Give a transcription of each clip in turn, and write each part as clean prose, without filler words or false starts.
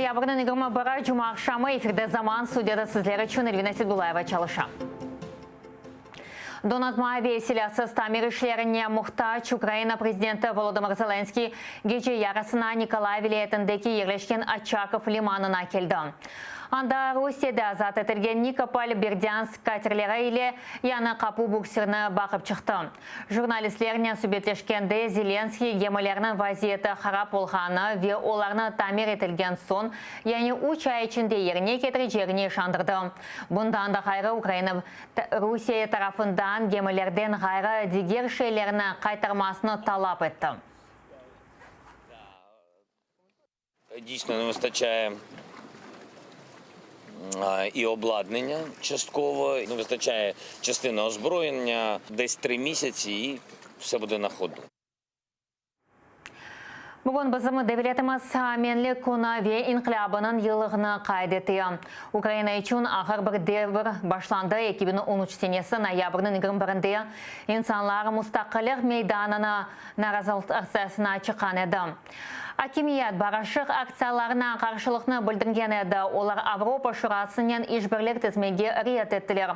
Ноябрьнын 21 Жума акшамы эфирде заман студияда сізлер үшін Эльвина Сидбулаева чалыша. Донатма авиасилиясы тамир ишлеріне мұқтач Украина президенті Володимир Зеленский гече ярасына Николай Вилетіндегі ерлешкен Очаков лиманына келді. Анда Русияда азат етілген Никополь Бердянск катерлері ile яны қапу буксирны бақып шықты. Журналистлерінен сүбетлешкенде Зеленский емелерінің вазиеті қарап болғаны ве оларны тамир етілген сон, яны 3 ай ішінде еріне кетірі жеріне шандырды. Бұндан да қайры Украина Русия тарафындан емелерден қайры дегер шейлеріні қайтармасыны талап етті. Дійсно не вистачає і обладнання частково, не вистачає частини озброєння, десь 3 місяці і все буде на ходу. Бүгін бізімі девелетіміз менлік күні ве инқилабының елігіні қайдеті. Украина үшін ақыр бір девір башланды 2013 сенесі ноябрьнің 21-де инсанлар мұстақылық мейданына наразылық акциясына шыққан еді. Акимият барашық акцияларына қаршылықны білдірген еді. Олар Авропа шурасынан ешбірлік тізмеге риет еттілер.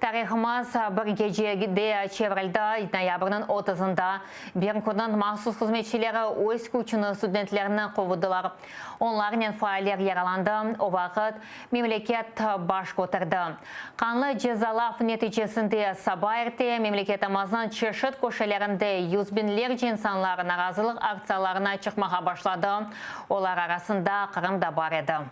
Тарихымыз бір гежеде чеврілді ноябрьнің 30-ында Беркунның махсус қызметшілері өз күчіні студентлеріні қовыдылар. Онлармен файлер яраланды, о вақыт мемлекет баш көтерді. Қанлы жезалaf нәтижесінде сабай ерте мемлекетіміздің чешет көшелерінде юзбинлер инсанлар наразылық акцияларына шықмаға башлады. Олар арасында Қырым да бар еді.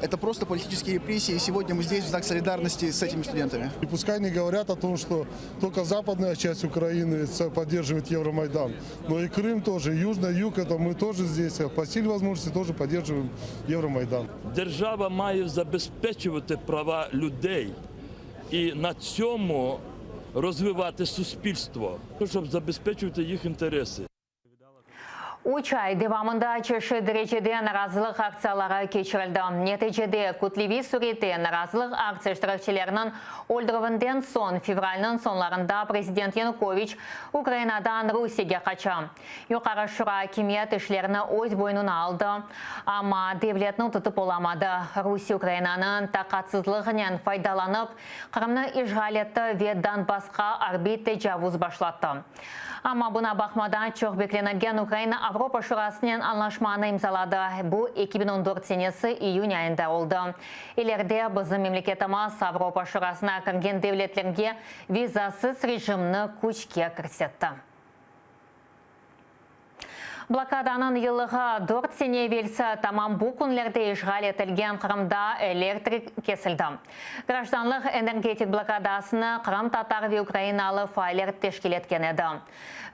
Это просто политические репрессии, и сегодня мы здесь в знак солидарности с этими студентами. И пускай не говорят о том, что только западная часть Украины поддерживает Евромайдан, но и Крым тоже, Южный Юг, это мы тоже здесь, по силе возможности тоже поддерживаем Евромайдан. Держава має забезпечувати права людей і на цьому розвивати суспільство, щоб забезпечувати їх інтереси. 3 ай девамында чеші дәрежеде наразылық акциялары кешірілді. Нәтижеде Кутлеви суреті наразылық акция штырықшыларының олдырывынден сон февральның сонларында президент Янукович Украинадан Русияге қача. Юқары шура кемиет ішлеріні өз бойынына алды, ама девлетінің тұтып оламады. Русия Украинаның тақатсызлығынан файдаланып, Қырымны ишғалетті ве Донбасқа орбиты жавуз башлатты. Ama buna bakmadan çok beklenilgen Ukrayna Avropa Şurası'nın anlaşmanı imzaladı. Bu 2014 senesi iyun ayında oldu. İleride bizim memleketimiz Avropa Şurası'na kirgen devletlerге vizasız rejimini күшке кірсетті. Блокаданың yılığı 4 sene велсі tamam bu күнлерде işgal етілген Қырымда электрик кесілді. Гражданлық энергетик блокадасыны Қырым татар ve Украиналы файлер тешкил еткен еді.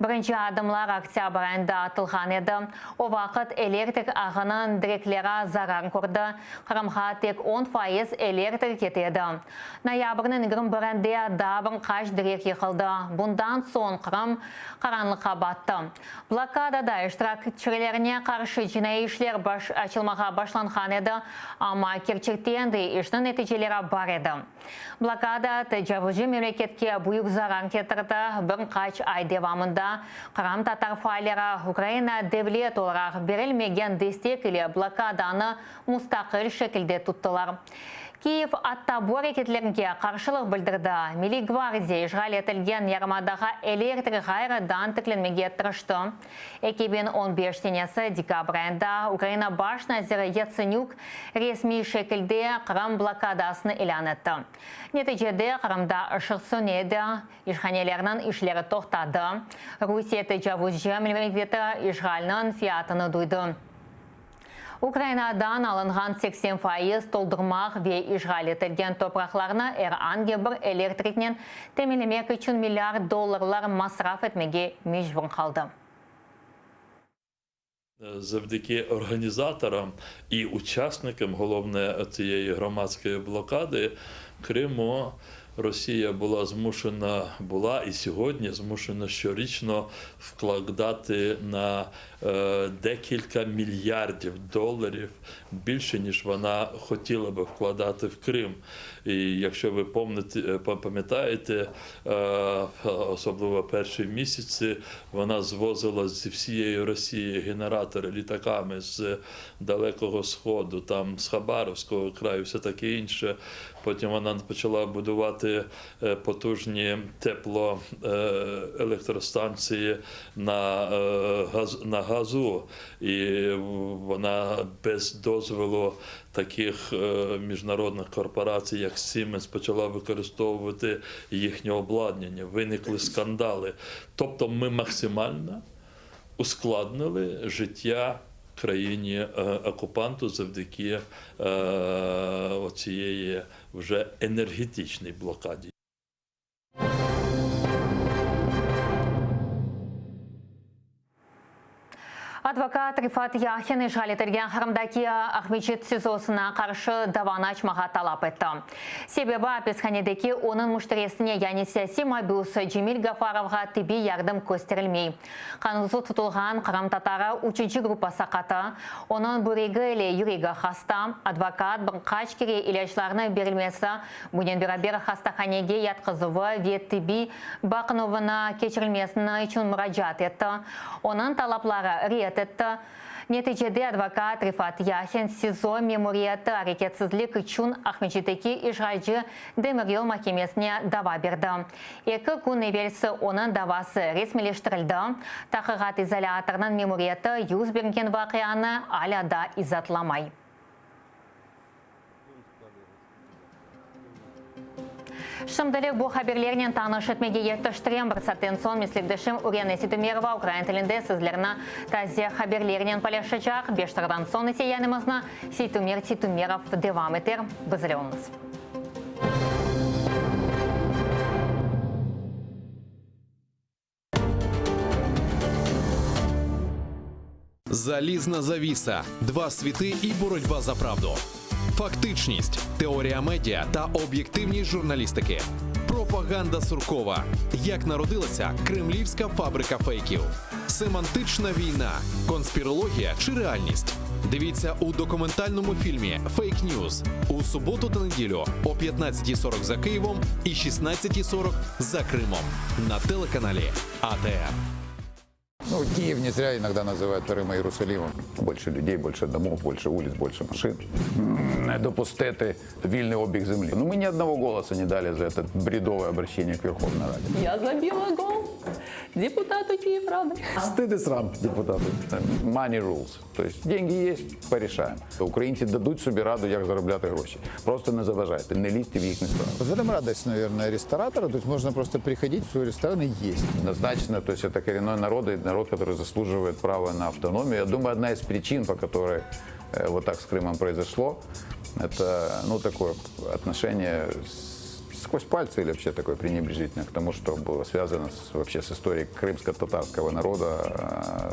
Бірінші адымлар октябрь айында атылған еді. О вақыт электрик ағының диреклері зарар көрді. Қырымға тек 10% электрик кетеді. Ноябрьнің 21-де дабын қаш дирек йықылды. Бұндан сон Қырым қаранлыққа батты. Блокадада iştirakçılarına karşı cinayet işler açılmağa başlanған еді, ama Kerçek'ten de işin neticeleri var еді. Blokada tecavüzcü memleketke büyük zarar getirdi. Birkaç ay devamında Kırım Tatar failleri Ukrayna devlet olarak verilmegen destek ile blokadanı müstakil şekilde tuttular. Kiev atta bu hareketlerine karşılık bildirdi. Milli Gvardiya işgal etilgen yarımadagi elektrik gayridan tiklenmege tırıştı. 2015 senesi dekabr ayında Ukrayna baş naziri Yatsenyuk resmi şekilde Kırım blokadasını ilan etti. Neticede Kırımda ışık sönedi, işhanelerinin işleri toxtadı. Rusya tecavüzcü memleketi işgalinin fiyatını duydu. Ukraynadan alınған 80% toldurmaq ve işgal etilgen topraklarını İran gibi elektrikten temelemek için milyar dollarlar masraf etmege mecbur kaldı. Завдяки організаторам і учасникам, головне, цієї громадської блокади, Криму Росія була і сьогодні змушена щорічно вкладати на декілька мільярдів доларів більше, ніж вона хотіла би вкладати в Крим. І якщо ви пам'ятаєте, особливо перші місяці, вона звозила зі всієї Росії генератори літаками з Далекого Сходу, там з Хабаровського краю, все таке інше. Потім вона почала будувати потужні теплоелектростанції на газу. І вона без дозволу таких міжнародних корпорацій, як Siemens, почала використовувати їхнє обладнання. Виникли скандали. Тобто ми максимально ускладнили життя країні-окупанту завдяки оцієї вже енергетичній блокаді. Адвокат Рифат Яхин ишгалетілген Харымдаки Ахмечет СИЗОсына қаршы даваны ачмаға талап етті. Себебі апесханедеки оның мұштыресіне, яғни саяси мобиус Джемил Гафаровға тиби ярдым көстерілмей. Қанузы тұтылған Қырым татары ученчі группа сақаты, оның бүрегі еле юрегі хаста, адвокат бірқач кере илешларыны берілмесі бұнен бірабер хастаханеге ятқызывы вет тиби бақынуына кечірілмесіні үшін мұраджат етті. Оның талаплары рет етті. Нәтижеде адвокат Рифат Яхин СИЗО мемориеті әрекетсізлік үшін Ахмечеттеки ишғалжы Демирел махкемесіне дава берді. Екі күн евелсі оның давасы ресмелештірілді. Тақығат изоляторының мемориеті юз берген вақияны аляда изатламай. Шымдылық бұл хаберлерінен таныш етмеге еттіштірен бір сәттен сон меслікдішім Урен Есетумерова Украин тілінде сізлеріні тазе хаберлерінен палешачақ. Бештірдан сон есеянымызна Сейтумеров девам етер. Бұзылуыңыз. Залізна завіса, два світи і боротьба за правду. Фактичність, теорія медіа та об'єктивність журналістики. Пропаганда Суркова. Як народилася кремлівська фабрика фейків. Семантична війна, конспірологія чи реальність. Дивіться у документальному фільмі «Фейк Ньюз» у суботу та неділю о 15:40 за Києвом і 16:40 за Кримом на телеканалі АТР. Ну, Киев не зря иногда называют вторым Иерусалимом. Больше людей, больше домов, больше улиц, больше машин. Допустити вільний обіг землі. Ну, мы ни одного голоса не дали за это бредовое обращение к Верховной Раде. Я забила гол депутату Киеврады. Стыд и срам депутату. Money rules. То есть деньги есть, порешаем. Українці дадуть собі раду, як заробляти гроші. Просто не заважайте, не лізьте в їхні справи. В этом радость, наверное, ресторатора. То есть можно просто приходить в свой ресторан и есть. Однозначно, то есть это коренной народ, и народ, который заслуживает права на автономию. Я думаю, одна из причин, по которой вот так с Крымом произошло, это, ну, такое отношение сквозь пальцы или вообще такое пренебрежительное к тому, что было связано вообще с историей крымско-татарского народа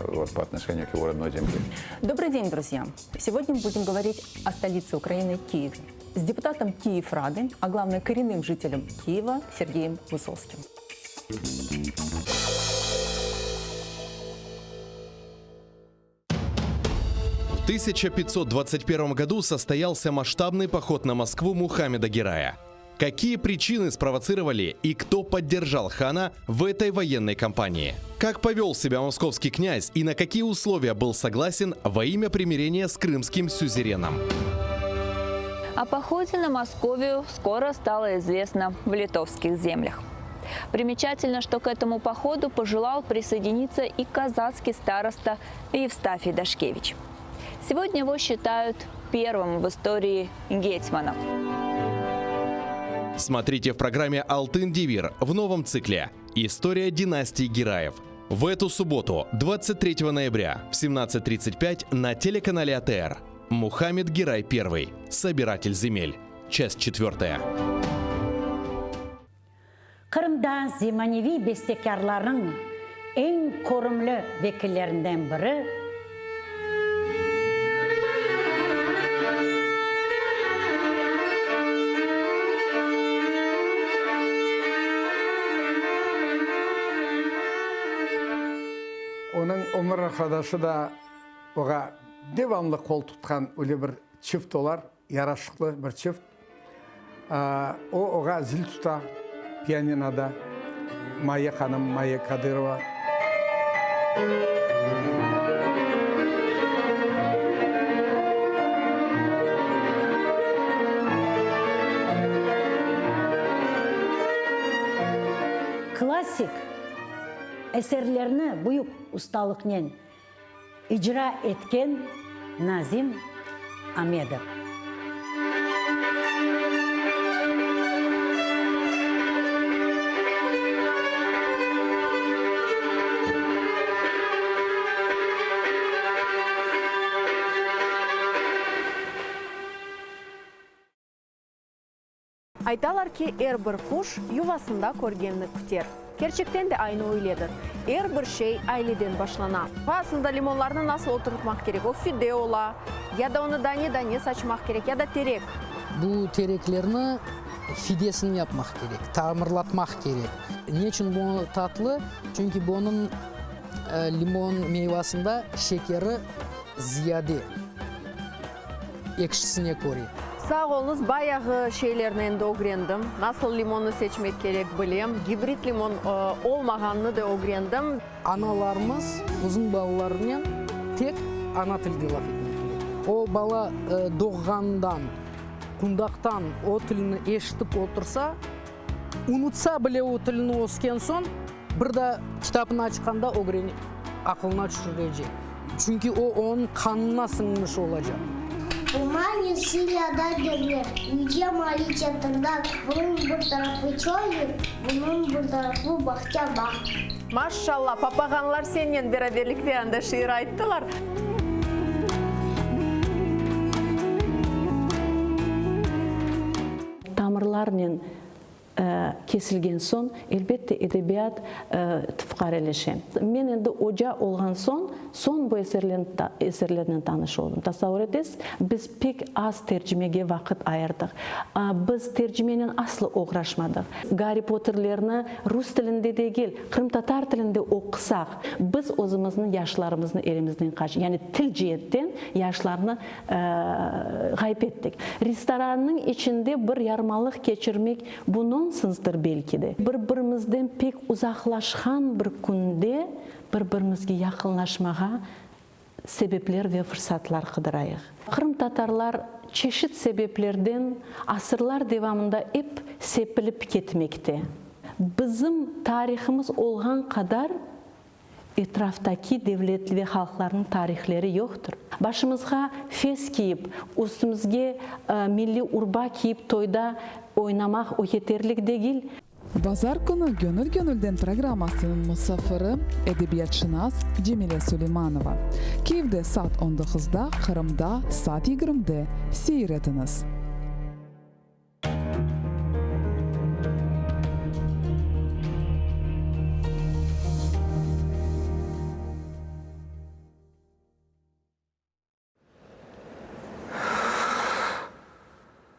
вот, по отношению к его родной земле. Добрый день, друзья! Сегодня мы будем говорить о столице Украины Киеве с депутатом Киеврады, а главное коренным жителем Киева Сергеем Высоцким. В 1521 году состоялся масштабный поход на Москву Мухаммеда Герая. Какие причины спровоцировали и кто поддержал хана в этой военной кампании? Как повел себя московский князь и на какие условия был согласен во имя примирения с крымским сюзереном? О походе на Московию скоро стало известно в литовских землях. Примечательно, что к этому походу пожелал присоединиться и казацкий староста Евстафий Дашкевич. Сегодня его считают первым в истории гетьманом. Смотрите в программе «Алтын Девир» в новом цикле «История династии Гераев». В эту субботу, 23 ноября в 17:35 на телеканале АТР. Мухаммед Герай I. Собиратель земель. Часть 4. Kırım'da Zemanevi bestekarların en korumlu vekillerinden biri Оның өмір arkadaşı da oğa devamlı kol tutkan öyle bir çift olar, yaraşıklı bir çift. O oğa zil tuta piyaninoda Maya Hanım, Maya Kadyrova. Klasik eserlerini büyük ustalıkla icra etken Nazim Amedov. Айталар ки әрбір құш ювасында көргенні күтер. Gerçekten de aynı öyledir. Her bir şey aileden başlanar. Aslında limonlarını nasıl oturtmak gerek? O fideola ya da onu dane saçmak gerek ya da terek. Bu tereklerini fidesini yapmak gerek, tamırlatmak gerek. Niçin bu tatlı? Çünkü bunun limon meyvasında şekeri ziyade ekşisine koruyor. Sağ olunuz, bayağı şeylerden de öğrendim. Nasıl limonu seçmek gerek bileyim. Hibrit limon olmaganını da öğrendim. Analarımız uzun balalarıyla tek ana tilde laf etmek gerek. O bala doğandan, kundaktan o tilini eşitip otursa, unutsa bile o tilini osken son, bir de kitabını açkanda öğrenip akılına düşürecek. Çünkü o onun kanına sınmış olacak. Umani Suriye'de görülür. Yüce Mali Çatır'da bunun bir tarafı çöl, bunun bir tarafı bahçe bağ. Maşallah, papaganlar seninle beraberlikte de şiir ayttılar. Tamırlarla kesilgen son elbette edebiyat tıfkareleşen. Men endi oca olgan son bu eserlerden tanış oldum. Tasavvur edesiz, biz pek az tercümege vakit ayırdık. Biz tercümenin aslı uğraşmadık. Harry Potter'lerini Rus tilinde de gel, Kırım Tatar tilinde okusak, biz özümüzün yaşlarımızın elimizden kaç, yani til cihetten yaşlarını kaybettik. Restoranın içinde bir yarmalık geçirmek bunun sınızdır belki de. Bir-birimizden pek uzaklaşkan bir günde bir-birimizge yakınlaşmağa sebepler ve fırsatlar kıdırayıq. Kırım Tatarlar çeşit sebeplerden asırlar devamında hep sepilip ketmekte. Bizim tarihimiz olgan kadar etraftaki devletli ve halkların tarihleri yoktur. Başımızga fes kiyip, üstümüzge milli urba kiyip toyda oynamak o yeterlik değil. Bazar günü Gönül-Gönül'den programmasının musafiri edebiyatşınas Cemile Süleymanova. Kiev'de saat 19'da, Kırım'da saat 20'de seyrediniz.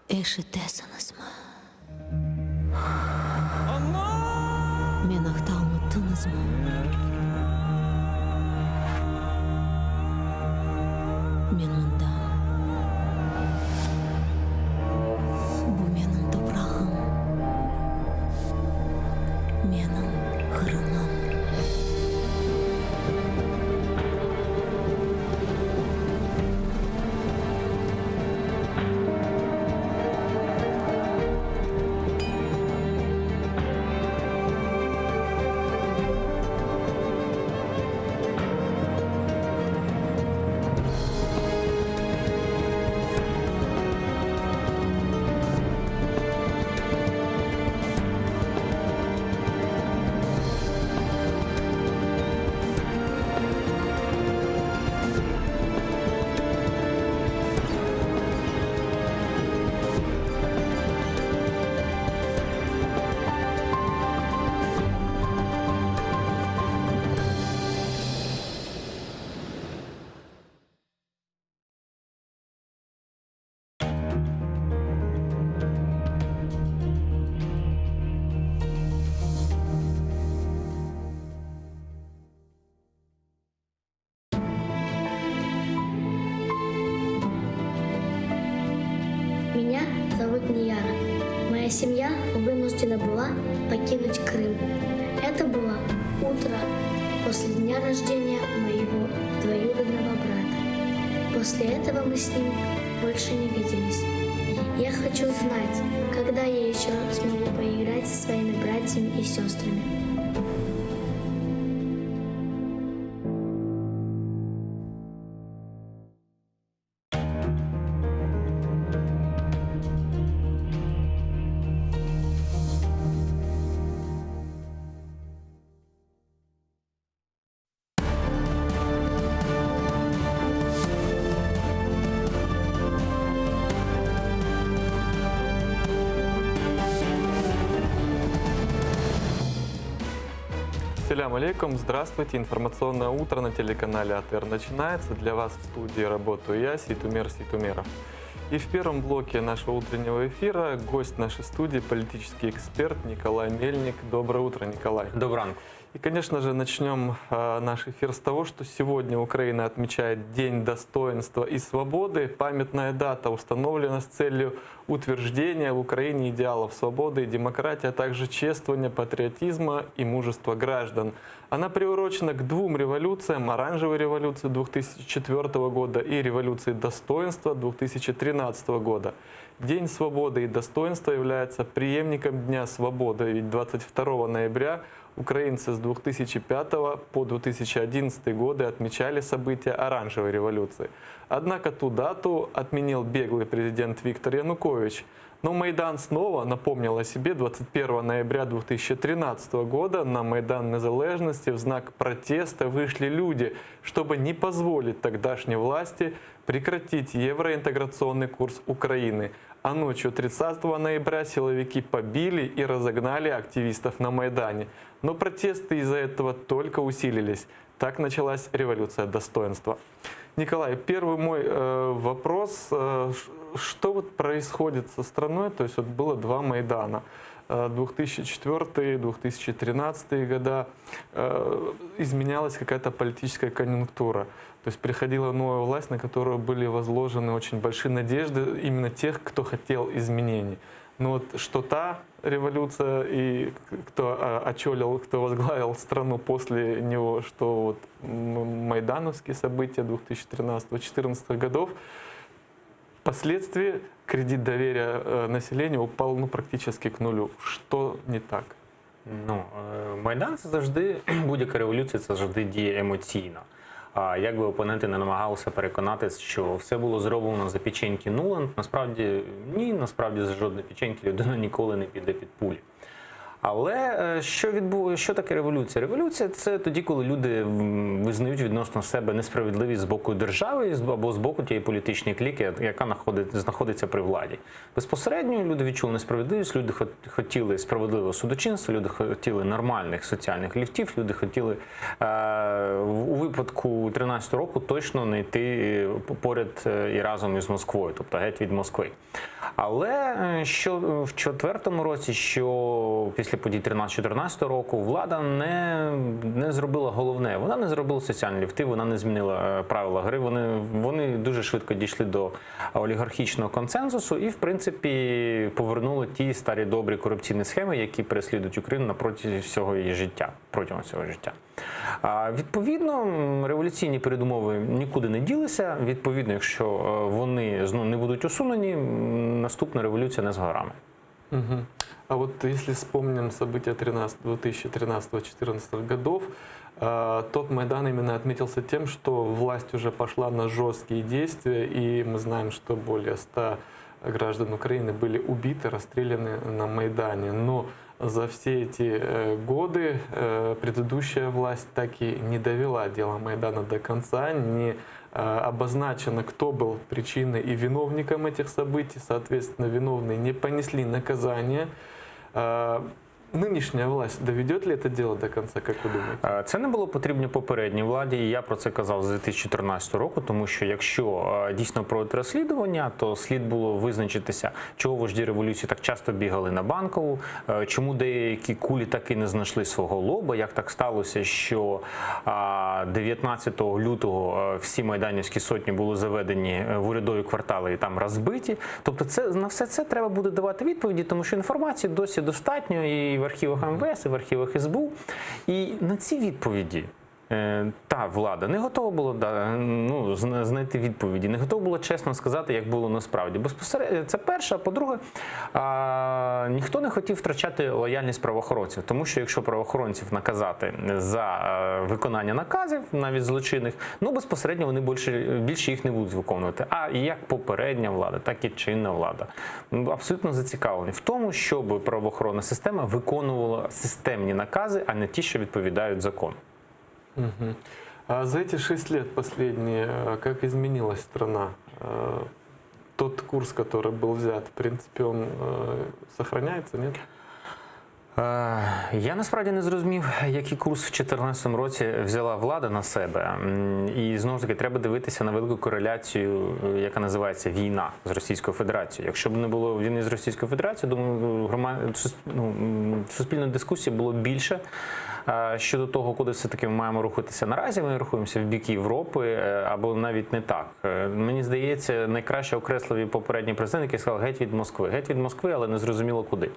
Eşitesiniz mi? Meni haqda unutdingiz mi? Men bundan. Bu mening toprog'im. Mening Qrimim. Холодный Яр. Моя семья вынуждена была покинуть Крым. Это было утро после дня рождения моего двоюродного брата. После этого мы с ним больше не виделись. Я хочу знать, когда я еще смогу поиграть со своими братьями и сестрами. Ассаляму алейкум, здравствуйте. Информационное утро на телеканале АТР начинается. Для вас в студии работаю я, Сейтумер Сейтумеров. И в первом блоке нашего утреннего эфира гость нашей студии, политический эксперт Николай Мельник. Доброе утро, Николай. Доброе утро. И, конечно же, начнем наш эфир с того, что сегодня Украина отмечает День достоинства и свободы. Памятная дата установлена с целью утверждения в Украине идеалов свободы и демократии, а также чествования патриотизма и мужества граждан. Она приурочена к двум революциям: оранжевой революции 2004 года и революции достоинства 2013 года. День свободы и достоинства является преемником Дня свободы, ведь 22 ноября украинцы с 2005 по 2011 годы отмечали события оранжевой революции. Однако ту дату отменил беглый президент Виктор Янукович. Но Майдан снова напомнил о себе 21 ноября 2013 года. На Майдан Незалежности в знак протеста вышли люди, чтобы не позволить тогдашней власти прекратить евроинтеграционный курс Украины. А ночью 30 ноября силовики побили и разогнали активистов на Майдане. Но протесты из-за этого только усилились. Так началась революция достоинства. Николай, первый мой вопрос. Что вот происходит со страной? То есть вот было два Майдана. 2004-2013 года изменялась какая-то политическая конъюнктура. То есть приходила новая власть, на которую были возложены очень большие надежды именно тех, кто хотел изменений. Но вот что та революция и кто очолил, кто возглавил страну после него, что вот майдановские события 2013-2014 годов, впоследствии кредит доверия населения упал практически к нулю. Що не так? Майдан – це завжди, будь-яка революція – це завжди діє емоційно. Як би опоненти не намагалися переконати, що все було зроблено за печеньки Нуланд, насправді ні, насправді за жодної печеньки людина ніколи не піде під пулі. Але що таке революція? Революція – це тоді, коли люди визнають відносно себе несправедливість з боку держави або з боку тієї політичної кліки, яка знаходиться при владі. Безпосередньо люди відчули несправедливість, люди хотіли справедливого судочинства, люди хотіли нормальних соціальних ліфтів, люди хотіли у випадку 2013 року точно не йти поряд і разом із Москвою, тобто геть від Москви. Але що в 2004 році, що після подій 2013-2014 року влада не зробила головне. Вона не зробила соціальні ліфти, вона не змінила правила гри. Вони дуже швидко дійшли до олігархічного консенсусу і, в принципі, повернули ті старі добрі корупційні схеми, які переслідують Україну протягом всього її життя. Відповідно, революційні передумови нікуди не ділися. Відповідно, якщо вони не будуть усунені, наступна революція не з горами. Угу. А вот если вспомним события 2013-2014 годов, тот Майдан именно отметился тем, что власть уже пошла на жесткие действия, и мы знаем, что более 100 граждан Украины были убиты, расстреляны на Майдане. Но за все эти годы предыдущая власть так и не довела дело Майдана до конца, не обозначено, кто был причиной и виновником этих событий. Соответственно, виновные не понесли наказание. Нынешняя власть доведет ли это дело до конца, как вы думаете? Це не було потрібно попередній владі, і я про це казав з 2014 року, тому що якщо дійсно проводити розслідування, то слід було визначитися, чого вожді революції так часто бігали на Банкову, чому деякі кулі так і не знайшли свого лоба, як так сталося, що 19 лютого всі майданівські сотні були заведені в урядові квартали і там розбиті. Тобто на все це треба буде давати відповіді, тому що інформації досі достатньо і в архівах МВС, і в архівах СБУ. І на ці відповіді та влада не готова була знайти відповіді, не готова була чесно сказати, як було насправді. Це перше. А по-друге, ніхто не хотів втрачати лояльність правоохоронців, тому що якщо правоохоронців наказати за виконання наказів, навіть злочинних, безпосередньо вони більше їх не будуть виконувати. А як попередня влада, так і чинна влада абсолютно зацікавлені в тому, щоб правоохоронна система виконувала системні накази, а не ті, що відповідають закону. А за эти 6 лет последние, как изменилась страна? Тот курс, который был взят, в принципе, он сохраняется, нет? Я насправді не зрозумів, який курс в 2014 році взяла влада на себе. І знову ж таки, треба дивитися на велику кореляцію, яка називається війна з Російською Федерацією. Якщо б не було війни з Російською Федерацією, думаю, суспільної дискусії було більше щодо того, куди все-таки ми маємо рухатися. Наразі ми рухаємося в бік Європи, або навіть не так. Мені здається, найкраще окреслив і попередній президент, який сказав геть від Москви. Геть від Москви, але не зрозуміло куди.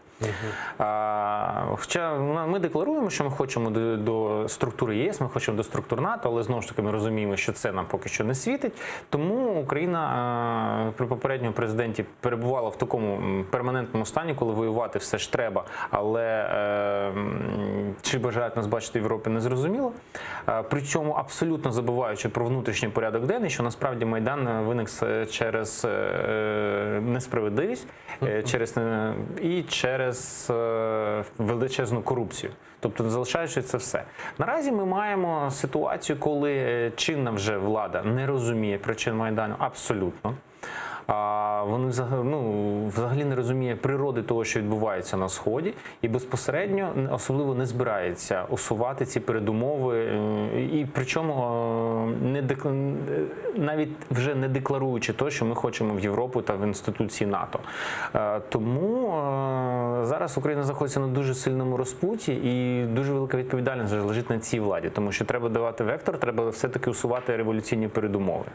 Хоча ми декларуємо, що ми хочемо до структури ЄС, ми хочемо до структур НАТО, але знову ж таки ми розуміємо, що це нам поки що не світить. Тому Україна при попередньому президенті перебувала в такому перманентному стані, коли воювати все ж треба, але чи бажають нас бачити в Європі, не зрозуміло. Причому абсолютно забуваючи про внутрішній порядок денний, що насправді Майдан виник через несправедливість і через величезну корупцію. Тобто, залишаючи це все. Наразі ми маємо ситуацію, коли чинна вже влада не розуміє причин Майдану абсолютно. Вони взагалі не розуміє природи того, що відбувається на Сході, і безпосередньо особливо не збирається усувати ці передумови, і причому навіть вже не декларуючи те, що ми хочемо в Європу та в інституції НАТО. Тому зараз Україна знаходиться на дуже сильному розпуті, і дуже велика відповідальність лежить на цій владі, тому що треба давати вектор, треба все-таки усувати революційні передумови.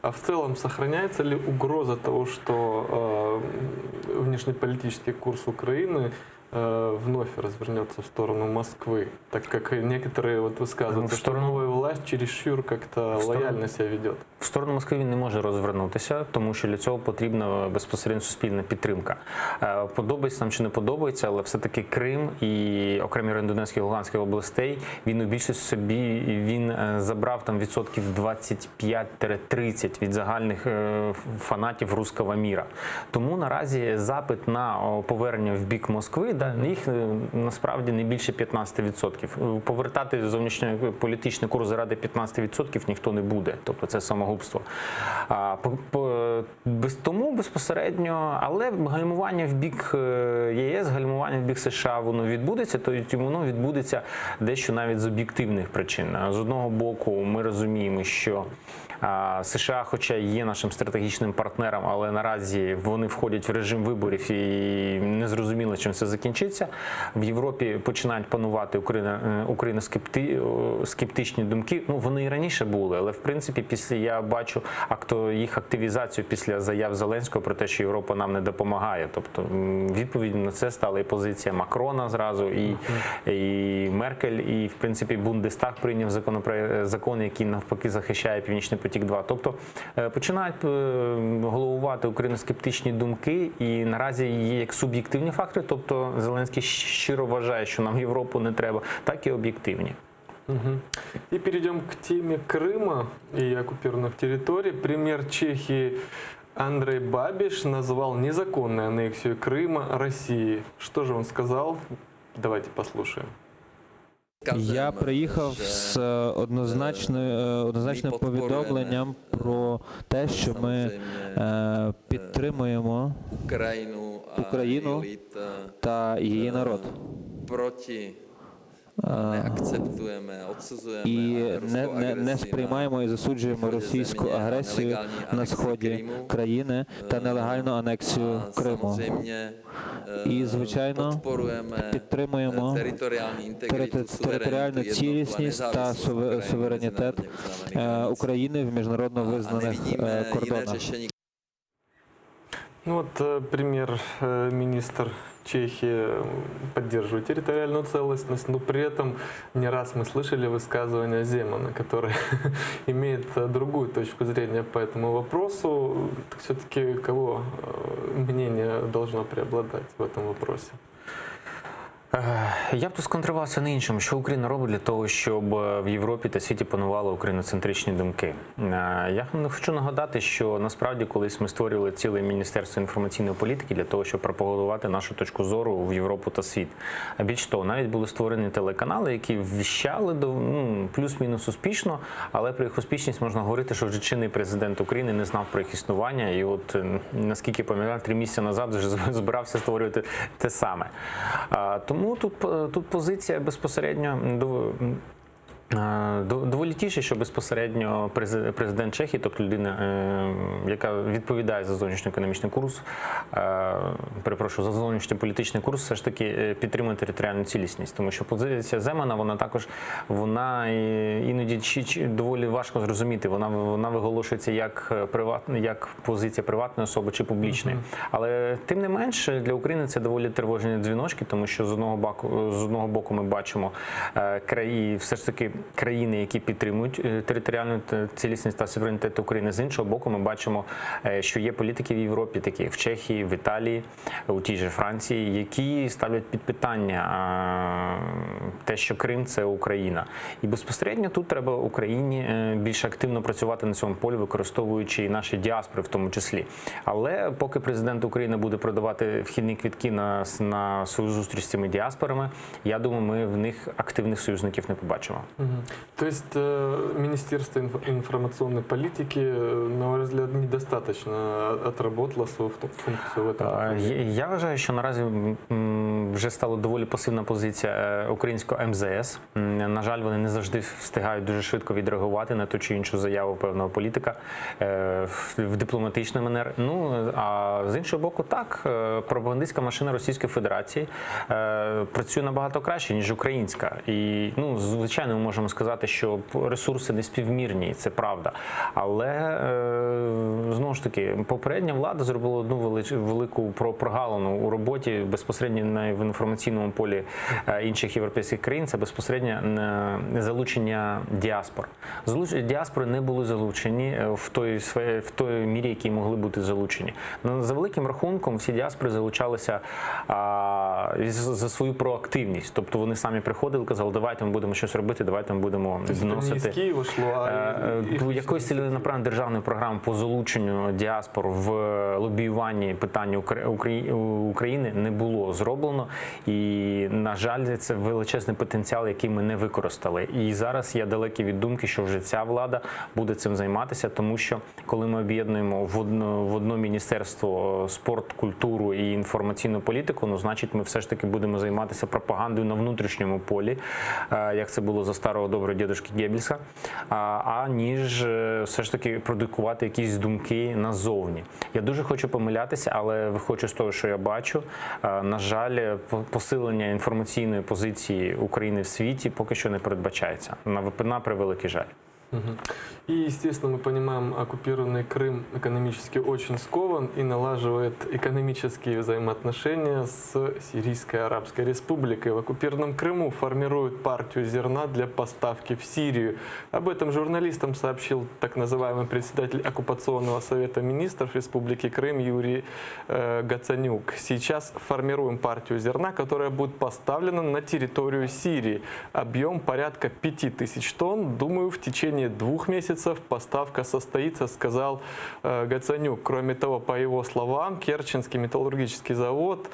А в целом сохраняется ли угроза того, что внешнеполитический курс Украины вновь развернется в сторону Москвы, так как некоторые высказывают, что новая власть чересчур как-то лояльно себя ведет? В сторону Москви він не може розвернутися, тому що для цього потрібна безпосередньо суспільна підтримка. Подобається нам чи не подобається, але все-таки Крим і окремі райони Донецької і Луганської областей, він у більшості собі забрав там відсотків 25-30 від загальних фанатів руського міра. Тому наразі запит на повернення в бік Москви, їх насправді не більше 15%. Повертати зовнішньополітичний курс заради 15% ніхто не буде. Тобто це самогубство. Тому безпосередньо, але гальмування в бік ЄС, гальмування в бік США, воно відбудеться, то воно відбудеться дещо навіть з об'єктивних причин. З одного боку, ми розуміємо, що США, хоча є нашим стратегічним партнером, але наразі вони входять в режим виборів і не зрозуміло, чим це закінчиться. В Європі починають панувати Україна скептичні думки. Вони і раніше були, але в принципі я бачу їх активізацію після заяв Зеленського про те, що Європа нам не допомагає. Тобто відповідь на це стала і позиція Макрона зразу, і Меркель, і в принципі Бундестаг прийняв закон, який навпаки захищає Північний потік-2. Тобто починають головувати україноскептичні думки, і наразі є як суб'єктивні фактори, тобто Зеленський щиро вважає, що нам Європу не треба, так і об'єктивні. И перейдем к теме Крыма и оккупированных территорий. Премьер Чехии Андрей Бабиш назвал незаконной аннексию Крыма России. Что же он сказал? Давайте послушаем. Я приїхав з однозначним повідомленням про те, що ми підтримуємо Україну та її народ. І не сприймаємо і засуджуємо російську агресію на сході країни та нелегальну анексію Криму. І, звичайно, підтримуємо територіальну цілісність та суверенітет України в міжнародно визнаних кордонах. Ну вот пример, министр Чехии поддерживает территориальную целостность, но при этом не раз мы слышали высказывания Земана, который имеет другую точку зрения по этому вопросу. Все-таки кого мнение должно преобладать в этом вопросе? Я б тут сконцентрувався на іншому, що Україна робить для того, щоб в Європі та світі панували україноцентричні думки. Я хочу нагадати, що насправді колись ми створювали ціле Міністерство інформаційної політики для того, щоб пропагувати нашу точку зору в Європу та світ. А більш того, навіть були створені телеканали, які ввіщали плюс-мінус успішно, але про їх успішність можна говорити, що вже чинний президент України не знав про їх існування. І от, наскільки пам'ятаю, 3 місяці назад вже збирався створювати те саме. Тому тут позиція безпосередньо доволі тіше, що безпосередньо президент Чехії, тобто людина, яка відповідає за зовнішньоекономічний курс, за зовнішньополітичний курс, все ж таки підтримує територіальну цілісність. Тому що позиція Земана, вона іноді доволі важко зрозуміти. Вона виголошується як позиція приватної особи чи публічної. Але тим не менш, для України це доволі тривожні дзвіночки, тому що з одного боку ми бачимо все ж таки країни, які підтримують територіальну цілісність та суверенітет України. З іншого боку, ми бачимо, що є політики в Європі, такі як в Чехії, в Італії, у тій же Франції, які ставлять під питання те, що Крим – це Україна. І безпосередньо тут треба Україні більш активно працювати на цьому полі, використовуючи і наші діаспори в тому числі. Але поки президент України буде продавати вхідні квитки на свою зустріч з цими діаспорами, я думаю, ми в них активних союзників не побачимо. То есть Министерство информационной политики, на мой взгляд, недостаточно отработало свою функцію в этом? Я вважаю, що наразі вже стала доволі пасивна позиція українського МЗС. На жаль, вони не завжди встигають дуже швидко відреагувати на ту чи іншу заяву певного політика в дипломатичний манер. А з іншого боку, так, пропагандистська машина Російської Федерації працює набагато краще, ніж українська. І, звичайно, ми можемо сказати, що ресурси не співмірні, це правда. Але, знову ж таки, попередня влада зробила одну велику прогалину у роботі безпосередньо в інформаційному полі інших європейських країн, це безпосередньо залучення діаспор. Діаспори не були залучені в той мірі, які могли бути залучені. За великим рахунком, всі діаспори залучалися за свою проактивність. Тобто вони самі приходили, казали, давайте ми будемо щось робити, давайте ми будемо вносити якоїсь ціленаправленої державної програми по залученню діаспор в лобіюванні питань України не було зроблено. І, на жаль, це величезний потенціал, який ми не використали. І зараз я далекий від думки, що вже ця влада буде цим займатися, тому що коли ми об'єднуємо в одно міністерство спорт, культуру і інформаційну політику, значить ми все ж таки будемо займатися пропагандою на внутрішньому полі, як це було за старого доброго дідушки Геббельса, аніж все ж таки продукувати якісь думки назовні. Я дуже хочу помилятися, але виходячи з того, що я бачу, на жаль, посилення інформаційної позиції України в світі поки що не передбачається. На превеликий жаль. И, естественно, мы понимаем, оккупированный Крым экономически очень скован и налаживает экономические взаимоотношения с Сирийской Арабской Республикой. В оккупированном Крыму формируют партию зерна для поставки в Сирию. Об этом журналистам сообщил так называемый председатель оккупационного совета министров Республики Крым Юрий Гацанюк. Сейчас формируем партию зерна, которая будет поставлена на территорию Сирии. Объем порядка 5000 тонн. Думаю, в течение 2 месяцев поставка состоится, сказал Гацанюк. Кроме того, по его словам, Керченский металлургический завод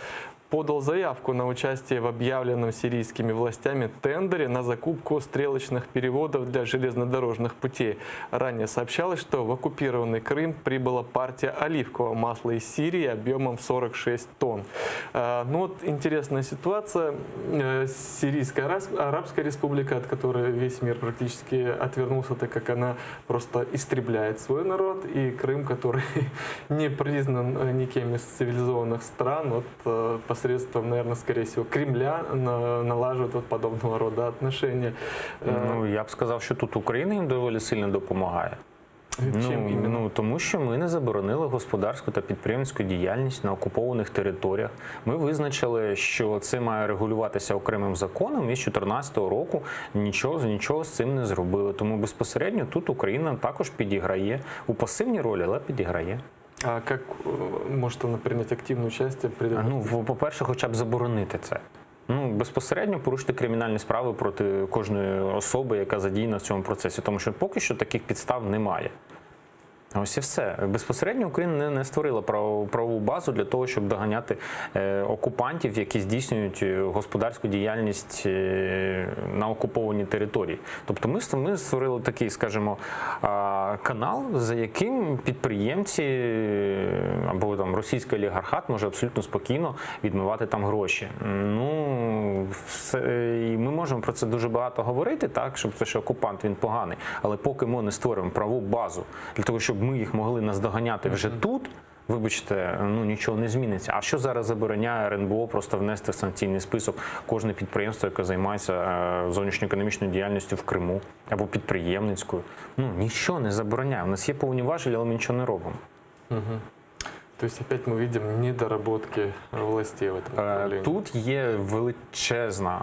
подал заявку на участие в объявленном сирийскими властями тендере на закупку стрелочных переводов для железнодорожных путей. Ранее сообщалось, что в оккупированный Крым прибыла партия оливкового масла из Сирии объемом 46 тонн. Ну вот интересная ситуация. Сирийская Арабская республика, от которой весь мир практически отвернулся, так как она просто истребляет свой народ, и Крым, который не признан никем из цивилизованных стран, вот посредством, наверное, скорее всего, Кремля налаживают вот подобного рода отношения. Ну, я б сказав, що тут Україна їм доволі сильно допомагає. Чим іменно? Ну, тому що ми не заборонили господарську та підприємницьку діяльність на окупованих територіях. Ми визначили, що це має регулюватися окремим законом, і з 2014 року нічого з цим не зробили. Тому безпосередньо тут Україна також підіграє у пасивній ролі, але підіграє. А як може вона прийняти активне участь? Ну, по-перше, хоча б заборонити це. Ну, безпосередньо порушити кримінальні справи проти кожної особи, яка задіяна в цьому процесі, тому що поки що таких підстав немає. Ось і все. Безпосередньо Україна не створила правову базу для того, щоб доганяти окупантів, які здійснюють господарську діяльність на окупованій території. Тобто ми створили такий, скажімо, канал, за яким підприємці або там російський олігархат може абсолютно спокійно відмивати там гроші. Ну, і ми можемо про це дуже багато говорити, так, що окупант він поганий, але поки ми не створимо правову базу для того, щоб ми їх могли наздоганяти вже тут, вибачте, ну нічого не зміниться. А що зараз забороняє РНБО просто внести в санкційний список кожне підприємство, яке займається зовнішньоекономічною діяльністю в Криму або підприємницькою? Ну, нічого не забороняє. У нас є повноваження, але ми нічого не робимо. Угу. Тобто, опять ми бачимо недоработки властей в цьому направленні. Тут є величезна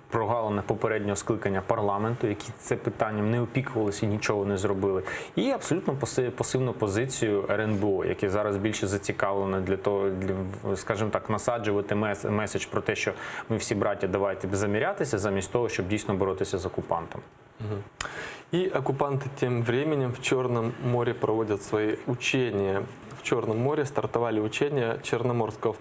прогалина попереднього скликання парламенту, які це питанням не опікувалися і нічого не зробили. І абсолютно пасивну позицію РНБО, яке зараз більше зацікавлено для того, скажімо так, насаджувати меседж про те, що ми всі браття, давайте замірятися, замість того, щоб дійсно боротися з окупантом. И оккупанты тем временем в Черном море проводят свои учения. В Черном море стартовали учения Черноморского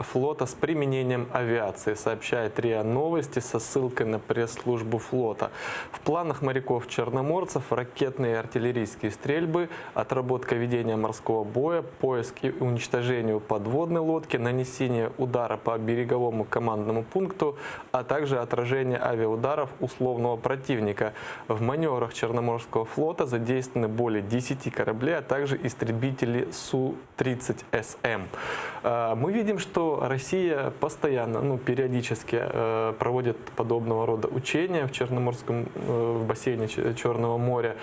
флота с применением авиации, сообщает РИА Новости со ссылкой на пресс-службу флота. В планах моряков-черноморцев ракетные и артиллерийские стрельбы, отработка ведения морского боя, поиск и уничтожение подводной лодки, нанесение удара по береговому командному пункту, а также отражение авиаударов условного противника. В маневрах Черноморского флота задействованы более 10 кораблей, а также истребители Су-30СМ. Мы видим, что Россия постоянно, периодически проводит подобного рода учения в бассейне Черного моря.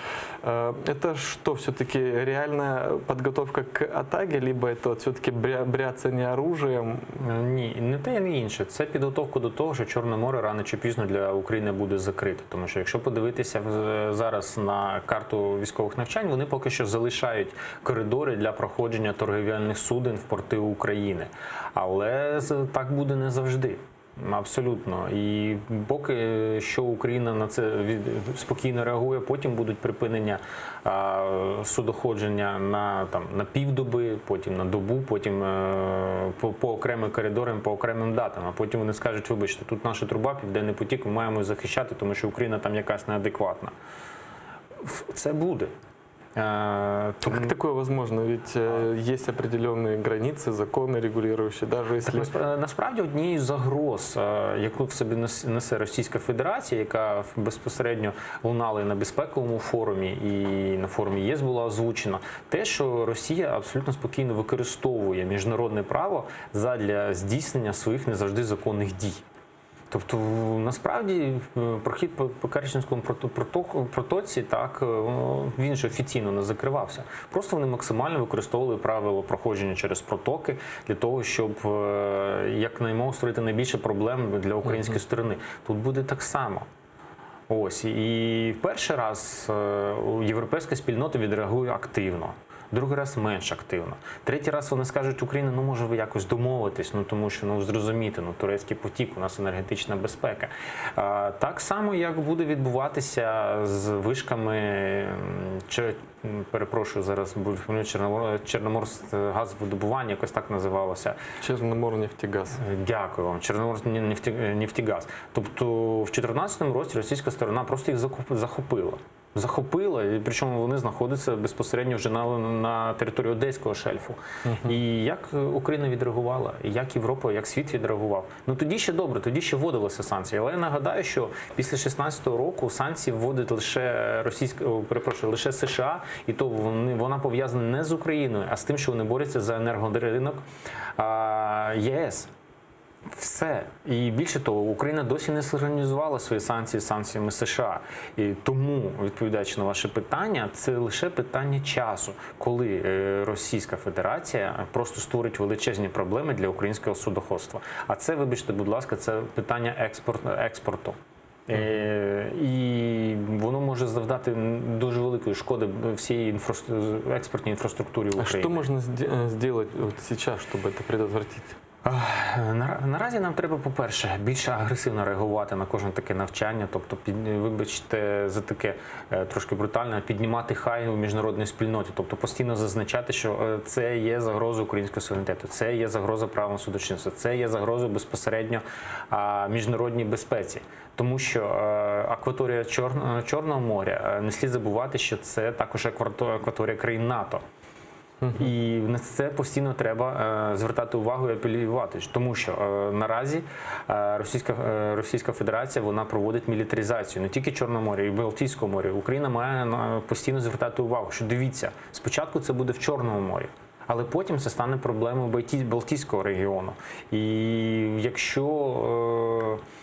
Это что, все-таки реальная подготовка к атаке, либо это все-таки бряцание оружием? Ні, не те, не інше. Це підготовка до того, що Чорне море рано чи пізно для України буде закрите. Тому що якщо подивитися зараз на карту військових навчань, вони поки що залишають коридори для проходження торгівельних суден в порти України. Але так буде не завжди. Абсолютно. І поки що Україна на це спокійно реагує, потім будуть припинення судоходження на півдоби, потім на добу, потім по окремим коридорам, по окремим датам. А потім вони скажуть, вибачте, тут наша труба, Південний потік, ми маємо захищати, тому що Україна там якась неадекватна. Це буде. Как такое возможно? Ведь есть определенные границы, законы регулирующие, даже если... Насправді однією з загроз, яку в собі несе Російська Федерація, яка безпосередньо лунала і на безпековому форумі, і на форумі ЄС була озвучена, те, що Росія абсолютно спокійно використовує міжнародне право задля здійснення своїх не завжди законних дій. Тобто, насправді, прохід по Керченському протоці, так, він же офіційно не закривався. Просто вони максимально використовували правило проходження через протоки для того, щоб якнаймога створити найбільше проблем для української сторони. Тут буде так само. Ось. І в перший раз європейська спільнота відреагує активно. другий раз менш активно. Третій раз вони скажуть, Україна, ну може ви якось домовитись, ну тому що, ну зрозуміти, ну турецький потік, у нас енергетична безпека. Так само, як буде відбуватися з вишками, перепрошую, зараз Чорноморськгазовидобування, якось так називалося. Чорноморнефтегаз. Дякую вам. Чорноморнефтегаз. Тобто в 2014 році російська сторона просто їх захопила, і причому вони знаходяться безпосередньо вже на території Одеського шельфу. І як Україна відреагувала, і як Європа, як світ відреагував? Ну тоді ще добре, тоді ще вводилися санкції. Але я нагадаю, що після 2016 року санкції вводить лише США, і то вона пов'язана не з Україною, а з тим, що вони борються за енергоринок ЄС. Все. І більше того, Україна досі не синхронізувала свої санкції з санкціями США. І тому, відповідаючи на ваше питання, це лише питання часу, коли Російська Федерація просто створить величезні проблеми для українського судоходства. А це, вибачте, будь ласка, це питання експорту. І воно може завдати дуже великої шкоди всій експортній інфраструктурі України. А що можна зробити зараз, щоб це предотвратити? Наразі нам треба, по-перше, більш агресивно реагувати на кожне таке навчання, тобто, вибачте за таке трошки брутальне, піднімати хай у міжнародній спільноті, тобто постійно зазначати, що це є загроза українського суверенітету, це є загроза правам судочинства, це є загроза безпосередньо міжнародній безпеці. Тому що акваторія Чорного моря, не слід забувати, що це також акваторія країн НАТО. І на це постійно треба звертати увагу і апелювати, тому що наразі Російська Федерація вона проводить мілітаризацію не тільки Чорного моря, і Балтійського моря. Україна має постійно звертати увагу, що дивіться, спочатку це буде в Чорному морі, але потім це стане проблемою Балтійського регіону. І якщо,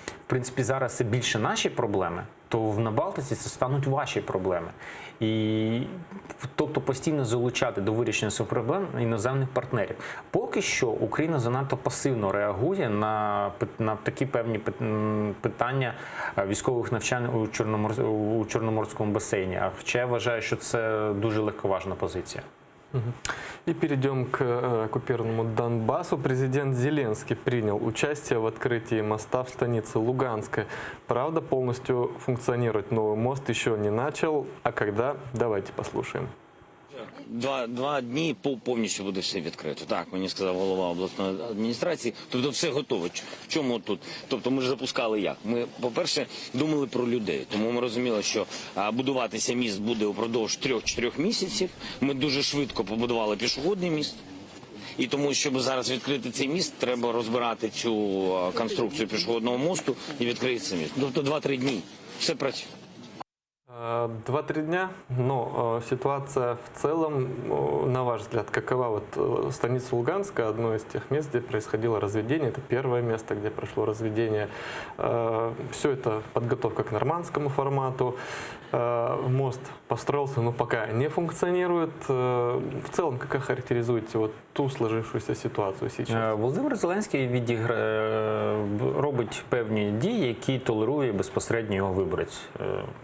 в принципі, зараз це більше наші проблеми, то на Балтиці це стануть ваші проблеми. І, тобто постійно залучати до вирішення цих проблем іноземних партнерів. Поки що Україна занадто пасивно реагує на такі певні питання військових навчань у Чорноморському басейні. Хоча я вважаю, що це дуже легковажна позиція. И перейдем к оккупированному Донбассу. Президент Зеленский принял участие в открытии моста в станице Луганской. Правда, полностью функционировать новый мост еще не начал. А когда? Давайте послушаем. Два дні повністю буде все відкрито. Так, мені сказав голова обласної адміністрації. Тобто все готово. В чому тут? Тобто ми ж запускали як? Ми, по-перше, думали про людей. Тому ми розуміли, що будуватися міст буде упродовж 3-4 місяців. Ми дуже швидко побудували пішохідний міст. І тому, щоб зараз відкрити цей міст, треба розбирати цю конструкцію пішохідного мосту і відкрити цей міст. Тобто 2-3 дні. Все працює. 2-3 дня, но ситуация в целом, на ваш взгляд, какова? Вот станица Луганская, одно из тех мест, где происходило разведение, это первое место, где прошло разведение. Все это подготовка к нормандскому формату. Мост построился, но пока не функционирует. В целом, как охарактеризуете вот ту сложившуюся ситуацію зараз? Володимир Зеленський робить певні дії, які толерує безпосередньо його виборець.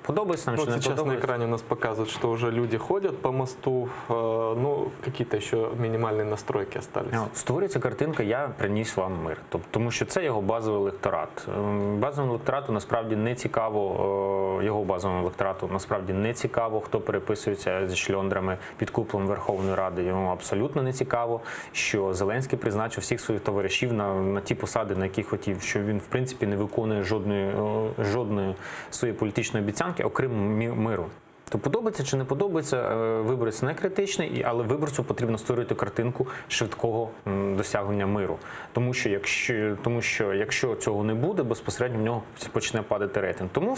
Подобається нам, вот что сейчас на экране у нас показывают, что уже люди ходят по мосту, ну, какие-то еще минимальные настройки остались. Створюється картинка «Я приніс вам мир». Тому що це його базовий електорат. Базовому електорату насправді не цікаво, його базовому електорату насправді не цікаво, хто переписується зі шльондрами під куполом Верховної Ради. Йому абсолютно не цікаво, що Зеленський призначив всіх своїх товаришів на ті посади, на які хотів, що він, в принципі, не виконує жодної своєї політичної обіцянки, окрім миру. То подобається чи не подобається, виборець не критичний, але виборцю потрібно створити картинку швидкого досягнення миру. Тому що якщо цього не буде, безпосередньо в нього почне падати рейтинг. Тому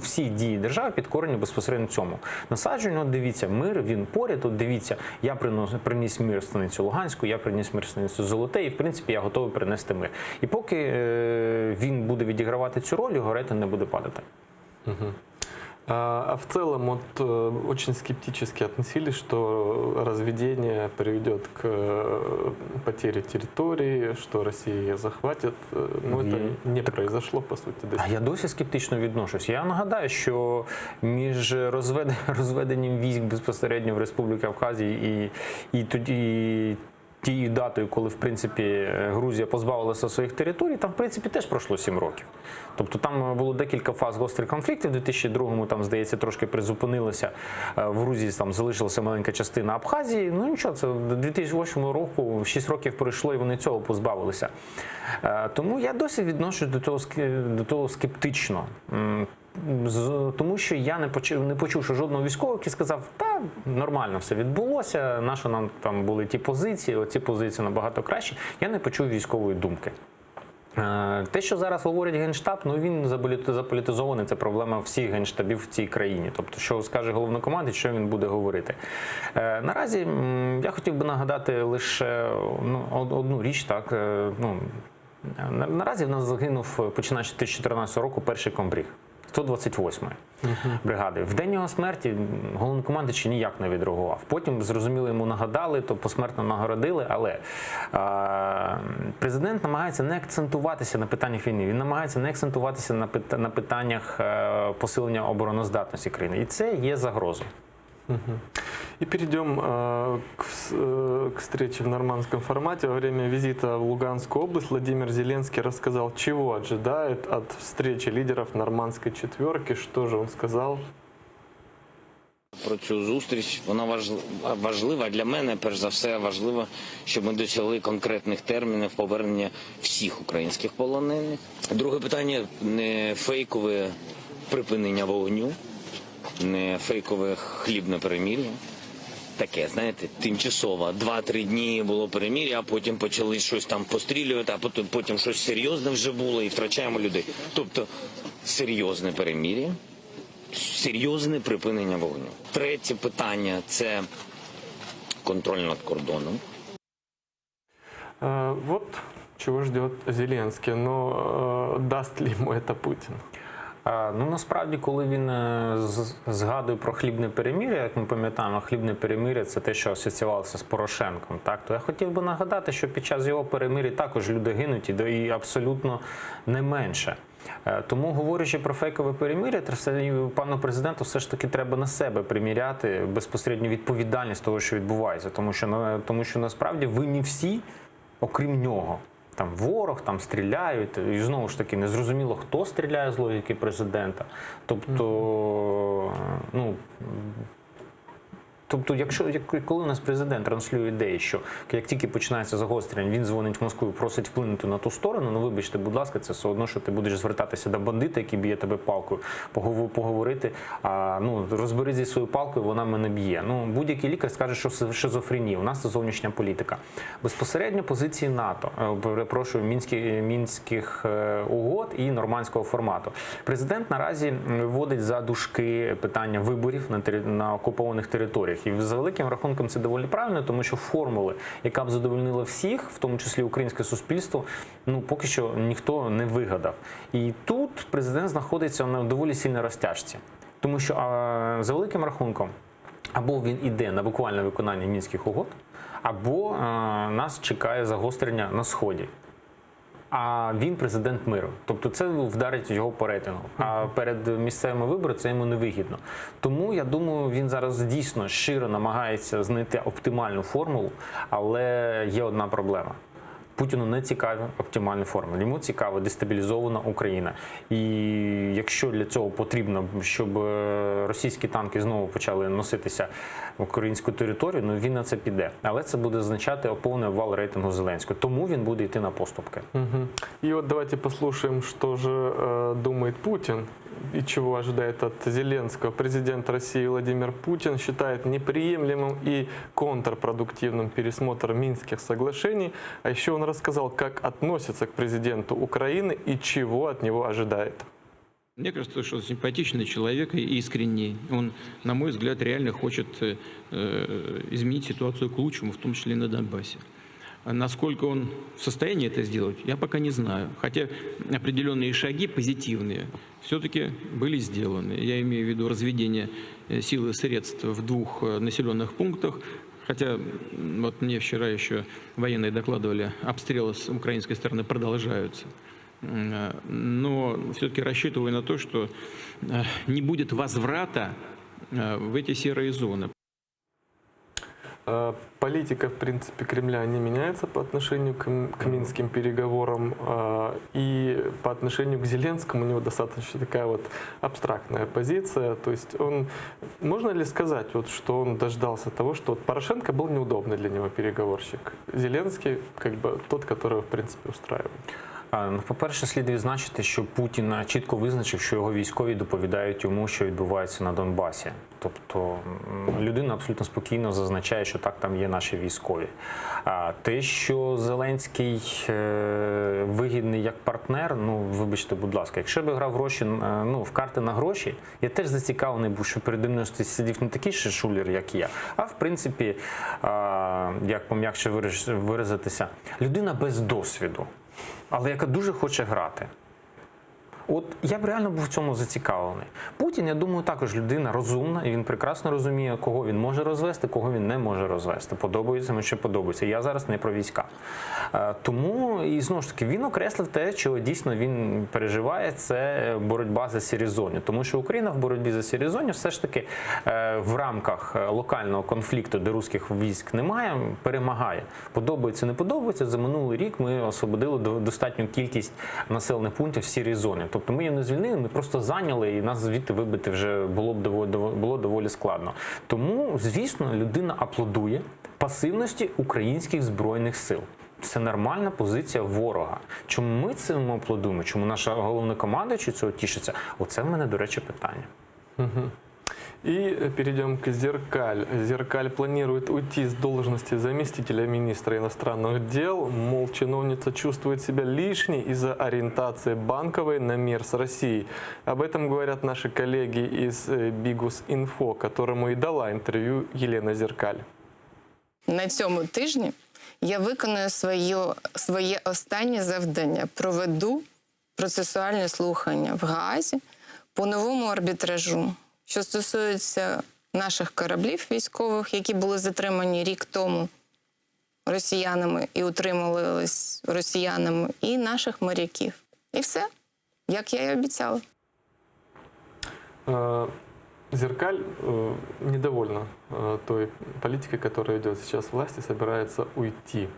всі дії держави підкорені безпосередньо цьому. Насадження, дивіться, мир, він поряд, дивіться, я приніс мир в станицю Луганську, я приніс мир в станицю Золоте, і в принципі я готовий принести мир. І поки він буде відігравати цю роль, його рейтинг не буде падати. А в целом вот очень скептически относились, что разведение приведет к потере территории, что Россия ее захватит. Ну, это не произошло, по суті. А я досі скептично відношусь. Я нагадаю, що між розведенням військ безпосередньо в Республіці Абхазії і тоді тією датою, коли, в принципі, Грузія позбавилася своїх територій, там, в принципі, теж пройшло 7 років. Тобто там було декілька фаз гострих конфліктів. У 2002-му, там, здається, трошки призупинилося. В Грузії там залишилася маленька частина Абхазії. Ну нічого, це до 2008 року 6 рокив пройшло, і вони цього позбавилися. Тому я досі відношусь до того скептично. Тому що я не почув, що жодного військового, який сказав, та нормально все відбулося, наші нам там були ті позиції, оці позиції набагато кращі. Я не почув військової думки. Те, що зараз говорить Генштаб, ну він заполітизований, це проблема всіх генштабів в цій країні. Тобто, що скаже головнокомандувач, що він буде говорити. Наразі я хотів би нагадати лише одну річ, так, наразі в нас загинув, починаючи з 2014 року, перший комбриг 128-ї бригади. В день його смерті головнокомандувач ніяк не відреагував. Потім, зрозуміло, йому нагадали, то посмертно нагородили, але президент намагається не акцентуватися на питаннях війни, він намагається не акцентуватися на питаннях посилення обороноздатності країни. І це є загрозою. И перейдем к встрече в нормандском формате. Во время визита в Луганскую область Владимир Зеленский рассказал, чего ожидает от встречи лидеров нормандской четверки. Что же он сказал? Про цю зустріч, вона важлива для мене, перш за все, важливо, щоб ми досягли конкретних термінів повернення всіх українських полонених. Друге питання – не фейкове припинення вогню, не фейкове хлібне перемир'я. Таке, знаєте, тимчасово. 2-3 дні було перемир'я, а потім почали щось там пострілювати, а потім щось серйозне вже було і втрачаємо людей. Тобто серйозне перемир'я, серйозне припинення вогню. Третє питання – це контроль над кордоном. Вот чего ждет Зеленский, но даст ли ему это Путин? Ну, насправді, коли він згадує про хлібне перемир'я, як ми пам'ятаємо, хлібне перемир'я – це те, що асоціювалося з Порошенком, так? То я хотів би нагадати, що під час його перемир'я також люди гинуть і абсолютно не менше. Тому, говорячи про фейкове перемир'я, пану президенту все ж таки треба на себе приміряти безпосередню відповідальність того, що відбувається. Тому що насправді винні всі, окрім нього. Там ворог, там стріляють, і знову ж таки незрозуміло, хто стріляє з логіки президента. Тобто, коли у нас президент транслює ідеї, що як тільки починається загострення, він дзвонить в Москву, просить вплинути на ту сторону, ну вибачте, будь ласка, це все одно, що ти будеш звертатися до бандита, який б'є тебе палкою, поговорити, розберись зі своєю палкою, вона мене б'є. Ну, будь-який лікар скаже, що це шизофренія, у нас це зовнішня політика. Безпосередньо позиції НАТО, перепрошую, мінських угод і нормандського формату. Президент наразі вводить за дужки питання виборів на окупованих територіях. І за великим рахунком це доволі правильно, тому що формули, яка б задовольнила всіх, в тому числі українське суспільство, поки що ніхто не вигадав. І тут президент знаходиться на доволі сильній розтяжці. Тому що за великим рахунком або він іде на буквальне виконання мінських угод, або нас чекає загострення на Сході. А він президент миру. Тобто це вдарить його по рейтингу. А перед місцевими виборами це йому невигідно. Тому, я думаю, він зараз дійсно щиро намагається знайти оптимальну формулу, але є одна проблема. Путіну не цікаві оптимальні формули. Йому цікава дестабілізована Україна. І якщо для цього потрібно, щоб російські танки знову почали носитися в українську територію, він на це піде. Але це буде означати повний обвал рейтингу Зеленського. Тому він буде йти на поступки. И вот давайте послушаем, что же думает Путин и чего ожидает от Зеленского. Президент России Владимир Путин считает неприемлемым и контрпродуктивным пересмотр Минских соглашений. А еще он рассказал, как относится к президенту Украины и чего от него ожидает. Мне кажется, что симпатичный человек и искренний. Он, на мой взгляд, реально хочет изменить ситуацию к лучшему, в том числе и на Донбассе. Насколько он в состоянии это сделать, я пока не знаю. Хотя определенные шаги позитивные все-таки были сделаны. Я имею в виду разведение сил и средств в 2 населенных пунктах. Хотя вот мне вчера еще военные докладывали, обстрелы с украинской стороны продолжаются. Но все-таки рассчитываю на то, что не будет возврата в эти серые зоны. Политика, в принципе, Кремля не меняется по отношению к минским переговорам, и по отношению к Зеленскому у него достаточно такая вот абстрактная позиция. То есть можно ли сказать, вот, что он дождался того, что вот Порошенко был неудобный для него переговорщик, Зеленский как бы тот, которого, в принципе, устраивает? По-перше, слід відзначити, що Путін чітко визначив, що його військові доповідають йому, що відбувається на Донбасі. Тобто людина абсолютно спокійно зазначає, що так, там є наші військові. А те, що Зеленський вигідний як партнер, ну, вибачте, будь ласка, якщо б грав гроші, в карти на гроші, я теж зацікавлений був, що переді мною сидів не такий ще шулер, як я, а в принципі, як пом'якше виразитися, людина без досвіду, але яка дуже хоче грати. От я б реально був в цьому зацікавлений. Путін, я думаю, також людина розумна, і він прекрасно розуміє, кого він може розвести, кого він не може розвести. Подобається йому, що подобається. Я зараз не про війська. Тому, і знову ж таки, він окреслив те, що дійсно він переживає, це боротьба за сірі зони. Тому що Україна в боротьбі за сірі зони все ж таки в рамках локального конфлікту, де руських військ немає, перемагає. Подобається, не подобається. За минулий рік ми освободили достатню кількість населених пунктів в сірій зоні. Тобто ми її не звільнили, ми просто зайняли, і нас звідти вибити вже було доволі складно. Тому, звісно, людина аплодує пасивності українських Збройних сил. Це нормальна позиція ворога. Чому ми цим аплодуємо? Чому наша головнокомандуюча цього тішиться? Оце в мене, до речі, питання. Угу. И перейдем к Зеркаль. Зеркаль планирует уйти с должности заместителя министра иностранных дел. Мол, чиновница чувствует себя лишней из-за ориентации Банковой на мир с Россией. Об этом говорят наши коллеги из Bigус.Info, которому и дала интервью Елена Зеркаль. На цьому тижні я виконую своє останнє завдання. Проведу процесуальне слухання в Гаазі по новому арбітражу, що стосується наших кораблів військових, які були затримані рік тому росіянами і утримувались росіянами, і наших моряків. І все, як я і обіцяла. Зеркаль недовольна той политикой, которая идет сейчас власти, собирается уйти.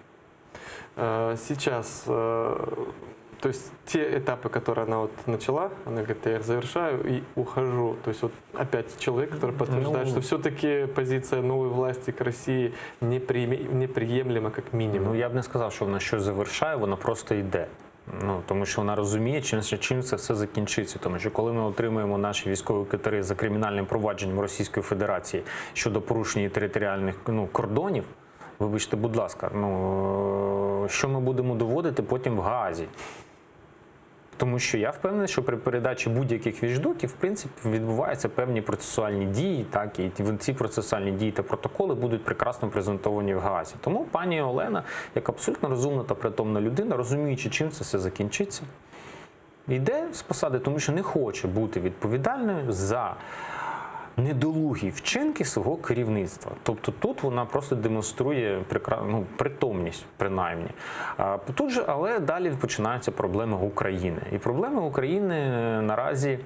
Сейчас, то есть те этапы, которые она вот начала, она говорит, я их завершаю и ухожу. То есть вот опять человек, который подтверждает, что все-таки позиция новой власти к России неприемлема как минимум. Ну, я б не сказав, що вона щось завершає, вона просто йде. Тому що вона розуміє, чим це все закінчиться. Тому що коли ми отримуємо наші військові катери за кримінальним провадженням Російської Федерації щодо порушення територіальних кордонів, вибачте, будь ласка, що ми будемо доводити потім в Гаазі? Тому що я впевнений, що при передачі будь-яких віждоків, в принципі, відбуваються певні процесуальні дії, так, і ці процесуальні дії та протоколи будуть прекрасно презентовані в Гаазі. Тому пані Олена, як абсолютно розумна та притомна людина, розуміючи, чим це все закінчиться, йде з посади, тому що не хоче бути відповідальною за недолугі вчинки свого керівництва. Тобто тут вона просто демонструє притомність, принаймні. Тут же, але далі починаються проблеми України. І проблеми України наразі,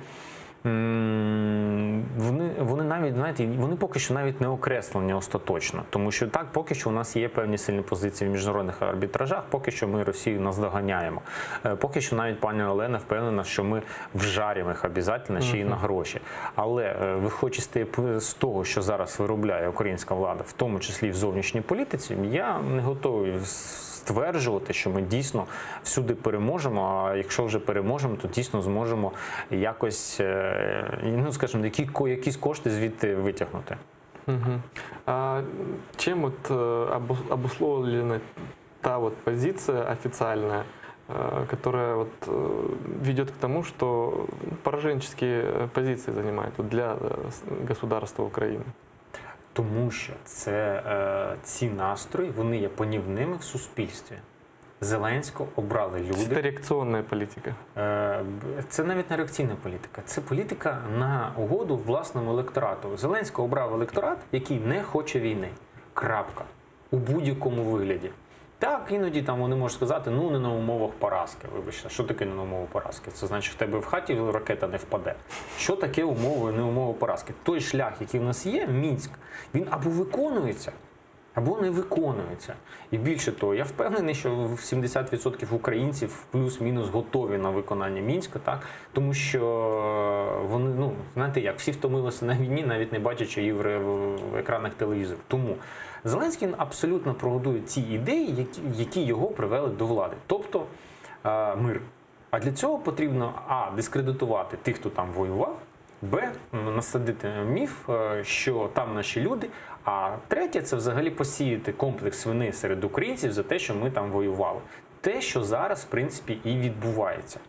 вони навіть, знаєте, вони поки що навіть не окреслені остаточно. Тому що так, поки що у нас є певні сильні позиції в міжнародних арбітражах, поки що ми Росію наздоганяємо. Поки що навіть пані Олена впевнена, що ми вжаримо їх обов'язково ще й на гроші. Але виходячи з того, що зараз виробляє українська влада, в тому числі і в зовнішній політиці, я не готовий стверджувати, що ми дійсно всюди переможемо, а якщо вже переможемо, то дійсно зможемо якось, скажімо, якісь кошти звідти витягнути. А чем вот обусловлена та вот позиция официальная, которая вот ведет к тому, что пораженческие позиции занимает для государства Украины? Тому що ці настрої, вони є панівними в суспільстві. Зеленського обрали люди. Це реакційна політика. Це навіть не реакційна політика. Це політика на угоду власному електорату. Зеленського обрав електорат, який не хоче війни. Крапка. У будь-якому вигляді. Так, іноді там вони можуть сказати, ну не на умовах поразки. Вибачте, що таке не на умовах поразки? Це значить, в тебе в хаті ракета не впаде. Що таке умови, не умови поразки? Той шлях, який в нас є, Мінськ, він або виконується, або не виконується. І більше того, я впевнений, що 70% українців плюс-мінус готові на виконання Мінська, так? Тому що вони, ну, знаєте як, всі втомилися на війні, навіть не бачачи її в екранах телевізору. Тому Зеленський абсолютно прогодує ці ідеї, які його привели до влади. Тобто мир. А для цього потрібно, дискредитувати тих, хто там воював, б, насадити міф, що там наші люди, а третє, це взагалі посіяти комплекс вини серед українців за те, що ми там воювали. Те, що зараз, в принципі, і відбувається.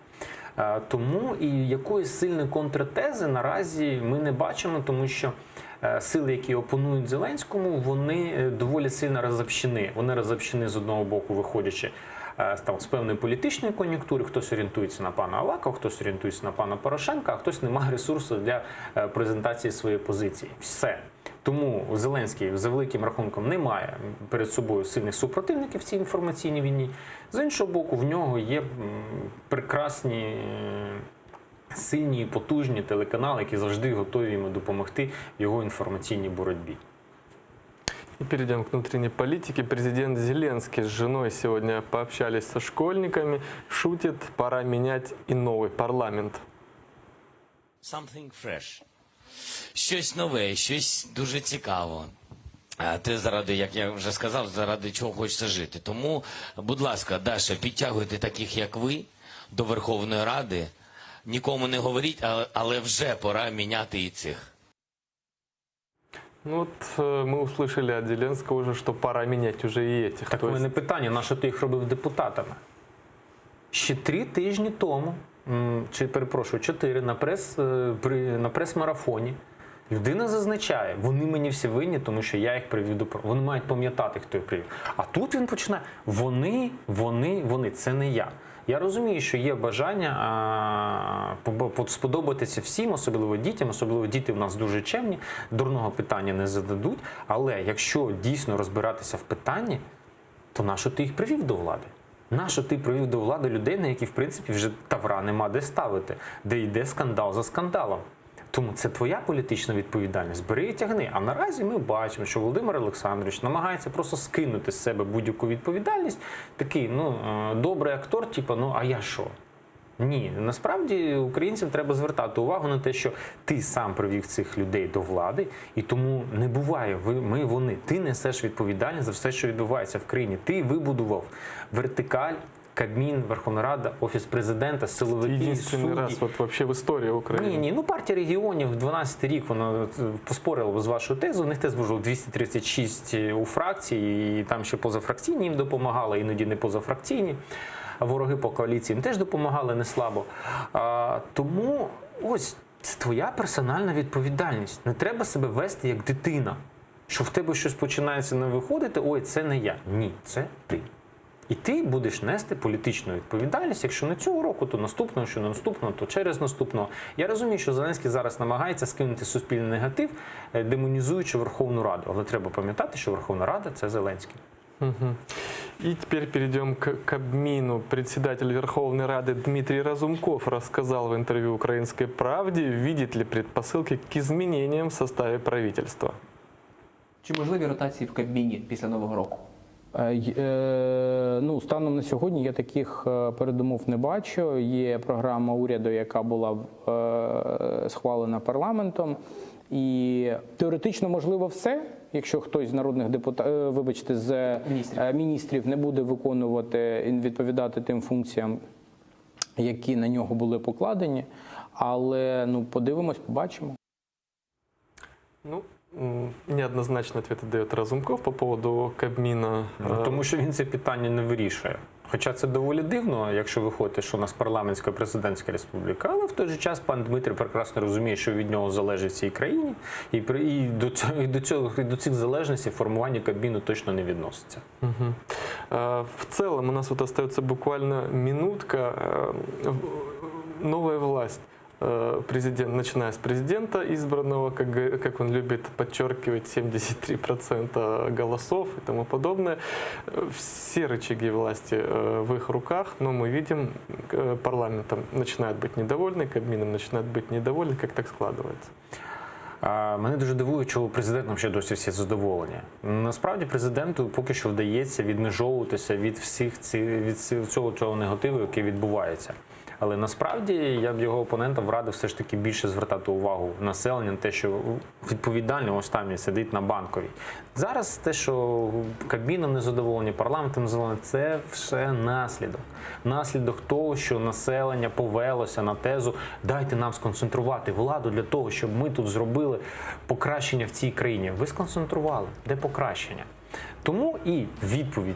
Тому і якоїсь сильної контртези наразі ми не бачимо, тому що сили, які опонують Зеленському, вони доволі сильно розобщені. Вони розобщені з одного боку, виходячи з певної політичної кон'юнктури, хтось орієнтується на пана Авакова, хтось орієнтується на пана Порошенка, а хтось не має ресурсу для презентації своєї позиції. Все. Тому Зеленський за великим рахунком не має перед собою сильних супротивників в цій інформаційній війні. З іншого боку, в нього є прекрасні, сильні і потужні телеканали, які завжди готові йому допомогти в його інформаційній боротьбі. И перейдем к внутренней политике. Президент Зеленский с женой сегодня пообщались со школьниками. Шутит, пора менять и новый парламент. Something fresh. Щось нове, щось дуже цікаво. Те заради, як я вже сказав, заради чого хочеться жити. Тому, будь ласка, Даша, підтягуйте таких, як ви, до Верховної Ради. Нікому не говоріть, але вже пора міняти і цих. Ну вот мы услышали от Зеленского уже, что пора менять уже и этих. Так у мене питання, на що ти їх робив депутатами? Ще 3 тижні тому, чи перепрошую, 4, на прес-марафоні людина зазначає, вони мені всі винні, тому що я їх привів до... Вони мають пам'ятати, хто їх привів. А тут він починає, вони, це не я. Я розумію, що є бажання сподобатися всім, особливо дітям, особливо діти в нас дуже чемні, дурного питання не зададуть, але якщо дійсно розбиратися в питанні, то нащо ти їх привів до влади? Нащо ти привів до влади людей, на які, в принципі, вже тавра нема де ставити, де йде скандал за скандалом? Тому це твоя політична відповідальність. Бери і тягни. А наразі ми бачимо, що Володимир Олександрович намагається просто скинути з себе будь-яку відповідальність. Такий, добрий актор, а я що? Ні, насправді українцям треба звертати увагу на те, що ти сам привів цих людей до влади, і тому не буває вони. Ти несеш відповідальність за все, що відбувається в країні. Ти вибудував вертикаль, Кабмін, Верховна Рада, Офіс Президента, силовики, судді. Раз вообще в історії України. Ні, партія регіонів в 12-й рік вона поспорила з вашою тезою. У них теж було 236 у фракції, і там ще позафракційні їм допомагали, іноді не позафракційні. Вороги по коаліції їм теж допомагали не слабо. Тому ось це твоя персональна відповідальність. Не треба себе вести як дитина, що в тебе щось починається не виходити, ой, це не я. Ні, це ти. І ти будеш нести політичну відповідальність, якщо не цього року, то наступного, якщо не наступного, то через наступного. Я розумію, що Зеленський зараз намагається скинути суспільний негатив, демонізуючи Верховну Раду. Але треба пам'ятати, що Верховна Рада – це Зеленський. Угу. И теперь перейдем к Кабмину. Председатель Верховной Рады Дмитрий Разумков рассказал в интервью «Украинской правде», видит ли предпосылки к изменениям в составе правительства. Чи можливі ротації в Кабміні після Нового року? Станом на сьогодні я таких передумов не бачу. Є програма уряду, яка була схвалена парламентом. І теоретично можливо все, якщо хтось з народних з міністрів не буде виконувати, відповідати тим функціям, які на нього були покладені. Але подивимось, побачимо. Неоднозначный ответ дает Разумков по поводу Кабміна. Тому що він це питання не вирішує. Хоча це доволі дивно, якщо виходить, що у нас парламентська президентська республіка, але в той же час пан Дмитрий прекрасно розуміє, що від нього залежить в цій країні, і до цих залежностей формування Кабміну точно не відноситься. Угу. В целом у нас вот остается буквально минутка. Новая власть. Президент, начиная с президента избранного, как он любит подчеркивать, 73% голосов и тому подобное. Все рычаги власти в их руках, но мы видим, парламентом начинают быть недовольны, Кабмином начинают быть недовольны, как так складывается. Мене дуже дивує, чого президентом ще досі всі задоволені. Насправді президенту поки що вдається відмежовуватися від цього негативу, який відбувається. Але насправді я б його опонентам радив все ж таки більше звертати увагу населення на те, що відповідально ось там сидить на Банковій. Зараз те, що Кабміном незадоволені, парламентом незадоволені, це все наслідок. Наслідок того, що населення повелося на тезу «дайте нам сконцентрувати владу для того, щоб ми тут зробили покращення в цій країні». Ви сконцентрували. Де покращення? Тому і відповідь,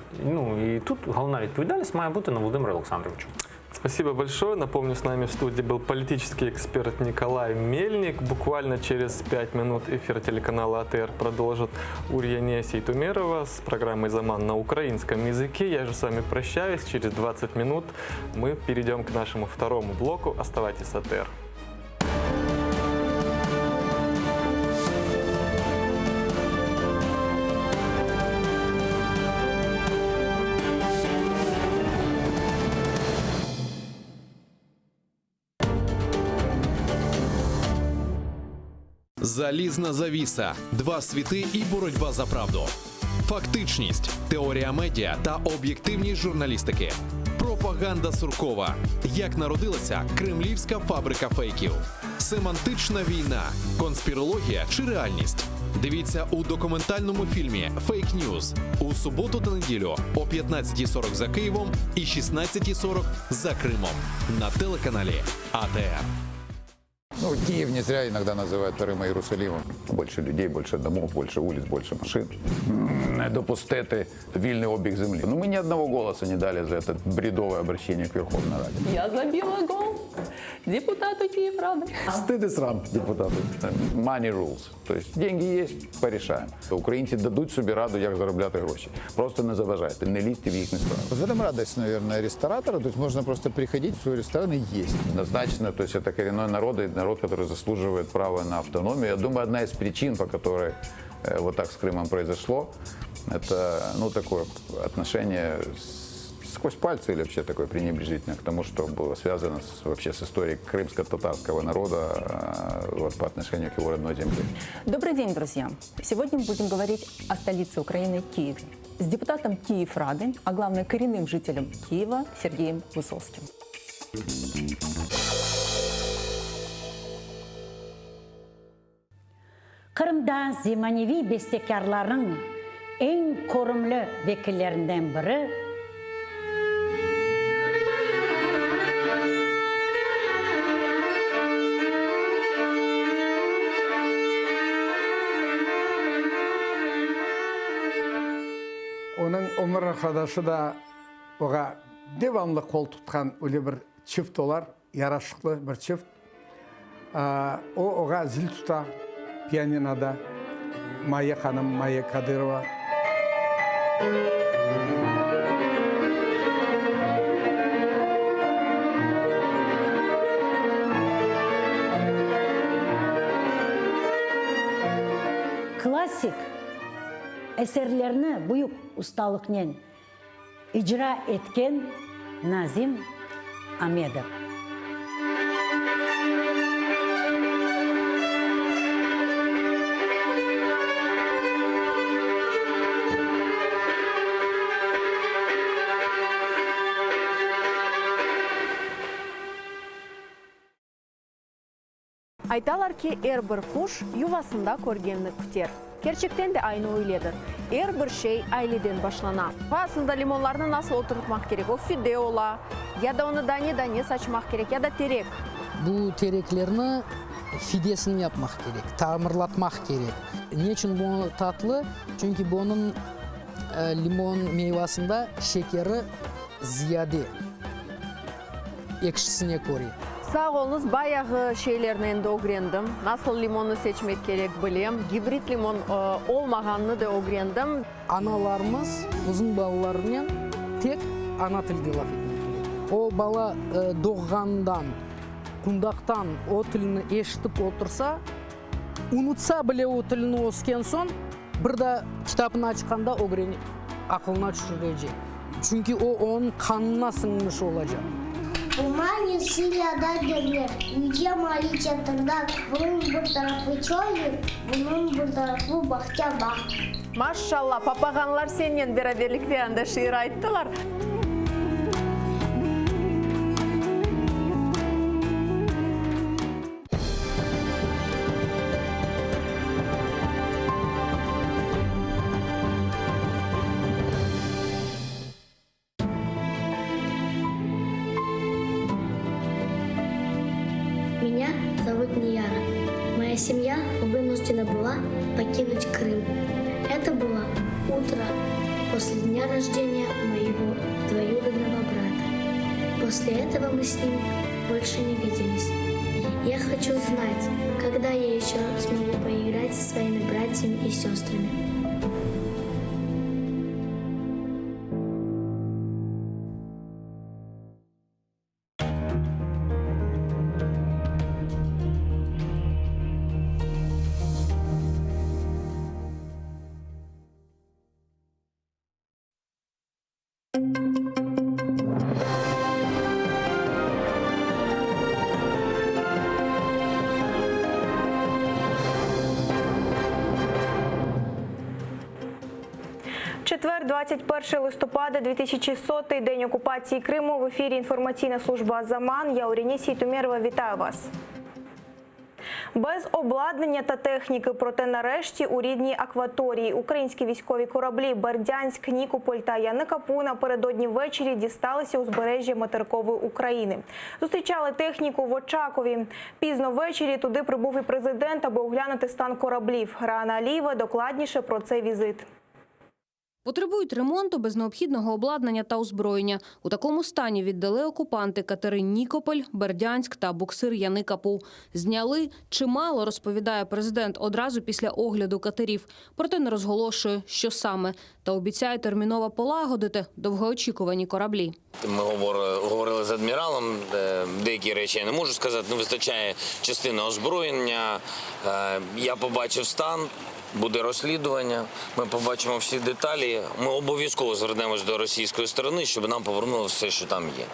і тут головна відповідальність має бути на Володимирі Олександровичу. Спасибо большое. Напомню, с нами в студии был политический эксперт Николай Мельник. Буквально через 5 минут эфир телеканала АТР продолжит Урьяния Сейтумерова с программой «Заман» на украинском языке. Я же с вами прощаюсь. Через 20 минут мы перейдем к нашему второму блоку. Оставайтесь с АТР. Залізна завіса, два світи і боротьба за правду. Фактичність, теорія медіа та об'єктивність журналістики. Пропаганда Суркова. Як народилася кремлівська фабрика фейків. Семантична війна, конспірологія чи реальність. Дивіться у документальному фільмі «Фейк Ньюз» у суботу та неділю о 15:40 за Києвом і 16:40 за Кримом на телеканалі АТР. Ну, Киев не зря иногда называют вторым Иерусалимом. Больше людей, больше домов, больше улиц, больше машин. Допустити вільний обіг землі. Ну, мы ни одного голоса не дали за это бредовое обращение к Верховной Раде. Я забила гол депутату Киеврады. Стыд и срам депутату. Money rules. То есть деньги есть, порешаем. Українці дадуть собі раду, як заробляти гроші. Просто не заважайте, не лізьте в їхні справи. Вот в этом радость, наверное, ресторатора. То есть можно просто приходить в свой ресторан и есть. Однозначно, то есть это коренной народ, и народ, который заслуживает права на автономию. Я думаю, одна из причин, по которой вот так с Крымом произошло, это, такое отношение сквозь пальцы или вообще такое пренебрежительное к тому, что было связано вообще с историей крымско-татарского народа по отношению к его родной земле. Добрый день, друзья! Сегодня мы будем говорить о столице Украины Киеве с депутатом Киеврады, а главное коренным жителем Киева Сергеем Высоцким. Kırım'da Zemanevi bestekarların en korumlu vekillerinden biri Onun Ömür arkadaşı da oğa devamlı kol tutkan öyle bir çift olar, yaraşıklı bir çift. O oğa zil tuta piyaninoda Maya Hanım, Maya Kadyrova. klasik eserlerini büyük ustalıkla icra etken Nazim Amedov. Айталар ки эр бір куш ювасында көргенні күтер. Керчектен де айны ойледір. Эр бір шей айледен башлана. Басында лимонларны насыл отыртмақ керек. О фидеола, я да оны дане сачмақ керек, я да терек. Bu tereklerini fidesini yapmak gerek, tamırlatmak gerek. Niçin bu tatlı? Çünkü bunun limon meyvasında şekeri ziyade ekşisine koruyor. Sağ olunuz, bayağı şeylerini endi öğrendim. Nasıl limonu seçmek gerek bileyim. Hibrit limon olmaganını da öğrendim. Analarımız uzun balalarından tek ana tilde laf etmek gerek. O bala doğandan, kundaktan o tilini eşitip otursa, unutsa bile o tilini ösken son, bir de kitabını açkanda öğrenip akılına düşürecek. Çünkü o onun kanına sınmış olacak. Бумаги Сирияда дерлер. Үйге мали чатырдак. Bunun bir tarafı çölük, bunun bir tarafı bahçe bak. Maşallah, papaganlar seninle beraberlikte anda şiir ayttılar. Меня зовут Нияра. Моя семья вынуждена была покинуть Крым. Это было утро после дня рождения моего двоюродного брата. После этого мы с ним больше не виделись. Я хочу знать, когда я еще смогу поиграть со своими братьями и сестрами. Четвер, 21 листопада, 2100-й день окупації Криму. В ефірі інформаційна служба «Заман». Я Оріні Сітумєрова. Вітаю вас. Без обладнання та техніки, проте нарешті у рідній акваторії українські військові кораблі «Бердянськ», «Нікополь» та «Яникапу» напередодні ввечері дісталися узбережжя материкової України. Зустрічали техніку в Очакові. Пізно ввечері туди прибув і президент, аби оглянути стан кораблів. Рана Алієва докладніше про цей візит. Потребують ремонту без необхідного обладнання та озброєння. У такому стані віддали окупанти катери «Нікополь», «Бердянськ» та буксир «Яникапу». Зняли чимало, розповідає президент одразу після огляду катерів. Проте не розголошує, що саме. Та обіцяє терміново полагодити довгоочікувані кораблі. Ми говорили з адміралом, деякі речі я не можу сказати, не вистачає частини озброєння. Я побачив стан. Буде розслідування, ми побачимо всі деталі. Ми обов'язково звернемось до російської сторони, щоб нам повернули все, що там є.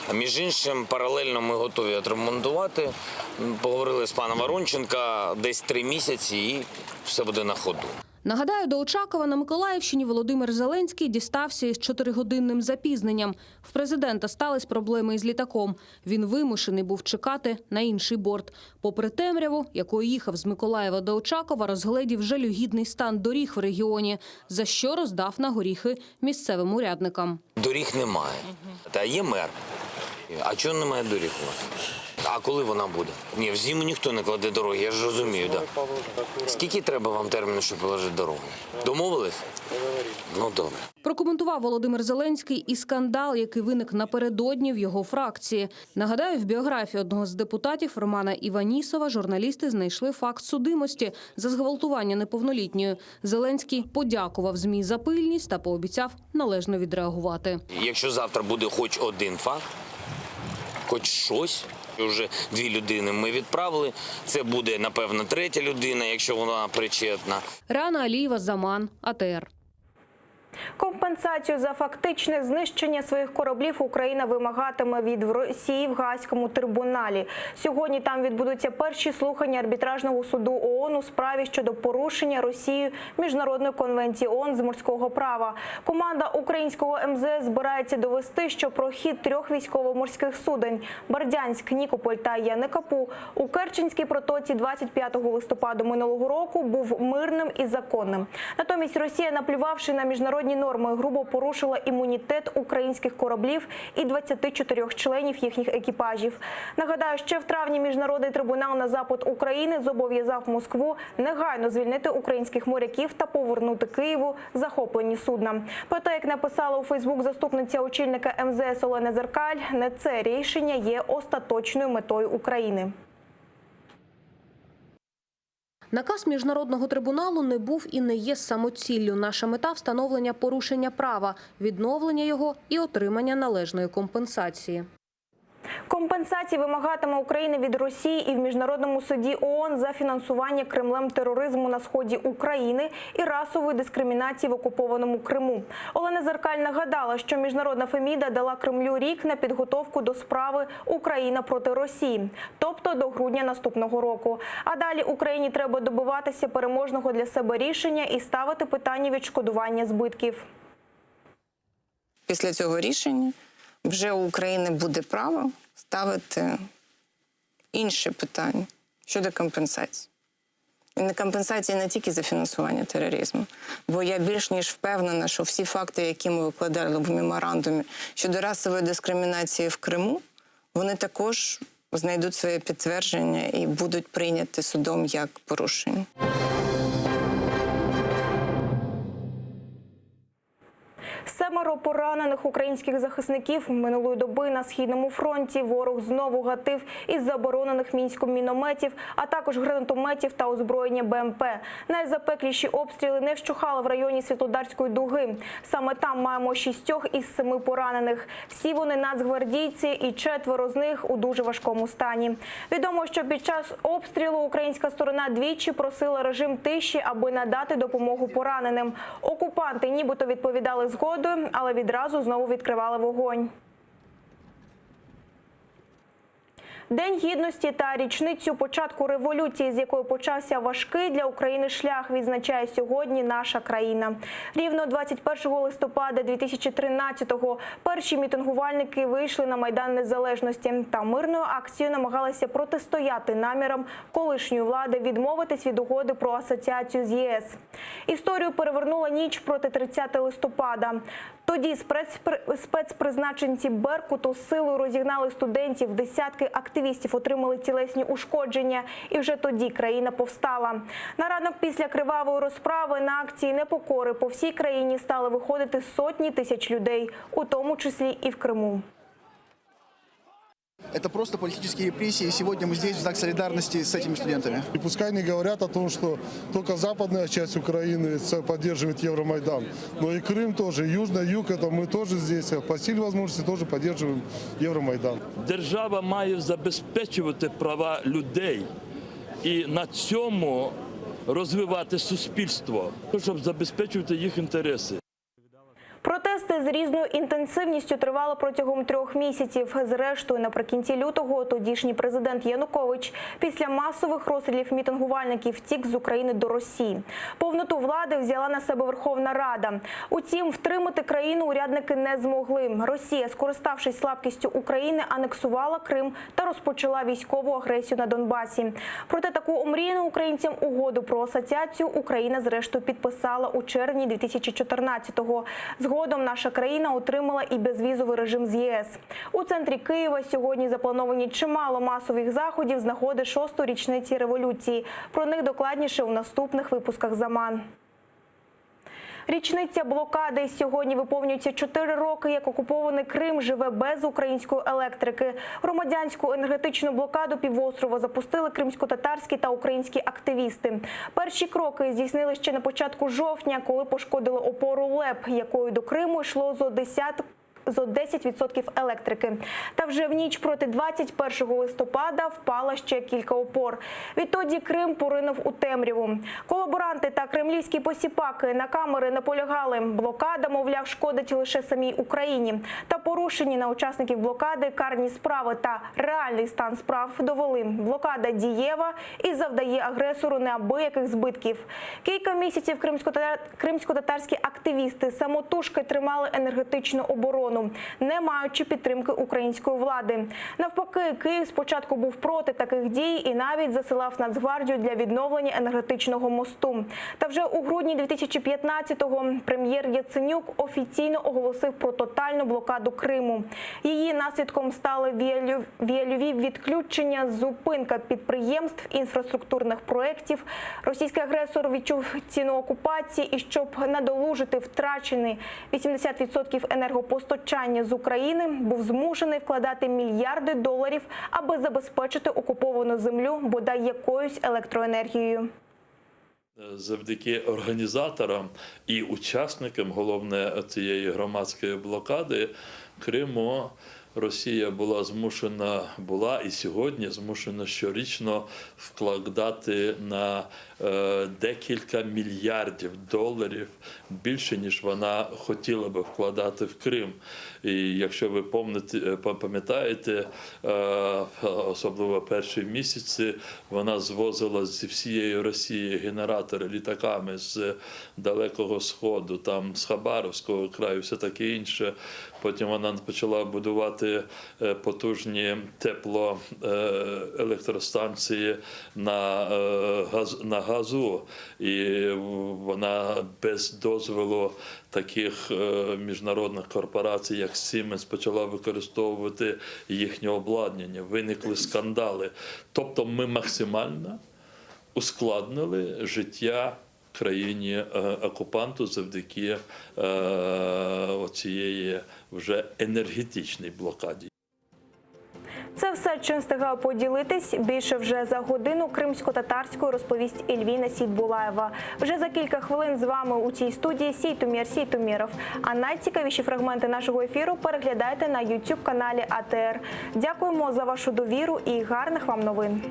А між іншим, паралельно ми готові відремонтувати. Поговорили з паном Воронченка десь 3 місяці і все буде на ходу. Нагадаю, до Очакова на Миколаївщині Володимир Зеленський дістався із 4-годинним запізненням. В президента стались проблеми із літаком. Він вимушений був чекати на інший борт. Попри темряву, якою їхав з Миколаєва до Очакова, розгледів жалюгідний стан доріг в регіоні, за що роздав на горіхи місцевим урядникам. Доріг немає, та є мер. А чого немає доріг у нас? А коли вона буде? Ні, в зиму ніхто не кладе дороги, я ж розумію, так. Скільки треба вам терміну, щоб положити дорогу? Домовились? Ну, добре. Прокоментував Володимир Зеленський і скандал, який виник напередодні в його фракції. Нагадаю, в біографії одного з депутатів Романа Іванісова журналісти знайшли факт судимості за зґвалтування неповнолітньої. Зеленський подякував ЗМІ за пильність та пообіцяв належно відреагувати. Якщо завтра буде хоч один факт, хоч щось, вже 2 людини ми відправили, це буде, напевно, 3-я людина, якщо вона причетна. Рана Алієва, Заман, АТР. Компенсацію за фактичне знищення своїх кораблів Україна вимагатиме від Росії в Гаазькому трибуналі. Сьогодні там відбудуться перші слухання арбітражного суду ООН у справі щодо порушення Росією Міжнародної конвенції ООН з морського права. Команда українського МЗС збирається довести, що прохід 3 військово-морських суден – Бердянськ, Нікополь та Яникапу – у Керченській протоці 25 листопада минулого року був мирним і законним. Натомість Росія, наплювавши на міжнародні міжнародні норми, грубо порушила імунітет українських кораблів і 24 членів їхніх екіпажів. Нагадаю, ще в травні Міжнародний трибунал на запит України зобов'язав Москву негайно звільнити українських моряків та повернути Києву захоплені судна. Проте, як написала у Фейсбук заступниця очільника МЗС Олена Зеркаль, не це рішення є остаточною метою України. Наказ Міжнародного трибуналу не був і не є самоціллю. Наша мета – встановлення порушення права, відновлення його і отримання належної компенсації. Компенсації вимагатиме Україна від Росії і в Міжнародному суді ООН за фінансування Кремлем тероризму на сході України і расової дискримінації в окупованому Криму. Олена Зеркаль нагадала, що Міжнародна Феміда дала Кремлю рік на підготовку до справи «Україна проти Росії», тобто до грудня наступного року. А далі Україні треба добиватися переможного для себе рішення і ставити питання відшкодування збитків. Після цього рішення вже у України буде право ставити інші питання щодо компенсації. І не компенсації не тільки за фінансування тероризму, бо я більш ніж впевнена, що всі факти, які ми викладали в меморандумі щодо расової дискримінації в Криму, вони також знайдуть своє підтвердження і будуть прийняті судом як порушення. Семеро поранених українських захисників минулої доби на Східному фронті. Ворог знову гатив із заборонених Мінськом мінометів, а також гранатометів та озброєння БМП. Найзапекліші обстріли не вщухали в районі Світлодарської дуги. Саме там маємо 6 із 7 поранених. Всі вони нацгвардійці і 4 з них у дуже важкому стані. Відомо, що під час обстрілу українська сторона двічі просила режим тиші, аби надати допомогу пораненим. Окупанти нібито відповідали згодою, але відразу знову відкривали вогонь. День Гідності та річницю початку революції, з якої почався важкий для України шлях, відзначає сьогодні наша країна. Рівно 21 листопада 2013-го перші мітингувальники вийшли на Майдан Незалежності та мирною акцією намагалися протистояти намірам колишньої влади відмовитись від угоди про асоціацію з ЄС. Історію перевернула ніч проти 30 листопада. Тоді спецпризначенці Беркуту з силою розігнали студентів, десятки активістів отримали тілесні ушкодження, і вже тоді країна повстала. На ранок після кривавої розправи на акції непокори по всій країні стали виходити сотні тисяч людей, у тому числі і в Криму. Это просто политические репрессии, и сегодня мы здесь в знак солидарности с этими студентами. И пускай не говорят о том, что только западная часть Украины поддерживает Евромайдан, но и Крым тоже, Южный Юг, это мы тоже здесь, по силе возможности тоже поддерживаем Евромайдан. Держава має забезпечувати права людей і на цьому розвивати суспільство, щоб забезпечувати їх інтереси. Протести з різною інтенсивністю тривали протягом 3 місяців. Зрештою, наприкінці лютого тодішній президент Янукович після масових розстрілів мітингувальників втік з України до Росії. Повноту влади взяла на себе Верховна Рада. Утім, втримати країну урядники не змогли. Росія, скориставшись слабкістю України, анексувала Крим та розпочала військову агресію на Донбасі. Проте таку омріяну українцям угоду про асоціацію Україна зрештою підписала у червні 2014-го. Згодом наша країна отримала і безвізовий режим з ЄС. У центрі Києва сьогодні заплановані чимало масових заходів з нагоди 6-ї річниці революції. Про них докладніше у наступних випусках «Заман». Річниця блокади. Сьогодні виповнюється 4 роки, як окупований Крим живе без української електрики. Громадянську енергетичну блокаду півострова запустили кримськотатарські та українські активісти. Перші кроки здійснили ще на початку жовтня, коли пошкодили опору ЛЕП, якою до Криму йшло зо 10% електрики. Та вже в ніч проти 21 листопада впала ще кілька опор. Відтоді Крим поринув у темряву. Колаборанти та кремлівські посіпаки на камери наполягали. Блокада, мовляв, шкодить лише самій Україні. Та порушені на учасників блокади карні справи та реальний стан справ довели. Блокада дієва і завдає агресору неабияких збитків. Кілька місяців кримськотатарські активісти самотужки тримали енергетичну оборону. кордону, не маючи підтримки української влади. Навпаки, Київ спочатку був проти таких дій і навіть засилав Нацгвардію для відновлення енергетичного мосту. Та вже у грудні 2015-го прем'єр Яценюк офіційно оголосив про тотальну блокаду Криму. Її наслідком стали віяльові відключення, зупинка підприємств, інфраструктурних проєктів. Російський агресор відчув ціну окупації і щоб надолужити втрачені 80% енергопостачання з України, був змушений вкладати мільярди доларів, аби забезпечити окуповану землю бодай якоюсь електроенергією. Завдяки організаторам і учасникам, головне, цієї громадської блокади Криму, Росія була і сьогодні змушена щорічно вкладати на декілька мільярдів доларів більше, ніж вона хотіла би вкладати в Крим. І якщо ви пам'ятаєте, особливо перші місяці, вона звозила зі всієї Росії генератори літаками з Далекого Сходу, там з Хабаровського краю, все таке інше. Потім вона почала будувати потужні теплоелектростанції на газу. І вона без дозволу таких міжнародних корпорацій, як Siemens, почала використовувати їхнє обладнання. Виникли скандали. Тобто ми максимально ускладнили життя країні-окупанту завдяки цієї вже енергетичній блокаді. Це все, чим встигаю поділитись. Більше вже за годину кримсько-татарською розповість Ельвіна Сейтбулаєва. Вже за кілька хвилин з вами у цій студії Сейтумір Сейтуміров. А найцікавіші фрагменти нашого ефіру переглядайте на YouTube-каналі АТР. Дякуємо за вашу довіру і гарних вам новин.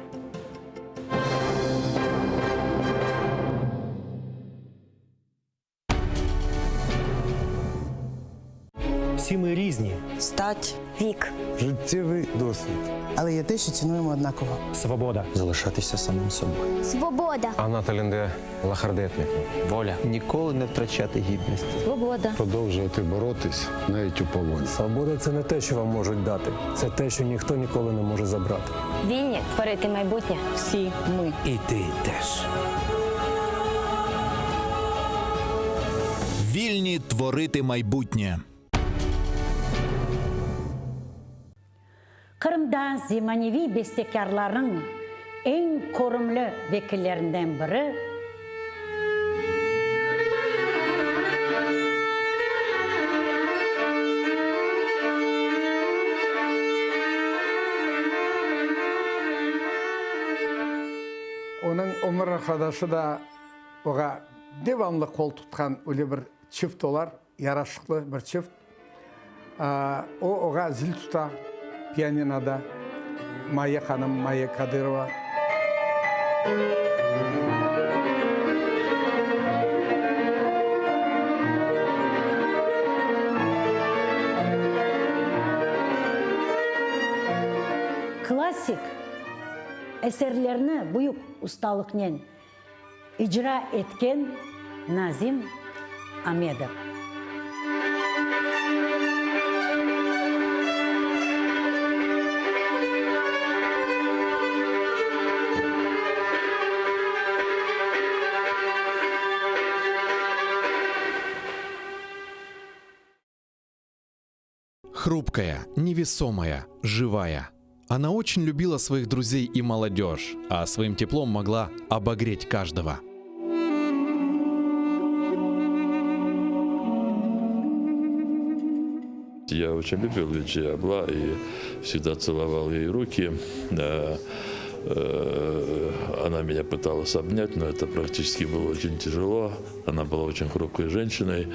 Всі ми різні. Стать, вік, Життєвий досвід. але є те, що цінуємо однаково. Свобода. Залишатися самим собою. Свобода. Анатолінде лахардетник. Воля. Ніколи не втрачати гідності. Свобода. Продовжувати боротись навіть у полоні. Свобода – це не те, що вам можуть дати. Це те, що ніхто ніколи не може забрати. Вільні творити майбутнє. Всі ми. І ти теж. Вільні творити майбутнє. Kırım'da Zemanevi bestekarların en korumlu vekillerinden biri Onun Ömür arkadaşı da oğa devamlı kol tutkan öyle bir çift olar, yaraşıklı bir çift. O oğa zil tuta, piyaninoda Maya Hanım, Maya Kadyrova. Klasik eserlerini büyük ustalıkla icra etken Nazim Amedov. Хрупкая, невесомая, живая. Она очень любила своих друзей и молодежь, а своим теплом могла обогреть каждого. Я очень любил Виджи Абла и всегда целовал ей руки. Она меня пыталась обнять, но это практически было очень тяжело. Она была очень хрупкой женщиной.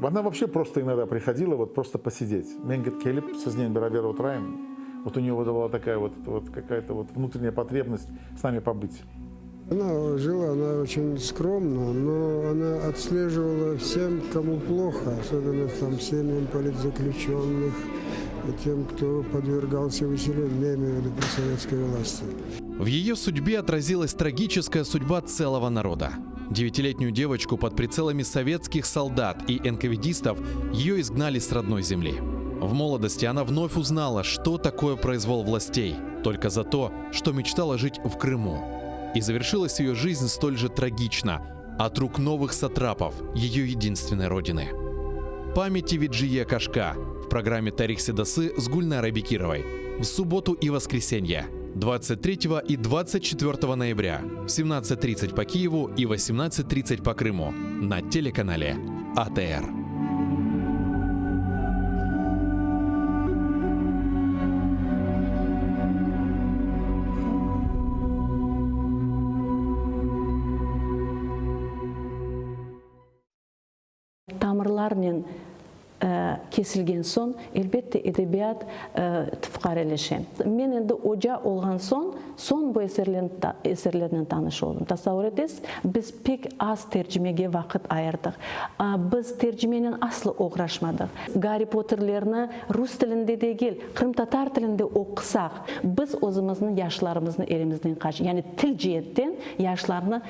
Она вообще просто иногда приходила вот просто посидеть. Мен келіп сізден бәрабер отырайын. Вот у нее была такая вот какая-то вот внутренняя потребность с нами побыть. Она жила, она очень скромно, но она отслеживала всем, кому плохо, особенно там семьям политзаключенных, тем, кто подвергался выселению, я имею в виду при советской власти. В ее судьбе отразилась трагическая судьба целого народа. 9-летнюю девочку под прицелами советских солдат и НКВДистов ее изгнали с родной земли. В молодости она вновь узнала, что такое произвол властей, только за то, что мечтала жить в Крыму. И завершилась ее жизнь столь же трагично, от рук новых сатрапов, ее единственной родины. Памяти Виджие Кашка в программе «Тарих Седасы» с Гульнарой Бекировой в субботу и воскресенье 23 и 24 ноября в 17:30 по Киеву и 18:30 по Крыму на телеканале АТР. Тамырларнен kesilgen son elbette edebiyat tıfkareleşen. Men endi oca olgan son bu eserlerden tanış oldum. Tasavvur edesiz, biz pek az tercümege vakit ayırdık. Biz tercümenin aslı uğraşmadık. Harry Potter'lerini Rus tilinde değil, Kırım Tatar tilinde okusak, biz özümüzün yaşlarımızın elimizden kaç, yani til cihetten yaşlarını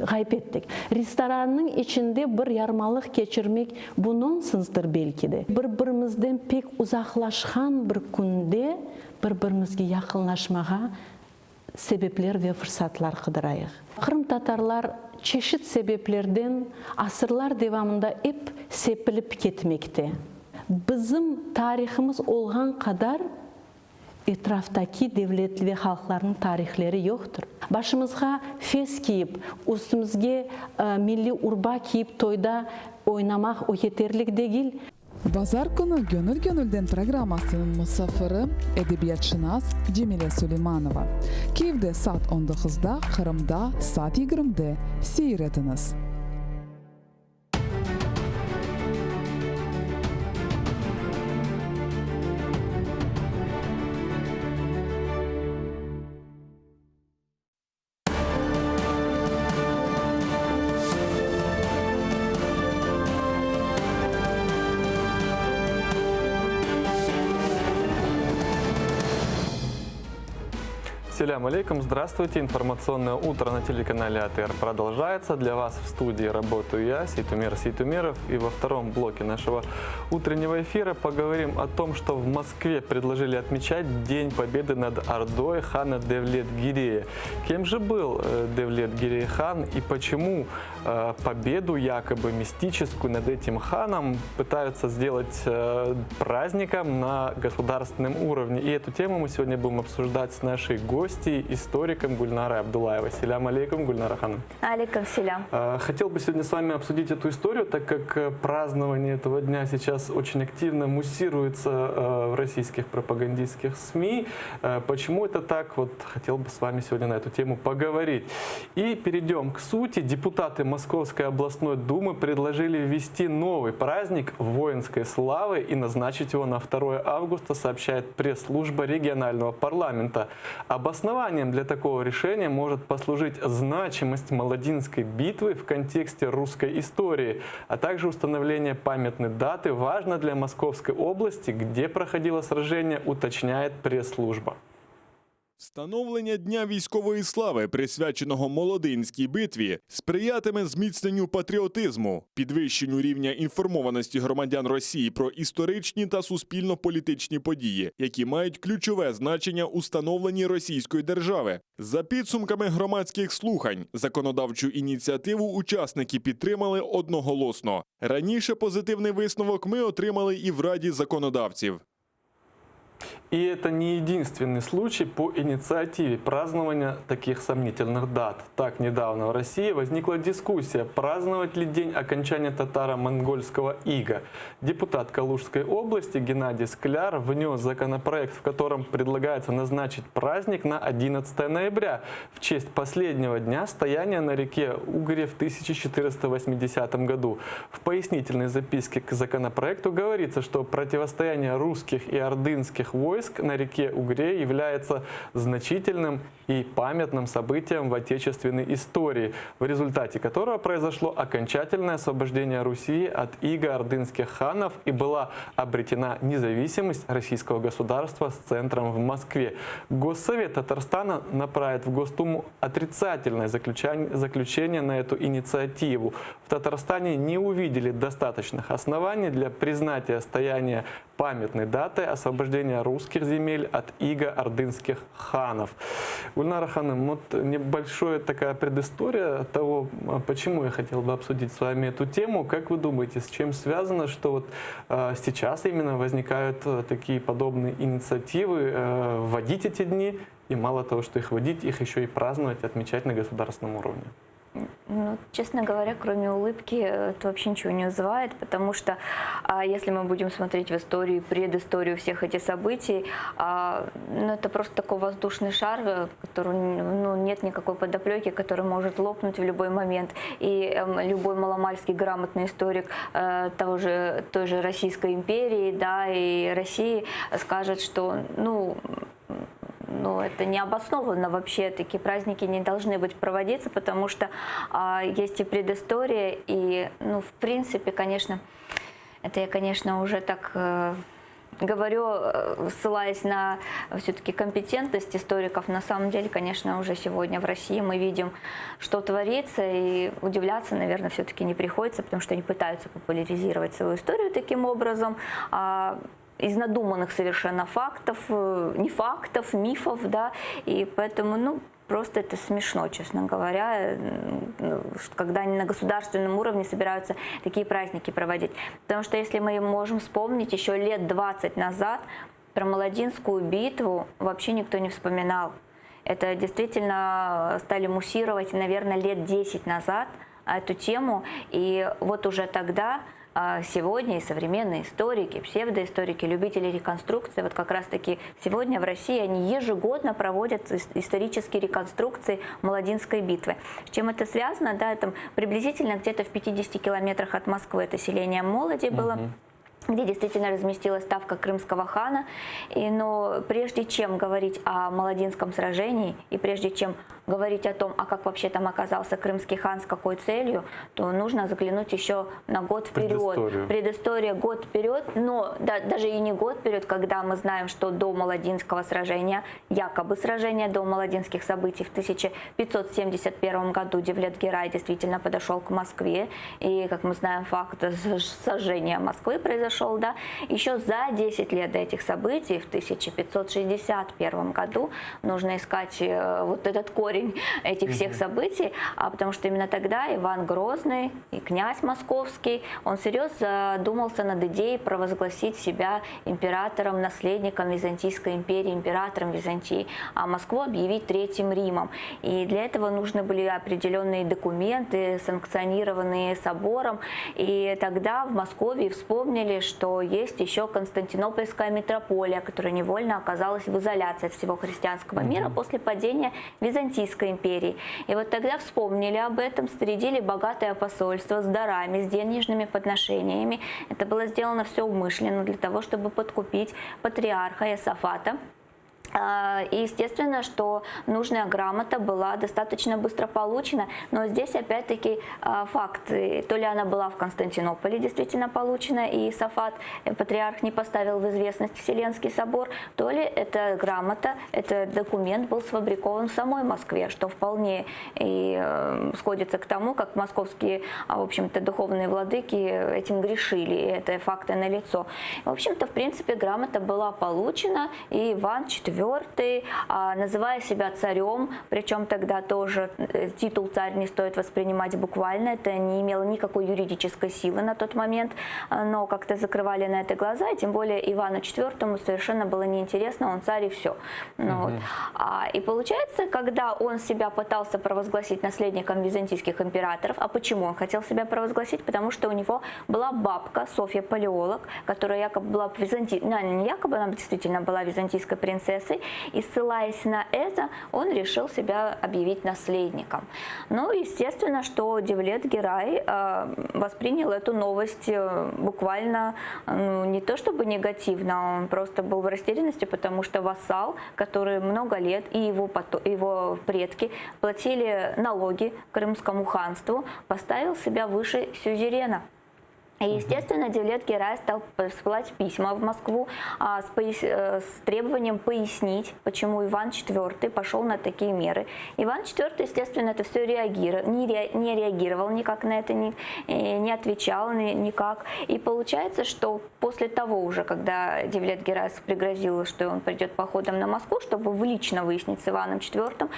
gayb ettik. Restoranın içinde bir yarmalık geçirmek bu nonsensdir belki de. Bir-birimizden pek uzaklaşan bir günde bir-birimizge yakınlaşmağa sebepler ve fırsatlar kıdırayıq. Kırım Tatarlar çeşit sebeplerden asırlar devamında hep sepilip ketmekte. Bizim tarihimiz olgan kadar etraftaki devletli ve halkların tarihleri yoktur. Başımızga fes giyip, üstümüzge milli urba giyip toyda oynamak o yeterlik değil. Bazar günü Gönül programmasının musafiri edebiyatşınas Cemile Süleymanova. Kiev'de saat 19'da, Kırım'da saat 20'de seyrediniz. Ассаляму алейкум, здравствуйте. Информационное утро на телеканале АТР продолжается. Для вас в студии работаю я, Сейтумер Сейтумеров. И во втором блоке нашего утреннего эфира поговорим о том, что в Москве предложили отмечать День Победы над Ордой хана Девлет-Гирея. Кем же был Девлет-Гирей хан и почему победу якобы мистическую над этим ханом пытаются сделать праздником на государственном уровне? И эту тему мы сегодня будем обсуждать с нашей гостьей, историком Гульнарой Абдуллаевой. Селям алейкум, Гульнара ханым. Алейкум селям. Хотел бы сегодня с вами обсудить эту историю, так как празднование этого дня сейчас очень активно муссируется в российских пропагандистских СМИ. Почему это так? Вот хотел бы с вами сегодня на эту тему поговорить. И перейдем к сути. Депутаты Московской областной думы предложили ввести новый праздник воинской славы и назначить его на 2 августа, сообщает пресс-служба регионального парламента. Обоснованием для такого решения может послужить значимость Молодинской битвы в контексте русской истории, а также установление памятной даты важно для Московской области, где проходило сражение, уточняет пресс-служба. Встановлення Дня військової слави, присвяченого Молодинській битві, сприятиме зміцненню патріотизму, підвищенню рівня інформованості громадян Росії про історичні та суспільно-політичні події, які мають ключове значення у становленні Російської держави. За підсумками громадських слухань, законодавчу ініціативу учасники підтримали одноголосно. Раніше позитивний висновок ми отримали і в Раді законодавців. И это не единственный случай по инициативе празднования таких сомнительных дат. Так, недавно в России возникла дискуссия, праздновать ли день окончания татаро-монгольского ига. Депутат Калужской области Геннадий Скляр внес законопроект, в котором предлагается назначить праздник на 11 ноября в честь последнего дня стояния на реке Угре в 1480 году. В пояснительной записке к законопроекту говорится, что противостояние русских и ордынских войск войск на реке Угре является значительным и памятным событием в отечественной истории, в результате которого произошло окончательное освобождение Руси от ига ордынских ханов и была обретена независимость российского государства с центром в Москве. Госсовет Татарстана направит в Госдуму отрицательное заключение на эту инициативу. В Татарстане не увидели достаточных оснований для признания стояния памятной даты освобождения русских земель от ига ордынских ханов. Гульнара Ханым, вот небольшая такая предыстория того, почему я хотел бы обсудить с вами эту тему. Как вы думаете, с чем связано, что вот сейчас именно возникают такие подобные инициативы вводить эти дни, и мало того, что их вводить, их еще и праздновать, отмечать на государственном уровне? Ну, честно говоря, кроме улыбки, это вообще ничего не вызывает, потому что если мы будем смотреть в историю, предысторию всех этих событий, ну, это просто такой воздушный шар, который, ну, нет никакой подоплеки, который может лопнуть в любой момент. И любой маломальский грамотный историк той же Российской империи, да, и России скажет, что, ну, это необоснованно вообще, такие праздники не должны быть проводиться, потому что есть и предыстория, и, ну, в принципе, конечно, это я, конечно, уже так говорю, ссылаясь на все-таки компетентность историков. На самом деле, конечно, уже сегодня в России мы видим, что творится, и удивляться, наверное, все-таки не приходится, потому что они пытаются популяризировать свою историю таким образом, из надуманных совершенно фактов, не фактов, мифов, да, и поэтому, ну, просто это смешно, честно говоря, когда они на государственном уровне собираются такие праздники проводить. Потому что если мы можем вспомнить, еще лет 20 назад про Молодинскую битву вообще никто не вспоминал. Это действительно стали муссировать, наверное, лет 10 назад эту тему, и вот уже тогда сегодня и современные историки, псевдоисторики, любители реконструкции, вот как раз-таки сегодня в России они ежегодно проводят исторические реконструкции Молодинской битвы. С чем это связано? Да, это приблизительно где-то в 50 километрах от Москвы это селение Молоди было, где действительно разместилась ставка крымского хана. Но прежде чем говорить о Молодинском сражении и прежде чем говорить о том, а как вообще там оказался крымский хан, с какой целью, то нужно заглянуть еще на год вперед. Предыстория год вперед, но даже и не год вперед, когда мы знаем, что до Молодинского сражения, якобы сражения до Молодинских событий в 1571 году Девлет-Герай действительно подошел к Москве, и, как мы знаем, факт сожжения Москвы произошел, да, еще за 10 лет до этих событий, в 1561 году, нужно искать вот этот корень этих всех событий, потому что именно тогда Иван Грозный и князь Московский, он серьезно задумался над идеей провозгласить себя императором, наследником Византийской империи, императором Византии, а Москву объявить Третьим Римом. И для этого нужны были определенные документы, санкционированные собором, и тогда в Москве вспомнили, что есть еще Константинопольская митрополия, которая невольно оказалась в изоляции от всего христианского мира после падения Византийской империи. И вот тогда вспомнили об этом, снарядили богатое посольство с дарами, с денежными подношениями. Это было сделано все умышленно для того, чтобы подкупить патриарха Иосафата. И естественно, что нужная грамота была достаточно быстро получена, но здесь опять-таки факт, то ли она была в Константинополе действительно получена, и Иосафат, патриарх, не поставил в известность Вселенский собор, то ли эта грамота, этот документ был сфабрикован в самой Москве, что вполне и сходится к тому, как московские, в общем-то, духовные владыки этим грешили, и это факты налицо. В общем-то, в принципе, грамота была получена, и Иван IV, называя себя царем, причем тогда тоже титул царь не стоит воспринимать буквально, это не имело никакой юридической силы на тот момент, но как-то закрывали на это глаза, и тем более Ивану IV совершенно было неинтересно, он царь и все. Вот. И получается, когда он себя пытался провозгласить наследником византийских императоров, а почему он хотел себя провозгласить? Потому что у него была бабка Софья Палеолог, которая якобы была не якобы, она действительно была византийской принцессой, ситуации, и ссылаясь на это, он решил себя объявить наследником. Ну, естественно, что Девлет-Герай воспринял эту новость буквально не то чтобы негативно, он просто был в растерянности, потому что вассал, который много лет, и его предки платили налоги Крымскому ханству, поставил себя выше сюзерена. И, естественно, Девлет-Герай стал посылать письма в Москву с требованием пояснить, почему Иван IV пошел на такие меры. Иван IV, естественно, это все не реагировал никак на это, не отвечал никак. И получается, что после того уже, когда Девлет-Герай пригрозил, что он придет походом на Москву, чтобы лично выяснить с Иваном IV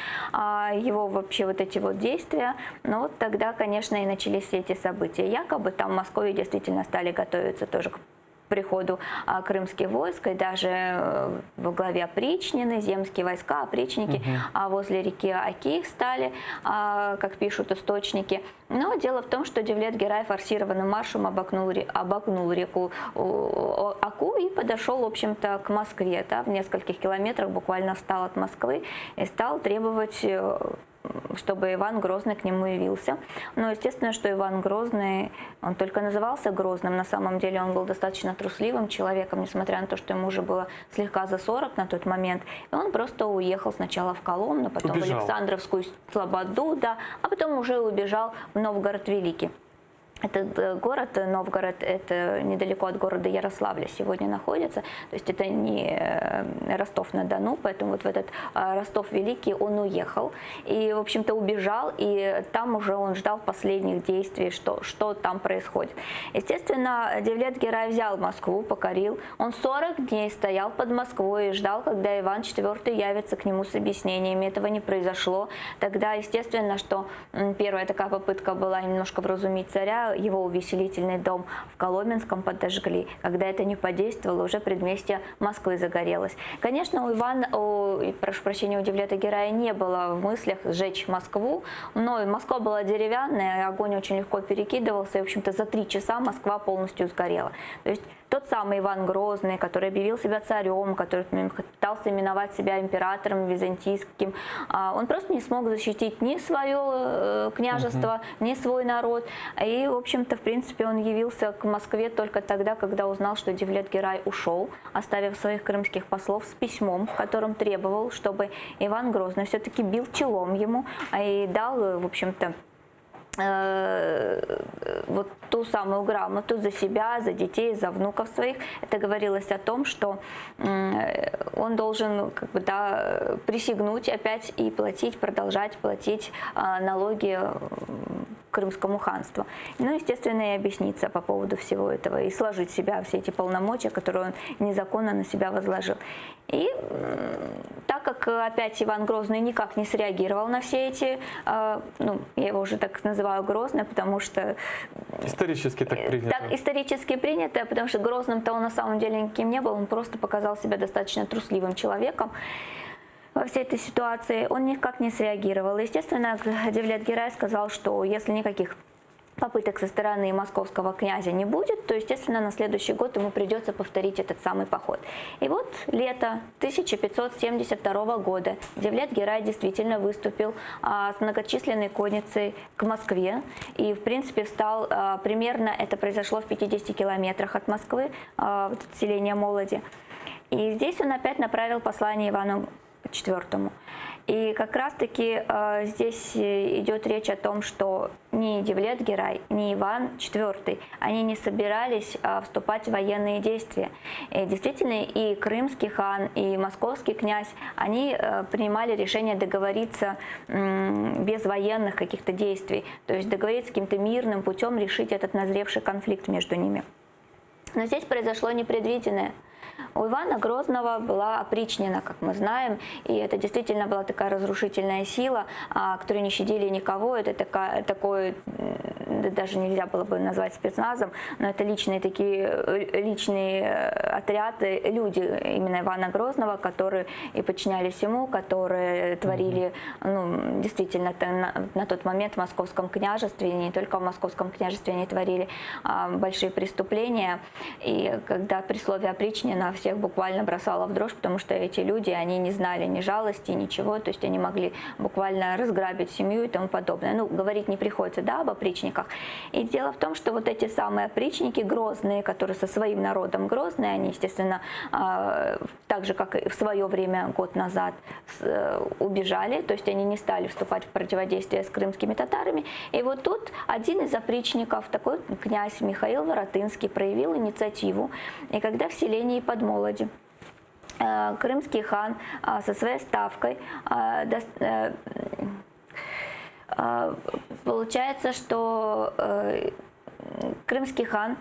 его вообще вот эти вот действия, но вот тогда, конечно, и начались все эти события. Якобы там в Москве действительно стали готовиться тоже к приходу крымских войск, и даже во главе опричнины, земские войска, опричники возле реки Оки их стали, как пишут источники. Но дело в том, что Девлет-Герай форсированным маршем обогнул реку Оку и подошел, в общем-то, к Москве. Да, в нескольких километрах буквально встал от Москвы и стал требовать, чтобы Иван Грозный к нему явился. Но естественно, что Иван Грозный, он только назывался Грозным, на самом деле он был достаточно трусливым человеком, несмотря на то, что ему уже было слегка за 40 на тот момент. И он просто уехал сначала в Коломну, потом в Александровскую Слободу, да, а потом уже убежал в Новгород Великий. Этот город, Новгород, это недалеко от города Ярославля сегодня находится, то есть это не Ростов-на-Дону, поэтому вот в этот Ростов Великий он уехал и, в общем-то, убежал, и там уже он ждал последних действий, что там происходит. Естественно, Девлет-Герай взял Москву, покорил, он 40 дней стоял под Москвой и ждал, когда Иван IV явится к нему с объяснениями, этого не произошло. Тогда, естественно, что первая такая попытка была немножко вразумить царя, его увеселительный дом в Коломенском подожгли. Когда это не подействовало, уже предместье Москвы загорелось. Конечно, прошу прощения, у Девлета-Герая не было в мыслях сжечь Москву, но Москва была деревянная, огонь очень легко перекидывался, и, в общем-то, за 3 часа Москва полностью сгорела. То есть тот самый Иван Грозный, который объявил себя царем, который пытался именовать себя императором византийским, он просто не смог защитить ни свое княжество, ни свой народ. И, в общем-то, в принципе, он явился к Москве только тогда, когда узнал, что Девлет-Герай ушел, оставив своих крымских послов с письмом, в котором требовал, чтобы Иван Грозный все-таки бил челом ему и дал, в общем-то, вот ту самую грамоту за себя, за детей, за внуков своих. Это говорилось о том, что он должен присягнуть опять и продолжать платить налоги Крымскому ханству. Ну, естественно, и объясниться по поводу всего этого, и сложить в себя все эти полномочия, которые он незаконно на себя возложил. И так как опять Иван Грозный никак не среагировал на все эти, я его уже так называю Грозный, потому что... Исторически так принято. Так исторически принято, потому что Грозным-то он на самом деле никем не был, он просто показал себя достаточно трусливым человеком. Во всей этой ситуации он никак не среагировал. Естественно, Девлет-Герай сказал, что если никаких попыток со стороны московского князя не будет, то, естественно, на следующий год ему придется повторить этот самый поход. И вот лето 1572 года Девлет-Герай действительно выступил с многочисленной конницей к Москве. И, в принципе, встал примерно, это произошло в 50 километрах от Москвы, в селение Молоди. И здесь он опять направил послание Ивану IV. И как раз-таки здесь идет речь о том, что ни Девлет-Герай, ни Иван IV, они не собирались вступать в военные действия. И действительно, и крымский хан, и московский князь, они принимали решение договориться без военных каких-то действий, то есть договориться каким-то мирным путем решить этот назревший конфликт между ними. Но здесь произошло непредвиденное. У Ивана Грозного была опричнина, как мы знаем, и это действительно была такая разрушительная сила, которая не щадили никого. Это такой даже нельзя было бы назвать спецназом, но это личные отряды, люди именно Ивана Грозного, которые и подчинялись ему, которые творили, действительно, на тот момент в Московском княжестве, и не только в Московском княжестве они творили большие преступления. И когда при слове опричнина всех буквально бросало в дрожь, потому что эти люди, они не знали ни жалости, ничего, то есть они могли буквально разграбить семью и тому подобное. Говорить не приходится, да, об опричниках. И дело в том, что вот эти самые опричники грозные, которые со своим народом грозные, они, естественно, так же, как и в свое время, год назад, убежали, то есть они не стали вступать в противодействие с крымскими татарами. И вот тут один из опричников, такой князь Михаил Воротынский, проявил инициативу. И когда в селении Подмолоди крымский хан со своей ставкой получается, что крымский хан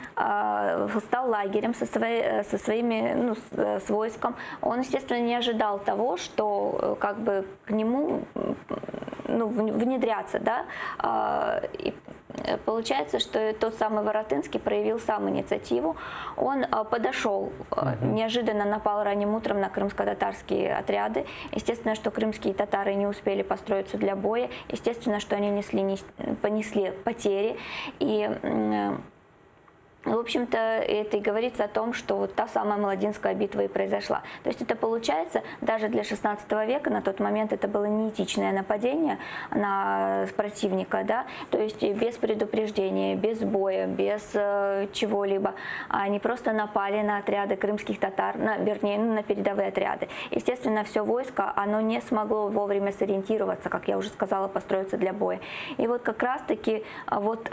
стал лагерем со своими, с войском. Он, естественно, не ожидал того, что как бы к нему внедрятся, да. И получается, что тот самый Воротынский проявил сам инициативу. Он подошел, неожиданно напал ранним утром на крымско-татарские отряды. Естественно, что крымские татары не успели построиться для боя. Естественно, что они понесли потери. И в общем-то, это и говорится о том, что вот та самая Молодинская битва и произошла. То есть это получается, даже для 16 века на тот момент это было неэтичное нападение на противника, да, то есть без предупреждения, без боя, без чего-либо. Они просто напали на отряды крымских татар, вернее, на передовые отряды. Естественно, все войско, оно не смогло вовремя сориентироваться, как я уже сказала, построиться для боя. И вот как раз-таки вот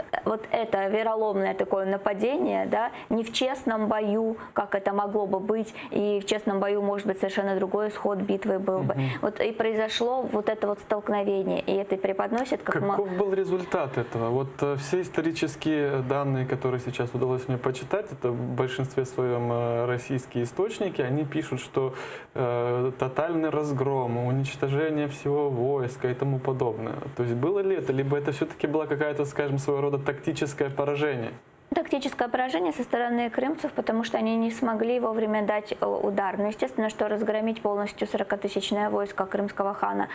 это вероломное такое нападение, да, не в честном бою, как это могло бы быть, и в честном бою, может быть, совершенно другой исход битвы был бы. Вот и произошло вот это вот столкновение, и это преподносит как... Каков был результат этого? Вот все исторические данные, которые сейчас удалось мне почитать, это в большинстве своем российские источники, они пишут, что тотальный разгром, уничтожение всего войска и тому подобное. То есть было ли это, либо это все-таки была какая-то, скажем, своего рода тактическое поражение? Тактическое поражение со стороны крымцев, потому что они не смогли вовремя дать удар. Но естественно, что разгромить полностью 40-тысячное войско крымского хана,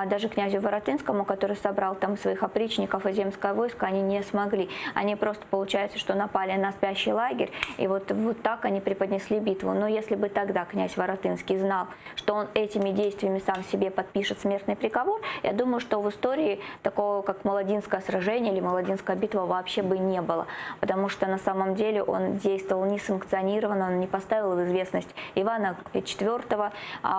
даже князю Воротынскому, который собрал там своих опричников и земское войско, они не смогли. Они просто, получается, что напали на спящий лагерь, и вот так они преподнесли битву. Но если бы тогда князь Воротынский знал, что он этими действиями сам себе подпишет смертный приговор, я думаю, что в истории такого, как Молодинское сражение или Молодинская битва, вообще бы не было. Потому что на самом деле он действовал несанкционированно, он не поставил в известность Ивана IV,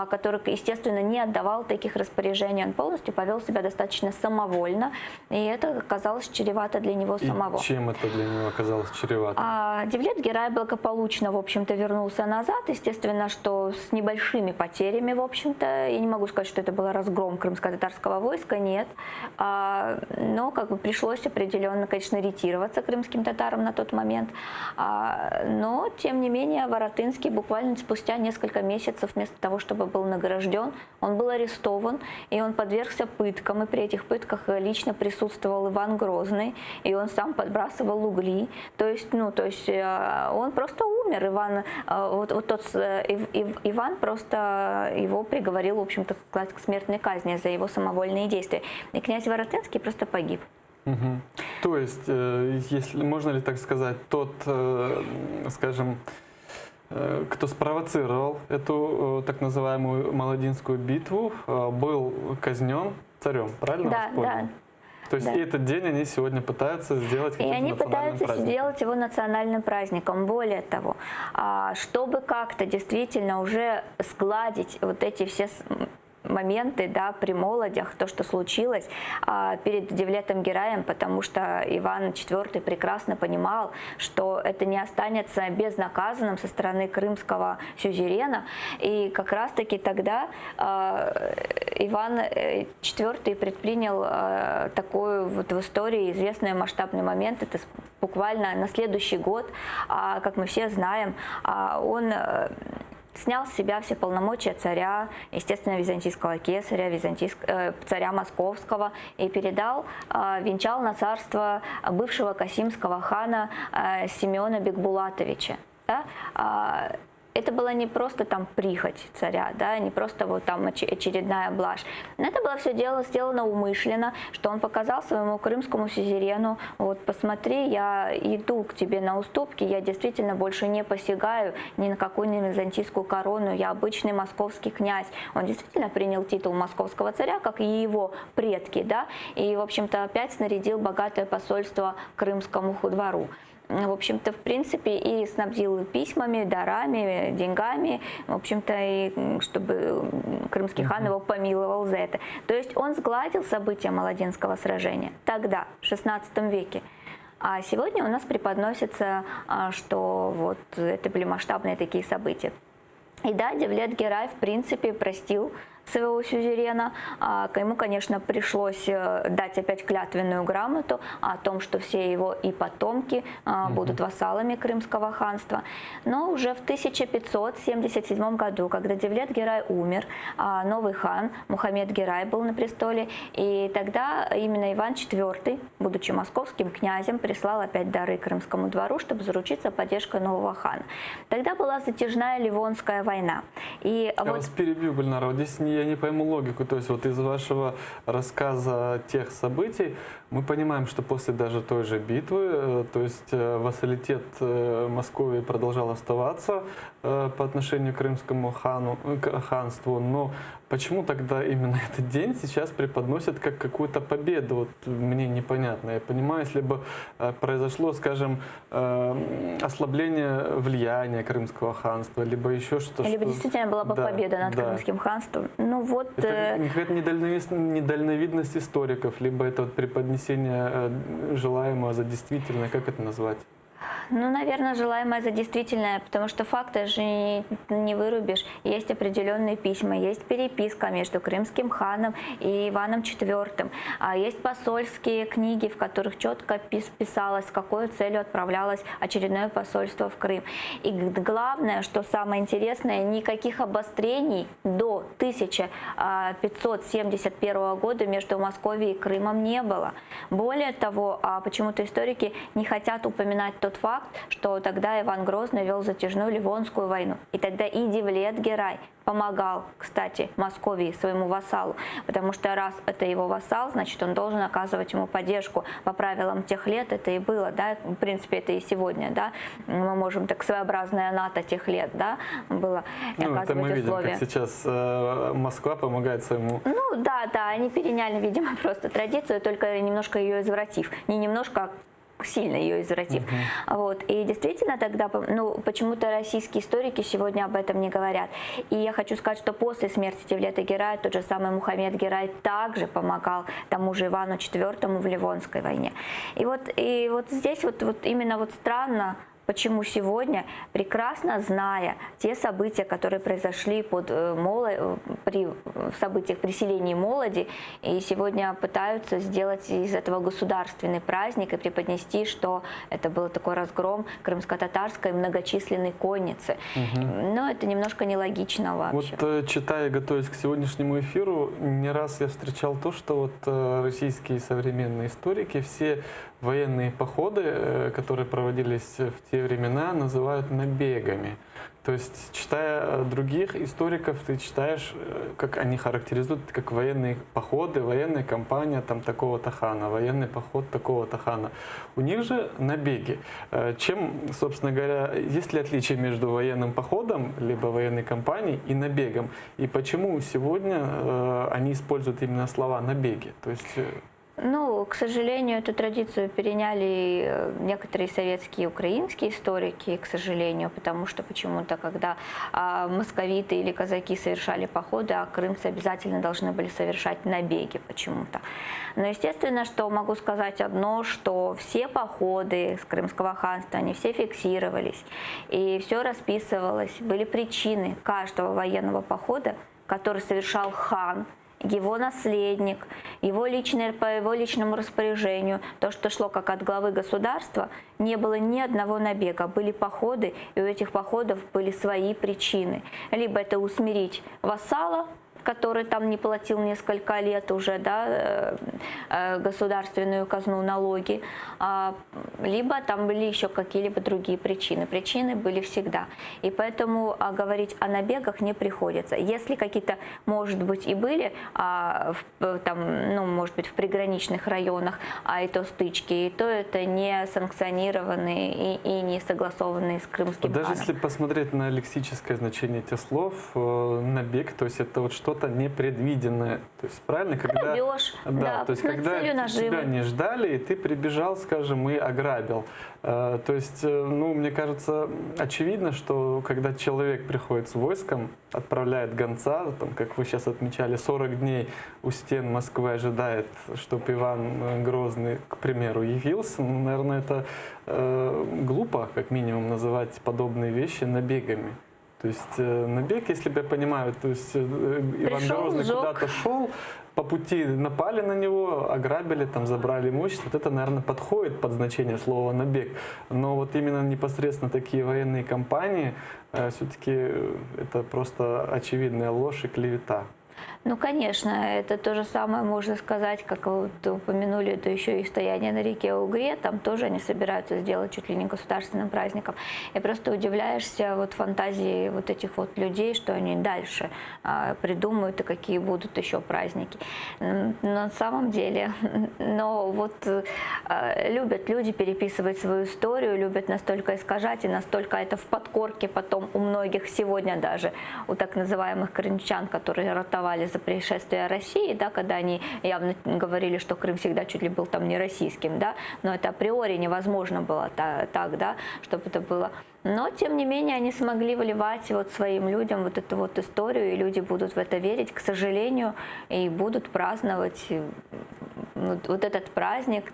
который, естественно, не отдавал таких распоряжений. Он полностью повел себя достаточно самовольно, и это оказалось чревато для него самого. И чем это для него оказалось чревато? Девлет-Герай благополучно, в общем-то, вернулся назад. Естественно, что с небольшими потерями, в общем-то. Я не могу сказать, что это был разгром крымско-татарского войска, нет. Но как бы пришлось определенно, конечно, ретироваться крымским татарам на тот момент. Но, тем не менее, Воротынский буквально спустя несколько месяцев, вместо того, чтобы был награжден, он был арестован, и он подвергся пыткам. И при этих пытках лично присутствовал Иван Грозный, и он сам подбрасывал угли. То есть он просто умер. Иван просто его приговорил, в общем-то, к смертной казни за его самовольные действия. И князь Воротынский просто погиб. То есть, если можно ли так сказать, тот, скажем, кто спровоцировал эту так называемую Молодинскую битву, был казнен царем, правильно? Да. То есть и этот день они сегодня пытаются сделать каким-то национальным праздником. И они пытаются сделать его национальным праздником. Более того, чтобы как-то действительно уже сгладить вот эти все моменты, да, при молодях, то, что случилось перед Девлетом-Гераем, потому что Иван IV прекрасно понимал, что это не останется безнаказанным со стороны крымского сюзерена. И как раз-таки тогда Иван IV предпринял такой вот в истории известный масштабный момент. Это буквально на следующий год, как мы все знаем, он снял с себя все полномочия царя, естественно, византийского кесаря, царя московского, и передал, венчал на царство бывшего касимского хана Семена Бекбулатовича. Да? Это была не просто там прихоть царя, да, не просто вот там очередная блажь. Это было все дело сделано умышленно, что он показал своему крымскому сюзерену: вот посмотри, я иду к тебе на уступки, я действительно больше не посягаю ни на какую византийскую корону, я обычный московский князь. Он действительно принял титул московского царя, как и его предки, да, и, в общем-то, опять снарядил богатое посольство крымскому двору. В общем-то, в принципе, и снабдил письмами, дарами, деньгами, в общем-то, и чтобы крымский хан его помиловал за это. То есть он сгладил события Молодинского сражения тогда, в XVI веке. А сегодня у нас преподносится, что вот это были масштабные такие события. И да, Девлет-Герай, в принципе, простил своего сюзерена. Ему, конечно, пришлось дать опять клятвенную грамоту о том, что все его и потомки будут вассалами Крымского ханства. Но уже в 1577 году, когда Девлет-Герай умер, новый хан Мухаммед-Герай был на престоле, и тогда именно Иван IV, будучи московским князем, прислал опять дары Крымскому двору, чтобы заручиться поддержкой нового хана. Тогда была затяжная Ливонская война. И Я вас перебью, Гульнара, вот здесь я не пойму логику. То есть вот из вашего рассказа тех событий мы понимаем, что после даже той же битвы, то есть вассалитет Московии продолжал оставаться по отношению к крымскому ханству, но почему тогда именно этот день сейчас преподносят как какую-то победу? Вот мне непонятно. Я понимаю, если бы произошло, скажем, ослабление влияния крымского ханства, либо еще что-то. Либо действительно была бы победа над крымским ханством. Ну вот. Это какая-то недальновидность историков, либо это вот преподнесение желаемого за действительное, как это назвать? Ну, наверное, желаемое за действительное, потому что факты же не вырубишь. Есть определенные письма, есть переписка между крымским ханом и Иваном IV. Есть посольские книги, в которых четко писалось, с какой целью отправлялось очередное посольство в Крым. И главное, что самое интересное, никаких обострений до 1571 года между Московией и Крымом не было. Более того, почему-то историки не хотят упоминать тот факт, что тогда Иван Грозный вел затяжную Ливонскую войну. И тогда и Девлет-Герай помогал, кстати, Московии, своему вассалу, потому что раз это его вассал, значит, он должен оказывать ему поддержку. По правилам тех лет это и было, да, в принципе, это и сегодня, да, мы можем, так своеобразная НАТО тех лет, да, было оказывать это мы видим, условия. как сейчас Москва помогает своему... Ну, да, они переняли, видимо, просто традицию, только немножко ее извратив. Не немножко, а сильно ее извратив. Вот. И действительно тогда, почему-то российские историки сегодня об этом не говорят. И я хочу сказать, что после смерти Девлета-Герая тот же самый Мухаммед-Герай также помогал тому же Ивану IV в Ливонской войне. И вот здесь вот именно вот странно, почему сегодня, прекрасно зная те события, которые произошли при событиях приселения Молоди, и сегодня пытаются сделать из этого государственный праздник и преподнести, что это был такой разгром крымско-татарской многочисленной конницы. Но это немножко нелогично вообще. Вот читая и готовясь к сегодняшнему эфиру, не раз я встречал то, что вот российские современные историки все военные походы, которые проводились в те времена, называют набегами. То есть, читая других историков, ты читаешь, как они характеризуют, как военные походы, военная кампания там такого-то хана, военный поход такого-то хана. У них же набеги. Чем, собственно говоря, есть ли отличие между военным походом, либо военной кампанией и набегом? И почему сегодня они используют именно слова «набеги»? То есть... Ну, к сожалению, эту традицию переняли некоторые советские и украинские историки, к сожалению, потому что почему-то, когда московиты или казаки совершали походы, а крымцы обязательно должны были совершать набеги почему-то. Но, естественно, что могу сказать одно, что все походы с Крымского ханства, они все фиксировались, и все расписывалось, были причины каждого военного похода, который совершал хан, его наследник, его личное, по его личному распоряжению, то, что шло как от главы государства, не было ни одного набега. Были походы, и у этих походов были свои причины. Либо это усмирить вассала, который там не платил несколько лет уже, да, государственную казну, налоги, либо там были еще какие-либо другие причины. Причины были всегда. И поэтому говорить о набегах не приходится. Если какие-то, может быть, и были, там, ну, может быть, в приграничных районах, и то стычки, и то это не санкционированные и не согласованные с крымским ханом. Даже если посмотреть на лексическое значение этих слов, набег, то есть это вот что-то непредвиденное. То есть правильно, когда, грабеж, да, то есть когда тебя не ждали, и ты прибежал, скажем, и ограбил. То есть, ну, мне кажется, очевидно, что когда человек приходит с войском, отправляет гонца, там, как вы сейчас отмечали, 40 дней у стен Москвы ожидает, чтобы Иван Грозный, к примеру, явился, ну, наверное, это глупо, как минимум, называть подобные вещи набегами. То есть набег, если бы я понимаю, то есть Иван Грозный куда-то шел, по пути напали на него, ограбили, там, забрали имущество. Вот это, наверное, подходит под значение слова «набег». Но вот именно непосредственно такие военные кампании, все-таки это просто очевидная ложь и клевета. Ну, конечно, это то же самое можно сказать, как вот упомянули, это еще и стояние на реке Угре, там тоже они собираются сделать чуть ли не государственным праздником. И просто удивляешься вот фантазии вот этих вот людей, что они дальше придумают и какие будут еще праздники. На самом деле, но вот любят люди переписывать свою историю, любят настолько искажать, и настолько это в подкорке потом у многих сегодня даже, у так называемых крымчан, которые ратовали за пришествие России, да, когда они явно говорили, что Крым всегда чуть ли был там не российским, да, но это априори невозможно было так, да, чтобы это было. Но, тем не менее, они смогли выливать вот своим людям вот эту вот историю, и люди будут в это верить, к сожалению, и будут праздновать вот этот праздник,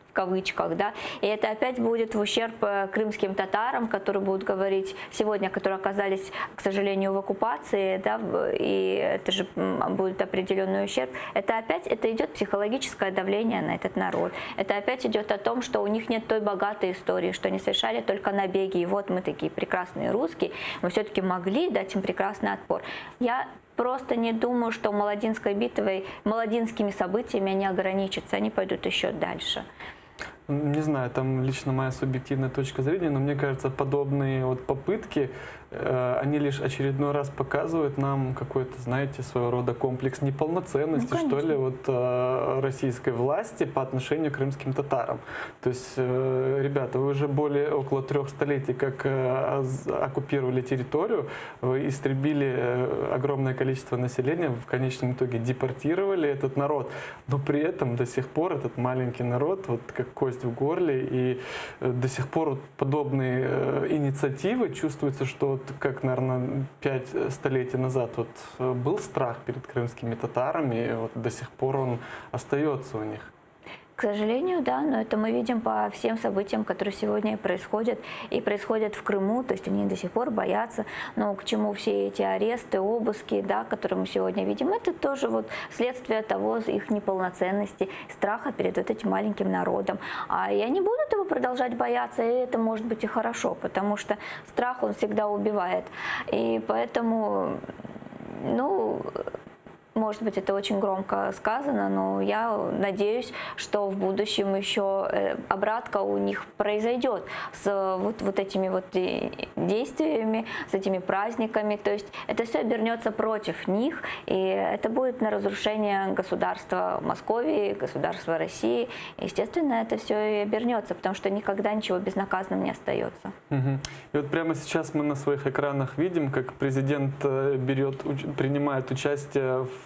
в кавычках, да, и это опять будет в ущерб крымским татарам, которые будут говорить сегодня, которые оказались, к сожалению, в оккупации, да, и это же будет определенный ущерб. Это опять, это идет психологическое давление на этот народ. Это опять идет о том, что у них нет той богатой истории, что они совершали только набеги, и вот мы такие прекрасные русские, мы все-таки могли дать им прекрасный отпор. Я просто не думаю, что Молодинской битвой, молодинскими событиями они ограничатся, они пойдут еще дальше. Не знаю, там лично моя субъективная точка зрения, но мне кажется, подобные вот попытки, они лишь очередной раз показывают нам какой-то, знаете, своего рода комплекс неполноценности, ну, что ли, вот российской власти по отношению к крымским татарам. То есть, ребята, вы уже около 3 столетий как оккупировали территорию, вы истребили огромное количество населения, в конечном итоге депортировали этот народ, но при этом до сих пор этот маленький народ, вот как кость в горле, и до сих пор подобные инициативы чувствуется, что как, наверное, 5 столетий назад вот был страх перед крымскими татарами, и вот до сих пор он остается у них. К сожалению, да, но это мы видим по всем событиям, которые сегодня происходят, и происходят в Крыму, то есть они до сих пор боятся, но к чему все эти аресты, обыски, да, которые мы сегодня видим, это тоже вот следствие того, их неполноценности, страха перед вот этим маленьким народом. И они будут его продолжать бояться, и это может быть и хорошо, потому что страх, он всегда убивает. И поэтому, ну, может быть, это очень громко сказано, но я надеюсь, что в будущем еще обратка у них произойдет с вот этими вот действиями, с этими праздниками. То есть это все обернется против них, и это будет на разрушение государства Московии, государства России. Естественно, это все и обернется, потому что никогда ничего безнаказанным не остается. Угу. И вот прямо сейчас мы на своих экранах видим, как президент принимает участие в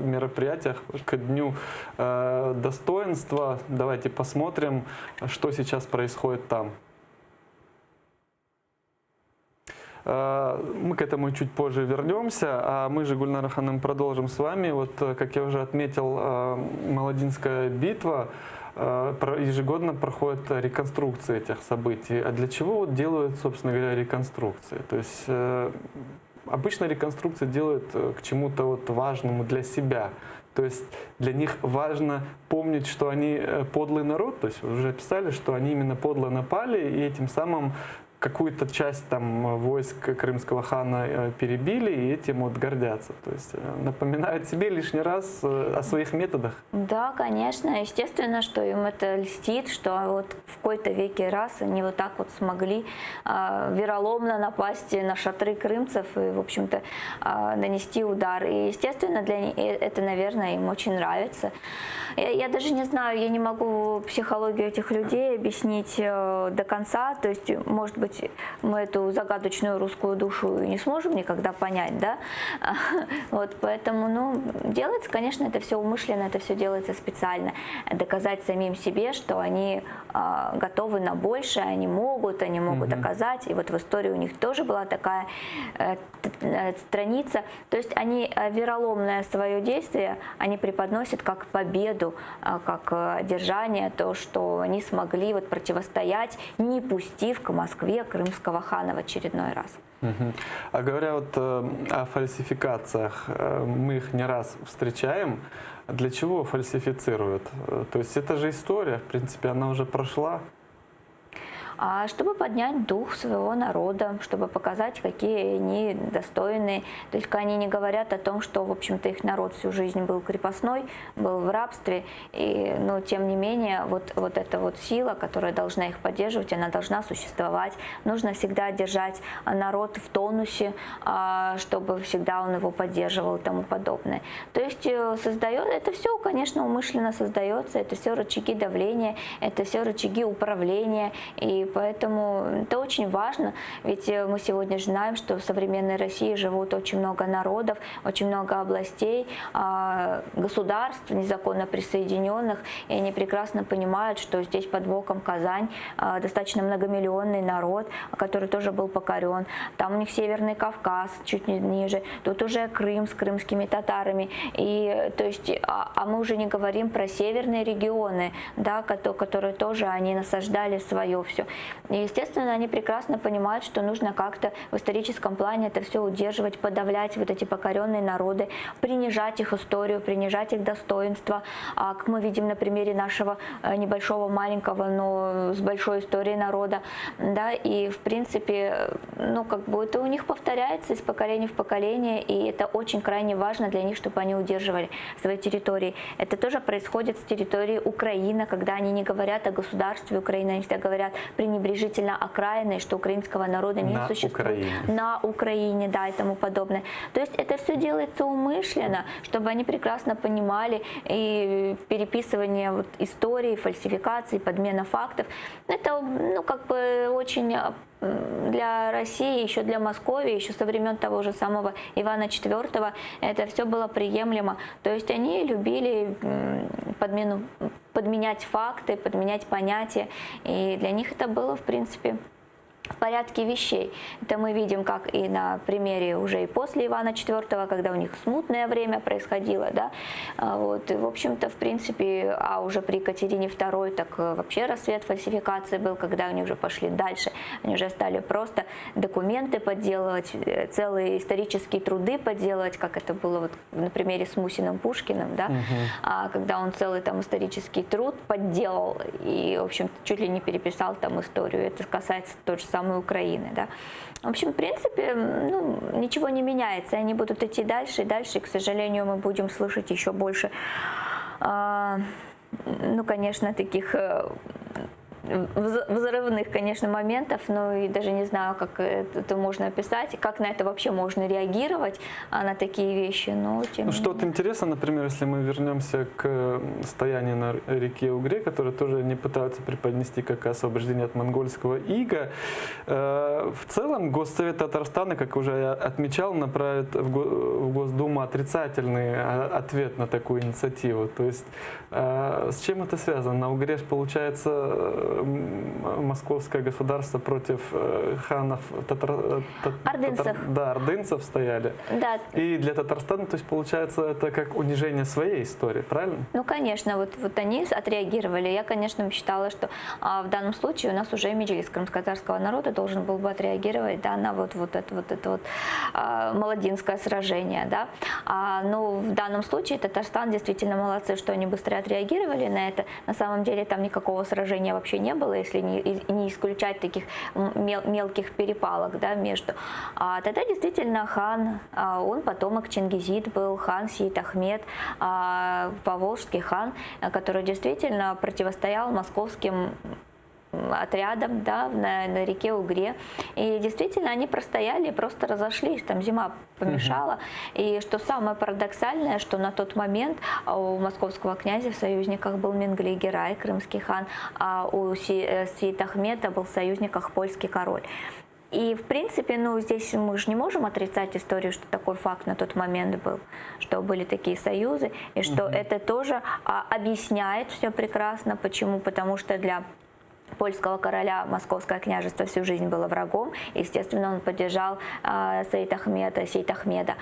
мероприятиях к Дню достоинства. Давайте посмотрим, что сейчас происходит там. Мы к этому чуть позже вернемся, а мы же, Гульнара Ханым, продолжим с вами. Вот, как я уже отметил, Молодинская битва, ежегодно проходит реконструкция этих событий. А для чего вот делают, собственно говоря, реконструкции? То есть обычно реконструкции делают к чему-то вот важному для себя. То есть для них важно помнить, что они подлый народ. То есть вы уже писали, что они именно подло напали и этим самым какую-то часть там войск крымского хана перебили и этим вот гордятся. То есть напоминают себе лишний раз о своих методах. Да, конечно. Естественно, что им это льстит, что вот в какой-то веке раз они вот так вот смогли вероломно напасть на шатры крымцев и, в общем-то, нанести удар. И, естественно, это, наверное, им очень нравится. Я даже не знаю, я не могу психологию этих людей объяснить до конца. То есть, может быть, мы эту загадочную русскую душу не сможем никогда понять, да? Вот, поэтому, ну, делается, конечно, это все умышленно, это все делается специально. Доказать самим себе, что они готовы на большее, они могут доказать. И вот в истории у них тоже была такая страница. То есть они вероломное свое действие, они преподносят как победу, как одержание, то, что они смогли вот противостоять, не пустив к Москве крымского хана в очередной раз. А говоря вот о фальсификациях, мы их не раз встречаем. Для чего фальсифицируют? То есть это же история, в принципе, она уже прошла. Чтобы поднять дух своего народа, чтобы показать, какие они достойные. То есть они не говорят о том, что, в общем-то, их народ всю жизнь был крепостной, был в рабстве, но, тем не менее, вот эта вот сила, которая должна их поддерживать, она должна существовать. Нужно всегда держать народ в тонусе, чтобы всегда он его поддерживал и тому подобное. То есть это все, конечно, умышленно создается, это все рычаги давления, это все рычаги управления, и поэтому это очень важно, ведь мы сегодня знаем, что в современной России живут очень много народов, очень много областей, государств, незаконно присоединенных, и они прекрасно понимают, что здесь под боком Казань, достаточно многомиллионный народ, который тоже был покорен. Там у них Северный Кавказ, чуть ниже, тут уже Крым с крымскими татарами. И, то есть, а мы уже не говорим про северные регионы, да, которые тоже они насаждали свое все. И, естественно, они прекрасно понимают, что нужно как-то в историческом плане это все удерживать, подавлять вот эти покоренные народы, принижать их историю, принижать их достоинство. Как мы видим на примере нашего небольшого, маленького, но с большой историей народа. Да, и, в принципе, это у них повторяется из поколения в поколение, и это очень крайне важно для них, чтобы они удерживали свои территории. Это тоже происходит с территории Украины, когда они не говорят о государстве Украины, они всегда говорят пренебрежительно окраины, что украинского народа не существует. На Украине, да, и тому подобное. То есть это все делается умышленно, чтобы они прекрасно понимали, и переписывание вот истории, фальсификации, подмена фактов. Это, очень для России, еще для Московии, еще со времен того же самого Ивана IV, это все было приемлемо. То есть они любили подменять факты, подменять понятия, и для них это было, в принципе, в порядке вещей. Это мы видим, как и на примере уже и после Ивана IV, когда у них смутное время происходило, да, вот, и, в общем-то, в принципе, а уже при Екатерине II так вообще рассвет фальсификации был, когда они уже пошли дальше, они уже стали просто документы подделывать, целые исторические труды подделывать, как это было вот на примере с Мусиным Пушкиным, да, когда он целый там исторический труд подделал и, в общем, чуть ли не переписал там историю. Это касается той же самой Украины, да. В общем, в принципе, ничего не меняется, они будут идти дальше и дальше, и, к сожалению, мы будем слышать еще больше, конечно, таких взрывных, конечно, моментов, но и даже не знаю, как это можно описать, как на это вообще можно реагировать, на такие вещи, но тем Что-то интересно, например, если мы вернемся к стоянию на реке Угре, которое тоже не пытаются преподнести как освобождение от монгольского ига. В целом Госсовет Татарстана, как уже я отмечал, направит в Госдуму отрицательный ответ на такую инициативу. То есть с чем это связано? На Угре, получается, московское государство против ханов ордынцев стояли. Да. И для Татарстана, то есть получается, это как унижение своей истории, правильно? Ну, конечно, вот они отреагировали. Я, конечно, считала, что в данном случае у нас уже меджлис крымско-татарского народа должен был бы отреагировать, да, на вот это молодинское сражение, да. Но в данном случае Татарстан действительно молодцы, что они быстро отреагировали на это. На самом деле там никакого сражения вообще не было, если не исключать таких мелких перепалок, да, между. Тогда действительно хан, он потомок Чингизид был, хан Сейд Ахмед, поволжский хан, который действительно противостоял московским отрядом, да, на реке Угре. И действительно они простояли, просто разошлись, там зима помешала. И что самое парадоксальное, что на тот момент у московского князя в союзниках был Менглий-Герай, крымский хан, а у Сейд Ахмеда был в союзниках польский король. И, в принципе, ну, здесь мы же не можем отрицать историю, что такой факт на тот момент был, что были такие союзы, и что это тоже объясняет все прекрасно. Почему? Потому что для польского короля московское княжество всю жизнь было врагом. Естественно, он поддержал Сейд Ахмеда.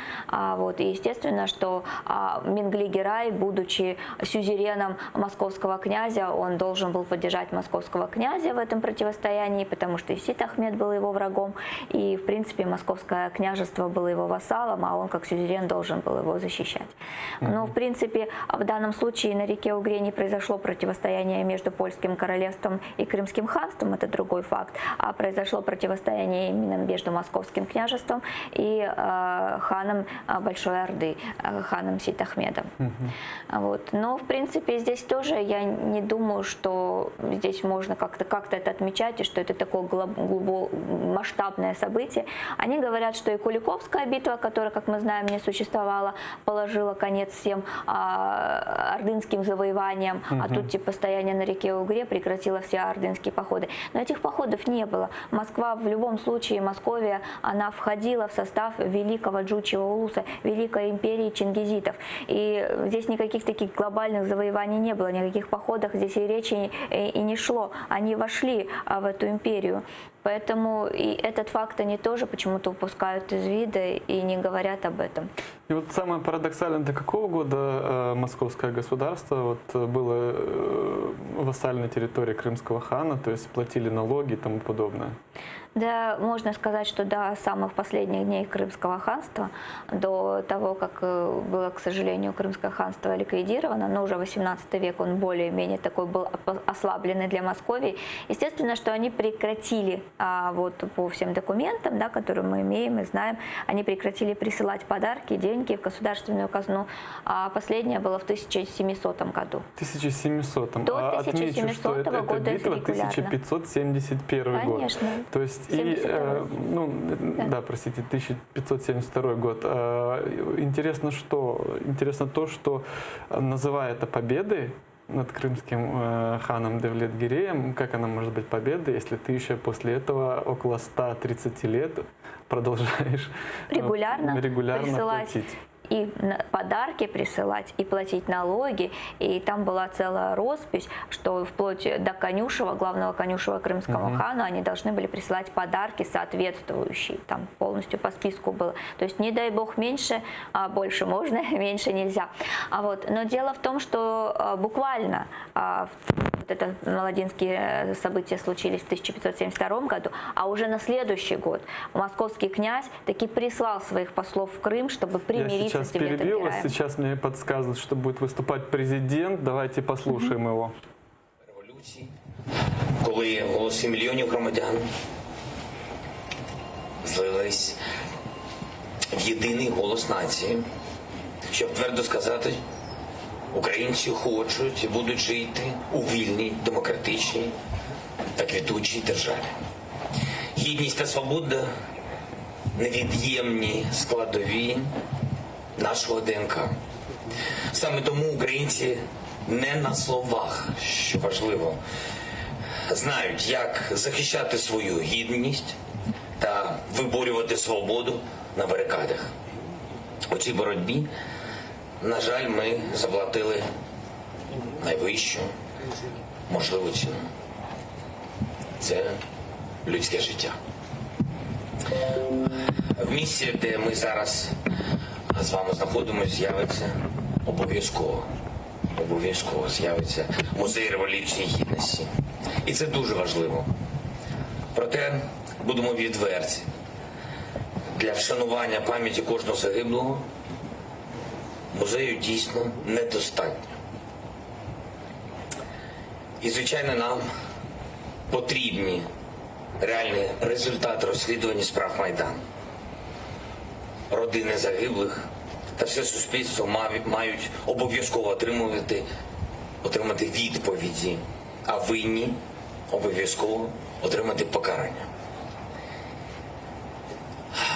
Вот. И естественно, что Менглий-Герай, будучи сюзереном московского князя, он должен был поддержать московского князя в этом противостоянии, потому что и Сейд Ахмед был его врагом, и, в принципе, московское княжество было его вассалом, а он, как сюзерен, должен был его защищать. Но, в принципе, в данном случае на реке Угре не произошло противостояние между польским королевством и Крымским ханством, это другой факт, а произошло противостояние именно между московским княжеством и ханом Большой Орды, ханом Сейд Ахмедом. Вот. Но, в принципе, здесь тоже я не думаю, что здесь можно как-то это отмечать, и что это такое масштабное событие. Они говорят, что и Куликовская битва, которая, как мы знаем, не существовала, положила конец всем ордынским завоеваниям, а тут типа стояние на реке Угре прекратило все ордынские походы. Но этих походов не было. Москва в любом случае, Московия, она входила в состав Великого Джучьего улуса, Великой империи чингизитов. И здесь никаких таких глобальных завоеваний не было, никаких походов здесь и речи и не шло. Они вошли в эту империю. Поэтому и этот факт они тоже почему-то упускают из вида и не говорят об этом. И вот самое парадоксальное, до какого года московское государство было вассальной территорией крымского хана, то есть платили налоги и тому подобное? Да, можно сказать, что до самых последних дней Крымского ханства, до того, как было, к сожалению, Крымское ханство ликвидировано, но уже 18 век он более-менее такой был ослабленный для Московии. Естественно, что они прекратили, вот по всем документам, да, которые мы имеем и знаем, они прекратили присылать подарки, деньги в государственную казну. А последнее было в 1700 году. 1700. До 1700 Отмечу, что года это битва 1571 год. Конечно. То есть и, да, простите, 1572 год. Интересно то, что называя это победой над крымским ханом Девлет-Гиреем, как она может быть победой, если ты еще после этого около 130 лет продолжаешь регулярно платить? И подарки присылать, и платить налоги. И там была целая роспись, что вплоть до конюшева, главного конюшева крымского хана, они должны были присылать подарки соответствующие. Там полностью по списку было. То есть, не дай бог, меньше, а больше можно, меньше нельзя. Но дело в том, что буквально вот это молодинские события случились в 1572 году, а уже на следующий год московский князь таки прислал своих послов в Крым, чтобы примириться. Сейчас перебил вас, сейчас мне подсказывают, что будет выступать президент. Давайте послушаем его. Революції, коли голоси мільйонів громадян злились в єдиний голос нації, щоб твердо сказати, українці хочуть і будуть жити у вільній, демократичній та квітучій державі. Гідність та свобода – невід'ємні складові нашого ДНК. Саме тому українці не на словах, що важливо, знають, як захищати свою гідність та виборювати свободу на барикадах. У цій боротьбі, на жаль, ми заплатили найвищу можливу ціну. це людське життя. В місці, де ми зараз з вами знаходимося, з'явиться обов'язково з'явиться музей Революції Гідності. І це дуже важливо. Проте, будемо відверті, для вшанування пам'яті кожного загиблого музею дійсно недостатньо. І, звичайно, нам потрібні реальні результати розслідування справ Майдану. Родини загиблих та все суспільство мають обов'язково отримати відповіді, а винні обов'язково отримати покарання.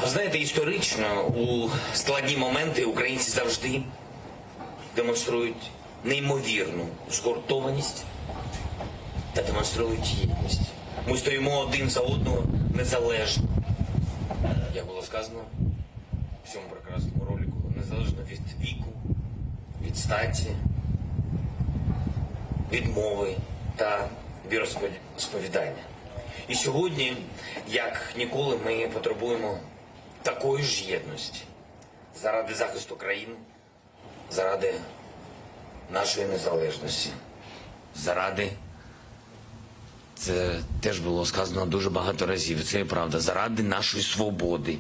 Ви знаєте, історично у складні моменти українці завжди демонструють неймовірну згуртованість та демонструють єдність. Ми стоїмо один за одного незалежно, як було сказано в цьому прекрасному ролику, незалежно від віку, від статі, від мови та віросповідання. І сьогодні, як ніколи, ми потребуємо такої ж єдності заради захисту країни, заради нашої незалежності, заради, це теж було сказано дуже багато разів, це правда, заради нашої свободи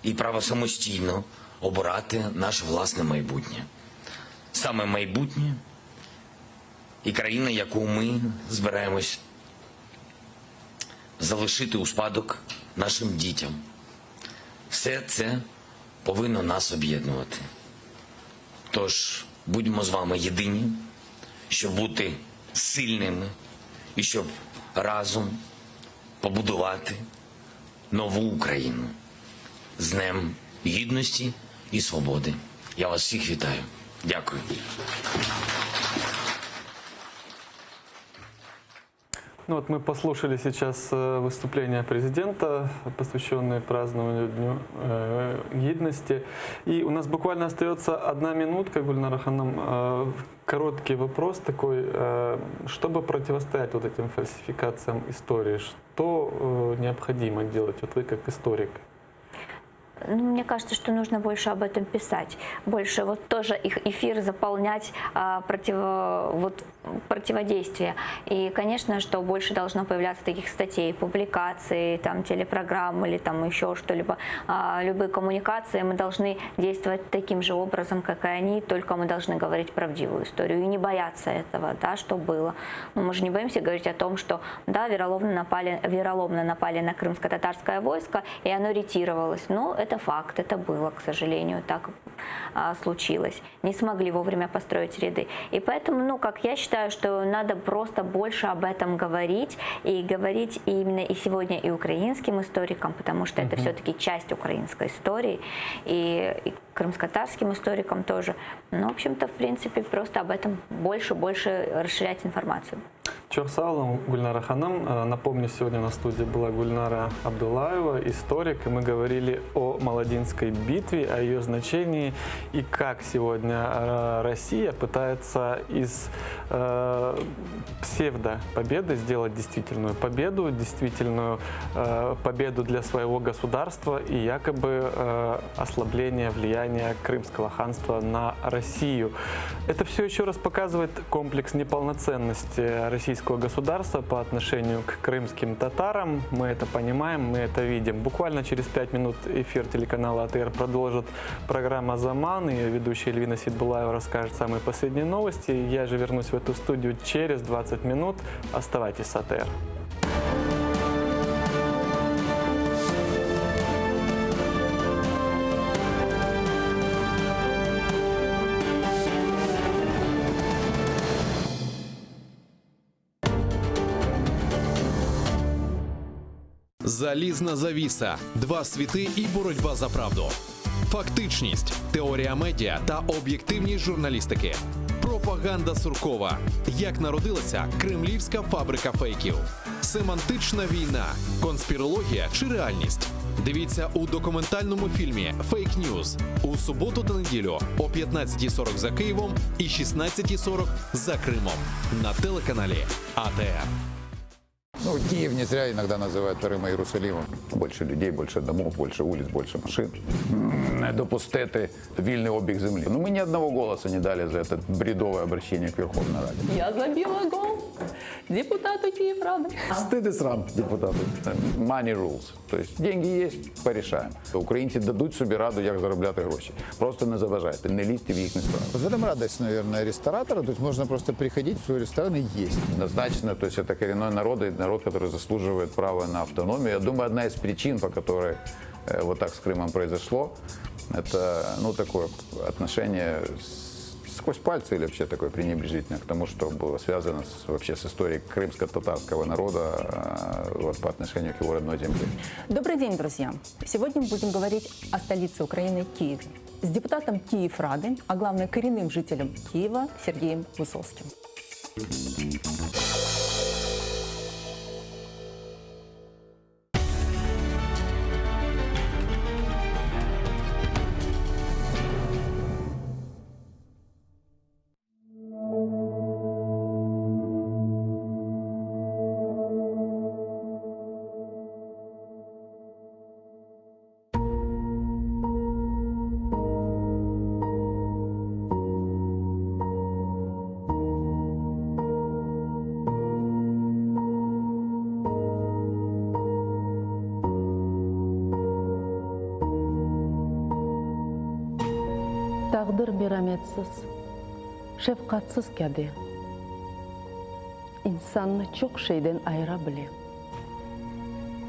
і права самостійно обирати наше власне майбутнє. Саме майбутнє і країна, яку ми збираємось залишити у спадок нашим дітям. Все це повинно нас об'єднувати. Тож будьмо з вами єдині, щоб бути сильними і щоб разом побудувати нову Україну з Днем Гідності і Свободи. Я вас всіх вітаю. Дякую. Ну вот мы послушали сейчас выступление президента, посвященное празднованию Дню Гідності. И у нас буквально остается 1 минутка, Гульнара Ханым. Короткий вопрос такой. Чтобы противостоять вот этим фальсификациям истории, что необходимо делать? Вот вы как историк. Ну, мне кажется, что нужно больше об этом писать, больше вот тоже их эфир заполнять противодействие. И, конечно, что больше должно появляться таких статей, публикаций, там, телепрограмм или там еще что-либо. Любые коммуникации мы должны действовать таким же образом, как и они, только мы должны говорить правдивую историю и не бояться этого, да, что было. Но мы же не боимся говорить о том, что да, вероломно напали на крымско-татарское войско, и оно ретировалось. Но это факт, это было, к сожалению, так случилось. Не смогли вовремя построить ряды. И поэтому, ну, как я считаю, что надо просто больше об этом говорить, и говорить именно и сегодня и украинским историкам, потому что это все-таки часть украинской истории, и крымско-татарским историкам тоже. Ну, в общем-то, в принципе, просто об этом больше расширять информацию. Çok sağ olun Гульнара Ханым. Напомню, сегодня на студии была Гульнара Абдуллаева, историк, и мы говорили о Молодинской битве, о ее значении и как сегодня Россия пытается из псевдопобеды сделать действительную победу для своего государства и якобы ослабление влияния Крымского ханства на Россию. Это все еще раз показывает комплекс неполноценности российского государства по отношению к крымским татарам. Мы это понимаем, мы это видим. Буквально через 5 минут эфир телеканала АТР продолжит программа «Заман», и ведущая Эльвина Сидбулаева расскажет самые последние новости. Я же вернусь в эту студию через 20 минут. Оставайтесь с АТР. Залізна завіса, 2 світи і боротьба за правду. Фактичність, теорія медіа та об'єктивність журналістики. Пропаганда Суркова. Як народилася кремлівська фабрика фейків. Семантична війна, конспірологія чи реальність. Дивіться у документальному фільмі «Фейк Ньюз» у суботу та неділю о 15:40 за Києвом і 16:40 за Кримом на телеканалі АТР. Ну, Киев не зря иногда называют вторым Иерусалимом. Больше людей, больше домов, больше улиц, больше машин. Не допустити вільний обіг землі. Ну, ми ні одного голоса не дали за це бредове обращение к Верховной Раде. Я забила гол депутату Киеврады. Стыд и срам депутату. Money rules. То есть деньги есть, порешаємо. Українці дадуть собі раду, як заробляти гроші. Просто не заважайте, не лізьте в їхні справи. В этом радость, наверное, ресторатора. То есть можно просто приходить в свой ресторан и есть. Однозначно, то есть это коренной народ, и народ, который заслуживает права на автономию. Я думаю, одна из причин, по которой вот так с Крымом произошло, это, ну, такое отношение сквозь пальцы или вообще такое пренебрежительное к тому, что было связано вообще с историей крымско-татарского народа вот, по отношению к его родной земле. Добрый день, друзья! Сегодня мы будем говорить о столице Украины Киеве с депутатом Киеврады, а главное коренным жителем Киева Сергеем Высоцким. Тағдыр мераметсіз, шефқатсыз кәде. İnsanны çok şeyden ayıra bile.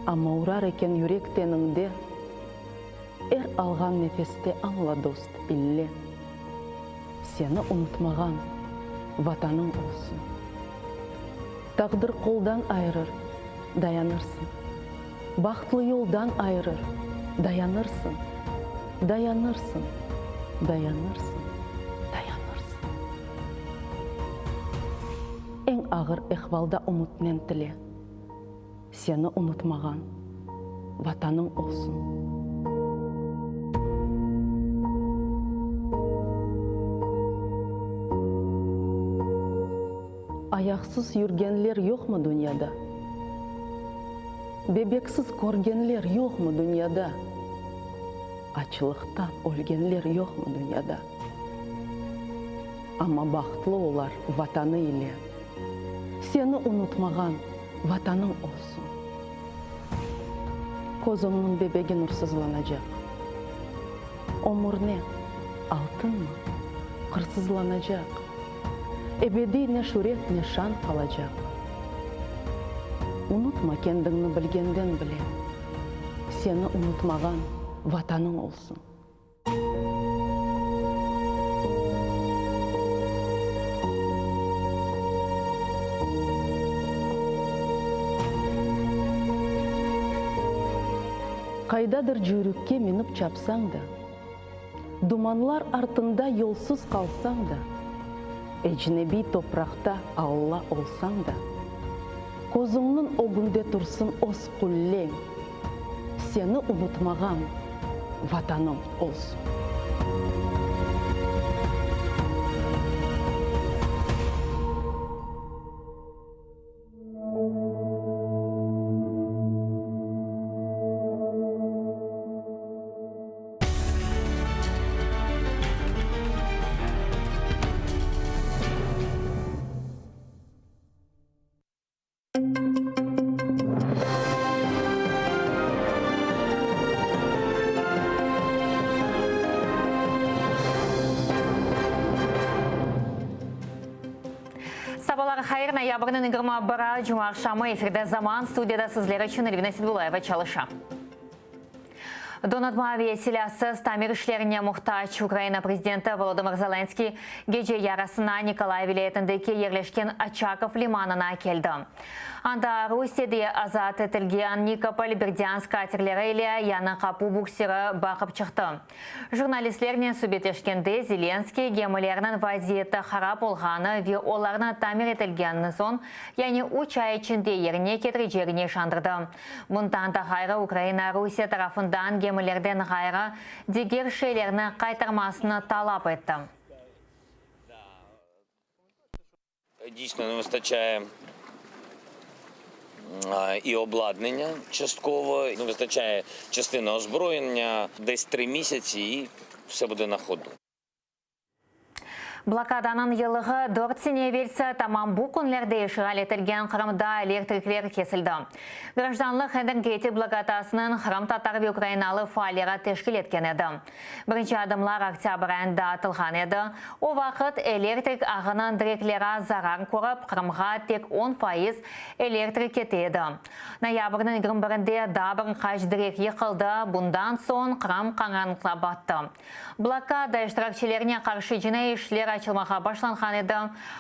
Ama uğrar eken yürek teninde, algan nefeste anla dost bille. Seni unutmagan vatanın olsun. Tağdır koldan ayırır, dayanırsın. Bahtlı yoldan ayırır, dayanırsın. Dayanırsın. Dayanırsın, dayanırsın. En ağır ehvalda umutnen tile. Seni unutmagan vatanın olsun. Ayaksız yürgenler yok mu dünyada? Bebeksiz görgenler yok mu dünyada? Açlıktan ölgenler yok mu dünyada? Ama bahtlı olar vatanı ile. Seni unutmagan vatanın olsun. Kozumnun bebeği nursuzlanacak. Omur ne? Altın mı? Kırsızlanacak. Ebedi ne şöhret ne şan kalacak. Unutma kendini bilgenden bile. Seni unutmagan vatanın olsun. Kaydadır jürükке minip çapsan da, dumanlar артында yolsuz kalsan da, ecnebi toprakta Allah olsan da, kozunun o günde tursun os kullen, seni unutmagan vatanım olsun. Sabahlar hayır, noyabrın 21 Cuma akşamı efirde Zaman stüdyoda sizler için Elvina Sidbulayeva çalışa. Donatma aviasilası tamir işlerine muhtaç Ukrayna prezidenti Volodymyr Zelenskiy gece yarısına Nikolay vilayetindeki yerleşken Achakov limanına geldi. Anda Rusiyada azat etilgen Nikopol Berdyansk katerleriyle yana kapı buksiri bakıp çıktı. Jurnalistlerle söhbetleşkende Zelenskiy gemilerinin vaziyeti harap olğanı ve onlarını tamir etilgenden son yani 3 ay içinde yerine getireceğini işandırdı. Bundan da gayrı Ukrayna Rusya tarafından gemilerden gayrı diğer şeylerini kaytarmasını talep etti. Дійсно не вистачає і обладнання частково. Не вистачає частини озброєння, десь 3 місяці і все буде на ходу. Блокаданын йылығы 4 сене версе, тамам бұл күнлерде işgal етілген Қырымда электриклер кесілді. Гражданлық энергетик блокадасының Қырым татар Украиналы файлера тешкіл еткен еді. Бірінші адымлар октябрь айында атылған еді. О вақыт электрик ағының диреклері зарар көріп, Қырымға тек 10% электрик кетеді. Ноябрьдің 21-де дабыр қаш дирек еқылды, бұндан соң Қырым қаңғанықла батты. Блокада iştirakçilerine қаршы жіне ішлер açılmağa başlanған еді,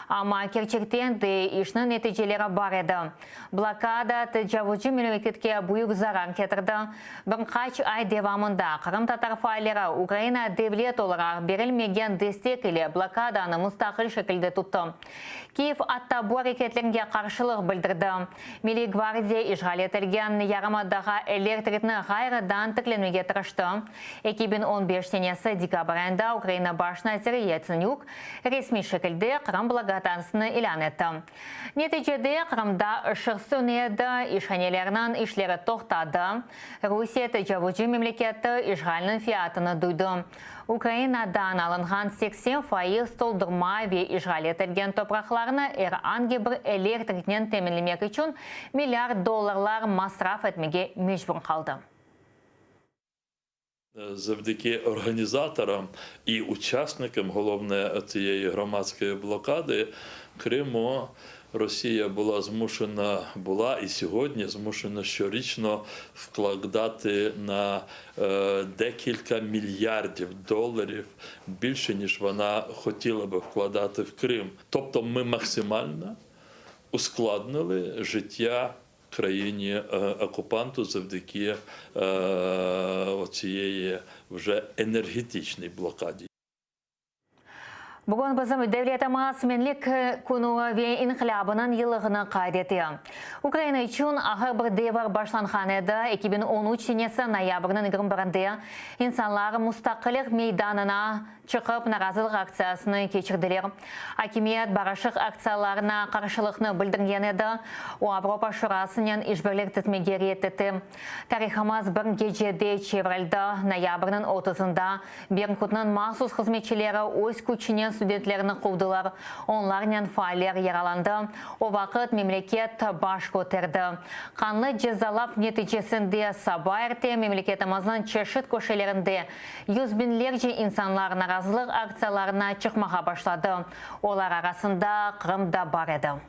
ama керчектен де ішінің нәтижелері бар еді. Блокада тәжавүзчі мемлекетке бұйық зарар кетірді. Бірқач ай девамында Қырым татар файлері Украина девлет оларға берілмеген дестек или блокаданы мұстақыл шекілді тұтты. Киев атта бұл әрекетлерге қаршылық білдірді. Милли гвардия işgal етілген ярымадағы электрикні ғайрыдан тікленуге тырышты. 2015 сенесі декабрь айында Украина башына Яценюк ресми шекілде Қырым блокадасыны илан етті. Нәтижеде Қырымда ышық сөнеді, ишханелерінің ішлері тоқтады. Русия тәжавүзчі мемлекеті işgalінің фиатыны дүйді. Украинадан алынған 80% толдырма ве işgal етілген топрақларыны әр-анге бір электрикнен темелемек үшін миллиард долларлар масраф етмеге мешбүр қалды. Завдяки організаторам і учасникам, головне, цієї громадської блокади Криму, Росія була і сьогодні змушена щорічно вкладати на декілька мільярдів доларів більше, ніж вона хотіла би вкладати в Крим. Тобто ми максимально ускладнили життя країні-окупанту завдяки цієї вже енергетичній блокаді. Бүгін бізім дәулетіміз менлік күні ве инқилабының йылығыны қайдеті. Украина үшін ағыр бір девар башланған еді. 2013 сенесі ноябрның 21-де инсанлар мұстақылық мейданына шығып наразылық акциясыны кечірділер. Акимиет барашық акцияларына қаршылықны білдірген еді. О Европа шурасынан ішбірлік тізмеге реттеті. Тарихымыз бір геджеде чеврілді. Ноябрның 30-ында Беркутның махсус қызметшілері өз күчінен студенттеріні қуылдылар. Онларнен файлер яраланды. О вақыт мемлекет баш көтерді. Қанлы жезалап нәтижесінде саба ерте мемлекетіміздің чешет көшелерінде юзбинлерже инсанлар наразылық акцияларына шықмаға башлады. Олар арасында Қырымда бар еді.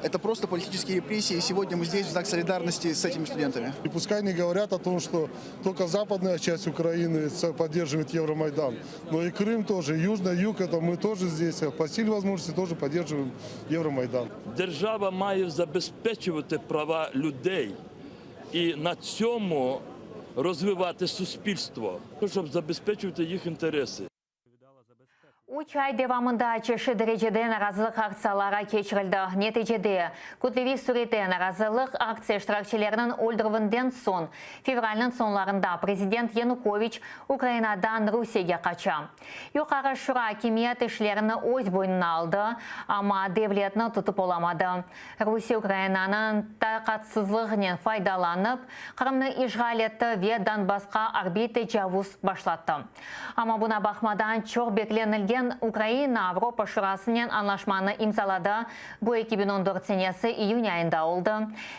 Это просто политические репрессии, и сегодня мы здесь в знак солидарности с этими студентами. И пускай не говорят о том, что только западная часть Украины поддерживает Евромайдан, но и Крым тоже, Южный Юг, это мы тоже здесь, по силе возможности тоже поддерживаем Евромайдан. Держава має забезпечувати права людей і на цьому розвивати суспільство, щоб забезпечувати їх інтереси. Үч ай девамында чеші дәрежеде наразылық акцияларға кечірілді. Нәтижеде күтлеви суреті наразылық акция штиракчилерінің өлдірвінден сон. Февральның сонларында президент Янукович Украинадан Русияға қача. Юқары шура кемият ішлеріні өз бойынына алды, ама девлетіні тұтып оламады. Русия Украинаның тақатсызлығынан файдаланып, Қырымны işgal етті ве Донбасқа орбиты жавуз башлатты. Ама бұна бақмадан чоқ бекленілген Украина Европа шурасынан анлашманы имзалады. Bu 2014 senesi iyun ayında oldu.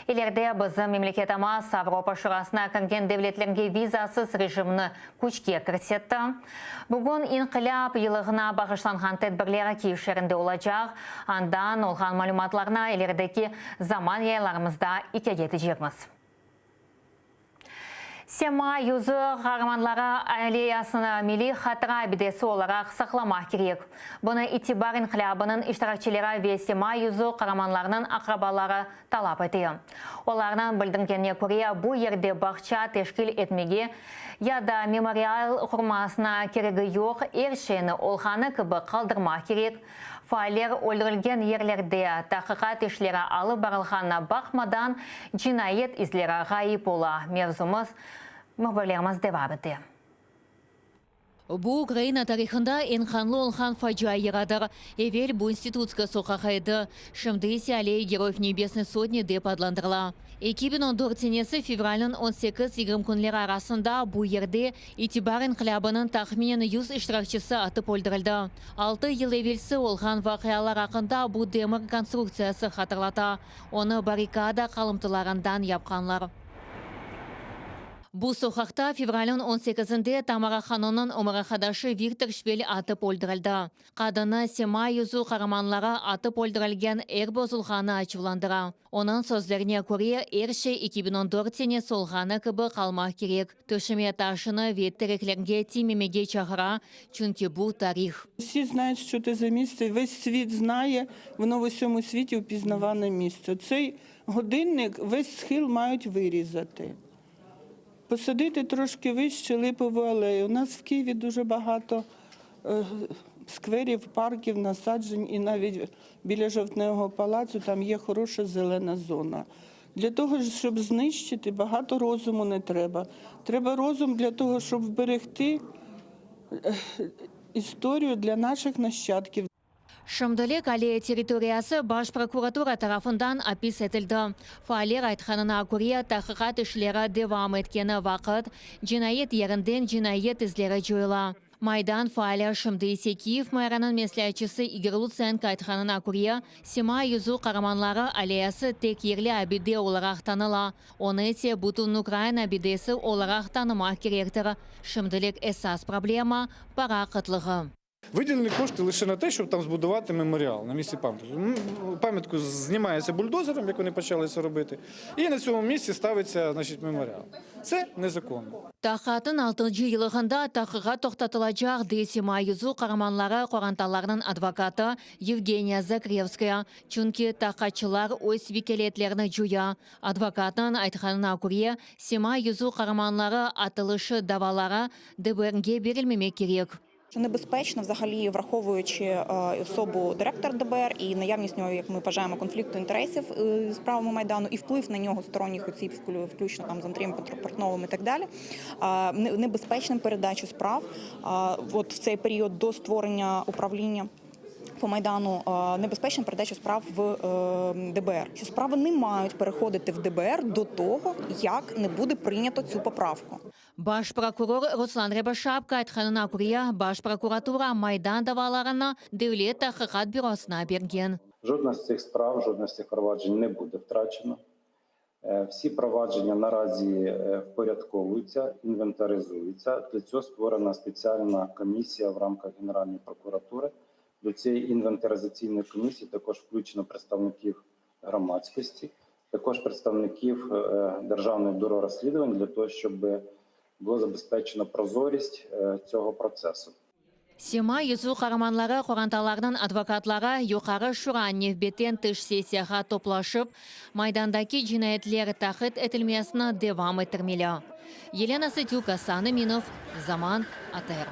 İleride bizim memleketimiz Европа шурасына кірген devletlerге vizasız rejimini күшке кірсетті. Бүгін инқилаб йылығына бағышланған тәдбірлері Киев шерінде olacak. Андан олған малюматларына илердeki zaman yaylarımızda итегеті жерміз. Сема юзы ғарманлары аллеясына милли хатыра абидесі оларақ сақламақ керек. Бұны итибар инқилабының иштиракчилері ве Сема юзы қараманларының ақрабалары талап етті. Оларынан білдіргеніне көре бұл ерде бақча тешкіл етмеге, яда мемориал құрмасына керегі жоқ, ершені олғаны кібі қалдырмақ керек. Файлер өлдірілген ерлерде тақиқат ішлері алып барылғанына бақмадан жинайет izlері ғайып ола. Мевзумыз мұхбірлеріміз девап етті. Бу Украина тарихында en қанлы олған фаджа ерадыр. Эвел бу институтска соқақайды. Шымдыси аллея Героев Небесной Сотни деп адландырыла. 2014 сенесі февралін 18-20 күнлер арасында бу ерде итибарын қылабының тахминен 100 иштиракчысы атып өлдірілді. 6 ел эвелсі олған вақиялар ақында бу демір конструкциясы хатырлата. Оны баррикада қалымтыларындан япқанлар. Бу соқақта февралін 18-інде Тамара Ханонын омырақадашы Виктор Швель атып өлдірілді. Қадыны Сема Юзу қараманлары атып өлдірілген ер бозылғаны ачывландыра. Оның сөздеріне көре ерше 2014-тене солғаны кібі қалмақ керек. Төшіме ташыны веттереклерге тимемеге чағыра, чүнки бу тарих. Всі знають, що це за місце, весь світ знає, воно в усьому світі впізнаване місце. Цей годинник весь схил мають вирізати. Посадити трошки вище липову алею. У нас в Києві дуже багато скверів, парків, насаджень, і навіть біля Жовтневого палацу там є хороша зелена зона. Для того, щоб знищити, багато розуму не треба. Треба розум для того, щоб вберегти історію для наших нащадків. Шымдылек аллея территориясы Баш прокуратура тарафындан апис етілді. Фаалер айтқанына көре тақиқат ішлері девам еткені вақыт, жинайет ерінден жинайет ізлері жойыла. Майдан фаалер Шымдыси Киев майранын меслячысы Игорь Луценко айтқанына көре, Сема Юзу қараманлары аллеясы тек ерлі абиде оларақ таныла. Оны те бұтын Украина абидесі оларақ танымақ керектір. Шымдылек есас проблема пара қытлығы. Виділені кошти лише на те, щоб там збудувати меморіал на місці пам'ятки. Пам'ятку знімається бульдозером, як вони почали це робити, і на цьому місці ставиться, значить, меморіал. Це незаконно. Тақатын 6-й йылығында тақыға тоқтатылacak Сема Юзу қараманлары қоранталарының адвокаты Евгения Закревская. Чүнки тақатчылар өз викелетлеріні жуя. Адвокатын айтқанына көре, Сема Юзу қараманлары атылышы давалары ДБРге берілмемек керек. Небезпечно, взагалі, враховуючи особу директора ДБР і наявність нього, як ми вважаємо, конфлікту інтересів з правами Майдану і вплив на нього сторонніх осіб, включно там з Андрієм Портновим і так далі, небезпечним передачу справ от в цей період до створення управління по Майдану, небезпечна передача справ в ДБР. Що справи не мають переходити в ДБР до того, як не буде прийнято цю поправку. Баш прокурор Руслан Рябошапка айтқанына көре, Баш прокуратура Майдан даваларына Девлет тақиқат бюросына берген. Жодна з цих справ, жодна з цих проваджень не буде втрачено. Всі провадження наразі впорядковуються, інвентаризуються. Для цього створена спеціальна комісія в рамках Генеральної прокуратури. До цієї інвентаризаційної комісії також включено представників громадськості, також представників Державного бюро розслідувань для того, щоб було забезпечено прозорість цього процесу. Сема Юзу қараманлары қоранталарының адвокатлары юқары шура невбеттен тыш сессияға топлашып, Майдандаки жинайетлер тақыт етілмесіні девам етірмелі. Елена Сытюка, Саны Минов, Заман, АТР.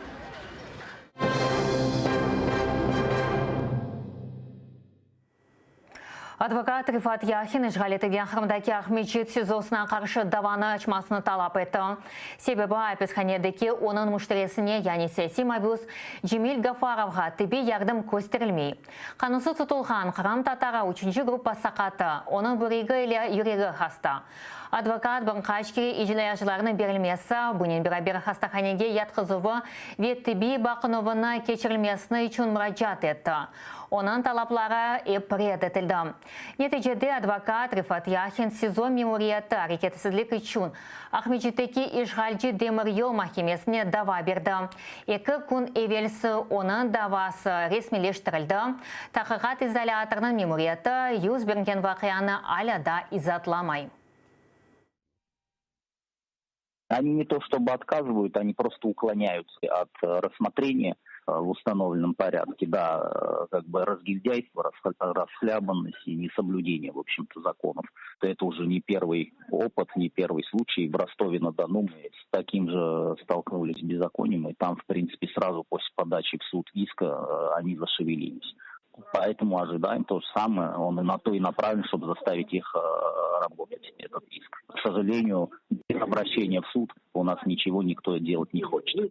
Адвокат Рифат Яхин Ишғалетіген қырымдаки Ахмеджет СИЗОсына қаршы даваны açmasını талап етті. Себебі әпесханедекі оның мүштіресіне, яғни саяси мабюз Джемил Гафаровға тібе ярдым көстерілмей. Қанусы тұтылған қырым татара 3-ші группа сақаты, оның бүрегі или юрегі хаста. Адвокат Бұрнқашкері ижілаяшыларының берілмесі, бұнен бірабер хастаханеге ятқызуы веттіби бақыновына кечірілмесіні үшін мұраджат етті. Оның талаплары епред етілді. Нәтижеде адвокат Рифат Яхин СИЗО мемориятты әрекетсізлік үшін Ахмеджеттеки Ишғалжи Демір ел махкемесіне дава берді. 2 күн евелсі оның давасы ресмелештірілді. Тақиқат изоляторының мемориятты юз берген вақияны аляда изатламай. Они не то чтобы отказывают, они просто уклоняются от рассмотрения в установленном порядке. Да, как бы разгильдяйство, расхлябанность и несоблюдение, в общем-то, законов. Это уже не первый опыт, не первый случай. В Ростове-на-Дону мы с таким же столкнулись с беззаконием, и там, в принципе, сразу после подачи в суд иска они зашевелились. Поэтому ожидаем то же самое. Он и на то и направлен, чтобы заставить их работать, этот иск. К сожалению, без обращения в суд у нас ничего никто делать не хочет.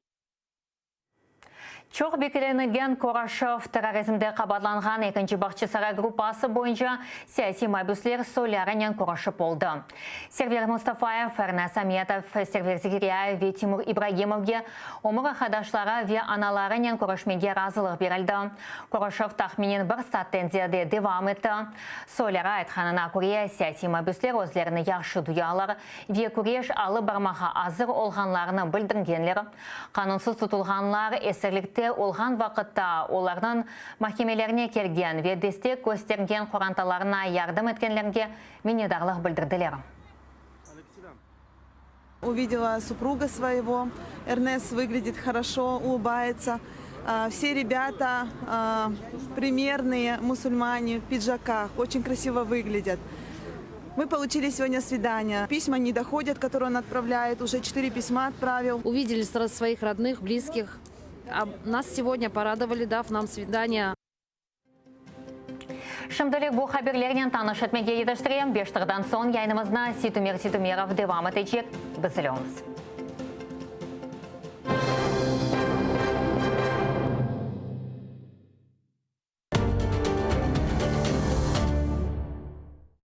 Çok beklenilgen Korashov terrorizmde kabarlanğan ikinci Bahçesara grupası boyunca siyasi mahbuslar soylarından Korashov oldu. Server Mustafayev, Fernas Ametov, Server Zikriyayev ve Timur İbrahimov'ga umur arkadaşlara ve analarından Korashmege razılıq verildi. Korashov tahminen bir saatten ziyade devam etti. Soylara aytkanına ko'ra siyasi mahbuslar özlerini yaxşı duyarlar ve kureş alı barmağa hazır olğanlarını bildirgenler. Kanunsuz tutulğanlar esirlikte olğan vaqtda onlardan mahkemelerine kelgen ve destek göstergen qorantalarına yardım etkenlerге minnetdarlıq bildirdiler. Увидела супруга своего. Эрнест выглядит хорошо, улыбается. Все ребята примерные мусульмане в пиджаках, очень красиво выглядят. Мы получили сегодня свидание. Письма не доходят, которые он отправляет. Уже 4 письма отправил. Увидели сразу своих родных, близких. А нас сегодня порадовали, дав нам свидание. Şimdilik bu haberlerden tanış etmeye yetiştireyim. 5 tırdan son yayınımızda Situmerov devam edecek. Bizle olunuz.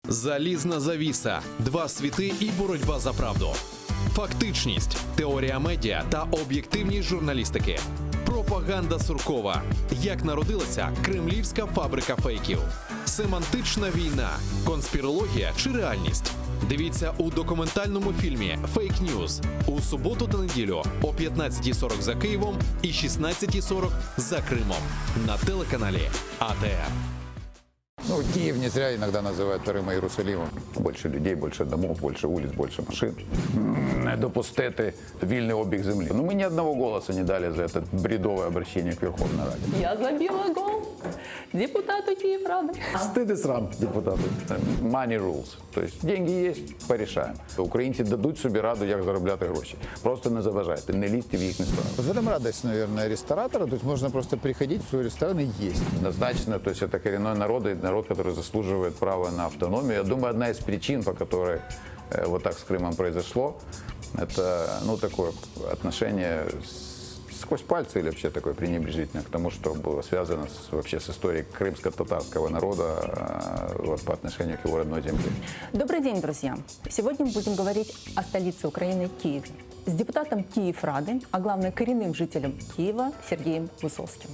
Залізна завіса, два світи і боротьба за правду. Фактичність, теорія медіа та об'єктивність журналістики. Пропаганда Суркова. Як народилася кремлівська фабрика фейків. Семантична війна, конспірологія чи реальність. Дивіться у документальному фільмі «Фейк Ньюз» у суботу та неділю о 15:40 за Києвом і 16:40 за Кримом на телеканалі АТР. Ну, Киев не зря иногда называют вторым Иерусалимом. Больше людей, больше домов, больше улиц, больше машин. Допустити вільний обіг землі. Ну, мы ни одного голоса не дали за это бредовое обращение к Верховной Раде. Я забила гол депутату Киеврады. Стыд и срам депутату. Money rules. То есть деньги есть, порешаем. Українці дадуть собі раду, як заробляти гроші. Просто не заважайте, не лізьте в їхні сторони. В этом радость, наверное, ресторатора. То есть можно просто приходить в свой ресторан и есть. Однозначно, то есть это коренной народ, и народ, который заслуживает права на автономию. Я думаю, одна из причин, по которой вот так с Крымом произошло, это, ну, такое отношение сквозь пальцы или вообще такое пренебрежительное к тому, что было связано вообще с историей крымско-татарского народа вот, по отношению к его родной земле. Добрый день, друзья! Сегодня мы будем говорить о столице Украины Киеве с депутатом Киеврады, а главное коренным жителем Киева Сергеем Высоцким.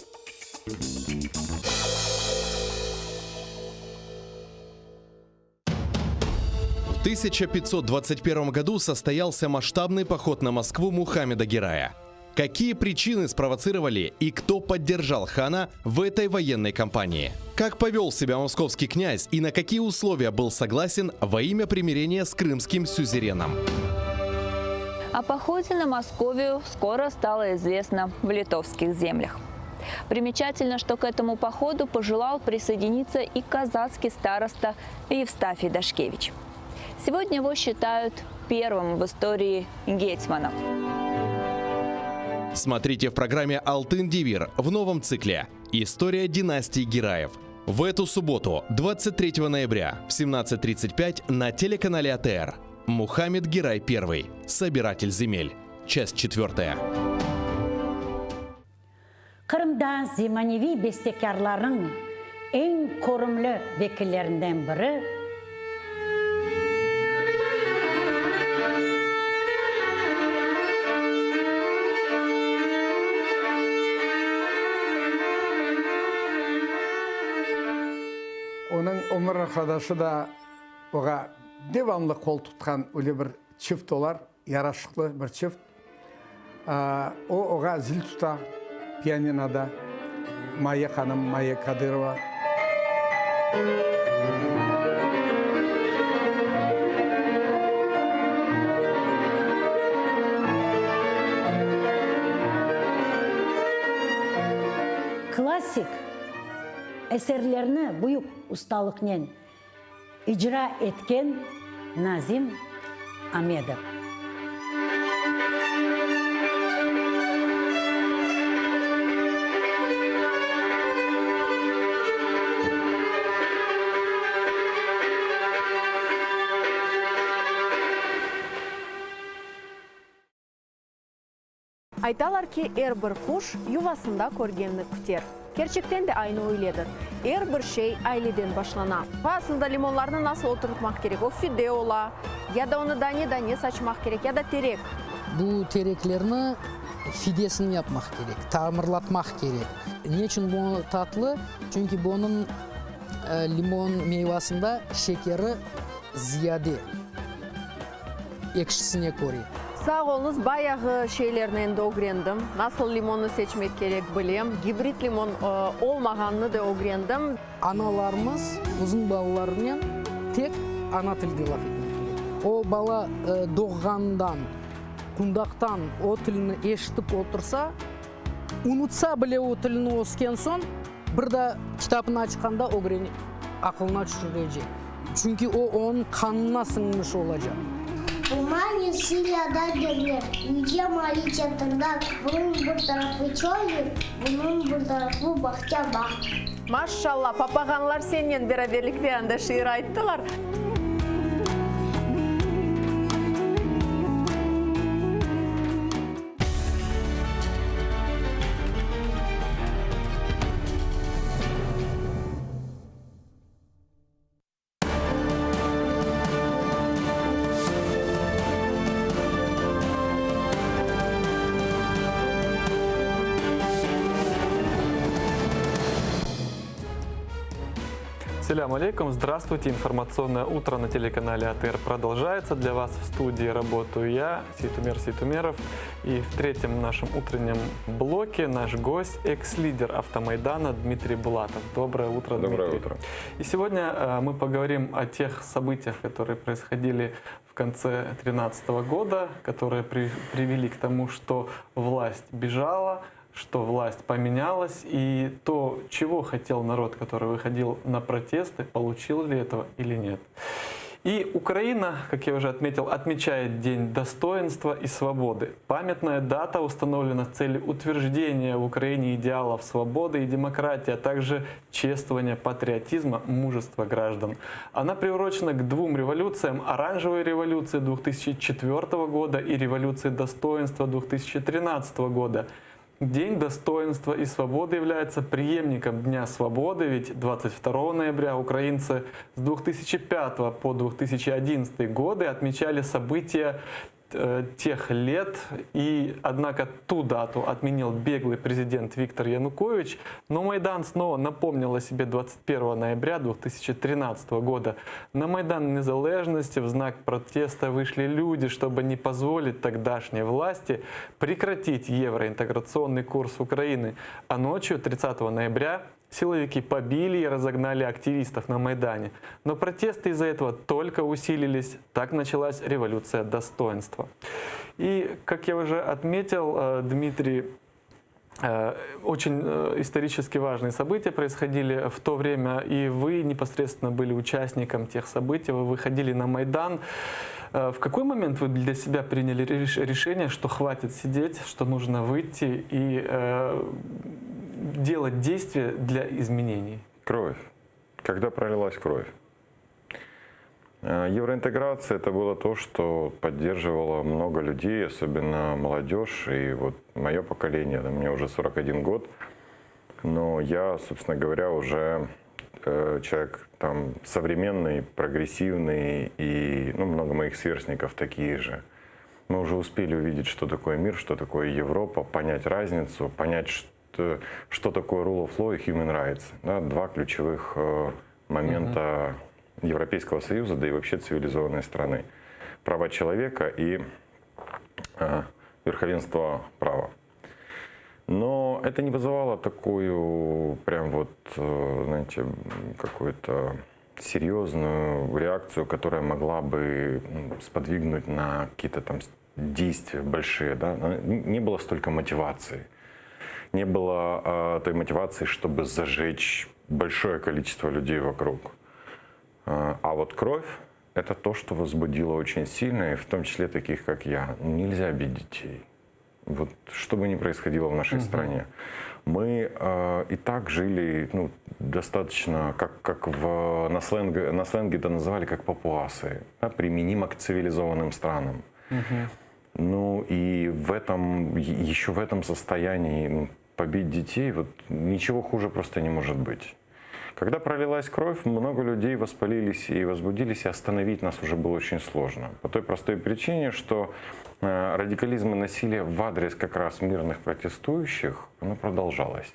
В 1521 году состоялся масштабный поход на Москву Мухаммеда Герая. Какие причины спровоцировали и кто поддержал хана в этой военной кампании? Как повел себя московский князь и на какие условия был согласен во имя примирения с крымским сюзереном? О походе на Московию скоро стало известно в литовских землях. Примечательно, что к этому походу пожелал присоединиться и казацкий староста Евстафий Дашкевич. Сегодня его считают первым в истории гетьманом. Смотрите в программе «Алтын Девир» в новом цикле «История династии Гераев». В эту субботу, 23 ноября в 17:35 на телеканале АТР. Мухаммед Герай I. Собиратель земель. Часть 4. Kırım'da Zemanevi bestekarların en korumlu vekillerinden biri Onun umur arkadaşı da oğa devamlı kol tutkan öyle bir çift olar, yaraşıklı bir çift. O oğa zil tuta, piyaninoda, Maya Hanım, Maya Kadyrova. klasik eserlerini büyük ustalıkla icra etken Nazim Amedov. Айталар ки эр-бір куш ювасында көргенді күтер. Gerçekten de aynı öyledir. Her bir şey aileden başlana. Aslında limonlarını nasıl oturtmak gerek? O fideola ya da onu dane saçmak gerek ya da terek. Bu tereklerini fidesini yapmak gerek, tamırlatmak gerek. Niçin bu tatlı? Çünkü bunun limon meyvasında şekeri ziyade ekşisine koruyor. Sağ olunuz, bayağı şeylerden de öğrendim. Nasıl limonu seçmek gerek bileyim. Hibrit limon olmaganını da öğrendim. Analarımız uzun balalarından tek ana tilde laf etmek gerek. O bala doğandan, kundaktan o tilini eşitip otursa, unutsa bile o tilini osken son, bir de kitabını açkanda öğrenip akılına düşürecek. Çünkü o onun kanına sınmış olacak. Бумаги Сирияда görülür. Yüce mali çatırdak. Bunun bir tarafı çöl, bunun bir tarafı bahçe bağ. Maşallah, papaganlar seninle beraberlikte anda şiir ayttılar. Ассаляму алейкум, здравствуйте. Информационное утро на телеканале АТР продолжается. Для вас в студии работаю я, Сейтумер Сейтумеров. И в третьем нашем утреннем блоке наш гость, экс-лидер Автомайдана Дмитрий Булатов. Доброе утро, Дмитрий. Доброе утро. И сегодня мы поговорим о тех событиях, которые происходили в конце 2013 года, которые привели к тому, что власть бежала, что власть поменялась, и то, чего хотел народ, который выходил на протесты, получил ли этого или нет. И Украина, как я уже отметил, отмечает День достоинства и свободы. Памятная дата установлена с целью утверждения в Украине идеалов свободы и демократии, а также чествования патриотизма, мужества граждан. Она приурочена к двум революциям: оранжевой революции 2004 года и революции достоинства 2013 года. День достоинства и свободы является преемником Дня свободы, ведь 22 ноября украинцы с 2005 по 2011 годы отмечали события тех лет, и однако ту дату отменил беглый президент Виктор Янукович, но Майдан снова напомнил о себе 21 ноября 2013 года. На Майдан Незалежности в знак протеста вышли люди, чтобы не позволить тогдашней власти прекратить евроинтеграционный курс Украины. А ночью 30 ноября силовики побили и разогнали активистов на Майдане. Но протесты из-за этого только усилились. Так началась революция достоинства. И, как я уже отметил, Дмитрий, очень исторически важные события происходили в то время, и вы непосредственно были участником тех событий, вы выходили на Майдан. В какой момент вы для себя приняли решение, что хватит сидеть, что нужно выйти и делать действия для изменений? Кровь. Когда пролилась кровь. Евроинтеграция — это было то, что поддерживало много людей, особенно молодежь. И вот мое поколение, мне уже 41 год, но я, собственно говоря, уже человек там современный, прогрессивный, и много моих сверстников такие же. Мы уже успели увидеть, что такое мир, что такое Европа, понять разницу, понять, что такое rule of law и human rights. Да, два ключевых момента Европейского Союза, да и вообще цивилизованной страны. Права человека и верховенство права. Но это не вызывало такую прям вот, знаете, какую-то серьезную реакцию, которая могла бы сподвигнуть на какие-то там действия большие. Да? Не было столько мотивации. Не было той мотивации, чтобы зажечь большое количество людей вокруг. А вот кровь — это то, что возбудило очень сильно, и в том числе таких, как я. Нельзя бить детей. Вот что бы ни происходило в нашей стране. Мы и так жили достаточно, как на сленге это называли, как папуасы, да, применимо к цивилизованным странам. Ну и еще в этом состоянии побить детей, вот ничего хуже просто не может быть. Когда пролилась кровь, много людей воспалились и возбудились, и остановить нас уже было очень сложно. По той простой причине, что радикализм и насилие в адрес как раз мирных протестующих, оно продолжалось.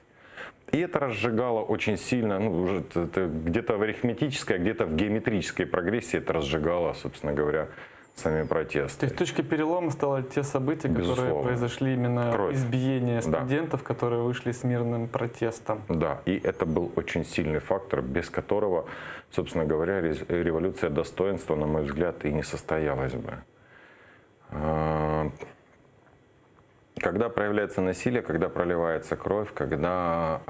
И это разжигало очень сильно, уже где-то в арифметической, где-то в геометрической прогрессии это разжигало, собственно говоря, сами протесты. То есть точкой перелома стало те события, которые произошли именно избиение студентов, которые вышли с мирным протестом. Да, и это был очень сильный фактор, без которого, собственно говоря, революция достоинства, на мой взгляд, и не состоялась бы. Когда проявляется насилие, когда проливается кровь, когда,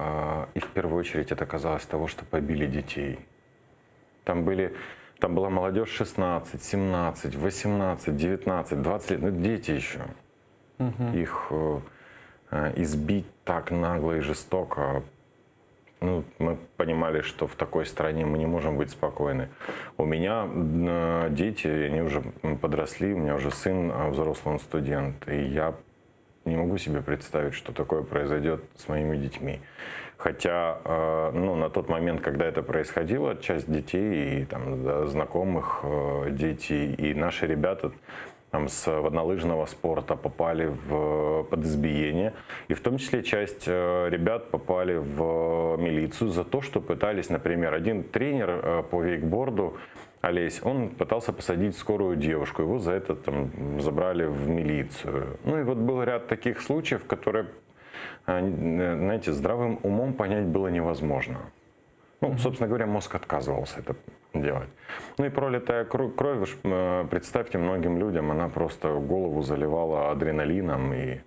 и в первую очередь это касалось того, что побили детей. Там была молодежь 16, 17, 18, 19, 20 лет, дети еще. Их избить так нагло и жестоко, мы понимали, что в такой стране мы не можем быть спокойны. У меня дети, они уже подросли, у меня уже сын взрослый, он студент, и я не могу себе представить, что такое произойдет с моими детьми. Хотя на тот момент, когда это происходило, часть детей и знакомых детей и наши ребята с воднолыжного спорта попали под избиение. И в том числе часть ребят попали в милицию за то, что пытались, например, один тренер по вейкборду, Олесь, он пытался посадить скорую девушку, его за это забрали в милицию. Ну и вот был ряд таких случаев, которые, знаете, здравым умом понять было невозможно. Собственно говоря, мозг отказывался это делать. Ну и пролитая кровь, представьте, многим людям она просто голову заливала адреналином. И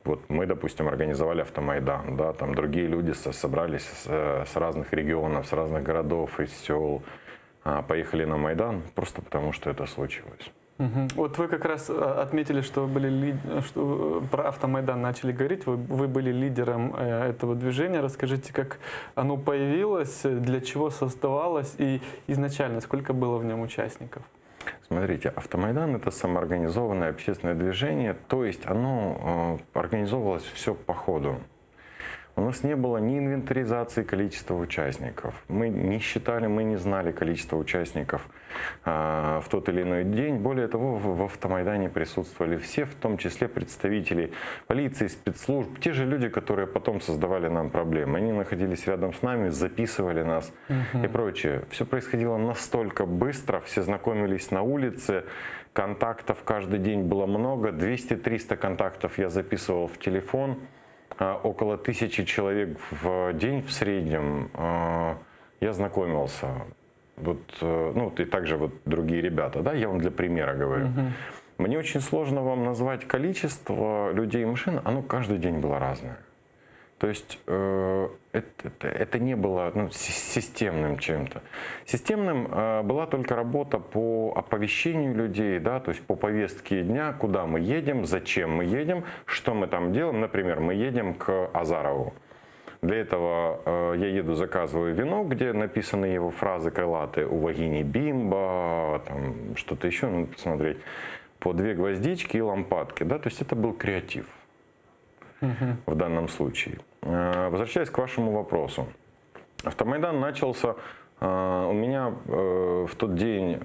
вот мы, допустим, организовали автомайдан, да, там другие люди собрались с разных регионов, с разных городов, из сел, поехали на Майдан просто потому, что это случилось. Вот вы как раз отметили, что что про автомайдан начали говорить. Вы были лидером этого движения. Расскажите, как оно появилось, для чего создавалось и изначально сколько было в нем участников? Смотрите, автомайдан — это самоорганизованное общественное движение, то есть оно организовывалось все по ходу. У нас не было ни инвентаризации количества участников. Мы не считали, мы не знали количество участников в тот или иной день. Более того, в автомайдане присутствовали все, в том числе представители полиции, спецслужб, те же люди, которые потом создавали нам проблемы. Они находились рядом с нами, записывали нас и прочее. Все происходило настолько быстро, все знакомились на улице, контактов каждый день было много, 200-300 контактов я записывал в телефон. Около 1000 человек в день в среднем я знакомился. И также другие ребята, да, я вам для примера говорю. Мне очень сложно вам назвать количество людей и машин, оно каждый день было разное. То есть это не было системным чем-то. Системным была только работа по оповещению людей, да, то есть по повестке дня, куда мы едем, зачем мы едем, что мы там делаем. Например, мы едем к Азарову. Для этого я еду, заказываю венок, где написаны его фразы крылатые «У вагини бимба», там что-то еще, посмотреть, по 2 гвоздички и лампадки. Да, то есть это был креатив в данном случае. Возвращаясь к вашему вопросу. Автомайдан начался у меня в тот день,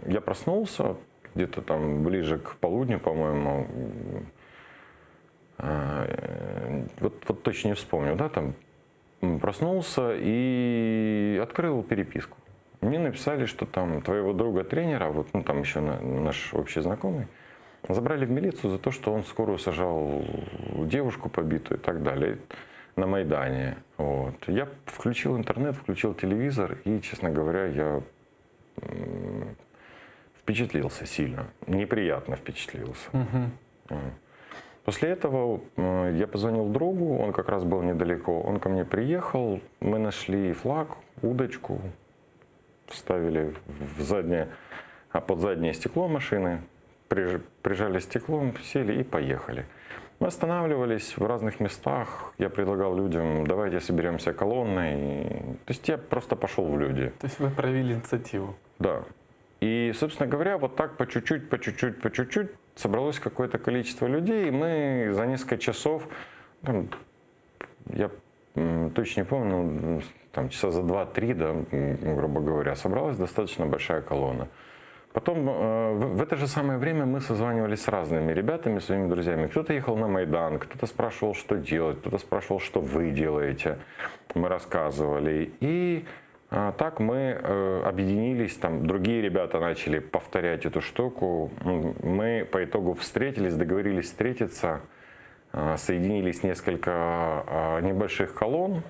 я проснулся где-то там ближе к полудню, по-моему, вот точно не вспомню, да, там проснулся и открыл переписку. Мне написали, что там твоего друга-тренера, там еще наш общий знакомый, забрали в милицию за то, что он в скорую сажал девушку побитую и так далее на Майдане. Вот. Я включил интернет, включил телевизор и, честно говоря, я впечатлился сильно, неприятно впечатлился. После этого я позвонил другу, он как раз был недалеко, он ко мне приехал, мы нашли флаг, удочку, вставили под заднее стекло машины, прижали стеклом, сели и поехали. Мы останавливались в разных местах. Я предлагал людям, давайте соберемся колонной. То есть я просто пошел в люди. То есть вы проявили инициативу? Да. И, собственно говоря, вот так по чуть-чуть собралось какое-то количество людей, и мы за несколько часов, там, я точно не помню, ну, там, часа за 2-3, да, грубо говоря, собралась достаточно большая колонна. Потом в это же самое время мы созванивались с разными ребятами, своими друзьями. Кто-то ехал на Майдан, кто-то спрашивал, что делать, кто-то спрашивал, что вы делаете. Мы рассказывали. И так мы объединились, там другие ребята начали повторять эту штуку. Мы по итогу встретились, договорились встретиться, соединились несколько небольших колонн.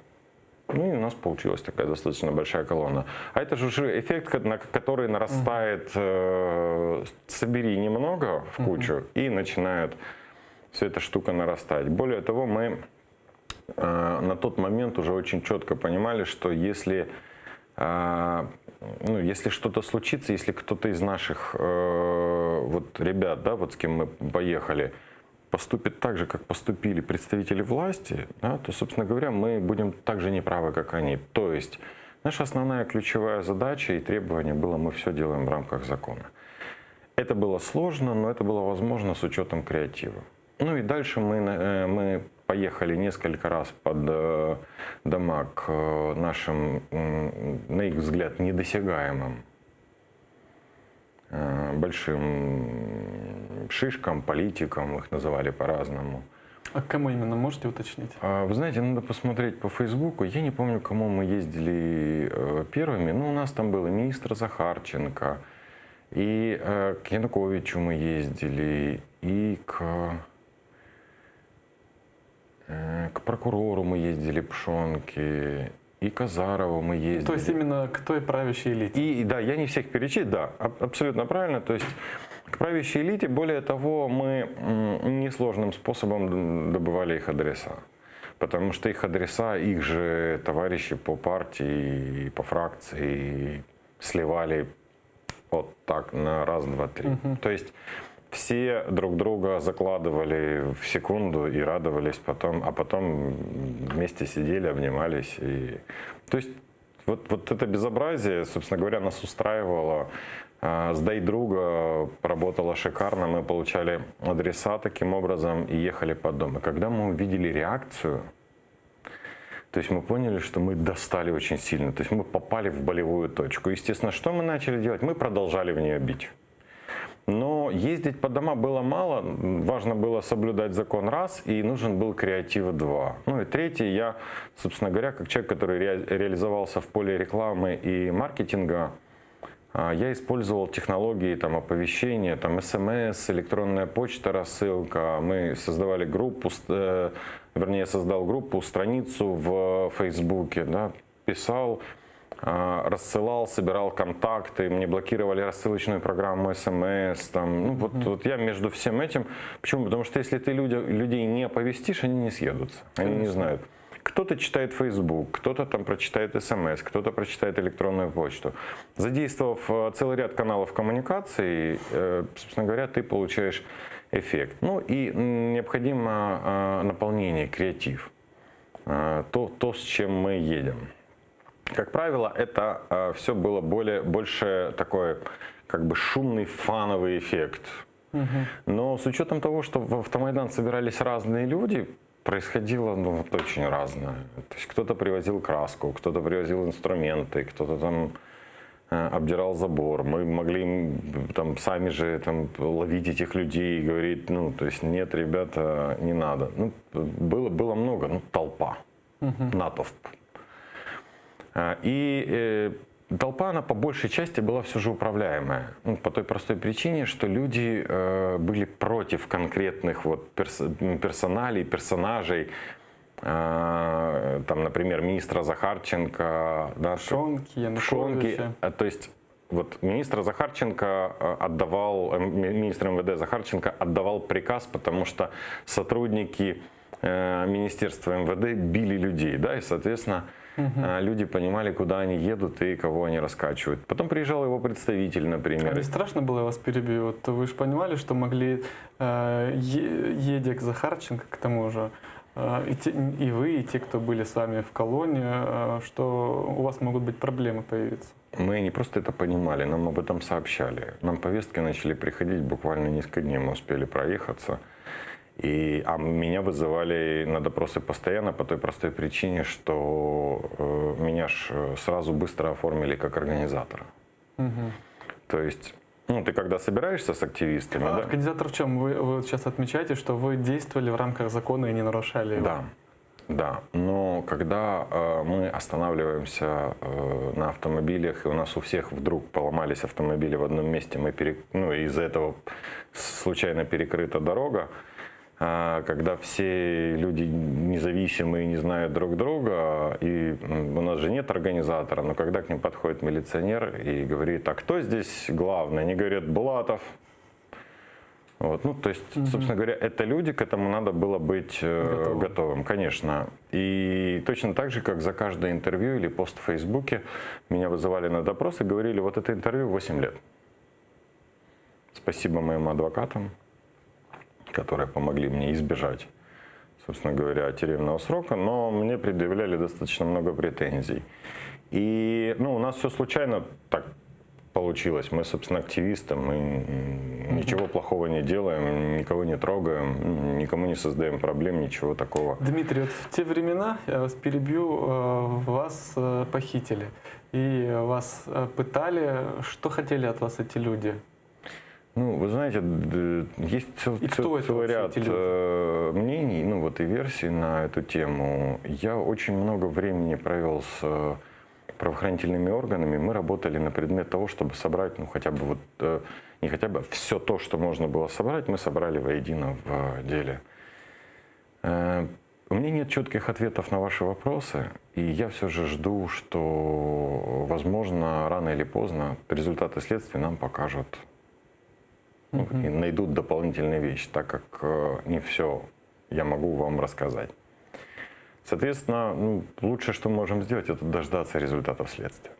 Ну и у нас получилась такая достаточно большая колонна. А это же уже эффект, который нарастает, собери немного в кучу, и начинает вся эта штука нарастать. Более того, мы на тот момент уже очень четко понимали, что если что-то случится, если кто-то из наших вот ребят, да, вот с кем мы поехали, поступит так же, как поступили представители власти, да, то, собственно говоря, мы будем так же неправы, как они. То есть наша основная ключевая задача и требование было: мы все делаем в рамках закона. Это было сложно, но это было возможно с учетом креатива. Ну и дальше мы поехали несколько раз под дома к нашим, на их взгляд, недосягаемым большим шишкам, политикам, их называли по-разному. А к кому именно, можете уточнить? Вы знаете, надо посмотреть по Фейсбуку. Я не помню, к кому мы ездили первыми. Ну, у нас там был и министр Захарченко, и к Януковичу мы ездили, и к прокурору мы ездили, Пшонке, и к Азарову мы ездили. То есть именно к той правящей элите? И да, я не всех перечислил, да, абсолютно правильно. То есть к правящей элите, более того, мы несложным способом добывали их адреса. Потому что их адреса, их же товарищи по партии, по фракции сливали вот так на раз, два, три. То есть все друг друга закладывали в секунду и радовались потом, а потом вместе сидели, обнимались. И... То есть вот это безобразие, собственно говоря, нас устраивало. «Сдай друга» работала шикарно, мы получали адреса таким образом и ехали под дом. И когда мы увидели реакцию, то есть мы поняли, что мы достали очень сильно, то есть мы попали в болевую точку. Естественно, что мы начали делать? Мы продолжали в нее бить. Но ездить по домам было мало, важно было соблюдать закон раз, и нужен был креатив два. Ну и третий, я, собственно говоря, как человек, который реализовался в поле рекламы и маркетинга, я использовал технологии там, оповещения, там, СМС, электронная почта, рассылка. Мы создавали группу, вернее, я создал группу, страницу в Фейсбуке, да, писал, рассылал, собирал контакты, мне блокировали рассылочную программу СМС. Там, ну, вот я между всем этим. Почему? Потому что если ты людей не оповестишь, они не съедутся, они не знают. Кто-то читает Facebook, кто-то там прочитает СМС, кто-то прочитает электронную почту. Задействовав целый ряд каналов коммуникации, собственно говоря, ты получаешь эффект. Ну и необходимо наполнение, креатив. То, с чем мы едем. Как правило, это все было больше такой как бы шумный фановый эффект. Но с учетом того, что в Автомайдан собирались разные люди, происходило вот очень разное. То есть кто-то привозил краску, кто-то привозил инструменты, кто-то там обдирал забор. Мы могли там сами же там ловить этих людей и говорить, ну, то есть нет, ребята, не надо. Ну, было много, ну, толпа, натовп. И толпа, она по большей части была все же управляемая. Ну, по той простой причине, что люди были против конкретных вот персоналей, персонажей. Там, например, министра Захарченко. Да, Пшонки. То есть вот министр Захарченко министр МВД Захарченко отдавал приказ, потому что сотрудники министерства МВД били людей. Да, и, соответственно, люди понимали, куда они едут и кого они раскачивают. Потом приезжал его представитель, например. А не страшно было, я вас перебью? Вот вы же понимали, что могли, едя к Захарченко, к тому же, и вы, и те, кто были с вами в колонии, что у вас могут быть проблемы появиться? Мы не просто это понимали, нам об этом сообщали. Нам повестки начали приходить буквально несколько дней, мы успели проехаться. А меня вызывали на допросы постоянно по той простой причине, что меня сразу быстро оформили как организатора. То есть, ты когда собираешься с активистами... А организатор в чем? Вы сейчас отмечаете, что вы действовали в рамках закона и не нарушали его? Да. Но когда мы останавливаемся на автомобилях, и у нас у всех вдруг поломались автомобили в одном месте, из-за этого случайно перекрыта дорога, когда все люди независимые, не знают друг друга, и у нас же нет организатора, но когда к ним подходит милиционер и говорит: а кто здесь главный? Они говорят: Булатов. То есть, собственно говоря, это люди, к этому надо было быть готовым, конечно. И точно так же, как за каждое интервью или пост в Фейсбуке меня вызывали на допрос и говорили: вот это интервью 8 лет. Спасибо моим адвокатам, которые помогли мне избежать, собственно говоря, тюремного срока, но мне предъявляли достаточно много претензий. И у нас все случайно так получилось. Мы, собственно, активисты, мы ничего плохого не делаем, никого не трогаем, никому не создаем проблем, ничего такого. Дмитрий, вот в те времена, я вас перебью, вас похитили и вас пытали. Что хотели от вас эти люди? Вы знаете, есть целый ряд мнений, и версий на эту тему. Я очень много времени провел с правоохранительными органами. Мы работали на предмет того, чтобы собрать, не хотя бы все то, что можно было собрать, мы собрали воедино в деле. У меня нет четких ответов на ваши вопросы, и я все же жду, что, возможно, рано или поздно результаты следствия нам покажут и найдут дополнительные вещи, так как не все я могу вам рассказать. Соответственно, лучшее, что мы можем сделать, это дождаться результатов следствия.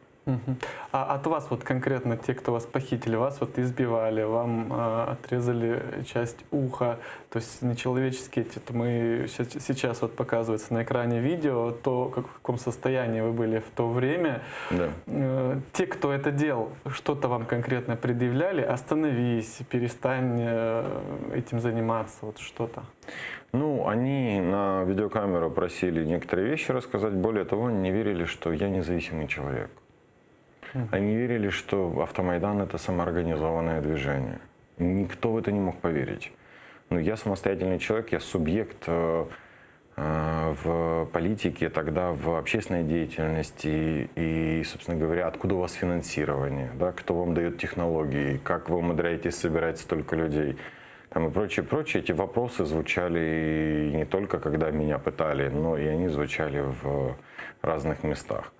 А от вас конкретно, те, кто вас похитили, вас избивали, вам отрезали часть уха, то есть нечеловеческие, мы сейчас показывается на экране видео, то, в каком состоянии вы были в то время. Да. Те, кто это делал, что-то вам конкретно предъявляли: остановись, перестань этим заниматься, что-то? Они на видеокамеру просили некоторые вещи рассказать, более того, они не верили, что я независимый человек. Они верили, что Автомайдан — это самоорганизованное движение. Никто в это не мог поверить. Я самостоятельный человек, я субъект в политике, тогда в общественной деятельности. И, собственно говоря, откуда у вас финансирование, кто вам дает технологии, как вы умудряетесь собирать столько людей. И прочее. Эти вопросы звучали не только когда меня пытали, но и они звучали в разных местах.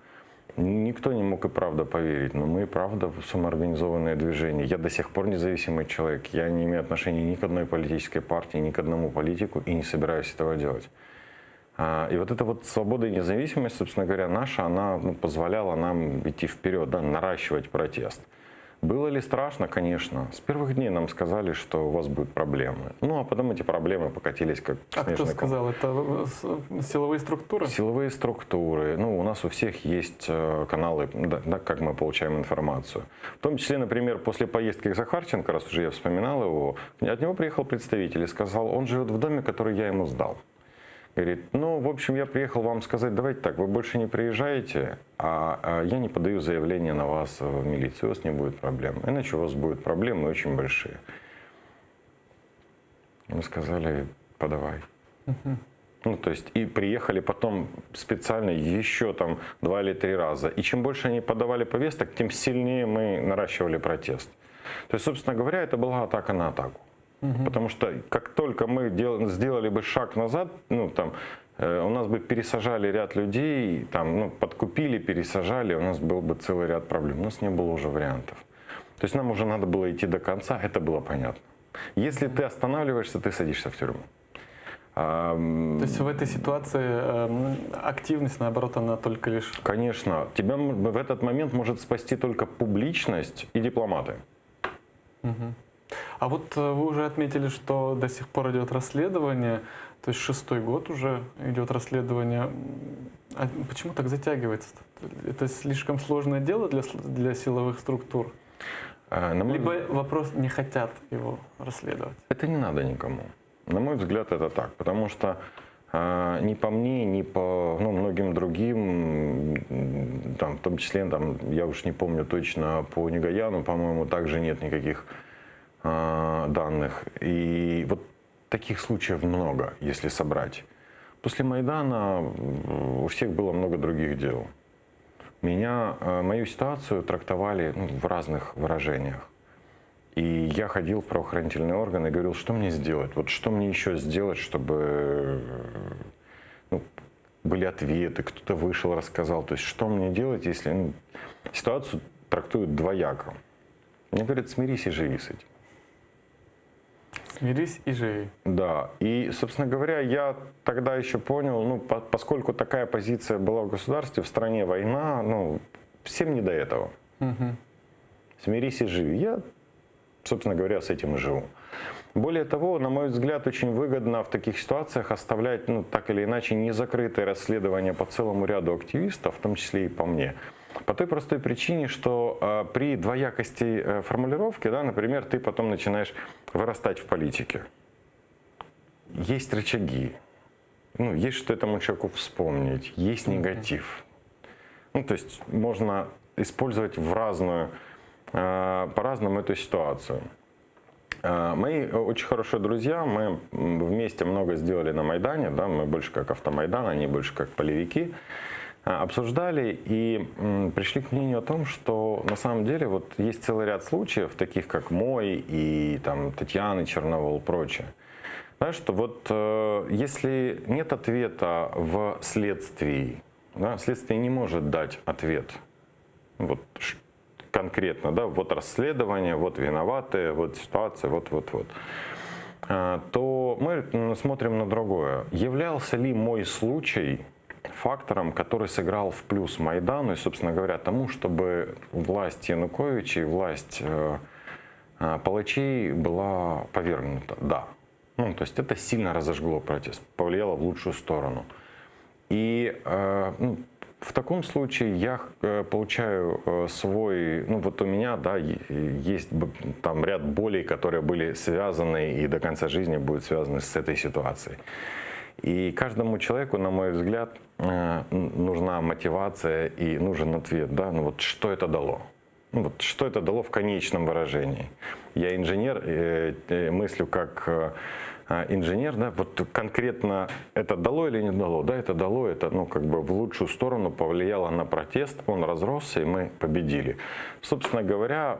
Никто не мог и правда поверить, но мы и правда самоорганизованное движение. Я до сих пор независимый человек, я не имею отношения ни к одной политической партии, ни к одному политику и не собираюсь этого делать. И вот эта свобода и независимость, собственно говоря, наша, она позволяла нам идти вперед, наращивать протест. Было ли страшно? Конечно. С первых дней нам сказали, что у вас будут проблемы. А потом эти проблемы покатились как снежный ком. Кто сказал? Это силовые структуры? Силовые структуры. У нас у всех есть каналы, как мы получаем информацию. В том числе, например, после поездки к Захарченко, раз уже я вспоминал его, от него приехал представитель и сказал: он живет в доме, который я ему сдал. Говорит: в общем, я приехал вам сказать, давайте так, вы больше не приезжаете, а я не подаю заявление на вас в милицию, у вас не будет проблем. Иначе у вас будут проблемы очень большие. Мы сказали: подавай. То есть и приехали потом специально еще 2 или 3 раза. И чем больше они подавали повесток, тем сильнее мы наращивали протест. То есть, собственно говоря, это была атака на атаку. Потому что как только мы сделали бы шаг назад, у нас бы пересажали ряд людей, подкупили, пересажали, у нас был бы целый ряд проблем. У нас не было уже вариантов. То есть нам уже надо было идти до конца, это было понятно. Если ты останавливаешься, ты садишься в тюрьму. То есть в этой ситуации активность, наоборот, она только лишь... Конечно. Тебя в этот момент может спасти только публичность и дипломаты. А вы уже отметили, что до сих пор идет расследование. То есть 6-й год уже идет расследование. А почему так затягивается? Это слишком сложное дело для силовых структур? Либо вопрос, не хотят его расследовать? Это не надо никому. На мой взгляд, это так. Потому что ни по мне, ни по многим другим, там, в том числе, там, я уж не помню точно, по Негояну, по-моему, также нет никаких данных. И вот таких случаев много, если собрать. После Майдана у всех было много других дел. Мою ситуацию трактовали в разных выражениях. И я ходил в правоохранительные органы и говорил, что мне сделать? Вот что мне еще сделать, чтобы были ответы, кто-то вышел, рассказал. То есть что мне делать, если ситуацию трактуют двояко? Мне говорят, смирись и живи с этим. Смирись и живи. Да. И, собственно говоря, я тогда еще понял, поскольку такая позиция была в государстве, в стране война, всем не до этого. Смирись и живи. Я, собственно говоря, с этим и живу. Более того, на мой взгляд, очень выгодно в таких ситуациях оставлять, так или иначе, незакрытые расследования по целому ряду активистов, в том числе и по мне. По той простой причине, что при двоякости формулировки, например, ты потом начинаешь вырастать в политике. Есть рычаги, есть что этому человеку вспомнить, есть негатив. То есть можно использовать по-разному эту ситуацию. Мои очень хорошие друзья, мы вместе много сделали на Майдане, мы больше как Автомайдан, они больше как полевики. Обсуждали и пришли к мнению о том, что на самом деле вот есть целый ряд случаев, таких как мой и Татьяны Черновол и прочее, что вот если нет ответа в следствии, следствие не может дать ответ вот конкретно, вот расследование, вот виноватые, вот ситуация, вот, то мы смотрим на другое. Являлся ли мой случай фактором, который сыграл в плюс Майдану и, собственно говоря, тому, чтобы власть Януковича и власть палачей была повергнута? Да. То есть это сильно разожгло протест, повлияло в лучшую сторону. И в таком случае я получаю свой, вот у меня, есть там ряд болей, которые были связаны и до конца жизни будут связаны с этой ситуацией. И каждому человеку, на мой взгляд, нужна мотивация и нужен ответ, вот что это дало? Что это дало в конечном выражении? Я инженер, мыслю как инженер, вот конкретно это дало или не дало? Да, это дало, это в лучшую сторону повлияло на протест, он разросся, и мы победили. Собственно говоря,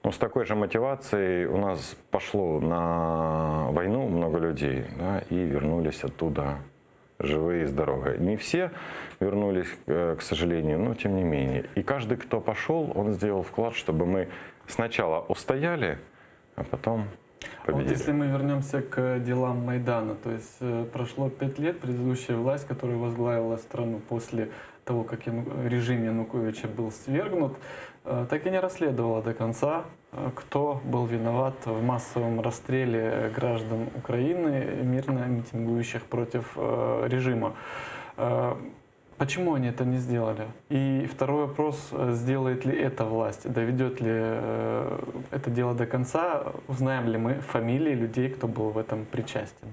с такой же мотивацией у нас пошло на войну много людей, и вернулись оттуда живые и здоровые. Не все вернулись, к сожалению, но тем не менее. И каждый, кто пошел, он сделал вклад, чтобы мы сначала устояли, а потом победили. Если мы вернемся к делам Майдана, то есть прошло 5 лет, предыдущая власть, которая возглавила страну после того, как режим Януковича был свергнут, так и не расследовала до конца, кто был виноват в массовом расстреле граждан Украины, мирно митингующих против режима. Почему они это не сделали? И второй вопрос, сделает ли эта власть, доведет ли это дело до конца, узнаем ли мы фамилии людей, кто был в этом причастен?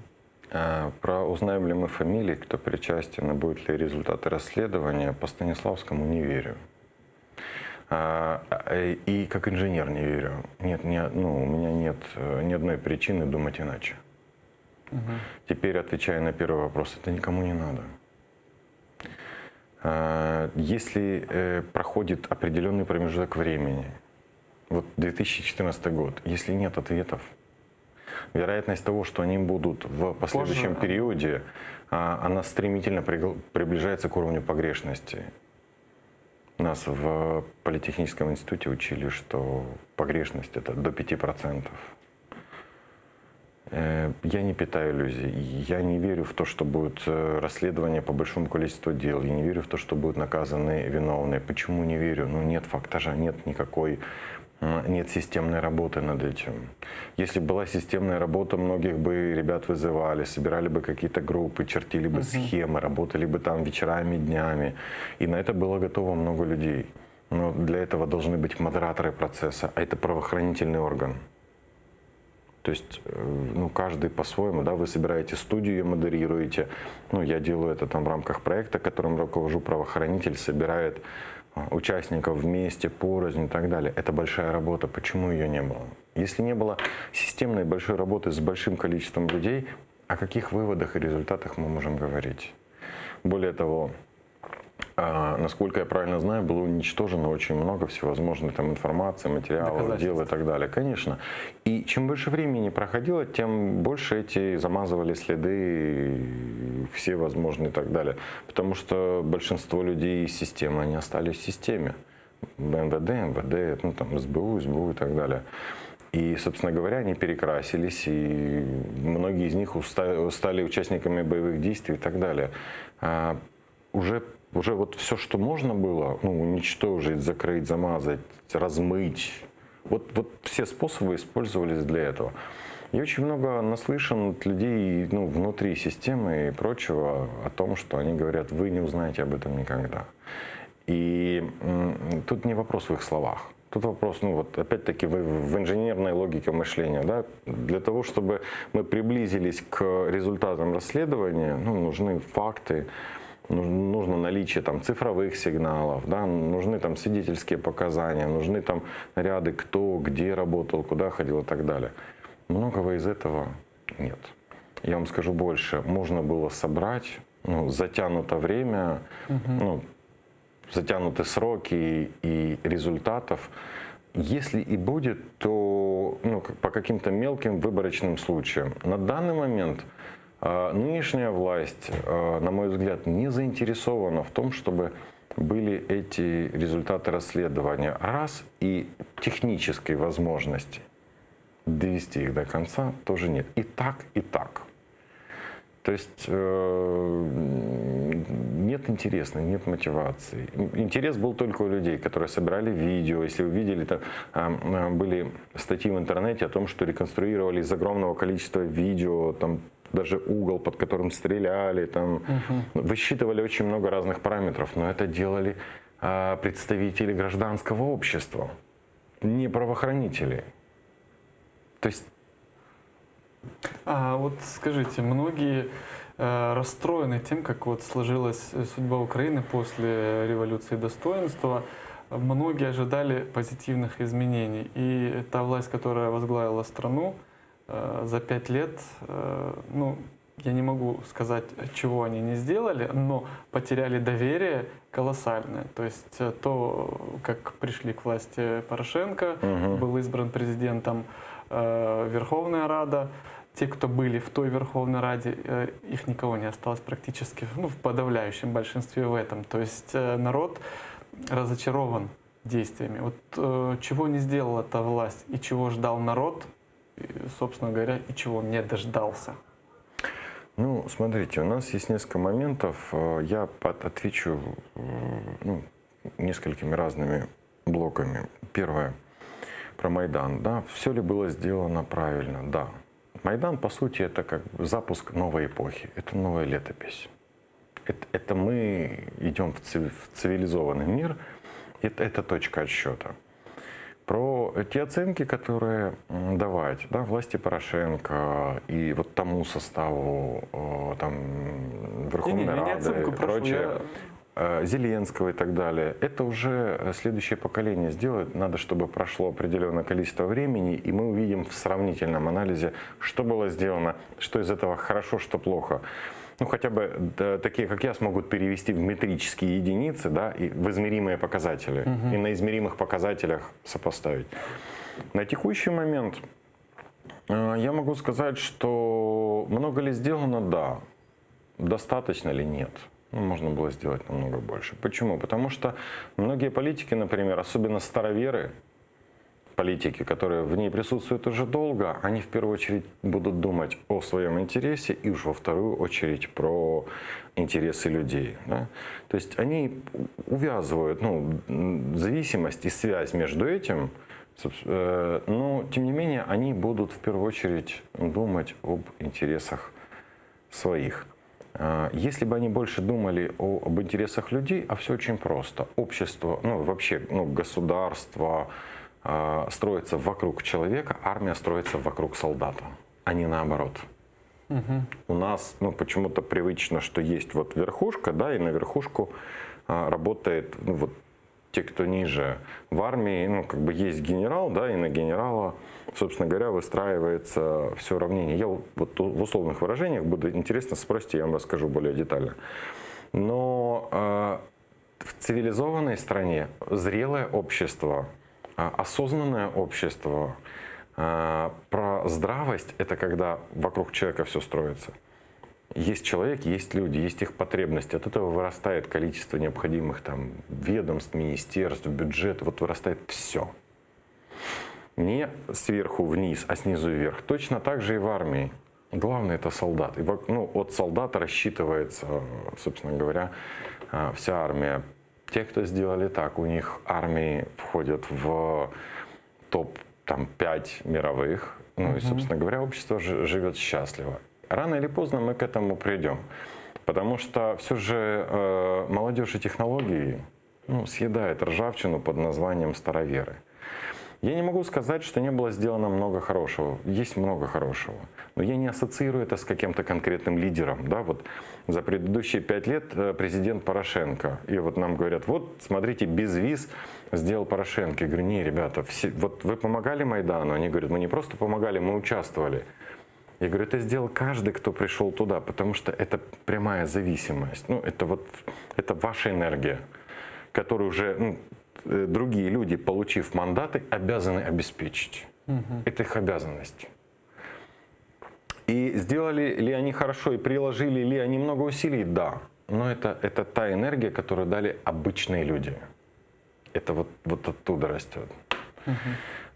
Узнаем ли мы фамилии, кто причастен, и будут ли результаты расследования, по Станиславскому не верю. И как инженер не верю. Нет, у меня нет ни одной причины думать иначе. Теперь, отвечая на первый вопрос, это никому не надо. Если проходит определенный промежуток времени, вот 2014 год, если нет ответов, вероятность того, что они будут в последующем периоде, она стремительно приближается к уровню погрешности. Нас в Политехническом институте учили, что погрешность это до 5%. Я не питаю иллюзий. Я не верю в то, что будет расследование по большому количеству дел. Я не верю в то, что будут наказаны виновные. Почему не верю? Нет фактажа, нет никакой нет системной работы над этим. Если была системная работа, многих бы ребят вызывали, собирали бы какие-то группы, чертили бы схемы, работали бы там вечерами, днями. И на это было готово много людей. Но для этого должны быть модераторы процесса, а это правоохранительный орган. То есть, ну, каждый по-своему, да, вы собираете студию, модерируете. Ну, я делаю это там в рамках проекта, которым руковожу, правоохранитель собирает участников вместе, порознь и так далее. Это большая работа. Почему ее не было? Если не было системной большой работы с большим количеством людей, о каких выводах и результатах мы можем говорить? Более того, насколько я правильно знаю, было уничтожено очень много всевозможной там информации, материалов, дел и так далее. Конечно. И чем больше времени проходило, тем больше эти замазывали следы, все возможные и так далее. Потому что большинство людей из системы, они остались в системе. МВД, ну, там, СБУ и так далее. И, собственно говоря, они перекрасились, и многие из них стали участниками боевых действий и так далее. Уже вот все, что можно было, ну, уничтожить, закрыть, замазать, размыть, вот все способы использовались для этого. И очень много наслышан от людей, ну, внутри системы и прочего о том, что они говорят, вы не узнаете об этом никогда. И тут не вопрос в их словах. Тут вопрос, ну вот опять-таки в инженерной логике мышления, да, для того, чтобы мы приблизились к результатам расследования, ну, нужны факты, нужно наличие там цифровых сигналов, да, нужны там свидетельские показания, нужны там ряды, кто, где работал, куда ходил и так далее. Многого из этого нет. Я вам скажу больше, можно было собрать, ну, затянуто время, ну, затянуты сроки и результатов. Если и будет, то, ну, по каким-то мелким выборочным случаям. На данный момент нынешняя власть, на мой взгляд, не заинтересована в том, чтобы были эти результаты расследования. Раз, и технической возможности довести их до конца тоже нет. И так, и так. То есть нет интереса, нет мотивации. Интерес был только у людей, которые собирали видео. Если вы видели, там были статьи в интернете о том, что реконструировали из огромного количества видео, там даже угол, под которым стреляли, там высчитывали очень много разных параметров, но это делали представители гражданского общества, не правоохранители. То есть вот скажите, многие расстроены тем, как вот сложилась судьба Украины после революции достоинства. Многие ожидали позитивных изменений. И та власть, которая возглавила страну за 5 лет, ну, я не могу сказать, чего они не сделали, но потеряли доверие колоссальное. То есть то, как пришли к власти Порошенко, был избран президентом Верховная Рада. Те, кто были в той Верховной Раде, их никого не осталось практически, ну, в подавляющем большинстве в этом. То есть народ разочарован действиями. Вот чего не сделала эта власть и чего ждал народ, и, собственно говоря, и чего не дождался. Ну, смотрите, у нас есть несколько моментов. Я отвечу, ну, несколькими разными блоками. Первое. Про Майдан. Да, все ли было сделано правильно? Да. Майдан, по сути, это как бы запуск новой эпохи. Это новая летопись. Это мы идем в цивилизованный мир. Это точка отсчета. Про те оценки, которые давать, да, власти Порошенко и вот тому составу там, Верховной Рады и прочее, Зеленского и так далее, это уже следующее поколение сделает. Надо, чтобы прошло определенное количество времени, и мы увидим в сравнительном анализе, что было сделано, что из этого хорошо, что плохо. Ну, хотя бы такие, как я, смогут перевести в метрические единицы, да, и в измеримые показатели, и на измеримых показателях сопоставить. На текущий момент я могу сказать, что много ли сделано? Да. Достаточно ли? Нет. Ну, можно было сделать намного больше. Почему? Потому что многие политики, например, особенно староверы, политики, которые в ней присутствуют уже долго, они в первую очередь будут думать о своем интересе и уж во вторую очередь про интересы людей. Да? То есть они увязывают, ну, зависимость и связь между этим Но, тем не менее, они будут в первую очередь думать об интересах своих. Если бы они больше думали об интересах людей, а все очень просто. Общество, вообще государство строится вокруг человека, армия строится вокруг солдата, а не наоборот. У нас почему-то привычно, что есть вот верхушка, да, и на верхушку работает те, кто ниже. В армии есть генерал, да, и на генерала, собственно говоря, выстраивается все равнение. Я вот в условных выражениях, буду интересно, спросите, я вам расскажу более детально. Но в цивилизованной стране зрелое общество, осознанное общество, про здравость — это когда вокруг человека все строится. Есть человек, есть люди, есть их потребности. От этого вырастает количество необходимых ведомств, министерств, бюджет. Вот вырастает все. Не сверху вниз, а снизу вверх. Точно так же и в армии. Главное — это солдат. И, от солдата рассчитывается, собственно говоря, вся армия. Те, кто сделали так, у них армии входят в топ-5 мировых. И, собственно говоря, общество живет счастливо. Рано или поздно мы к этому придем. Потому что все же молодежь и технологии съедает ржавчину под названием староверы. Я не могу сказать, что не было сделано много хорошего. Есть много хорошего. Но я не ассоциирую это с каким-то конкретным лидером. Да? Вот за предыдущие 5 лет президент Порошенко. И вот нам говорят, вот смотрите, без виз сделал Порошенко. Я говорю, не, ребята, вот вы помогали Майдану? Они говорят, мы не просто помогали, мы участвовали. Я говорю, это сделал каждый, кто пришел туда, потому что это прямая зависимость. Это ваша энергия, которую уже другие люди, получив мандаты, обязаны обеспечить. Это их обязанность. И сделали ли они хорошо и приложили ли они много усилий? Да. Но это та энергия, которую дали обычные люди. Это вот оттуда растет.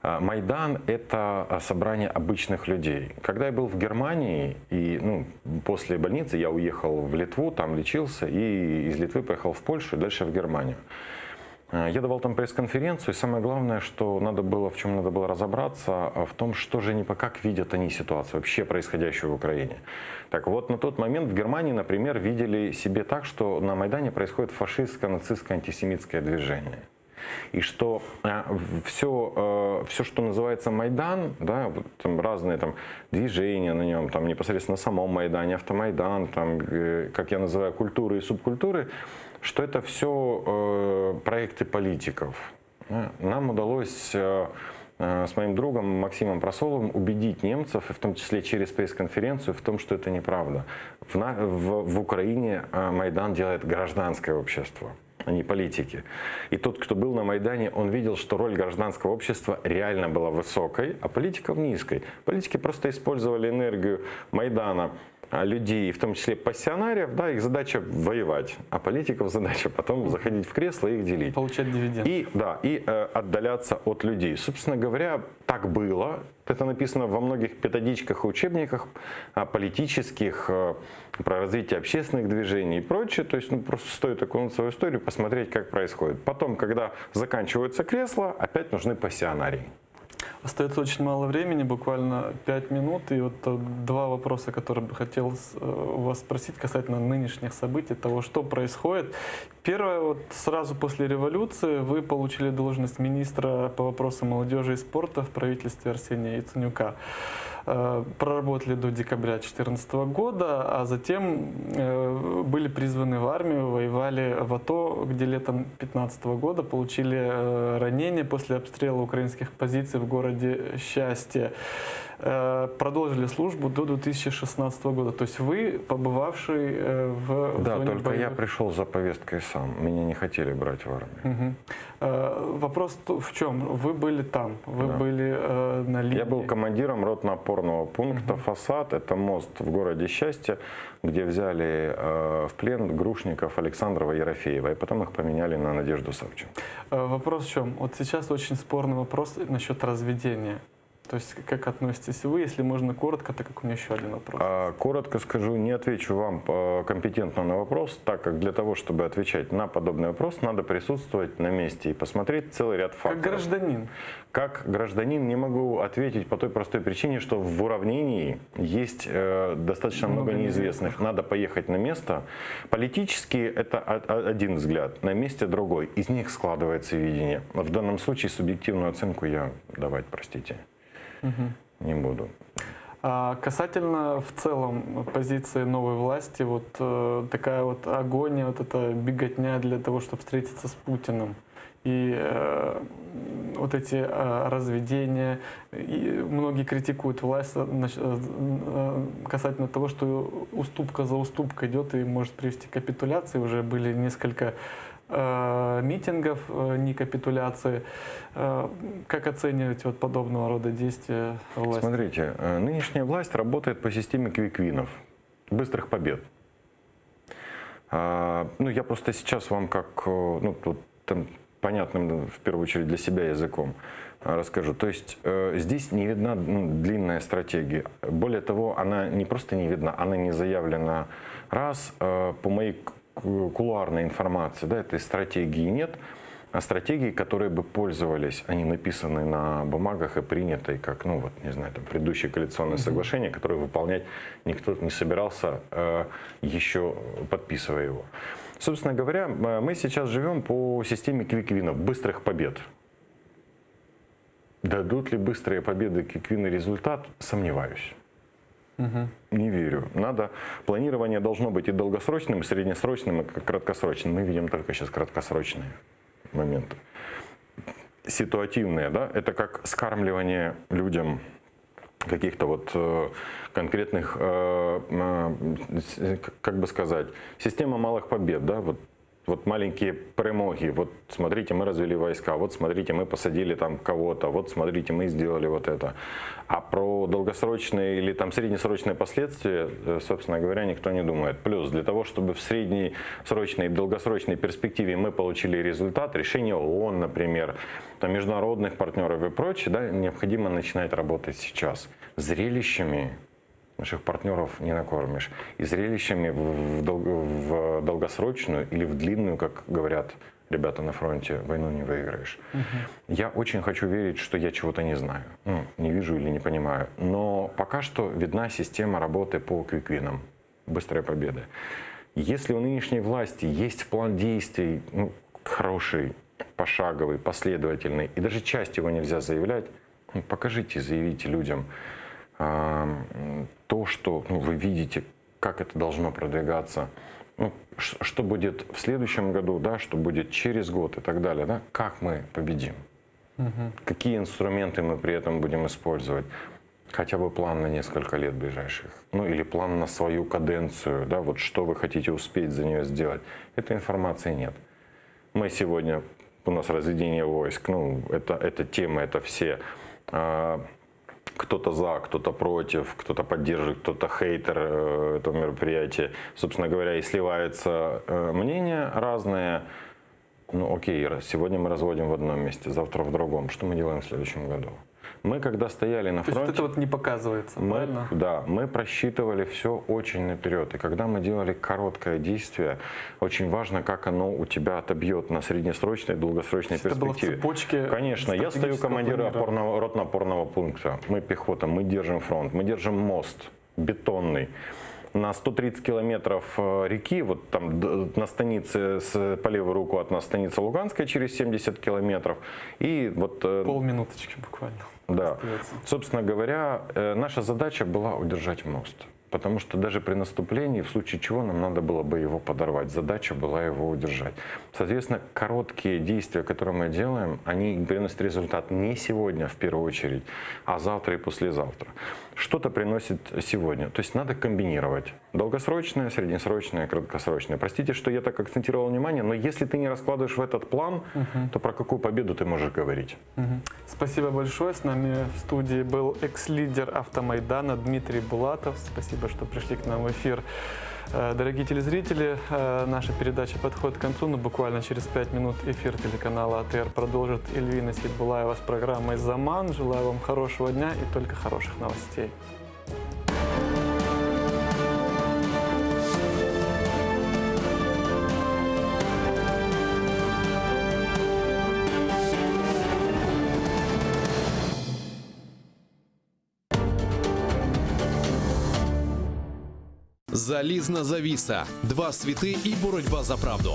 Майдан — это собрание обычных людей. Когда я был в Германии, и после больницы я уехал в Литву, там лечился, и из Литвы поехал в Польшу, и дальше в Германию. Я давал там пресс-конференцию, и самое главное, что в чем надо было разобраться, в том, как видят они ситуацию, вообще происходящую в Украине. Так вот, на тот момент в Германии, например, видели себе так, что на Майдане происходит фашистское, нацистское, антисемитское движение. И что все, что называется Майдан, да, разные движения на нем, непосредственно на самом Майдане, автомайдан, как я называю, культуры и субкультуры, что это все проекты политиков. Нам удалось с моим другом Максимом Просоловым убедить немцев, и в том числе через пресс-конференцию, в том, что это неправда. В Украине Майдан делает гражданское общество, а не политики. И тот, кто был на Майдане, он видел, что роль гражданского общества реально была высокой, а политиков низкой. Политики просто использовали энергию Майдана, людей, в том числе пассионариев, да, их задача воевать, а политиков задача потом заходить в кресло и их делить. Получать дивиденды. И отдаляться от людей. Собственно говоря, так было. Это написано во многих методичках и учебниках политических, про развитие общественных движений и прочее. То есть просто стоит окунуть свою историю, посмотреть, как происходит. Потом, когда заканчиваются кресла, опять нужны пассионарии. Остается очень мало времени, буквально 5 минут. И вот 2 вопроса, которые бы хотел у вас спросить касательно нынешних событий, того, что происходит. Первое, сразу после революции вы получили должность министра по вопросам молодежи и спорта в правительстве Арсения Яценюка. Проработали до декабря 2014 года, а затем были призваны в армию, воевали в АТО, где летом 2015 года получили ранения после обстрела украинских позиций в городе Счастье. Продолжили службу до 2016 года. То есть вы, побывавший в Да, зоне только боевых... я пришел за повесткой сам. Меня не хотели брать в армию. Вопрос в чем? Вы были там, вы были на линии. Я был командиром ротно-опорного пункта «Фасад». Это мост в городе Счастье, где взяли в плен грушников Александрова и Ерофеева, и потом их поменяли на Надежду Савченко. Вопрос в чем? Вот сейчас очень спорный вопрос насчет разведения. То есть как относитесь вы, если можно коротко, так как у меня еще один вопрос. Коротко скажу, не отвечу вам компетентно на вопрос, так как для того, чтобы отвечать на подобный вопрос, надо присутствовать на месте и посмотреть целый ряд факторов. Как гражданин? Как гражданин не могу ответить по той простой причине, что в уравнении есть достаточно много неизвестных. Надо поехать на место. Политически это один взгляд, на месте другой. Из них складывается видение. В данном случае субъективную оценку я давать, простите, не буду. Касательно в целом позиции новой власти, вот такая вот агония, вот эта беготня для того, чтобы встретиться с Путиным. И вот эти разведения, и многие критикуют власть касательно того, что уступка за уступкой идет и может привести к капитуляции. Уже были несколько митингов, не капитуляции. Как оцениваете вот подобного рода действия власти? Смотрите, нынешняя власть работает по системе квиквинов, быстрых побед. Ну, я просто сейчас вам как, ну, тут, понятным, в первую очередь, для себя языком расскажу. То есть здесь не видна длинная стратегия. Более того, она не просто не видна, она не заявлена. Раз, по моей кулуарной информации, да, этой стратегии нет, а стратегии, которые бы пользовались, они написаны на бумагах и приняты, как, ну вот, не знаю, там, предыдущее коалиционное соглашение, которое выполнять никто не собирался, еще подписывая его. Собственно говоря, мы сейчас живем по системе квиквинов, быстрых побед. Дадут ли быстрые победы квиквины результат, сомневаюсь. Не верю. Надо, планирование должно быть и долгосрочным, и среднесрочным, и краткосрочным. Мы видим только сейчас краткосрочные моменты. Ситуативные, да, это как скармливание людям каких-то вот конкретных, как бы сказать, система малых побед, да, вот маленькие перемоги, вот смотрите, мы развели войска, вот смотрите, мы посадили там кого-то, вот смотрите, мы сделали вот это. А про долгосрочные или там среднесрочные последствия, собственно говоря, никто не думает. Плюс для того, чтобы в среднесрочной и долгосрочной перспективе мы получили результат, решение ООН, например, там, международных партнеров и прочее, да, необходимо начинать работать сейчас. Зрелищами наших партнеров не накормишь. И зрелищами в долгосрочную или в длинную, как говорят ребята на фронте, войну не выиграешь. Я очень хочу верить, что я чего-то не знаю, ну, не вижу или не понимаю. Но пока что видна система работы по квиквинам, быстрые победы. Если у нынешней власти есть план действий, ну, хороший, пошаговый, последовательный, и даже часть его нельзя заявлять, ну, покажите, заявите людям то, что, ну, вы видите, как это должно продвигаться, ну, что будет в следующем году, да, что будет через год и так далее, да, как мы победим, какие инструменты мы при этом будем использовать, хотя бы план на несколько лет ближайших, ну или план на свою каденцию, да, вот что вы хотите успеть за нее сделать, этой информации нет. Мы сегодня, у нас разведение войск, ну, это тема, это все. Кто-то за, кто-то против, кто-то поддерживает, кто-то хейтер этого мероприятия. Собственно говоря, и сливаются мнения разные. Ну окей, сегодня мы разводим в одном месте, завтра в другом. Что мы делаем в следующем году? Мы когда стояли на фронте... То есть это вот не показывается, правильно? Да, мы просчитывали все очень наперед. И когда мы делали короткое действие, очень важно, как оно у тебя отобьет на среднесрочной и долгосрочной перспективе. Это было в цепочке. Конечно, я стою командиром ротно-опорного пункта. Мы пехота, мы держим фронт, мы держим мост бетонный. На 130 километров реки, вот там на станице, по левую руку от нас станица Луганская через 70 километров. И вот... Полминуточки буквально. Да. Остается. Собственно говоря, наша задача была удержать мост. Потому что даже при наступлении, в случае чего, нам надо было бы его подорвать. Задача была его удержать. Соответственно, короткие действия, которые мы делаем, они приносят результат не сегодня в первую очередь, а завтра и послезавтра. Что-то приносит сегодня. То есть надо комбинировать. Долгосрочное, среднесрочное, краткосрочное. Простите, что я так акцентировал внимание, но если ты не раскладываешь в этот план, то про какую победу ты можешь говорить? Спасибо большое. С нами нами в студии был экс-лидер Автомайдана Дмитрий Булатов. Спасибо, что пришли к нам в эфир. Дорогие телезрители, наша передача подходит к концу, но буквально через 5 минут эфир телеканала АТР продолжит Эльвина Сейтбулаева с программой «Заман». Желаю вам хорошего дня и только хороших новостей. Залізна завіса, два світи і боротьба за правду.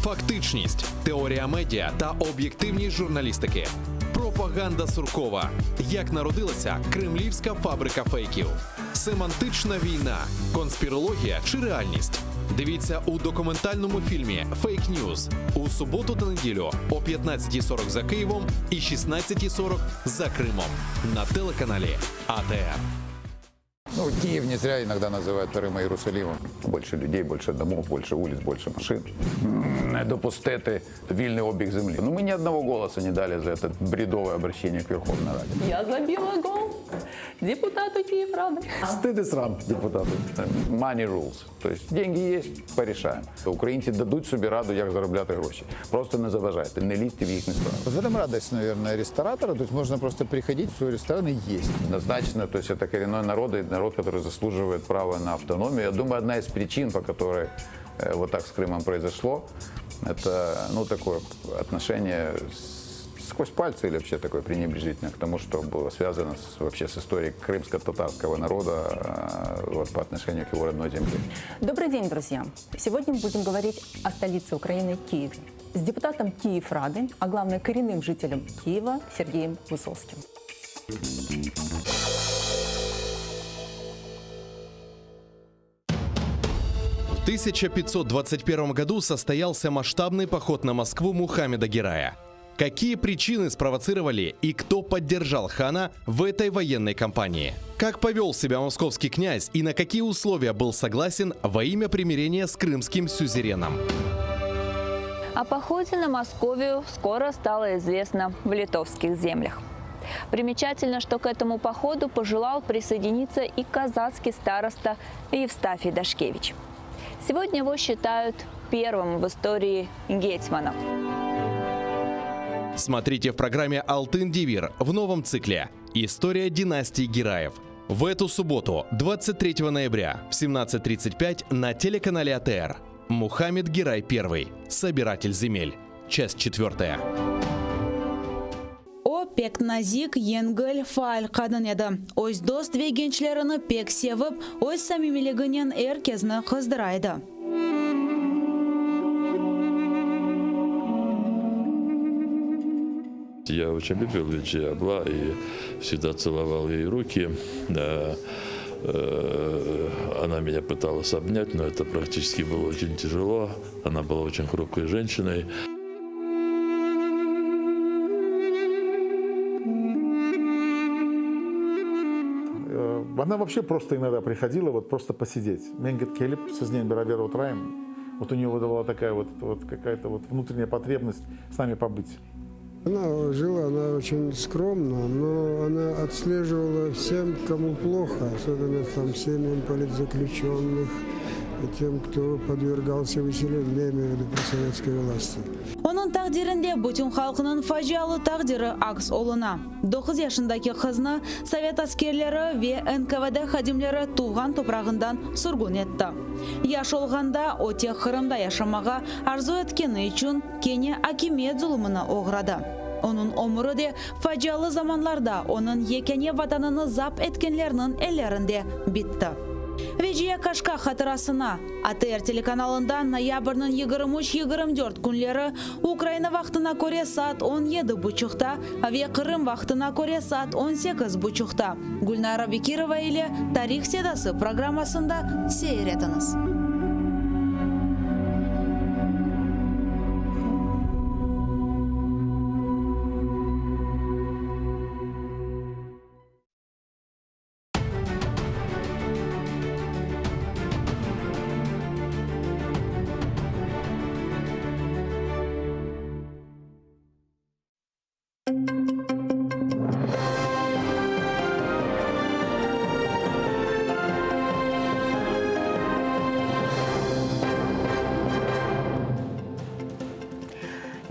Фактичність, теорія медіа та об'єктивність журналістики. Пропаганда Суркова. Як народилася кремлівська фабрика фейків. Семантична війна, конспірологія чи реальність. Дивіться у документальному фільмі «Фейк Ньюз» у суботу та неділю о 15:40 за Києвом і 16:40 за Кримом на телеканалі АТР. Ну, Киев не зря иногда называют вторым Иерусалимом. Больше людей, больше домов, больше улиц, больше машин. Допустити вільний обіг землі. Ну, мы ни одного голоса не дали за это бредовое обращение к Верховной Раде. Я забила гол депутату Киеврады. Стыд и срам депутату. Money rules. То есть деньги есть, порешаем. Українці дадуть собі раду, як заробляти гроші. Просто не заважайте, не лізьте в їхні справи. В этом радость, наверное, ресторатора. То есть можно просто приходить в свой ресторан и есть. Однозначно, то есть это коренной народ, и народ, который заслуживает права на автономию. Я думаю, одна из причин, по которой вот так с Крымом произошло, это, ну, такое отношение сквозь пальцы или вообще такое пренебрежительное к тому, что было связано вообще с историей крымско-татарского народа вот, по отношению к его родной земле. Добрый день, друзья! Сегодня мы будем говорить о столице Украины Киеве с депутатом Киеврады, а главное коренным жителем Киева Сергеем Высоцким. В 1521 году состоялся масштабный поход на Москву Мухаммеда Герая. Какие причины спровоцировали и кто поддержал хана в этой военной кампании? Как повел себя московский князь и на какие условия был согласен во имя примирения с крымским сюзереном? О походе на Московию скоро стало известно в литовских землях. Примечательно, что к этому походу пожелал присоединиться и казацкий староста Евстафий Дашкевич. Сегодня его считают первым в истории гетьманом. Смотрите в программе «Алтын Девир» в новом цикле «История династии Гераев». В эту субботу, 23 ноября в 17:35 на телеканале АТР. Мухаммед Герай I. Собиратель земель. Часть 4. О пек назик, енгіл, файл қадын еді. Ойз дост ве генчлеріні пек севіп, ойз самимелігінен әркезіні қыздырайды. Я очень любил Лидия Абла и всегда целовал ей руки. Она меня пыталась обнять, но это практически было очень тяжело. Она была очень хрупкой женщиной. Она вообще просто иногда приходила вот просто посидеть. Мен келіп сізден бәрабер отырайым. Вот у нее была такая вот какая-то вот внутренняя потребность с нами побыть. Она жила, она очень скромно, но она отслеживала всем, кому плохо, особенно там семьям политзаключенных и тем, кто подвергался выселению, я имею в виду при советской власти. Onun taqdirinde bütün halkının facialı taqdiri aks oluna. 9 yaşındaki kızını Sovet askerleri ve NKVD xadimleri tuğan toprağından surgun etti. Yaş olğanda o tek Kırımda yaşamağa arzu etkeni için Kenya hakimiyet zulümüne uğradı. Onun ömrü de facialı zamanlarda onun yekene vatanını zapt etkenlerinin ellerinde bitti. Veciye Kaşka hatırasına ATR telekanalında noyabr'nın 23-24 günleri Ukrayna vaxtına göre saat 17:30'da ve Kırım vaxtına göre saat 18:30'da Gulnara Bekirova ile Tarih Sedası programmasında seyrediniz.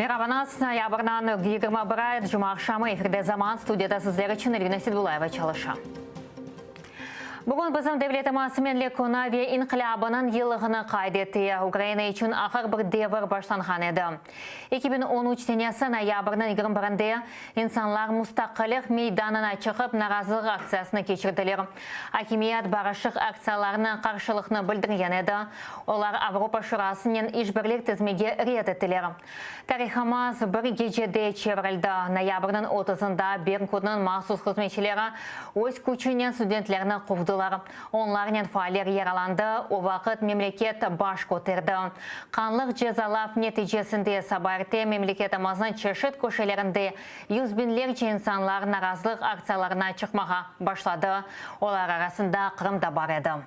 Мирабанас, ноябрьнан 21 Жұма ақшамы эфирде заман студияда сіздер үшін Ирина Седбулаева чалыша. Бүгін біздің девлетіміз менлік күнаве инқилабының елігіні қайдетті. Украина үшін ақыр бір девір башланған еді. 2013 сенесі ноябрьнің 21-де инсанлар мұстақылық мейданына шығып наразылық акциясыны кешірділер. Акимият барышық акцияларының қаршылықны білдірген еді. Олар Авропа шурасының ішбірлік тізмеге рет еттілер. Тарихымыз бір гежеде чеврілді. Ноябрьнің 30-да Беркутның махсус қызметшілері өз күшінен студенттеріні қуды. Онларнен файлер яраланды, о вақыт мемлекет баш көтерді. Қанлық жезалап нәтижесінде сабарте мемлекетіміздің чешет көшелерінде yüz binlerce инсанлар наразылық акцияларына шықмаға башлады. Олар арасында Крым да бар еді.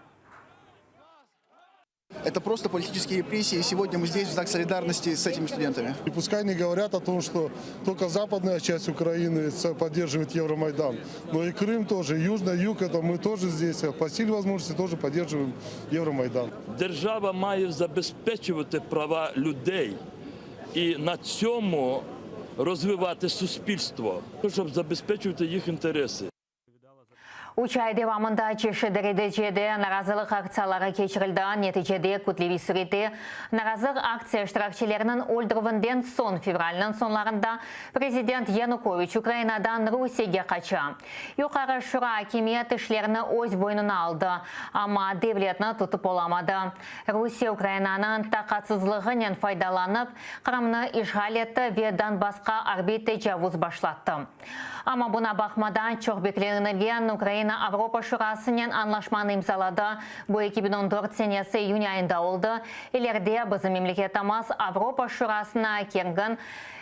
Это просто политические репрессии, и сегодня мы здесь в знак солидарности с этими студентами. И пускай не говорят о том, что только западная часть Украины поддерживает Евромайдан, но и Крым тоже, Южный Юг, это мы тоже здесь, по силе возможности тоже поддерживаем Евромайдан. Держава має забезпечувати права людей і на цьому розвивати суспільство, щоб забезпечувати їх інтереси. Учай девамында чеші дәрежеде наразылық акциялары кешірілді. Нәтижеде күтлеви сүреті наразылық акция штрафчилерінің өлдірвінден сон февральның сонларында президент Янукович Украинадан Русияге қача. Юқары шура акимият ішлеріні өз бойнына алды, ама девлетні тұтып оламады. Русия Украинаның тақатсызлығынан файдаланып, Қырымны işgal етті ве Донбасқа арбиты жавуз башлатты. Ама бұна бақмадан чоқбекленген Украина Авропа шурасының анлашманы имзалады. Бұл 2014 сенесі июнь айында олды. Илерде біздің мемлекетіміз Авропа шурасына керген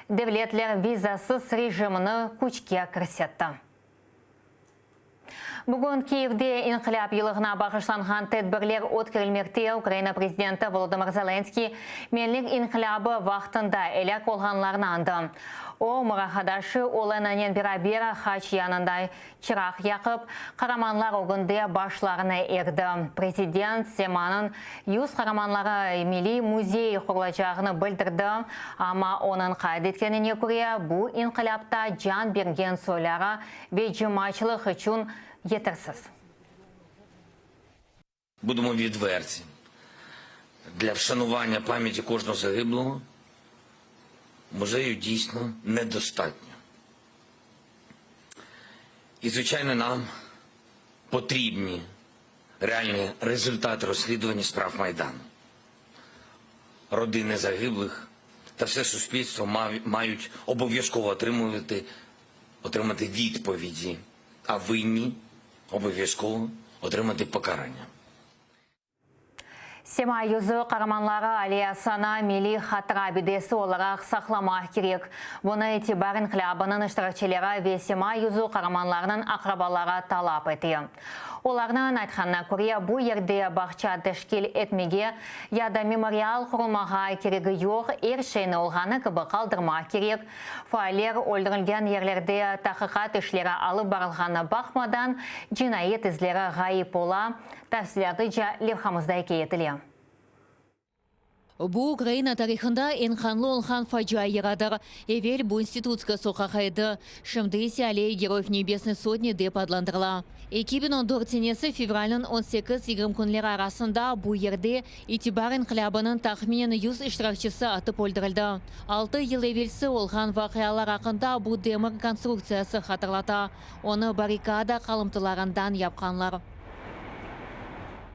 девлетлер визасыз режиміні күчке кірсетті. Бүгін Киевде инқилаб елігіна бағышланған тәдбірлер өткерілмекте. Украина президенті Володимир Зеленский менлік инқилабы вақтында әлек олғанларына анды. О мұрахадашы олананен бері хач янындай чырақ яқып, қараманлар оғынде башларына ерді. Президент Семанын юз қараманлары милли музей құрылачағыны білдірді, ама оның қайдеткеніне көре бұл инқилабта жан берген сойлары ве жымачылық үшін yetersiz. Будемо відверті. Для вшанування пам'яті кожного загиблого музею дійсно недостатньо. І, звичайно, нам потрібні реальні результати розслідування справ Майдану. Родини загиблих та все суспільство мають обов'язково отримати відповіді, а винні обов'язково отримати покарання. Сема юзы қараманлары алиясана милли хатыра бедесі оларақ сақламақ керек. Бұны етибарын қлябының іштірікчелері ве сема юзы қараманларының ақрабалары талап еті. Оларның айтқанына көре бұл ерде бақча дәшкел етмеге яда мемориал құрылмаға керегі жоқ, ершейні олғаны кібі қалдырмақ керек. Файлер өлдірілген ерлерде тақиқат ішлері алып барылғаны бақмадан жинайет ізлері ғайып ола. Тәфсілерді жа левхамызда екеетілі. Бұл Украина тарихында ең қанлы олған фаджа ерадыр. Евел бұл институтска соқақайды. Шымдыйся аллея Героев Небесной Сотни деп адландырыла. 2014 сенесі февральның 18-20 күнлері арасында бұл ерде итибарын қылябының тақминен 100 іштіракчысы атып өлдірілді. 6 ел евелсі олған вақиялар ақында бұл демір конструкциясы қатырлата. Оны баррикада қалымтыларынан япқанлар.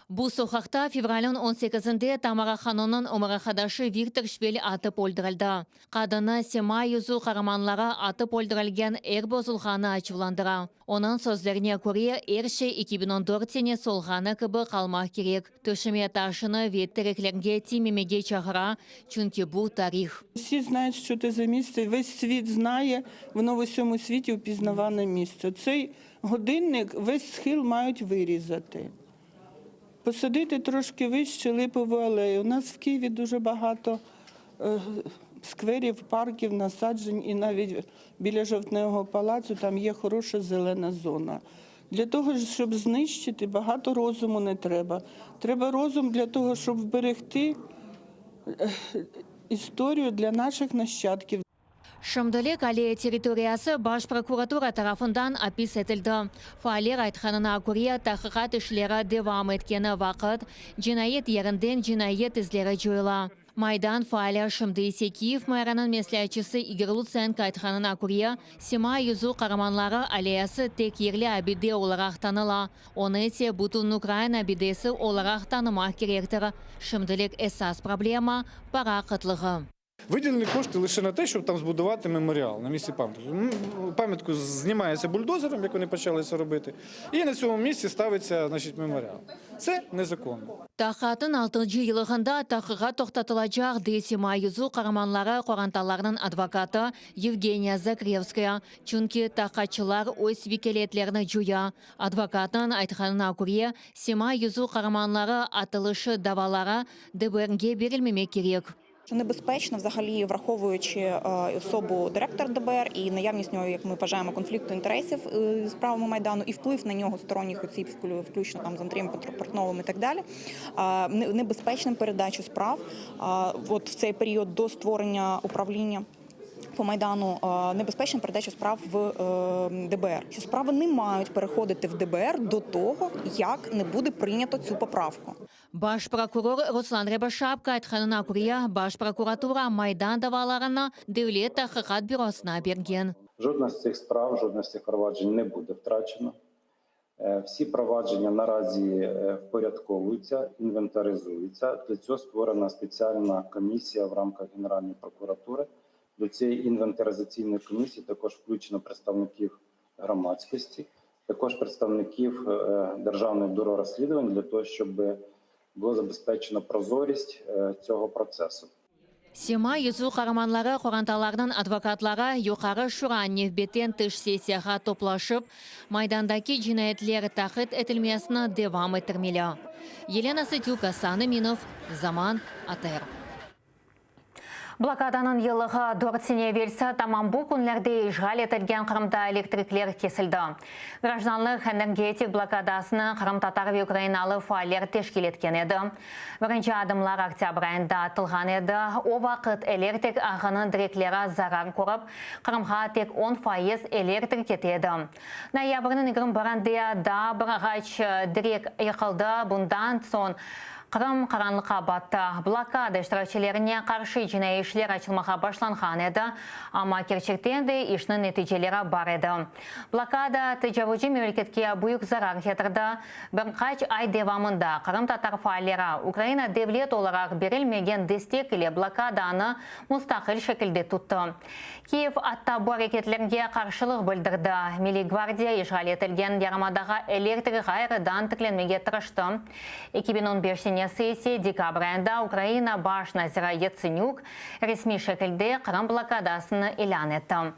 Бұл соқақта февральның 18-інде Тамара Ханонның омырақадашы Виктор Швель атып өлдірілді. Қадыны Сема юзу қараманлары атып өлдірілген әр бозылғаны ачыландыра. Оның сөздеріне көре әрше 2014 сене солғаны кібі қалмақ керек. Төшіме ташыны веттереклерге тимемеге чағыра, чүнки бұл тарих. Всі знають, що це за місце, весь світ знає, воно в усьому світі впізнаване місце. Цей годинник весь схил мають вирізати. Посадити трошки вище липову алею. У нас в Києві дуже багато скверів, парків, насаджень, і навіть біля Жовтневого палацу там є хороша зелена зона. Для того, щоб знищити, багато розуму не треба. Треба розум для того, щоб вберегти історію для наших нащадків. Шымдылык аллея территориясы Баш прокуратура тарафындан апис етілді. Фаалер айтқанына көрия тақиқат ішлері девам еткені вақыт, жинайет ерінден жинайет ізлері жойла. Майдан фаалер Шымды Киев майранын меслячысы Игорь Луценко айтқанына көрия, Сема юзу қараманлары аллеясы тек ерлі абиде оларақ таныла. Оны те бұтын Украина абидесі оларақ танымақ керектір. Шымдылык есас проблема пара қытлығы. Виділені кошти лише на те, щоб там збудувати меморіал на місці пам'ятки. Пам'ятку знімається бульдозером, як вони почали це робити, і на цьому місці ставиться, значить, меморіал. Це незаконно. Тақатын 6-й йылығында тақыға тоқтатылacak Сема юзу қараманлары қоранталарының адвокаты Евгения Закревская. Чүнки тақатчылар өз викелетлеріні жуя. Адвокатын айтқанына көрие, Сема юзу қараманлары атылышы давалара ДБРге берілмемек керек. Небезпечно, взагалі, враховуючи особу директора ДБР і наявність нього, як ми вважаємо, конфлікту інтересів з правами Майдану і вплив на нього сторонніх осіб, включно там з Андрієм Портновим і так далі, небезпечним передачу справ от в цей період до створення управління по Майдану, небезпечна передача справ в ДБР. Що справи не мають переходити в ДБР до того, як не буде прийнято цю поправку. Баш прокурор Руслан Рябошапка айтқанына көрия, Баш прокуратура Майдан даваларына Devlet тақиқат бюросына берген. Жодна з цих справ, жодна з цих проваджень не буде втрачено. Всі провадження наразі впорядковуються, інвентаризуються. Для цього створена спеціальна комісія в рамках Генеральної прокуратури. До цієї інвентаризаційної комісії також включено представників громадськості, також представників Державного бюро розслідувань для того, щоб було забезпечено прозорість цього процесу. Сема юзу қараманлары қоранталарының адвокатлары юқары шура невбеттен тыш сессияға топлашып, Майдандаки жинайетлері тақыт етілмесіні девам етірмелі. Елена Сытюка, Саны Минов, Заман, АТР. Блокаданың йылығы 4 сене версі тамам бұл күнлерде işgal етілген Қырымда электриклер кесілді. Гражданлық энергетик блокадасыны Қырым татар ve Украиналы фаалер тешкил еткен еді. Бірінші адымлар октябрь айында атылған еді. О вақыт электрик ағының диреклері зарар көріп, Қырымға тек 10% электрик кетеді. Ноябрьнің 21-де да бір ағач дирек йықылды. Бұндан сон Қырым қаранлыққа батты. Блокада iştirakçilerine қаршы жинай işler açılmaға башланған еді, ама керчектен де işнің нәтижелері бар еді. Блокада тәжавүжі мемлекетке бұйық зарар кетірді. Бірқач ай девамында Қырым татар фаалері Украина devlet olarak берілмеген дестек ile блокаданы мұстақыл шекілде тұтты. Киев атта бұл әрекетлерге қаршылық білдірді. Милли гвардия işgal етілген ярамадағы электрик ғайрыдан тікленмеге тырышты. 2015 сессия декабрь айында Украина баш назира Яценюк ресми шекілде Қырым блокадасыны илан етті.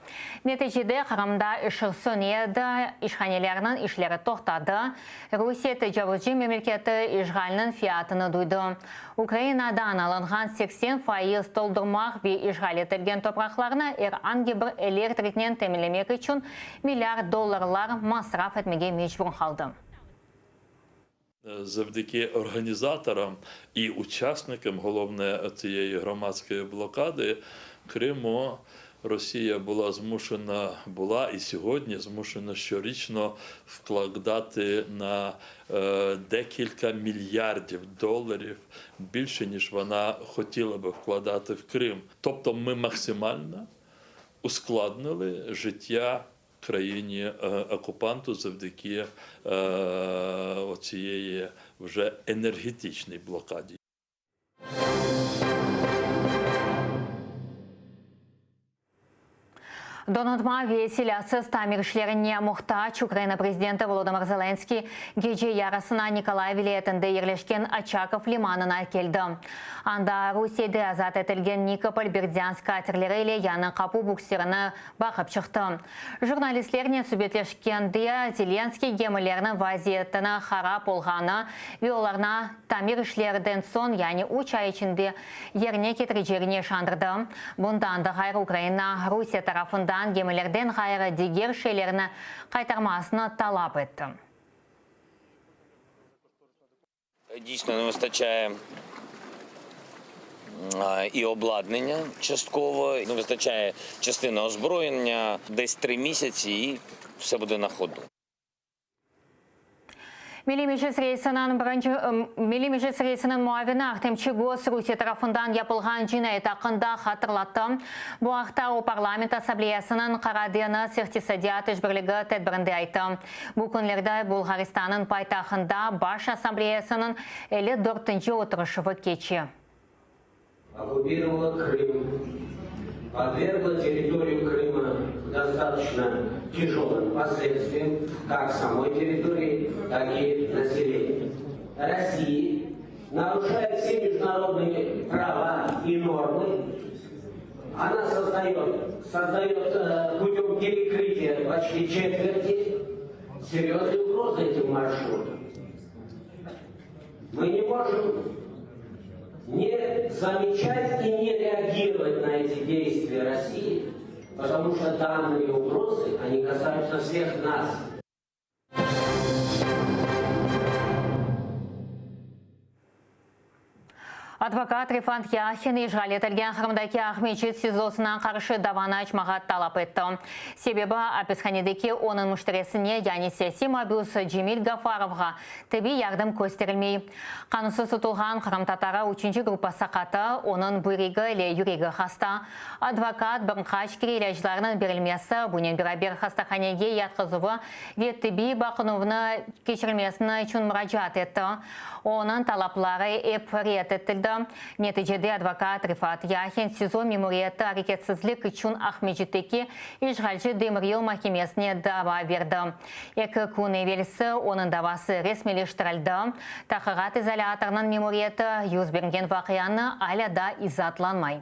Нәтижеде Қырымда іші сөнеді, işханелерінің ішлері тоқтады. Русия тәжавүжі мемлекеті işгалінің фиатыны дұйды. Украинадан алынған 80% толдырмақ ве işgal етілген топрақларына herhangi bir электрикнен темелемек үшін $1 миллиард масраф етмеге мечбур қалды. Завдяки організаторам і учасникам, головне, цієї громадської блокади Криму, Росія була і сьогодні змушена щорічно вкладати на декілька мільярдів доларів більше, ніж вона хотіла би вкладати в Крим. Тобто ми максимально ускладнили життя країні-окупанту завдяки оцієї вже енергетичній блокаді. Донатма веселясы Тамир işlerine muhtaç Ukrayna президенті Volodymyr Zelenskiy gece yarısına Nikolay vilayetinde yerleşken Очаков limanına keldi. Anda Rusiyada azat etilgen Nikopol Berdyansk katerleri ile yanı kapı bukserini bakıp çıktı. Jurnalistlerine sübetleşkende Zelenskiy gemilerinin vaziyetini harap olğanı ve onlarına tamir işlerden son yani 3 ay içinde yerine getireceğini şandırdı. Bundan da gayrı Ukrayna Rusya tarafından gemilerden gayrı diğer şeylerini kaytarmasını talep etti. Дійсно не вистачає і обладнання частково. Не вистачає частини озброєння, десь 3 місяці і все буде на ходу. Milli Meclis reisinin muavini Ahtem Çigos Rusiya tarafından yapılgan cinayet hakkında hatırlattı. Bu haqda o Parlament Asambleyasının qaradığını iqtisadiyyat işbirliği tedbirinde aytdı. Bu günlerde Bulgaristan'ın paytaxtında Baş Asambleyasının 54. oturuşu keçi. Оккупировала Крым, подвергла территорию Крыма достаточно тяжелым последствиям, как самой территории, так и населения. Россия нарушает все международные права и нормы. Она создает путем перекрытия почти четверти серьезные угрозы этим маршрутам. Мы не можем не замечать и не реагировать на эти действия России, потому что данные угрозы, они касаются всех нас. Advokat Rifat Yaxin işgal etilgen Kırımdaki Ahmetçit sizosuna karşı davаны açmağa talap etti. Sebebi hapishanedeki onun müşterisine yani siyasi mabus Cemil Gafarov'a tabi yardım gösterilmeyi. Kanunsuz tutulgan Kırım Tatara 3. grupa sakatı, onun buyruğu ile yüreği hasta. Advokat birkaç kere ilaçlarının verilmesi, bunun beraber hastahaneye yatkızıvı ve tabi bakınuvunu geçirilmesine için müracaat etti. Onun talapları hep red etildi. Neticede advokat Rifat Yaxin SIZO memuriyeti hareketsizlik için Ahmetçit'teki işgalci Demiryol Mahkemesi'ne dava verdi. 2 gün evvelsi onun davası resmileştirildi. Taqiqat izolatorunun memuriyeti yüz bergen vaqiyanı hala da izatlanmay.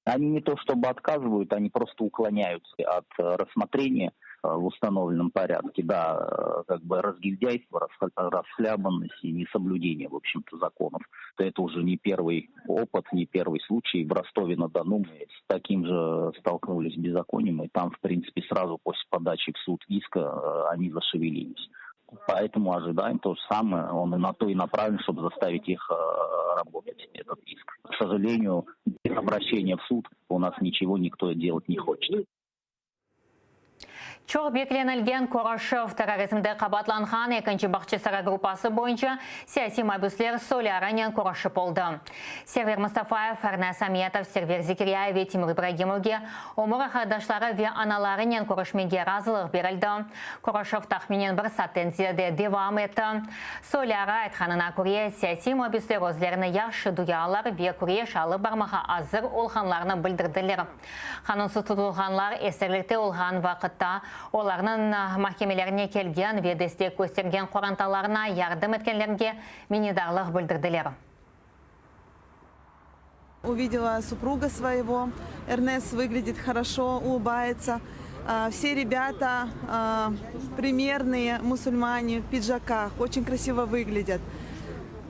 Они не то чтобы отказывают, они просто уклоняются от рассмотрения в установленном порядке. Да, как бы разгильдяйство, расхлябанность и несоблюдение, в общем-то, законов. Это уже не первый опыт, не первый случай. В Ростове-на-Дону мы с таким же столкнулись с беззаконием, и там, в принципе, сразу после подачи в суд иска они зашевелились. Поэтому ожидаем то же самое. Он и на то и направлен, чтобы заставить их работать, этот иск. К сожалению, без обращения в суд у нас ничего никто делать не хочет. Çok beklenilgen Koroshev terrorizmde qabatlanğan 2. Baxçısara grupası boyunca siyasi mabuslar Solyaranian Koroshev oldu. Server Mustafayev, Farnas Ametov, Server Zekeriyayev ve Timur İbrahimovga umur arkadaşları ve analarından görüşmege razılıq berildi. Koroshev tahminen bir saatten ziyade devam etti. Solyara aytqanına göre siyasi mabuslar özlerini yaxşı duyarlar ve kureş alıp barmağa hazır olğanlarını bildirdiler. Kanunsuz tutulğanlar esirlikte olğan vaqtda onların mahkemelerine kelgen ve destek göstergen qorantalarına yardım etkenlerine minnetdarlıq bildirdiler. Увидела супруга своего. Эрнест выглядит хорошо, улыбается. Все ребята примерные мусульмане в пиджаках, очень красиво выглядят.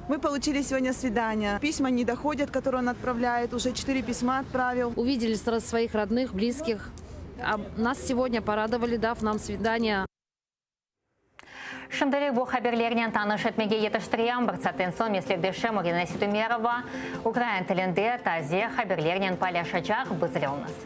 Мы получили сегодня свидание. Письма не доходят, которые он отправляет. Уже 4 письма отправил. Увидели своих родных, близких. А нас сегодня порадовали, дав нам свидание. Şimdilik bu haberlerden tanış etmege yetiştiriyem. Bir saatten son meslektaşım Irina Situmerova Ukrayna tilinde taze haberlerden paylaşacak. Bizle olunuz.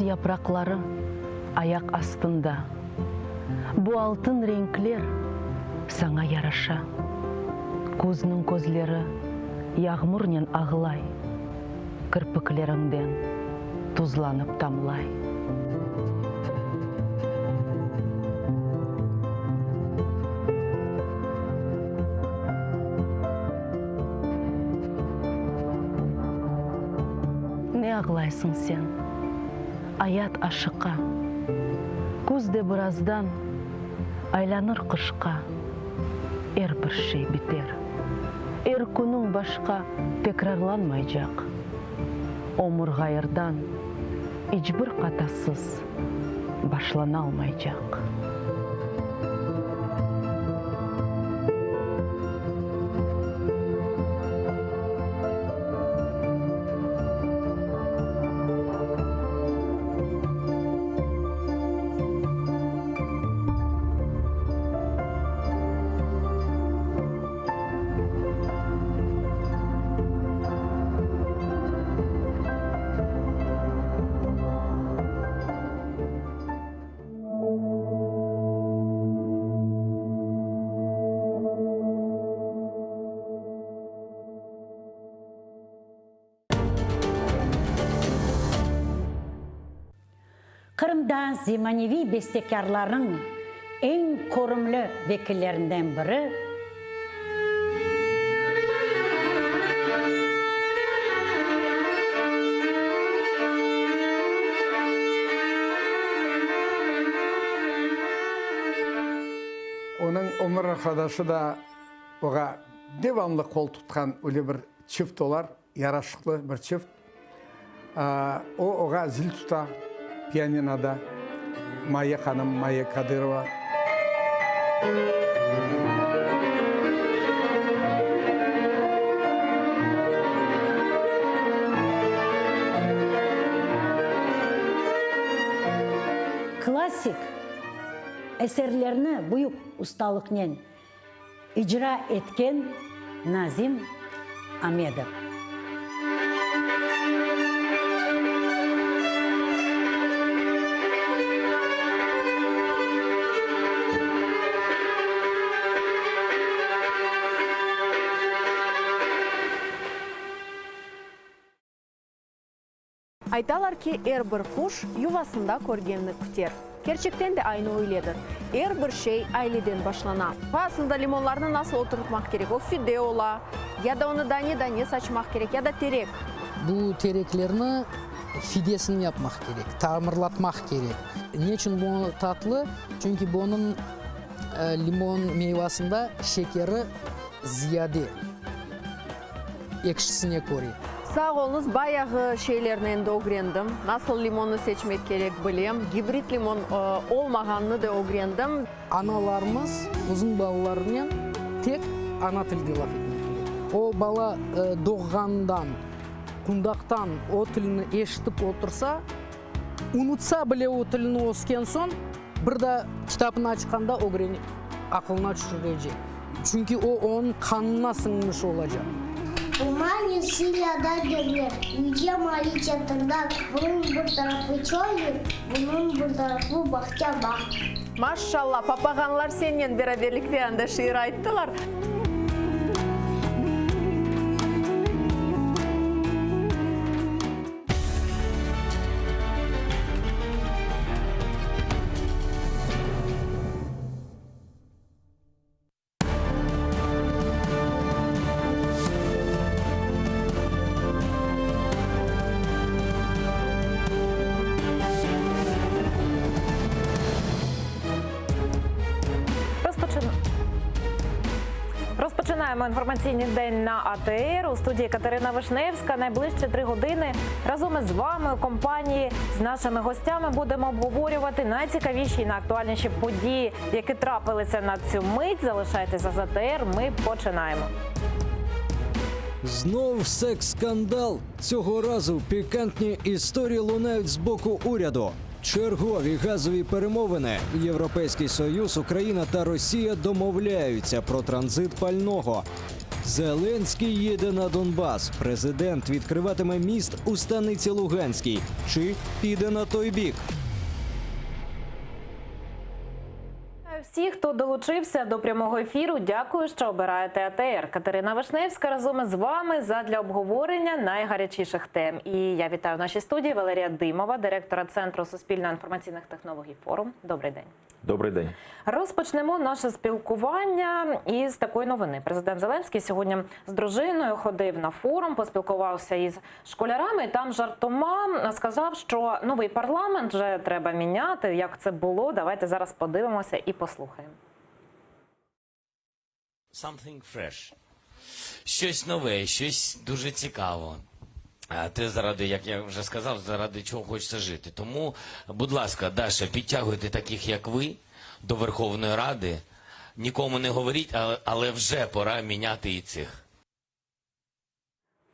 Yaprakları ayak astında. Bu altın renkler sana yaraşa. Көзінің көзлері yağmurnen ağlay. Kirpiklerinden tuzlanıp damlay. ағылайсың сен? Аят ашыққа, көзде біраздан айланыр қышқа, әр бір шей бітер. Әр күнің башқа текрарланмай жақ. Омыр ғайырдан ешбір қатасыз башлана алмай жақ. Қырымда заманауи бестекарлардың ең көрімлі векілерінден бірі оның өмір қадашы да оға девамлы қол тұтқан өлі бір чифт олар, ярашықлы бір чифт. Оға зіл тұта пианинада Майя ханым, Майя Кадырова. Классик әсерлеріні бұйық ұсталықнен ижра еткен Назим Амедов. Айталар ки әрбір құш ювасында көргенні күтер. Керчектен де айны ойледір. Әрбір шей айледен башлана. Басында лимонларны насыл отыртмақ керек. О фидеола, я да оны дане сачмақ керек, я да терек. Бұл тереклерні фидесін yapmaq керек, тамырлатмақ керек. Не үшін бұл татлы? Çünkü бұның лимон мейвасында шекері зияде. Екшісіне көре. Sağ olunuz, bayağı şeylerden de öğrendim. Nasıl limonu seçmek gerek bileyim. Hibrit limon olmağanını da öğrendim. Analarımız uzun balalarından tek ana tilde laf etmek gerek. O bala doğandan, kundaktan o tilini eşitip otursa, unutsa bile o tilini osken son, bir de kitabını açkanda öğrenip akılına düşürecek. Çünkü o onun kanına sınmış olacak. Умани Сирияда дерлер, үйде мали чатырда, bunun bir tarafı çöl, bunun bir tarafı bahçe bak. Maşallah, papağanlar seninle beraberlikte anda şiir ayttılar. Розпочинаємо інформаційний день на АТР. У студії Катерина Вишневська. Найближчі 3 години разом із вами у компанії з нашими гостями будемо обговорювати найцікавіші і найактуальніші події, які трапилися на цю мить. Залишайтеся з АТР, ми починаємо. Знов секс-скандал. Цього разу пікантні історії лунають з боку уряду. Чергові газові перемовини. Європейський Союз, Україна та Росія домовляються про транзит пального. Зеленський їде на Донбас. Президент відкриватиме міст у станиці Луганській. Чи піде на той бік? всіх, хто долучився до прямого ефіру. Дякую, що обираєте АТР. Катерина Вишневська разом із вами задля обговорення найгарячіших тем. І я вітаю в нашій студії Валерія Димова, директора Центру суспільно-інформаційних технологій «Форум». Добрий день. Добрий день. Розпочнемо наше спілкування із такої новини. Президент Зеленський сьогодні з дружиною ходив на форум, поспілкувався із школярами. Там жартома сказав, що новий парламент вже треба міняти. Як це було? Давайте зараз подивимося і послухаємо. Something fresh. Щось нове, щось дуже цікаво. Те заради, як я вже сказав, заради чого хочеться жити. Тому, будь ласка, Даша, підтягуйте таких, як ви, до Верховної Ради. Нікому не говоріть, але вже пора міняти і цих.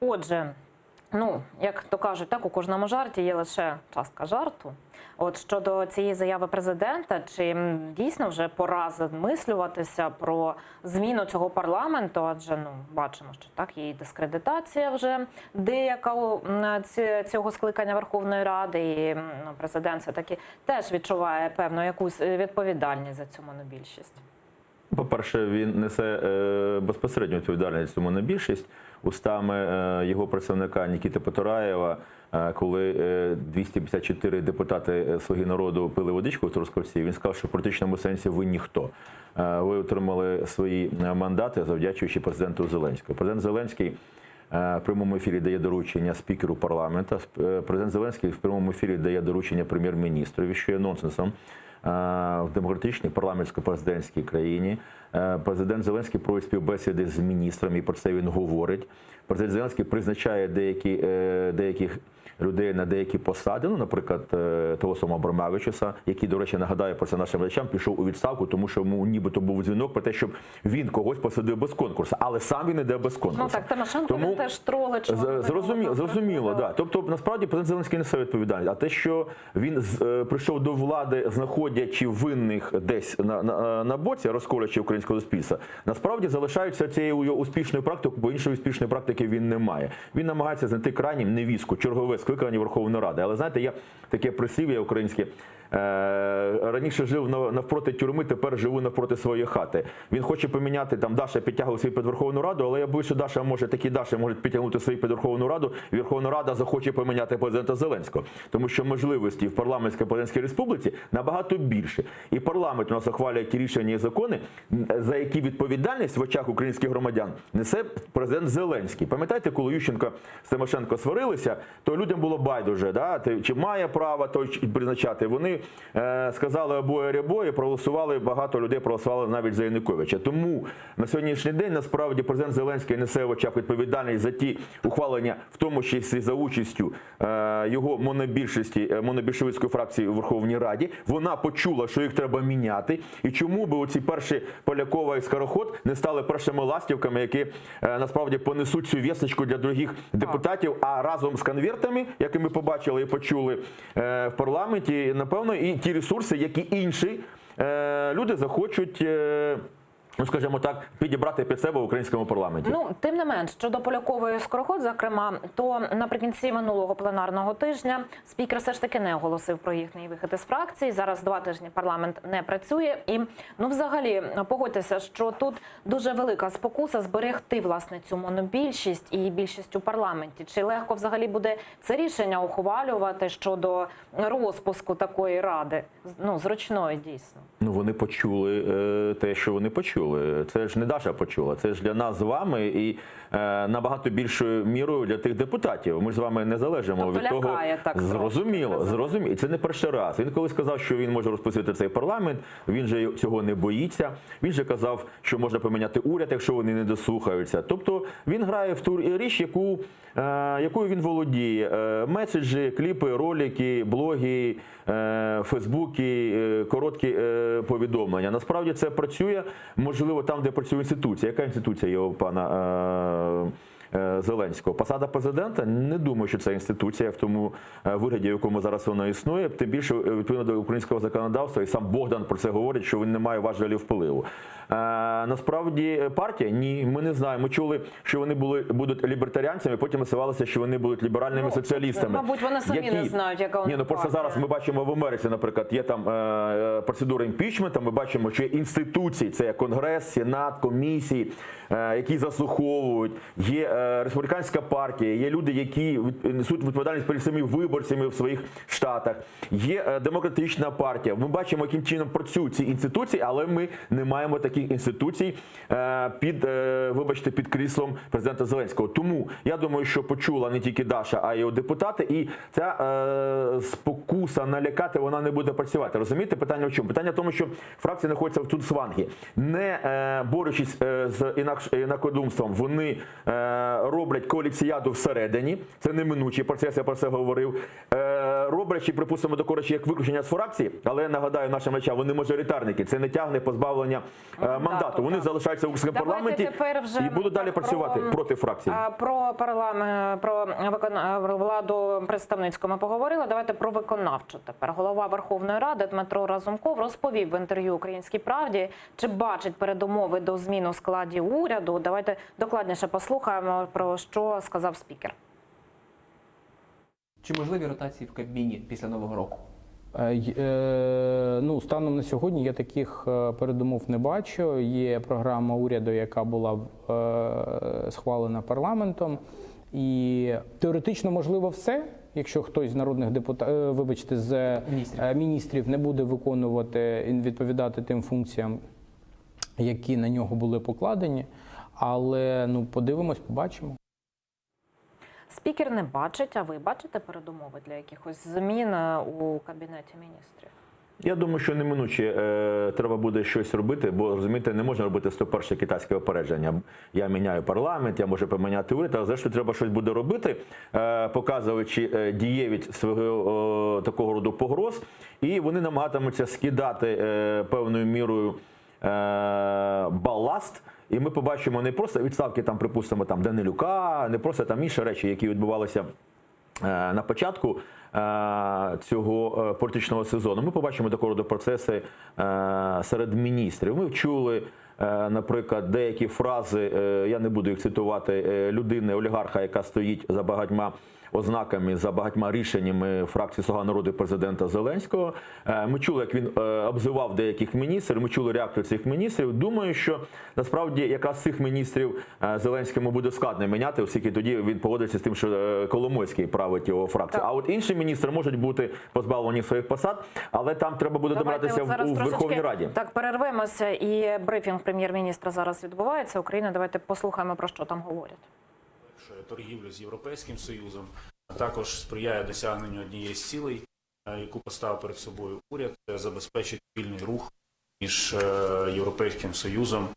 Отже, як то кажуть, так, у кожному жарті є лише частка жарту. От щодо цієї заяви президента, чи дійсно вже пора замислюватися про зміну цього парламенту, адже бачимо, що так, є і дискредитація вже деяка цього скликання Верховної Ради, і президент все-таки теж відчуває певну якусь відповідальність за цю монобільшість. По-перше, він несе безпосередню відповідальність за цю монобільшість. Устами його представника Нікіти Потураєва, коли 254 депутати «Слуги народу» пили водичку в Трускавці, він сказав, що в політичному сенсі ви ніхто. Ви отримали свої мандати, завдячуючи президенту Зеленському. Президент Зеленський в прямому ефірі дає доручення спікеру парламенту. Президент Зеленський в прямому ефірі дає доручення прем'єр-міністрові, що є нонсенсом в демократичній парламентсько-президентській країні. Президент Зеленський проводить співбесіди з міністрами, і про це він говорить. Президент Зеленський призначає деяких людей на деякі посади, наприклад, того самого Абрамавичуса, який, до речі, нагадаю про це нашим глядачам, пішов у відставку, тому що йому нібито був дзвінок про те, щоб він когось посадив без конкурсу, але сам він іде без конкурсу. Так, Тимошенко він теж тролить. Зрозуміло, так. Тобто, насправді, президент Зеленський несе відповідальність. А те, що він прийшов до влади, знаходячи винних десь на боці, розколючи українського суспільства, насправді залишається цією його успішною практикою, бо іншої успішної практики він не має. Він намагається знайти крайнім невістку, чергове скликання Верховної Ради. Але знаєте, є таке прислів'я українське: раніше жив навпроти тюрми, тепер живу навпроти своєї хати. Він хоче поміняти, Даша підтягує свій під Верховну Раду, але я боюсь, що Даша може підтягнути свій під Верховну Раду, і Верховна Рада захоче поміняти президента Зеленського. Тому що можливості в парламентсько-президентській республіці набагато більше. І парламент у нас ухвалює ті рішення і закони, за які відповідальність в очах українських громадян несе президент Зеленський. Пам'ятаєте, коли Ющенко з Тимошенко сварилися, то людям було байдуже, чи має право той призначати. Вони сказали обоє-рябоє, проголосували, багато людей проголосували навіть за Януковича. Тому на сьогоднішній день, насправді, президент Зеленський несе в очах відповідальність за ті ухвалення, в тому числі за участю його монобільшовицької фракції у Верховній Раді. Вона почула, що їх треба міняти. І чому би оці перші Полякова і Скороход не стали першими ластівками, які насправді понесуть цю вісточку для других депутатів, а разом з конвертами, які ми побачили і почули в парламенті, напевно, і ті ресурси, які інші люди захочуть, скажімо так, підібрати під себе в українському парламенті. Тим не менш, щодо Полякової і Скороход, зокрема, то наприкінці минулого пленарного тижня спікер все ж таки не оголосив про їхній вихід із фракції. Зараз 2 тижні парламент не працює. І, взагалі, погодьтеся, що тут дуже велика спокуса зберегти, власне, цю монобільшість і більшість у парламенті. Чи легко взагалі буде це рішення ухвалювати щодо розпуску такої ради? Зручної, дійсно. Вони почули те, що вони почули. Це ж не Даша почула, це ж для нас з вами і набагато більшою мірою для тих депутатів. Ми ж з вами не залежимо від того. Зрозуміло. І це не перший раз. Він коли сказав, що він може розпустити цей парламент, він же цього не боїться. Він же казав, що можна поміняти уряд, якщо вони не дослухаються. Тобто він грає в ту річ, якою він володіє. Меседжі, кліпи, ролики, блоги, фейсбуки, короткі повідомлення. Насправді це працює, можливо, там, де працює інституція. Яка інституція є у пана Зеленського. Посада президента, не думаю, що це інституція в тому вигляді, в якому зараз вона існує. Тим більше, відповідно до українського законодавства, і сам Богдан про це говорить, що він не має важелів впливу. Насправді партія? Ні, ми не знаємо. Ми чули, що вони будуть лібертаріанцями, потім висувалося, що вони будуть ліберальними соціалістами. Мабуть, вони самі не знають, яка вона просто партія. зараз ми бачимо в Америці, наприклад, є там процедура імпічменту, ми бачимо, що є інституції, це Конгрес, Сенат, комісії, які заслуховують, є республіканська партія, є люди, які несуть відповідальність перед самими виборцями в своїх штатах, є демократична партія. Ми бачимо, яким чином працюють ці інституції, але ми не маємо таких інституцій під кріслом президента Зеленського. Тому я думаю, що почула не тільки Даша, а й депутати, і ця спокуса налякати, вона не буде працювати. Розумієте, питання в чому? Питання в тому, що фракція знаходиться в цуцвангі. Не борючись з інакодумством, вони роблять коаліціяду всередині, це неминучий процес, я про це говорив. Роблячи, припустимо, до речі, як виключення з фракції, але я нагадаю нашим глядачам, вони мажоритарники, це не тягне позбавлення мандату. Вони залишаються в українському парламенті і будуть далі працювати проти фракції. Про парламент, про владу представницьку ми поговорили. Давайте про виконавчу тепер. Голова Верховної Ради Дмитро Разумков розповів в інтерв'ю «Українській правді», чи бачить передумови до змін у складі уряду. Давайте докладніше послухаємо, про що сказав спікер. Чи можливі ротації в Кабміні після Нового року? Станом на сьогодні я таких передумов не бачу. Є програма уряду, яка була схвалена парламентом. І теоретично можливо все, якщо хтось з народних з міністрів не буде відповідати тим функціям, які на нього були покладені. Але подивимось, побачимо. Спікер не бачить, а ви бачите передумови для якихось змін у Кабінеті міністрів? Я думаю, що неминуче треба буде щось робити, бо, розумієте, не можна робити 101-е китайське опередження. Я міняю парламент, я можу поміняти уряд, але зрештою треба щось буде робити, показуючи дієвість свого такого роду погроз, і вони намагатимуться скидати певною мірою баласт. І ми побачимо не просто відставки, припустимо, Данилюка, не просто інші речі, які відбувалися на початку цього політичного сезону. Ми побачимо такого роду процеси серед міністрів. Ми чули, наприклад, деякі фрази, я не буду їх цитувати, людини, олігарха, яка стоїть за багатьма ознаками, за багатьма рішеннями фракції «Слуга народу» президента Зеленського. Ми чули, як він обзивав деяких міністрів, ми чули реакцію цих міністрів. Думаю, що насправді якраз цих міністрів Зеленському буде складно міняти, оскільки тоді він погодиться з тим, що Коломойський править його фракцію. А от інші міністри можуть бути позбавлені своїх посад, але там треба буде добратися у Верховній Раді. Так, перервемося, і брифінг прем'єр-міністра зараз відбувається. Україна, давайте послухаємо, про що там говорять. Торгівлю з Європейським Союзом, а також сприяє досягненню однієї з цілей, яку поставив перед собою уряд, забезпечити вільний рух між Європейським Союзом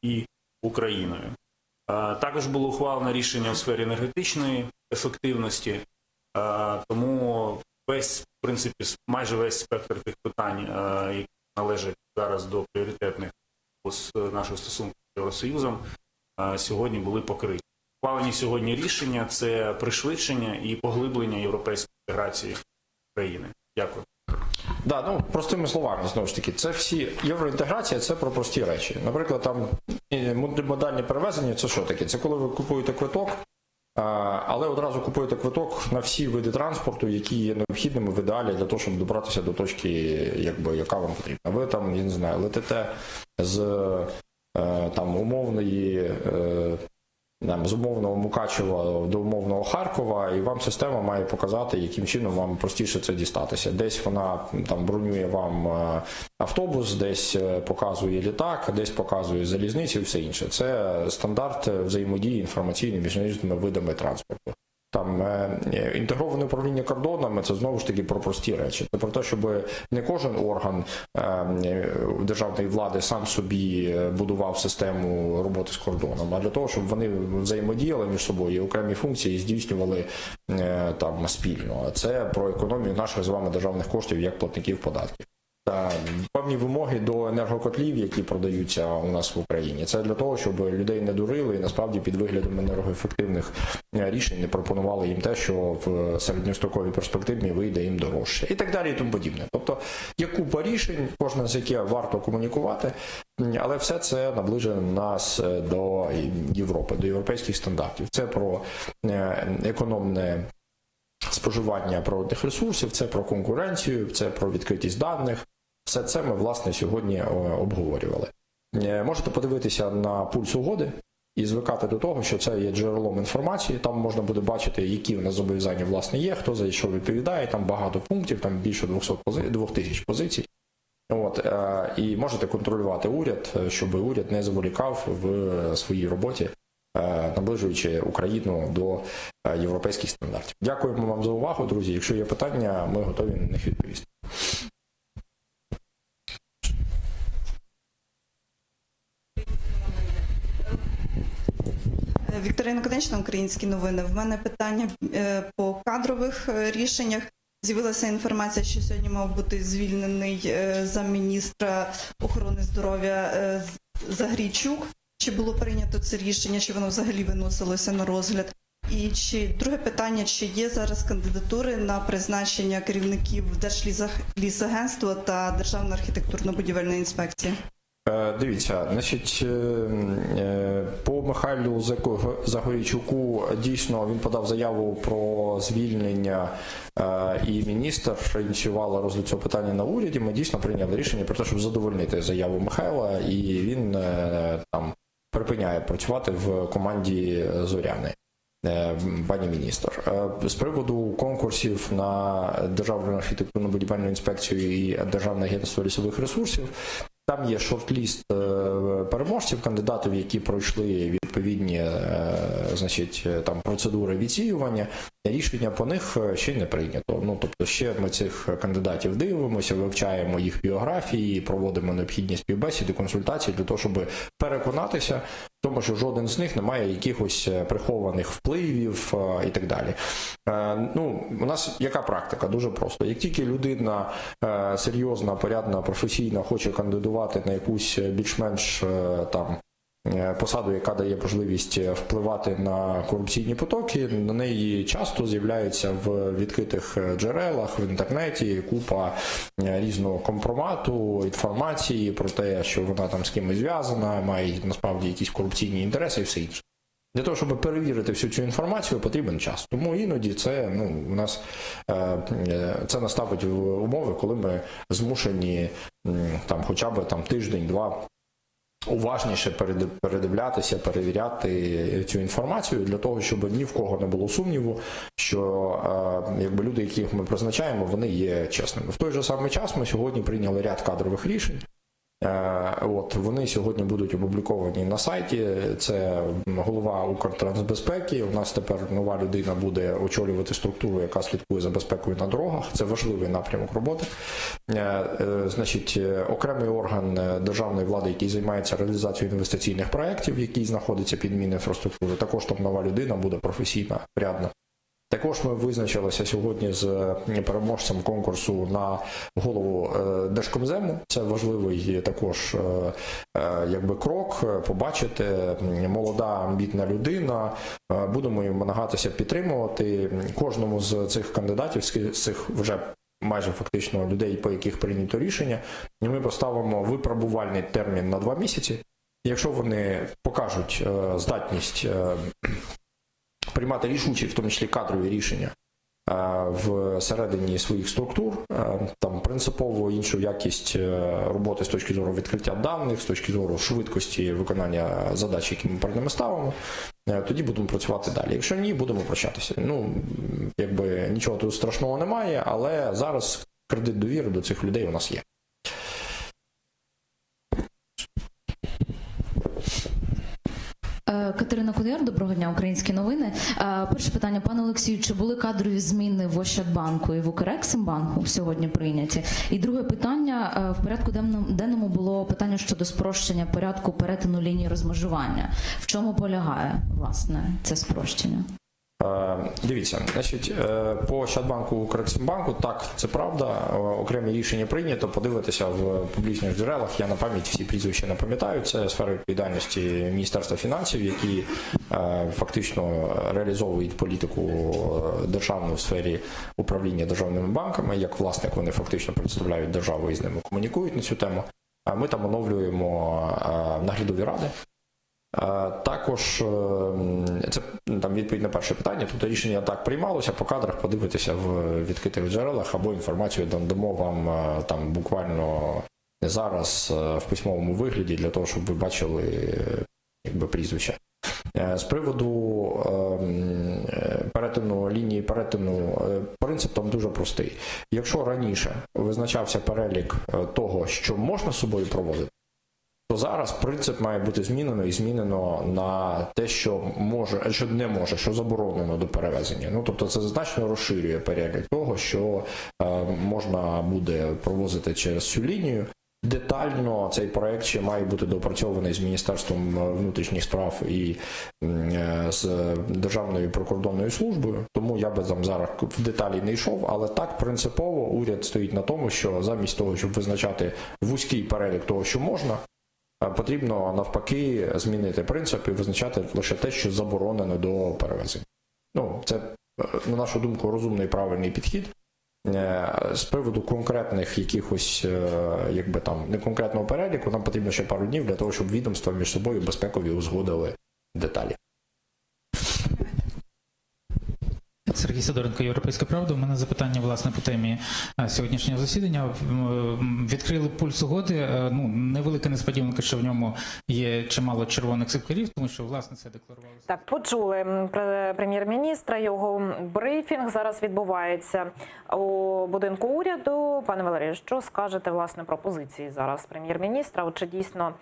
і Україною. Також було ухвалено рішення у сфері енергетичної ефективності, тому майже весь спектр тих питань, які належать зараз до пріоритетних наших стосунків з Євросоюзом, сьогодні були покриті. Ухвалені сьогодні рішення – це пришвидшення і поглиблення європейської інтеграції країни. Дякую. Простими словами, знову ж таки, це всі євроінтеграція, це про прості речі. Наприклад, мультимодальні перевезення – це що таке? Це коли ви купуєте квиток, але одразу купуєте квиток на всі види транспорту, які є необхідними в ідеалі для того, щоб добратися до точки, яка вам потрібна. Ви я не знаю, летите з умовної з умовного Мукачева до умовного Харкова, і вам система має показати, яким чином вам простіше це дістатися. Десь вона бронює вам автобус, десь показує літак, десь показує залізницю і все інше. Це стандарт взаємодії інформаційними між різними видами транспорту. Інтегроване управління кордонами – це знову ж таки про прості речі. Це про те, щоб не кожен орган державної влади сам собі будував систему роботи з кордоном, а для того, щоб вони взаємодіяли між собою, окремі функції здійснювали спільно. Це про економію наших з вами державних коштів як платників податків. певні вимоги до енергокотлів, які продаються у нас в Україні. Це для того, щоб людей не дурили і насправді під виглядом енергоефективних рішень не пропонували їм те, що в середньостроковій перспективі вийде їм дорожче. І так далі, і тому подібне. Тобто є купа рішень, кожне з яких варто комунікувати, але все це наближує нас до Європи, до європейських стандартів. Це про економне споживання природних ресурсів, це про конкуренцію, це про відкритість даних. Все це ми, власне, сьогодні обговорювали. Можете подивитися на пульс угоди і звикати до того, що це є джерелом інформації. Там можна буде бачити, які в нас зобов'язання, власне, є, хто за що відповідає, там багато пунктів, там більше 2000 позицій. І можете контролювати уряд, щоб уряд не зволікав в своїй роботі, наближуючи Україну до європейських стандартів. Дякуємо вам за увагу, друзі. Якщо є питання, ми готові на них відповісти. Вікторина Конечна, Українські новини. В мене питання по кадрових рішеннях. З'явилася інформація, що сьогодні мав бути звільнений замміністра охорони здоров'я Загрійчук. Чи було прийнято це рішення, чи воно взагалі виносилося на розгляд? І друге питання, чи є зараз кандидатури на призначення керівників Держлісагентства та Державної архітектурно-будівельної інспекції? Дивіться, значить, по Михайлу Загорійчуку дійсно він подав заяву про звільнення, і міністр ініціювала розгляд цього питання на уряді. Ми дійсно прийняли рішення про те, щоб задовольнити заяву Михайла, і він там припиняє працювати в команді Зоряни, пані міністр. З приводу конкурсів на Державну архітектурно-будівельну інспекцію і Державне агентство лісових ресурсів, там є шорт-ліст переможців, кандидатів, які пройшли відповідні, значить, там процедури відсіювання. Рішення по них ще не прийнято. Тобто ще ми цих кандидатів дивимося, вивчаємо їх біографії, проводимо необхідні співбесіди, консультації для того, щоб переконатися в тому, що жоден з них не має якихось прихованих впливів і так далі. У нас яка практика? Дуже просто. Як тільки людина серйозна, порядна, професійна хоче кандидувати на якусь більш-менш там посаду, яка дає можливість впливати на корупційні потоки, на неї часто з'являються в відкритих джерелах, в інтернеті купа різного компромату, інформації про те, що вона там з кимось зв'язана, має насправді якісь корупційні інтереси і все інше. Для того, щоб перевірити всю цю інформацію, потрібен час. Тому іноді це, у нас це наставить в умови, коли ми змушені там хоча б тиждень-два уважніше передивлятися, перевіряти цю інформацію для того, щоб ні в кого не було сумніву, що люди, яких ми призначаємо, вони є чесними. В той же самий час ми сьогодні прийняли ряд кадрових рішень. Вони сьогодні будуть опубліковані на сайті. Це голова Укртрансбезпеки. У нас тепер нова людина буде очолювати структуру, яка слідкує за безпекою на дорогах. Це важливий напрямок роботи. Значить, окремий орган державної влади, який займається реалізацією інвестиційних проєктів, який знаходиться під Мінінфраструктури. Також там нова людина буде професійна, порядна. Також ми визначилися сьогодні з переможцем конкурсу на голову Держкомзему. Це важливий також крок, побачити, молода, амбітна людина. Будемо їм намагатися підтримувати. Кожному з цих кандидатів, з цих вже майже фактично людей, по яких прийнято рішення, ми поставимо випробувальний термін на 2 місяці. Якщо вони покажуть здатність приймати рішучі, в тому числі кадрові рішення всередині своїх структур, там принципово іншу якість роботи з точки зору відкриття даних, з точки зору швидкості виконання задач, які ми перед ними ставимо, тоді будемо працювати далі. Якщо ні, будемо прощатися. Нічого тут страшного немає, але зараз кредит довіри до цих людей у нас є. Катерина Кудяр, доброго дня, Українські новини. Перше питання, пане Олексію, чи були кадрові зміни в Ощадбанку і в Укрексімбанку сьогодні прийняті? І друге питання, в порядку денному було питання щодо спрощення порядку перетину лінії розмежування. В чому полягає, власне, це спрощення? Дивіться, значить, по Ощадбанку, Укрексімбанку, так, це правда, окремі рішення прийнято, подивитися в публічних джерелах, я на пам'ять всі прізвища не пам'ятаю, це сфера відповідальності Міністерства фінансів, які фактично реалізовують політику державну в сфері управління державними банками, як власник вони фактично представляють державу і з ними комунікують на цю тему. Ми там оновлюємо наглядові ради. Також це там відповідь на перше питання, тобто рішення так приймалося, по кадрах подивитися в відкритих джерелах або інформацію дамо вам там буквально не зараз в письмовому вигляді для того, щоб ви бачили якби прізвища. З приводу лінії перетину, принцип там дуже простий. Якщо раніше визначався перелік того, що можна з собою провозити, то зараз принцип має бути змінено і змінено на те, що може, що не може, що заборонено до перевезення. Ну, тобто це значно розширює перелік того, що можна буде провозити через цю лінію. Детально цей проект ще має бути доопрацьований з Міністерством внутрішніх справ і з Державною прикордонною службою, тому я би там зараз в деталі не йшов, але так принципово уряд стоїть на тому, що замість того, щоб визначати вузький перелік того, що можна, потрібно навпаки змінити принцип і визначати лише те, що заборонено до перевезення. Ну, це, на нашу думку, розумний і правильний підхід. З приводу конкретних якихось, якби там, не конкретного переліку, нам потрібно ще пару днів для того, щоб відомства між собою безпекові узгодили деталі. Сергій Сидоренко, Європейська правда. У мене запитання, власне, по темі сьогоднішнього засідання. Відкрили пульс угоди. Ну, невелика несподіванка, що в ньому є чимало червоних секторів, тому що, власне, це декларувалося. Так, почули прем'єр-міністра, його брифінг зараз відбувається у будинку уряду. Пане Валерію, що скажете, власне, про позиції зараз прем'єр-міністра? От чи дійсно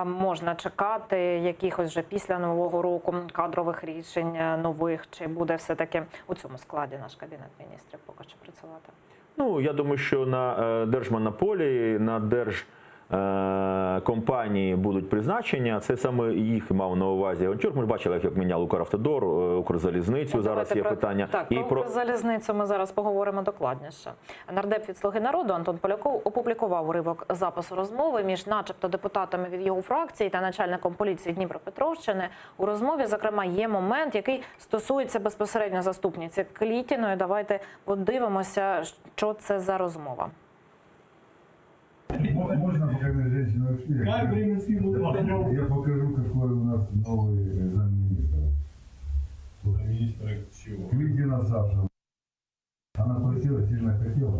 можна чекати якихось вже після Нового року кадрових рішень нових, чи буде все-таки у цьому складі наш Кабінет міністрів поки що працювати? Ну, я думаю, що на держмонополії, на держкомпанії будуть призначення. Це саме їх мав на увазі Гончарук. Ми ж бачили, як міняли Укравтодор, Укрзалізницю. Зараз є питання. Так, про Укрзалізницю ми зараз поговоримо докладніше. Нардеп від «Слуги народу» Антон Поляков опублікував уривок запису розмови між начебто депутатами від його фракції та начальником поліції Дніпропетровщини. У розмові, зокрема, є момент, який стосується безпосередньо заступниці Клітіної. Давайте подивимося, що це за розмова. Можно, пока женщина ушли, я покажу, какой у нас новый замминистра. Замминистра чего? Клитина Саша. Она просила, сильно хотела.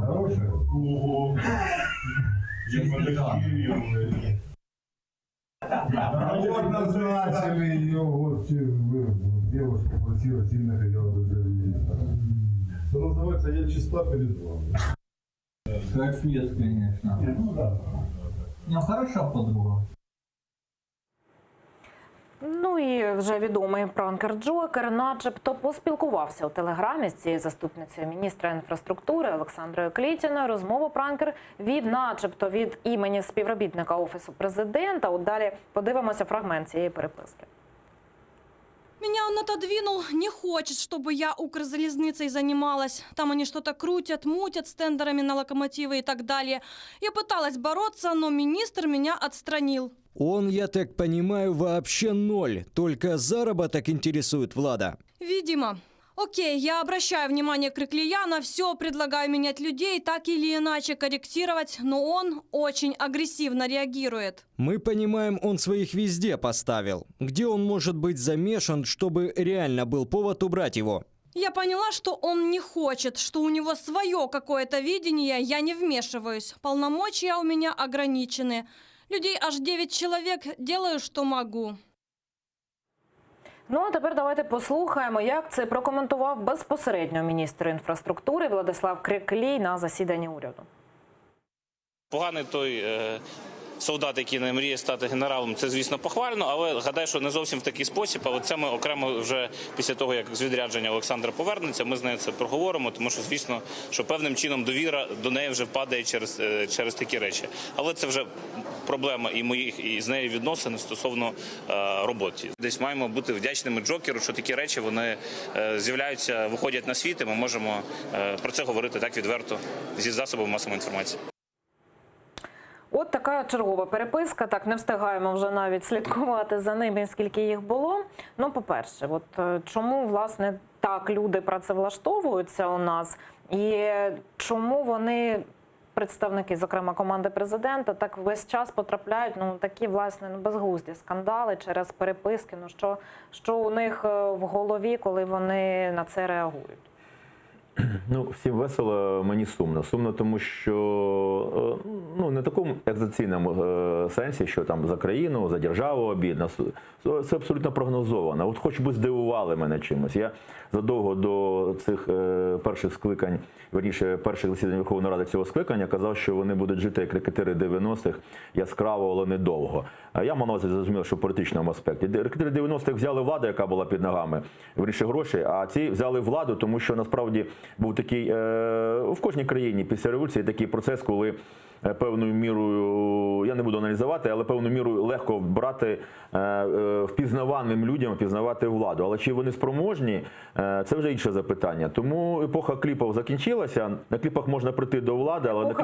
Хорошая? Ого! Вот назначили ее, вот девушка просила, сильно хотела быть замминистра. Что называется, я чиста перед вами. Как свет, конечно. Ну да. Ну, хороша подруга. Ну і вже відомий пранкер Джокер начебто поспілкувався у телеграмі з цією заступницею міністра інфраструктури Олександрою Клітіною. Розмову пранкер вів начебто від імені співробітника Офісу президента. От далі подивимося фрагмент цієї переписки. Меня он отодвинул, не хочет, чтобы я Укрзалезницей занималась. Там они что-то крутят, мутят с тендерами на локомотивы и так далее. Я пыталась бороться, но министр меня отстранил. Он, я так понимаю, вообще ноль. Только заработок интересует Влада. Видимо. Окей, я обращаю внимание Криклияна, все предлагаю менять людей, так или иначе корректировать, но он очень агрессивно реагирует. Мы понимаем, он своих везде поставил. Где он может быть замешан, чтобы реально был повод убрать его? Я поняла, что он не хочет, что у него свое какое-то видение, я не вмешиваюсь. Полномочия у меня ограничены. Людей аж 9 человек, делаю, что могу. Ну, а тепер давайте послухаємо, як це прокоментував безпосередньо міністр інфраструктури Владислав Криклій на засіданні уряду. Поганий той солдат, який не мріє стати генералом, це, звісно, похвально, але гадаю, що не зовсім в такий спосіб. Але це ми окремо вже після того, як з відрядження Олександра повернеться, ми з нею це проговоримо, тому що, звісно, що певним чином довіра до неї вже падає через такі речі. Але це вже проблема і моїх, і з нею відносин стосовно роботи. Десь маємо бути вдячними Джокеру, що такі речі, вони з'являються, виходять на світ, і ми можемо про це говорити так відверто зі засобів масової інформації. От така чергова переписка, так не встигаємо вже навіть слідкувати за ними, скільки їх було. Ну, по-перше, от чому, власне, так люди працевлаштовуються у нас і чому вони, представники, зокрема команди президента, так весь час потрапляють, такі, власне, безглузді скандали через переписки, що у них в голові, коли вони на це реагують? Всім весело, мені сумно. Сумно, тому що не в такому екзаційному сенсі, що там за країну, за державу обідно. Це абсолютно прогнозовано. От хоч би здивували мене чимось. Я задовго до цих перших скликань, верніше, перших засідань Верховної Ради цього скликання казав, що вони будуть жити як рекетири 90-х, яскраво, але недовго. Я мав на увазі, зрозуміло, що в політичному аспекті. Рекетири 90-х взяли владу, яка була під ногами, верніше гроші, а ці взяли владу, тому що насправді був такий в кожній країні після революції такий процес, коли певною мірою, я не буду аналізувати, але певною мірою легко брати впізнаваним людям, впізнавати владу. Але чи вони спроможні, це вже інше запитання. Тому епоха кліпів закінчилася. На кліпах можна прийти до влади, але на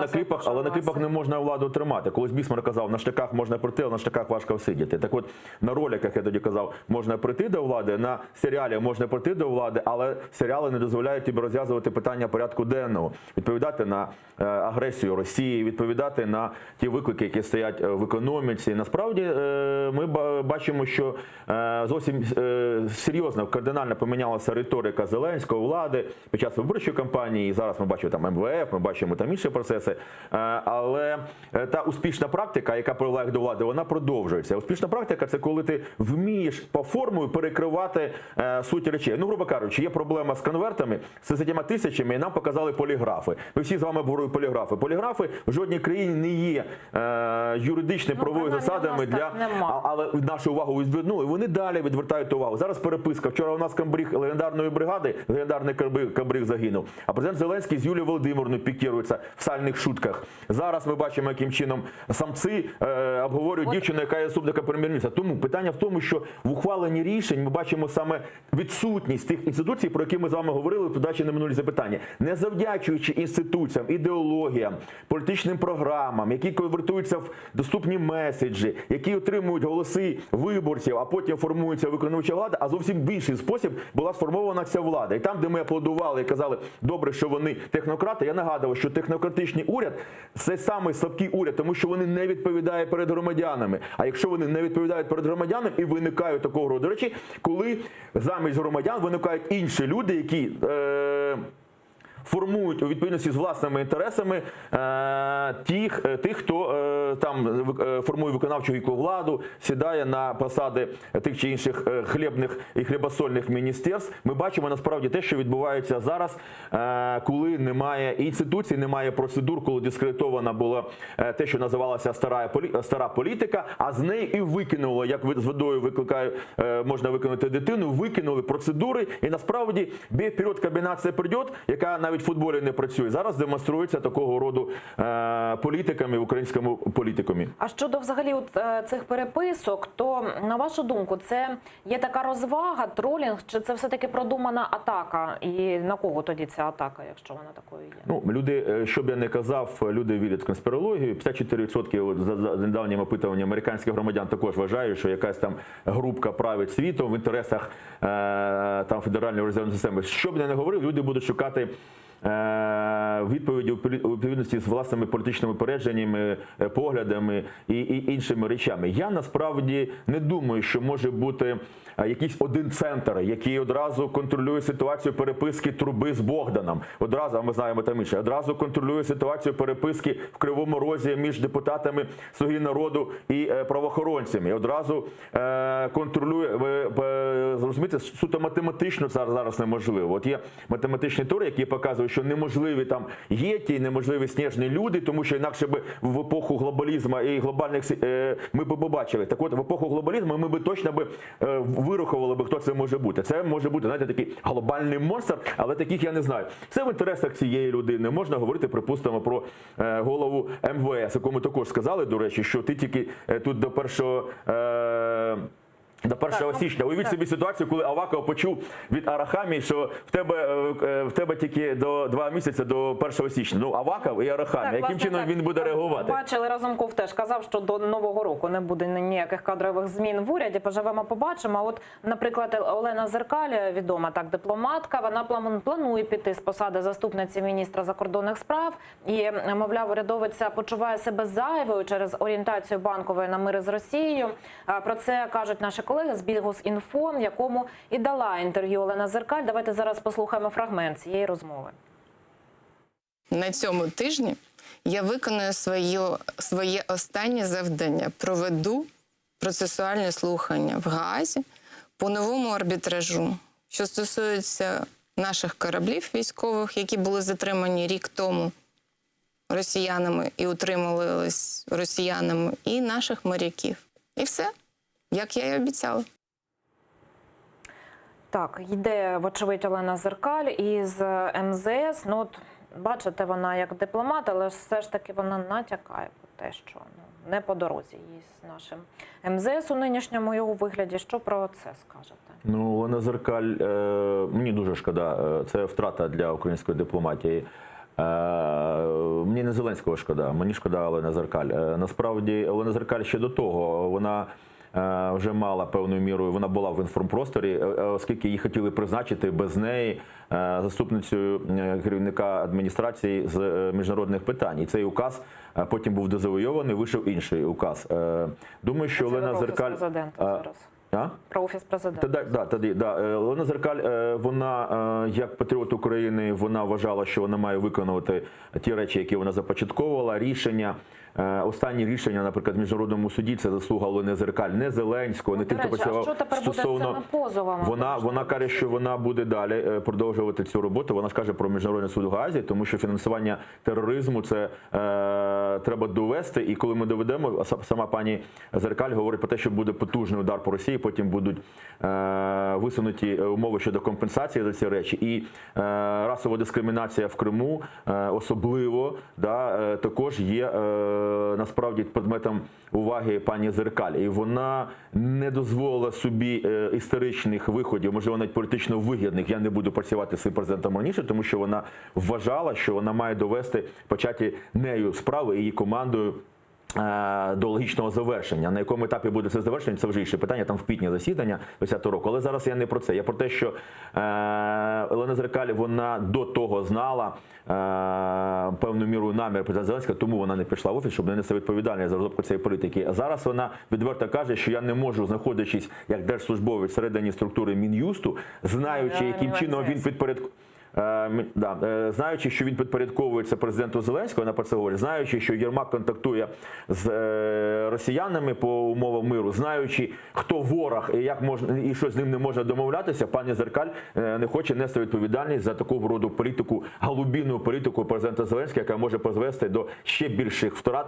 кліпах не можна владу тримати. Колись Бісмарк казав, на штиках можна прийти, а на штиках важко всидіти. Так от, на роликах, я тоді казав, можна прийти до влади, на серіалі можна прийти до влади, але серіали не дозволяють тобі розв'язувати питання порядку денного, відповідати на агресію Росії, відповідати на ті виклики, які стоять в економіці. Насправді ми бачимо, що зовсім серйозно, кардинально помінялася риторика Зеленського, влади під час виборчої кампанії. Зараз ми бачимо там МВФ, ми бачимо там інші процеси. Але та успішна практика, яка привела їх до влади, вона продовжується. Успішна практика – це коли ти вмієш по формулі перекривати суть речей. Грубо кажучи, є проблема з конвертами, з 10 тисячами, і нам показали поліграфи. Ми всі з вами обговорили поліграфи. Поліграфи в жодній країні не є юридичними правовими засадами але нашу увагу відвернули, вони далі відвертають увагу. Зараз переписка. Вчора у нас комбриг легендарної бригади, легендарний комбриг загинув, а президент Зеленський з Юлією Володимирівною пікірується в сальних шутках. Зараз ми бачимо, яким чином самці обговорюють дівчину, яка є заступником прем'єр-міністра. Тому питання в тому, що в ухваленні рішень ми бачимо саме відсутність тих інституцій, про які ми з вами говорили в подачі на минулі запитання. Не завдячуючи інституціям, ідеологіям, політичним програмам, які конвертуються в доступні меседжі, які отримують голоси виборців, а потім формується виконавча влада, а зовсім в інший спосіб була сформована ця влада. І там, де ми аплодували і казали, добре, що вони технократи, я нагадував, що технократичний уряд – це самий слабкий уряд, тому що вони не відповідають перед громадянами. А якщо вони не відповідають перед громадянами, і виникають такого роду речі, коли замість громадян виникають інші люди, які формують у відповідності з власними інтересами тих, хто там формує виконавчу гілку владу, сідає на посади тих чи інших хлібних і хлібосольних міністерств. Ми бачимо насправді те, що відбувається зараз, коли немає інституцій, немає процедур, коли дискредитована була те, що називалося стара політика, а з неї і викинуло, як з водою можна викинути дитину, викинули процедури, і насправді бій вперед, комбінація прийде, яка навіть в футболі не працює. Зараз демонструється такого роду політиками в українському політикумі. А щодо взагалі цих переписок, то, на вашу думку, це є така розвага, тролінг, чи це все-таки продумана атака? І на кого тоді ця атака, якщо вона такою є? Люди, що б я не казав, люди вірять в конспірологію. 54% за недавнім опитуванням американських громадян також вважають, що якась там групка править світом в інтересах там федеральної резервної системи. Що б я не говорив, люди будуть шукати відповіді у відповідності з власними політичними попередженнями, поглядами і іншими речами. Я насправді не думаю, що може бути якийсь один центр, який одразу контролює ситуацію переписки Труби з Богданом. Одразу, а ми знаємо там інше, одразу контролює ситуацію переписки в Кривому Розі між депутатами «Слуги народу» і правоохоронцями. Одразу контролює, зрозумієте, суто математично це зараз неможливо. От є математичні теорії, які показують, що неможливі там єті, неможливі сніжні люди, тому що інакше би в епоху глобалізму і глобальних ми б побачили. Так от, в епоху глобалізму ми б точно вирахували б, хто це може бути. Це може бути, знаєте, такий глобальний монстр, але таких я не знаю. Це в інтересах цієї людини. Можна говорити, припустимо, про голову МВС, якому також сказали, до речі, що ти тільки тут до 1 січня. Уявіть собі ситуацію, коли Аваков почув від Арахамії, що в тебе тільки до 2 місяці до 1 січня. Ну, Аваков і Арахамія. Яким чином він буде реагувати? Бачили, Разумков теж казав, що до Нового року не буде ніяких кадрових змін в уряді. Поживемо, побачимо. А от, наприклад, Олена Зеркаль, відома так дипломатка, вона планує піти з посади заступниці міністра закордонних справ. І, мовляв, урядовиця почуває себе зайвою через орієнтацію Банкової на мир з Росією. Про це кажуть наші колеги з Бігус.Інфо, якому і дала інтерв'ю Олена Зеркаль. Давайте зараз послухаємо фрагмент цієї розмови. На цьому тижні я виконую своє останнє завдання. Проведу процесуальне слухання в Гаазі по новому арбітражу, що стосується наших кораблів військових, які були затримані рік тому росіянами і утримувались росіянами, і наших моряків. І все. Як я і обіцяла. Так, йде, вочевидь, Олена Зеркаль із МЗС. Ну, от, бачите, вона як дипломат, але все ж таки вона натякає про те, що не по дорозі їй з нашим МЗС у нинішньому його вигляді. Що про це скажете? Ну, Олена Зеркаль, мені дуже шкода. Це втрата для української дипломатії. Мені не Зеленського шкода, мені шкода Олена Зеркаль. Насправді, Олена Зеркаль ще до того, вона вже мала певною мірою, вона була в інформпросторі, оскільки її хотіли призначити без неї заступницею керівника адміністрації з міжнародних питань. І цей указ потім був дезавойований, вийшов інший указ. Думаю, що Олена Зеркаль... Про Офіс Президента. Олена Зеркаль, вона, як патріот України, вона вважала, що вона має виконувати ті речі, які вона започатковувала. Рішення, останні рішення, наприклад, в Міжнародному суді, це заслуга Олени Зеркаль, не Зеленського, не тих, хто працював стосовно... Вона каже, що вона буде далі продовжувати цю роботу. Вона ж каже про Міжнародний суд у Гаазі, тому що фінансування тероризму, це треба довести. І коли ми доведемо, сама пані Зеркаль говорить про те, що буде потужний удар по Росії, потім будуть висунуті умови щодо компенсації за ці речі. І расова дискримінація в Криму особливо також є насправді предметом уваги пані Зеркаль. І вона не дозволила собі історичних виходів, можливо, навіть політично вигідних. Я не буду працювати з цим президентом раніше, тому що вона вважала, що вона має довести початі нею справи і її командою до логічного завершення. На якому етапі буде це завершення, це вже інше питання, там в квітні засідання 2020 року. Але зараз я не про це. Я про те, що Олена Зеркаль, вона до того знала певною мірою намір президента Зеленського, тому вона не пішла в офіс, щоб не нести відповідальність за розробку цієї політики. А зараз вона відверто каже, що я не можу, знаходячись як держслужбовець всередині структури Мін'юсту, знаючи, яким чином він знаючи, що він підпорядковується президенту Зеленського, вона про це говорить, знаючи, що Єрмак контактує з росіянами по умовам миру, знаючи, хто ворог і як можна і що з ним не можна домовлятися, пані Зеркаль не хоче нести відповідальність за таку роду політику, голубінну політику президента Зеленського, яка може призвести до ще більших втрат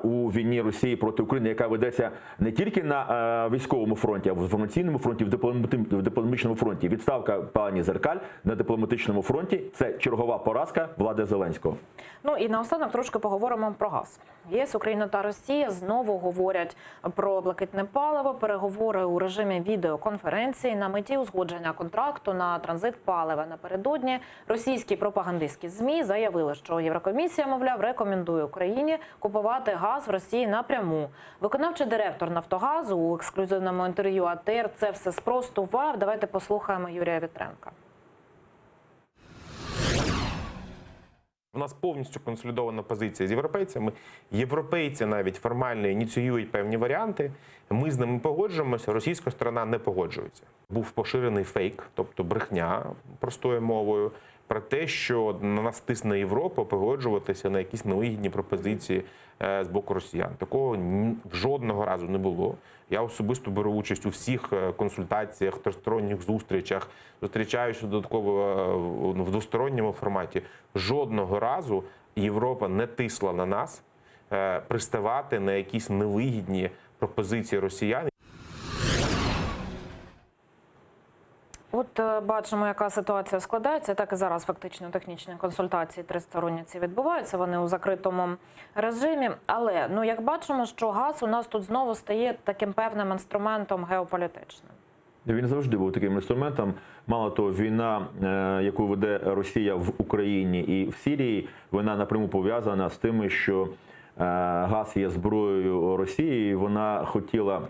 у війні Росії проти України, яка ведеться не тільки на військовому фронті, а в інформаційному фронті, в дипломатичному фронті. Відставка пані Зеркаль на дипломатичному фронті – це чергова поразка влади Зеленського. Ну і наостанок трошки поговоримо про газ. ЄС, Україна та Росія знову говорять про блакитне паливо, переговори у режимі відеоконференції на меті узгодження контракту на транзит палива. Напередодні російські пропагандистські ЗМІ заявили, що Єврокомісія, мовляв, рекомендує Україні купувати газ в Росії напряму. Виконавчий директор «Нафтогазу» у ексклюзивному інтерв'ю АТР це все спростував. Давайте послухаємо Юрія Вітренка. У нас повністю консолідована позиція з європейцями. Європейці навіть формально ініціюють певні варіанти. Ми з ними погоджуємося, російська сторона не погоджується. Був поширений фейк, тобто брехня простою мовою, про те, що на нас тисне Європа погоджуватися на якісь невигідні пропозиції з боку росіян. Такого жодного разу не було. Я особисто беру участь у всіх консультаціях, тристоронніх зустрічах, зустрічаюся додатково в двосторонньому форматі. Жодного разу Європа не тисла на нас приставати на якісь невигідні пропозиції росіян. От бачимо, яка ситуація складається. Так і зараз фактично технічні консультації тристоронні ці відбуваються. Вони у закритому режимі. Але, як бачимо, що газ у нас тут знову стає таким певним інструментом геополітичним. Він завжди був таким інструментом. Мало того, війна, яку веде Росія в Україні і в Сирії, вона напряму пов'язана з тим, що газ є зброєю Росії. Вона хотіла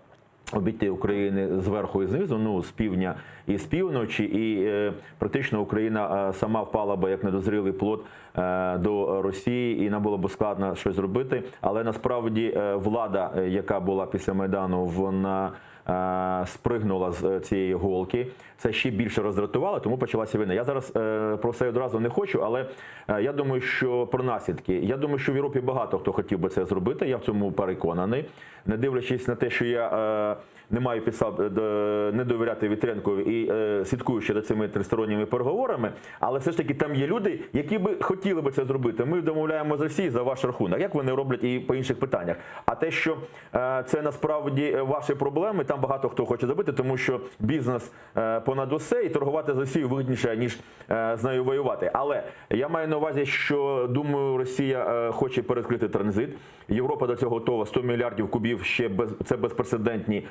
обійти України зверху і знизу, з півдня і з півночі, і практично Україна сама впала би як недозрілий плод до Росії, і нам було б складно щось зробити. Але насправді влада, яка була після Майдану, вона спригнула з цієї голки. Це ще більше роздратувало, тому почалася війна. Я зараз про це одразу не хочу, але я думаю, що про наслідки. Я думаю, що в Європі багато хто хотів би це зробити, я в цьому переконаний. Не дивлячись на те, що я не маю підстав не довіряти Вітренкові і слідкую ще за цими тристоронніми переговорами, але все ж таки там є люди, які би хотіли би це зробити. Ми домовляємо з Росією за ваш рахунок, як вони роблять і по інших питаннях. А те, що це насправді ваші проблеми, там багато хто хоче зробити, тому що бізнес понад усе, і торгувати з Росією вигідніше, ніж з нею воювати. Але я маю на увазі, що, думаю, Росія хоче перекрити транзит. Європа до цього готова. 100 мільярдів кубів, це безпрецедентні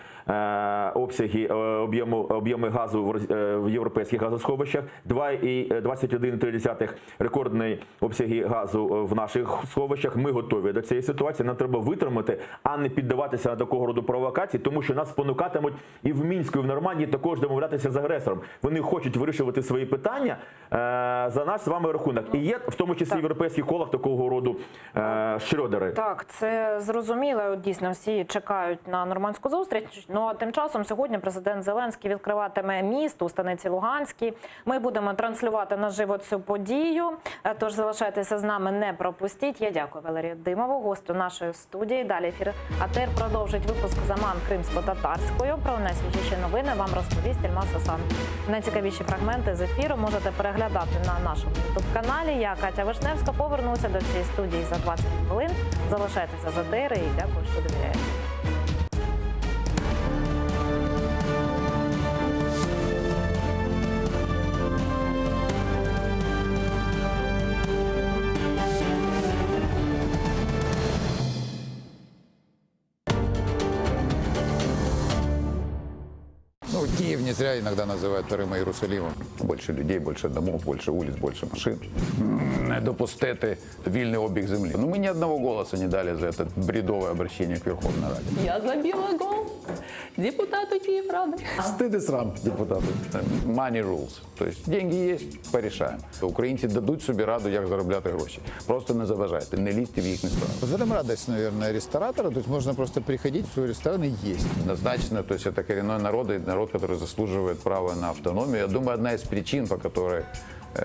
обсяги, об'єми газу в європейських газосховищах. 21,3 рекордні обсяги газу в наших сховищах. Ми готові до цієї ситуації. Нам треба витримати, а не піддаватися на такого роду провокації, тому що нас спонукатимуть і в Мінську, і в Нормандії також домовлятися з агресором. Вони хочуть вирішувати свої питання за наш з вами рахунок. І є в тому числі в європейських колах такого роду Шрёдери. Так, це зрозуміло. Дійсно, всі чекають на нормандську зустріч. А тим часом сьогодні президент Зеленський відкриватиме міст у станиці Луганській. Ми будемо транслювати наживо цю подію. Тож залишайтеся з нами, не пропустіть. Я дякую Валерію Димову, гостю нашої студії. Далі ефір АТР продовжить випуск «Заман кримсько-татарською». Про найсвіжіші новини вам розповість Ельмас Асан. Найцікавіші фрагменти з ефіру можете переглядати на нашому ютуб-каналі. Я, Катя Вишневська, повернуся до цієї студії за 20 хвилин. Залишайтеся з АТР і дякую, що довіряєте. Киев не зря иногда называют вторым Иерусалимом. Больше людей, больше домов, больше улиц, больше машин. Допустити вільний обіг землі. Мы ни одного голоса не дали за это бредовое обращение к Верховной Раде. Я забила гол депутату Киеврады. Стыд и срам депутату. Money rules. То есть деньги есть, порешаємо. Українці дадуть собі раду, як заробляти гроші. Просто не заважайте, не лізьте в їхні сторони. В этом радость, наверное, ресторатора. То есть можно просто приходить в свой ресторан и есть. Однозначно, то есть это коренной народ, и народ, который заслуживает права на автономию. Я думаю, одна из причин, по которой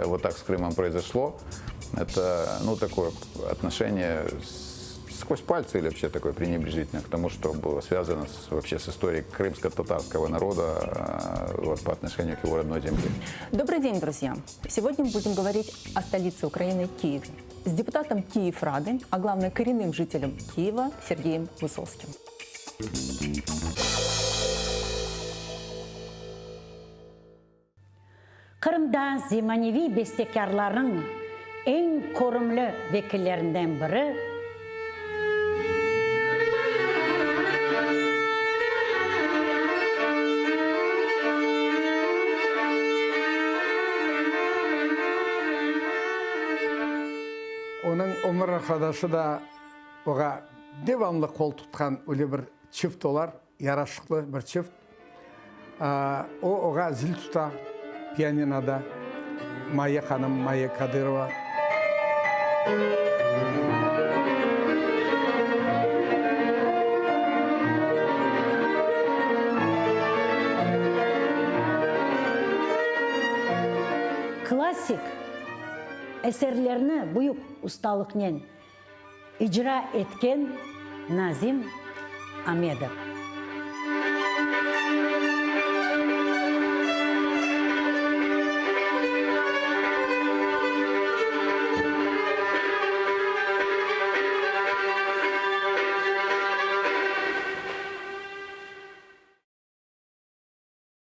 вот так с Крымом произошло, это, такое отношение сквозь пальцы или вообще такое пренебрежительное к тому, что было связано вообще с историей крымско-татарского народа по отношению к его родной земле. Добрый день, друзья! Сегодня мы будем говорить о столице Украины Киеве с депутатом Киеврады, а главное коренным жителем Киева Сергеем Высоцким. Kırım'da Zimanevi bestekarların en korumlu vekillerinden biri Onun Ömer arkadaşı da oğa devamlı kol tutkan öyle bir çift olar, yaraşıklı bir çift. O oğa zil tuta piyaninoda Maya Hanım, Maya Kadyrova. Klasik eserlerini büyük ustalıkla icra etken Nazim Amedov.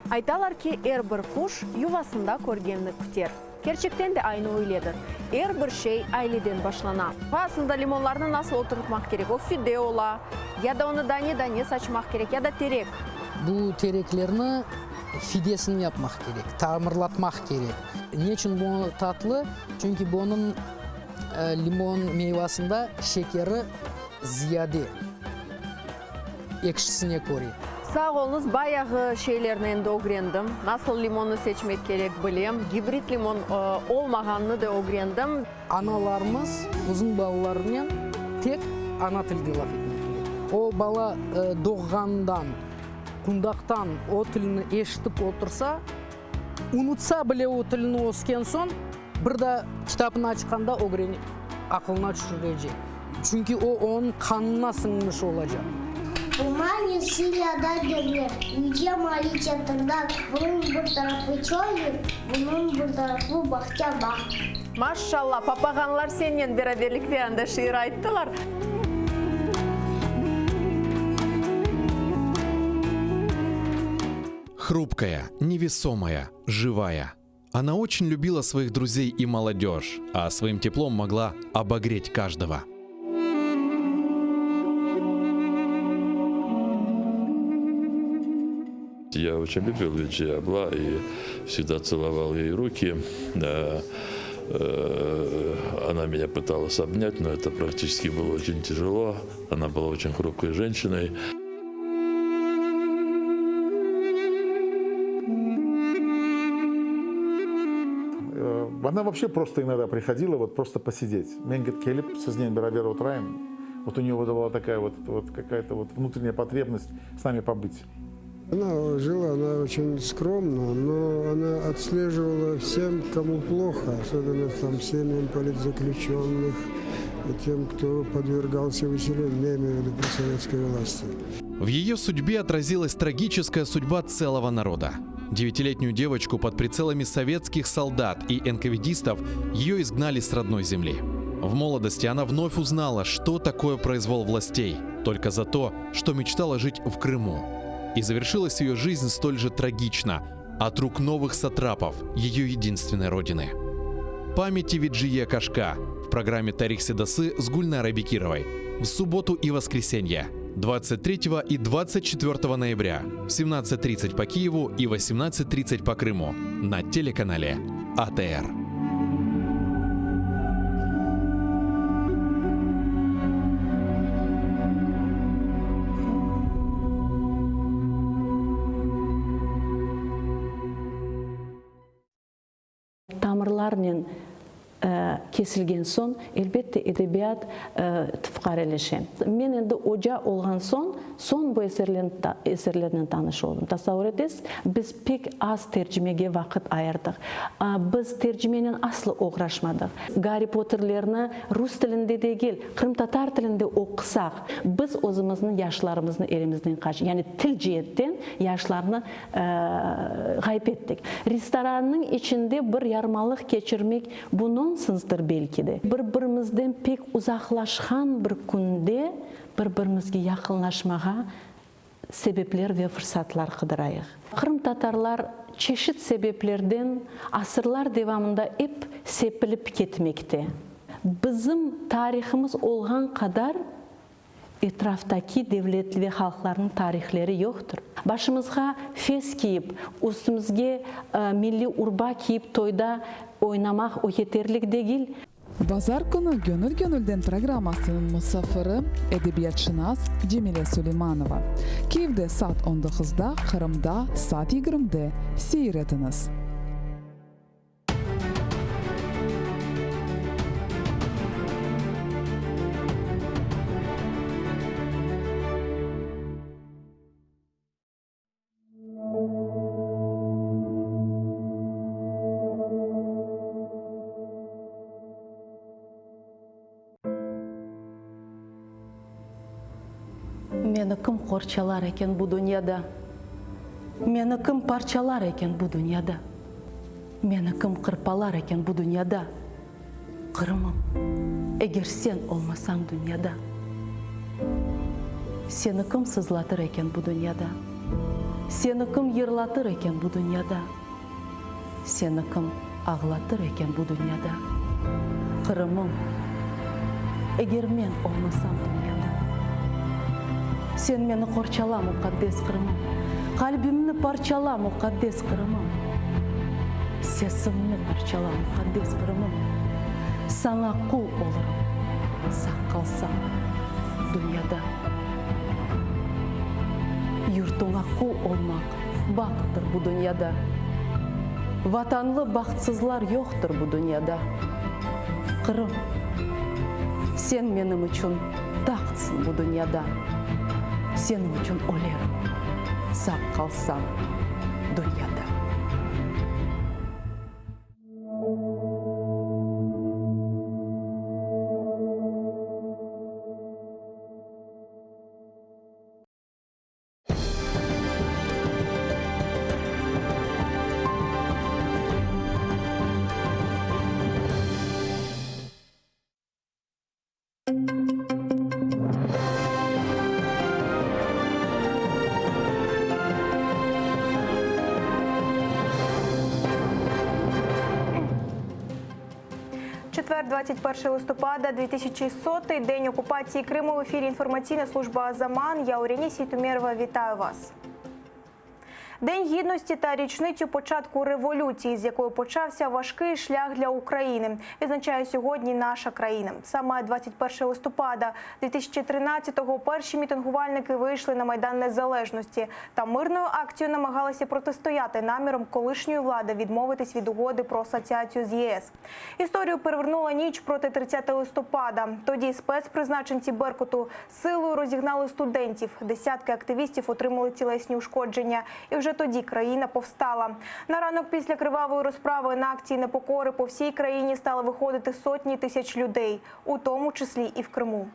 Айталар ки әрбір құш ювасында көргенді күтер. Керчектен де айны ойледір. Әрбір шей айледен башлана. Басында лимонларны насыл отыртмақ керек. О фиде ола, я да оны дане сачмақ керек, я да терек. Бұл тереклерні фидесін yapmaq керек, тамырлатмақ керек. Не үшін бұл татлы? Çünkü бұның лимон мейвасында шекері зияде. Екшісіне көрі. Sağ olunuz, bayağı şeylerine de öğrendim. Nasıl limonu seçmek gerek bileyim. Hibrit limon olmağanını da öğrendim. Analarımız uzun balalarıyla tek ana tilde laf etmek gerek. O bala doğandan, kundaktan o tilini eşitip otursa, unutsa bile o tilini osken son, burada kitabını açkanda öğrenip akılına düşürecek. Çünkü o onun kanına sınmış olacak. Бумаги Сирияда дерлер, үйге мали чатырдан, бұның бір тарafı чойын, бұның бір тарafı бақча бақ. Maşallah, papağanlar seninle beraberlikte anda şiir айтtılar. Хрупкая, невесомая, живая. Она очень любила своих друзей и молодежь, а своим теплом могла обогреть каждого. Я очень любил Виджи Абла и всегда целовал ей руки. Она меня пыталась обнять, но это практически было очень тяжело. Она была очень хрупкой женщиной. Она вообще просто иногда приходила вот просто посидеть. Мен келіп сізден бәрабер отырайын. Вот у нее была такая вот какая-то вот внутренняя потребность с нами побыть. Она жила, она очень скромно, но она отслеживала всем, кому плохо, особенно там семьям политзаключенных, и тем, кто подвергался выселению, я имею в виду при советской власти. В ее судьбе отразилась трагическая судьба целого народа. 9-летнюю девочку под прицелами советских солдат и НКВДистов ее изгнали с родной земли. В молодости она вновь узнала, что такое произвол властей, только за то, что мечтала жить в Крыму. И завершилась ее жизнь столь же трагично, от рук новых сатрапов, ее единственной родины. Памяти Виджие Кашка в программе «Тарих Седасы» с Гульнарой Бекировой в субботу и воскресенье 23 и 24 ноября в 17:30 по Киеву и 18:30 по Крыму на телеканале АТР. Тамырлармен kesilgen son elbette edebiyat tıfkareleşen. Men endi oca olgan son bu eserlerden tanış oldum. Tasavvur edesiz, biz pek az tercümege vakit ayırdık. Biz tercümenin aslı uğraşmadık. Harry Potter'lerini Rus tilinde değil, Kırım Tatar tilinde okusak, biz özümüzün yaşlarımızın elimizden kaç. Yani til cihetten yaşlarını kaybettik. Restoranın içinde bir yarmalık geçirmek bunun sınızdır belki de. Bir-birimizden pek uzaklaşan bir günde bir-birimizge yakınlaşmağa sebepler ve fırsatlar kıdırayıq. Kırım Tatarlar çeşit sebeplerden asırlar devamında hep sepilip ketmekte. Bizim tarihimiz olgan kadar etraftaki devletli ve halkların tarihleri yoktur. Başımızga fes kiyip, üstümüzge milli urba kiyip toyda oynamak o yeterlik değil. Bazar günü Gönül programmasının musafiri edebiyatşınas Cemile Süleymanova. Kiev'de saat 19'da, Kırım'da saat 20'de seyrediniz. Meni kim qorchalar ekan bu dunyoda? Meni kim parchalar ekan bu dunyoda? Meni kim qirpalar ekan bu dunyoda? Qirmim, agar sen olmasang dunyoda. Seni kim sızlatır ekan bu dunyoda? Seni kim yig'latır ekan bu dunyoda? Seni kim ağlatır ekan bu dunyoda? Qirmim, agar men olmasam dunyoda. Sen meni qorchala muqaddas Qirmim. Qalbimni parchala muqaddas Qirmim. Sesimni parchala muqaddas Qirmim. Sana qul olurum, sağ qalsam dunyoda. Yurtuna qul olmaq baxtdir bu dunyoda. Vatanlı baxtsizlar yo'qdir bu dunyoda. Qirm, sen menim uchun taxtsin bu dunyoda. Sening uchun o'larim, sağ qalsam dunyoda. Четвер, 21 листопада, 2100-й день окупації Криму. В ефірі інформаційна служба «Азаман». Я Оріні Сітумєрова. Вітаю вас. День Гідності та річницю початку революції, з якої почався важкий шлях для України, відзначає сьогодні наша країна. Саме 21 листопада 2013-го перші мітингувальники вийшли на Майдан Незалежності та мирною акцією намагалися протистояти намірам колишньої влади відмовитись від угоди про асоціацію з ЄС. Історію перевернула ніч проти 30 листопада. Тоді спецпризначенці Беркуту силою розігнали студентів. Десятки активістів отримали тілесні ушкодження. І вже тоді країна повстала. На ранок після кривавої розправи на акції непокори по всій країні стали виходити сотні тисяч людей, у тому числі і в Криму.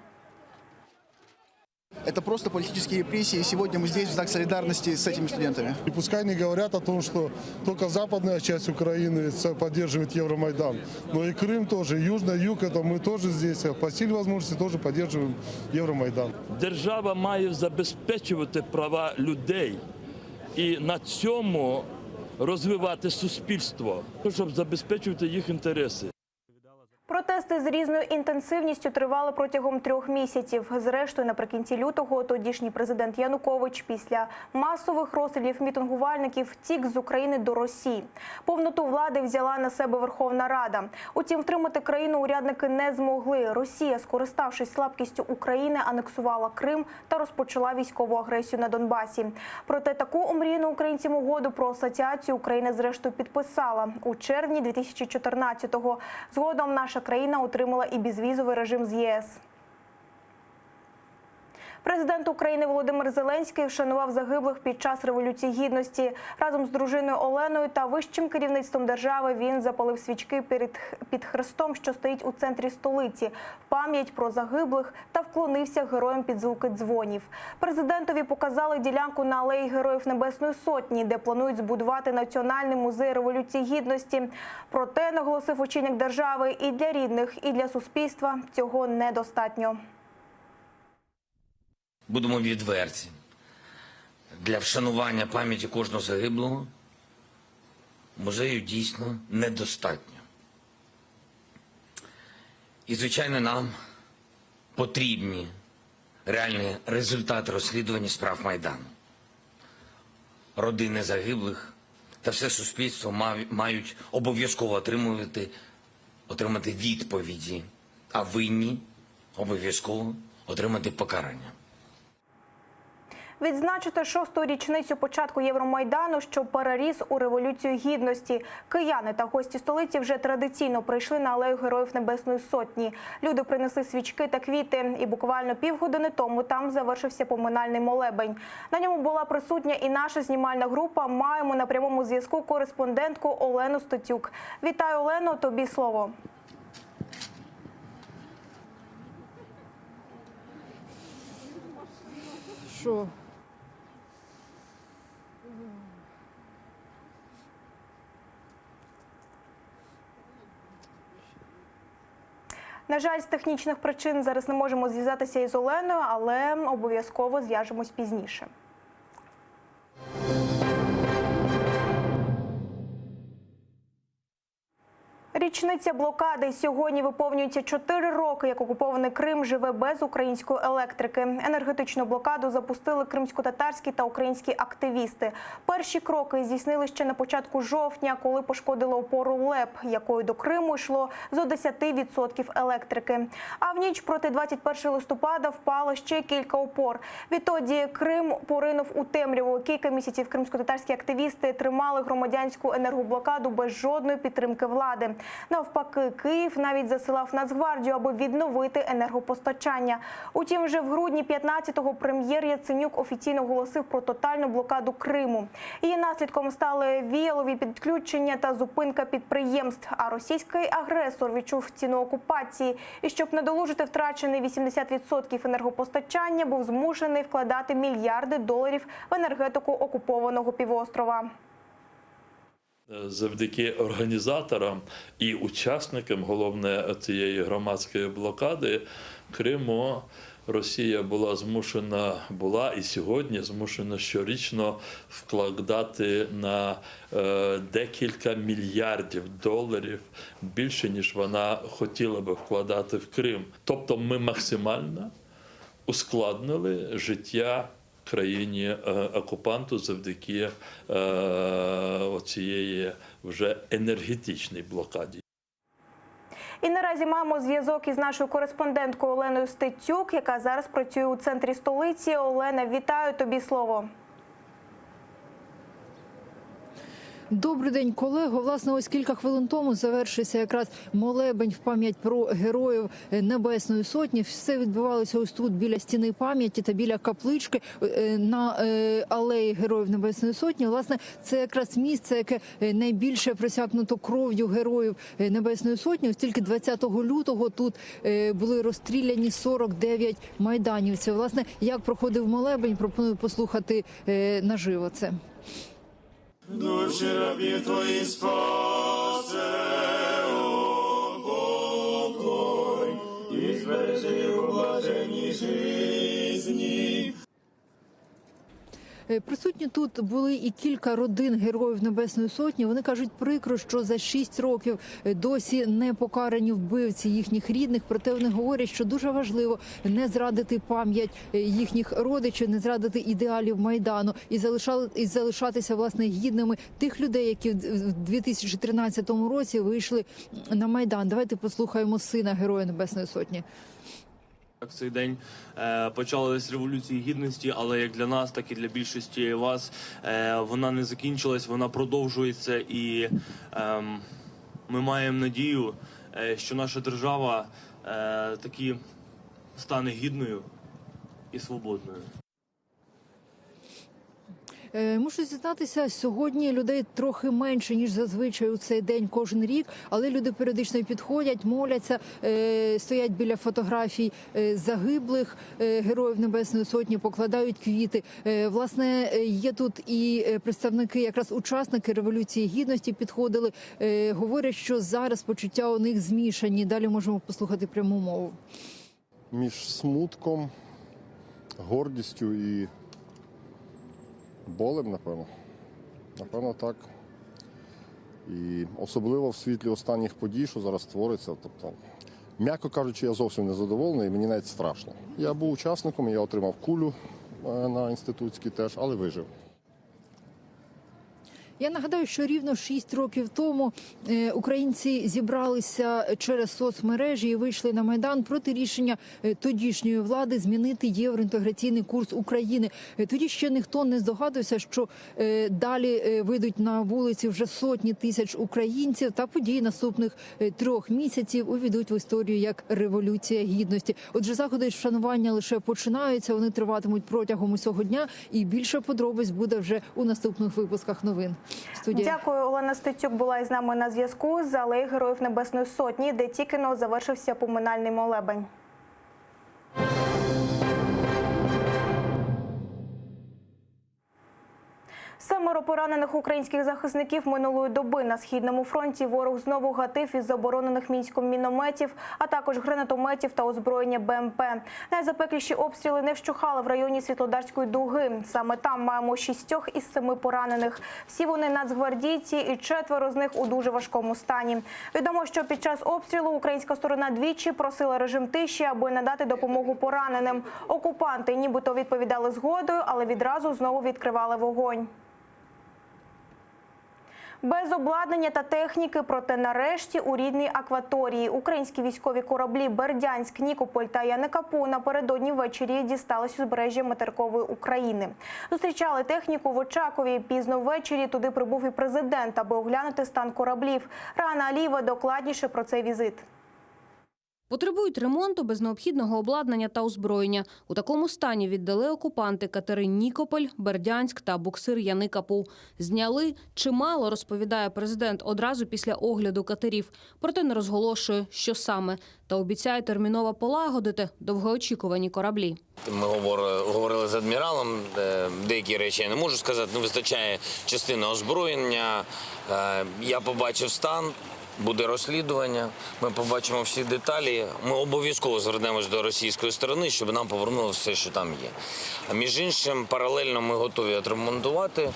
Это просто политические репрессии, и сегодня мы здесь в знак солидарности с этими студентами. И пускай не говорят о том, что только западная часть Украины поддерживает Евромайдан, но и Крым тоже, и Южный Юг, это мы тоже здесь, по силе возможности тоже поддерживаем Евромайдан. Держава має забезпечувати права людей і на цьому розвивати суспільство, щоб забезпечувати їх інтереси. Протести з різною інтенсивністю тривали протягом 3 місяців. Зрештою, наприкінці лютого тодішній президент Янукович після масових розстрілів мітингувальників втік з України до Росії. Повноту влади взяла на себе Верховна Рада. Утім, втримати країну урядники не змогли. Росія, скориставшись слабкістю України, анексувала Крим та розпочала військову агресію на Донбасі. Проте таку омріяну українцям угоду про асоціацію Україна зрештою підписала у червні 2014-го. Згодом наша країна отримала і безвізовий режим з ЄС. Президент України Володимир Зеленський вшанував загиблих під час Революції Гідності. Разом з дружиною Оленою та вищим керівництвом держави він запалив свічки під хрестом, що стоїть у центрі столиці, в пам'ять про загиблих та вклонився героям під звуки дзвонів. Президентові показали ділянку на алеї Героїв Небесної Сотні, де планують збудувати Національний музей Революції Гідності. Проте, наголосив очільник держави, і для рідних, і для суспільства цього недостатньо. Будемо відверті. Для вшанування пам'яті кожного загиблого музею дійсно недостатньо. І, звичайно, нам потрібні реальні результати розслідування справ Майдану. Родини загиблих та все суспільство мають обов'язково отримати відповіді, а винні обов'язково отримати покарання. Відзначити 6-ту річницю початку Євромайдану, що переріс у Революцію Гідності. Кияни та гості столиці вже традиційно прийшли на алею Героїв Небесної Сотні. Люди принесли свічки та квіти. І буквально півгодини тому там завершився поминальний молебень. На ньому була присутня і наша знімальна група. Маємо на прямому зв'язку кореспондентку Олену Статюк. Вітаю, Олено, тобі слово. Хорошо. На жаль, з технічних причин зараз не можемо зв'язатися із Оленою, але обов'язково зв'яжемось пізніше. Річниця блокади. Сьогодні виповнюється 4 роки, як окупований Крим живе без української електрики. Енергетичну блокаду запустили кримськотатарські та українські активісти. Перші кроки здійснили ще на початку жовтня, коли пошкодили опору ЛЕП, якою до Криму йшло зо 10% електрики. А в ніч проти 21 листопада впало ще кілька опор. Відтоді Крим поринув у темряву. Кілька місяців кримськотатарські активісти тримали громадянську енергоблокаду без жодної підтримки влади. Навпаки, Київ навіть засилав Нацгвардію, аби відновити енергопостачання. Утім, вже в грудні 15-го прем'єр Яценюк офіційно оголосив про тотальну блокаду Криму. Її наслідком стали віялові підключення та зупинка підприємств. А російський агресор відчув ціну окупації. І щоб надолужити втрачений 80% енергопостачання, був змушений вкладати мільярди доларів в енергетику окупованого півострова. Завдяки організаторам і учасникам, головне, цієї громадської блокади Криму, Росія була і сьогодні змушена щорічно вкладати на декілька мільярдів доларів більше, ніж вона хотіла би вкладати в Крим. Тобто ми максимально ускладнили життя країні окупанту завдяки цієї вже енергетичній блокаді. І наразі маємо зв'язок із нашою кореспонденткою Оленою Стецюк, яка зараз працює у центрі столиці. Олена, вітаю, тобі слово. Добрий день, колего. Власне, ось кілька хвилин тому завершився якраз молебень в пам'ять про героїв Небесної Сотні. Все відбувалося ось тут, біля стіни пам'яті та біля каплички на алеї Героїв Небесної Сотні. Власне, це якраз місце, яке найбільше просякнуто кров'ю героїв Небесної Сотні. Ось тільки 20 лютого тут були розстріляні 49 майданівців. Власне, як проходив молебень, пропоную послухати наживо це. Душі рабів твої спасе, упокой, і збережи у блаженній житті. Присутні тут були і кілька родин Героїв Небесної Сотні. Вони кажуть, прикро, що за 6 років досі не покарані вбивці їхніх рідних. Проте вони говорять, що дуже важливо не зрадити пам'ять їхніх родичів, не зрадити ідеалів Майдану і залишатися, власне, гідними тих людей, які в 2013 році вийшли на Майдан. Давайте послухаємо сина Героя Небесної Сотні. В цей день почалась Революція Гідності, але як для нас, так і для більшості вас вона не закінчилась, вона продовжується, і ми маємо надію, що наша держава таки стане гідною і свободною. Мушу зізнатися, сьогодні людей трохи менше, ніж зазвичай у цей день кожен рік, але люди періодично підходять, моляться, стоять біля фотографій загиблих Героїв Небесної Сотні, покладають квіти. Власне, є тут і представники, якраз учасники Революції Гідності підходили, говорять, що зараз почуття у них змішані. Далі можемо послухати пряму мову. Між смутком, гордістю і болем, напевно. Напевно, так. І особливо в світлі останніх подій, що зараз твориться. Тобто, м'яко кажучи, я зовсім не задоволений, і мені навіть страшно. Я був учасником, я отримав кулю на інститутській теж, але вижив. Я нагадаю, що рівно 6 років тому українці зібралися через соцмережі і вийшли на Майдан проти рішення тодішньої влади змінити євроінтеграційний курс України. Тоді ще ніхто не здогадувався, що далі вийдуть на вулиці вже сотні тисяч українців, та події наступних 3 місяців увійдуть в історію як Революція Гідності. Отже, заходи вшанування лише починаються, вони триватимуть протягом усього дня, і більше подробиць буде вже у наступних випусках новин. Дякую, Олена Стецюк була із нами на зв'язку з алеї Героїв Небесної Сотні, де тільки но завершився поминальний молебень. 7 поранених українських захисників минулої доби. На Східному фронті ворог знову гатив із заборонених Мінськом мінометів, а також гранатометів та озброєння БМП. Найзапекліші обстріли не вщухали в районі Світлодарської дуги. Саме там маємо 6 із 7 поранених. Всі вони нацгвардійці і 4 з них у дуже важкому стані. Відомо, що під час обстрілу українська сторона двічі просила режим тиші, аби надати допомогу пораненим. Окупанти нібито відповідали згодою, але відразу знову відкривали вогонь. Без обладнання та техніки, проте нарешті у рідній акваторії. Українські військові кораблі «Бердянськ», «Нікополь» та «Яникапу» напередодні ввечері дістались узбережжя материкової України. Зустрічали техніку в Очакові. Пізно ввечері туди прибув і президент, аби оглянути стан кораблів. Рана Алієва докладніше про цей візит. Потребують ремонту без необхідного обладнання та озброєння. У такому стані віддали окупанти катери «Нікополь», «Бердянськ» та буксир «Яникапу». Зняли чимало, розповідає президент одразу після огляду катерів. Проте не розголошує, що саме. Та обіцяє терміново полагодити довгоочікувані кораблі. Ми говорили з адміралом, деякі речі я не можу сказати, не вистачає частини озброєння. Я побачив стан. Буде розслідування, ми побачимо всі деталі. Ми обов'язково звернемось до російської сторони, щоб нам повернули все, що там є. А між іншим, паралельно ми готові відремонтувати.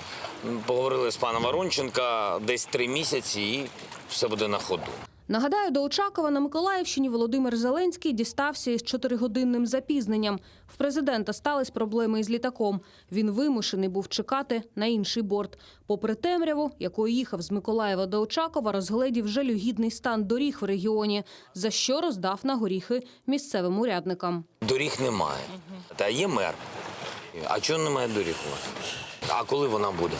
Поговорили з паном Воронченка десь 3 місяці і все буде на ходу. Нагадаю, до Очакова на Миколаївщині Володимир Зеленський дістався із 4-годинним запізненням. В президента стались проблеми із літаком. Він вимушений був чекати на інший борт. Попри темряву, якою їхав з Миколаєва до Очакова, розгледів жалюгідний стан доріг в регіоні, за що роздав на горіхи місцевим урядникам. Доріг немає. Та є мер. А чого немає доріг у вас? А коли вона буде?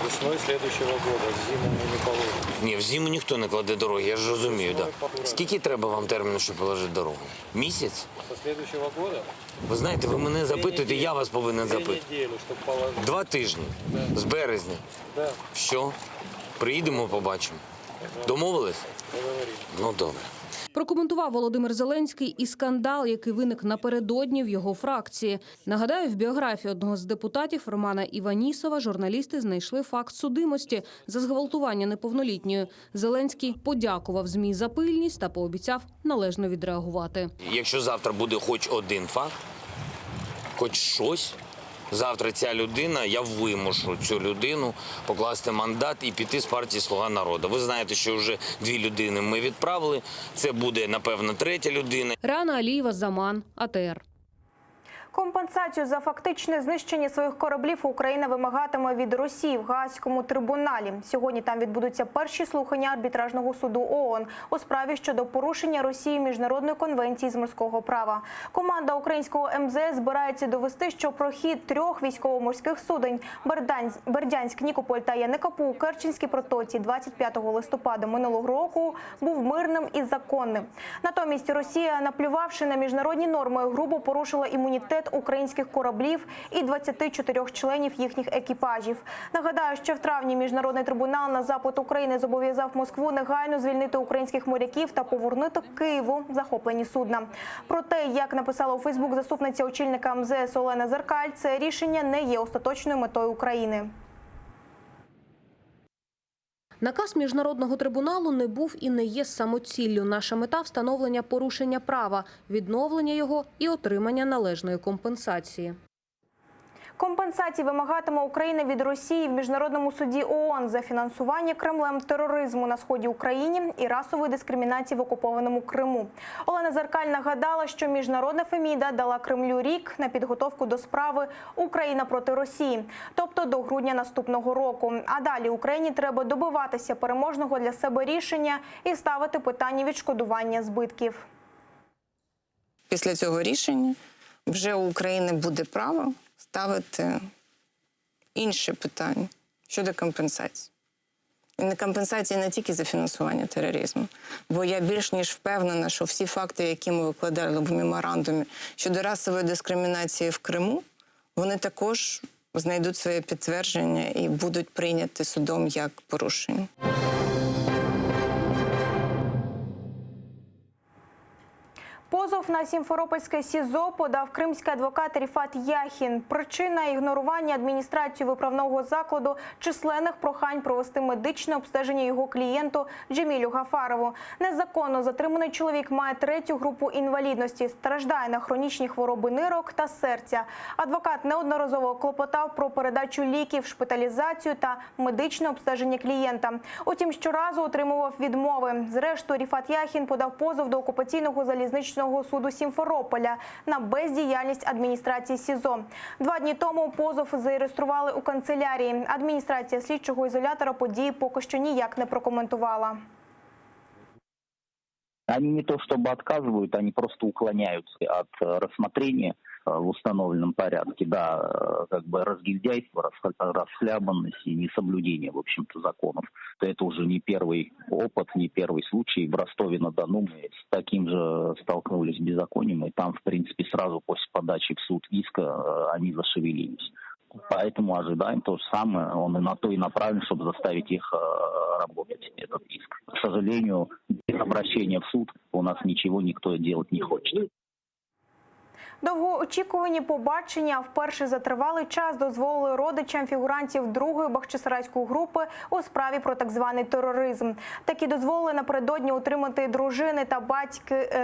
Весною слідчого року, в зиму ми не положимо. Ні, в зиму ніхто не кладе дороги, я ж розумію. Да. Скільки треба вам терміну, щоб положити дорогу? Місяць? Со слідчого року? Ви знаєте, ви мене запитуєте, я вас повинен запитати. 2 неділі, щоб положити. 2 тижні? Да. З березня? Да. Все, приїдемо, побачимо. Домовились? Договорились. Ну, добре. Прокоментував Володимир Зеленський і скандал, який виник напередодні в його фракції. Нагадаю, в біографії одного з депутатів Романа Іванісова журналісти знайшли факт судимості за зґвалтування неповнолітньої. Зеленський подякував ЗМІ за пильність та пообіцяв належно відреагувати. Якщо завтра буде хоч один факт, хоч щось, завтра ця людина, я вимушу цю людину покласти мандат і піти з партії «Слуга народу». Ви знаєте, що вже 2 людини ми відправили. Це буде, напевно, 3-я людина. Рана Алієва, Заман, АТР. Компенсацію за фактичне знищення своїх кораблів Україна вимагатиме від Росії в Гаазькому трибуналі. Сьогодні там відбудуться перші слухання арбітражного суду ООН у справі щодо порушення Росії міжнародної конвенції з морського права. Команда українського МЗС збирається довести, що прохід 3 військово-морських суден «Бердянськ», «Нікополь» та «Яникапу» у Керченській протоці 25 листопада минулого року був мирним і законним. Натомість Росія, наплювавши на міжнародні норми, грубо порушила імунітет українських кораблів і 24 членів їхніх екіпажів. Нагадаю, що в травні Міжнародний трибунал на запит України зобов'язав Москву негайно звільнити українських моряків та повернути Києву захоплені судна. Проте, як написала у Фейсбук заступниця очільника МЗС Олена Зеркаль, це рішення не є остаточною метою України. Наказ Міжнародного трибуналу не був і не є самоціллю. Наша мета – встановлення порушення права, відновлення його і отримання належної компенсації. Компенсації вимагатиме Україна від Росії в Міжнародному суді ООН за фінансування Кремлем тероризму на сході України і расової дискримінації в окупованому Криму. Олена Зеркаль нагадала, що міжнародна Феміда дала Кремлю рік на підготовку до справи «Україна проти Росії», тобто до грудня наступного року. А далі Україні треба добиватися переможного для себе рішення і ставити питання відшкодування збитків. Після цього рішення вже у України буде право ставити інші питання щодо компенсації. І не компенсації не тільки за фінансування тероризму, бо я більш ніж впевнена, що всі факти, які ми викладали в меморандумі щодо расової дискримінації в Криму, вони також знайдуть своє підтвердження і будуть прийняті судом як порушення. Позов Позов на Сімферопольське СІЗО подав кримський адвокат Ріфат Яхін. Причина – ігнорування адміністрацією виправного закладу численних прохань провести медичне обстеження його клієнту Джемілю Гафарову. Незаконно затриманий чоловік має 3-ю групу інвалідності, страждає на хронічні хвороби нирок та серця. Адвокат неодноразово клопотав про передачу ліків, шпиталізацію та медичне обстеження клієнта. Утім, щоразу отримував відмови. Зрештою, Ріфат Яхін подав позов до окупаційного залізничного суду Сімферополя на бездіяльність адміністрації СІЗО. 2 дні тому позов зареєстрували у канцелярії. Адміністрація слідчого ізолятора події поки що ніяк не прокоментувала. Они не то чтобы отказывают, они просто уклоняются от рассмотрения в установленном порядке. Да, как бы разгильдяйство, расхлябанность и несоблюдение, в общем-то, законов. Это уже не первый опыт, не первый случай. В Ростове-на-Дону мы с таким же столкнулись с беззаконием, и там, в принципе, сразу после подачи в суд иска они зашевелились. Поэтому ожидаем то же самое. Он и на то и направлен, чтобы заставить их работать, этот иск. К сожалению, без обращения в суд у нас ничего никто делать не хочет. Довгоочікувані побачення вперше за тривалий час дозволили родичам фігурантів 2-ї Бахчисарайської групи у справі про так званий тероризм. Такі дозволили напередодні отримати дружини та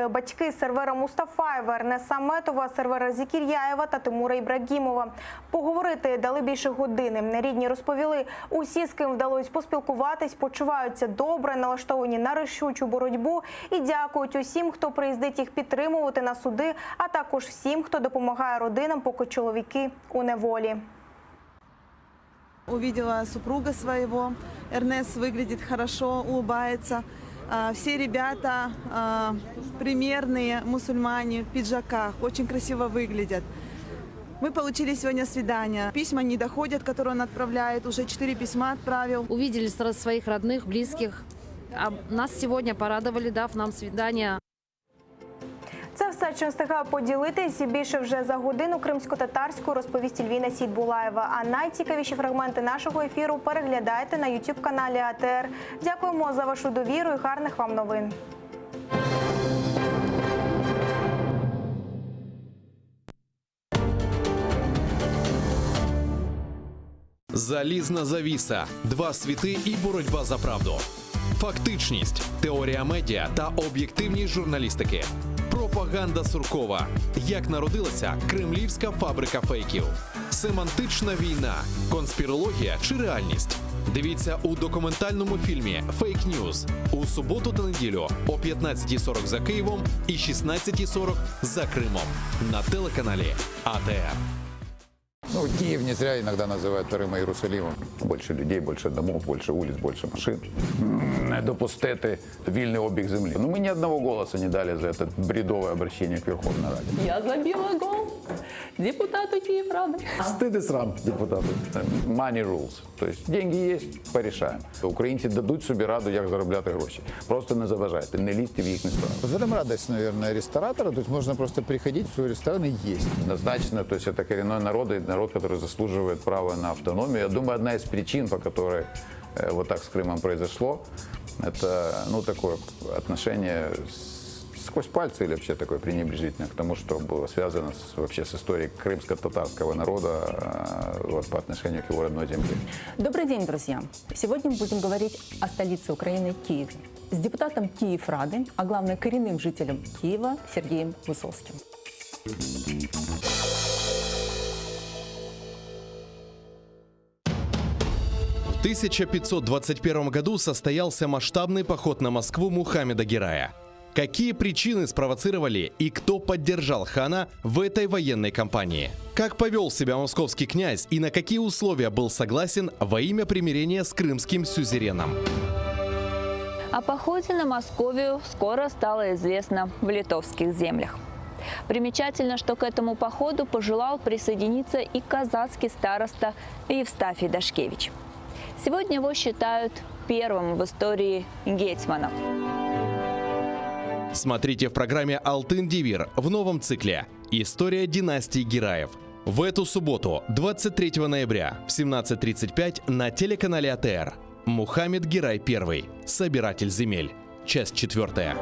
батьки сервера Мустафаєва, Ернеса Аметова, сервера Зікір'яєва та Тимура Ібрагімова. Поговорити дали більше години. Рідні розповіли, усі, з ким вдалося поспілкуватись, почуваються добре, налаштовані на рішучу боротьбу і дякують усім, хто приїздить їх підтримувати на суди, а також всім, хто допомагає родинам, поки чоловіки у неволі. Увидела супруга своего. Эрнест выглядит хорошо, улыбается. Все ребята примерные мусульмане в пиджаках, очень красиво выглядят. Мы получили сегодня свидание. Письма не доходят, которые он отправляет. Уже 4 письма отправил. Увидели своих родных, близких. А нас сегодня порадовали, дав нам свидание. Це все, чим встигаю поділитись. Більше вже за годину кримсько-татарську розповість Ільвіна Сідбулаєва. А найцікавіші фрагменти нашого ефіру переглядайте на YouTube-каналі АТР. Дякуємо за вашу довіру і гарних вам новин. Залізна завіса, 2 світи і боротьба за правду. Фактичність, теорія медіа та об'єктивність журналістики. Пропаганда Суркова. Як народилася кремлівська фабрика фейків. Семантична війна. Конспірологія чи реальність. Дивіться у документальному фільмі «Фейк Ньюз» у суботу та неділю о 15:40 за Києвом і 16:40 за Кримом на телеканалі АТР. Ну, Киев не зря иногда называют вторым Иерусалимом. Больше людей, больше домов, больше улиц, больше машин. Допустити вільний обіг землі. Ну, мы ни одного голоса не дали за это бредовое обращение к Верховной Раде. Я забила гол депутату Киеврады. Стыд и срам депутату. Money rules. То есть деньги есть, порешаем. Українці дадуть собі раду, як заробляти гроші. Просто не заважайте, не лізьте в їхні справи. В этом радость, наверное, ресторатора. То есть можно просто приходить в свой ресторан и есть. Однозначно, то есть это коренной народ, и народ, который заслуживает права на автономию. Я думаю, одна из причин, по которой вот так с Крымом произошло, это, ну, такое отношение сквозь пальцы или вообще такое пренебрежительное к тому, что было связано вообще с историей крымско-татарского народа вот, по отношению к его родной земле. Добрый день, друзья! Сегодня мы будем говорить о столице Украины Киеве с депутатом Киеврады, а главное коренным жителем Киева Сергеем Высоцким. В 1521 году состоялся масштабный поход на Москву Мухаммеда Герая. Какие причины спровоцировали и кто поддержал хана в этой военной кампании? Как повел себя московский князь и на какие условия был согласен во имя примирения с крымским сюзереном? О походе на Московию скоро стало известно в литовских землях. Примечательно, что к этому походу пожелал присоединиться и казацкий староста Евстафий Дашкевич. Сегодня его считают первым в истории гетьманом. Смотрите в программе «Алтын-Дивир» в новом цикле «История династии Гераев». В эту субботу, 23 ноября в 17:35 на телеканале АТР. Мухаммед Герай I. Собиратель земель. Часть 4.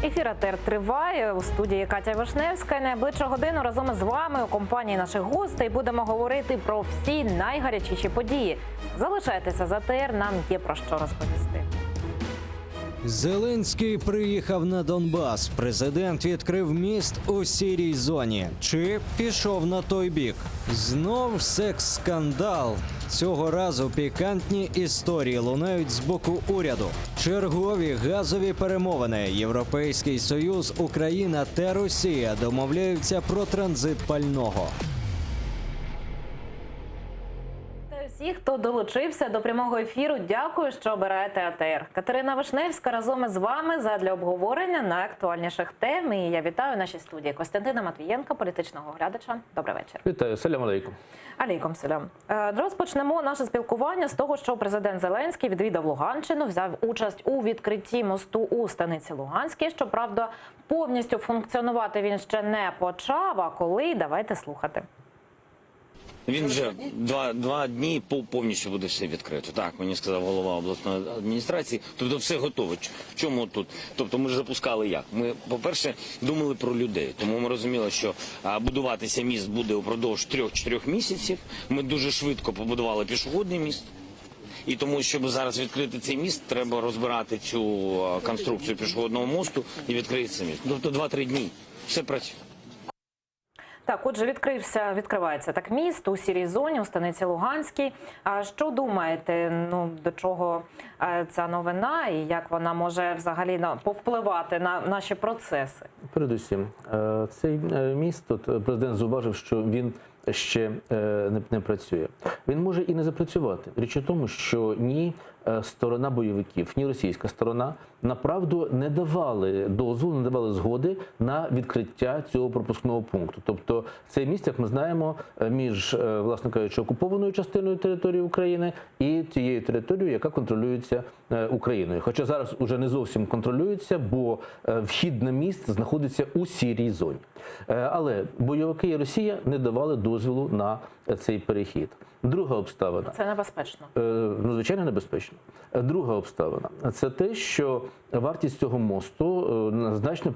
Ефір АТР триває. У студії Катя Вишневська. Найближчу годину разом із вами у компанії наших гостей будемо говорити про всі найгарячіші події. Залишайтеся з АТР, нам є про що розповісти. Зеленський приїхав на Донбас. Президент відкрив міст у сірій зоні. Чи пішов на той бік? Знов секс-скандал. Цього разу пікантні історії лунають з боку уряду. Чергові газові перемовини. Європейський Союз, Україна та Росія домовляються про транзит пального. Всі, хто долучився до прямого ефіру, дякую, що обираєте АТР. Катерина Вишневська разом із вами задля обговорення найактуальніших тем. І я вітаю в нашій студії Костянтина Матвієнка, політичного оглядача. Добрий вечір. Вітаю. Салям алейкум. Алейкум салям. Розпочнемо наше спілкування з того, що президент Зеленський відвідав Луганщину, взяв участь у відкритті мосту у станиці Луганській. Щоправда, повністю функціонувати він ще не почав, а коли? Давайте слухати. Він вже два дні повністю буде все відкрито. Так, мені сказав голова обласної адміністрації. Тобто все готово. В чому тут? Тобто ми ж запускали як? Ми, по-перше, думали про людей. Тому ми розуміли, що будуватися міст буде упродовж 3-4 місяців. Ми дуже швидко побудували пішохідний міст. І тому, щоб зараз відкрити цей міст, треба розбирати цю конструкцію пішохідного мосту і відкрити цей міст. Тобто 2-3 дні. Все працює. Так, отже, відкривається так міст у сірій зоні, у станиці Луганській. А що думаєте, до чого ця новина і як вона може взагалі повпливати на наші процеси? Передусім, цей міст, президент зауважив, що він ще не працює. Він може і не запрацювати. Річ у тому, що ні сторона бойовиків, ні російська сторона направду не давали дозволу, не давали згоди на відкриття цього пропускного пункту. Тобто цей міст, як ми знаємо, між, власне кажучи, окупованою частиною території України і тією територією, яка контролюється Україною. Хоча зараз уже не зовсім контролюється, бо вхід на міст знаходиться у сірій зоні. Але бойовики і Росія не давали дозволу на цей перехід. Друга обставина. Це небезпечно. Звичайно, небезпечно. Друга обставина – це те, що вартість цього мосту значно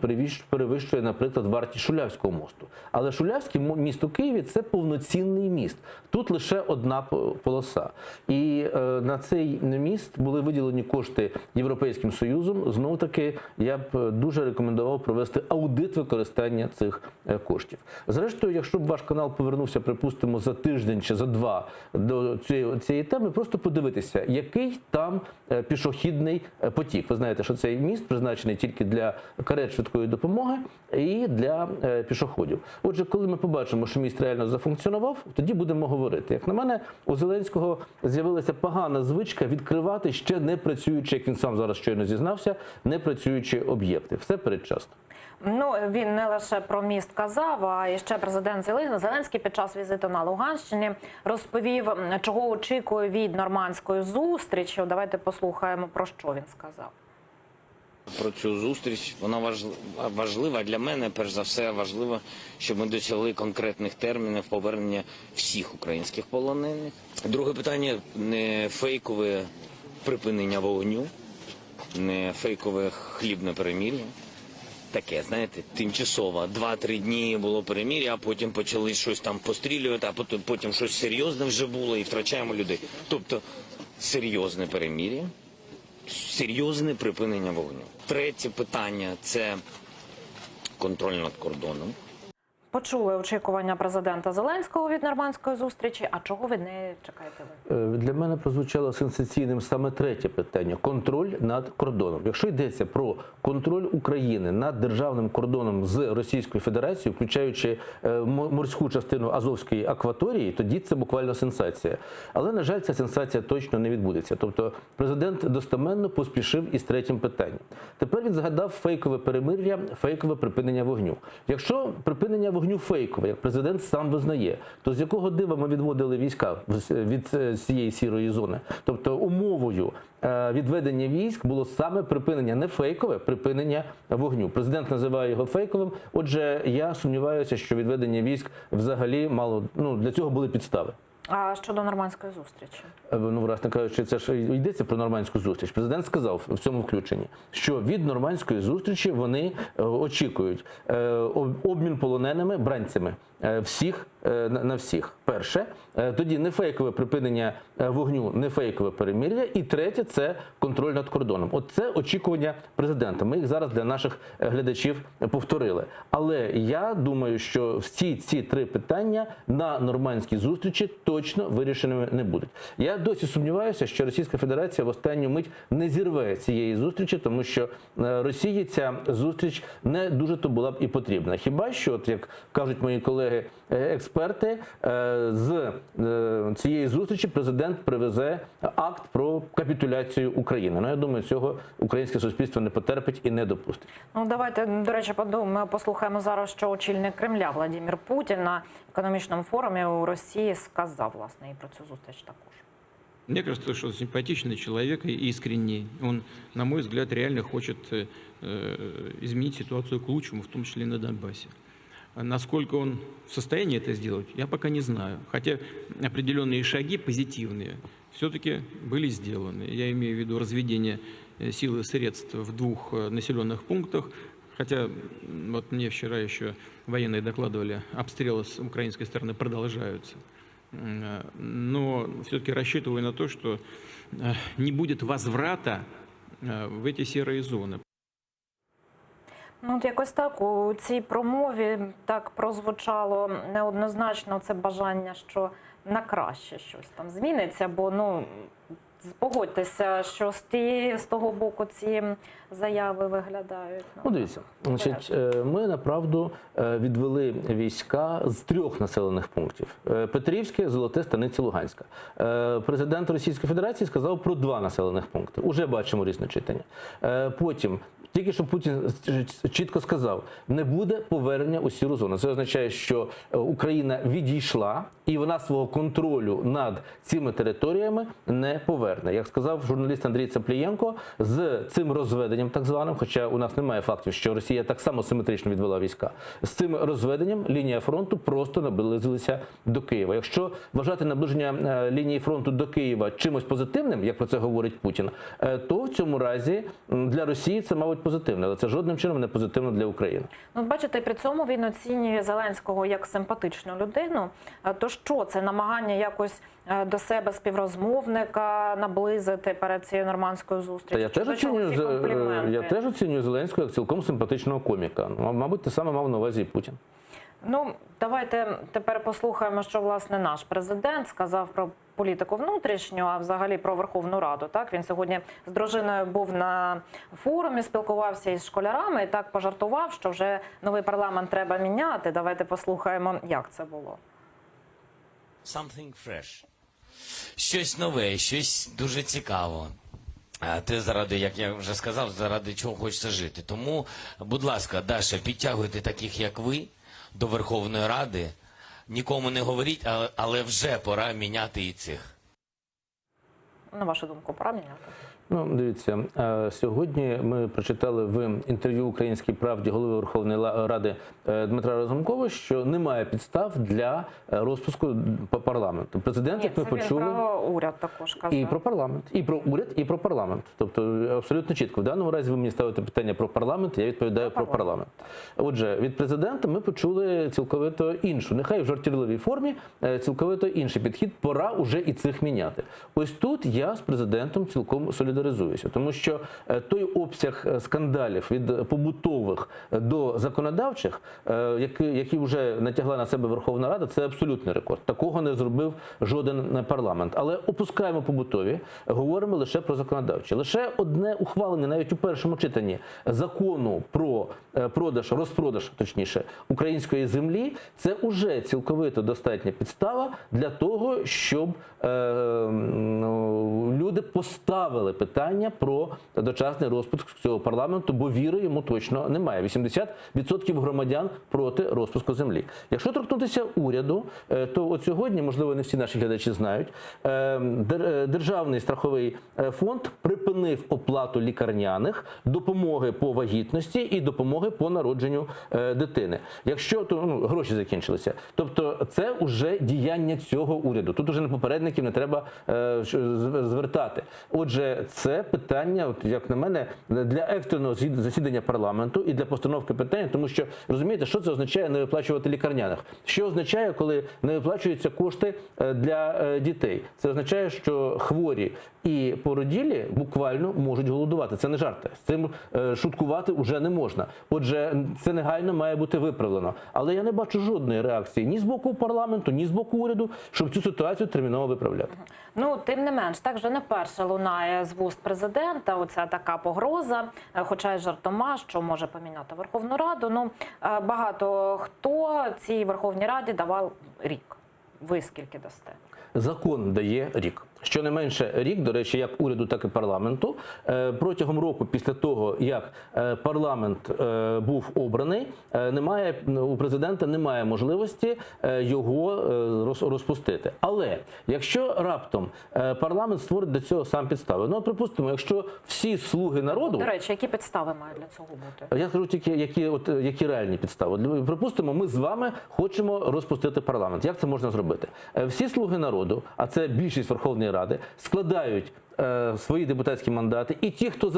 перевищує, наприклад, вартість Шулявського мосту. Але Шулявський міст у Києві – це повноцінний міст. Тут лише одна полоса. І на цей міст були виділені кошти Європейським Союзом. Знову-таки, я б дуже рекомендував провести аудит використання цих коштів. Зрештою, якщо б ваш канал повернувся, припустимо, за тиждень чи за два до цієї теми, просто подивитися, який там пішохідний потік. Ви знаєте, що цей міст призначений тільки для карет швидкої допомоги і для пішоходів. Отже, коли ми побачимо, що міст реально зафункціонував, тоді будемо говорити. Як на мене, у Зеленського з'явилася погана звичка відкривати ще не працюючі, як він сам зараз щойно зізнався, не працюючі об'єкти. Все передчасно. Він не лише про міст казав, а і ще президент Зеленський під час візиту на Луганщині розповів, чого очікує від нормандської зустрічі. Давайте послухаємо, про що він сказав. Про цю зустріч, вона важлива для мене, перш за все, важливо, щоб ми досягли конкретних термінів повернення всіх українських полонених. Друге питання – не фейкове припинення вогню, не фейкове хлібне перемир'я. Таке, знаєте, тимчасово. 2-3 дні було перемир'я, а потім почали щось там пострілювати, а потім щось серйозне вже було і втрачаємо людей. Тобто серйозне перемир'я, серйозне припинення вогню. Третє питання – це контроль над кордоном. Почули очікування президента Зеленського від нормандської зустрічі, а чого ви не чекаєте ви? Для мене прозвучало сенсаційним саме третє питання – контроль над кордоном. Якщо йдеться про контроль України над державним кордоном з Російською Федерацією, включаючи морську частину Азовської акваторії, тоді це буквально сенсація. Але, на жаль, ця сенсація точно не відбудеться. Тобто президент достеменно поспішив із третім питанням. Тепер він згадав фейкове перемир'я, фейкове припинення вогню. Якщо припинення вогню фейкове, як президент сам визнає, то з якого дива ми відводили війська від цієї сірої зони? Тобто умовою відведення військ було саме припинення, не фейкове, припинення вогню. Президент називає його фейковим, отже, я сумніваюся, що відведення військ взагалі мало, для цього були підстави. А щодо нормандської зустрічі? Ну, власне кажучи, це ж йдеться про нормандську зустріч. Президент сказав в цьому включенні, що від нормандської зустрічі вони очікують обмін полоненими бранцями всіх на всіх. Перше, тоді не фейкове припинення вогню, не фейкове перемир'я. І третє – це контроль над кордоном. От це очікування президента. Ми їх зараз для наших глядачів повторили. Але я думаю, що всі ці три питання на нормандській зустрічі точно вирішеними не будуть. Я досі сумніваюся, що Російська Федерація в останню мить не зірве цієї зустрічі, тому що Росії ця зустріч не дуже-то була б і потрібна. Хіба що, от як кажуть мої колеги-експерти, з цієї зустрічі президент привезе акт про капітуляцію України. Ну, я думаю, цього українське суспільство не потерпить і не допустить. Ну, давайте, до речі, послухаємо зараз, що очільник Кремля Владимир Путін на економічному форумі у Росії сказав, власне, і про цю зустріч також. Мне кажется, что симпатичный человек и искренний. Он, на мой взгляд, реально хочет изменить ситуацию к лучшему, в том числе и на Донбассе. Насколько он в состоянии это сделать, я пока не знаю. Хотя определенные шаги позитивные все-таки были сделаны. Я имею в виду разведение сил и средств в 2 населенных пунктах. Хотя вот мне вчера еще военные докладывали, обстрелы с украинской стороны продолжаются. Но все-таки рассчитываю на то, что не будет возврата в эти серые зоны. Ну, от якось так у цій промові так прозвучало неоднозначно це бажання, що на краще щось там зміниться, бо, ну, погодьтеся, що з того боку ці заяви виглядають. Ну, дивіться, значить, ми, направду, відвели війська з 3 населених пунктів. Петрівське, Золоте, Станиця Луганська. Президент Російської Федерації сказав про 2 населених пункти. Уже бачимо різне читання. Потім, тільки що Путін чітко сказав, не буде повернення у сіру зону. Це означає, що Україна відійшла і вона свого контролю над цими територіями не поверне. Як сказав журналіст Андрій Цаплієнко, з цим розведенням так званим, хоча у нас немає фактів, що Росія так само симетрично відвела війська, з цим розведенням лінія фронту просто наблизилася до Києва. Якщо вважати наближення лінії фронту до Києва чимось позитивним, як про це говорить Путін, то в цьому разі для Росії це, мабуть, позитивне, але це жодним чином не позитивно для України. Ну, бачите, при цьому він оцінює Зеленського як симпатичну людину. То що, це намагання якось до себе співрозмовника наблизити перед цією нормандською зустрічю? Я теж оцінюю Зеленського як цілком симпатичного коміка. Мабуть, те саме мав на увазі і Путін. Ну, давайте тепер послухаємо, що, власне, наш президент сказав про політику внутрішню, а взагалі про Верховну Раду. Так, він сьогодні з дружиною був на форумі, спілкувався із школярами і так пожартував, що вже новий парламент треба міняти. Давайте послухаємо, як це було. Something fresh. Щось нове, щось дуже цікаво. Те заради, як я вже сказав, заради чого хочеться жити. Тому, будь ласка, Даша, підтягуйте таких, як ви, до Верховної Ради. Нікому не говоріть, але вже пора міняти і цих. На вашу думку, пора міняти? Ну, дивіться, сьогодні ми прочитали в інтерв'ю «Українській правді» голови Верховної Ради Дмитра Разумкова, що немає підстав для розпуску парламенту. Президент, як ми почули, про уряд також казав. І про парламент, і про уряд, і про парламент. Тобто абсолютно чітко. В даному разі ви мені ставите питання про парламент, я відповідаю про парламент. Отже, від президента ми почули цілковито іншу, нехай в жартівливій формі, цілковито інший підхід. Пора уже і цих міняти. Ось тут я з президентом цілком солідаризуюся, тому що той обсяг скандалів від побутових до законодавчих, які вже натягла на себе Верховна Рада, це абсолютний рекорд. Такого не зробив жоден парламент. Але опускаємо побутові, говоримо лише про законодавчі. Лише одне ухвалення, навіть у першому читанні, закону про розпродаж, точніше, української землі, це уже цілковито достатня підстава для того, щоб люди поставили питання питання про дочасний розпуск цього парламенту, бо віри йому точно немає. 80% громадян проти розпуску землі. Якщо торкнутися уряду, то от сьогодні, можливо, не всі наші глядачі знають, Державний страховий фонд припинив оплату лікарняних, допомоги по вагітності і допомоги по народженню дитини. Якщо то гроші закінчилися, тобто це вже діяння цього уряду. Тут уже на попередників не треба звертати. Отже, це питання, от, як на мене, для екстреного засідання парламенту і для постановки питання, тому що, розумієте, що це означає не виплачувати лікарняних? Що означає, коли не виплачуються кошти для дітей? Це означає, що хворі і породілі буквально можуть голодувати. Це не жарти. З цим шуткувати вже не можна. Отже, це негайно має бути виправлено. Але я не бачу жодної реакції ні з боку парламенту, ні з боку уряду, щоб цю ситуацію терміново виправляти. Ну, тим не менш, так вже не перше лунає з вуст президента оця така погроза, хоча й жартома, що може поміняти Верховну Раду. Ну, багато хто цій Верховній Раді давав рік. Ви скільки дасте? Закон дає рік. Щонайменше рік, до речі, як уряду, так і парламенту. Протягом року, після того, як парламент був обраний, у президента немає можливості його розпустити. Але якщо раптом парламент створить до цього сам підстави, ну, припустимо, якщо всі слуги народу... До речі, які підстави мають для цього бути? Я скажу тільки, які реальні підстави. Припустимо, ми з вами хочемо розпустити парламент. Як це можна зробити? Всі слуги народу, а це більшість Верховної Ради, складають свої депутатські мандати, і ті, хто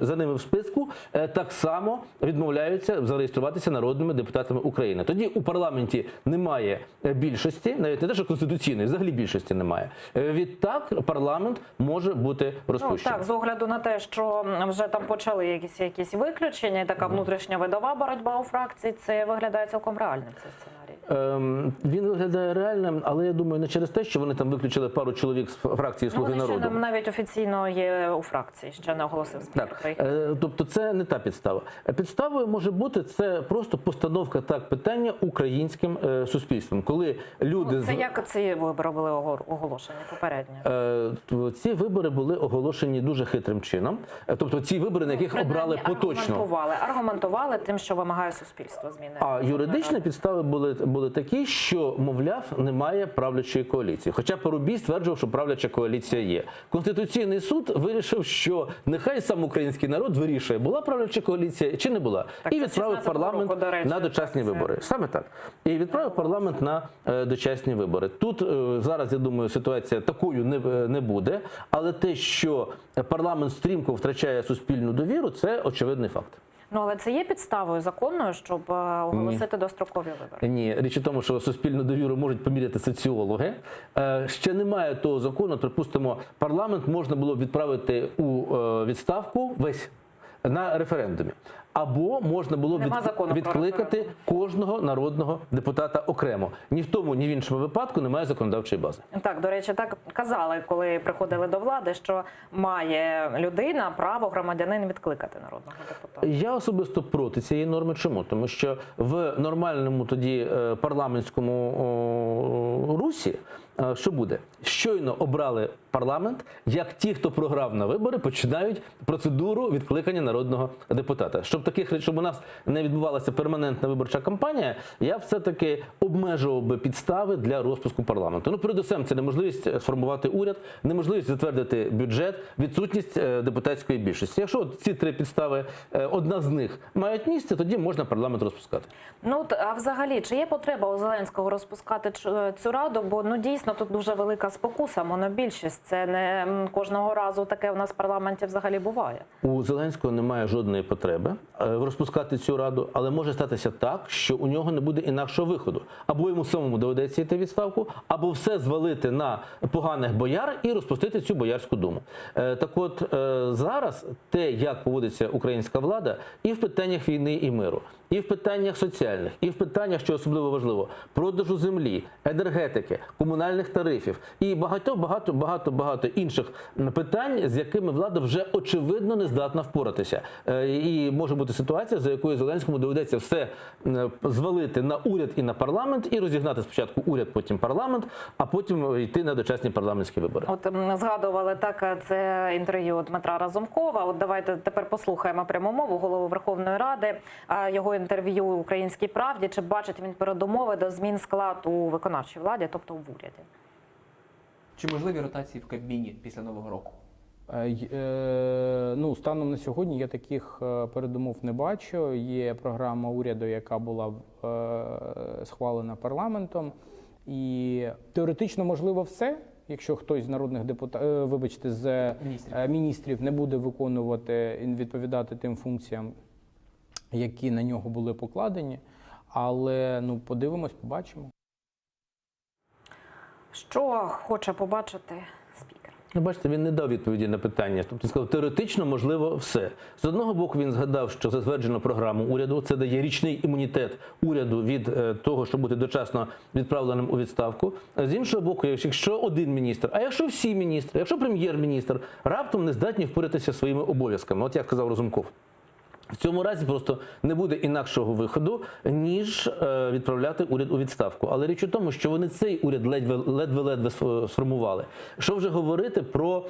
за ними в списку, так само відмовляються зареєструватися народними депутатами України. Тоді у парламенті немає більшості, навіть не те, що конституційної, взагалі більшості немає. Відтак парламент може бути розпущений. Ну, так, з огляду на те, що вже там почали якісь виключення, і така внутрішня видова боротьба у фракції, це виглядає цілком реальним, цей сценарій. Він виглядає реальним, але я думаю, не через те, що вони там виключили пару чоловік з фракції «Слуги народу». Вони ще навіть офіційно є у фракції, ще не оголосив спікер. Так, тобто це не та підстава. Підставою може бути це просто постановка питання українським суспільством. Коли люди... Це як ці вибори були оголошені попередньо? Ці вибори були оголошені дуже хитрим чином. Тобто ці вибори, на яких обрали поточно. Аргументували тим, що вимагає суспільство зміни. А юридичні підстави були такі, що, мовляв, немає правлячої коаліції. Хоча Парубій стверджував, що правляча коаліція є. Конституційний суд вирішив, що нехай сам український народ вирішує, була правляча коаліція чи не була. Так, і відправив парламент на дочасні вибори. Саме так. І відправив парламент на дочасні вибори. Тут зараз, я думаю, ситуація такою не буде, але те, що парламент стрімко втрачає суспільну довіру, це очевидний факт. Ну, але це є підставою законною, щоб оголосити дострокові вибори? Ні. Річ у тому, що суспільну довіру можуть поміряти соціологи. Ще немає того закону, припустимо, парламент можна було б відправити у відставку весь на референдумі. Або можна було відкликати кожного народного депутата окремо. Ні в тому, ні в іншому випадку немає законодавчої бази. Так, до речі, так казали, коли приходили до влади, що має людина право, громадянин, відкликати народного депутата. Я особисто проти цієї норми. Чому? Тому що в нормальному тоді парламентському русі що буде? Щойно обрали парламент, як ті, хто програв на вибори, починають процедуру відкликання народного депутата. Щоб у нас не відбувалася перманентна виборча кампанія, я все-таки обмежував би підстави для розпуску парламенту. Ну, передусім, це неможливість сформувати уряд, неможливість затвердити бюджет, відсутність депутатської більшості. Якщо ці три підстави, одна з них мають місце, тоді можна парламент розпускати. Ну, а взагалі, чи є потреба у Зеленського розпускати цю раду? Бо, ну, дійсно, тут дуже велика спокуса, монобільшість. Це не кожного разу таке в нас в парламенті взагалі буває. У Зеленського немає жодної потреби розпускати цю раду, але може статися так, що у нього не буде інакшого виходу. Або йому самому доведеться йти відставку, або все звалити на поганих бояр і розпустити цю Боярську думу. Так от, зараз те, як поводиться українська влада і в питаннях війни і миру, і в питаннях соціальних, і в питаннях, що особливо важливо, продажу землі, енергетики, комунальних тарифів і багато інших питань, з якими влада вже очевидно не здатна впоратися. І може бути ситуація, за якою Зеленському доведеться все звалити на уряд і на парламент, і розігнати спочатку уряд, потім парламент, а потім йти на дочасні парламентські вибори. От згадували так це інтерв'ю Дмитра Разумкова. От давайте тепер послухаємо пряму мову голови Верховної Ради, його інтерв'ю «Українській правді». Чи бачить він передумови до змін складу у виконавчій владі, тобто в уряді? Чи можливі ротації в Кабміні після Нового року? Ну, станом на сьогодні я таких передумов не бачу. Є програма уряду, яка була схвалена парламентом. І теоретично можливо все, якщо хтось з народних депутатів, з міністрів не буде виконувати і відповідати тим функціям, які на нього були покладені. Але, ну, подивимось, побачимо. Що хоче побачити спікер? Ну, бачите, він не дав відповіді на питання. Тобто, сказав, теоретично можливо все. З одного боку, він згадав, що затверджено програму уряду. Це дає річний імунітет уряду від того, щоб бути дочасно відправленим у відставку. З іншого боку, якщо один міністр, а якщо всі міністри, якщо прем'єр-міністр раптом не здатні впоратися своїми обов'язками, от як сказав Разумков, в цьому разі просто не буде інакшого виходу, ніж відправляти уряд у відставку. Але річ у тому, що вони цей уряд ледве-ледве сформували. Що вже говорити про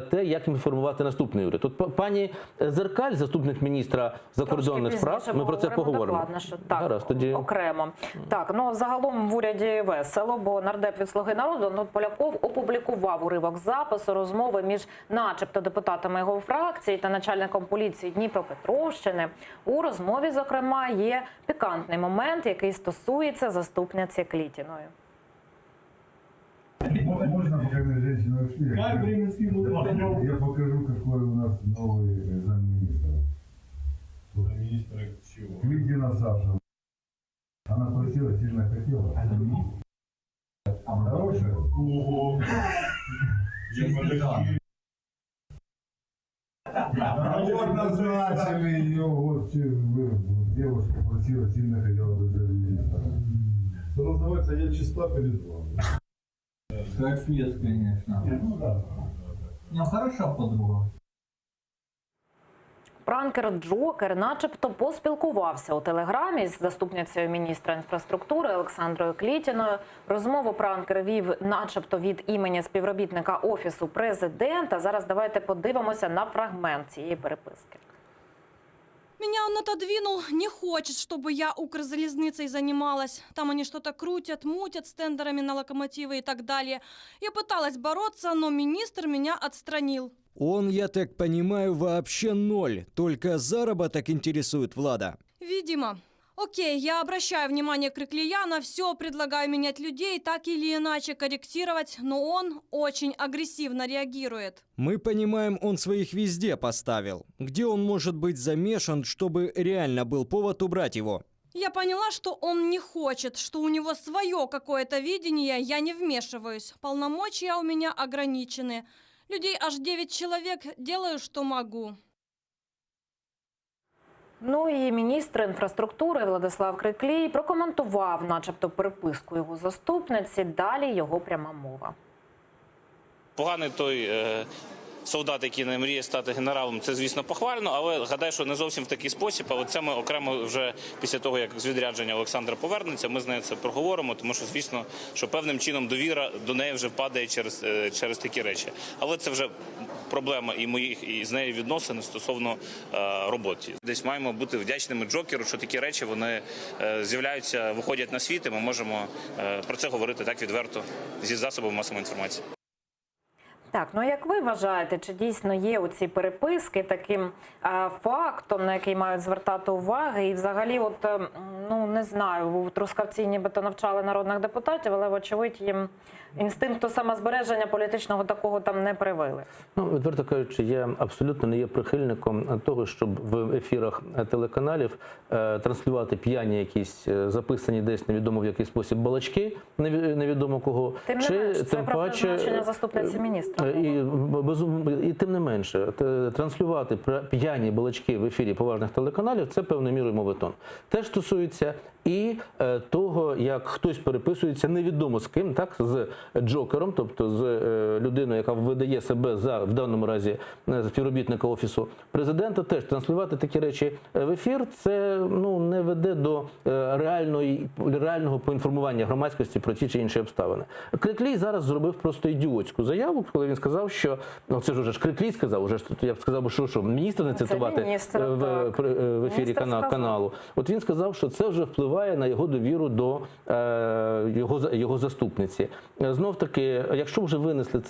те, як їм формувати наступний уряд? Тут пані Зеркаль, заступник міністра закордонних справ, ми про це поговоримо. Докладно, так, гаразд, тоді окремо. Так, ну загалом в уряді весело, бо нардеп від «Слуги народу» Поляков опублікував уривок запису розмови між начебто депутатами його фракції та начальником поліції Дніпропетровщини. У розмові, зокрема, є пікантний момент, який стосується заступниці Клітіної. Можно, пока мы женщины ушли, я покажу, какой у нас новый замминистра. Замминистра чего? Клитина Саша. Она просила, сильно хотела. Хорошая? Ого! Вот назначили ее, вот девушка просила, сильно хотела быть замминистра. Что называется, я чиста перед вами. Капец, конечно. Ну да. Ну хорошо, подруга. Пранкер Джокер начебто поспілкувався у телеграмі з заступницею міністра інфраструктури Олександрою Клітіною. Розмову пранкер вів начебто від імені співробітника Офісу Президента. Зараз давайте подивимося на фрагмент цієї переписки. Меня он отодвинул, не хочет, чтобы я Укрзалезницей занималась. Там они что-то крутят, мутят с тендерами на локомотивы и так далее. Я пыталась бороться, но министр меня отстранил. Он, я так понимаю, вообще ноль. Только заработок интересует Влада. Видимо. Окей, я обращаю внимание Криклияна, все предлагаю менять людей, так или иначе корректировать, но он очень агрессивно реагирует. Мы понимаем, он своих везде поставил. Где он может быть замешан, чтобы реально был повод убрать его? Я поняла, что он не хочет, что у него свое какое-то видение, я не вмешиваюсь. Полномочия у меня ограничены. Людей аж 9 человек, делаю, что могу. Ну і міністр інфраструктури Владислав Криклій прокоментував начебто переписку його заступниці. Далі його пряма мова. Поганий той солдат, який не мріє стати генералом, це, звісно, похвально, але гадаю, що не зовсім в такий спосіб. Але це ми окремо вже після того, як з відрядження Олександра повернеться, ми з нею це проговоримо, тому що, звісно, що певним чином довіра до неї вже падає через такі речі. Але це вже проблема і моїх, і з нею відносин стосовно роботи. Десь маємо бути вдячними Джокеру, що такі речі, вони з'являються, виходять на світ, і ми можемо про це говорити так відверто зі засобів масової інформації. Так, ну як ви вважаєте, чи дійсно є оці переписки таким фактом, на який мають звертати увагу? І взагалі, от ну не знаю, у Трускавці нібито навчали народних депутатів, але вочевидь їм інстинкту самозбереження політичного такого там не привили. Ну, відверто кажучи, я абсолютно не є прихильником того, щоб в ефірах телеканалів транслювати п'яні якісь записані десь невідомо в який спосіб балачки, невідомо кого. Тим не менше, це про призначення заступниці міністра. І тим не менше, транслювати п'яні балачки в ефірі поважних телеканалів – це певною мірою моветон. Теж стосується і того, як хтось переписується невідомо з ким, так, з джокером, тобто з людиною, яка видає себе за, в даному разі, співробітника Офісу Президента, теж транслювати такі речі в ефір, це ну, не веде до реального поінформування громадськості про ті чи інші обставини. Криклій зараз зробив просто ідіотську заяву, коли він сказав, що, ну це ж уже Криклій сказав, уже я б сказав, що міністр не цитувати в ефірі каналу. От він сказав, що це вже впливає на його довіру до його заступниці. Знов таки, якщо вже винесли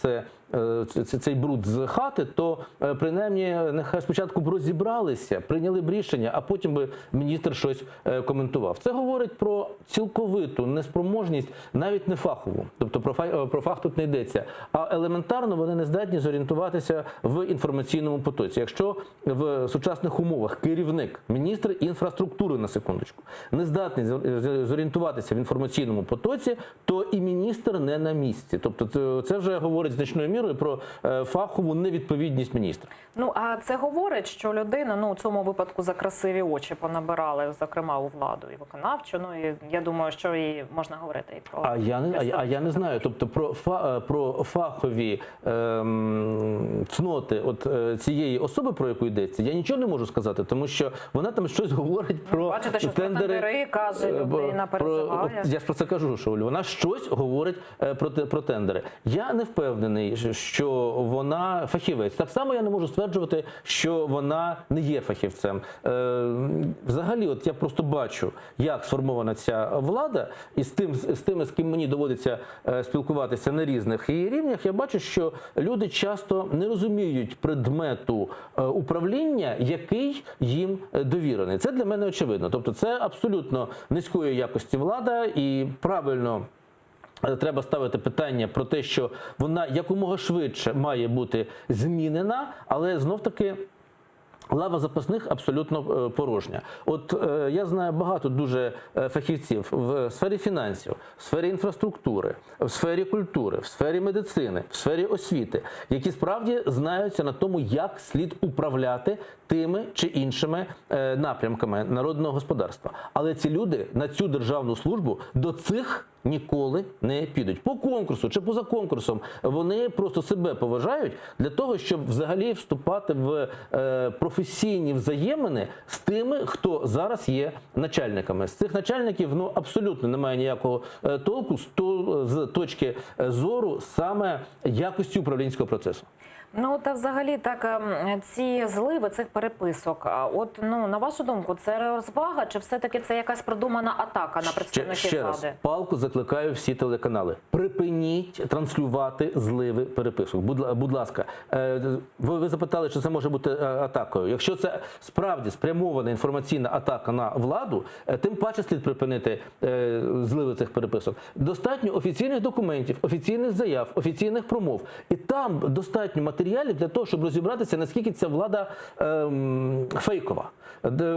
цей бруд з хати, то принаймні нехай спочатку б розібралися, прийняли б рішення, а потім би міністр щось коментував. Це говорить про цілковиту неспроможність, навіть не фахову, тобто про фах тут не йдеться, а елементарно вони не здатні зорієнтуватися в інформаційному потоці. Якщо в сучасних умовах керівник, міністр інфраструктури, на секундочку, не здатний зорієнтуватися в інформаційному потоці, то і міністр не на місці. Тобто це вже говорить значною мірою про фахову невідповідність міністра. Ну, а це говорить, що людина, ну, у цьому випадку за красиві очі понабирали, зокрема, у владу і виконавчу, ну, і я думаю, що і можна говорити і про... А я не знаю, тобто про фахові цноти от цієї особи, про яку йдеться, я нічого не можу сказати, тому що вона там щось говорить про бачите, що тендери, каже, людина переживає. Я ж про це кажу, що вона щось говорить про тендери. Я не впевнений, що вона фахівець. Так само я не можу стверджувати, що вона не є фахівцем. Взагалі, от я просто бачу, як сформована ця влада, і з тими, з ким мені доводиться спілкуватися на різних її рівнях, я бачу, що люди часто не розуміють предмету управління, який їм довірений. Це для мене очевидно. Тобто це абсолютно низької якості влада, і правильно треба ставити питання про те, що вона якомога швидше має бути змінена, але знов-таки лава запасних абсолютно порожня. От я знаю багато дуже фахівців в сфері фінансів, в сфері інфраструктури, в сфері культури, в сфері медицини, в сфері освіти, які справді знаються на тому, як слід управляти тими чи іншими напрямками народного господарства. Але ці люди на цю державну службу до цих ніколи не підуть. По конкурсу чи поза конкурсом вони просто себе поважають для того, щоб взагалі вступати в професійні взаємини з тими, хто зараз є начальниками. З цих начальників ну, абсолютно немає ніякого толку з точки зору саме якості управлінського процесу. Ну, та взагалі, так, ці зливи цих переписок, от, ну, на вашу думку, це розвага, чи все-таки це якась продумана атака на представників Ще влади? раз, палку закликаю всі телеканали. Припиніть транслювати зливи переписок. Будь ласка, ви запитали, чи це може бути атакою. Якщо це справді спрямована інформаційна атака на владу, тим паче слід припинити зливи цих переписок. Достатньо офіційних документів, офіційних заяв, офіційних промов. І там достатньо матеріалів для того, щоб розібратися, наскільки ця влада фейкова.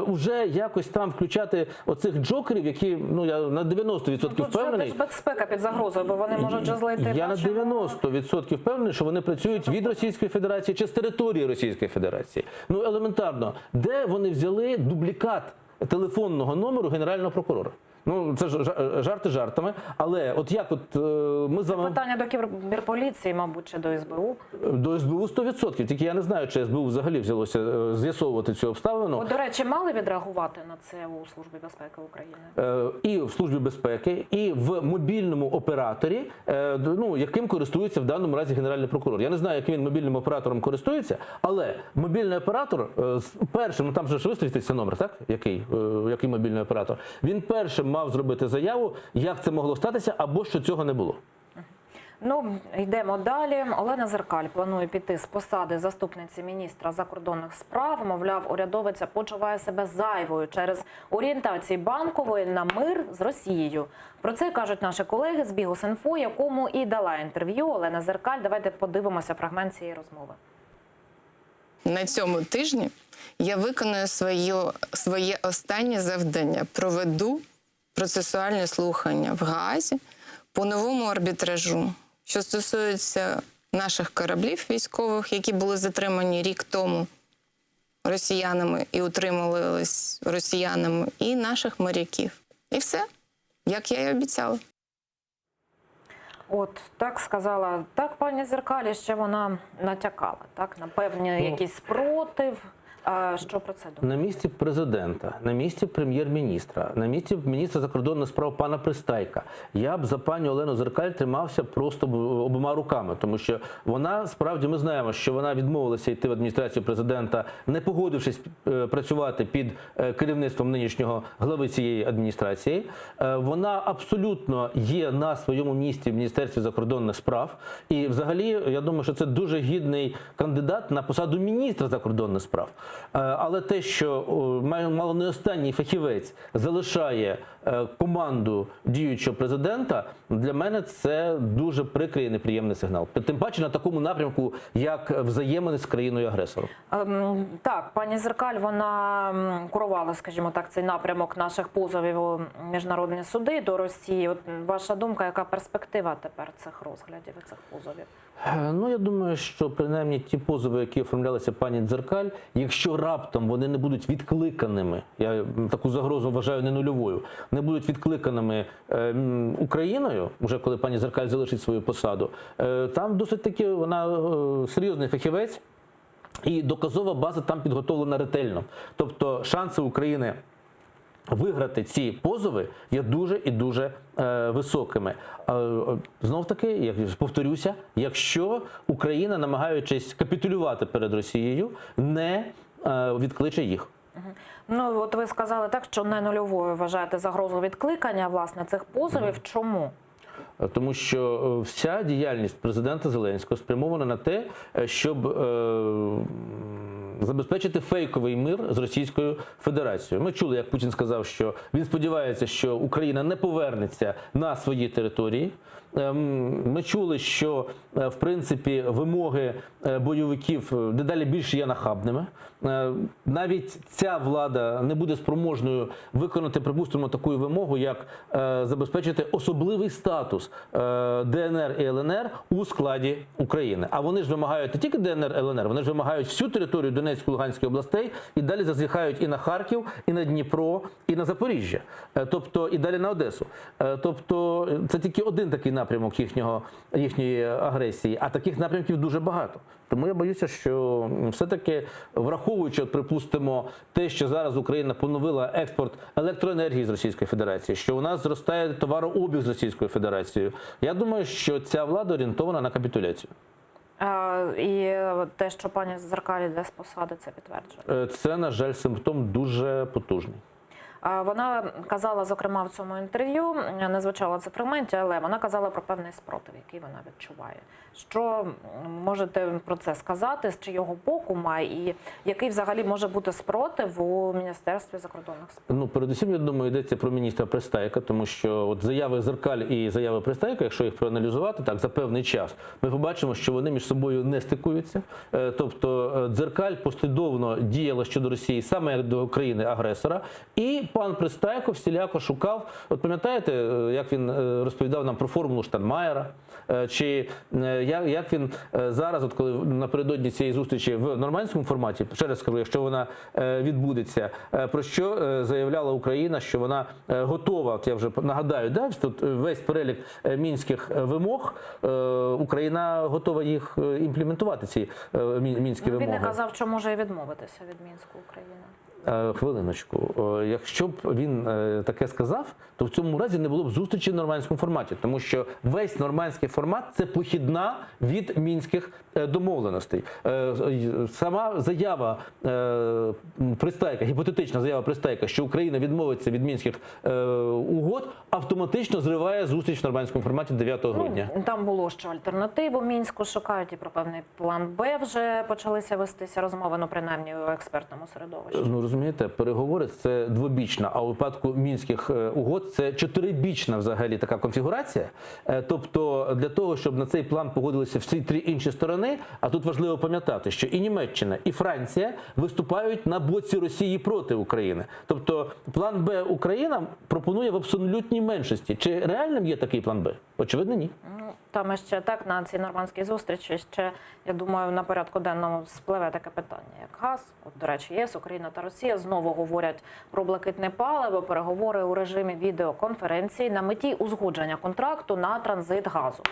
Уже якось там включати оцих джокерів, які, ну, я на 90% впевнений... Тут безпека під загрозою, бо вони можуть вже злити... Я на 90% впевнений, що вони працюють від Російської Федерації чи з території Російської Федерації. Ну, елементарно, де вони взяли дублікат телефонного номеру Генерального прокурора? Ну, це жарти жартами, але от як от ми з вами... Питання до кіберполіції, мабуть, чи до СБУ? До СБУ 100%. Тільки я не знаю, чи СБУ взагалі взялося з'ясовувати цю обставину. От, до речі, мали відреагувати на це у Службі безпеки України? І в Службі безпеки, і в мобільному операторі, ну, яким користується в даному разі Генеральний прокурор. Я не знаю, яким він мобільним оператором користується, але мобільний оператор першим, ну там же ж висвітиться номер, так? Який мобільний оператор? Він першим мав зробити заяву, як це могло статися, або що цього не було. Ну, йдемо далі. Олена Зеркаль планує піти з посади заступниці міністра закордонних справ. Мовляв, урядовиця почуває себе зайвою через орієнтації Банкової на мир з Росією. Про це кажуть наші колеги з Bihus.info, якому і дала інтерв'ю Олена Зеркаль. Давайте подивимося фрагмент цієї розмови. На цьому тижні я виконую своє останнє завдання. Проведу процесуальні слухання в Гаазі по новому арбітражу, що стосується наших кораблів військових, які були затримані рік тому росіянами і утримувались росіянами, і наших моряків. І все, як я і обіцяла. От, так сказала, так пані Зеркалі, ще вона натякала, так, на певний якийсь спротив. Що про це думаєте? На місці президента, на місці прем'єр-міністра, на місці міністра закордонних справ пана Пристайка я б за пані Олену Зеркаль тримався просто обома руками, тому що вона, справді, ми знаємо, що вона відмовилася йти в адміністрацію президента, не погодившись працювати під керівництвом нинішнього глави цієї адміністрації. Вона абсолютно є на своєму місці в Міністерстві закордонних справ. І взагалі, я думаю, що це дуже гідний кандидат на посаду міністра закордонних справ. Але те, що мало не останній фахівець залишає команду діючого президента, для мене це дуже прикрий і неприємний сигнал. Тим паче на такому напрямку, як взаємини з країною-агресором. Так, пані Зеркаль, вона курувала, скажімо так, цей напрямок наших позовів у міжнародні суди до Росії. От ваша думка, яка перспектива тепер цих розглядів і цих позовів? Ну, я думаю, що принаймні ті позови, які оформлялися пані Дзеркаль, якщо раптом вони не будуть відкликаними, я таку загрозу вважаю не нульовою, не будуть відкликаними Україною, вже коли пані Дзеркаль залишить свою посаду, там досить таки вона серйозний фахівець і доказова база там підготовлена ретельно. Тобто шанси України виграти ці позови є дуже і дуже високими. Знов таки, я повторюся, якщо Україна, намагаючись капітулювати перед Росією, не відкличе їх. Ну, от ви сказали так, що не нульовою вважаєте загрозу відкликання, власне, цих позовів. Чому? Тому що вся діяльність президента Зеленського спрямована на те, щоб забезпечити фейковий мир з Російською Федерацією. Ми чули, як Путін сказав, що він сподівається, що Україна не повернеться на свої території. Ми чули, що, в принципі, вимоги бойовиків дедалі більше є нахабними. Навіть ця влада не буде спроможною виконати, припустимо, таку вимогу, як забезпечити особливий статус ДНР і ЛНР у складі України. А вони ж вимагають не тільки ДНР і ЛНР, вони ж вимагають всю територію Донецької, Луганської областей і далі зазіхають і на Харків, і на Дніпро, і на Запоріжжя. Тобто, і далі на Одесу. Тобто, це тільки один такий напрямок їхньої агресії, а таких напрямків дуже багато. Тому я боюся, що все-таки, враховуючи, припустимо, те, що зараз Україна поновила експорт електроенергії з Російської Федерації, що у нас зростає товарообіг з Російською Федерацією, я думаю, що ця влада орієнтована на капітуляцію. І те, що пані Зеркаль йде з посади, це підтверджує? Це, на жаль, симптом дуже потужний. Вона казала, зокрема, в цьому інтерв'ю, не звучало це в фрагменті, але вона казала про певний спротив, який вона відчуває. Що можете про це сказати, з чийого боку має, і який взагалі може бути спротив у Міністерстві закордонних справ? Ну, передусім, я думаю, йдеться про міністра Пристайка, тому що от заяви Зеркаль і заяви Пристайка, якщо їх проаналізувати так за певний час, ми побачимо, що вони між собою не стикуються. Тобто Дзеркаль послідовно діяла щодо Росії саме як до країни-агресора, і пан Пристайко всіляко шукав, от пам'ятаєте, як він розповідав нам про формулу Штайнмаєра, чи як він зараз, от коли напередодні цієї зустрічі в нормандському форматі, ще раз скажу, якщо вона відбудеться, про що заявляла Україна, що вона готова, от я вже нагадаю, да, тут весь перелік мінських вимог, Україна готова їх імплементувати, ці мінські вимоги. Він не казав, що може і відмовитися від Мінську Україна. Хвилиночку. Якщо б він таке сказав, то в цьому разі не було б зустрічі в нормандському форматі, тому що весь нормандський формат – це похідна від мінських домовленостей. Сама заява Пристайка, гіпотетична заява Пристайка, що Україна відмовиться від мінських угод, автоматично зриває зустріч в нормандському форматі 9 грудня. Там було що альтернативу Мінську шукають, і про певний план Б вже почалися вестися розмови, ну принаймні у експертному середовищі. Ну, розумієте, переговори – це двобічна, а у випадку мінських угод – це чотирибічна взагалі така конфігурація. Тобто для того, щоб на цей план погодилися всі три інші сторони, а тут важливо пам'ятати, що і Німеччина, і Франція виступають на боці Росії проти України. Тобто план Б Україна пропонує в абсолютній меншості. Чи реальним є такий план Б? Очевидно, ні. Там ще так, на цій нормандській зустрічі ще, я думаю, на порядку денному спливе таке питання, як газ. От, до речі, ЄС, Україна та Росія знову говорять про блакитне паливо, переговори у режимі відеоконференції на меті узгодження контракту на транзит газу.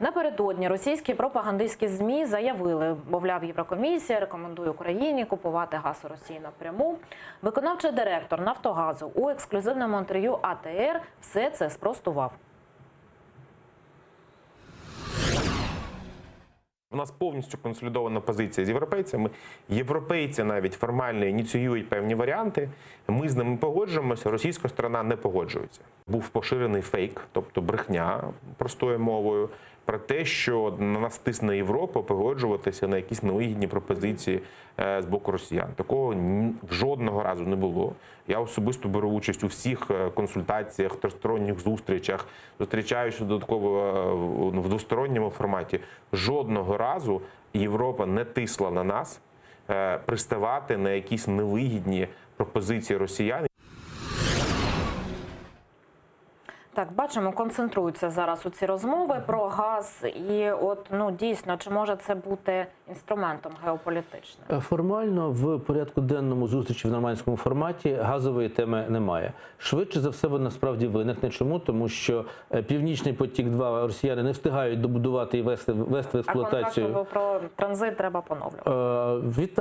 Напередодні російські пропагандистські ЗМІ заявили, мовляв, Єврокомісія рекомендує Україні купувати газ у Росії напряму. Виконавчий директор Нафтогазу у ексклюзивному інтерв'ю АТР все це спростував. У нас повністю консолідована позиція з європейцями. Європейці навіть формально ініціюють певні варіанти. Ми з ними погоджуємося, російська сторона не погоджується. Був поширений фейк, тобто брехня простою мовою, про те, що на нас тисне Європа погоджуватися на якісь невигідні пропозиції з боку росіян. Такого жодного разу не було. Я особисто беру участь у всіх консультаціях, тристоронніх зустрічах, зустрічаюся додатково в двосторонньому форматі. Жодного разу Європа не тисла на нас приставати на якісь невигідні пропозиції росіян. Так, бачимо, концентруються зараз у ці розмови про газ. І от, ну, дійсно, чи може це бути інструментом геополітичним? Формально в порядку денному зустрічі в нормандському форматі газової теми немає. Швидше за все, вона справді виникне. Чому? Тому що Північний потік-2 росіяни не встигають добудувати і вести в експлуатацію. А контракт про транзит треба поновлювати?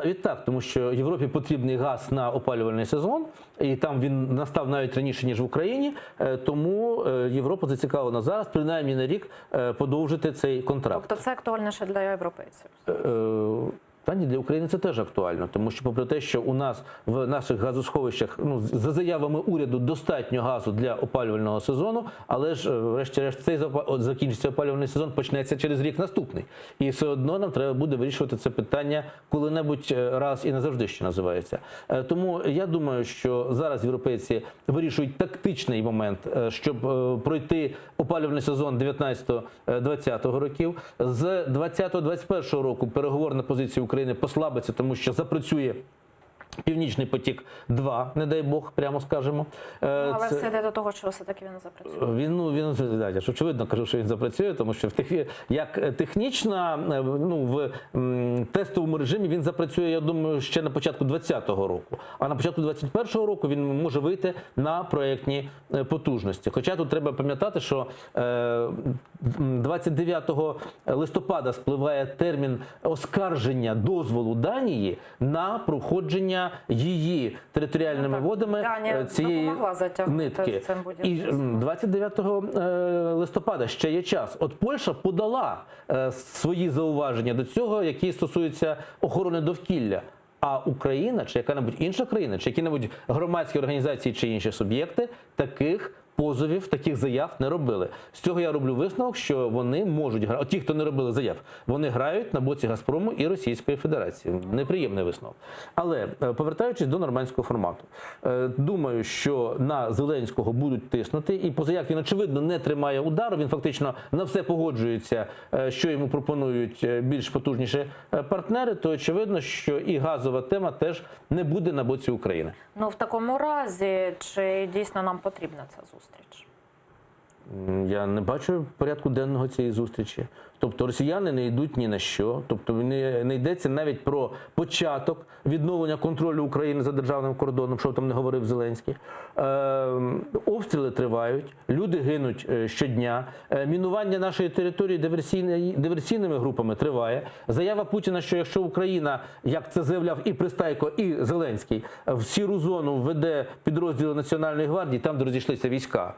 Відтак, тому що Європі потрібний газ на опалювальний сезон, і там він настав навіть раніше, ніж в Україні, тому Європа зацікавлена зараз, принаймні на рік, подовжити цей контракт. Тобто це актуальніше для європейців? Та ні, для України це теж актуально, тому що попри те, що у нас в наших газосховищах, ну, за заявами уряду, достатньо газу для опалювального сезону, але ж, врешті-решт, цей закінчиться опалювальний сезон, почнеться через рік наступний. І все одно нам треба буде вирішувати це питання коли-небудь раз і назавжди, що називається. Тому я думаю, що зараз європейці вирішують тактичний момент, щоб пройти опалювальний сезон 19-20 років. З 20-21 року переговорна позиція України послабиться, тому що запрацює Північний потік-2, не дай Бог, прямо скажемо. Але все йде до того, що все-таки він запрацює. Я ж очевидно кажу, що він запрацює, тому що як технічно, ну, в тестовому режимі він запрацює, я думаю, ще на початку 2020 року. А на початку 2021 року він може вийти на проєктні потужності. Хоча тут треба пам'ятати, що 29 листопада спливає термін оскарження дозволу Данії на проходження її територіальними водами цієї нитки. І 29 листопада ще є час. От Польща подала свої зауваження до цього, які стосуються охорони довкілля. А Україна, чи яка-небудь інша країна, чи які-небудь громадські організації, чи інші суб'єкти таких позовів, таких заяв не робили. З цього я роблю висновок, що вони можуть грати, ті, хто не робили заяв, вони грають на боці Газпрому і Російської Федерації. Неприємний висновок. Але, повертаючись до нормандського формату, думаю, що на Зеленського будуть тиснути, і позаяк він, очевидно, не тримає удару, він фактично на все погоджується, що йому пропонують більш потужніші партнери, то очевидно, що і газова тема теж не буде на боці України. Ну, в такому разі, чи дійсно нам потрібна ця зустріч? Я не бачу порядку денного цієї зустрічі. Тобто росіяни не йдуть ні на що, тобто не йдеться навіть про початок відновлення контролю України за державним кордоном, що там не говорив Зеленський. Обстріли тривають, люди гинуть щодня, мінування нашої території диверсійними групами триває. Заява Путіна, що якщо Україна, як це заявляв і Пристайко, і Зеленський, в сіру зону введе підрозділи Національної гвардії, там, де розійшлися війська,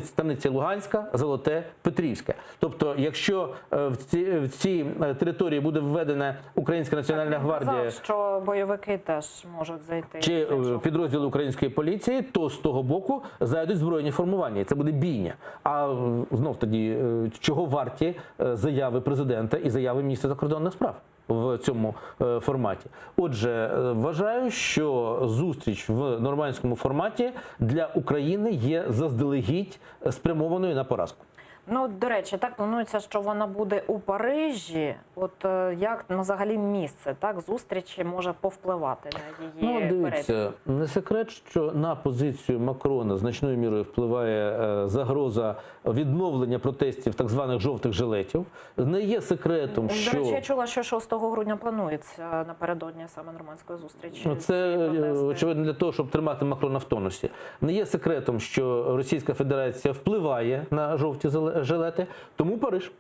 станиця Луганська, Золоте, Петрівське. Тобто, якщо в цій території буде введена Українська Національна гвардія, Казав, що бойовики теж можуть зайти. Чи підрозділи української поліції, то з того боку зайдуть збройні формування. І це буде бійня. А знов тоді, чого варті заяви президента і заяви міністра закордонних справ в цьому форматі? Отже, вважаю, що зустріч в нормандському форматі для України є заздалегідь спрямованою на поразку. Ну, до речі, так планується, що вона буде у Парижі. От як взагалі місце так зустрічі може повпливати на її перебіг? Дивіться, не секрет, що на позицію Макрона значною мірою впливає загроза відновлення протестів так званих жовтих жилетів. Не є секретом, що... До речі, я чула, що 6 грудня планується напередодні саме нормандської зустрічі. Це, очевидно, для того, щоб тримати Макрона в тонусі. Не є секретом, що Російська Федерація впливає на жовті жилети, тому Париж.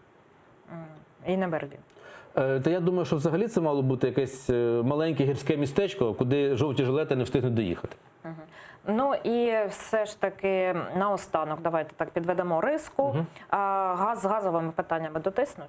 І не Берлін. Та я думаю, що взагалі це мало бути якесь маленьке гірське містечко, куди жовті жилети не встигнуть доїхати. Ну і все ж таки наостанок, давайте так підведемо риску. Газ з газовими питаннями дотиснуть?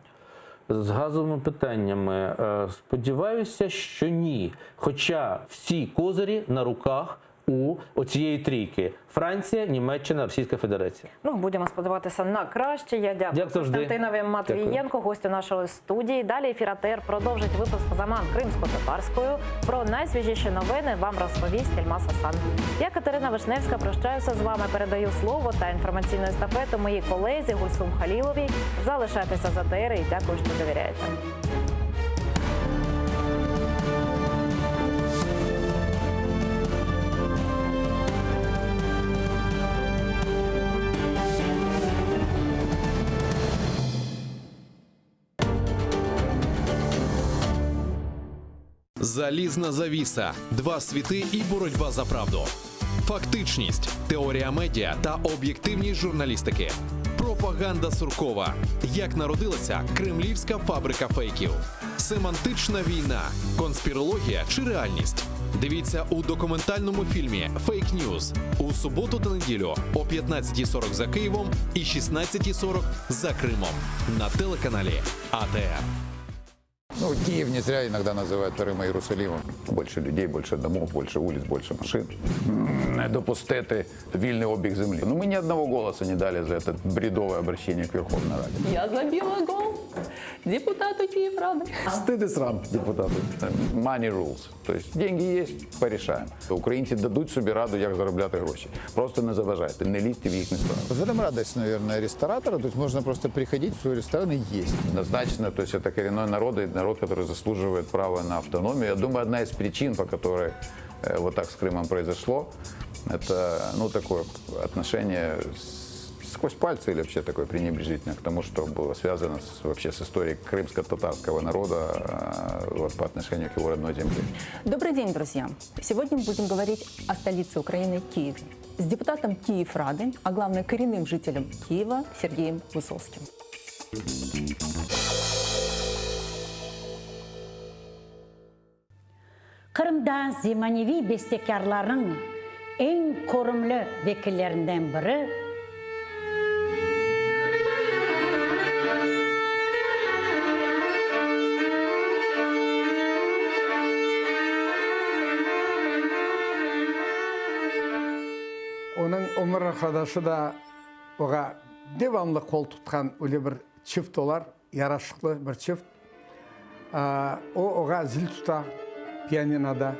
З газовими питаннями сподіваюся, що ні. Хоча всі козирі на руках у оцієї трійки: Франція, Німеччина, Російська Федерація. Ну, будемо сподіватися на краще. Я дякую Костянтинові Матвієнку, гостю нашої студії. Далі ефір АТР продовжить випуск «Заман кримсько-татарською». Про найсвіжіші новини вам розповість Ільмас Асан. Я, Катерина Вишневська, прощаюся з вами. Передаю слово та інформаційну естафету моїй колезі Гульсум Халіловій. Залишайтеся з АТР і дякую, що довіряєте. Залізна завіса, два світи і боротьба за правду. Фактичність, теорія медіа та об'єктивність журналістики. Пропаганда Суркова. Як народилася кремлівська фабрика фейків. Семантична війна, конспірологія чи реальність. Дивіться у документальному фільмі «Фейк Ньюз» у суботу та неділю о 15:40 за Києвом і 16:40 за Кримом на телеканалі АТР. Ну, Киев не зря иногда называют вторым Иерусалимом. Больше людей, больше домов, больше улиц, больше машин. Допустити вільний обіг землі. Ну, мы ни одного голоса не дали за это бредовое обращение к Верховной Раде. Я забила гол депутату Киеврады. Стыд и срам депутату. Money rules. То есть деньги есть, порешаем. Українці дадуть собі раду, як заробляти гроші. Просто не заважайте, не лізьте в їхні справи. В этом радость, наверное, ресторатора. То есть можно просто приходить в свой ресторан и есть. Однозначно, то есть это коренной народ, и народ, который заслуживает права на автономию. Я думаю, одна из причин, по которой вот так с Крымом произошло, это, ну, такое отношение сквозь пальцы или вообще такое пренебрежительное к тому, что было связано вообще с историей крымско-татарского народа вот, по отношению к его родной земле. Добрый день, друзья! Сегодня мы будем говорить о столице Украины Киеве с депутатом Киеврады, а главное коренным жителем Киева Сергеем Высоцким. Kırım'da Zemanevi bestekarların en korumlu vekillerinden biri Onun Ömer arkadaşı da oğa devamlı kol tutkan öyle bir çift olar, yaraşıklı bir çift. O oğa zil tuta piyaninoda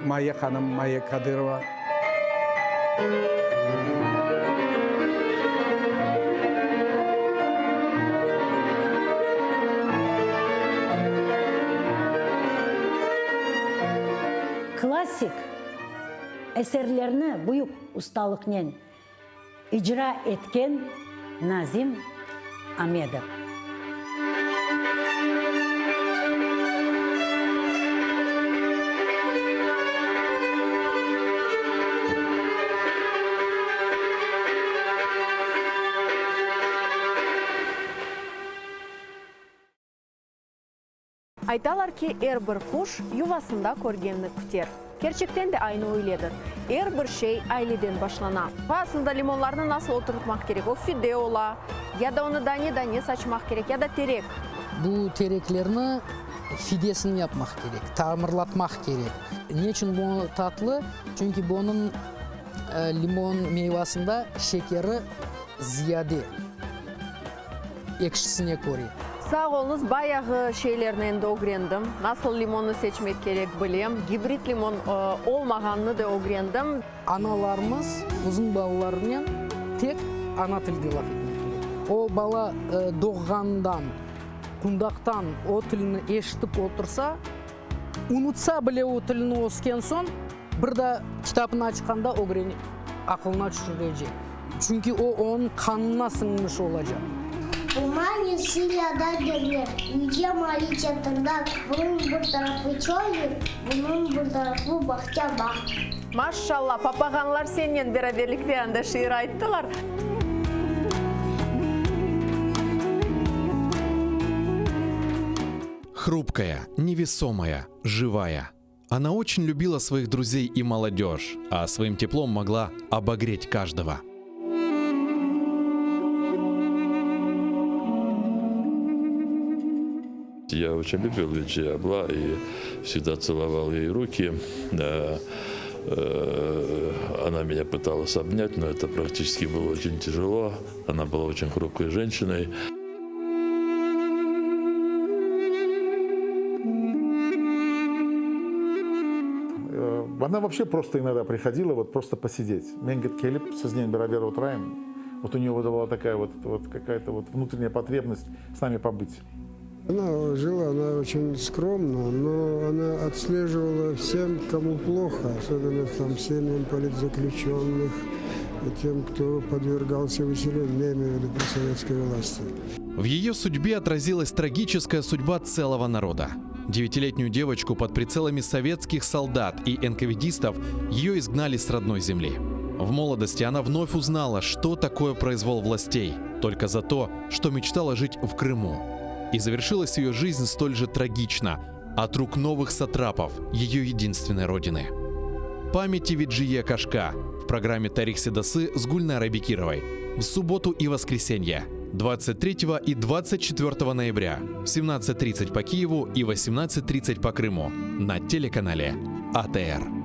Maya Hanım, Maya Kadyrova. klasik eserlerini büyük ustalıkla icra etken Nazim Amedov. Айталар ки эр-бір куш ювасында көргенні күтер. Gerçekten de aynı öyledir. Her bir şey aileden başlana. Aslında limonlarını nasıl oturtmak gerek? O fideola ya da onu dane saçmak gerek ya da terek. Bu tereklerini fidesini yapmak gerek, tamırlatmak gerek. Niçin bu tatlı? Çünkü bunun limon meyvasında şekeri ziyade ekşisine koruyor. Sağ olunuz, bayağı şeylerini de öğrendim. Nasıl limonu seçmek gerek bileyim. Hibrit limon olmaganını da öğrendim. Analarımız uzun balalarından tek ana tilde laf etmek gerek. O bala doğandan, kundaktan o tilini eşitip otursa, unutsa bile o tilini osken son, bir de kitabını açkanda öğrenip aklına düşürecek. Çünkü o onun kanına sınmış olacak. Бумаги сильно дерler. Yüce mali çatırdak. Bunun bir tarafı çöl, bunun bir tarafı bahçe bak. Maşallah, papaganlar seninle beraberlikte de şiir ayttılar. Хрупкая, невесомая, живая. Она очень любила своих друзей и молодежь, а своим теплом могла обогреть каждого. Я очень любил Виджи Абла и всегда целовал ей руки. Она меня пыталась обнять, но это практически было очень тяжело. Она была очень хрупкой женщиной. Она вообще просто иногда приходила вот просто посидеть. Мен говорит, келіп сізден бәрабер отырайын. Вот у нее была такая вот какая-то вот внутренняя потребность с нами побыть. Она жила, она очень скромно, но она отслеживала всем, кому плохо, особенно там семьям политзаключенных и тем, кто подвергался выселению, я имею в виду при советской власти. В ее судьбе отразилась трагическая судьба целого народа. 9-летнюю девочку под прицелами советских солдат и НКВДистов ее изгнали с родной земли. В молодости она вновь узнала, что такое произвол властей, только за то, что мечтала жить в Крыму. И завершилась ее жизнь столь же трагично, от рук новых сатрапов, ее единственной родины. Памяти Виджие Кашка в программе «Тарих Седасы» с Гульнарой Бекировой в субботу и воскресенье 23 и 24 ноября в 17:30 по Киеву и 18:30 по Крыму на телеканале АТР.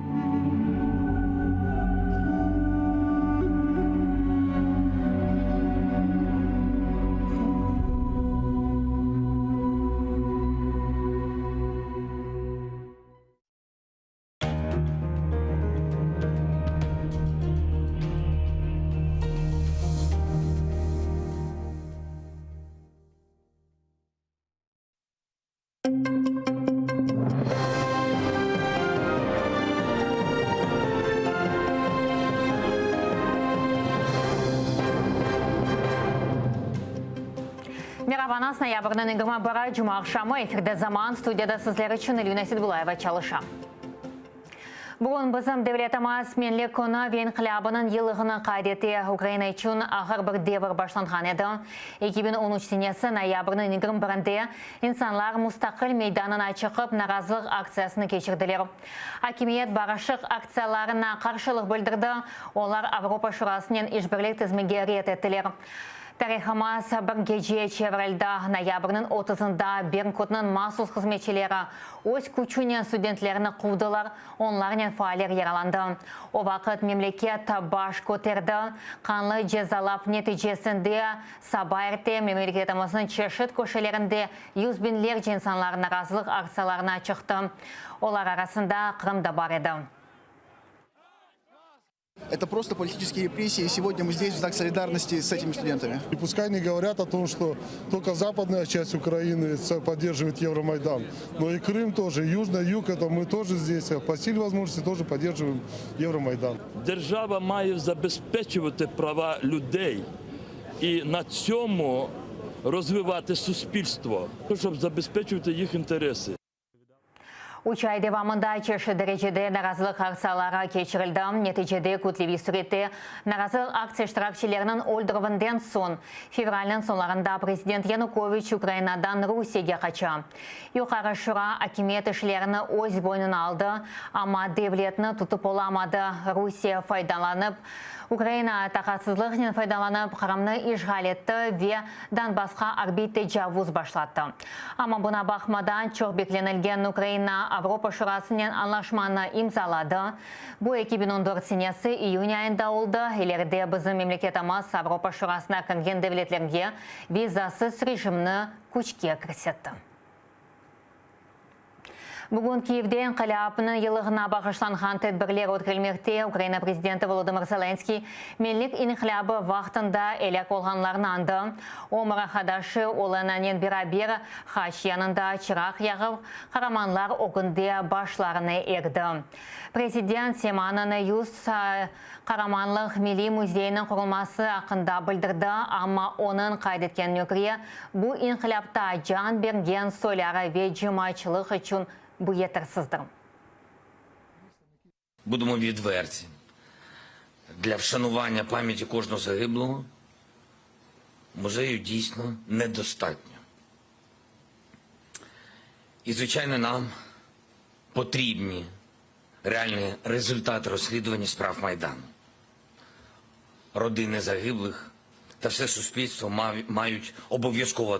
Merhaba, ноябрьнын 21 Cuma akşamı efirde zaman stüdyada sizler için Elvina Sidbulaeva çalışa. Bugün bizim devletimiz Milli Kuni ve İnqilabının yılını qaydeti Ukrayna için ağır bir devir başlanğan edi. 2013 senesi noyabr'nın 21'inde insanlar müstakil meydanına çıkıp narazılıq aksiyasını geçirdiler. Hakimiyet barışık aksiyalarına karşılık bildirdi. Onlar Avrupa Şurası'nın işbirlik tizimiga riayet ettiler. Tariximiz bir geceye çevrildi. Noyabr'nın 30'ında Berkut'un mahsus hizmetçileri öz küçüğünün studentlerini quvdilar, onlarla failler yaralandı. O vakit memleket baş ko'tardi. Qanlı cezalap neticesinde sabah erta memleketimizin çeşit köşelerinde yüz binlerce insanlar narazılıq aksiyalarına çıktı. Onlar arasında Kırım da var idi. Это просто политические репрессии. Сегодня мы здесь в знак солидарности с этими студентами. И пускай не говорят о том, что только западная часть Украины поддерживает Евромайдан, но и Крым тоже, и Южный Юг, это мы тоже здесь, по силе возможности тоже поддерживаем Евромайдан. Держава має забезпечувати права людей і на цьому розвивати суспільство, щоб забезпечувати їх інтереси. Учай девамында чеші дәрежеде наразылық акциялары кечірілді. Нәтижеде көтлеви суретте наразылық акция штыракчыларының олдырывынден сон. Февральның сонларында президент Янукович Украинадан Русияге қача. Юқары шура акимет ішлеріні өз бойнын алды, ама девлетіні тұтып оламады. Русия файдаланып, Украина тақатсызлығын файдаланып, қарамны işgal етті ве Донбассқа орбиты жавуз башлатты. Ама бұна бақмадан чоқ бекленілген Украина Авропа шурасының анлашманы имзалады. Бұл 2014 сенесі июнь айында олды. Елерде біздің мемлекетіміз Авропа шурасына кірген девлетлерге визасыз режимні күшке кірсетті. Бүгін Киевден қалапының елығына бағышланған тәдбірлер өткірілмекте. Украина президенті Володимир Зеленский мелік инхлябы вақтында әлек олғанларын анды. Омыра хадашы олананен бирабер хаш янында чырақ яғып, қараманлар оғынде башларыны ерді. Президент Семананы юз Қараманлық Милли музейінің құрылмасы ақында білдірді, амма оның қайдеткен өкіре бұл инхлябта жан берген соляра ве жымайчылық үшін буєтерсыздыр. Будемо відверті. Для вшанування пам'яті кожного загиблого музею дійсно недостатньо. І, звичайно, нам потрібні реальні результати розслідування справ Майдану. Родини загиблих та все суспільство мають обов'язково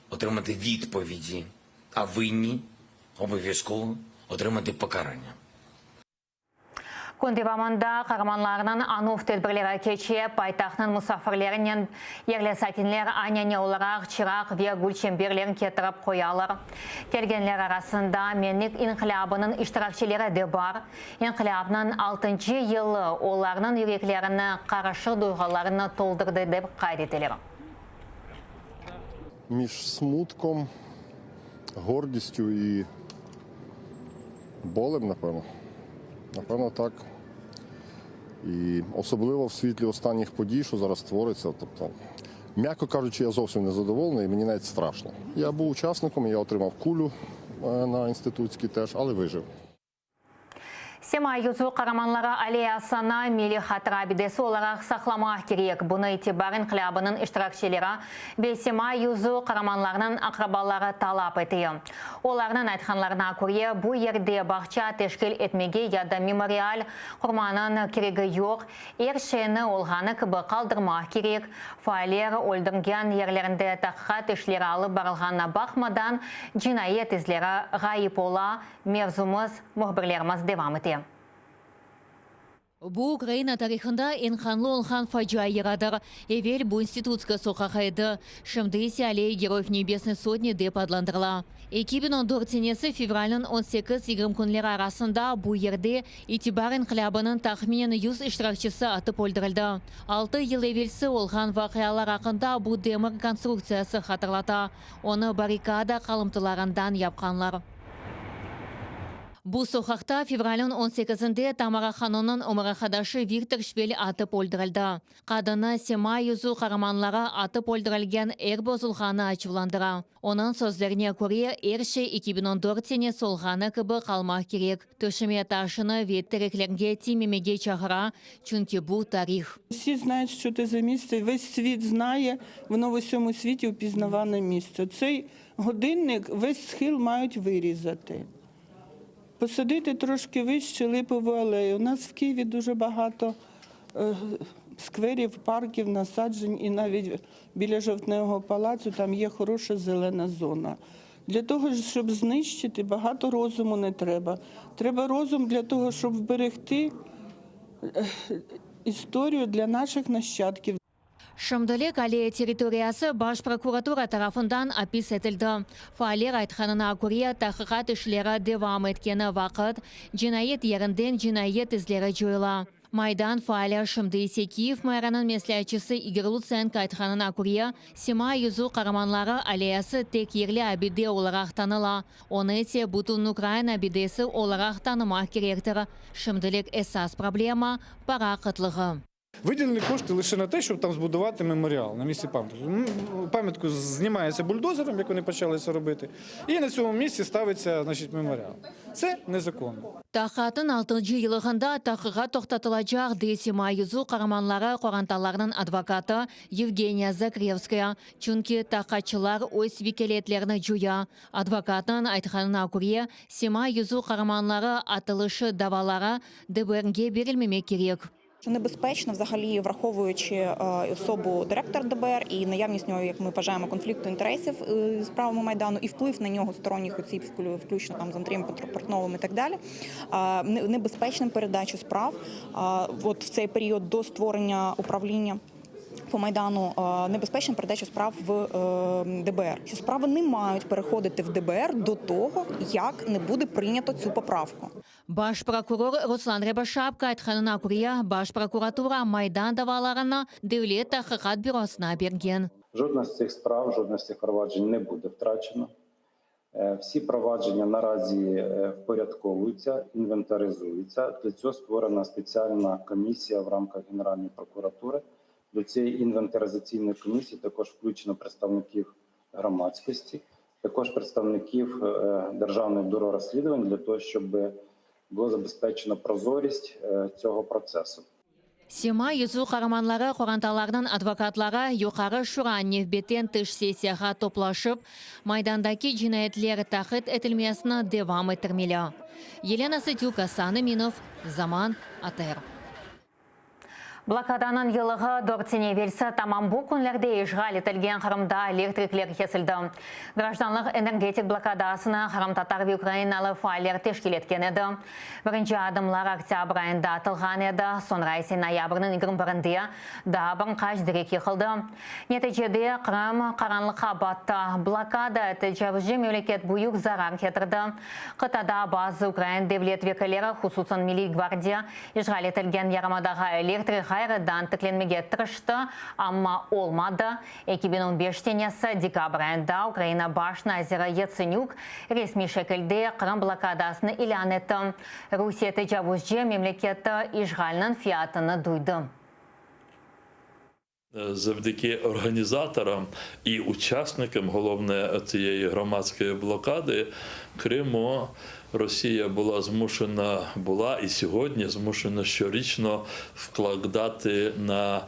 отримати відповіді, а винні обов'язково отримати покарання. Кондиваманда қараманларының ануф тәдбірлері кече пайтақтың мұсафірлерінен ерлі сәкінлер аняне оларақ чырақ ве гүлчемберлерін кетіріп қоялар. Келгенлер арасында менлік инқилабының іштіракчелері де бар. Инқилабының 6-й елі оларының юреклеріні қарашы дұйғаларыны толдырды деп қайдетелер. Між смутком, гордістю і болем, напевно. Напевно, так. І особливо в світлі останніх подій, що зараз твориться. Тобто, м'яко кажучи, я зовсім не задоволений, і мені навіть страшно. Я був учасником, я отримав кулю на інститутській теж, але вижив. Сема юзу қараманлары аллеясына мили хатыра бедесі оларақ сақламақ керек. Бұны итибарын қлябының іштіракшелері бе сема юзу қараманларының ақрабалары талап етейі. Оларының айтқанларына көре бұл ерде бақча тешкіл етмеге яда мемориал құрманын керегі жоқ. Ершені олғаны кібі қалдырмақ керек. Файлер өлдірген ерлерінде таққа тешлері алып барылғанына бақмадан жинайет ізлері ғайып ола. Мевзумыз мұхбірлеріміз девам етейі. Бұл Украина тарихында енханлы олған фаджа ерадыр. Эвел бұл институтска соқақайды. Шымдыйси аллея Героев Небесной Сотни деп адландырыла. 2014 сенесі февралінің 18-20 күнлері арасында бұл ерде итибарын қлябының тахминен 100 іштіракчысы атып өлдірілді. 6 ел евелсі олған вақиялар ақында бұл демір конструкциясы қатырлата. Оны баррикада қалымтыларындан япқанлар. Бұл соқақта февралін 18-інде Тамара Ханонның омыра хадашы Виктор Швель атып өлдірілді. Қадыны Сема юзу қараманлары атып өлдірілген ер бозылғаны ачыландыра. Оның сөздеріне көре ерше 2014 сене солғаны кібі қалмақ керек. Төшіме ташыны веттереклерге тимемеге чағыра, чүнки бұл тарих. Всі знають, що це за місце, весь світ знає, воно в усьому світі упізнаване місце. Цей годинник весь схил мають вирізати. Посадити трошки вище липову алею. У нас в Києві дуже багато скверів, парків, насаджень, і навіть біля Жовтневого палацу там є хороша зелена зона. Для того, щоб знищити, багато розуму не треба. Треба розум для того, щоб вберегти історію для наших нащадків. Шымдылек аллея территориясы баш прокуратура тарафындан апис етілді. Фаалер айтқанына көре тақиқат ішлері девам еткені вақыт, жинайет ерінден жинайет ізлері жойла. Майдан фаалер Шымдыйси Киев мэрінің меслячысы Игорь Луценко айтқанына көре, Сема юзу қараманлары аллеясы тек ерлі абиде оларақ таныла. Оны те бұтын Украина абидесі оларақ танымақ керектір. Шымдылек эсас проблема пара қытлығы. Виділені кошти лише на те, щоб там збудувати меморіал на місці пам'ятки. Пам'ятку знімається бульдозером, як вони почали це робити, і на цьому місці ставиться, значить, меморіал. Це незаконно. Тахатын 6-нчы йылығында тақыға тоқтатылачақ Дейсима юзу қараманлары қоранталарының адвокаты Евгения Закревская. Чүнки тақатчылар өз викелетлеріні жуя. Адвокатын айтқанына көре, Сима юзу қараманлары атылышы давалара ДБРге берілмеме керек. Небезпечно, взагалі, враховуючи особу директора ДБР і наявність нього, як ми вважаємо, конфлікту інтересів з справами Майдану і вплив на нього сторонніх осіб, включно там з Андрієм Портновим і так далі, небезпечним передачу справ от в цей період до створення управління по Майдану, небезпечна передача справ в ДБР. Що справи не мають переходити в ДБР до того, як не буде прийнято цю поправку. Баш прокурор Руслан Рябошапка айтқанына көре, Баш прокуратура Майдан даваларына Дәулет Тақиқат бюросына берген. Жодна з цих справ, жодна з цих проваджень не буде втрачено. Всі провадження наразі впорядковуються, інвентаризуються. Для цього створена спеціальна комісія в рамках Генеральної прокуратури. До цієї інвентаризаційної комісії також включено представників громадськості, також представників Державного бюро розслідувань для того, щоб було забезпечено прозорість цього процесу. Сима юзу қараманлары қоранталарының адвокатлары юқары шураннев беттен тыш сессияға топлашып, Майдандаки жинайетлері тақыт етілмесіні девам етірмелі. Елена Сытюка, Саны Минов, Заман, АТР. Блокаданын йылығы дөртсене версі тамам бұл күнлерде ешғал етілген Қырымда электриклер кесілді. Гражданлық энергетик блокадасына Қырымтатар Украиналы файлер тешкел еткен еді. Бірінші адымлар октябрь айында атылған еді, sonra ise ноябрның 21-де да бірқаш дірек еқылды. Нәтижеде Қырым қаранлыққа батты. Блокада тәжавүзі мемлекет бұйық зарар кетірді. Қытада базы Украин девлет векілері, хусусын Милли гвардия, ешғал етілген ярамадағы электрик қайрыдан тікленмеге тырышты, амма олмады. 2015-тенесі декабрь айында Украина баш назиры Яценюк ресми шекілде Қырым блокадасыны илан етті. Русия тәжавүзі мемлекеті ешғалының фиатыны дуйды. Завдяки організаторам і учасникам, головне, цієї громадської блокади Криму, Росія була і сьогодні змушена щорічно вкладати на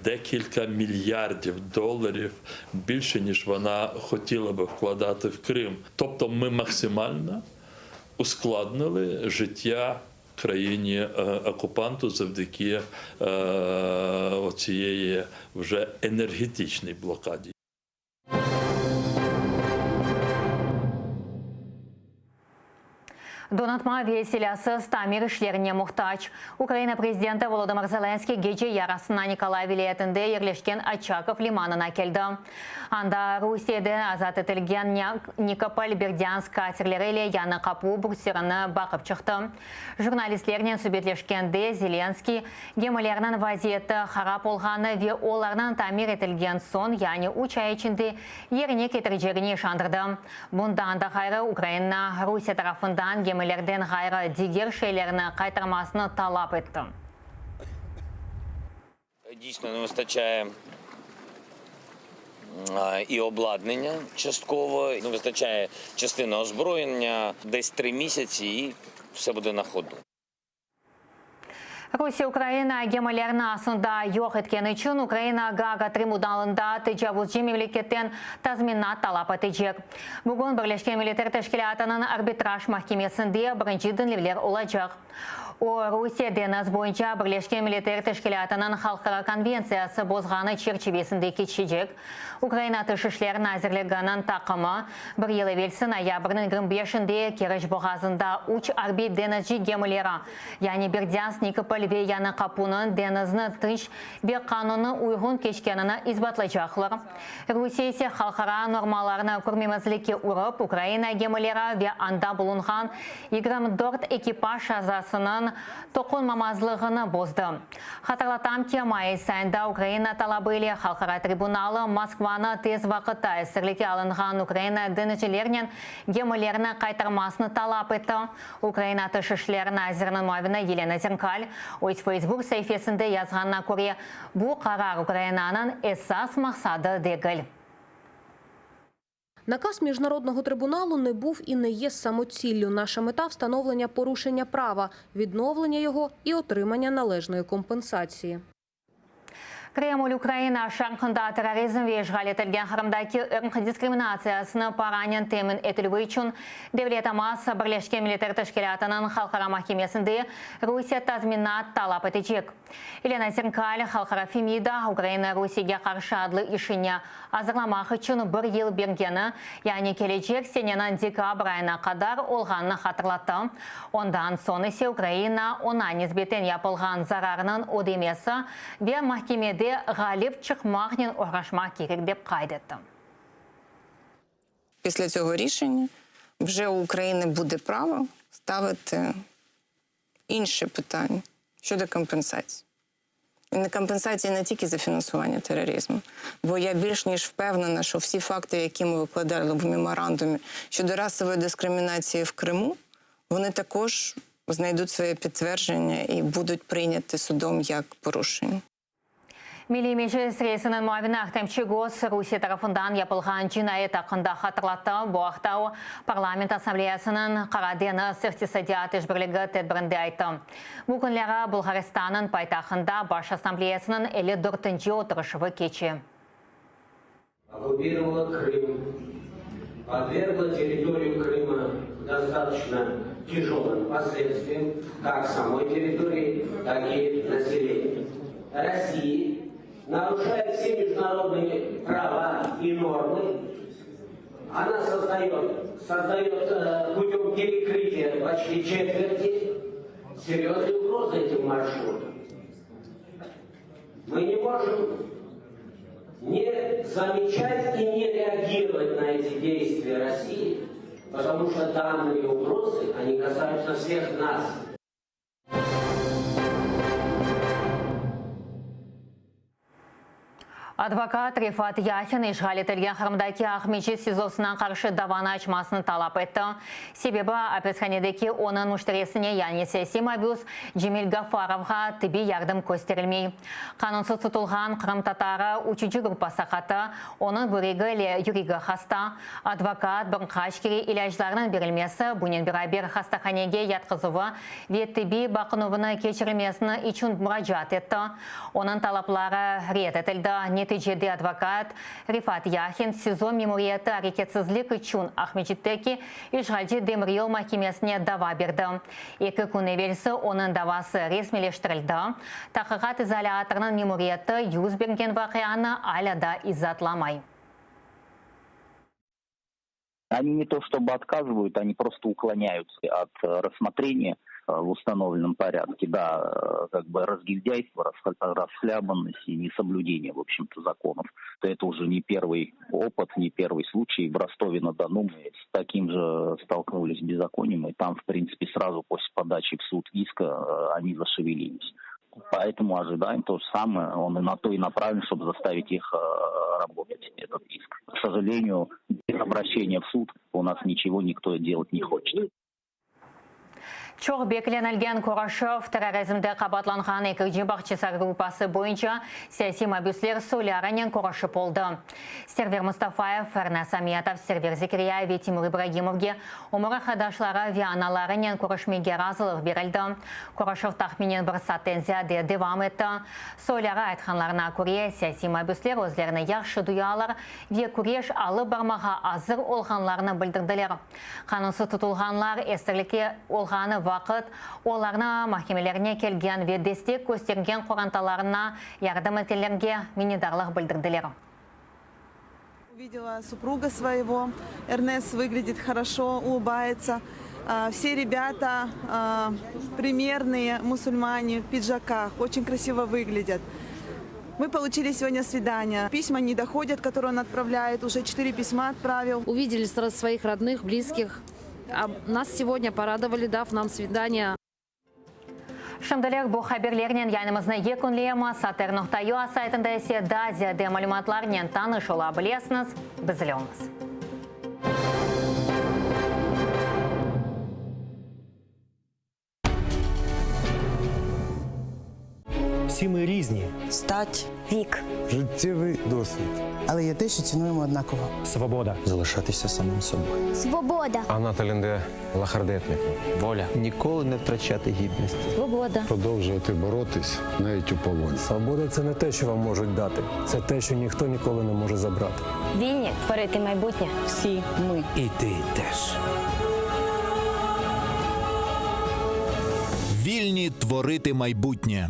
декілька мільярдів доларів більше, ніж вона хотіла би вкладати в Крим. Тобто ми максимально ускладнили життя країні-окупанту завдяки оцієї вже енергетичній блокаді. Донатма веселясы Стамир ишлеріне мұқтач. Украина президенті Володимир Зеленский геже ярасына Николай Вилетінде ерлешкен Очаков лиманына келді. Анда Русияды азат етілген Никополь Бердянск катерлері яны қапу бұрсеріні бақып шықты. Журналистлерінен сөбетлешкенде Зеленский гемелерінің вазиеті харап олғаны ве оларынан тамир етілген сон, яны 3 ай ішінде еріне кетіржеріне шандырды. Бұндан да қайры Украина Русия тарафындан гемелерден ғайры дигер шейлеріні қайтармасыны талап етті. Дійсно не вистачає і обладнання частково, не вистачає частини озброєння, десь 3 місяці і все буде на ходу. Русия Украина гемелерін асында йоқ еткен үшін Украина Гага тримудалында тәжавүзші мемлекеттен тазминат талап етежек. Бүгін Бірлескен милитар тәшкілатының арбитраж махкемесінде бірінші дінлерлер олачақ. О Русия деніз бойынша Бірлескен милитар тәшкілатының халқыра конвенциясы бозғаны черчевесінде кетшежек. Украина тышышлерін әзірлігінің тақымы бір елі велсі ноябрның 25-інде Кереш боғазында 3 арби денізжі гемелері, яны Бердянск, Никополь ве яны қапуның денізіні тыш бе қануны ұйғын кешкеніні избатлайчақлар. Русия есе халқыра нормаларына көрмемізлікке ұрып, Украина гемелері ве анда бұлынған 24 экипаж азасының Украиналарын тоқынмамазлығыны бозды. Хатырлатам ки май сайында Украина талабы ile халқара трибуналы Москваны тез вақытта әсірліке алынған Украина дінішілерінен гемілеріні қайтармасыны талап етті. Украина тышышлерін әзірінің мавина Елена Зеркаль өз Facebook сәйфесінде язғанына көре бұл қарар Украинаның esas мақсады дегіл. Наказ Міжнародного трибуналу не був і не є самоціллю. Наша мета – встановлення порушення права, відновлення його і отримання належної компенсації. Кремль Украина шарқында терроризм вежғал етілген қарымдаки ұрынқы дискриминациясыны паранен темін етілгі үшін Девлет Амас Бірлешкен Милитар Тәшкілатының халқара махкемесінде Русия тазминат талап етечек. Елена Зеркаль халқара Фемида Украина Русияге қаршы адлы ішіне азырламақ үшін бір ел бергені, яғни келечек сененің декабрь айына қадар олғанны қатырлатты. Ондан соң есе Украина она низбетен япылған зарарының одемесі ве махкемеде Галіп Чықмағнен орашма керек деп қайдетті. Після цього рішення вже у України буде право ставити інші питання щодо компенсації. І не компенсації не тільки за фінансування тероризму, бо я більш ніж впевнена, що всі факти, які ми викладали в меморандумі щодо расової дискримінації в Криму, вони також знайдуть своє підтвердження і будуть прийняті судом як порушення. Милли Мечес рейсінің муавина Ахтемчи Гос Русия тарапынан япылған жинайет ақында хатырлатты. Бұл ақтау парламент ассамблеясының қарадені сықтисадиат ішбірлігі тәдбірінде айтты. Бұл күнлері Бұлғаристанның пайтақында Баш ассамблеясының 54-ші отырышывы кечі. Оккупировала Крым, подвергла территорию Крыма достаточно тяжелым последствиям как самой территории, так и населения. Россия нарушает все международные права и нормы. Она создает путем перекрытия почти четверти серьезные угрозы этим маршрутам. Мы не можем не замечать и не реагировать на эти действия России, потому что данные угрозы, они касаются всех нас. Адвокат Рифат Яхин ишғал етілген қырымдаки Ахмечи СИЗОсынан қаршы даваны açmasını талап етті. Себебі әпесханедеки оның мүштіресіне, яғни саяси мабюз Джемил Гафаровға тіби ярдым көстерілмей. Қанунсыз тұтылған Қырым татары үшінші группасы қаты, оның бүрегі юригі хаста. Адвокат бірқашкері илажларының берілмесі бұнен бірабер хастаханеге ятқызуы ве тіби бақынуыны кешірілмесіні үшін мұражат етті. Оның талаплары рет етілді. Нәтижеде адвокат Рифат Яхин СИЗО мемориеті әрекетсізлік үшін Ахмечиттегі ишғалжы Демирел махкемесіне дава берді. 2 күн евелсі оның давасы ресмелештірілді. Тақиқат изоляторының мемориеті юз берген вақияны аляда изатламай. Они не то чтобы отказывают, они просто уклоняются от рассмотрения в установленном порядке. Да, как бы разгильдяйство, расхлябанность и несоблюдение, в общем-то, законов. Это уже не первый опыт, не первый случай. В Ростове-на-Дону мы с таким же столкнулись с беззаконием, и там, в принципе, сразу после подачи в суд иска они зашевелились. Поэтому ожидаем то же самое. Он и на то и направлен, чтобы заставить их работать, этот иск. К сожалению, без обращения в суд у нас ничего никто делать не хочет. Чоқ бекленілген Корашев терроризмді қабатланған екіжі бақчысар группасы бойынша саяси мабюслер солярынен Корашев болды. Сервер Мустафаев, Фернас Амиятов, Сервер Зекирия, Тимур Ибрагимовге умыры қадашлары вианаларынен Корашмеге разылық берілді. Корашев тақменен бір саттензияде девам етті. Соляры айтқанларына көре саяси мабюслер өзлеріні яқшы дуялар ве көреш алы бармаға азыр олғанларына білдірділер. Қанунсыз тұтылғанлар естірліке олғаны вақыт оларына махкемелеріне келген ве дестек көстерген қоранталарына ярдым етелерге минедарлық білдірділер. Увидела супруга своего. Эрнест выглядит хорошо, улыбается. Все ребята примерные мусульмане в пиджаках, очень красиво выглядят. Мы получили сегодня свидание. Письма не доходят, которые он отправляет. Уже 4 письма отправил. Увидели своих родных, близких. А нас сегодня порадовали, дав нам свидание. Шамдалек бу хаберлернен яйнымызны екунлема сатыр нұқтайуа сайтында есе дазия де малюматларнен таныш ола білесіңіз, бізілеміз. Всі ми різні. Стать, вік, Життєвий досвід. але є те, що цінуємо однаково. Свобода. Залишатися самим собою. Свобода. Анна Талінде Лахардетник. Воля. Ніколи не втрачати гідності. Свобода. Продовжувати боротись навіть у полоні. Свобода – це не те, що вам можуть дати. Це те, що ніхто ніколи не може забрати. Вільні творити майбутнє. Всі ми. І ти теж. Вільні творити майбутнє.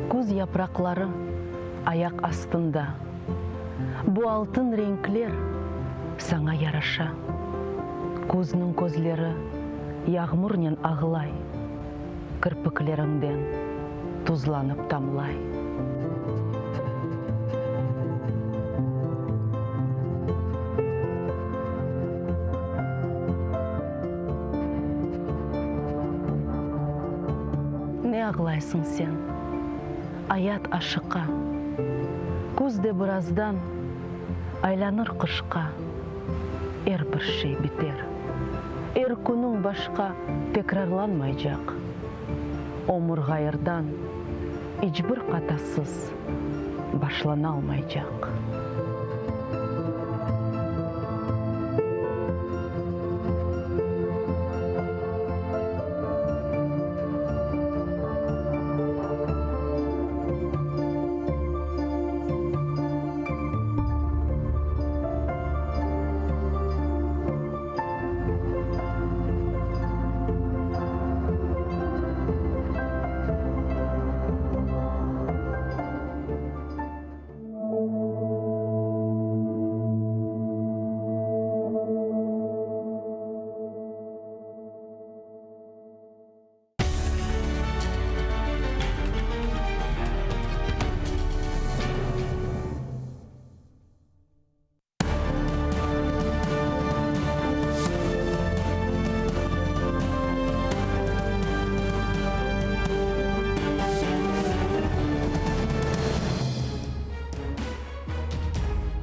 Күз япраклары аяк астында. Бу алтын ренклер саңа яраша. Күзнің көзлері ягмурнен ағылай. Кірпіклеріңден тузланып тамлай. Не ағылайсың сен? Аят ашыққа, күзде біраздан айланыр қышқа, әр бір шей бітер. Әр күнің башқа текрарланмайжақ. Омыр ғайырдан ешбір қатасыз башлана алмайжақ.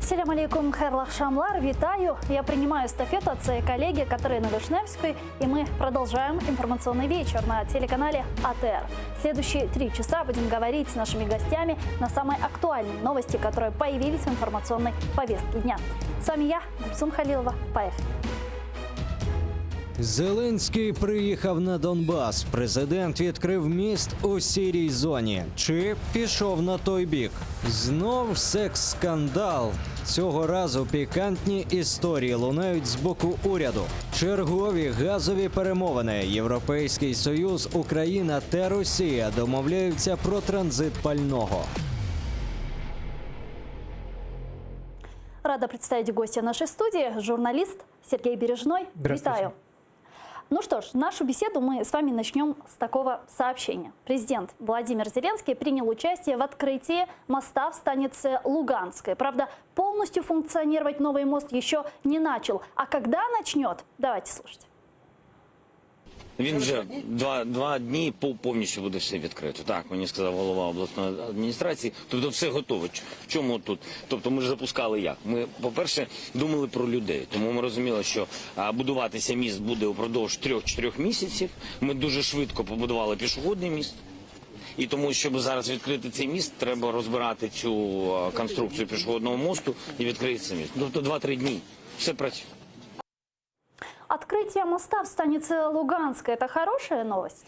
Салям алейкум, хайрлах шамлар, витаю. Я принимаю эстафету от своей коллеги Катерины Вишневской, и мы продолжаем информационный вечер на телеканале АТР. Следующие 3 часа будем говорить с нашими гостями на самые актуальные новости, которые появились в информационной повестке дня. С вами я, Мамсун Халилова. Поехали. Зеленський приїхав на Донбас. Президент відкрив міст у сірій зоні. Чи пішов на той бік? Знов секс-скандал. Цього разу пікантні історії лунають з боку уряду. Чергові газові перемовини. Європейський Союз, Україна та Росія домовляються про транзит пального. Рада представить гостя нашей студии, журналист Сергей Бережной. Витаю. Ну что ж, нашу беседу мы с вами начнем с такого сообщения. Президент Владимир Зеленский принял участие в открытии моста в станице Луганской. Правда, полностью функционировать новый мост еще не начал. А когда начнет? Давайте слушать. Він вже два дні повністю буде все відкрито. Так, мені сказав голова обласної адміністрації. Тобто все готово. В чому тут? Тобто ми ж запускали як? Ми, по-перше, думали про людей. Тому ми розуміли, що будуватися міст буде упродовж 3-4 місяців. Ми дуже швидко побудували пішохідний міст. І тому, щоб зараз відкрити цей міст, треба розбирати цю конструкцію пішохідного мосту і відкрити цей міст. Тобто 2-3 дні. Все працює. Открытие моста в станице Луганской – это хорошая новость?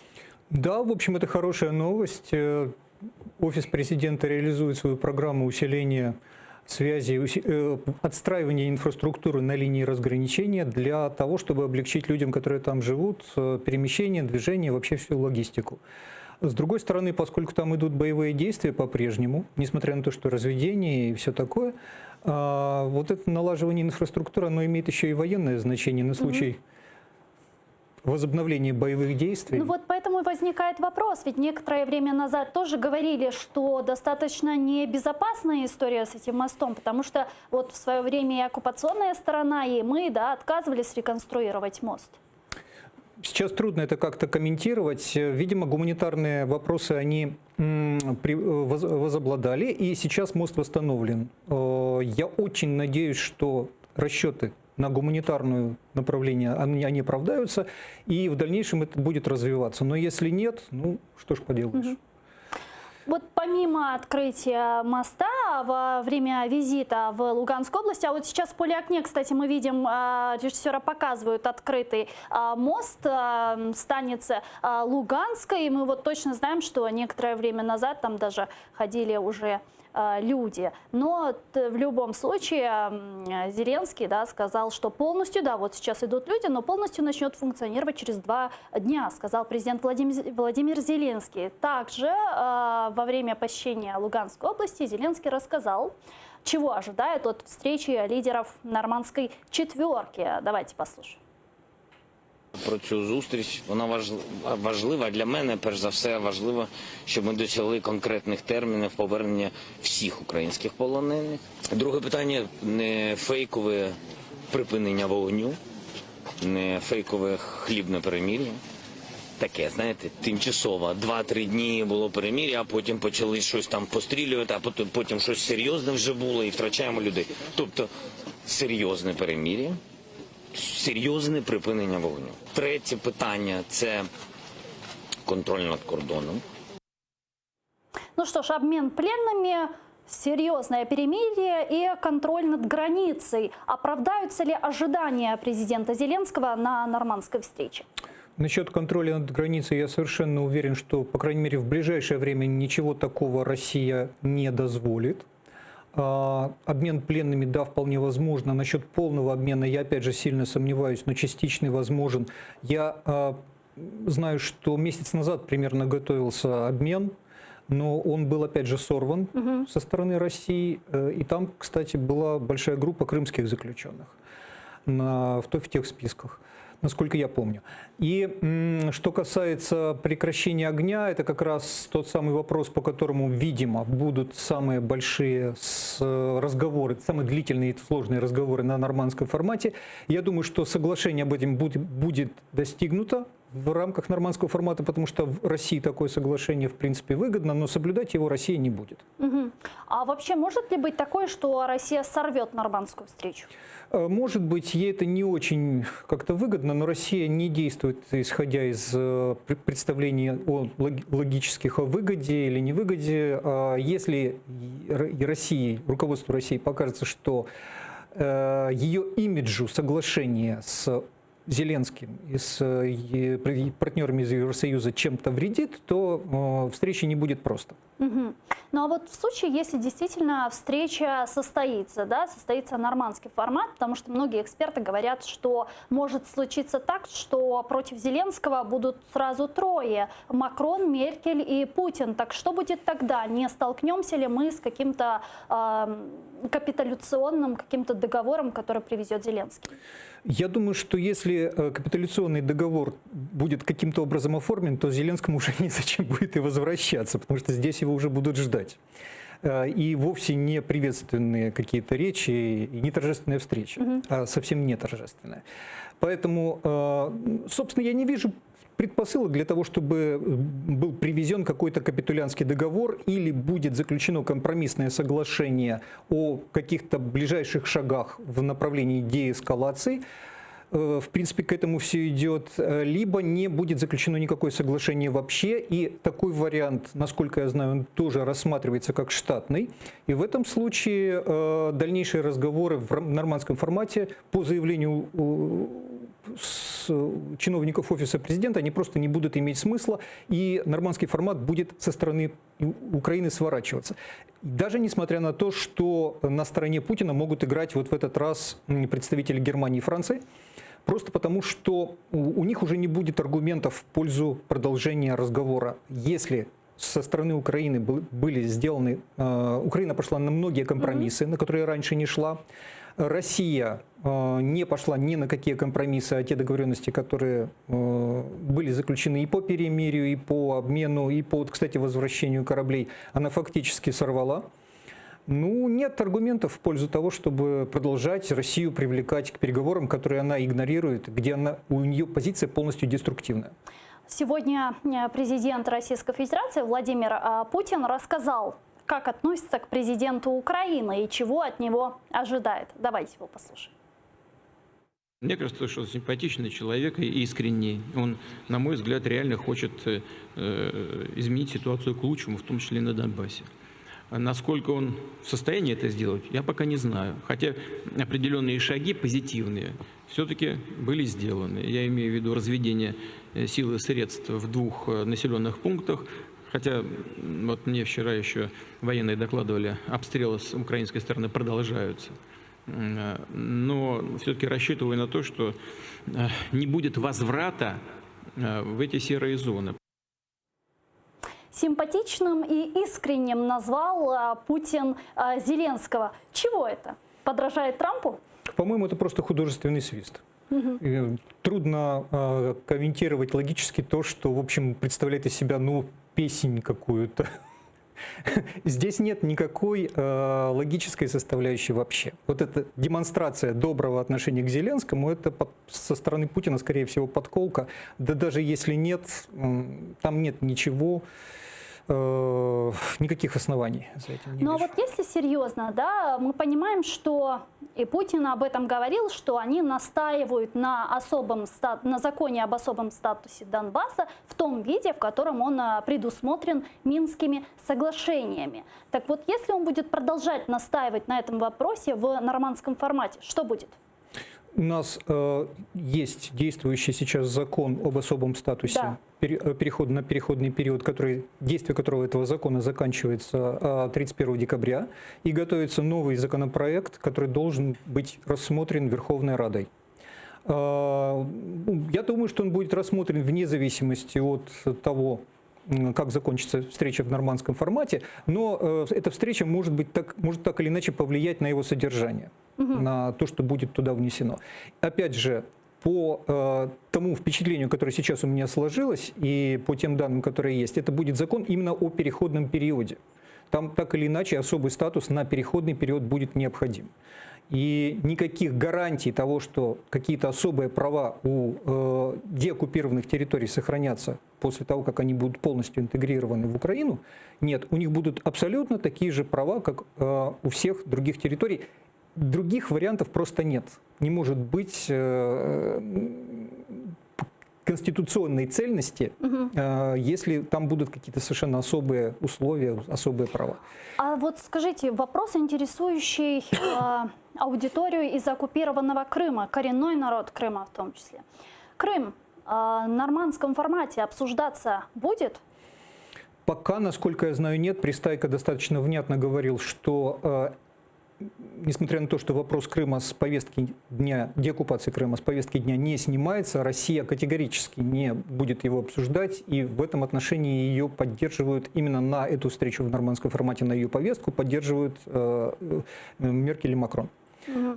Да, в общем, это хорошая новость. Офис президента реализует свою программу усиления связи, отстраивания инфраструктуры на линии разграничения для того, чтобы облегчить людям, которые там живут, перемещение, движение, вообще всю логистику. С другой стороны, поскольку там идут боевые действия по-прежнему, несмотря на то, что разведение и все такое, вот это налаживание инфраструктуры, оно имеет еще и военное значение на случай возобновления боевых действий. Ну вот поэтому и возникает вопрос, ведь некоторое время назад тоже говорили, что достаточно небезопасная история с этим мостом, потому что вот в свое время и оккупационная сторона, и мы, да, отказывались реконструировать мост. Сейчас трудно это как-то комментировать. Видимо, гуманитарные вопросы, они возобладали, и сейчас мост восстановлен. Я очень надеюсь, что расчеты на гуманитарное направление, они оправдаются, и в дальнейшем это будет развиваться. Но если нет, ну что ж поделаешь. Вот помимо открытия моста во время визита в Луганскую область, а вот сейчас в поле окне, кстати, мы видим, режиссера показывают открытый мост станицы Луганской, и мы вот точно знаем, что некоторое время назад там даже ходили уже люди. Но в любом случае Зеленский, да, сказал, что полностью, да, вот сейчас идут люди, но полностью начнет функционировать через 2 дня, сказал президент Владимир Зеленский. Также во время посещения Луганской области Зеленский рассказал, чего ожидает от встречи лидеров нормандской четверки. Давайте послушаем. Про цю зустріч, вона важлива для мене, перш за все, важливо, щоб ми досягли конкретних термінів повернення всіх українських полонених. Друге питання – не фейкове припинення вогню, не фейкове хлібне перемир'я. Таке, знаєте, тимчасово. 2-3 дні було перемир'я, а потім почали щось там пострілювати, а потім щось серйозне вже було і втрачаємо людей. Тобто серйозне перемир'я. Серйозне припинення вогню. Третє питання – це контроль над кордоном. Ну что ж, обмен пленными, серьезное перемирие и контроль над границей. Оправдаются ли ожидания президента Зеленского на нормандской встрече? Насчет контроля над границей я совершенно уверен, что, по крайней мере, в ближайшее время ничего такого Россия не дозволит. Обмен пленными, да, вполне возможно. Насчет полного обмена я, опять же, сильно сомневаюсь, но частичный возможен. Я знаю, что месяц назад примерно готовился обмен, но он был, опять же, сорван со стороны России. И там, кстати, была большая группа крымских заключенных в тех списках, насколько я помню. И что касается прекращения огня, это как раз тот самый вопрос, по которому, видимо, будут самые большие разговоры, самые длительные и сложные разговоры на нормандском формате. Я думаю, что соглашение об этом будет достигнуто в рамках нормандского формата, потому что в России такое соглашение, в принципе, выгодно, но соблюдать его Россия не будет. А вообще может ли быть такое, что Россия сорвет нормандскую встречу? Может быть, ей это не очень как-то выгодно, но Россия не действует, исходя из представлений логических о выгоде или невыгоде. Если России, руководству России покажется, что ее имиджу соглашение с Зеленским и с партнерами из Евросоюза чем-то вредит, то встречи не будет просто. Ну а вот в случае, если действительно встреча состоится, да, состоится нормандский формат, потому что многие эксперты говорят, что может случиться так, что против Зеленского будут сразу трое – Макрон, Меркель и Путин. Так что будет тогда? Не столкнемся ли мы с каким-то капитуляционным каким-то договором, который привезет Зеленский? Я думаю, что если капитуляционный договор будет каким-то образом оформлен, то Зеленскому уже незачем будет и возвращаться, потому что здесь его уже будут ждать. И вовсе не приветственные какие-то речи и не торжественная встреча, а совсем не торжественная. Поэтому, собственно, я не вижу предпосылок для того, чтобы был привезен какой-то капитулянский договор или будет заключено компромиссное соглашение о каких-то ближайших шагах в направлении деэскалации. В принципе, к этому все идет. Либо не будет заключено никакое соглашение вообще, и такой вариант, насколько я знаю, он тоже рассматривается как штатный. И в этом случае дальнейшие разговоры в нормандском формате по заявлению чиновников офиса президента, они просто не будут иметь смысла, и нормандский формат будет со стороны Украины сворачиваться. Даже несмотря на то, что на стороне Путина могут играть вот в этот раз представители Германии и Франции, просто потому, что у них уже не будет аргументов в пользу продолжения разговора. Если со стороны Украины были сделаны, Украина пошла на многие компромиссы, на которые раньше не шла. Россия не пошла ни на какие компромиссы, а те договоренности, которые были заключены и по перемирию, и по обмену, и по, кстати, возвращению кораблей, она фактически сорвала. Ну, нет аргументов в пользу того, чтобы продолжать Россию привлекать к переговорам, которые она игнорирует, где у нее позиция полностью деструктивная. Сегодня президент Российской Федерации Владимир Путин рассказал, как относится к президенту Украины и чего от него ожидает. Давайте его послушаем. Мне кажется, что симпатичный человек и искренний. Он, на мой взгляд, реально хочет изменить ситуацию к лучшему, в том числе и на Донбассе. Насколько он в состоянии это сделать, я пока не знаю. Хотя определенные шаги позитивные все-таки были сделаны. Я имею в виду разведение сил и средств в 2 населенных пунктах. Хотя вот мне вчера еще военные докладывали, обстрелы с украинской стороны продолжаются. Но все-таки рассчитываю на то, что не будет возврата в эти серые зоны. Симпатичным и искренним назвал Путин Зеленского. Чего это? Подражает Трампу? По-моему, это просто художественный свист. Трудно комментировать логически то, что, в общем, представляет из себя, песнь какую-то. Здесь нет никакой логической составляющей вообще. Вот эта демонстрация доброго отношения к Зеленскому, это со стороны Путина, скорее всего, подколка. Да даже если нет, там нет ничего, никаких оснований за этим не Но вижу. вот если серьезно, да, мы понимаем, что и Путин об этом говорил, что они настаивают на законе об особом статусе Донбасса в том виде, в котором он предусмотрен Минскими соглашениями. Так вот, если он будет продолжать настаивать на этом вопросе в нормандском формате, что будет? У нас есть действующий сейчас закон об особом статусе, Да. на переходный период, действие которого этого закона заканчивается 31 декабря, и готовится новый законопроект, который должен быть рассмотрен Верховной Радой. Я думаю, что он будет рассмотрен вне зависимости от того, как закончится встреча в нормандском формате, но эта встреча может так или иначе повлиять на его содержание, на то, что будет туда внесено. Опять же, по тому впечатлению, которое сейчас у меня сложилось, и по тем данным, которые есть, это будет закон именно о переходном периоде. Там так или иначе особый статус на переходный период будет необходим. И никаких гарантий того, что какие-то особые права у деоккупированных территорий сохранятся после того, как они будут полностью интегрированы в Украину, нет. У них будут абсолютно такие же права, как у всех других территорий. Других вариантов просто нет. Не может быть конституционной цельности, если там будут какие-то совершенно особые условия, особые права. А вот скажите, вопрос, интересующий аудиторию из оккупированного Крыма, коренной народ Крыма в том числе. Крым в нормандском формате обсуждаться будет? Пока, насколько я знаю, нет. Пристайко достаточно внятно говорил, что несмотря на то, что вопрос Крыма с повестки дня, деоккупации Крыма с повестки дня не снимается, Россия категорически не будет его обсуждать, и в этом отношении ее поддерживают именно на эту встречу в нормандском формате, на ее повестку, поддерживают Меркель и Макрон.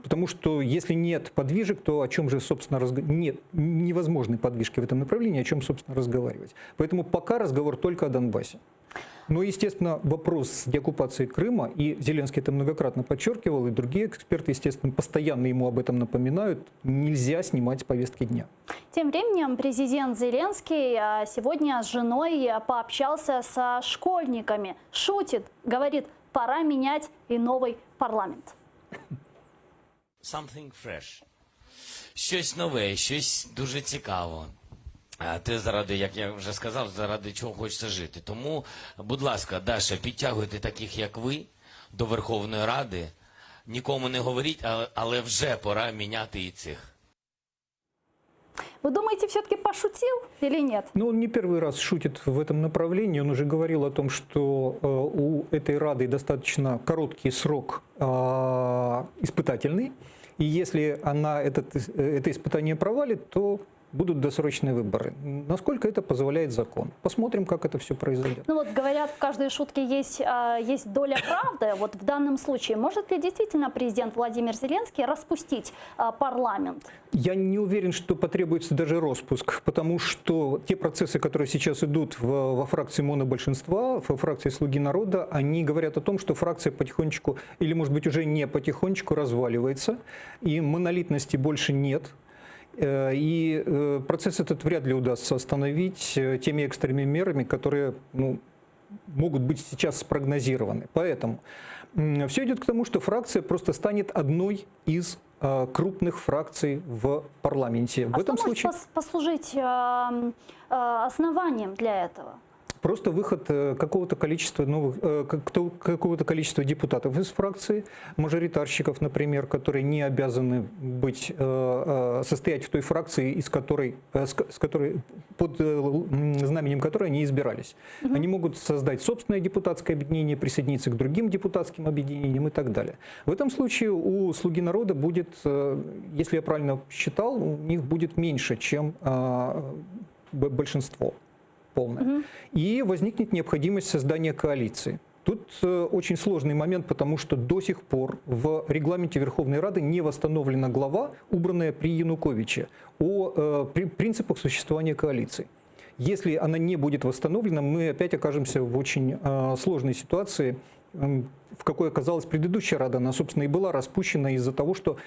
Потому что если нет подвижек, то о чем же, собственно, нет невозможной подвижки в этом направлении, о чем, собственно, разговаривать. Поэтому пока разговор только о Донбассе. Но, естественно, вопрос деоккупации Крыма, и Зеленский это многократно подчеркивал, и другие эксперты, естественно, постоянно ему об этом напоминают, нельзя снимать с повестки дня. Тем временем президент Зеленский сегодня с женой пообщался со школьниками. Шутит, говорит, пора менять и новый парламент. Something fresh. Щось нове, щось дуже цікаво. А ти заради, як я вже сказав, заради чого хочеться жити. Тому, будь ласка, Даша, підтягуйте таких, як ви, до Верховної Ради. Нікому не говоріть, але вже пора міняти і цих. Вы думаете, все-таки пошутил или нет? Ну, он не первый раз шутит в этом направлении. Он уже говорил о том, что у этой Рады достаточно короткий срок испытательный. И если она это испытание провалит, то будут досрочные выборы. Насколько это позволяет закон? Посмотрим, как это все произойдет. Ну вот говорят, в каждой шутке есть доля правды. Вот в данном случае может ли действительно президент Владимир Зеленский распустить парламент? Я не уверен, что потребуется даже распуск, потому что те процессы, которые сейчас идут во фракции монобольшинства, во фракции «Слуги народа», они говорят о том, что фракция потихонечку, или может быть уже не потихонечку, разваливается, и монолитности больше нет. И процесс этот вряд ли удастся остановить теми экстренными мерами, которые могут быть сейчас спрогнозированы. Поэтому все идет к тому, что фракция просто станет одной из крупных фракций в парламенте. В этом случае может послужить основанием для этого? Просто выход какого-то количества депутатов из фракции, мажоритарщиков, например, которые не обязаны состоять в той фракции, под знаменем которой они избирались. Они могут создать собственное депутатское объединение, присоединиться к другим депутатским объединениям и так далее. В этом случае у «Слуги народа» будет, если я правильно считал, у них будет меньше, чем большинство. Полная. И возникнет необходимость создания коалиции. Тут очень сложный момент, потому что до сих пор в регламенте Верховной Рады не восстановлена глава, убранная при Януковиче, о принципах существования коалиции. Если она не будет восстановлена, мы опять окажемся в очень сложной ситуации, в какой оказалась предыдущая Рада. Она, собственно, и была распущена из-за того, что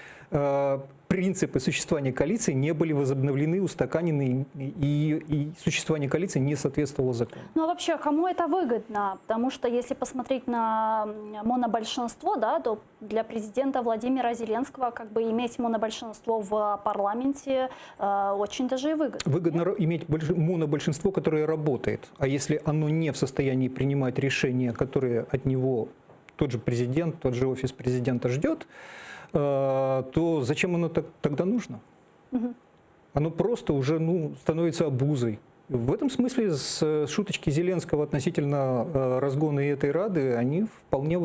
принципы существования коалиции не были возобновлены, устаканены, и существование коалиции не соответствовало закону. Ну а вообще, кому это выгодно? Потому что если посмотреть на монобольшинство, да, то для президента Владимира Зеленского как бы иметь монобольшинство в парламенте очень даже и выгодно. Выгодно иметь монобольшинство, которое работает. А если оно не в состоянии принимать решения, которые от него тот же президент, тот же офис президента ждет, то зачем оно тогда нужно? Оно просто уже становится обузой. В этом смысле с шуточки Зеленского относительно разгона этой Рады, они вполне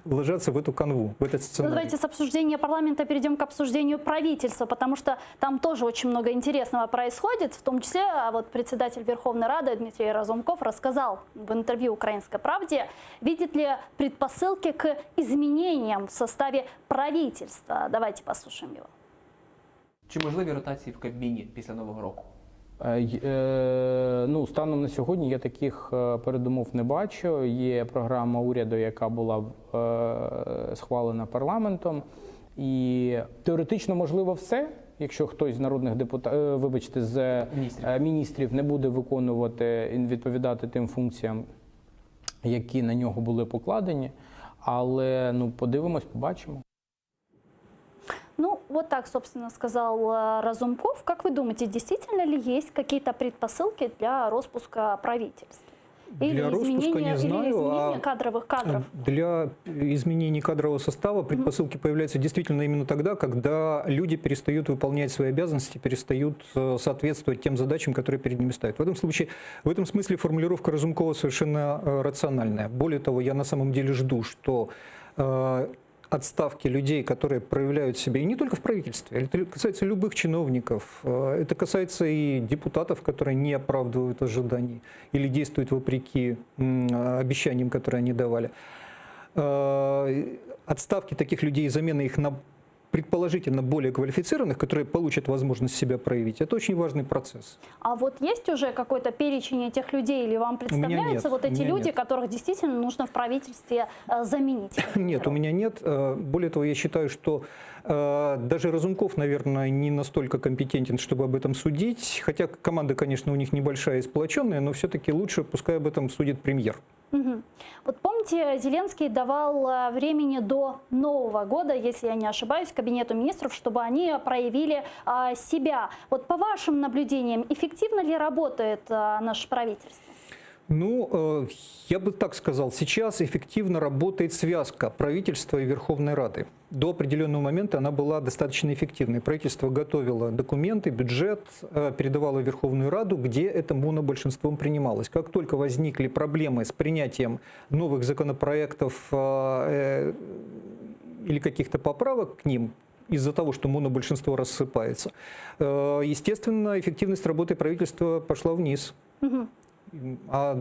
ложатся в эту канву, в этот сценарий. Давайте с обсуждения парламента перейдем к обсуждению правительства, потому что там тоже очень много интересного происходит, в том числе вот председатель Верховной Рады Дмитрий Разумков рассказал в интервью «Украинской правде», видит ли предпосылки к изменениям в составе правительства. Давайте послушаем его. Чи можливі ротації в Кабміні після Нового року? Станом на сьогодні я таких передумов не бачу. Є програма уряду, яка була схвалена парламентом. І теоретично можливо все, якщо хтось з народних з міністрів не буде відповідати тим функціям, які на нього були покладені. Але подивимось, побачимо. Вот так, собственно, сказал Разумков. Как вы думаете, действительно ли есть какие-то предпосылки для распуска правительства? Или изменения кадровых кадров? Для изменения кадрового состава предпосылки появляются действительно именно тогда, когда люди перестают выполнять свои обязанности, перестают соответствовать тем задачам, которые перед ними ставят. В этом смысле формулировка Разумкова совершенно рациональная. Более того, я на самом деле жду, что отставки людей, которые проявляют себя, и не только в правительстве, это касается любых чиновников, это касается и депутатов, которые не оправдывают ожиданий или действуют вопреки обещаниям, которые они давали. Отставки таких людей и замена их на предположительно более квалифицированных, которые получат возможность себя проявить, это очень важный процесс. А вот есть уже какой-то перечень этих людей, или вам представляются вот эти люди, которых действительно нужно в правительстве заменить? Нет, у меня нет. Более того, я считаю, что даже Разумков, наверное, не настолько компетентен, чтобы об этом судить, хотя команда, конечно, у них небольшая и сплоченная, но все-таки лучше, пускай об этом судит премьер. Вот помните, Зеленский давал времени до Нового года, если я не ошибаюсь, Кабинету министров, чтобы они проявили себя. Вот по вашим наблюдениям, эффективно ли работает наше правительство? Ну, я бы так сказал, сейчас эффективно работает связка правительства и Верховной Рады. До определенного момента она была достаточно эффективной. Правительство готовило документы, бюджет, передавало в Верховную Раду, где это монобольшинством принималось. Как только возникли проблемы с принятием новых законопроектов или каких-то поправок к ним, из-за того, что монобольшинство рассыпается, естественно, эффективность работы правительства пошла вниз. А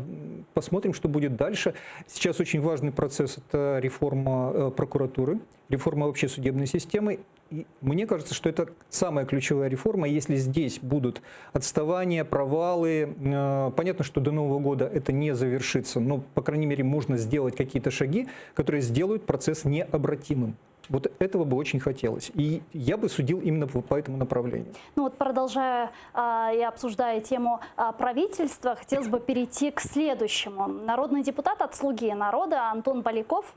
посмотрим, что будет дальше. Сейчас очень важный процесс – это реформа прокуратуры, реформа вообще судебной системы. И мне кажется, что это самая ключевая реформа. Если здесь будут отставания, провалы, понятно, что до Нового года это не завершится, но, по крайней мере, можно сделать какие-то шаги, которые сделают процесс необратимым. Вот этого бы очень хотелось. И я бы судил именно по этому направлению. Ну вот, продолжая и обсуждая тему правительства, хотелось бы перейти к следующему. Народный депутат от «Слуги народа» Антон Поляков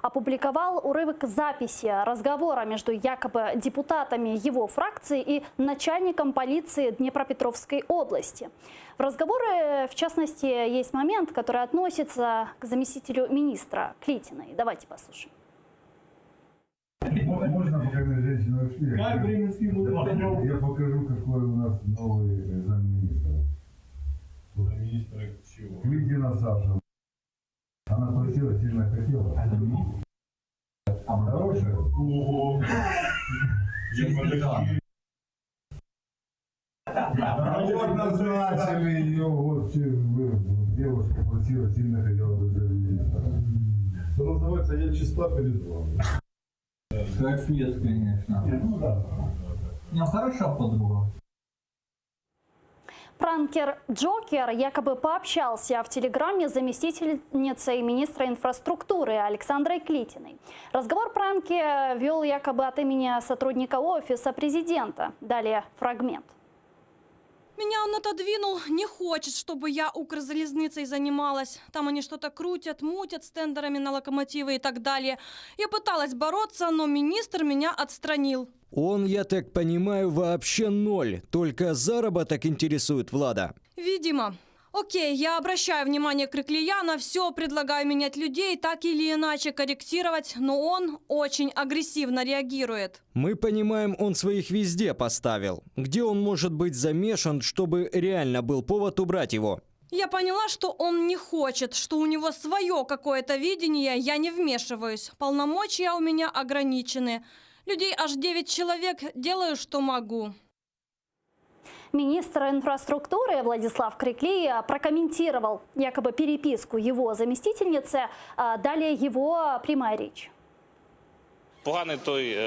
опубликовал урывок записи разговора между якобы депутатами его фракции и начальником полиции Днепропетровской области. В разговоре, в частности, есть момент, который относится к заместителю министра Клитиной. Давайте послушаем. Можно, пока мы женщины ушли? Я покажу, какой у нас новый замминистра. Замминистра чего? Клитина Саша. Она просила, сильно хотела. Хорошая? Ого! Вот назначили ее, вот девушка просила, сильно хотела быть замминистра. Что называется, я чиста перед вами. Капец, конечно. Ну да. Ну хорошо, подруга. Пранкер Джокер якобы пообщался в Телеграме с заместительницей министра инфраструктуры Александрой Клитиной. Разговор пранки вел якобы от имени сотрудника офиса президента. Далее фрагмент. Меня он отодвинул, не хочет, чтобы я Укрзалезницей занималась. Там они что-то крутят, мутят с тендерами на локомотивы и так далее. Я пыталась бороться, но министр меня отстранил. Он, я так понимаю, вообще ноль. Только заработок интересует Влада. Видимо. Окей, я обращаю внимание Криклияна, все предлагаю менять людей, так или иначе корректировать, но он очень агрессивно реагирует. Мы понимаем, он своих везде поставил. Где он может быть замешан, чтобы реально был повод убрать его? Я поняла, что он не хочет, что у него свое какое-то видение, я не вмешиваюсь. Полномочия у меня ограничены. Людей аж 9 человек, делаю, что могу. Министр инфраструктуры Владислав Криклий прокомментировал якобы переписку его заместительницы. Далее его прямая речь. Поганий той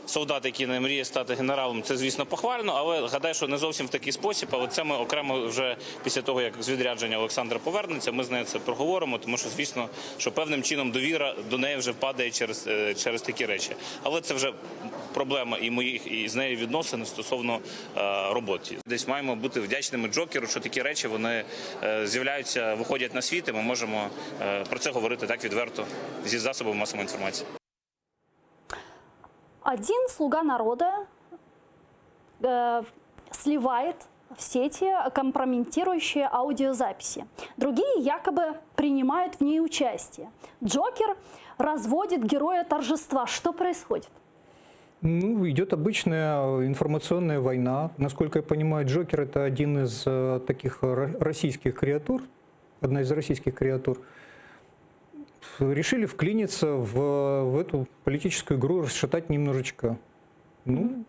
солдат, який не мріє стати генералом, це, звісно, похвально, але гадаю, що не зовсім в такий спосіб. Але це ми окремо вже після того, як з відрядження Олександра повернеться, ми з нею це проговоримо, тому що, звісно, що певним чином довіра до неї вже падає через такі речі. Але це вже проблема і моїх, і з нею відносин стосовно роботи. Десь маємо бути вдячними Джокеру, що такі речі, вони з'являються, виходять на світ, і ми можемо про це говорити так відверто зі засобів масової інформації. Один слуга народа сливает в сети компрометирующие аудиозаписи. Другие якобы принимают в ней участие. Джокер разводит героя торжества. Что происходит? Ну, идет обычная информационная война. Насколько я понимаю, Джокер – это один из таких российских креатур, одна из российских креатур. Решили вклиниться в эту политическую игру, расшатать немножечко. Ну,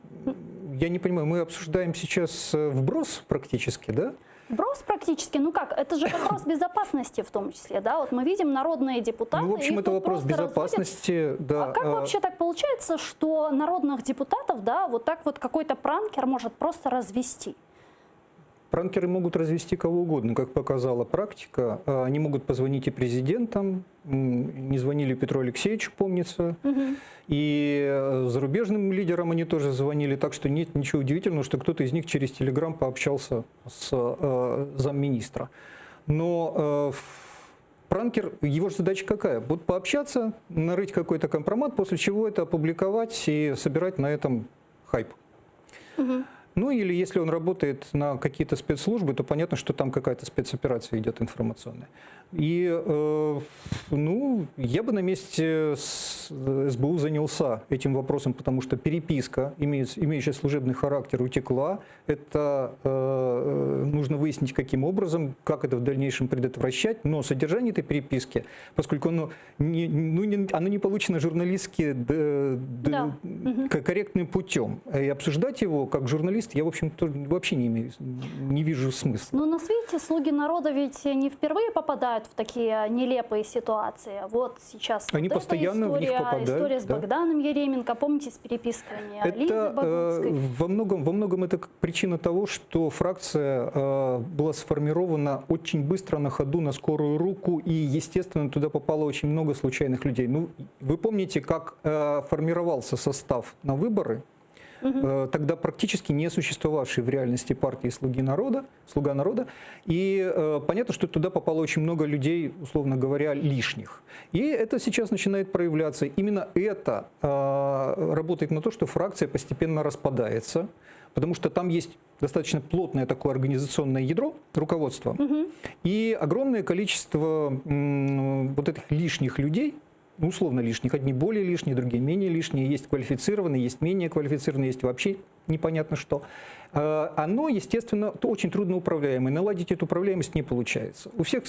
я не понимаю, мы обсуждаем сейчас вброс практически, да? Вброс практически, ну как, это же вопрос безопасности в том числе, да? Вот мы видим народные депутаты. Ну, в общем, это вопрос безопасности, да. А как вообще так получается, что народных депутатов, да, вот так вот какой-то пранкер может просто развести? Пранкеры могут развести кого угодно, как показала практика. Они могут позвонить и президентам, не звонили Петру Алексеевичу, помнится. И зарубежным лидерам они тоже звонили, так что нет ничего удивительного, что кто-то из них через Телеграм пообщался с замминистра. Но пранкер, его же задача какая? Вот пообщаться, нарыть какой-то компромат, после чего это опубликовать и собирать на этом хайп. Ну или если он работает на какие-то спецслужбы, то понятно, что там какая-то спецоперация идет информационная. И, ну, я бы на месте СБУ занялся этим вопросом, потому что переписка, имеющая служебный характер, утекла. Это нужно выяснить, каким образом, как это в дальнейшем предотвращать. Но содержание этой переписки, поскольку оно не получено журналистски корректным путем, и обсуждать его как журналист я, в общем-то, вообще не вижу смысла. Но на свете «Слуги народа» ведь не впервые попадают в такие нелепые ситуации. Вот сейчас они вот постоянно в них попадают. История с Богданом Еременко, помните, с переписками Лизы Богутской. Во многом это причина того, что фракция была сформирована очень быстро, на ходу, на скорую руку, и, естественно, туда попало очень много случайных людей. Ну, вы помните, как формировался состав на выборы? Тогда практически не существовавшей в реальности партии «Слуга народа». И понятно, что туда попало очень много людей, условно говоря, лишних. И это сейчас начинает проявляться. Именно это работает на то, что фракция постепенно распадается, потому что там есть достаточно плотное такое организационное ядро, руководство, и огромное количество вот этих лишних людей, условно лишних, одни более лишние, другие менее лишние, есть квалифицированные, есть менее квалифицированные, есть вообще непонятно что. Оно, естественно, очень трудно управляемое. Наладить эту управляемость не получается. У всех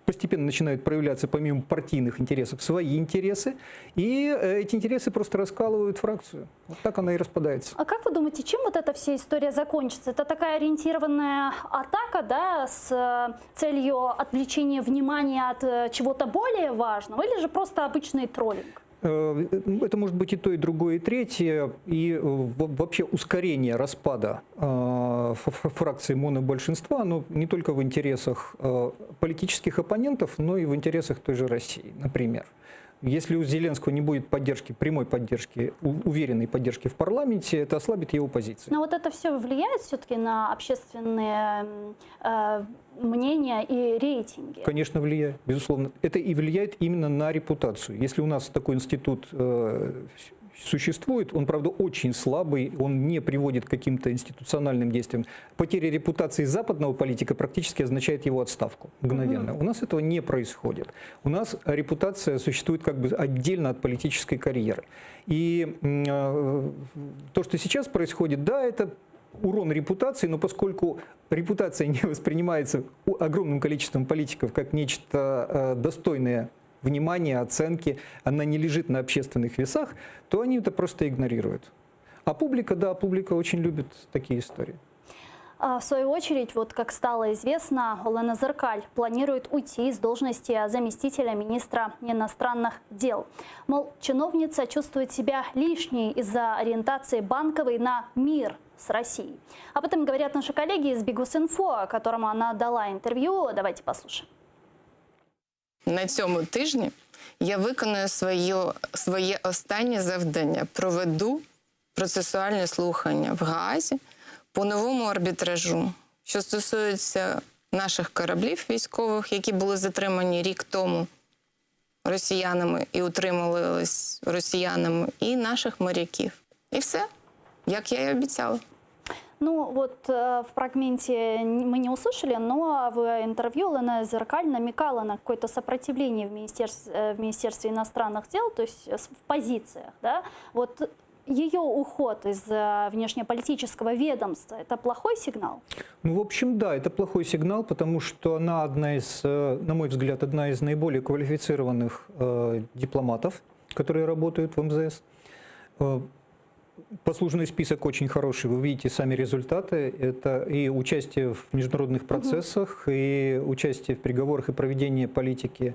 постепенно начинают проявляться, помимо партийных интересов, свои интересы, и эти интересы просто раскалывают фракцию. Вот так она и распадается. А как вы думаете, чем вот эта вся история закончится? Это такая ориентированная атака, да, с целью отвлечения внимания от чего-то более важного, или же просто обычный троллинг? Это может быть и то, и другое, и третье. И вообще ускорение распада фракции монобольшинства, оно не только в интересах политических оппонентов, но и в интересах той же России, например. Если у Зеленского не будет поддержки, прямой поддержки, уверенной поддержки в парламенте, это ослабит его позиции. Но вот это все влияет все-таки на общественные мнения и рейтинги? Конечно, влияет, безусловно. Это и влияет именно на репутацию. Если у нас такой институт существует, он, правда, очень слабый, он не приводит к каким-то институциональным действиям. Потеря репутации западного политика практически означает его отставку мгновенно. У нас этого не происходит. У нас репутация существует как бы отдельно от политической карьеры. И то, что сейчас происходит, да, это урон репутации, но поскольку репутация не воспринимается огромным количеством политиков как нечто достойное внимания, оценки, она не лежит на общественных весах, то они это просто игнорируют. А публика, да, публика очень любит такие истории. В свою очередь, вот как стало известно, Олена Зеркаль планирует уйти с должности заместителя министра иностранных дел. Мол, чиновница чувствует себя лишней из-за ориентации Банковой на мир с Россией. Об этом говорят наши коллеги из Бігус.Інфо, которому она дала интервью. Давайте послушаем. На цьому тижні я виконую своє останнє завдання. Проведу процесуальне слухання в Гаазі по новому арбітражу, що стосується наших кораблів військових, які були затримані рік тому росіянами і утримувались росіянами, і наших моряків. І все, як я і обіцяла. Ну вот в фрагменте мы не услышали, но в интервью Олена Зеркаль намекала на какое-то сопротивление в Министерстве иностранных дел, то есть в позициях. Да? Вот ее уход из внешнеполитического ведомства – это плохой сигнал? Ну, в общем, да, это плохой сигнал, потому что она одна из, на мой взгляд, одна из наиболее квалифицированных дипломатов, которые работают в МЗС. Послужной список очень хороший, вы видите сами результаты. Это и участие в международных процессах, и участие в переговорах и проведение политики.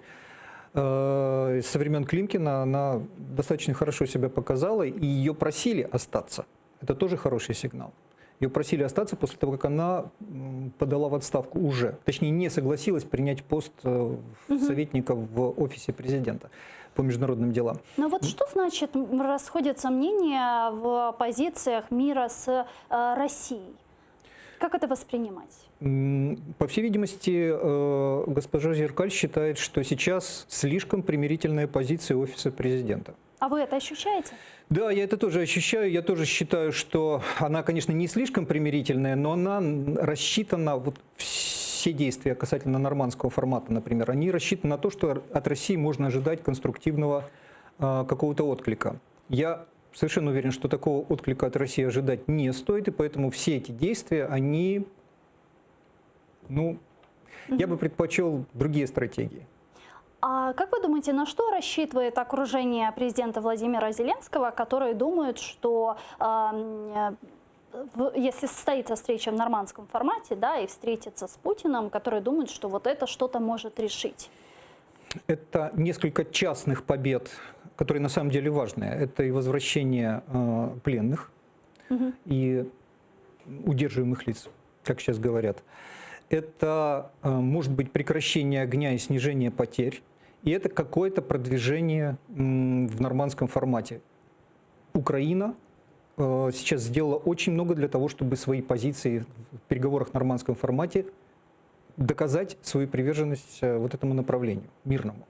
Со времен Климкина она достаточно хорошо себя показала, и ее просили остаться. Это тоже хороший сигнал. Ее просили остаться после того, как она подала в отставку уже. Точнее, не согласилась принять пост советника в офисе президента по международным делам. Но вот что значит расходятся мнения в позициях мира с Россией? Как это воспринимать? По всей видимости, госпожа Зеркаль считает, что сейчас слишком примирительная позиция офиса президента. А вы это ощущаете? Да, я это тоже ощущаю. Я тоже считаю, что она, конечно, не слишком примирительная, но она рассчитана, вот все действия касательно нормандского формата, например, они рассчитаны на то, что от России можно ожидать конструктивного какого-то отклика. Я совершенно уверен, что такого отклика от России ожидать не стоит, и поэтому все эти действия, они, я бы предпочел другие стратегии. А как вы думаете, на что рассчитывает окружение президента Владимира Зеленского, которые думают, что если состоится встреча в нормандском формате, да, и встретиться с Путиным, которые думают, что вот это что-то может решить? Это несколько частных побед, которые на самом деле важные. Это и возвращение пленных, и удерживаемых лиц, как сейчас говорят. Это может быть прекращение огня и снижение потерь. И это какое-то продвижение в нормандском формате. Украина сейчас сделала очень много для того, чтобы свои позиции в переговорах в нормандском формате доказать свою приверженность вот этому направлению, мирному.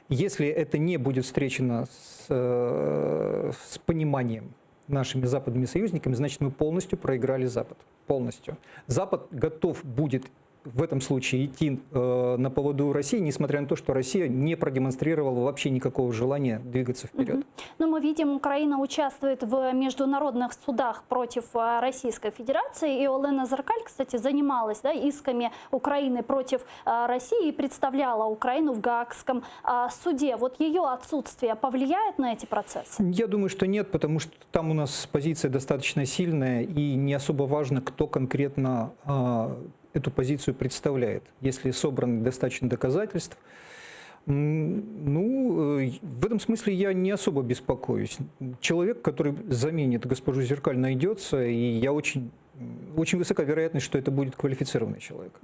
Если это не будет встречено с пониманием нашими западными союзниками, значит, мы полностью проиграли Запад. Полностью. Запад готов будет в этом случае идти на поводу у России, несмотря на то, что Россия не продемонстрировала вообще никакого желания двигаться вперед. Но мы видим, Украина участвует в международных судах против Российской Федерации. И Олена Зеркаль, кстати, занималась исками Украины против России и представляла Украину в Гаагском суде. Вот ее отсутствие повлияет на эти процессы? Я думаю, что нет, потому что там у нас позиция достаточно сильная, и не особо важно, кто конкретно эту позицию представляет. Если собрано достаточно доказательств, в этом смысле я не особо беспокоюсь. Человек, который заменит госпожу Зеркаль, найдется, и я очень высока вероятность, что это будет квалифицированный человек.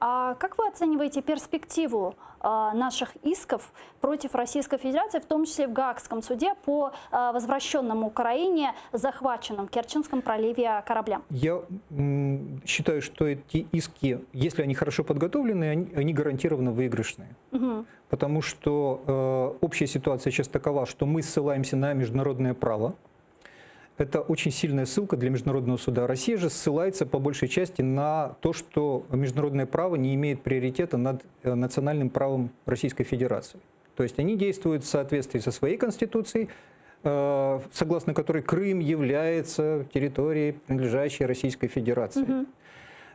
А как вы оцениваете перспективу наших исков против Российской Федерации, в том числе в Гаагском суде, по возвращенным Украине захваченным в Керченском проливе кораблям? Я считаю, что эти иски, если они хорошо подготовлены, они гарантированно выигрышные. Потому что общая ситуация сейчас такова, что мы ссылаемся на международное право. Это очень сильная ссылка для Международного суда. Россия же ссылается по большей части на то, что международное право не имеет приоритета над национальным правом Российской Федерации. То есть они действуют в соответствии со своей конституцией, согласно которой Крым является территорией, принадлежащей Российской Федерации.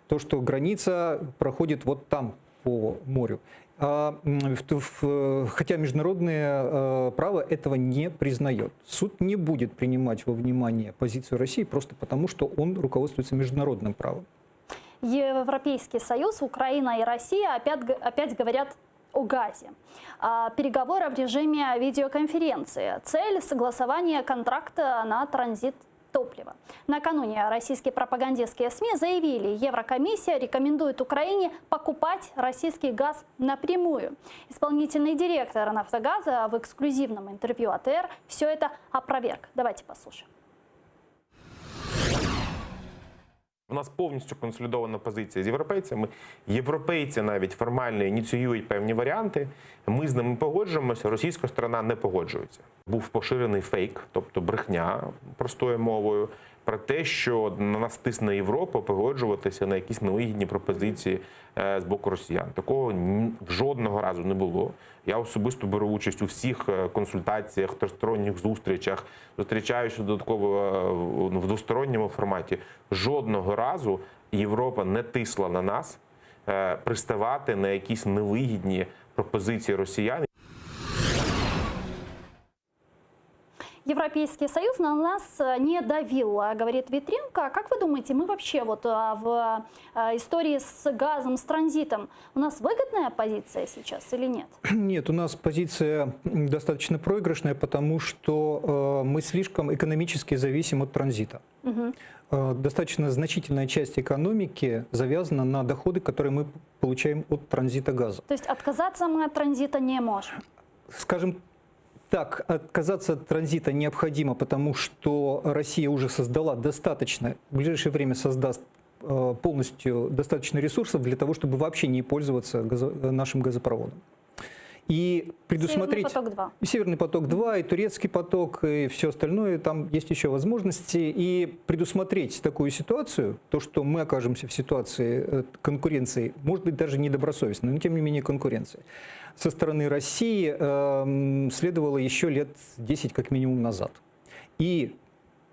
То, что граница проходит вот там, по морю. Хотя международное право этого не признает. Суд не будет принимать во внимание позицию России просто потому, что он руководствуется международным правом. Европейский Союз, Украина и Россия опять говорят о газе. Переговоры в режиме видеоконференции. Цель – согласование контракта на транзит топлива. Накануне российские пропагандистские СМИ заявили, Еврокомиссия рекомендует Украине покупать российский газ напрямую. Исполнительный директор «Нафтогаза» в эксклюзивном интервью АТР все это опроверг. Давайте послушаем. У нас повністю консолідована позиція з європейцями. Європейці навіть формально ініціюють певні варіанти. Ми з ними погоджуємося, російська сторона не погоджується. Був поширений фейк, тобто брехня простою мовою, про те, що на нас тисне Європа погоджуватися на якісь невигідні пропозиції з боку росіян. Такого жодного разу не було. Я особисто беру участь у всіх консультаціях, тристоронніх зустрічах, зустрічаюся додатково в двосторонньому форматі. Жодного разу Європа не тисла на нас приставати на якісь невигідні пропозиції росіян. Европейский Союз на нас не давил, говорит Витренко. Как вы думаете, мы вообще в истории с газом, с транзитом, у нас выгодная позиция сейчас или нет? Нет, у нас позиция достаточно проигрышная, потому что мы слишком экономически зависим от транзита. Достаточно значительная часть экономики завязана на доходы, которые мы получаем от транзита газа. То есть отказаться мы от транзита не можем? Скажем так, отказаться от транзита необходимо, потому что Россия уже создала достаточно, в ближайшее время создаст полностью достаточно ресурсов для того, чтобы вообще не пользоваться нашим газопроводом. И предусмотреть... Северный поток-2. И Северный поток-2, и турецкий поток, и все остальное. Там есть еще возможности. И предусмотреть такую ситуацию, то, что мы окажемся в ситуации конкуренции, может быть, даже недобросовестной, но тем не менее конкуренции, со стороны России следовало еще лет 10 как минимум назад. И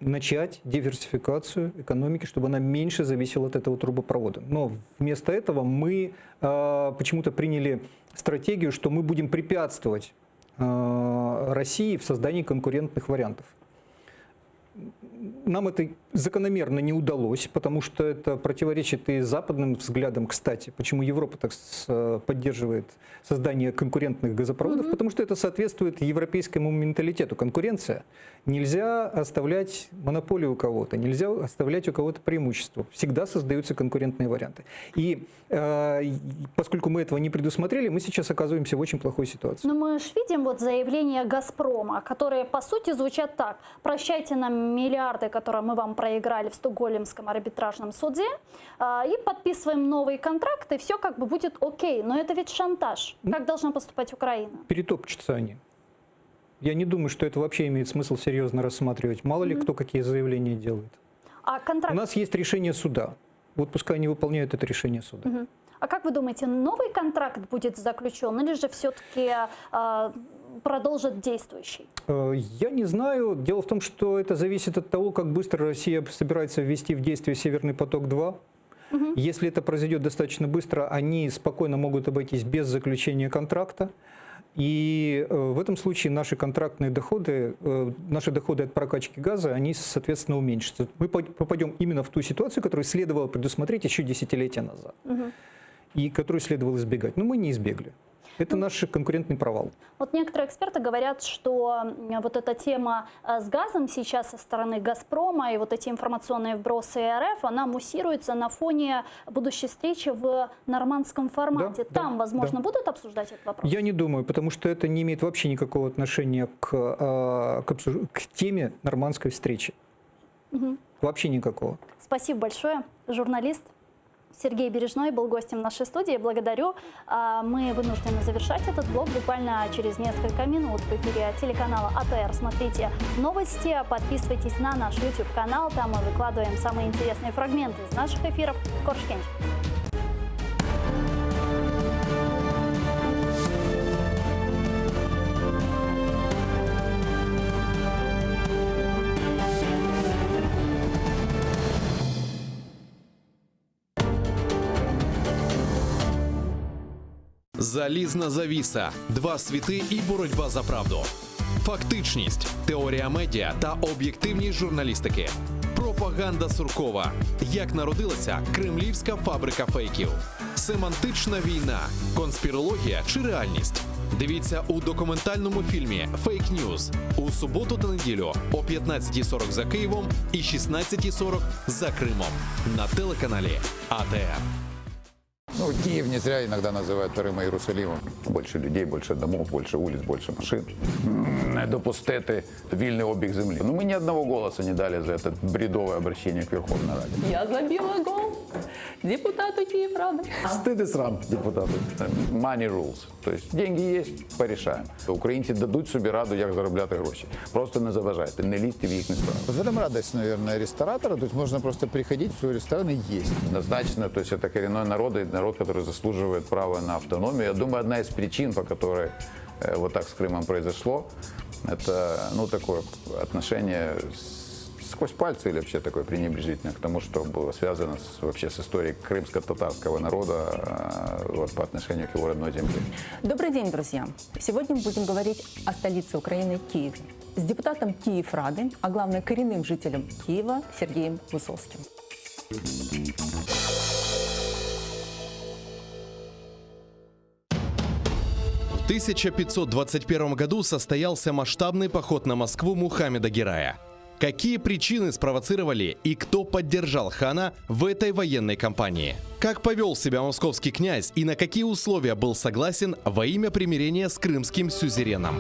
начать диверсификацию экономики, чтобы она меньше зависела от этого трубопровода. Но вместо этого мы почему-то приняли стратегию, что мы будем препятствовать России в создании конкурентных вариантов. Нам это закономерно не удалось, потому что это противоречит и западным взглядам, кстати. Почему Европа так поддерживает создание конкурентных газопроводов? Потому что это соответствует европейскому менталитету. Конкуренция. Нельзя оставлять монополию у кого-то, нельзя оставлять у кого-то преимущество. Всегда создаются конкурентные варианты. И поскольку мы этого не предусмотрели, мы сейчас оказываемся в очень плохой ситуации. Но мы же видим вот заявления «Газпрома», которые по сути звучат так: прощайте нам миллиарды, которые мы вам проиграли в Стокгольмском арбитражном суде, и подписываем новый контракт, и все как бы будет окей. Но это ведь шантаж. Как должна поступать Украина? Перетопчутся они. Я не думаю, что это вообще имеет смысл серьезно рассматривать. Мало ли кто какие заявления делает. А контракт... У нас есть решение суда. Вот пускай они выполняют это решение суда. А как вы думаете, новый контракт будет заключен или же все-таки продолжит действующий? Я не знаю. Дело в том, что это зависит от того, как быстро Россия собирается ввести в действие Северный поток-2. Если это произойдет достаточно быстро, они спокойно могут обойтись без заключения контракта. И в этом случае наши контрактные доходы, наши доходы от прокачки газа, они, соответственно, уменьшатся. Мы попадем именно в ту ситуацию, которую следовало предусмотреть еще десятилетия назад. И которую следовало избегать. Но мы не избегли. Это наш конкурентный провал. Вот некоторые эксперты говорят, что вот эта тема с газом сейчас со стороны «Газпрома» и вот эти информационные вбросы РФ, она муссируется на фоне будущей встречи в нормандском формате. Там, возможно, будут обсуждать этот вопрос? Я не думаю, потому что это не имеет вообще никакого отношения к теме нормандской встречи. Вообще никакого. Спасибо большое. Журналист Сергей Бережной был гостем нашей студии. Благодарю. Мы вынуждены завершать этот блог буквально через несколько минут в эфире телеканала АТР. Смотрите новости, подписывайтесь на наш YouTube-канал. Там мы выкладываем самые интересные фрагменты из наших эфиров. Коршкенч. Залізна завіса, два світи і боротьба за правду. Фактичність, теорія медіа та об'єктивність журналістики. Пропаганда Суркова. Як народилася кремлівська фабрика фейків. Семантична війна, конспірологія чи реальність. Дивіться у документальному фільмі «Фейк Ньюз» у суботу та неділю о 15:40 за Києвом і 16:40 за Кримом на телеканалі АТР. Ну, Киев не зря иногда называют вторым Иерусалимом. Больше людей, больше домов, больше улиц, больше машин. Допустити вільний обіг землі. Ну, мы ни одного голоса не дали за это бредовое обращение к Верховной Раде. Я забила гол депутату Киеврады. Стыд и срам депутату. Money rules. То есть деньги есть, порешаем. Українці дадуть собі раду, як заробляти гроші. Просто не заважайте, не лізьте в їхні справи. В этом радость, наверное, ресторатора. То есть можно просто приходить в свой ресторан и есть. Однозначно, то есть это коренной народ, и народ, который заслуживает права на автономию. Я думаю, одна из причин, по которой вот так с Крымом произошло, это, ну, такое отношение сквозь пальцы или вообще такое пренебрежительное к тому, что было связано вообще с историей крымско-татарского народа вот, по отношению к его родной земле. Добрый день, друзья. Сегодня мы будем говорить о столице Украины Киеве с депутатом Киеврады, а главное коренным жителем Киева Сергеем Высоцким. В 1521 году состоялся масштабный поход на Москву Мухаммеда Герая. Какие причины спровоцировали и кто поддержал хана в этой военной кампании? Как повел себя московский князь и на какие условия был согласен во имя примирения с крымским сюзереном?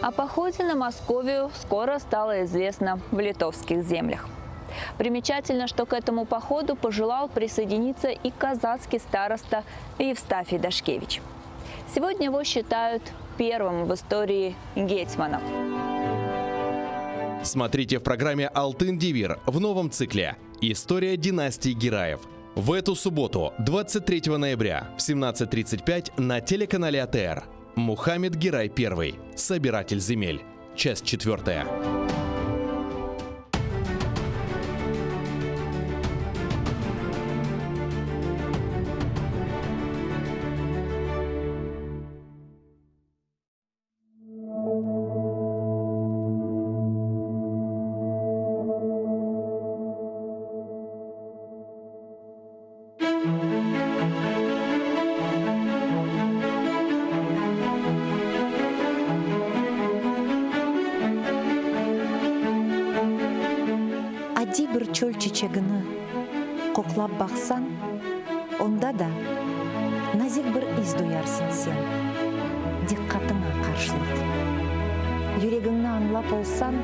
О походе на Московию скоро стало известно в литовских землях. Примечательно, что к этому походу пожелал присоединиться и казацкий староста Евстафий Дашкевич. Сегодня его считают первым в истории гетьманом. Смотрите в программе «Алтын Девир» в новом цикле «История династии Гираев». В эту субботу, 23 ноября в 17:35 на телеканале АТР. Мухаммед Гирай I. Собиратель земель. Часть 4. Адди бір чөл чечегіні қоқлап бақсан, онда да назик бір из дуярсың сен, диққатыңа қаршылық. Жүрегіңні аңлап олсан,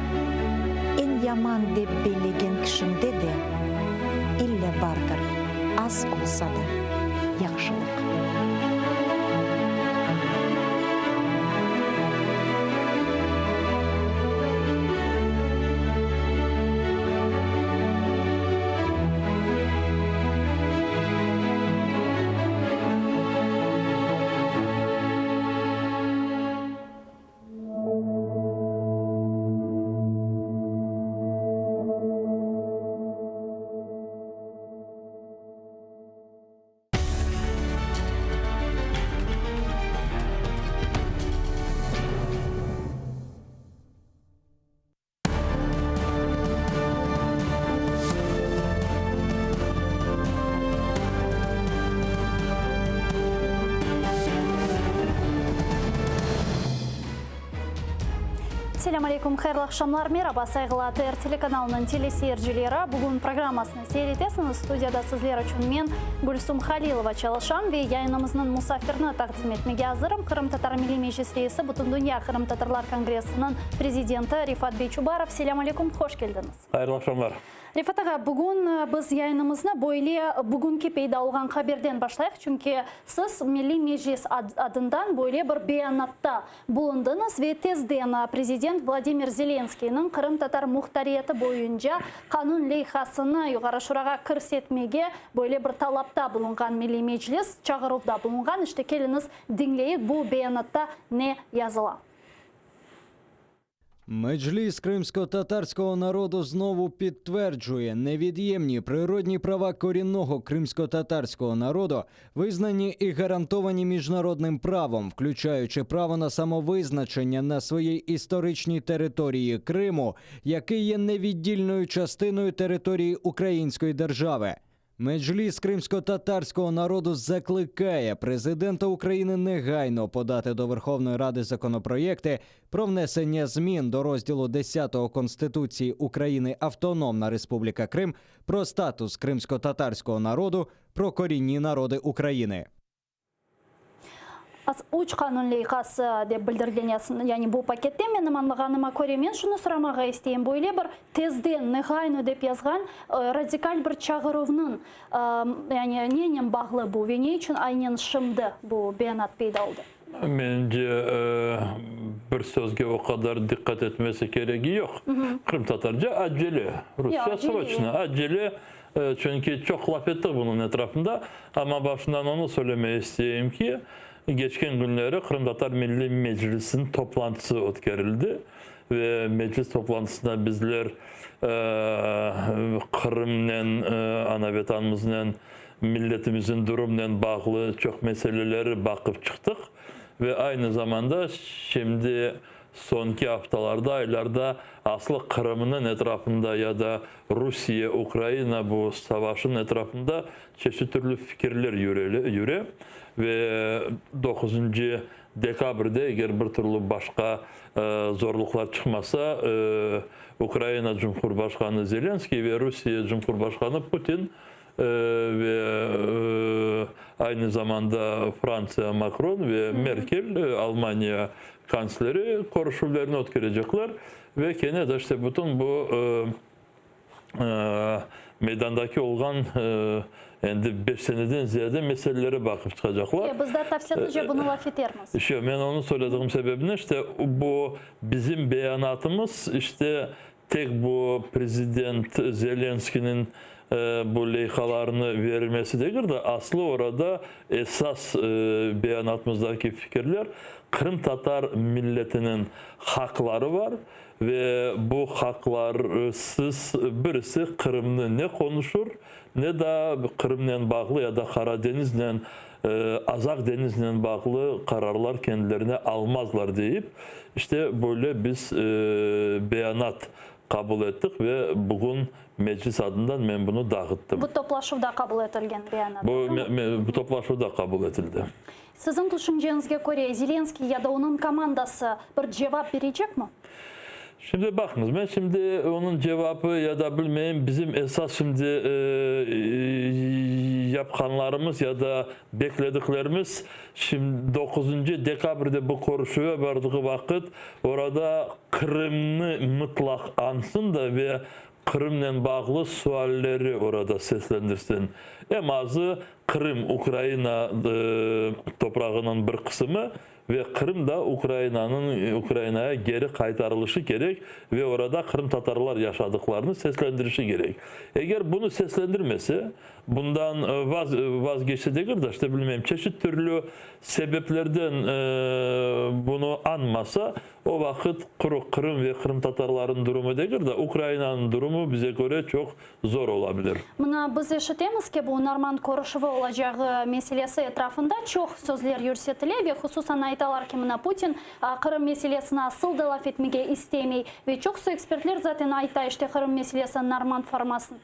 en яман деп белеген кішімде де, илле бардыр, аз олса да, яқшылық. Assalamu alaikum, xayrlı akşamlar. Merhaba saygılı ATR телеканалының телесейіржілері. Бүгін программасыны сейретесіңіз. Студияда сізлер үшін мен Гүлсум Халилова çalışам ve yayınımızın musafirini takdim etmeye hazırım. Kırım Tatar Milli Meclis Reisi, Bütün Dünya Kırım Tatarlar Kongresi'nin prezidenti Rifat Beyçubarov. Selamun alaikum, hoş geldiniz. Hayırlı akşamlar. Rifat ağa, бүгін біз yayınımızda böyle бүгінгі peyda olған haberden başlayaq. Çünkü siz Milli Meclis adından böyle bir beyanatda bulundunuz ve tezden Prezident Vladimir Zelenskiy'nin Kırım Tatar muhtariyeti boyunca kanun leyhasını yukarı şurağa kırsetmege böyle bir talapta bulungan Milli Meclis çağırıpta bulungan. İşte keliniz dinleyip bu beyanatta ne yazılan. Меджліс кримсько-татарського народу знову підтверджує, невід'ємні природні права корінного кримсько-татарського народу визнані і гарантовані міжнародним правом, включаючи право на самовизначення на своїй історичній території Криму, який є невіддільною частиною території Української держави. Меджліс кримсько-татарського народу закликає президента України негайно подати до Верховної Ради законопроєкти про внесення змін до розділу 10 Конституції України Автономна Республіка Крим про статус кримсько-татарського народу, про корінні народи України. Uç kanun leyhası deb bildirilgan, yani bu pakette menim anlaganyma ko'ra men shuni suramaga isteyim. Böyle bir tezden negayno deb yazgan radikal bir çağıruvnun yani neyle bağlı bu ve ne için aynen şimdi bu beyanat peyda oldu? Bence bir sözge o kadar dikkat etmesi gereği yok. Kırım Tatarca acele. Rusya savaşına acele. Çünkü çok laf ettik bunun etrafında. Ama başından onu söylemeye isteyeyim ki geçen günleri Kırım Tatar Milli Meclisi'nin toplantısı ötkerildi. Ve meclis toplantısında bizler Kırım'la, ana vatanımızla, milletimizin durumla bağlı çok meseleleri bakıp çıktık. Ve aynı zamanda şimdi sonki haftalarda, aylarda aslı Kırım'ın etrafında ya da Rusya, Ukrayna bu savaşın etrafında çeşitli türlü fikirler yürü. Ve 9. dekabrde eğer bir türlü başka zorluklar çıkmasa Ukrayna Cumhurbaşkanı Zelenskiy ve Rusya Cumhurbaşkanı Putin ve aynı zamanda Fransa Macron ve Merkel, Almanya kansleri konuşmalarını ötkirecekler ve Kanada işte bütün bu meydandaki olgan endi 5 seneden ziyade meselelere bakıp çıkacaklar. Biz de tavsiyetle bunu laf etermiz. İşte ben onu söylediğim sebebine işte bu bizim beyanatımız işte tek bu Prezident Zelenski'nin bu leyhalarını verilmesi değil de aslı orada esas beyanatımızdaki fikirler Kırım Tatar milletinin hakları var ve bu haklarsız birisi Kırım'ı ne konuşur ne de Kırım'la bağlı ya da Karadeniz'le Azak Deniz'le bağlı kararlar kendilerine almazlar deyip işte böyle biz beyanat kabul ettik ve bugün meclis adından ben bunu dağıttım. Bu toplaşuvda kabul edilgen beyanat. Bu toplaşuvda kabul edildi. Sizin düşüncenize göre Zelenskiy ya da onun komandası bir cevap verecek mi? Şimdi bakınız ben şimdi onun cevabı ya da bilmeyin bizim esas şimdi yapkanlarımız ya da beklediklerimiz şimdi 9. dekabrde bu konuşuya vardığı vakit orada Kırım'ı mutlak ansın da ve Kırım'la bağlı sualleri orada seslendirsin. En azı Kırım Ukrayna toprağının bir kısmı ve Kırım da Ukrayna'ya geri kaytarılışı gerek ve orada Kırım Tatarlar yaşadıklarını seslendirişi gerek. Eğer bunu seslendirmese, bundan vazgeçse değil de işte bilmem çeşit türlü sebeplerden bunu anmasa o vakit Kırım ve Kırım Tatarların durumu değil de Ukrayna'nın durumu bize göre çok zor olabilir. Buna biz eşitemiz ki bu Norman konuşuvu olacağı meselesi etrafında çok sözler yürütülüyor ve hususan aytalar ki Putin Kırım meselesini asıl da laf etmeye istemey ve çok ekspertler zaten ayta işte Kırım meselesi Norman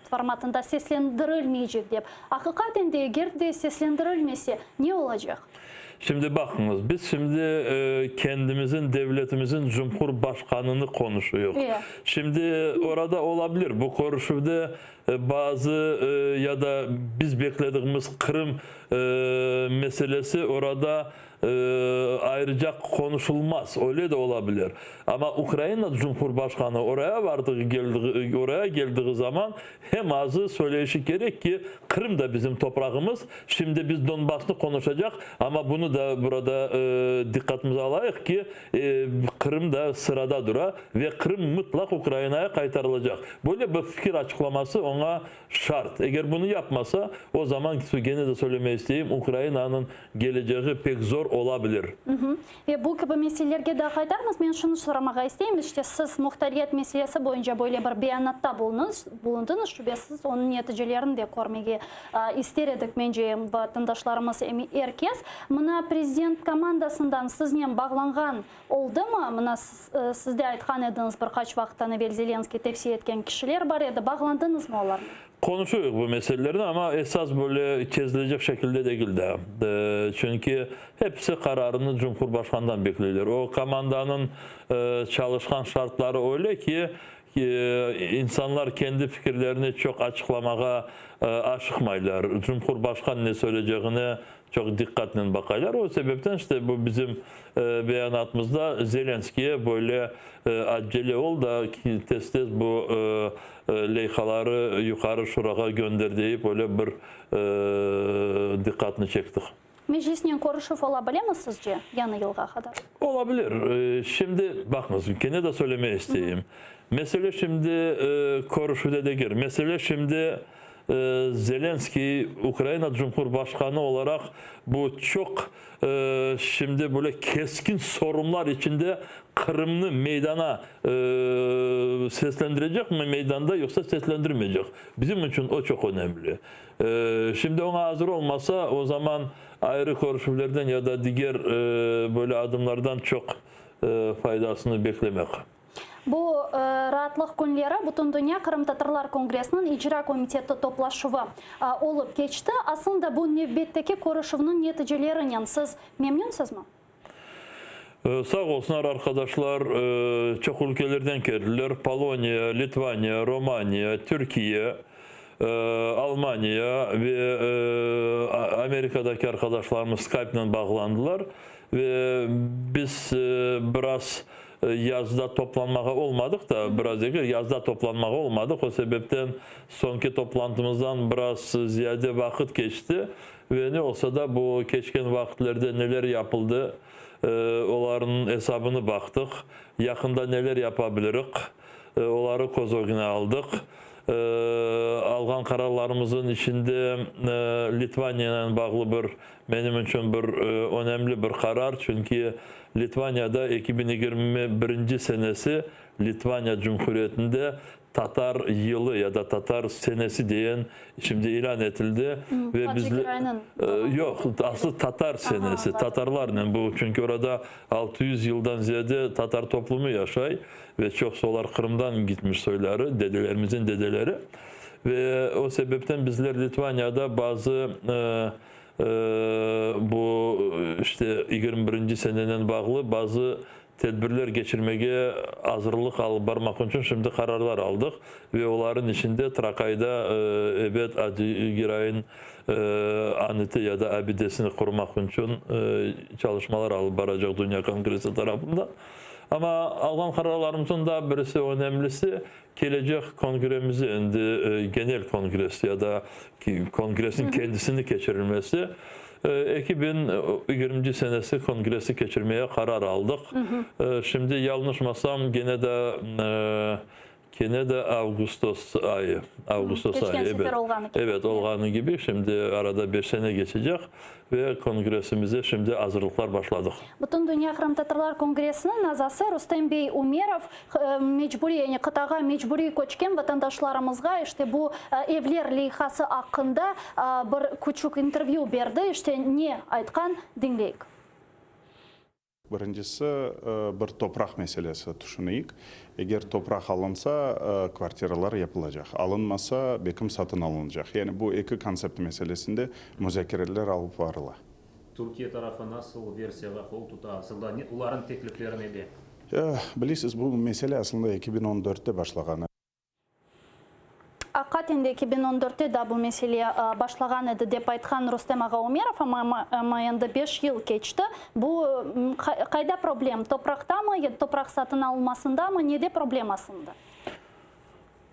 formatında seslendirilmeyecek deyip. Hakikaten de eğer de seslendirilmese ne olacak? Şimdi bakınız biz şimdi kendimizin devletimizin Cumhurbaşkanını konuşuyoruz. Evet. Şimdi orada olabilir bu konuşuda bazı ya da biz beklediğimiz Kırım meselesi orada ayrıca konuşulmaz. Öyle de olabilir. Ama Ukrayna Cumhurbaşkanı oraya geldiği zaman hem azı söyleyişi gerek ki Kırım da bizim toprağımız. Şimdi biz Donbas'ını konuşacak ama bunu da burada dikkatimize alayık ki Kırım da sırada dura ve Kırım mutlak Ukrayna'ya kaytarılacak. Böyle bir fikir açıklaması ona şart. Eğer bunu yapmasa o zaman gene de söylemeyi isteyeyim Ukrayna'nın geleceği pek zor olabilir. Ve bu gibi meselelerge de kaytarmız. Ben şunu sormağa isteyeyim. İşte siz muhtariyet meselesi boyunca böyle bir beyanatta bulundunuz. Şüphesiz onun neticelerini de görmeye ister edik. Bence vatandaşlarımız herkes. Mına prezident komandasından sizinle bağlangan oldu mu? Mına sizde aytkan ediniz birkaç vakittan evvel Zelenskiy tavsiye etken kişiler var ya da bağlandınız mı onlarla? Konuşuyoruz bu meselelerini ama esas böyle çözülecek şekilde değil de. Çünkü hepsi kararını Cumhurbaşkanı'ndan bekliyorlar. O komandanın çalışkan şartları öyle ki insanlar kendi fikirlerini çok açıklamaya aşıkmaylar. Cumhurbaşkanı ne söyleyeceğine çok dikkatle bakarlar. O sebepten işte bu bizim beyanatımızda Zelenski'ye böyle acele ol da tez bu leyhaları yukarı şuraya gönder deyip böyle bir dikkatini çektik. Meclisle konuşup olabilir mi sizce yanı yılga kadar? Olabilir. Şimdi bakınız gene de söylemeye isteyeyim. Mesele şimdi konuşuda değil. Mesele şimdi Zelenskiy Ukrayna Cumhurbaşkanı olarak bu çok şimdi böyle keskin sorunlar içinde Kırım'ı meydana seslendirecek mi meydanda yoksa seslendirmeyecek. Bizim için o çok önemli. Şimdi ona hazır olmasa o zaman ayrı konuşmalardan ya da diğer böyle adımlardan çok faydasını beklemek. Bu rahatlık günleri bütün dünya Kırım Tatarlar Kongresi'nin icra komiteti toplaşığı olup geçti. Aslında bu növbetteki konuşuğunun neticelerinden siz memnunsunuz mu? Sağ olsunlar arkadaşlar. Çok ülkelerden geldiler. Polonya, Litvanya, Romanya, Türkiye, Almanya ve Amerika'daki arkadaşlarımız Skype'den bağlandılar. Ve biz biraz yazda toplanmağa olmadık da biraz değil, yazda toplanmağa olmadık. O sebepten sonki toplantımızdan biraz ziyade vakit geçti. Ve ne olsa da bu geçen vakitlerde neler yapıldı, onların hesabını baktık. Yakında neler yapabiliriz, onları kozoguna aldık. Algan kararlarımızın içinde Litvanya ile bağlı benim için bir önemli bir karar. Çünkü Litvanya'da 2021 senesi Litvanya Cumhuriyeti'nde Tatar yılı ya da Tatar senesi diyen şimdi ilan edildi. Ve biz yok asıl Tatar senesi. Tatarlarla bu çünkü orada 600 yıldan ziyade Tatar toplumu yaşay ve çok solar Kırım'dan gitmiş soyları, dedelerimizin dedeleri. Ve o sebepten bizler Litvanya'da bazı bu işte 21. seneden bağlı bazı tedbirler geçirmeye hazırlık alıp barmak için şimdi kararlar aldık ve onların içinde Trakay'da evet Adigiray'ın anıtı ya da abidesini kurmak için çalışmalar alıp baracak Dünya Kongresi tarafından. Ama alınan kararlarımızın da birisi önemlisi gelecek kongremizi genel kongresi ya da kongresin kendisini geçirilmesi. 2020 senesi kongresi geçirmeye karar aldık. Şimdi yanlışmasam gene de Ağustos ayı. Evet. Evet olganı gibi. Şimdi arada bir sene geçecek ve kongresimize şimdi hazırlıklar başladık. Bütün Dünya Kırım Tatarlar Kongresi'nin azası Rustem Bey Umerov mecburi, yani kıtağa mecburi koçken vatandaşlarımızga işte bu evler leyhası hakkında bir küçük interview verdi. İşte ne aytkan dinleyik. Birincisi bir toprak meselesi düşüneyik. Eğer toprak alınsa kvartiralar yapılacak. Alınmasa bekim satın alınacak. Yani bu iki konsept meselesinde müzakereler alıp varıla. Türkiye tarafı nasıl versiyaga kol tutar? Aslında onların teklifleri neydi? Bilirsiniz bu mesele aslında 2014'te başlagan. Akatinde 2014'te de bu meseleye başlagan edi dep aytkan Rustem Ağa Umerov ama endi 5 yıl geçti. Bu kayda problem? Toprakta mı, toprak satın almasında mı, nede problem aslında?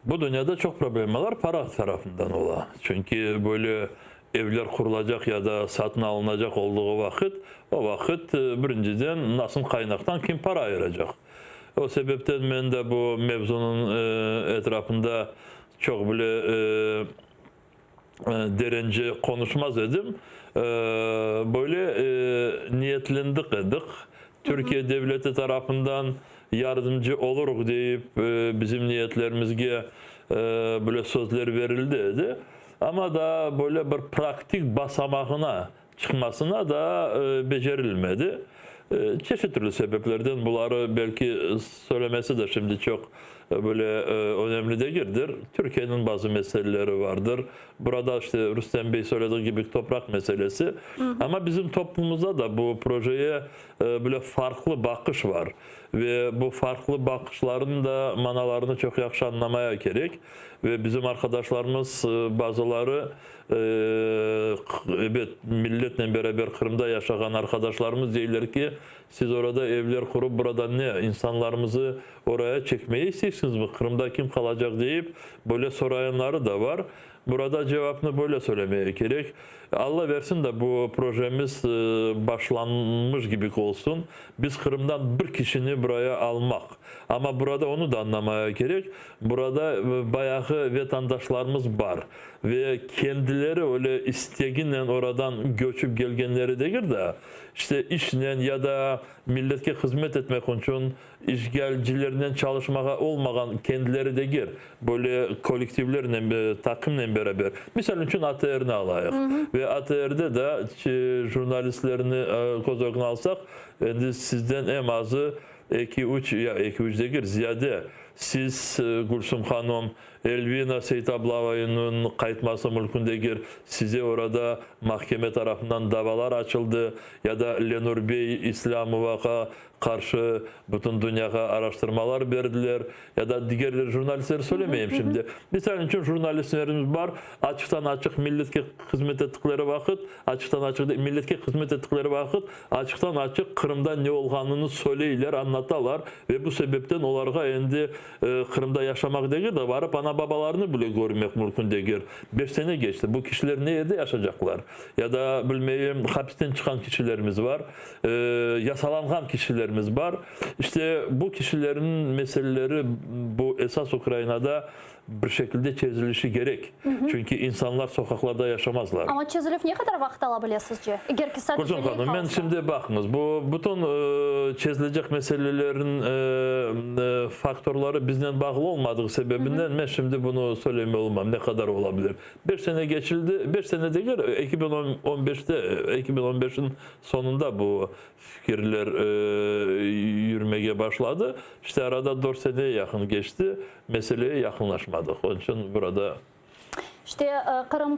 Bu dünyada çok problemler var para tarafından ola. Çünkü böyle evler kurulacak ya da satın alınacak olduğu vakit, o vakit birinciden nasıl kaynaktan kim para ayıracak? O sebepten ben de bu mevzunun etrafında çok bile derince konuşmaz edim. Böyle niyetlendik edik. Türkiye devleti tarafından yardımcı oluruz deyip bizim niyetlerimizge böyle sözler verildi edi. Ama da böyle bir praktik basamağına çıkmasına da becerilmedi. Çeşitli sebeplerden bunları belki söylemesi de şimdi çok böyle önemli değildir. Türkiye'nin bazı meseleleri vardır. Burada işte Rüstem Bey söylediği gibi toprak meselesi. Ama bizim toplumumuzda da bu projeye böyle farklı bakış var. Ve bu farklı bakışların da manalarını çok yaxşı anlamaya gerek. Ve bizim arkadaşlarımız bazıları evet milletle beraber Kırım'da yaşayan arkadaşlarımız diyorlar ki siz orada evler kurup burada ne insanlarımızı oraya çekmeyi istiyorsunuz mu? Kırım'da kim kalacak deyip böyle sorayanları da var. Burada cevabını böyle söylemeye gerek. Allah versin de bu projemiz başlanmış gibi olsun. Biz Kırım'dan bir kişini buraya almak. Ama burada onu da anlamaya gerek. Burada bayağı vatandaşlarımız var. Ve kendileri öyle isteğinle oradan göçüp gelgenleri değil de işte işle ya da millete hizmet etmek için işgalcilerinden çalışmaya olmayan kendileri de gir. Böyle kolektiflerle, takımla beraber. Misal için ATR'ni alayıq. Ve ATR'de de jurnalistlerini kozoguna alsak, sizden en azı 2-3 ya 2-3 değil ziyade siz Gülsüm Hanım, Elvina Seytablava'nın kayıtması mülkündedir. Size orada mahkeme tarafından davalar açıldı ya da Lenur Bey İslamova'ya karşı bütün dünyaya araştırmalar verdiler ya da diğer jurnalistleri söylemeyeyim şimdi. Misal için jurnalistlerimiz var. Açıktan açık milletke hizmet ettikleri vakit, açıktan açık milletke hizmet ettikleri vakit, açıktan açık Kırım'da ne olganını söyleyirler, anlatarlar ve bu sebepten onlara endi Kırım'da yaşamak değil de varıp ana babalarını bile görmek mümkündür. 5 sene geçti. Bu kişiler nerede yaşayacaklar? Ya da bilmeyeyim hapisten çıkan kişilerimiz var. Yasalangan kişilerimiz var. İşte bu kişilerin meseleleri bu esas Ukrayna'da bir şekilde çözülüşü gerek. Çünkü insanlar sokaklarda yaşamazlar. Ama çözülüp ne kadar vakit alabilir sizce? Eğer ki sadece Gülsüm Hanım, ben şimdi bakınız, bu bütün çözülecek meselelerin faktörleri bizden bağlı olmadığı sebebinden ben şimdi bunu söylemeye olmam. Ne kadar olabilir? 5 sene geçildi, 5 sene değil, 2015'in sonunda bu fikirler yürümeye başladı. İşte arada 4 seneye yakın geçti. Meseleye yakınlaşmadık. Onun için burada İşte Kırım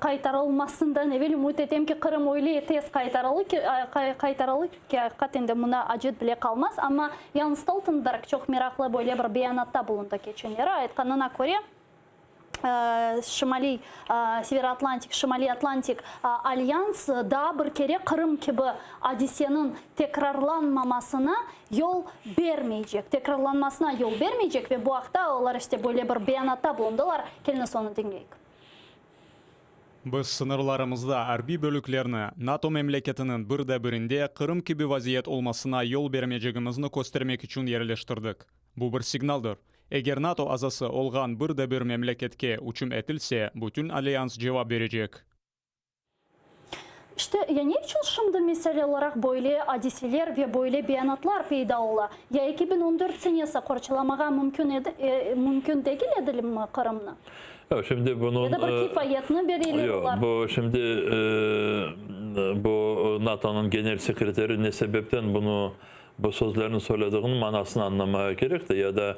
kaytarılmasından evvel ümit etem ki Kırım öyle tez kaytarılır ki katında buna acıt bile kalmaz. Ama Jens Stoltenberg çok meraklı böyle bir beyanatta bulundu geçenlere. Aytkanına göre Şimali Atlantik Alyans da bir kere Kırım gibi Odessa'nın tekrarlanmamasına yol vermeyecek. Tekrarlanmasına yol vermeyecek ve bu hafta onlar işte böyle bir beyanatta bulundular. Kelini sonu dinleyik. Biz sınırlarımızda harbiy bölüklerini NATO memleketinin birde-birinde Kırım gibi vaziyet olmasına yol vermeyeceğimizni göstermek için yerleştirdik. Bu bir signaldır. Eğer NATO azası olgan birde-bir memleketke uçum etilse, bütün alyans cevap verecek. İşte ne için şimdi mesele olarak böyle hadiseler ve böyle beyanatlar peyda oldu? Ya 2014 senesi korçalamağa mümkün değil edelim mi Kırım'ı? Şimdi bunun ya da bir kifayetini veriyorlar. Bu şimdi bu NATO'nun genel sekreteri ne sebepten bu sözlerini söylediğinin manasını anlamaya gerek de ya da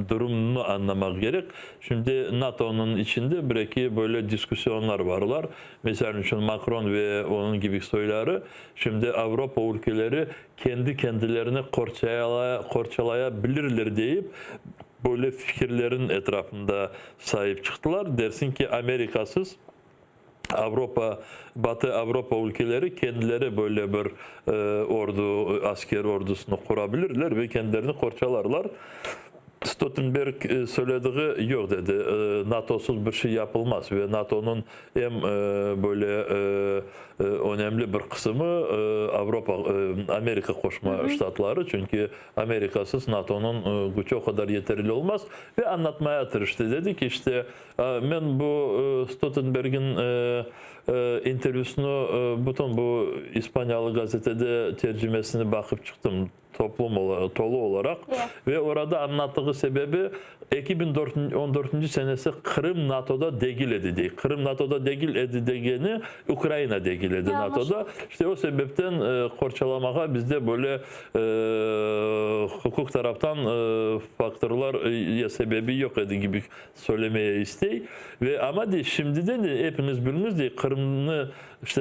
durumunu anlamak gerek. Şimdi NATO'nun içinde belki böyle diskusyonlar varlar. Mesela için Macron ve onun gibi söyleri şimdi Avrupa ülkeleri kendi kendilerini korçalayabilirler deyip böyle fikirlerin etrafında sahip çıktılar. Dersin ki Amerikasız Batı Avrupa ülkeleri kendileri böyle bir asker ordusunu kurabilirler ve kendilerini korçalarlar. Stoltenberg söylediği yok dedi. NATO'suz bir şey yapılmaz ve NATO'nun en böyle önemli bir kısmı Amerika koşma ştatları. Çünkü Amerikasız NATO'nun gücü o kadar yeterli olmaz ve anlatmaya tırıştı. Dedi ki işte ben bu Stoltenberg'in intervüsünü bütün bu İspanyalı gazetede tercümesini bakıp çıktım tolu olarak ve orada anlattığı sebebi 2014 senesi Kırım NATO'da degil edildi. Kırım NATO'da degil edildiğini Ukrayna degil edildi NATO'da. İşte o sebepten korçalamaya bizde böyle hukuk taraftan faktörler ya sebebi yok edi gibi söylemeye istey ve ama şimdi de hepiniz biliniz de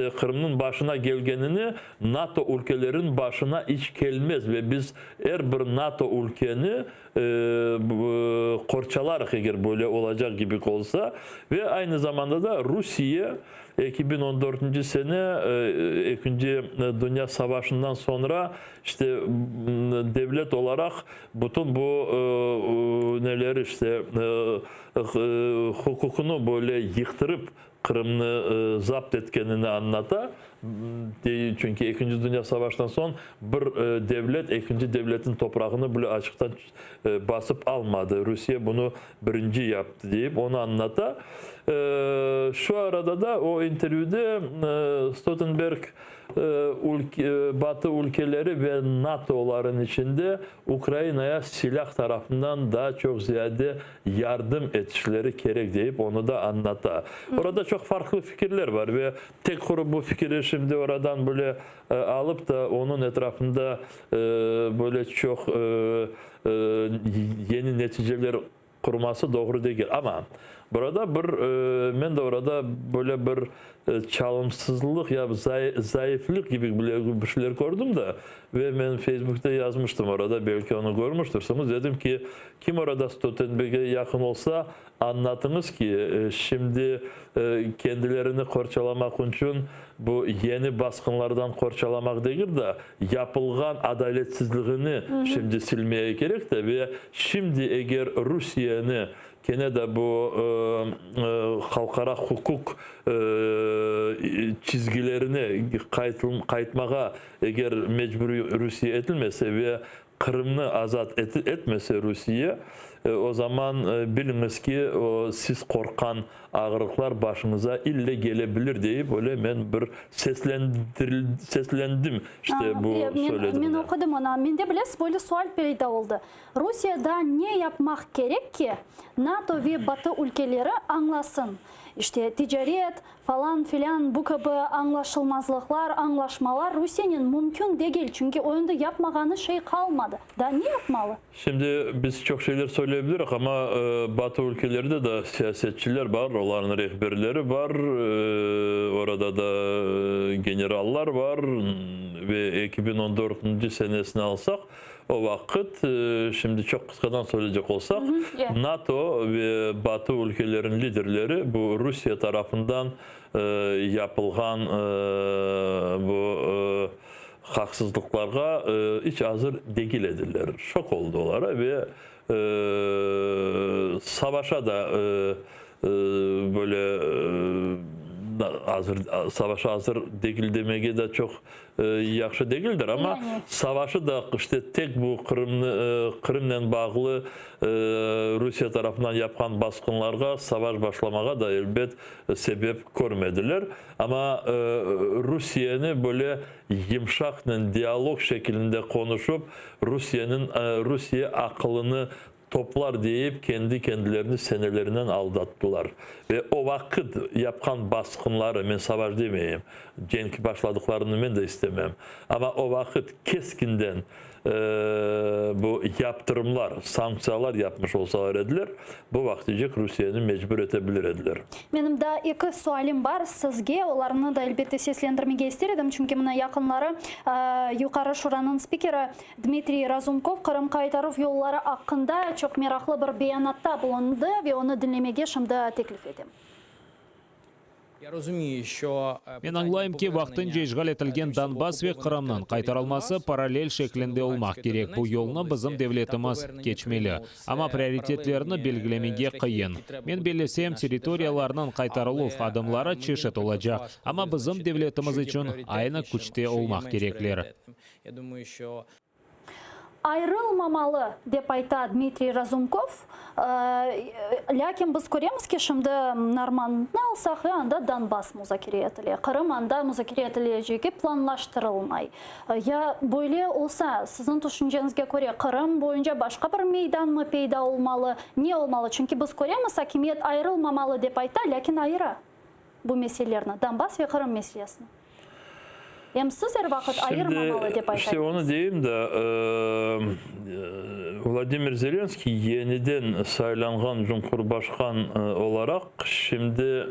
Kırım'ın başına gelgenini NATO ülkelerin başına hiç gelmez ve biz her bir NATO ülkeni korçalar eğer böyle olacak gibi olsa ve aynı zamanda da Rusya 2014. sene 2. Dünya Savaşı'ndan sonra işte devlet olarak bütün bu neler işte hukukunu böyle yıktırıp Kırım'ı zapt etkenini anlata. Çünkü 2. Dünya Savaşı'ndan sonra bir devlet 2. devletin toprağını böyle açıktan basıp almadı. Rusya bunu birinci yaptı deyip onu anlata. Şu arada da o interviewde Stoltenberg Batı ülkeleri ve NATO'ların içinde Ukrayna'ya silah tarafından daha çok ziyade yardım etişleri gerek deyip onu da anlattı. Orada çok farklı fikirler var ve tek grup bu fikri şimdi oradan böyle alıp da onun etrafında böyle çok yeni neticeler kurması doğru değil. Ama burada ben de orada böyle bir çalımsızlık ya zayıflık gibi bir şeyler gördüm de ve ben Facebook'ta yazmıştım orada, belki onu görmüştürsünüz. Dedim ki kim orada Stoltenberg'e yakın olsa anlatınız ki şimdi kendilerini korçalamak için bu yeni baskınlardan korçalamak değil de yapılgan adaletsizliğini şimdi silmeye gerek de ve şimdi eğer Rusya'nı gene de bu halkara hukuk çizgilerini kayıtmağa eğer mecburi Rusya edilmese ve Kırım'ı azat etmese Rusya, o zaman biliniz ki siz korkan ağırlıklar başınıza ille gelebilir deyip böyle ben bir seslendim işte bu söyledim. Ben okudum ona. Mende bilesiz böyle sual peyda oldu. Rusya'da ne yapmak gerek ki NATO ve Batı ülkeleri anlasın? İşte ticaret falan filan bu gibi anlaşılmazlıklar, anlaşmalar Rusya'nın mümkün değil. Çünkü oyunda yapmağını şey kalmadı. Da ne yapmalı? Şimdi biz çok şeyler söyleyebiliriz ama Batı ülkelerinde de siyasetçiler var, onların rehberleri var, orada da generaller var ve 2014. senesini alsak o vakit şimdi çok kısadan söyleyecek olsak NATO ve Batı ülkelerin liderleri bu Rusya tarafından yapılgan bu haksızlıklara hiç hazır değil ediler. Şok oldular ve savaşa da böyle savaşa hazır değil demeye de çok yaxşı değildir ama savaşı da işte tek bu Kırım'la bağlı Rusya tarafından yapılan baskınlarga savaş başlamağa da elbet sebep görmediler. Ama Rusya'nı böyle yumuşakla diyalog şeklinde konuşup Rusya akılını toplar deyip kendi kendilerini senelerinden aldattılar. Ve o vakit yapan baskınları, ben savaş demeyeyim, cenk başladıklarını ben de istemem. Ama o vakit keskinden bu yaptırımlar, sanksiyalar yapmış olsalar edilir, bu vakticek Rusya'nı mecbur edebilir edilir. Benim de iki sualim var sizge, onlarını da elbette seslendirmeye istedim. Çünkü buna yakınları Yukarı Şura'nın spikeri Dmitry Razumkov Kırım kaytarıp yolları hakkında çok meraklı bir beyanatta bulundu ve onu dinlemeye şimdi teklif edeyim. Мен аңлайм ки вакытынча ишгал этилген Донбасс ve Кырымдын кайтарылмасы параллель шеклинде болмак керек. Бу жолну биздин девлетimiz кечмели. Ама приоритеттерини белгилемеге кыйын. Мен билесем, территорияларынын кайтарылуу адымдары чечет olacak. Ама биздин девлетimiz үчүн айны күчтө болмак кереклер. Ayrılmamalı dep ayta Dmitry Razumkov. Lakin biz göremiz ki şimdi Narman'ı alsak anda Donbas müzakere etili. Kırım anda müzakere etileceği planlaştırılmay. Ya böyle olsa sizin düşüncenizge göre Kırım boyunca başka bir meydan mı peyda olmalı? Niye olmalı? Çünkü biz göremiz hakimiyet ayrılmamalı dep ayta, lakin ayıra bu meselelerini. Donbas ve Kırım meselesini. Siz her vakit ayırmamalı dep ayta. İşte onu diyeyim de Vladimir Zelenskiy yeniden saylangan Cumhurbaşkan olarak şimdi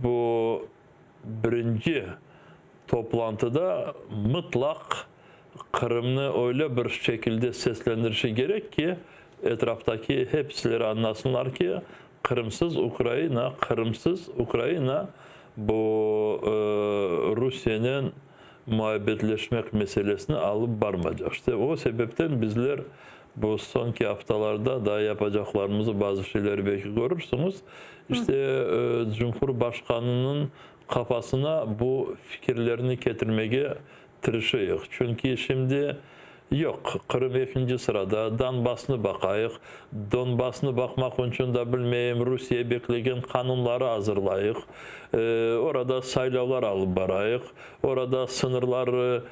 bu birinci toplantıda mutlak Kırım'ı öyle bir şekilde seslendirişi gerek ki etraftaki hepsileri anlasınlar ki Kırımsız Ukrayna bu Rusya'nın muhabbetleşmek meselesini alıp varmayacak. İşte o sebepten bizler bu sonki haftalarda daha yapacaklarımızı bazı şeyleri belki görürsünüz. İşte Cumhurbaşkanı'nın kafasına bu fikirlerini getirmeye tırışıyor. Çünkü şimdi Yok, Kırım ikinci sırada, Donbass'ını bakayıq. Donbass'ını bakmak için de bilmeyeyim, Rusya beklegen kanunları hazırlayıq. Orada saylavlar alıp barayıq. Orada sınırları,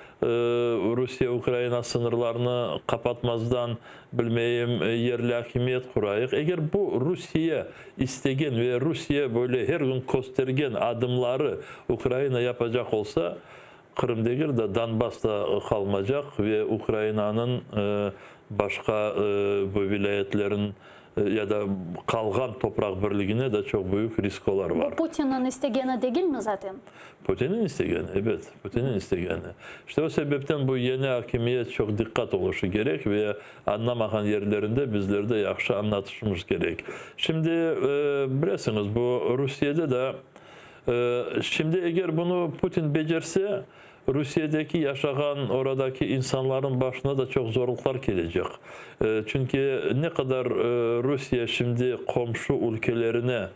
Rusya-Ukrayna sınırlarını kapatmazdan bilmeyeyim yerli hakimiyet kurayıq. Eğer bu Rusya istegen ve Rusya böyle her gün göstergen adımları Ukrayna yapacak olsa, Kırım'daki de Donbass'ta kalmayacak ve Ukrayna'nın başka bu vilayetlerin ya da kalgan toprak birliğine de çok büyük riskler var. Bu Putin'in istegeni değil mi zaten? Putin'in istegeni, evet. Putin'in istegeni. İşte o sebepten bu yeni hakimiyet çok dikkat oluşu gerek ve anlamayan yerlerinde bizler de yaxşı anlatışımız gerek. Şimdi bilirsiniz bu Rusya'da da şimdi eğer bunu Putin becerse Rusya'daki yaşayan oradaki insanların başına da çok zorluklar gelecek. Çünkü ne kadar Rusya şimdi komşu ülkelerine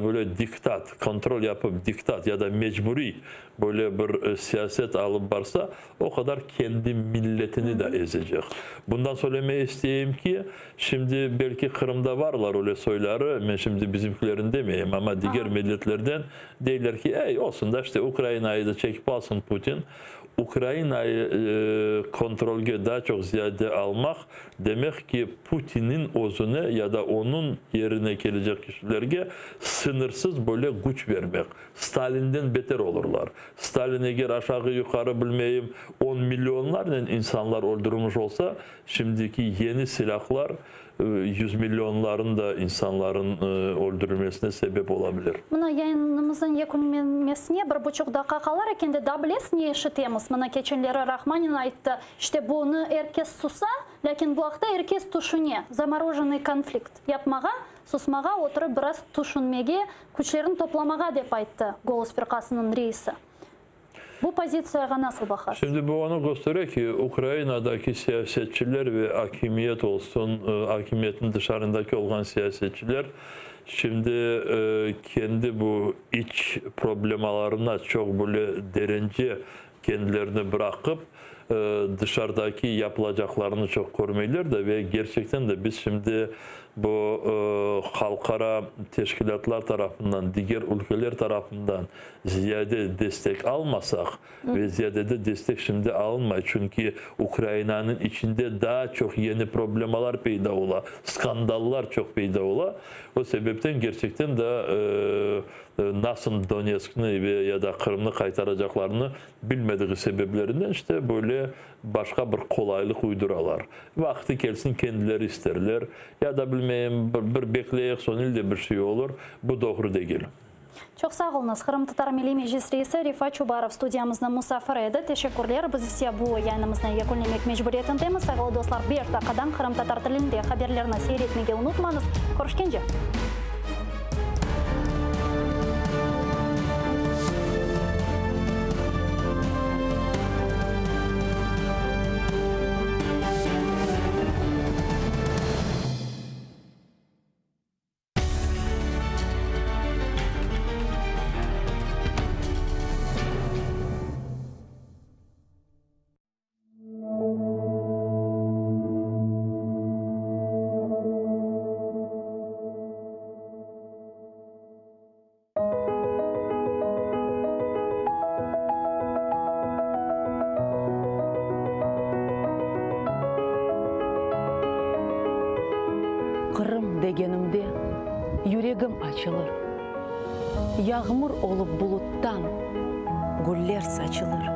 böyle diktat, kontrol yapıp diktat ya da mecburi böyle bir siyaset alıp varsa o kadar kendi milletini de ezecek. Bundan söylemeyi isteyeyim ki şimdi belki Kırım'da varlar öyle soyları. Ben şimdi bizimkilerin demeyeyim ama diğer milletlerden değiller ki ey olsun da işte Ukrayna'yı da çekip alsın Putin. Ukrayna'yı kontrolge daha çok ziyade almak demek ki Putin'in özüne ya da onun yerine gelecek kişilerge sınırsız böyle güç vermek. Stalin'den beter olurlar. Stalin eğer aşağı yukarı bilmeyeyim 10 milyonlarla insanlar öldürmüş olsa şimdiki yeni silahlar 100 milyonların da insanların öldürülmesine sebep olabilir. Mına yayınımızın yekunmesine 1,5 dakika kalar eкен de da bilesiz niye işitemiz? Mına keçenleri Rahmanin aytты. İşte bunu herkes susa, lakin bu haqda herkes tuşune. Zamorоженный konflikt yapmağa, susmağa oturup biraz tuşunmege, güçlerini toplamağa dep aytты Голос firqasının reisi. Bu pozisyaya nasıl bakarsınız? Şimdi bu onu gösteriyor ki Ukrayna'daki siyasetçiler ve hakimiyet olsun, hakimiyetin dışarındaki olan siyasetçiler şimdi kendi bu iç problemalarına çok böyle derince kendilerini bırakıp dışarıdaki yapılacaklarını çok görmeliler de ve gerçekten de biz şimdi bu halkara teşkilatlar tarafından, diğer ülkeler tarafından ziyade destek almasak ve ziyade de destek şimdi alınmıyor. Çünkü Ukrayna'nın içinde daha çok yeni problemler peyda ola, skandallar çok peyda ola. O sebepten gerçekten de nasıl Donetsk'ni ya da Kırım'ı kaytaracaklarını bilmediği sebeplerinden işte böyle başka bir kolaylık uyduralar. Vakti gelsin kendileri isterler ya da bilmeyeyim bir bekleyek son ilde bir şey olur. Bu doğru değil. Çok sağ olunuz. Kırım Tatar Milli Meclis Reisi Rifat Çubarov studiyamızda musafir edi. Teşekkürler. Biz ise bu yayınımızdan yakınlamak mecburiyetindemiz. Sağ dostlar, bir dakikadan Kırım Tatar tilinde haberlerini seyretmeyi unutmayınız. Görüşkence. Kırım degenimde yüreğim açılır. Yağmur olup buluttan güller saçılır.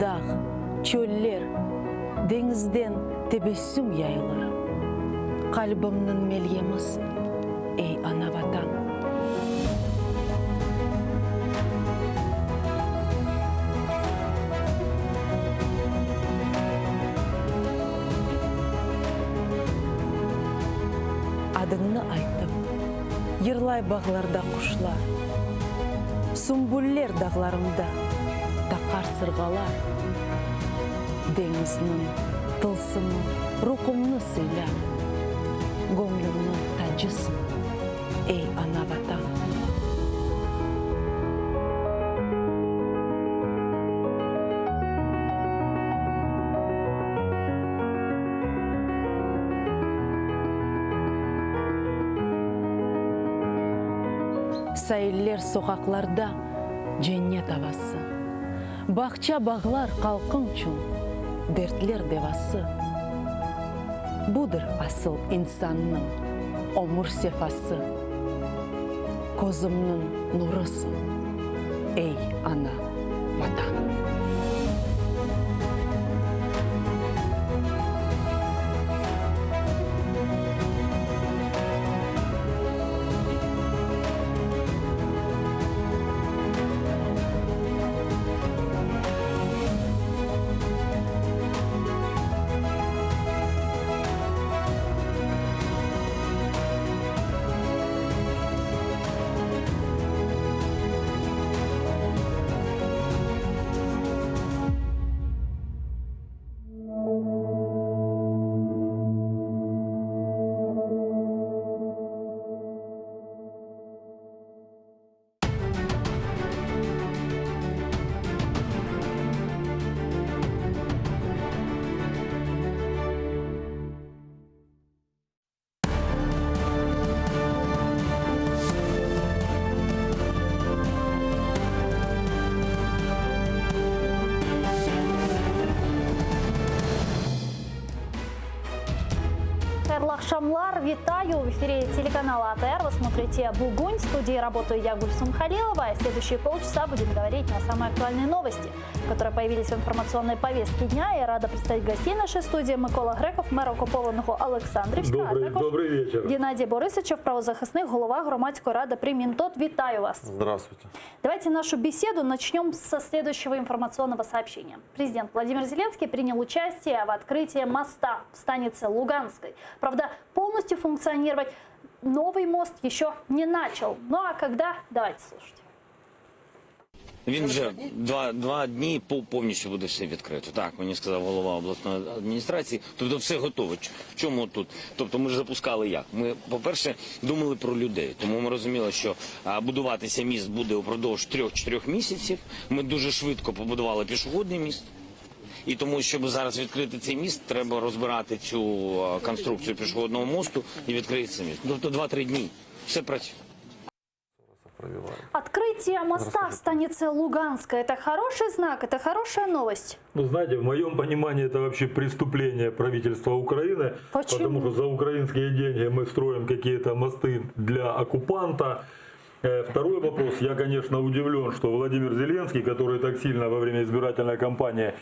Dağ, çöller, denizden tebessüm yayılır. Kalbimnin melyemiz, ey ana vatan. Adını ayttım, yırlay bağlarda kuşlar, sümbüller dağlarımda takar sırgalar. Denizinin tılsımı, ruhumnu sıyla, gönlümün tacısın, ey ana vatan. сәйлер соқақларда женнет авасы. Бақча бағлар қалқың чун, дертлер девасы. Будыр асыл инсанның омур сефасы. Көзімнің нұрысың, эй ана ватан. Акшамлар, витаю! В эфире телеканала АТР. Вы смотрите «Бугунь». В студии работаю я, Гульсум Халилова. И следующие полчаса будем говорить на самые актуальные новости, которые появились в информационной повестке дня. Я рада представить гостей нашей студии. Микола Греков, мер окупованого Олександрівська. Добрый вечер. Геннадий Борисович, правозахисник, голова громадської ради при Мінтод. Витаю вас. Здравствуйте. Давайте нашу беседу начнем со следующего информационного сообщения. Президент Владимир Зеленский принял участие в открытии моста в станице Луганской. Правда, полностью функционировать новый мост еще не начал. Ну а когда? Давайте слушать. Він вже два дні повністю буде все відкрито. Так, мені сказав голова обласної адміністрації. Тобто все готово. В чому тут? Тобто ми ж запускали як? Ми, по-перше, думали про людей. Тому ми розуміли, що будуватися міст буде упродовж 3-4 місяців. Ми дуже швидко побудували пішохідний міст. І тому, щоб зараз відкрити цей міст, треба розбирати цю конструкцію пішохідного мосту і відкрити цей міст. Тобто 2-3 дні. Все працює. Открытие моста в станице Луганская – это хороший знак, это хорошая новость? Ну, знаете, в моем понимании это вообще преступление правительства Украины. Почему? Потому что за украинские деньги мы строим какие-то мосты для оккупанта. Второй вопрос. Я, конечно, удивлен, что Владимир Зеленский, который так сильно во время избирательной кампании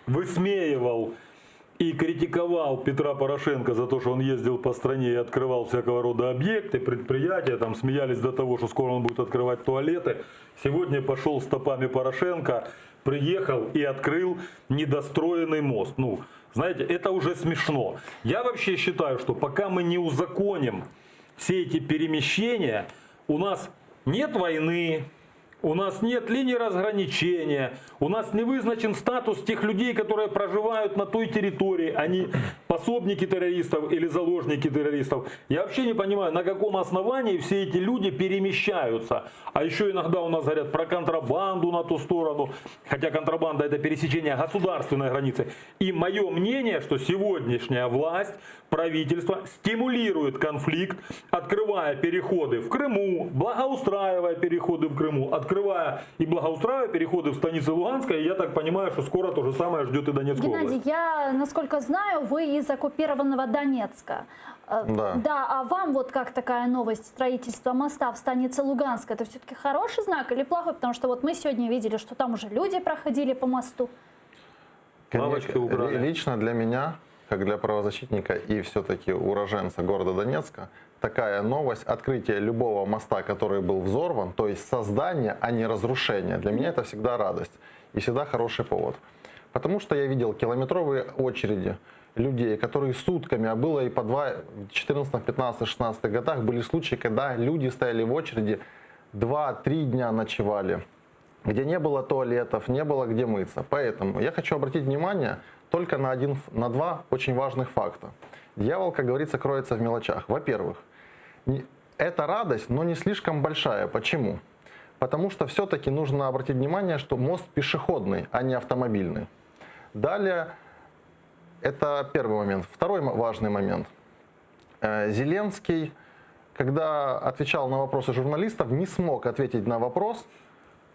высмеивал и критиковал Петра Порошенко за то, что он ездил по стране и открывал всякого рода объекты, предприятия, там смеялись до того, что скоро он будет открывать туалеты. Сегодня пошел стопами Порошенко, приехал и открыл недостроенный мост. Ну, знаете, это уже смешно. Я вообще считаю, что пока мы не узаконим все эти перемещения, у нас нет войны, у нас нет линии разграничения, у нас не вызначен статус тех людей, которые проживают на той территории, они пособники террористов или заложники террористов. Я вообще не понимаю, на каком основании все эти люди перемещаются. А еще иногда у нас говорят про контрабанду на ту сторону, хотя контрабанда — это пересечение государственной границы. И мое мнение, что сегодняшняя власть, правительство стимулирует конфликт, открывая переходы в Крыму, благоустраивая переходы в Крыму, открывая и благоустраивая переходы в станице Луганской. Я так понимаю, что скоро то же самое ждет и Донецкую область. Геннадий, я, насколько знаю, вы из оккупированного Донецка. Да. Да, а вам вот как такая новость строительства моста в станице Луганской, это все-таки хороший знак или плохой? Потому что вот мы сегодня видели, что там уже люди проходили по мосту. Конечно, лично для меня, как для правозащитника и все-таки уроженца города Донецка, такая новость, открытие любого моста, который был взорван, то есть создание, а не разрушение, для меня это всегда радость и всегда хороший повод. Потому что я видел километровые очереди людей, которые сутками, а было и по 2, в 14, 15, 16 годах были случаи, когда люди стояли в очереди 2-3 дня ночевали, где не было туалетов, не было где мыться. Поэтому я хочу обратить внимание только на два очень важных факта. Дьявол, как говорится, кроется в мелочах. Во-первых, это радость, но не слишком большая. Почему? Потому что все-таки нужно обратить внимание, что мост пешеходный, а не автомобильный. Далее, это первый момент. Второй важный момент. Зеленский, когда отвечал на вопросы журналистов, не смог ответить на вопрос,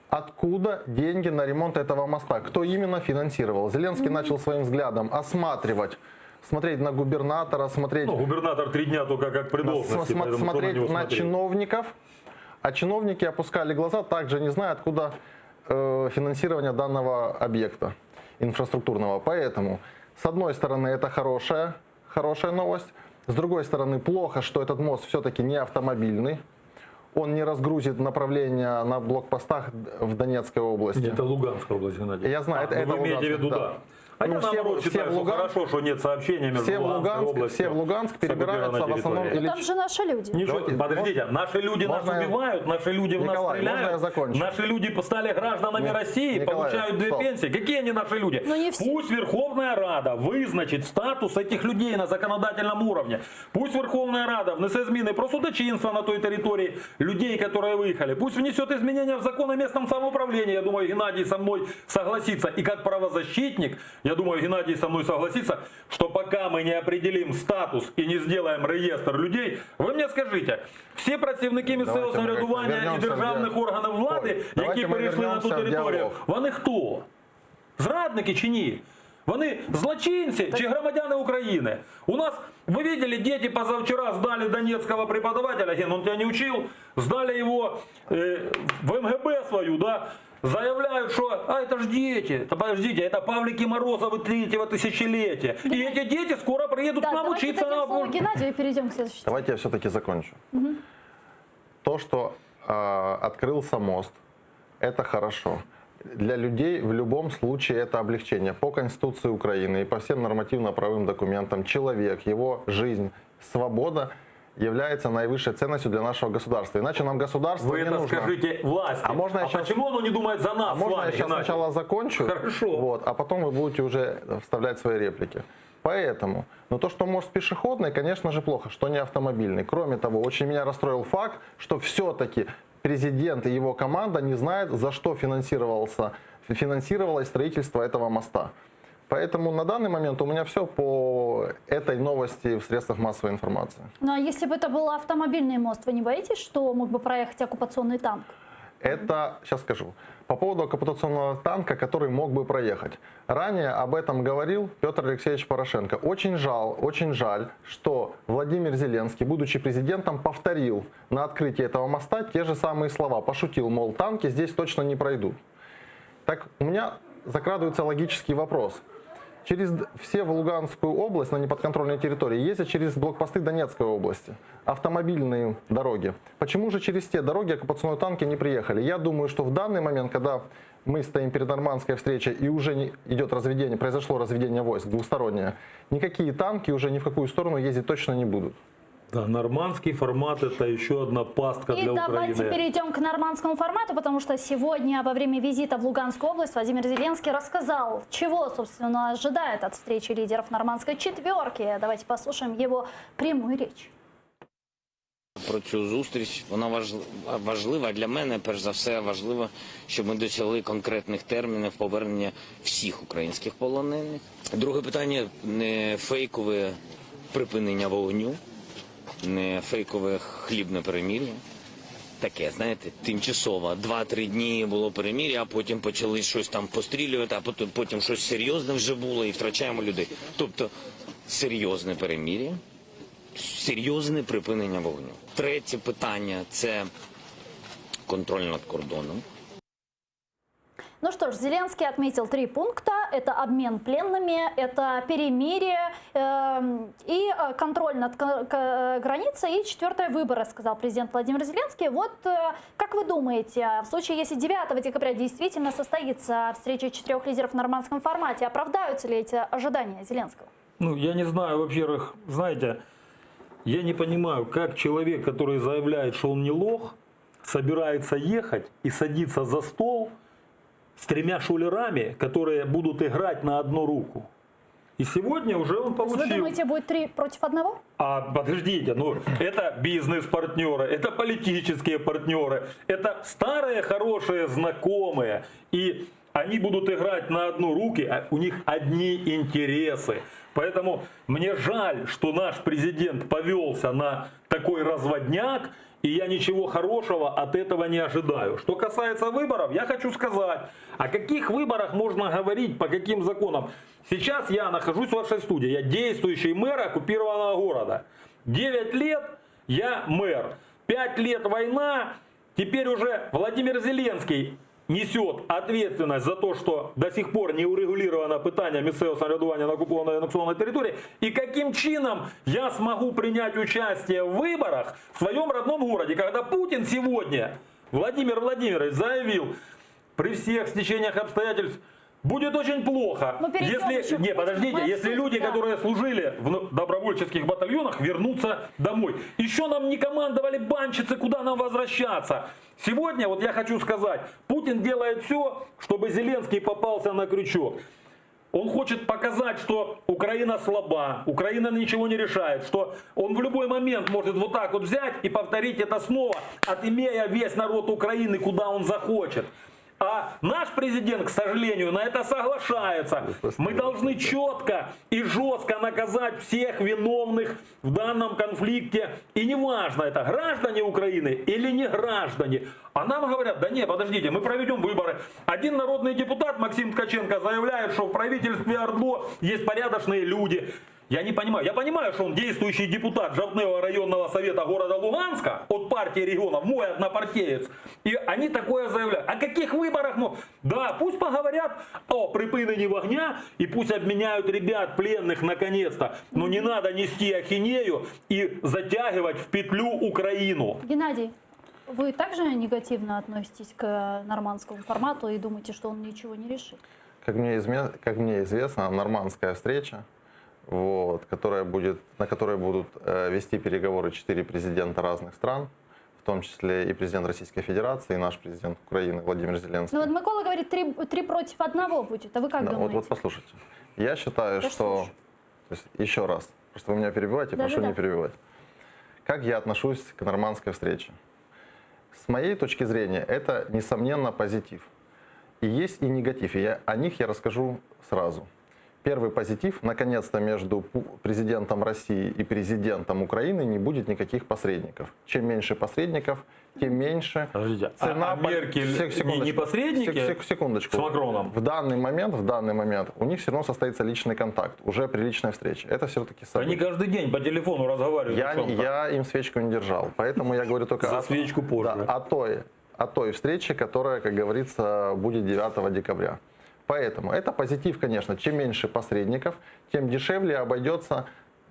откуда деньги на ремонт этого моста, кто именно финансировал. Зеленский начал своим взглядом осматривать, смотреть на губернатора, смотреть... Ну, губернатор 3 дня только как при должности, смотреть на чиновников, а чиновники опускали глаза, также не зная, откуда финансирование данного объекта инфраструктурного. Поэтому, с одной стороны, это хорошая новость, с другой стороны, плохо, что этот мост все-таки не автомобильный. Он не разгрузит направление на блокпостах в Донецкой области. Это Луганская область, Геннадий. Я знаю, это вы имеете в виду, да. А я наоборот считаю, что хорошо, что нет сообщения между Луганской областью. Все в Луганск перебираются в основном... Но там же наши люди. Ничего, подождите, наши люди нас убивают, наши люди в нас стреляют, наши люди стали гражданами России, получают 2 пенсии. Какие они наши люди? Пусть Верховная Рада вызначит статус этих людей на законодательном уровне. Пусть Верховная Рада внесе зміни про судочинство на той территории людей, которые выехали. Пусть внесет изменения в закон о местном самоуправлении. Я думаю, Геннадий со мной согласится. И как правозащитник, я думаю, Геннадий со мной согласится, что пока мы не определим статус и не сделаем реестр людей, вы мне скажите, всі працівники місцевого самоврядування і державних органів влади, які перейшли на ту територію, вони хто? Зрадники чи ні? Вони злочинці чи громадяни України? У нас, вы видели, дети позавчера сдали донецкого преподавателя, Ген, он тебя не учил, сдали его в МГБ свою, да, заявляют, что это ж дети. Да подождите, это Павлики Морозовы 3-го тысячелетия. И эти дети скоро приедут к нам учиться. Геннадий, и перейдем к следующему. Давайте я все-таки закончу. То, что открылся мост, это хорошо. Для людей в любом случае это облегчение. По Конституции Украины и по всем нормативно-правовым документам человек, его жизнь, свобода является наивысшей ценностью для нашего государства. Иначе нам государство Вы не это нужно. скажите власти. А можно я сейчас... почему оно не думает за нас? Можно вами, я сейчас Геннадий? сначала закончу? Хорошо. Вот, а потом вы будете уже вставлять свои реплики. Поэтому, но то, что мост пешеходный, конечно же, плохо, что не автомобильный. Кроме того, очень меня расстроил факт, что все-таки президент и его команда не знают, за что финансировалось строительство этого моста. Поэтому на данный момент у меня все по этой новости в средствах массовой информации. Ну а если бы это был автомобильный мост, вы не боитесь, что мог бы проехать оккупационный танк? Это, сейчас скажу, по поводу оккупационного танка, который мог бы проехать. Ранее об этом говорил Петр Алексеевич Порошенко. Очень жаль, что Владимир Зеленский, будучи президентом, повторил на открытии этого моста те же самые слова. Пошутил, мол, танки здесь точно не пройдут. Так у меня закрадывается логический вопрос. Через все в Луганскую область, на неподконтрольной территории, ездят через блокпосты Донецкой области, автомобильные дороги. Почему же через те дороги оккупационные танки не приехали? Я думаю, что в данный момент, когда мы стоим перед нормандской встречей и уже идет разведение, произошло разведение войск двустороннее, никакие танки уже ни в какую сторону ездить точно не будут. Да, нормандский формат — это еще одна пастка для Украины. И давайте перейдем к нормандскому формату, потому что сегодня во время визита в Луганскую область Владимир Зеленский рассказал, чего, собственно, ожидает от встречи лидеров нормандской четверки. Давайте послушаем его прямую речь. Про цю зустріч, вона важлива для мене, перш за все важливо, щоб ми досягли конкретних термінів повернення всіх українських полонених. Друге питання – не фейкове припинення вогню, не фейкове хлібне перемир'я. Таке, знаєте, тимчасово. 2-3 дні було перемир'я, а потім почали щось там пострілювати, а потім щось серйозне вже було і втрачаємо людей. Тобто серйозне перемир'я, серйозне припинення вогню. Третє питання – це контроль над кордоном. Ну что ж, Зеленский отметил 3 пункта. Это обмен пленными, это перемирие и контроль над границей. И 4-е выборы, сказал президент Владимир Зеленский. Вот как вы думаете, в случае, если 9 декабря действительно состоится встреча 4 лидеров в нормандском формате, оправдаются ли эти ожидания Зеленского? Ну, я не знаю, во-первых, знаете, я не понимаю, как человек, который заявляет, что он не лох, собирается ехать и садиться за стол с 3 шулерами, которые будут играть на одну руку. И сегодня уже он получил... Вы думаете, будет 3 против 1? А подождите, ну это бизнес-партнеры, это политические партнеры, это старые хорошие знакомые. И они будут играть на одну руки, а у них одни интересы. Поэтому мне жаль, что наш президент повелся на такой разводняк, и я ничего хорошего от этого не ожидаю. Что касается выборов, я хочу сказать, о каких выборах можно говорить, по каким законам. Сейчас я нахожусь в вашей студии, я действующий мэр оккупированного города. 9 лет я мэр, 5 лет война, теперь уже Владимир Зеленский несет ответственность за то, что до сих пор не урегулировано питание місцевого самоврядування на оккупованной аннексионной территории. И каким чином я смогу принять участие в выборах в своем родном городе, когда Путин сегодня, Владимир Владимирович, заявил, при всех стечениях обстоятельств будет очень плохо, если, не, подождите, если люди, которые служили в добровольческих батальонах, вернутся домой. Еще нам не командовали банщицы, куда нам возвращаться. Сегодня, вот я хочу сказать, Путин делает все, чтобы Зеленский попался на крючок. Он хочет показать, что Украина слаба, Украина ничего не решает, что он в любой момент может вот так вот взять и повторить это снова, отымея весь народ Украины, куда он захочет. А наш президент, к сожалению, на это соглашается. Мы должны четко и жестко наказать всех виновных в данном конфликте. И неважно, это граждане Украины или не граждане. А нам говорят, да не, подождите, мы проведем выборы. Один народный депутат, Максим Ткаченко, заявляет, что в правительстве ОРДЛО есть порядочные люди. Я не понимаю. Я понимаю, что он действующий депутат Жовтневого районного совета города Луганска от партии регионов, мой однопартиец. И они такое заявляют. О каких выборах? Ну, да, пусть поговорят о припинении огня и пусть обменяют ребят пленных наконец-то. Но не надо нести ахинею и затягивать в петлю Украину. Геннадий, вы также негативно относитесь к нормандскому формату и думаете, что он ничего не решит? Как мне известно, нормандская встреча, вот, на которой будут вести переговоры 4 президента разных стран, в том числе и президент Российской Федерации, и наш президент Украины Владимир Зеленский. Ну вот Микола говорит, 3 против 1 будет, а вы как думаете? Вот послушайте, я считаю, что... То есть, еще раз, просто вы меня перебиваете, прошу не перебивать. Как я отношусь к нормандской встрече? С моей точки зрения, это, несомненно, позитив. И есть и негатив, и о них я расскажу сразу. Первый позитив, наконец-то между президентом России и президентом Украины не будет никаких посредников. Чем меньше посредников, тем меньше цена... А Меркель не посредники секундочку. С Макроном? В данный момент у них все равно состоится личный контакт, уже при личной встрече. Это все-таки событие. Они каждый день по телефону разговаривают. Я им свечку не держал, поэтому я говорю только свечку позже. Да, о той встрече, которая, как говорится, будет 9 декабря. Поэтому это позитив, конечно. Чем меньше посредников, тем дешевле обойдется,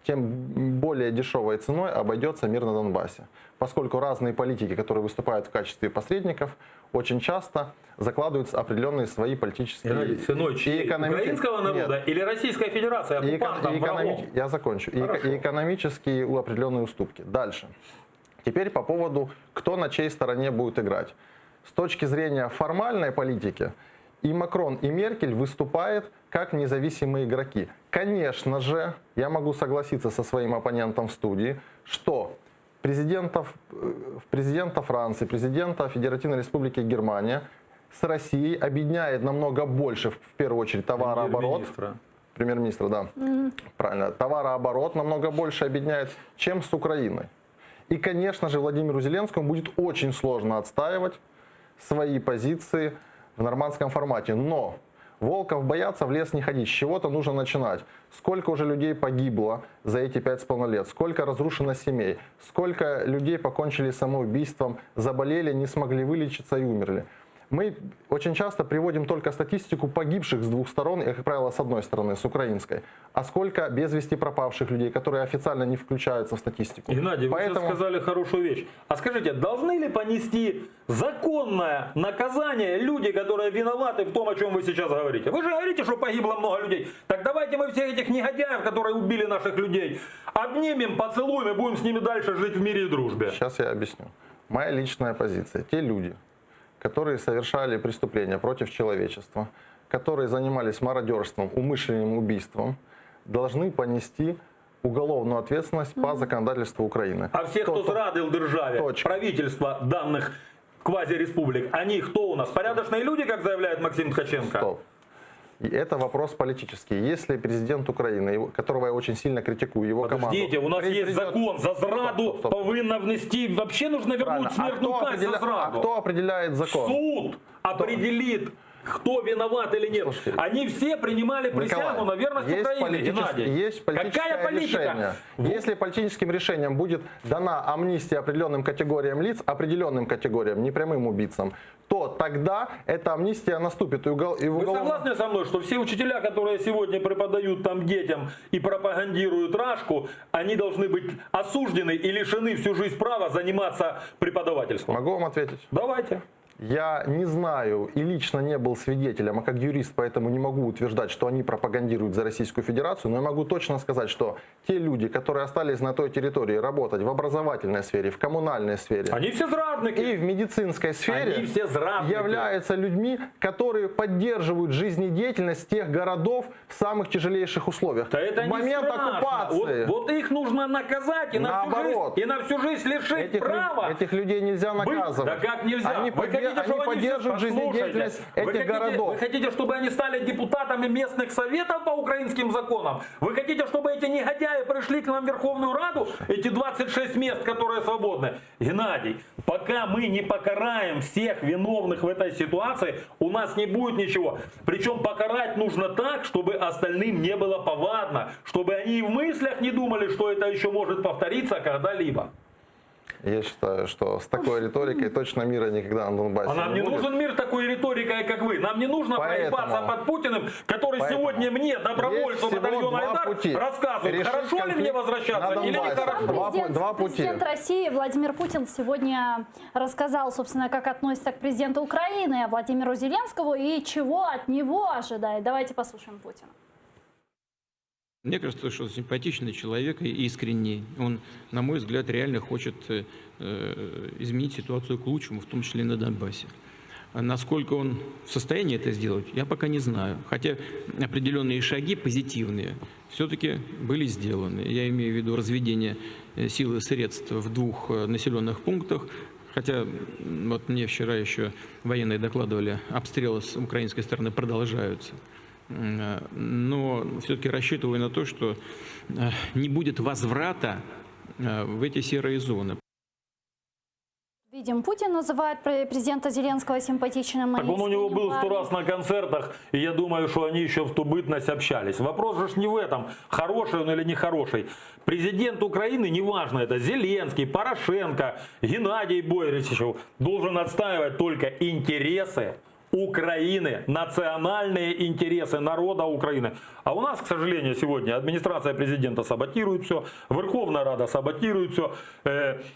тем более дешевой ценой обойдется мир на Донбассе. Поскольку разные политики, которые выступают в качестве посредников, очень часто закладываются определенные свои политические... Ценой украинского народа или Российской Федерации, оккупантом, врагом? Я закончу. И экономические определенные уступки. Дальше. Теперь по поводу, кто на чьей стороне будет играть. С точки зрения формальной политики, и Макрон, и Меркель выступают как независимые игроки. Конечно же, я могу согласиться со своим оппонентом в студии, что президента Франции, президента Федеративной Республики Германия с Россией объединяет намного больше, в первую очередь, товарооборот. Премьер-министра, да. Правильно. Товарооборот намного больше объединяет, чем с Украиной. И, конечно же, Владимиру Зеленскому будет очень сложно отстаивать свои позиции в нормандском формате. Но волков боятся, в лес не ходить. С чего-то нужно начинать. Сколько уже людей погибло за эти 5,5 лет? Сколько разрушено семей? Сколько людей покончили самоубийством, заболели, не смогли вылечиться и умерли? Мы очень часто приводим только статистику погибших с двух сторон, и, как правило, с одной стороны, с украинской. А сколько без вести пропавших людей, которые официально не включаются в статистику. Геннадий, вы сейчас сказали хорошую вещь. А скажите, должны ли понести законное наказание люди, которые виноваты в том, о чем вы сейчас говорите? Вы же говорите, что погибло много людей. Так давайте мы всех этих негодяев, которые убили наших людей, обнимем, поцелуем и будем с ними дальше жить в мире и дружбе. Сейчас я объясню. Моя личная позиция. Те люди, которые совершали преступления против человечества, которые занимались мародерством, умышленным убийством, должны понести уголовную ответственность по законодательству Украины. А все, кто зрадил державе, правительство данных квазиреспублик, они кто у нас? Порядочные люди, как заявляет Максим Ткаченко? Стоп. И это вопрос политический. Если президент Украины, которого я очень сильно критикую, его команду... Подождите, у нас есть закон. За зраду повинно внести... Вообще нужно вернуть смертную казнь за зраду. А кто определяет закон? Суд определит, кто виноват или нет. Слушайте, они все принимали присягу на верность Украине, Геннадий. Есть политическое Какая политика? решение. Если политическим решением будет дана амнистия определенным категориям лиц, определенным категориям, не прямым убийцам, то тогда эта амнистия наступит. Вы согласны со мной, что все учителя, которые сегодня преподают там детям и пропагандируют рашку, они должны быть осуждены и лишены всю жизнь права заниматься преподавательством? Могу вам ответить? Давайте. Я не знаю и лично не был свидетелем, а как юрист поэтому не могу утверждать, что они пропагандируют за Российскую Федерацию, но я могу точно сказать, что те люди, которые остались на той территории работать в образовательной сфере, в коммунальной сфере, они все зрадники. И в медицинской сфере, они все зрадники. Являются людьми, которые поддерживают жизнедеятельность тех городов в самых тяжелейших условиях. Да это в момент оккупации. Вот их нужно наказать и на всю жизнь лишить права. Этих людей нельзя наказывать. Да как нельзя? Они поддерживают жизнедеятельность этих городов. Вы хотите, чтобы они стали депутатами местных советов по украинским законам? Вы хотите, чтобы эти негодяи пришли к нам в Верховную Раду? Эти 26 мест, которые свободны? Геннадий, пока мы не покараем всех виновных в этой ситуации, у нас не будет ничего. Причем покарать нужно так, чтобы остальным не было повадно. Чтобы они и в мыслях не думали, что это еще может повториться когда-либо. Я считаю, что с такой риторикой точно мира никогда на Донбассе не будет. А нам не нужен мир такой риторикой, как вы. Нам не нужно проебаться под Путиным, который сегодня мне, добровольцу батальона Айдар, рассказывает, хорошо ли мне возвращаться или нехорошо. Президент России Владимир Путин сегодня рассказал, собственно, как относится к президенту Украины Владимиру Зеленскому и чего от него ожидает. Давайте послушаем Путина. Мне кажется, что симпатичный человек и искренний. Он, на мой взгляд, реально хочет изменить ситуацию к лучшему, в том числе и на Донбассе. А насколько он в состоянии это сделать, я пока не знаю. Хотя определенные шаги позитивные все-таки были сделаны. Я имею в виду разведение сил и средств в 2 населенных пунктах. Хотя вот мне вчера еще военные докладывали, обстрелы с украинской стороны продолжаются. Но все-таки рассчитываю на то, что не будет возврата в эти серые зоны. Видим, Путин называет президента Зеленского симпатичным. Так он у него был 100 раз на концертах, и я думаю, что они еще в ту бытность общались. Вопрос же не в этом, хороший он или нехороший. Президент Украины, неважно это, Зеленский, Порошенко, Геннадий Бойричев, должен отстаивать только интересы Украины, национальные интересы народа Украины. А у нас, к сожалению, сегодня администрация президента саботирует все, Верховная Рада саботирует все,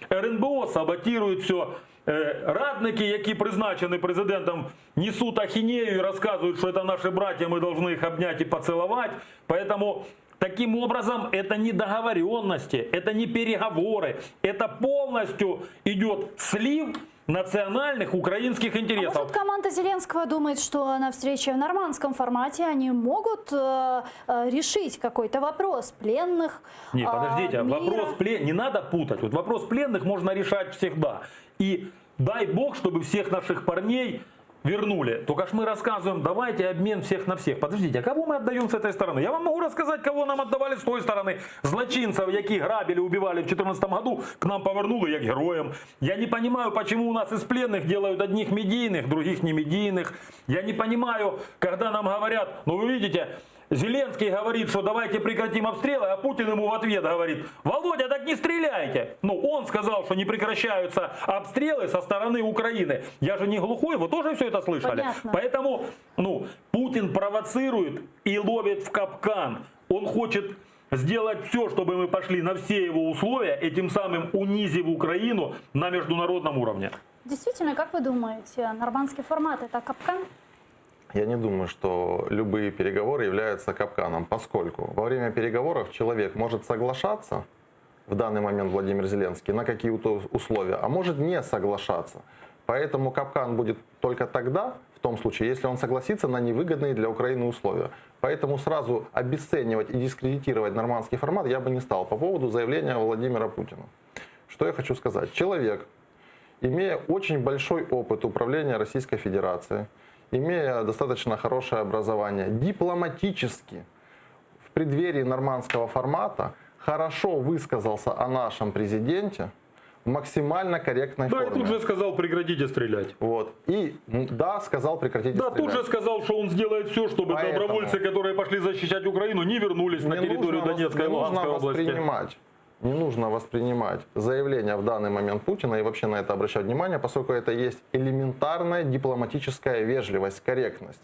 РНБО саботирует все, радники, які призначені президентом, несут ахинею и рассказывают, что это наши братья, мы должны их обнять и поцеловать. Поэтому таким образом это не договоренности, это не переговоры, это полностью идет слив национальных украинских интересов. А может, команда Зеленского думает, что на встрече в нормандском формате они могут решить какой-то вопрос пленных? Нет, подождите, мира? вопрос не надо путать. Вот вопрос пленных можно решать всегда. И дай бог, чтобы всех наших парней вернули. Только ж мы рассказываем, давайте обмен всех на всех. Подождите, а кого мы отдаем с этой стороны? Я вам могу рассказать, кого нам отдавали с той стороны. Злочинцев, які грабили, убивали в 2014 году, к нам повернули як героям. Я не понимаю, почему у нас из пленных делают одних медийных, других не медийных. Я не понимаю, когда нам говорят, ну вы видите, Зеленский говорит, что давайте прекратим обстрелы, а Путин ему в ответ говорит: Володя, так не стреляйте. Ну, он сказал, что не прекращаются обстрелы со стороны Украины. Я же не глухой, вы тоже все это слышали. Понятно. Поэтому, Путин провоцирует и ловит в капкан. Он хочет сделать все, чтобы мы пошли на все его условия, и тем самым унизив Украину на международном уровне. Действительно, как вы думаете, нормандский формат – это капкан? Я не думаю, что любые переговоры являются капканом, поскольку во время переговоров человек может соглашаться, в данный момент Владимир Зеленский, на какие-то условия, а может не соглашаться. Поэтому капкан будет только тогда, в том случае, если он согласится на невыгодные для Украины условия. Поэтому сразу обесценивать и дискредитировать нормандский формат я бы не стал по поводу заявления Владимира Путина. Что я хочу сказать? Человек, имея очень большой опыт управления Российской Федерацией, имея достаточно хорошее образование, дипломатически в преддверии нормандского формата хорошо высказался о нашем президенте в максимально корректной форме. Да, и тут же сказал, прекратите стрелять. Вот. И да, сказал, прекратите стрелять. Да, тут же сказал, что он сделает все, чтобы добровольцы, которые пошли защищать Украину, не вернулись на территорию Донецкой и Луганской области. Не нужно воспринимать заявление в данный момент Путина и вообще на это обращать внимание, поскольку это есть элементарная дипломатическая вежливость, корректность.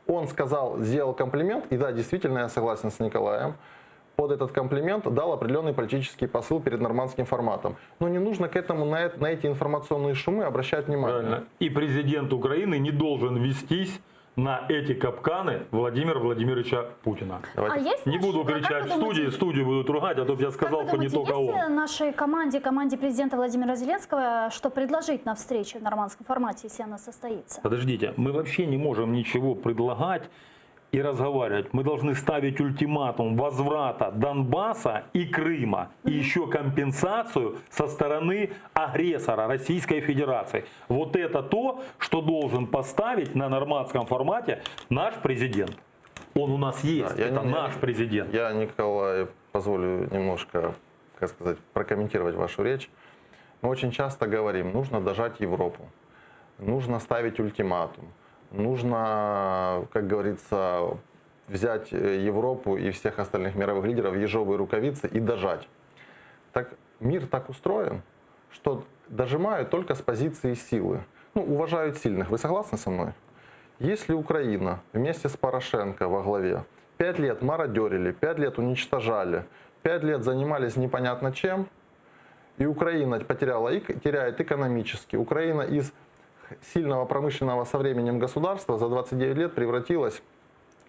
Он сказал, сделал комплимент, и да, действительно, я согласен с Николаем, под этот комплимент дал определенный политический посыл перед нормандским форматом. Но не нужно к этому, на эти информационные шумы обращать внимание. Правильно. И президент Украины не должен вестись на эти капканы Владимира Владимировича Путина. Не буду кричать в студию будут ругать, а то я сказал, что не только он. Есть нашей команде президента Владимира Зеленского, что предложить на встрече в нормандском формате, если она состоится? Подождите, мы вообще не можем ничего предлагать и разговаривать. Мы должны ставить ультиматум возврата Донбасса и Крыма. И еще компенсацию со стороны агрессора Российской Федерации. Вот это то, что должен поставить на нормандском формате наш президент. Он у нас есть, это наш президент. Я, Николай, позволю немножко, как сказать, прокомментировать вашу речь. Мы очень часто говорим, нужно дожать Европу, нужно ставить ультиматум. Нужно, как говорится, взять Европу и всех остальных мировых лидеров в ежовые рукавицы и дожать. Так мир так устроен, что дожимают только с позиции силы. Ну, уважают сильных. Вы согласны со мной? Если Украина вместе с Порошенко во главе 5 лет мародерили, 5 лет уничтожали, 5 лет занимались непонятно чем, и Украина потеряла и теряет экономически, Украина из сильного промышленного со временем государства за 29 лет превратилась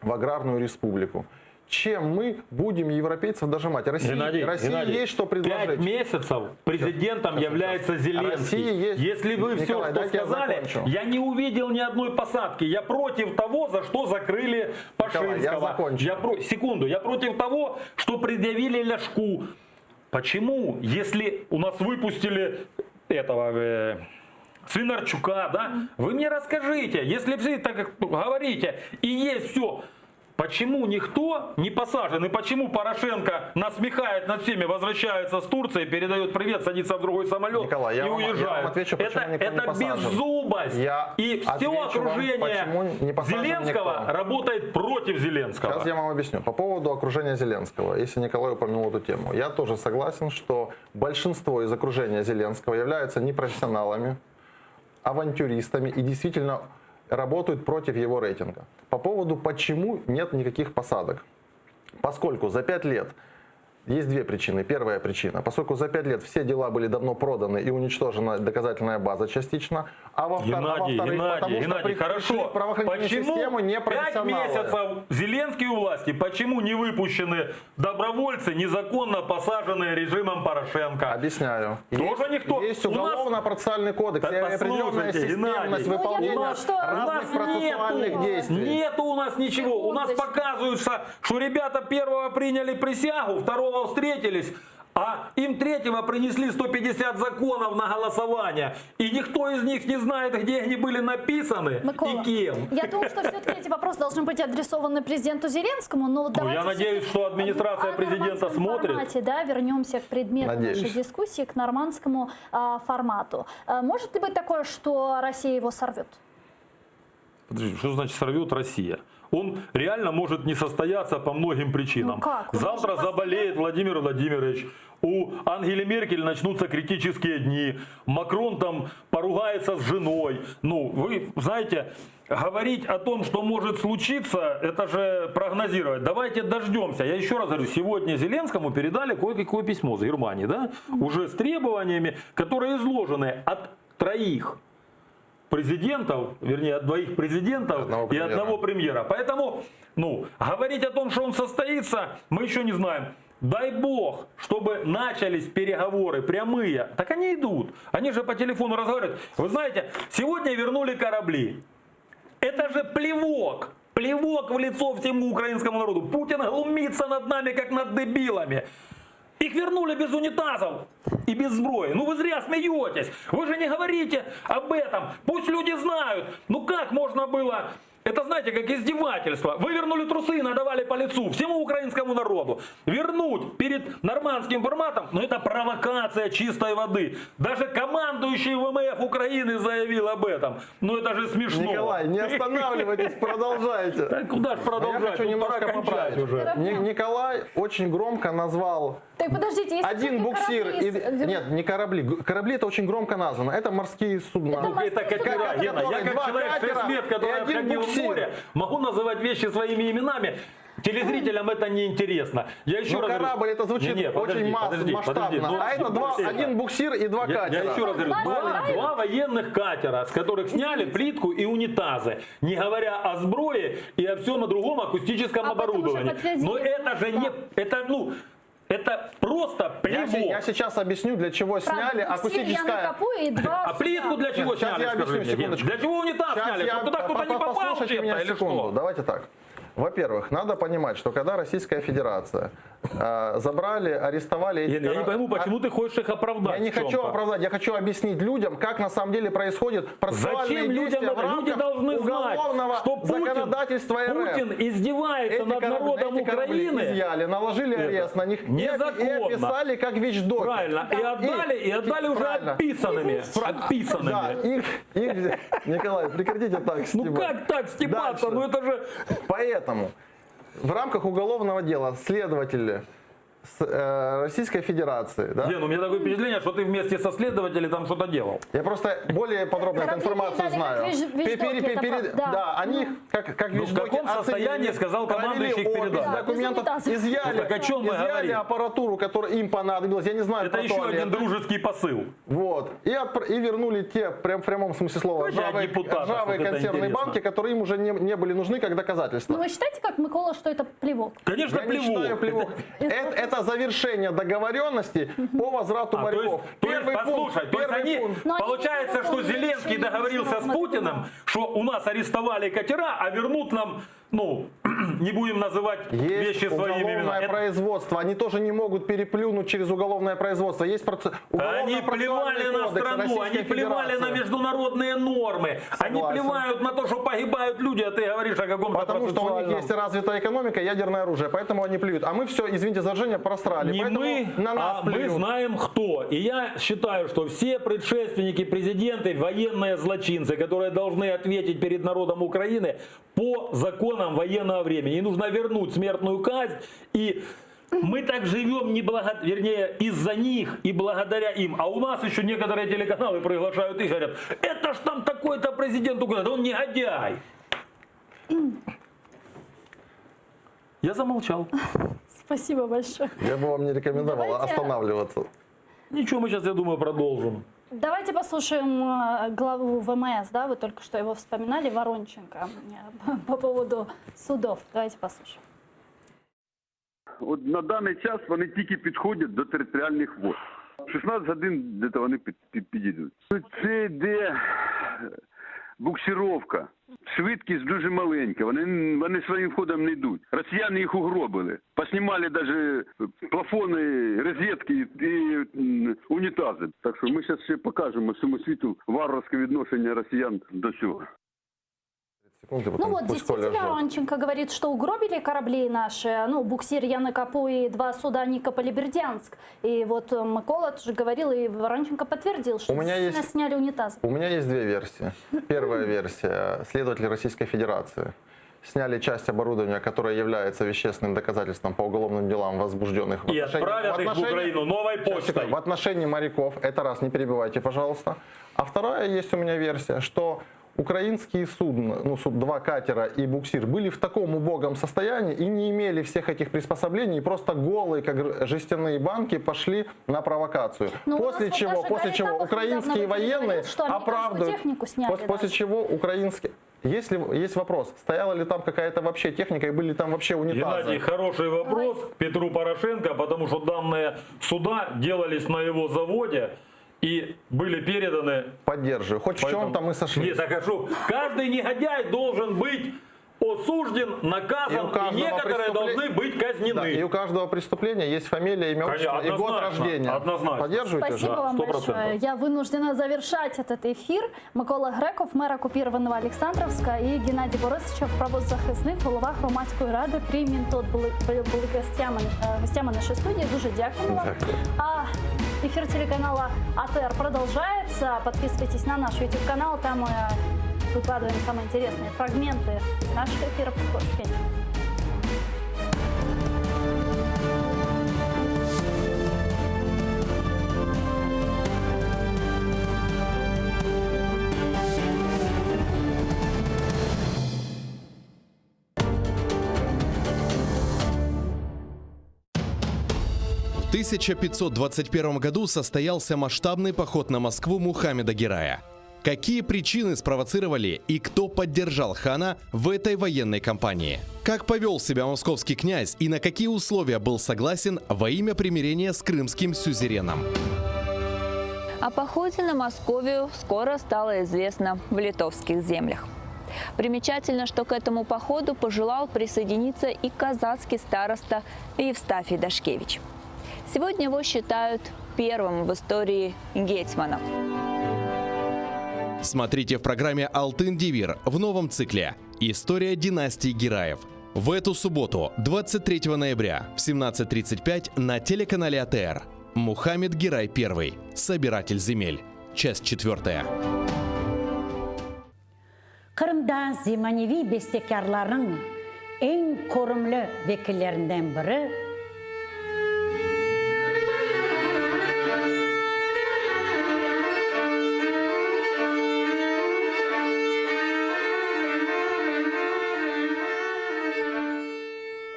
в аграрную республику. Чем мы будем европейцев дожимать? России есть что предложить. 5 месяцев президентом является Зеленский. Если вы все, что сказали, я не увидел ни одной посадки. Я против того, за что закрыли Пашинского. Я против того, что предъявили Ляшку. Почему? Если у нас выпустили этого... Свинарчука, да? Вы мне расскажите, если вы так говорите и есть все, почему никто не посажен и почему Порошенко насмехает над всеми, возвращается с Турции, передает привет, садится в другой самолет, Николай, и уезжает. Я вам отвечу, это беззубость. И все окружение Зеленского работает против Зеленского. Сейчас я вам объясню. По поводу окружения Зеленского, если Николай упомянул эту тему, я тоже согласен, что большинство из окружения Зеленского являются непрофессионалами, авантюристами и действительно работают против его рейтинга. По поводу, почему нет никаких посадок. Поскольку за 5 лет есть две причины. Первая причина, поскольку за 5 лет все дела были давно проданы и уничтожена доказательная база частично, а во-вторых, Геннадий, хорошо. Почему не 5 месяцев Зеленский у власти, почему не выпущены добровольцы, незаконно посаженные режимом Порошенко? Объясняю. Тоже никто. Есть уголовно-процессуальный кодекс, определенная системность выполнения разных процессуальных действий. Нету у нас ничего. У нас показывается, что ребята первого приняли присягу, второго встретились, а им третьего принесли 150 законов на голосование. И никто из них не знает, где они были написаны и кем. Я думаю, что все-таки эти вопросы должны быть адресованы президенту Зеленскому. Но я надеюсь, что администрация президента смотрит. Формате, да, вернемся к предмету нашей дискуссии, к нормандскому формату. Может ли быть такое, что Россия его сорвет? Подождите, что значит сорвет Россия? Он реально может не состояться по многим причинам. Завтра заболеет Владимир Владимирович, у Ангели Меркель начнутся критические дни, Макрон там поругается с женой. Ну, вы знаете, говорить о том, что может случиться, это же прогнозировать. Давайте дождемся. Я еще раз говорю, сегодня Зеленскому передали кое-какое письмо с Германии, да? Уже с требованиями, которые изложены от 3 президентов, вернее, от 2 президентов и 1 премьера. Поэтому, говорить о том, что он состоится, мы еще не знаем. Дай бог, чтобы начались переговоры прямые. Так они идут. Они же по телефону разговаривают. Вы знаете, сегодня вернули корабли. Это же плевок. Плевок в лицо всему украинскому народу. Путин глумится над нами, как над дебилами. Их вернули без унитазов и без сброи. Ну вы зря смеетесь. Вы же не говорите об этом. Пусть люди знают. Ну как можно было... Это, знаете, как издевательство. Вы вернули трусы и надавали по лицу всему украинскому народу. Вернуть перед нормандским форматом, ну это провокация чистой воды. Даже командующий ВМФ Украины заявил об этом. Ну это же смешно. Николай, не останавливайтесь, продолжайте. Так куда ж продолжать? Я хочу немножко поправить. Уже. Николай очень громко назвал... Так подождите, если один буксир... Нет, не корабли. Корабли это очень громко названо. Это морские судна. Это катера. Я как человек 6 лет, который обходил море, могу называть вещи своими именами. Телезрителям это не интересно. Я еще раз корабль говорю, это звучит очень масштабно. А это один буксир и 2 катера. Я еще раз говорю, два военных катера, с которых сняли плитку и унитазы, не говоря о сброе и о всем о другом акустическом оборудовании. Но это же не... Это просто плевок. Я сейчас объясню, для чего сняли акустическое... А плитку для чего сняли? Я объясню, секундочку. Для чего унитаз сняли? Чтобы туда кто-то не попал? Послушайте меня секунду. Давайте так. Во-первых, надо понимать, что когда Российская Федерация забрали, арестовали... Я не пойму, почему ты хочешь их оправдать? Я не хочу оправдать, я хочу объяснить людям, как на самом деле происходят процессуальные действия в рамках уголовного законодательства РФ. Путин издевается над народом Украины. Изъяли, наложили арест на них и описали как вещдоки. Правильно, и отдали уже отписанными. Николай, прекратите так стебать. Ну как так стебаться? Ну это же... Поэтому в рамках уголовного дела следователи Российской Федерации. Да? У меня такое впечатление, что ты вместе со следователем там что-то делал. Я просто более подробно эту информацию знаю. Да, они как вещдоки в каком состоянии, сказал командующий, их передал? Документов изъяли аппаратуру, которая им понадобилась. Я не знаю, это еще один дружеский посыл. Вот. И вернули те, прям в прямом смысле слова, ржавые консервные банки, которые им уже не были нужны как доказательства. Но вы считаете, как Микола, что это плевок? Конечно, плевок. Я не считаю плевок. Это завершение договоренности по возврату моряков. Получается, что Зеленский договорился с Путиным, что у нас арестовали катера, а вернут нам, не будем называть вещи своими именами. Уголовное производство. Они тоже не могут переплюнуть через уголовное производство. Есть Они плевали на страну, они плевали на международные нормы. Они плевают на то, что погибают люди, а ты говоришь о каком-то Потому что у них есть развитая экономика, ядерное оружие, поэтому они плюют. А мы все, извините за выражение, просрали. Не мы, а мы знаем кто. И я считаю, что все предшественники президента, военные злочинцы, которые должны ответить перед народом Украины по законам военного времени. И нужно вернуть смертную казнь. И мы так живем вернее, из-за них и благодаря им. А у нас еще некоторые телеканалы приглашают и говорят, это ж там такой-то президент Украины, он негодяй. Я замолчал. Спасибо большое. Я бы вам не рекомендовал останавливаться. Ничего, мы сейчас, я думаю, продолжим. Давайте послушаем главу ВМС, да, вы только что его вспоминали, Воронченко, по поводу судов. Давайте послушаем. От на даний час вони тільки підходять до територіальних вод. 16 годин десь вони підійдуть. Це йде буксировка. Швидкість дуже маленька, вони своїм ходом не йдуть. Росіяни їх угробили. Поснімали навіть плафони, розетки і унітази. Так що ми зараз ще покажемо всьому світу варварське відношення росіян до цього. Ну вот, действительно, Воронченко говорит, что угробили корабли наши, буксир Яна Капу и 2 суда Никополь-Бердянск. И вот Микола тоже говорил, и Воронченко подтвердил, что сняли унитаз. У меня есть 2 версии. Первая версия. Следователи Российской Федерации сняли часть оборудования, которое является вещественным доказательством по уголовным делам, возбужденных и отправят их в Украину новой почтой. В отношении моряков. Это раз, не перебивайте, пожалуйста. А вторая есть у меня версия, что украинские судна, 2 катера и буксир, были в таком убогом состоянии и не имели всех этих приспособлений, и просто голые, как жестяные банки, пошли на провокацию. После чего украинские военные оправдывают, после чего украинские... Есть вопрос, стояла ли там какая-то вообще техника и были ли там вообще унитазы? Геннадий, хороший вопрос к Петру Порошенко, потому что данные суда делались на его заводе и были переданы... Поддерживаю. Хоть в чем-то мы сошлись. Нет, так а что? Каждый негодяй должен быть осужден, наказан, и некоторые должны быть казнены. Да, и у каждого преступления есть фамилия, имя, отчество и год рождения. Однозначно. Поддерживаете? Спасибо вам большое. Я вынуждена завершать этот эфир. Микола Греков, мэр оккупированного Александровска, и Геннадій Борисович, правозахисник, голова громадської ради при Мінтод були гостями нашей студии. Дуже дякую вам. А эфир телеканала АТР продолжается. Подписывайтесь на наш YouTube-канал, там мы выкладываем самые интересные фрагменты из наших эфиров. В 1521 году состоялся масштабный поход на Москву Мухаммеда Герая. Какие причины спровоцировали и кто поддержал хана в этой военной кампании? Как повел себя московский князь и на какие условия был согласен во имя примирения с крымским сюзереном? О походе на Московию скоро стало известно в литовских землях. Примечательно, что к этому походу пожелал присоединиться и казацкий староста Евстафий Дашкевич. Сегодня его считают первым в истории гетьманом. Смотрите в программе «Алтын Девир» в новом цикле «История династии Гераев». В эту субботу, 23 ноября в 17:35 на телеканале АТР. Мухаммед Герай I. Собиратель земель. Часть 4. Kırım'da Zimanevi bestekarların en korumlu vekillerinden biri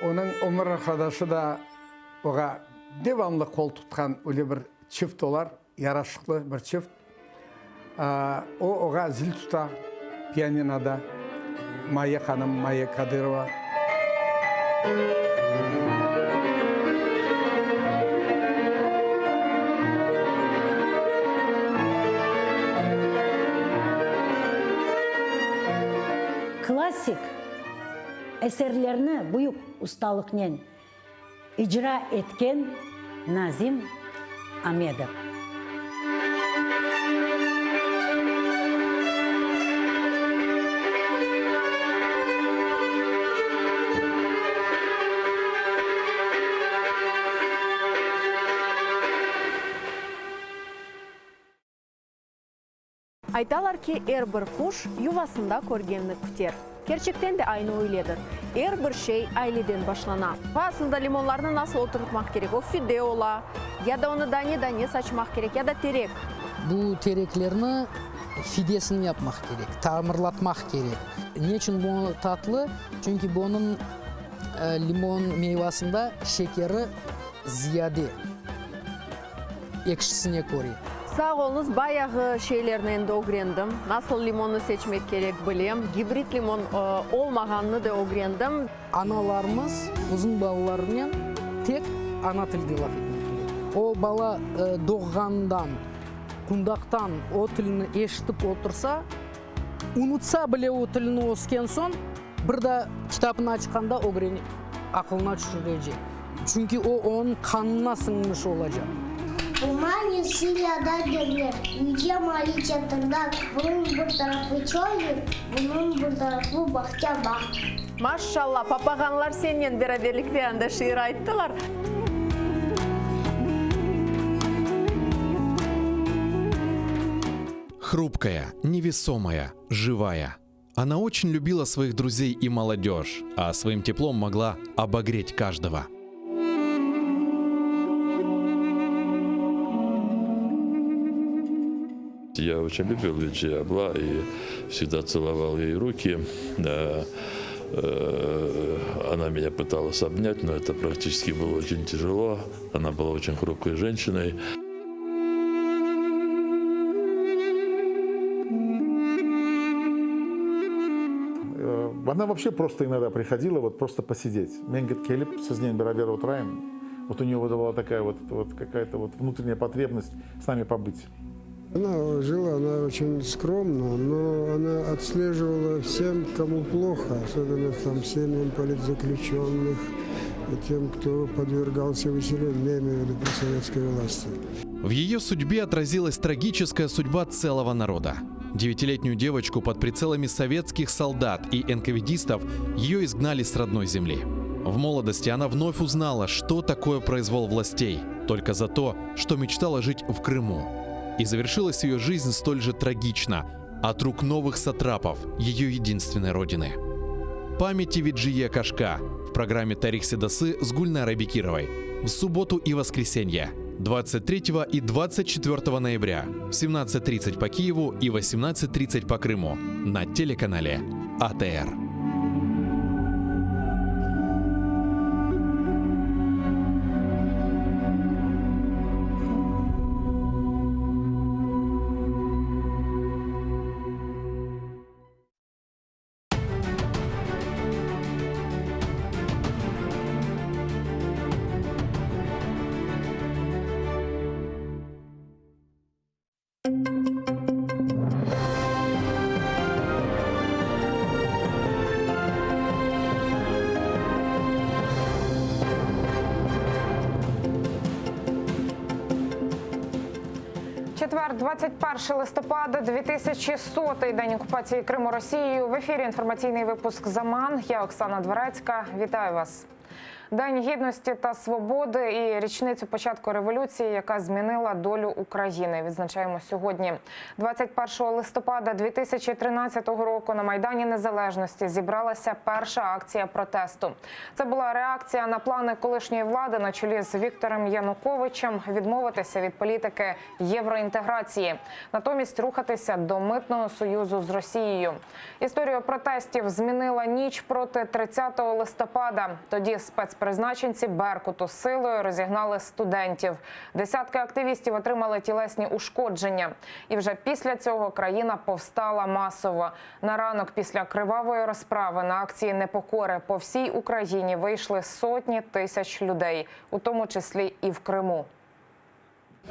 Onun Ömer arkadaşı da oğa devamlı kol tutkan öyle bir çift olar, yaraşıklı bir çift. O oğa zil tuta, piyaninoda Maya Hanım, Maya Kadyrova. klasik eserlerini büyük ustalıkla icra etken Nazim Amedov. Айталар ки эр-бір куш ювасында көргенні күтер. Керчектен де айны ойледір. Эр-бір шей айледен башлана. Басында лимонларны насыл отыртмақ керек. О фиде ола, я да оны дане сачмақ керек, я да терек. Bu tereklerini fidesini yapmak gerek, tamırlatmak gerek. Niçin bu tatlı? Çünkü bunun limon meyvasında şekeri ziyade ekşisine koruyor. Sağ olunuz, bayağı şeylerini endi öğrendim. Nasıl limonu seçmek gerek bileyim. Hibrit limon olmağanını da öğrendim. Analarımız uzun balalarıyla tek ana tilde laf etmek gerek. O bala doğandan, kundaktan o tilini eşitip otursa, unutsa bile o tilini osken son, burada kitabını açkanda öğrenip akılına düşürecek. Çünkü o onun kanına sınmış olacak. Умани силяда дерлер, үйге мали чатырдак, бұның бір тарafı чойын, бұның бір тарafı бақча бақ. Машалла, папағанлар сенен бераберлікте анда шиыр айттылар. Хрупкая, невесомая, живая. Она очень любила своих друзей и молодежь, а своим теплом могла обогреть каждого. Я очень любил Лидию Абла и всегда целовал ей руки. Она меня пыталась обнять, но это практически было очень тяжело. Она была очень хрупкой женщиной. Она вообще просто иногда приходила вот просто посидеть. Мен говорит, келіп сізден бәрабер отырайын. Вот у нее была такая вот какая-то вот внутренняя потребность с нами побыть. Она жила, она очень скромно, но она отслеживала всем, кому плохо, особенно там семьям политзаключенных, и тем, кто подвергался выселению, я имею в виду при советской власти. В ее судьбе отразилась трагическая судьба целого народа. 9-летнюю девочку под прицелами советских солдат и НКВДистов ее изгнали с родной земли. В молодости она вновь узнала, что такое произвол властей, только за то, что мечтала жить в Крыму. И завершилась ее жизнь столь же трагично, от рук новых сатрапов, ее единственной родины. Памяти Виджие Кашка в программе «Тарих Седасы» с Гульнарой Бекировой в субботу и воскресенье 23 и 24 ноября в 17:30 по Киеву и 18:30 по Крыму на телеканале АТР. Четвер, 21 листопада, 2100-й день окупації Криму Росією. В ефірі інформаційний випуск «Заман». Я Оксана Дворецька. Вітаю вас. День гідності та свободи і річницю початку революції, яка змінила долю України, відзначаємо сьогодні. 21 листопада 2013 року на Майдані Незалежності зібралася перша акція протесту. Це була реакція на плани колишньої влади на чолі з Віктором Януковичем відмовитися від політики євроінтеграції, натомість рухатися до митного союзу з Росією. Історію протестів змінила ніч проти 30 листопада. Тоді спецпризначенці Беркуту силою розігнали студентів. Десятки активістів отримали тілесні ушкодження. І вже після цього країна повстала масово. На ранок після кривавої розправи на акції непокори по всій Україні вийшли сотні тисяч людей, у тому числі і в Криму.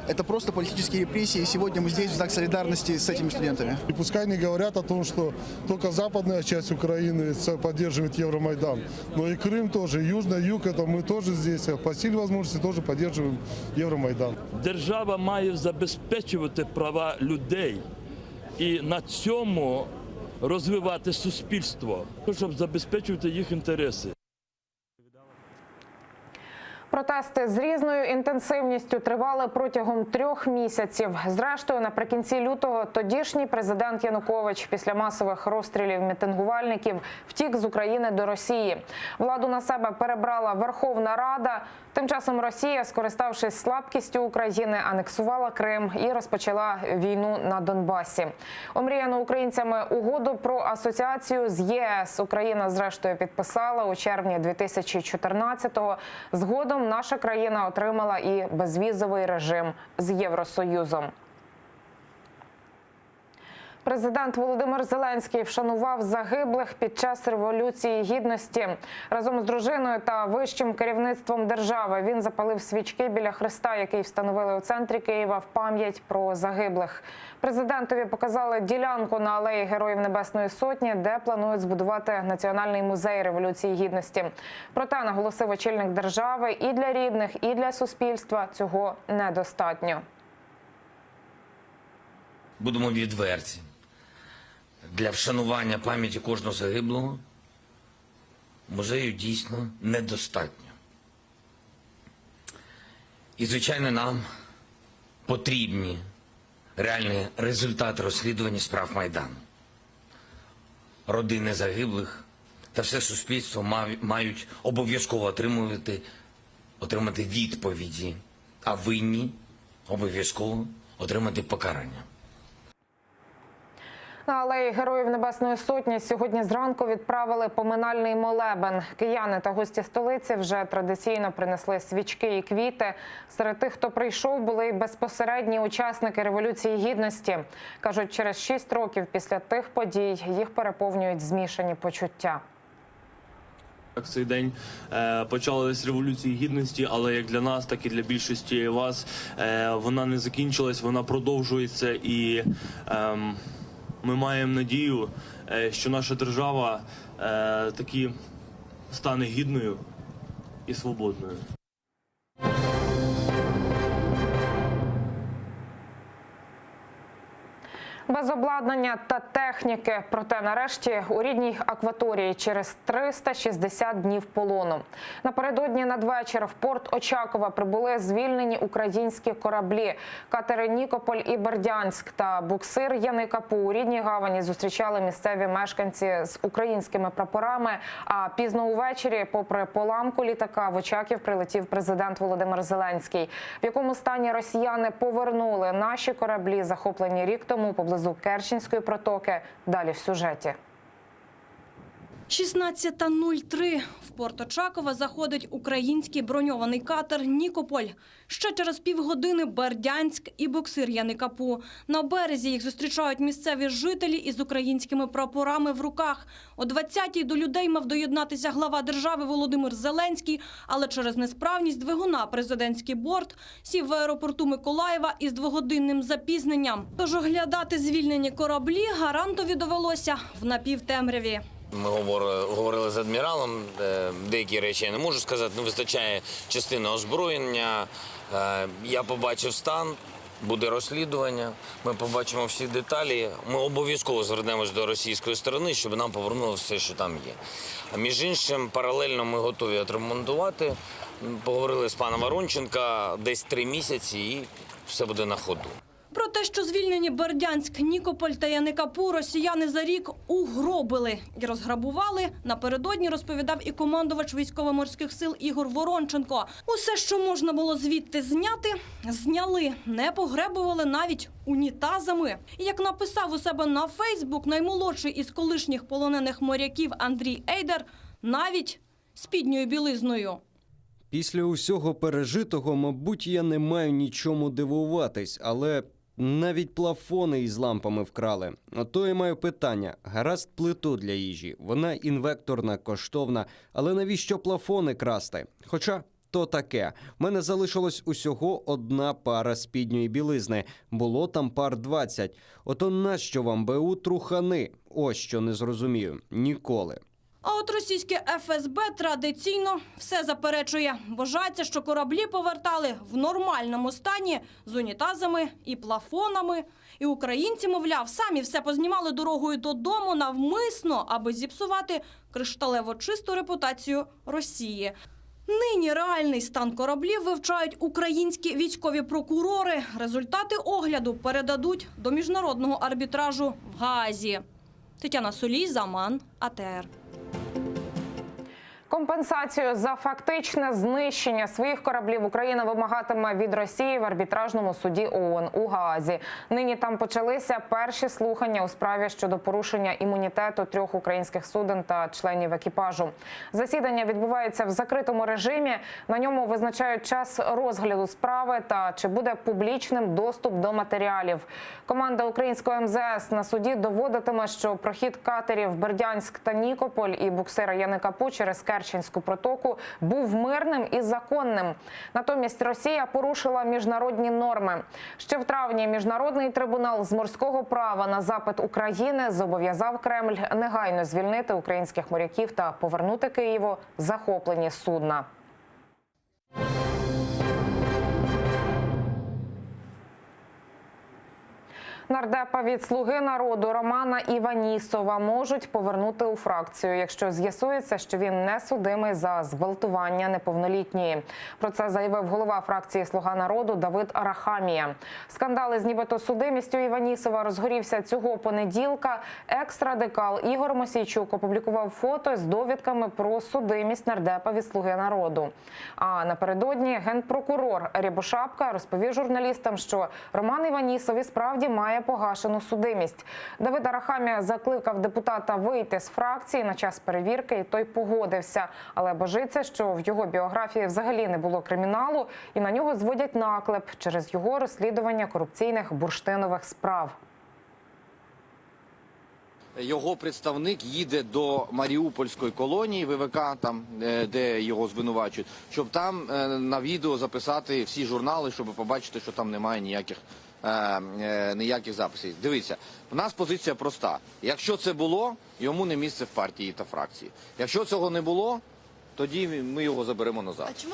Это просто политические репрессии, и сегодня мы здесь в знак солидарности с этими студентами. И пускай не говорят о том, что только западная часть Украины поддерживает Евромайдан, но и Крым тоже, Южный Юг, это мы тоже здесь, по силе возможности тоже поддерживаем Евромайдан. Держава має забезпечувати права людей і на цьому розвивати суспільство, щоб забезпечувати їх інтереси. Протести з різною інтенсивністю тривали протягом 3 місяців. Зрештою, наприкінці лютого тодішній президент Янукович після масових розстрілів мітингувальників втік з України до Росії. Владу на себе перебрала Верховна Рада. Тим часом Росія, скориставшись слабкістю України, анексувала Крим і розпочала війну на Донбасі. Омріяну українцями угоду про асоціацію з ЄС Україна зрештою підписала у червні 2014-го. Згодом наша країна отримала і безвізовий режим з Євросоюзом. Президент Володимир Зеленський вшанував загиблих під час Революції Гідності. Разом з дружиною та вищим керівництвом держави він запалив свічки біля хреста, який встановили у центрі Києва в пам'ять про загиблих. Президентові показали ділянку на алеї Героїв Небесної Сотні, де планують збудувати Національний музей Революції Гідності. Проте, наголосив очільник держави, і для рідних, і для суспільства цього недостатньо. Будемо відверті. Для вшанування пам'яті кожного загиблого музею дійсно недостатньо. І, звичайно, нам потрібні реальні результати розслідування справ Майдану. Родини загиблих та все суспільство мають обов'язково отримати відповіді, а винні обов'язково отримати покарання. На алеї Героїв Небесної Сотні сьогодні зранку відправили поминальний молебен. Кияни та гості столиці вже традиційно принесли свічки і квіти. Серед тих, хто прийшов, були й безпосередні учасники Революції Гідності. Кажуть, через 6 років після тих подій їх переповнюють змішані почуття. Цей день почалась Революція Гідності, але як для нас, так і для більшості вас, вона не закінчилась, вона продовжується, і ми маємо надію, що наша держава таки стане гідною і свободною. Без обладнання та техніки, проте нарешті у рідній акваторії через 360 днів полону. Напередодні надвечір в порт Очакова прибули звільнені українські кораблі. Катери «Нікополь» і «Бердянськ» та буксир «Яникапу» у рідній гавані зустрічали місцеві мешканці з українськими прапорами. А пізно увечері, попри поламку літака, в Очаків прилетів президент Володимир Зеленський. В якому стані росіяни повернули наші кораблі, захоплені рік тому поблизу Керченської протоки. Далі в сюжеті. 16:03. В порт Очакова заходить український броньований катер «Нікополь». Ще через півгодини Бердянськ і буксир «Яникапу». На березі їх зустрічають місцеві жителі із українськими прапорами в руках. О 20-й до людей мав доєднатися глава держави Володимир Зеленський, але через несправність двигуна президентський борт сів в аеропорту Миколаєва із двогодинним запізненням. Тож оглядати звільнені кораблі гарантові довелося в напівтемряві. Ми говорили з адміралом, деякі речі я не можу сказати, не вистачає частини озброєння. Я побачив стан, буде розслідування, ми побачимо всі деталі. Ми обов'язково звернемось до російської сторони, щоб нам повернули все, що там є. А між іншим, паралельно ми готові відремонтувати. Поговорили з паном Воронченка десь 3 місяці і все буде на ходу. Про те, що звільнені Бердянськ, Нікополь та Яникапу росіяни за рік угробили і розграбували, напередодні розповідав і командувач військово-морських сил Ігор Воронченко. Усе, що можна було звідти зняти, зняли. Не погребували навіть унітазами. І як написав у себе на Фейсбук наймолодший із колишніх полонених моряків Андрій Ейдер, навіть спідньою білизною. Після усього пережитого, мабуть, я не маю нічому дивуватись, але навіть плафони із лампами вкрали. Ото і маю питання. Гаразд, плиту для їжі. Вона інвекторна, коштовна, але навіщо плафони красти? Хоча то таке. В мене залишилось усього 1 пара спідньої білизни. Було там пар 20. Ото нащо вам БУ трухани? Ось що не зрозумію. Ніколи. А от російське ФСБ традиційно все заперечує. Вважається, що кораблі повертали в нормальному стані з унітазами і плафонами. І українці, мовляв, самі все познімали дорогою додому навмисно, аби зіпсувати кришталево чисту репутацію Росії. Нині реальний стан кораблів вивчають українські військові прокурори. Результати огляду передадуть до міжнародного арбітражу в Гаазі. Тетяна Солій, Заман, АТР. Компенсацію за фактичне знищення своїх кораблів Україна вимагатиме від Росії в арбітражному суді ООН у Гаазі. Нині там почалися перші слухання у справі щодо порушення імунітету 3 українських суден та членів екіпажу. Засідання відбувається в закритому режимі. На ньому визначають час розгляду справи та чи буде публічним доступ до матеріалів. Команда українського МЗС на суді доводитиме, що прохід катерів Бердянськ та Нікополь і буксира Яникапу через Керченську протоку був мирним і законним. Натомість Росія порушила міжнародні норми. Ще в травні Міжнародний трибунал з морського права на запит України зобов'язав Кремль негайно звільнити українських моряків та повернути Києву захоплені судна. Нардепа від «Слуги народу» Романа Іванісова можуть повернути у фракцію, якщо з'ясується, що він не судимий за зґвалтування неповнолітньої. Про це заявив голова фракції «Слуга народу» Давид Арахамія. Скандали з нібито судимістю Іванісова розгорівся цього понеділка. Екс-радикал Ігор Мосійчук опублікував фото з довідками про судимість нардепа від «Слуги народу». А напередодні генпрокурор Рябошапка розповів журналістам, що Роман Іванісов і справді має погашену судимість. Давид Арахамія закликав депутата вийти з фракції на час перевірки, і той погодився. Але божиться, що в його біографії взагалі не було криміналу, і на нього зводять наклеп через його розслідування корупційних бурштинових справ. його представник їде до Маріупольської колонії ВВК, там, де його звинувачують, щоб там на відео записати всі журнали, щоб побачити, що там немає ніяких записів. Дивіться, у нас позиція проста. Якщо це було, йому не місце в партії та фракції. Якщо цього не було, тоді ми його заберемо назад.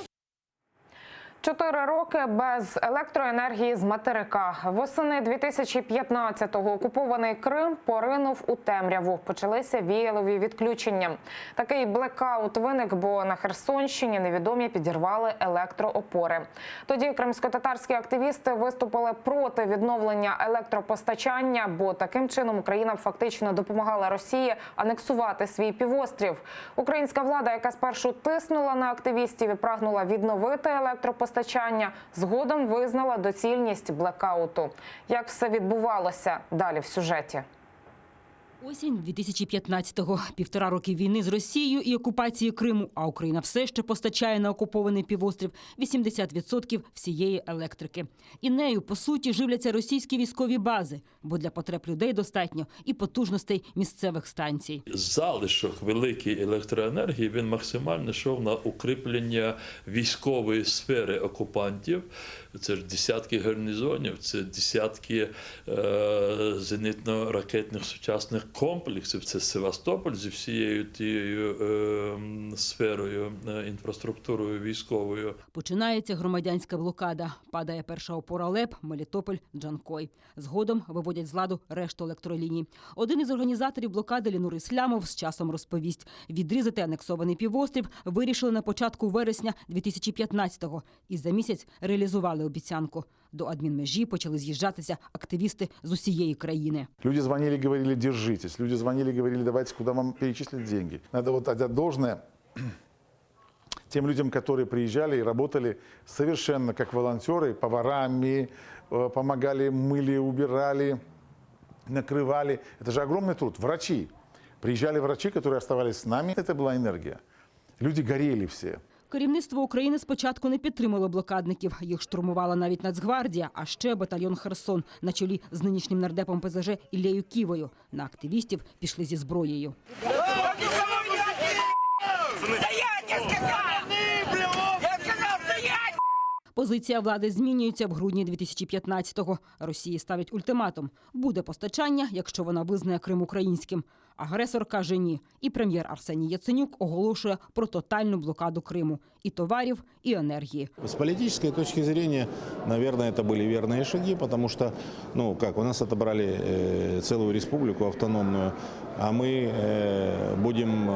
4 роки без електроенергії з материка. Восени 2015-го окупований Крим поринув у темряву. Почалися віялові відключення. Такий блекаут виник, бо на Херсонщині невідомі підірвали електроопори. Тоді кримськотатарські активісти виступили проти відновлення електропостачання, бо таким чином Україна фактично допомагала Росії анексувати свій півострів. Українська влада, яка спершу тиснула на активістів і прагнула відновити електропостачання, згодом визнала доцільність блекауту. Як все відбувалося? Далі в сюжеті. Осінь 2015-го. 1,5 роки війни з Росією і окупації Криму, а Україна все ще постачає на окупований півострів 80% всієї електрики. І нею, по суті, живляться російські військові бази, бо для потреб людей достатньо і потужностей місцевих станцій. Залишок великої електроенергії, він максимально йшов на укріплення військової сфери окупантів. Це ж десятки гарнізонів, це десятки зенітно-ракетних сучасних комплексів. Це Севастополь зі всією тією сферою, інфраструктурою військовою. Починається громадянська блокада. Падає перша опора ЛЕП, Мелітополь, Джанкой. Згодом виводять з ладу решту електроліній. Один із організаторів блокади Лінур Ислямов з часом розповість. Відрізати анексований півострів вирішили на початку вересня 2015-го. І за місяць реалізували обіцянку. До адмінмежі почали з'їжджатися активісти з усієї країни. Люди звонили, говорили, держитесь. Люди звонили, говорили, давайте, куда вам перечислить деньги. Надо вот отдать должное тем людям, которые приезжали и работали совершенно как волонтеры, поварами, помогали, мыли, убирали, накрывали. Это же огромный труд. Врачи. Приезжали врачи, которые оставались с нами. Это была энергия. Люди горели все. Керівництво України спочатку не підтримало блокадників. Їх штурмувала навіть Нацгвардія, а ще батальйон «Херсон» на чолі з нинішнім нардепом ПЗЖ Іллею Ківою. На активістів пішли зі зброєю. Позиція влади змінюється в грудні 2015-го. Росії ставить ультиматум. Буде постачання, якщо вона визнає Крим українським. Агресор каже ні. І прем'єр Арсеній Яценюк оголошує про тотальну блокаду Криму. І товарів, і енергії. С политической точки зрения, наверное, это были верные шаги, потому что, у нас отобрали целую республику автономную, а мы будем,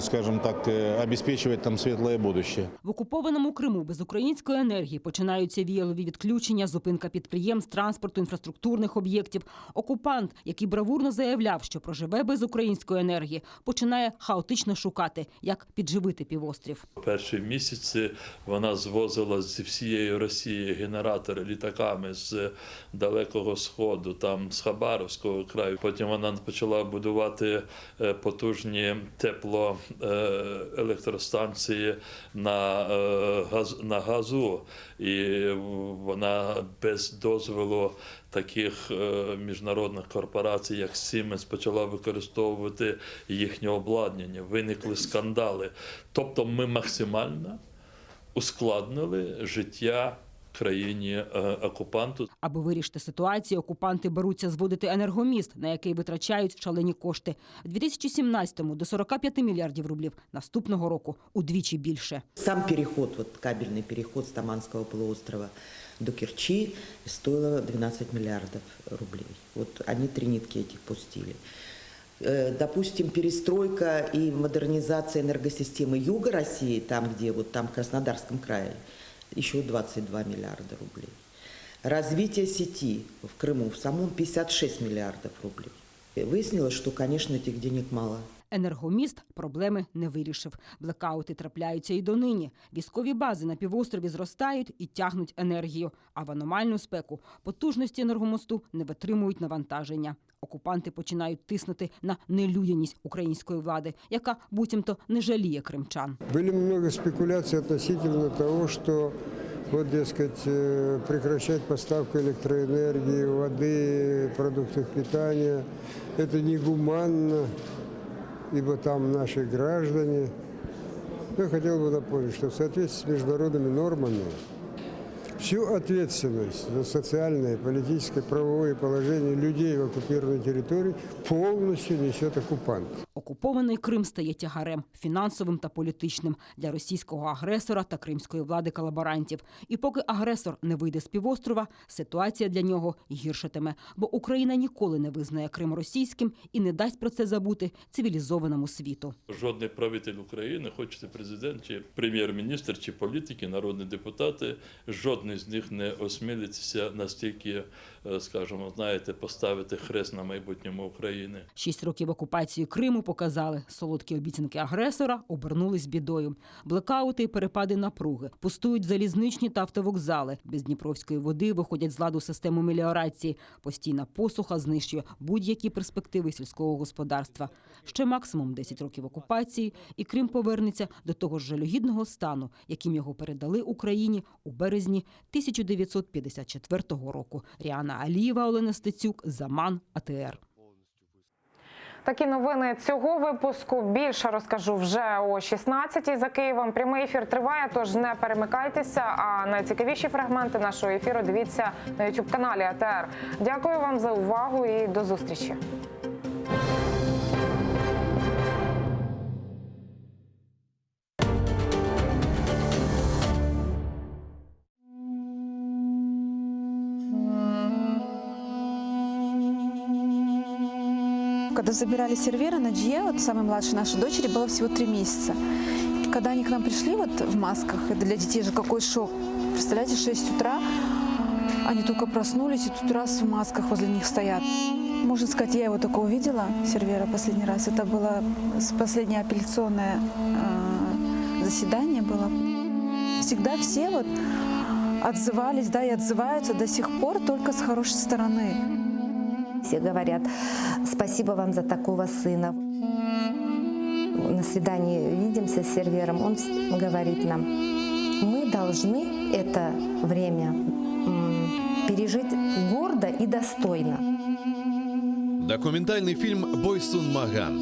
скажем так, обеспечивать там светлое будущее. В окупованому Криму без української енергії починаються віялові відключення, зупинка підприємств, транспорту, інфраструктурних об'єктів. Окупант, який бравурно заявляв, що проживе без української енергії, починає хаотично шукати, як підживити півострів. Перші місяці вона звозила зі всієї Росії генератори літаками з Далекого Сходу, там з Хабаровського краю. Потім вона почала будувати потужні теплоелектростанції на газу. І вона без дозволу таких міжнародних корпорацій, як Siemens, почала використовувати їхнє обладнання. Виникли скандали. Тобто ми максимально ускладнили життя країні-окупанту. Аби вирішити ситуацію, окупанти беруться зводити енергоміст, на який витрачають шалені кошти. В 2017-му до 45 мільярдів рублів, наступного року удвічі більше. Сам переход, кабельний переход з Таманського полуострова до Керчи стоило 12 миллиардов рублей. Они 3 нитки этих пустили. Допустим, перестройка и модернизация энергосистемы юга России, там, где там в Краснодарском крае, еще 22 миллиарда рублей. Развитие сети в Крыму в самом 56 миллиардов рублей. Выяснилось, что, конечно, этих денег мало. Енергоміст проблеми не вирішив. Блекаути трапляються і донині. Військові бази на півострові зростають і тягнуть енергію. А в аномальну спеку потужності енергомосту не витримують навантаження. Окупанти починають тиснути на нелюдяність української влади, яка буцімто не жаліє кримчан. Были много спекуляций относительно того, что Вот, дескать, прекращать поставку электроэнергии, воды, продуктов питания. Это негуманно, ибо там наши граждане. Я хотел бы напомнить, что в соответствии с международными нормами всю ответственность за социальное, политическое, правовое положение людей в оккупированной территории полностью несет оккупант. Окупований Крим стає тягарем – фінансовим та політичним – для російського агресора та кримської влади колаборантів. І поки агресор не вийде з півострова, ситуація для нього гіршатиме. Бо Україна ніколи не визнає Крим російським і не дасть про це забути цивілізованому світу. Жодний правитель України, хоч це президент, чи прем'єр-міністр, чи політики, народні депутати, жодний з них не осмілиться настільки, скажімо, знаєте, поставити хрест на майбутньому України. 6 років окупації Криму показали – солодкі обіцянки агресора обернулись бідою. Блекаути і перепади напруги, пустують залізничні та автовокзали. Без дніпровської води виходять з ладу систему меліорації. Постійна посуха знищує будь-які перспективи сільського господарства. Ще максимум 10 років окупації, і Крим повернеться до того ж жалюгідного стану, яким його передали Україні у березні 1954 року. Ріана Алієва, Олена Стецюк, Заман, АТР. Такі новини цього випуску. Більше розкажу вже о 16-й за Києвом. Прямий ефір триває, тож не перемикайтеся. А найцікавіші фрагменти нашого ефіру дивіться на YouTube-каналі АТР. Дякую вам за увагу і до зустрічі. Когда забирали сервера на Джье, вот самой младшей нашей дочери, было всего 3 месяца. Когда они к нам пришли вот в масках, это для детей же какой шок. Представляете, 6 утра, они только проснулись, и тут раз в масках возле них стоят. Можно сказать, я его только увидела, сервера, последний раз. Это было последнее апелляционное заседание было. Всегда все вот отзывались, да, и отзываются до сих пор только с хорошей стороны. Все говорят, спасибо вам за такого сына. На свидании видимся с сервером, он говорит нам, мы должны это время пережить гордо и достойно. Документальный фильм «Бойсун Маган.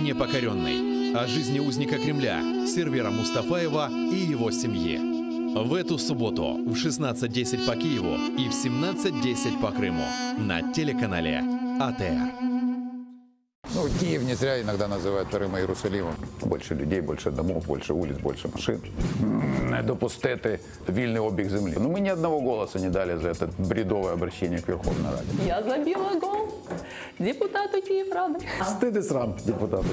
Непокоренный» о жизни узника Кремля, сервера Мустафаева и его семьи. В эту субботу в 16:10 по Киеву и в 17:10 по Крыму на телеканале АТР. Ну, Киев не зря иногда называют вторым Иерусалимом. Больше людей, больше домов, больше улиц, больше машин. Не допустити вільний обіг землі. Ну, ми ні одного голоса не дали за це бредове обращение к Верховной Раде. Я забила гол депутату Киеврады. Стыд и срам депутату.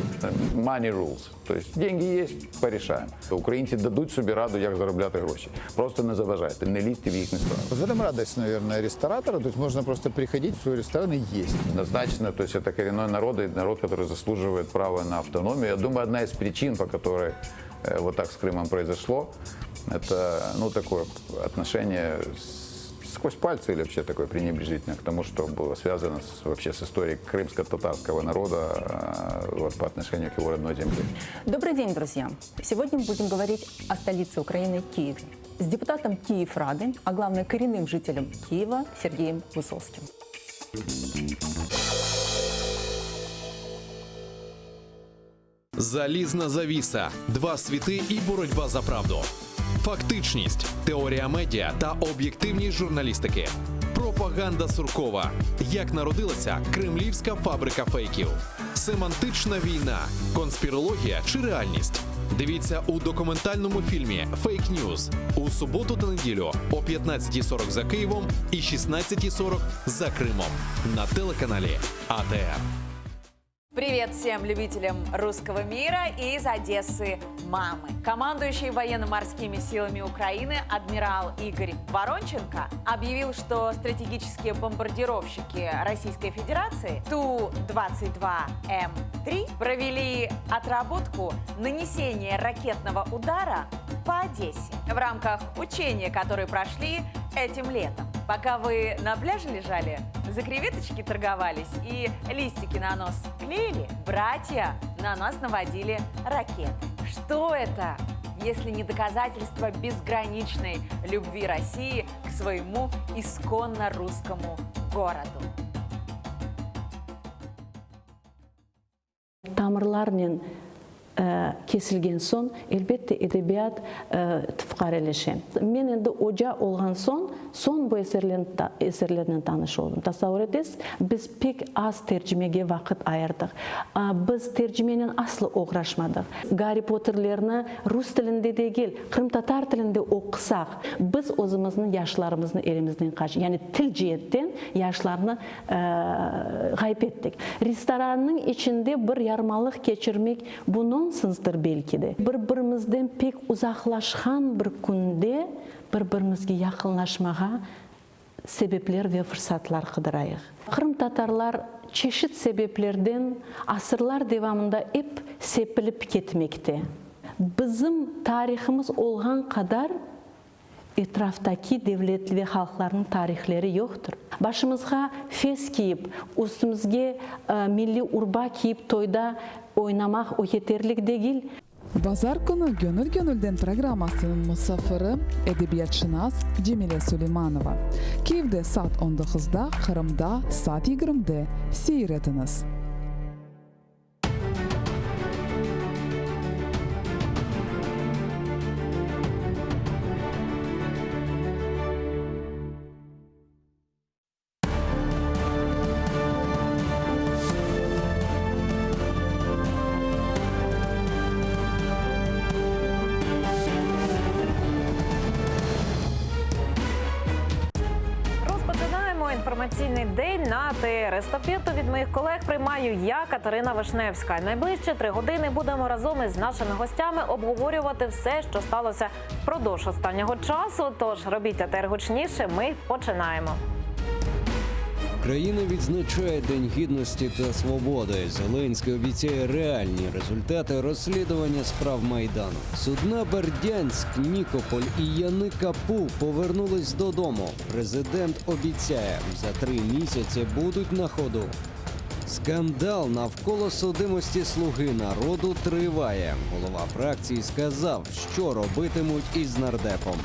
Money rules. Тобто деньги є, порішаємо. Українці дадуть собі раду, як заробляти гроші. Просто не заважайте, не лізьте в їхні справи. В этом радость, наверное, ресторатора. То есть можно просто приходить в свой ресторан и есть. Однозначно, то есть это коренной народ, и народ, который заслуживает права на автономию. Я думаю, одна из причин, по которой вот так с Крымом произошло, это, ну, такое отношение сквозь пальцы или вообще такое пренебрежительное к тому, что было связано вообще с историей крымско-татарского народа вот, по отношению к его родной земле. Добрый день, друзья! Сегодня мы будем говорить о столице Украины Киеве с депутатом Киеврады, а главное коренным жителем Киева Сергеем Высоцким. Залізна завіса, 2 світи і боротьба за правду. Фактичність, теорія медіа та об'єктивність журналістики. Пропаганда Суркова. Як народилася кремлівська фабрика фейків. Семантична війна, конспірологія чи реальність. Дивіться у документальному фільмі «Фейк Ньюз» у суботу та неділю о 15:40 за Києвом і 16:40 за Кримом на телеканалі АТР. Привет всем любителям русского мира и из Одессы мамы. Командующий военно-морскими силами Украины адмирал Игорь Воронченко объявил, что стратегические бомбардировщики Российской Федерации Ту-22М3 провели отработку нанесения ракетного удара по Одессе в рамках учения, которые прошли этим летом. Пока вы на пляже лежали, за креветочки торговались и листики на нос клеили, братья на нас наводили ракеты. Что это? если не доказательство безграничной любви России к своему исконно русскому городу? Тамырларнен kesilgen son elbette edebiyat tıfkareleşen. Men endi oca olgan son bu eserlerden tanış oldum. Tasavvur edesiz, biz pek az tercümege vakit ayırdık. Biz tercümenin aslı uğraşmadık. Harry Potter'lerini Rus tilinde değil, Kırım Tatar tilinde okusak, biz özümüzün yaşlarımızın elimizden kaçın. Yani til cihetten yaşlarını kaybettik. Restoranın içinde bir yarmalık geçirmek bunun sınızdır belki de. Bir-birimizden pek uzaklaşan bir günde bir-birimizge yakınlaşmağa sebepler ve fırsatlar kıdırayıq. Kırım Tatarlar çeşit sebeplerden asırlar devamında hep sepilip ketmekte. Bizim tarihimiz olgan kadar etraftaki devletli ve halkların tarihleri yoktur. Başımızga fes kiyip, üstümüzge milli urba kiyip toyda oynamak o yeterlik değil. Bazar günü Gönül Gönül'den programmasının musafiri edebiyatşınas Cemile Süleymanova. Kiev'de saat 19'da, Kırım'da saat 20'de seyrediniz. Інформаційний день на АТР. Естафету від моїх колег приймаю я, Катерина Вишневська. Найближчі 3 години будемо разом із нашими гостями обговорювати все, що сталося впродовж останнього часу. Тож робіть АТР гучніше, ми починаємо. Країна відзначає День Гідності та Свободи. Зеленський обіцяє реальні результати розслідування справ Майдану. Судна Бердянськ, Нікополь і Яник Капу повернулись додому. Президент обіцяє, за 3 місяці будуть на ходу. Скандал навколо судимості «Слуги народу» триває. Голова фракції сказав, що робитимуть із нардепом.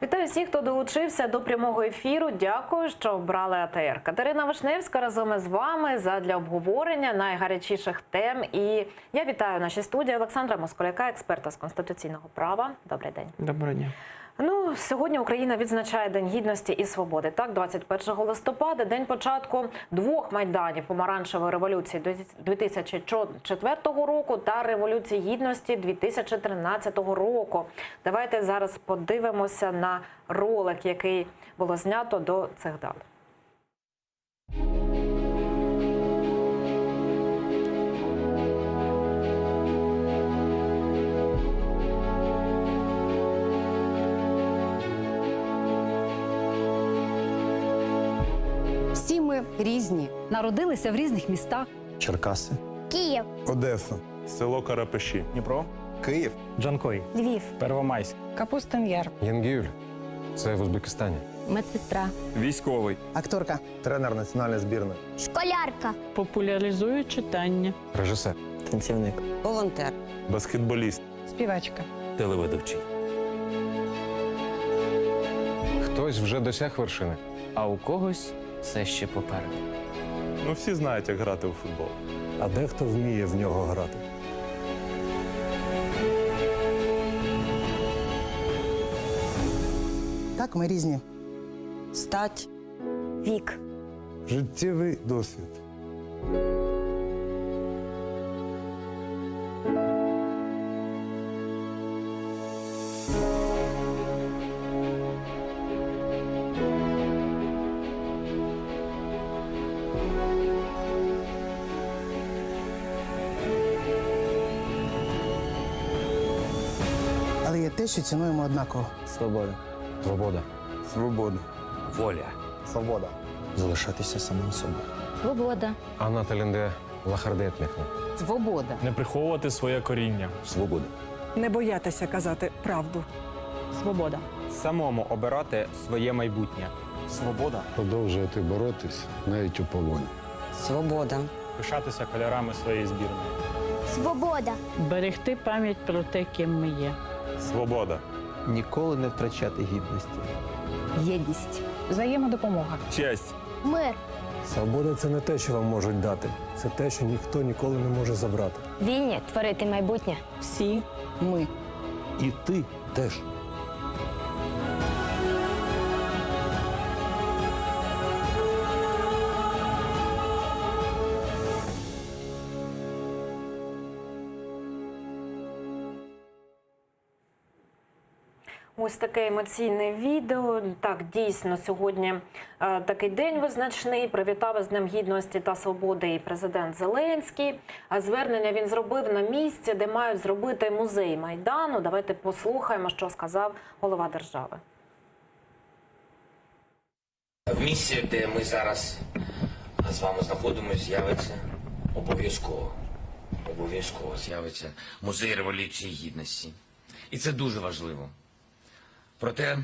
Вітаю всіх, хто долучився до прямого ефіру. Дякую, що обрали АТР. Катерина Вишневська разом із вами задля обговорення найгарячіших тем. І я вітаю в нашій студії Олександра Москаляка, експерта з конституційного права. Добрий день. Доброго дня. Ну, сьогодні Україна відзначає День Гідності і Свободи. Так, 21 листопада, день початку 2 майданів помаранчевої революції 2004 року та Революції Гідності 2013 року. Давайте зараз подивимося на ролик, який було знято до цих дат. Всі ми різні. Народилися в різних містах. Черкаси. Київ. Одеса. Село Карапеші. Дніпро. Київ. Джанкой. Львів. Первомайськ. Капустин Яр. Янгіюль. Це в Узбекистані. Медсестра. Військовий. Акторка. Тренер національної збірної. Школярка. Популяризує читання. Режисер. Танцівник. Волонтер. Баскетболіст. Співачка. Телеведучий. Хтось вже досяг вершини. А у когось все ще попереду. Ну, всі знають, як грати у футбол. А дехто вміє в нього грати. Так, ми різні. Стать. Вік. Життєвий досвід. Але є те, що цінуємо однаково. Свобода. Свобода. Свобода. Воля. Свобода. Залишатися самим собою. Свобода. Анна Талінде лахардетникна. Свобода. Не приховувати своє коріння. Свобода. Не боятися казати правду. Свобода. Самому обирати своє майбутнє. Свобода. Продовжувати боротись навіть у полоні. Свобода. Пишатися кольорами своєї збірної. Свобода. Берегти пам'ять про те, ким ми є. Свобода. Ніколи не втрачати гідності. Єдність. Взаємодопомога. Честь. Мир. Свобода – це не те, що вам можуть дати. Це те, що ніхто ніколи не може забрати. Вільні творити майбутнє. Всі ми. І ти теж. Ось таке емоційне відео. Так, дійсно, сьогодні такий день визначний. Привітав із Днем Гідності та Свободи і президент Зеленський. А звернення він зробив на місці, де мають зробити музей Майдану. Давайте послухаємо, що сказав голова держави. В місці, де ми зараз з вами знаходимося, з'явиться обов'язково з'явиться музей Революції Гідності. І це дуже важливо. Проте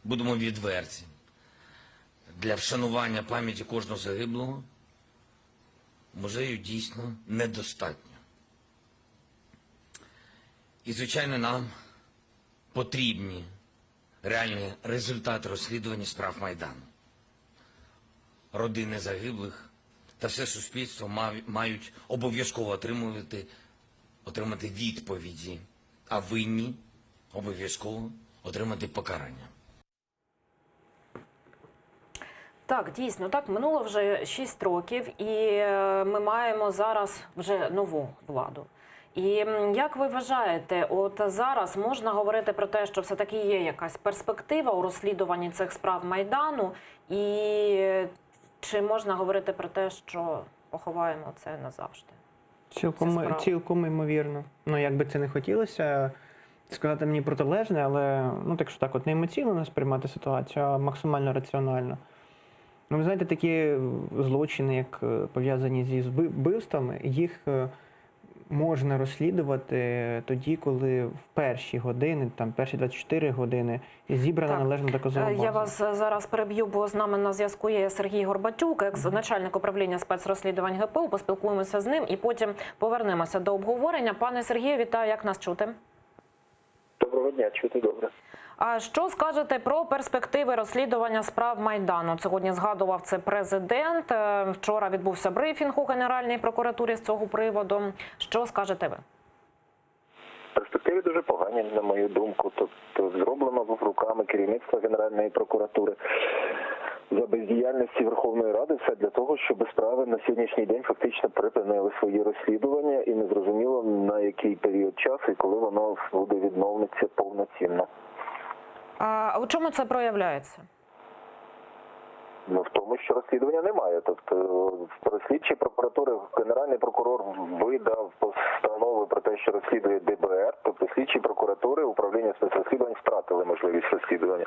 будемо відверті. Для вшанування пам'яті кожного загиблого музею дійсно недостатньо. І, звичайно, нам потрібні реальні результати розслідування справ Майдану. Родини загиблих та все суспільство мають обов'язково отримати відповіді, а винні обов'язково отримати покарання. Так, дійсно, так, минуло вже 6 років, і ми маємо зараз вже нову владу. І як ви вважаєте, от зараз можна говорити про те, що все-таки є якась перспектива у розслідуванні цих справ Майдану, і чи можна говорити про те, що поховаємо це назавжди? Цілком ймовірно. Ну, як би це не хотілося сказати мені протилежне, але, так що так, от не емоційно не сприймати ситуацію, а максимально раціонально. Ну, ви знаєте, такі злочини, як пов'язані зі вбивствами, їх можна розслідувати тоді, коли в перші години, перші 24 години зібрана належна доказова база. Я вас зараз переб'ю, бо з нами на зв'язку є Сергій Горбатюк, екс-начальник управління спецрозслідувань ГПУ. Поспілкуємося з ним і потім повернемося до обговорення. Пане Сергію, вітаю, як нас чути? Доброго дня, чути добре. А що скажете про перспективи розслідування справ Майдану? Сьогодні згадував це президент. Вчора відбувся брифінг у Генеральній прокуратурі з цього приводу. Що скажете ви? Перспективи дуже погані, на мою думку. Тобто зроблено руками керівництва Генеральної прокуратури за бездіяльності Верховної Ради все для того, щоб справи на сьогоднішній день фактично припинили свої розслідування і не зрозуміло на який період часу і коли воно буде відновлюватися повноцінно. А у чому це проявляється? Ну, в тому, що розслідування немає. Тобто, слідчі прокуратури, Генеральний прокурор видав постанови про те, що розслідує ДБР. Тобто, слідчі прокуратури, управління спецрозслідувань втратили можливість розслідування.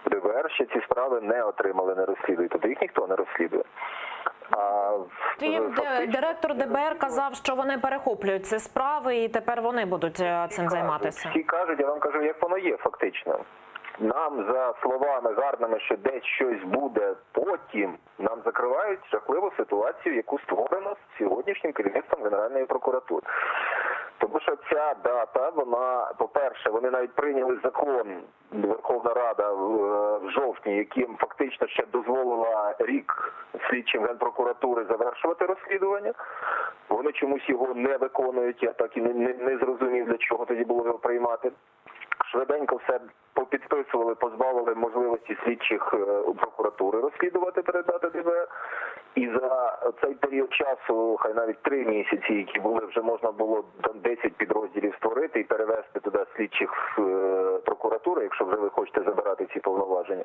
ДБР ще ці справи не отримали, не розслідують. Тобто, їх ніхто не розслідує. Директор ДБР казав, що вони перехоплюють ці справи і тепер вони будуть цим займатися. Всі кажуть, я вам кажу, як воно є фактично. Нам за словами гарними, що десь щось буде потім, нам закривають жахливу ситуацію, яку створено сьогоднішнім керівництвом Генеральної прокуратури. Тому що ця дата, вона, по-перше, вони навіть прийняли закон, Верховна Рада в жовтні, яким фактично ще дозволила рік слідчим Генпрокуратури завершувати розслідування. Вони чомусь його не виконують, я так і не зрозумів, для чого тоді було його приймати. Швиденько все попідписували, позбавили можливості слідчих прокуратури розслідувати, передати ДБР. І за цей період часу, хай навіть 3 місяці, які були, вже можна було 10 підрозділів створити і перевести туди слідчих прокуратури, якщо вже ви хочете забирати ці повноваження.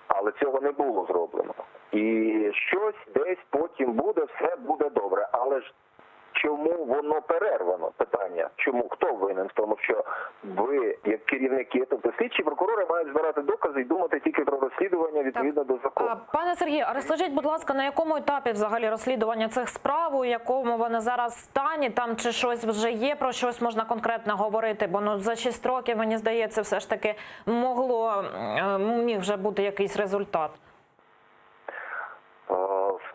Але цього не було зроблено. І щось десь потім буде, все буде добре. Але ж чому воно перервано? Питання. Чому? Хто винен в тому, що ви, як керівники, тобто слідчі прокурори мають збирати докази і думати тільки про розслідування відповідно до закону. Пане Сергію, а розкажіть, будь ласка, на якому етапі взагалі розслідування цих справ, у якому вони зараз стані, там чи щось вже є, про щось можна конкретно говорити? Бо за 6 років, мені здається, все ж таки міг вже бути якийсь результат.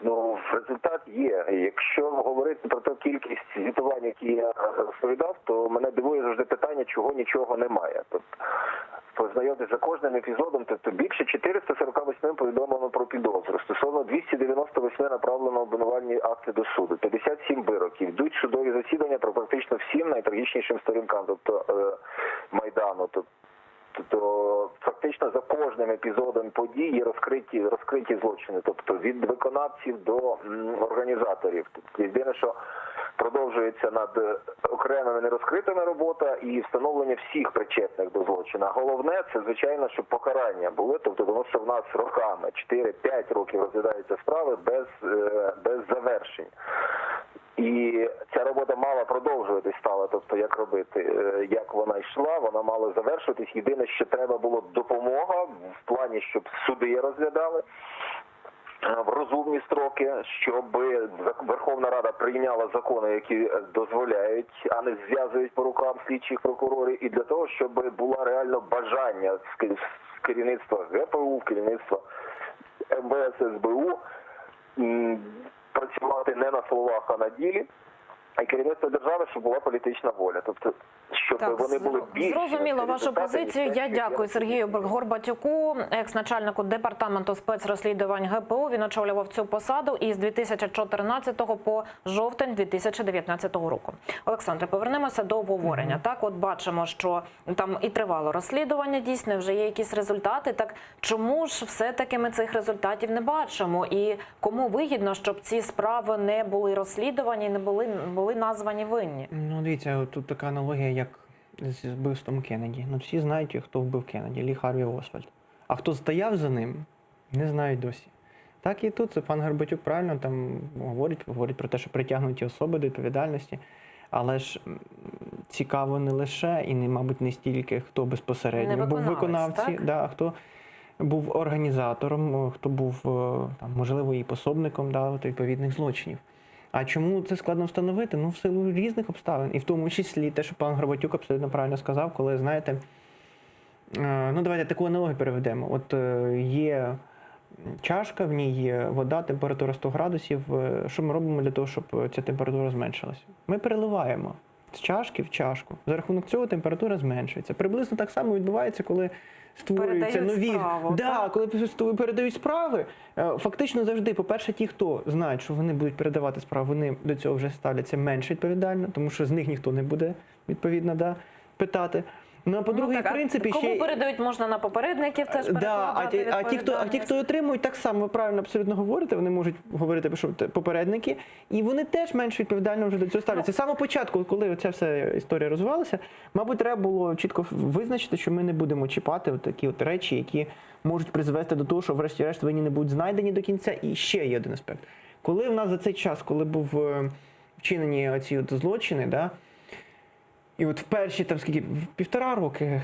Ну, результат є. Якщо говорити про ту кількість звітувань, які я розповідав, то мене дивує завжди питання, чого нічого немає. Тобто, познайомитися за кожним епізодом, тобто більше 448 повідомлено про підозру. Стосовно 298 направлено обвинувальні акти до суду, 57 вироків. Йдуть судові засідання про практично всім найтрагічнішим сторінкам, тобто Майдану. Тобто фактично за кожним епізодом подій є розкриті злочини, тобто від виконавців до організаторів. Тобто, єдине, що продовжується над окремими нерозкритими робота і встановлення всіх причетних до злочину. Головне, це, звичайно, щоб покарання були, тобто тому що в нас роками, 4-5 років розглядаються справи без завершень. І ця робота мала продовжуватись стала, тобто як робити, як вона йшла, вона мала завершуватись. Єдине, що треба було допомога в плані, щоб суди розглядали в розумні строки, щоб Верховна Рада прийняла закони, які дозволяють, а не зв'язують по рукам слідчих прокурорів, і для того, щоб було реально бажання з керівництва ГПУ, керівництва МВС, СБУ працювати не на словах, а на ділі. І керівництво держави, щоб була політична воля. Тобто, щоб вони були більш... Зрозуміло вашу позицію. Я дякую Сергію Горбатюку, екс-начальнику департаменту спецрозслідувань ГПУ. Він очолював цю посаду із 2014 по жовтень 2019 року. Олександре, повернемося до обговорення. Так, от бачимо, що там і тривало розслідування, дійсно, вже є якісь результати. Так чому ж все-таки ми цих результатів не бачимо? І кому вигідно, щоб ці справи не були розслідувані, не були названі винні? Ну, дивіться, тут така аналогія, як з вбивством Кеннеді. Ну, всі знають, хто вбив Кеннеді, Лі Харві Освальд. А хто стояв за ним, не знають досі. Так і тут пан Горбатюк правильно там говорить про те, що притягнуті особи до відповідальності. Але ж цікаво не лише і, мабуть, не стільки, хто безпосередньо був виконавці, а хто був організатором, хто був, там, можливо, і пособником відповідних злочинів. А чому це складно встановити? Ну, в силу різних обставин. І в тому числі те, що пан Горбатюк абсолютно правильно сказав, коли, знаєте, ну, давайте таку аналогію переведемо. От є чашка, в ній є вода, температура 100 градусів. Що ми робимо для того, щоб ця температура зменшилася? Ми переливаємо з чашки в чашку. За рахунок цього температура зменшується. Приблизно так само відбувається, коли створюються нові, коли передають справи, фактично завжди, по-перше, ті, хто знають, що вони будуть передавати справи, вони до цього вже ставляться менш відповідально, тому що з них ніхто не буде відповідно питати. Ну, а по-друге, в принципі, кому передають, можна на попередників теж перекладати відповідальність. А ті, хто отримують, так само, ви правильно абсолютно говорите, вони можуть говорити, що попередники, і вони теж менш відповідально вже до цього ставляться. З самого початку, коли ця вся історія розвивалася, мабуть, треба було чітко визначити, що ми не будемо чіпати такі речі, які можуть призвести до того, що врешті-решт винні не будуть знайдені до кінця. І ще є один аспект. Коли в нас за цей час, коли був вчинені оці злочини, і от в перші, там, скільки, 1,5 роки,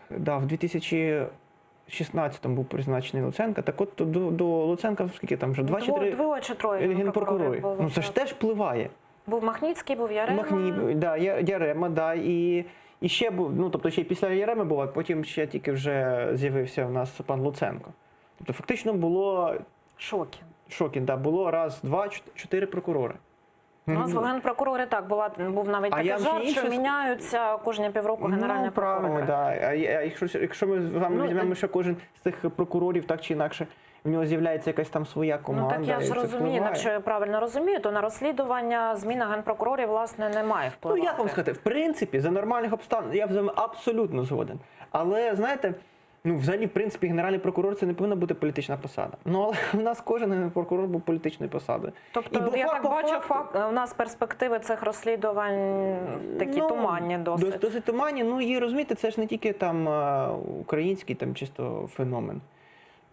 в 2016-му був призначений Луценко, так от до Луценка, скільки там вже, 2 чи 3 генпрокурори. Ну, це ж теж впливає. Був Махніцький, був Ярема. Ярема, і ще був, ну, тобто ще й після Яреми був, а потім ще тільки вже з'явився у нас пан Луценко. Тобто фактично було... Шокін, було 1, 2, 4 прокурори. У нас в Генпрокурорі був навіть такий жарт, що міняються кожні півроку генеральні прокурори. А якщо ми з вами візьмемо, що кожен з цих прокурорів так чи інакше, в нього з'являється якась там своя команда. Ну так я ж розумію, якщо я правильно розумію, то на розслідування зміна генпрокурорів, власне, не має впливати. Ну, як вам сказати, в принципі, за нормальних обставин, я з вами абсолютно згоден. Але, знаєте, ну, взагалі, в принципі, генеральний прокурор – це не повинна бути політична посада. Ну, але у нас кожен прокурор був політичною посадою. Тобто, я так бачу, у нас перспективи цих розслідувань такі туманні досить. Досить туманні. Ну, і розумієте, це ж не тільки там український там чисто феномен.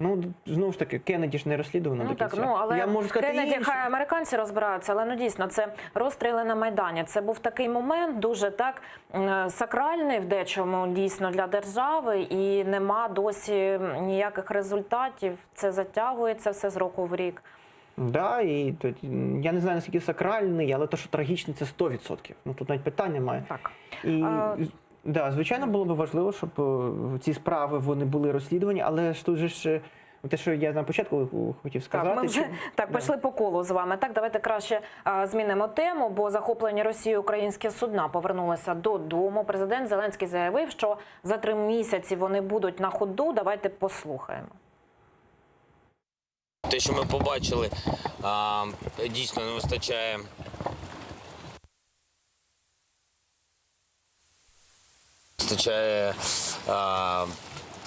Ну, знову ж таки, Кеннеді ж не розслідувано до кінця. Але я можу сказати Кеннеді, хай американці розбираються, але дійсно, це розстріли на Майдані. Це був такий момент дуже так сакральний в дечому дійсно для держави, і нема досі ніяких результатів. Це затягується все з року в рік. Так, і я не знаю, наскільки сакральний, але те, що трагічний, це 100%. Ну, тут навіть питань немає. Так. Звичайно, було б важливо, щоб ці справи вони були розслідувані, але ж тут же Те, що я на початку хотів сказати. Так, ми вже пішли по колу з вами. Так, давайте краще змінимо тему, бо захоплені Росією українські судна повернулися додому. Президент Зеленський заявив, що за 3 місяці вони будуть на ходу. Давайте послухаємо. Те, що ми побачили, дійсно не вистачає.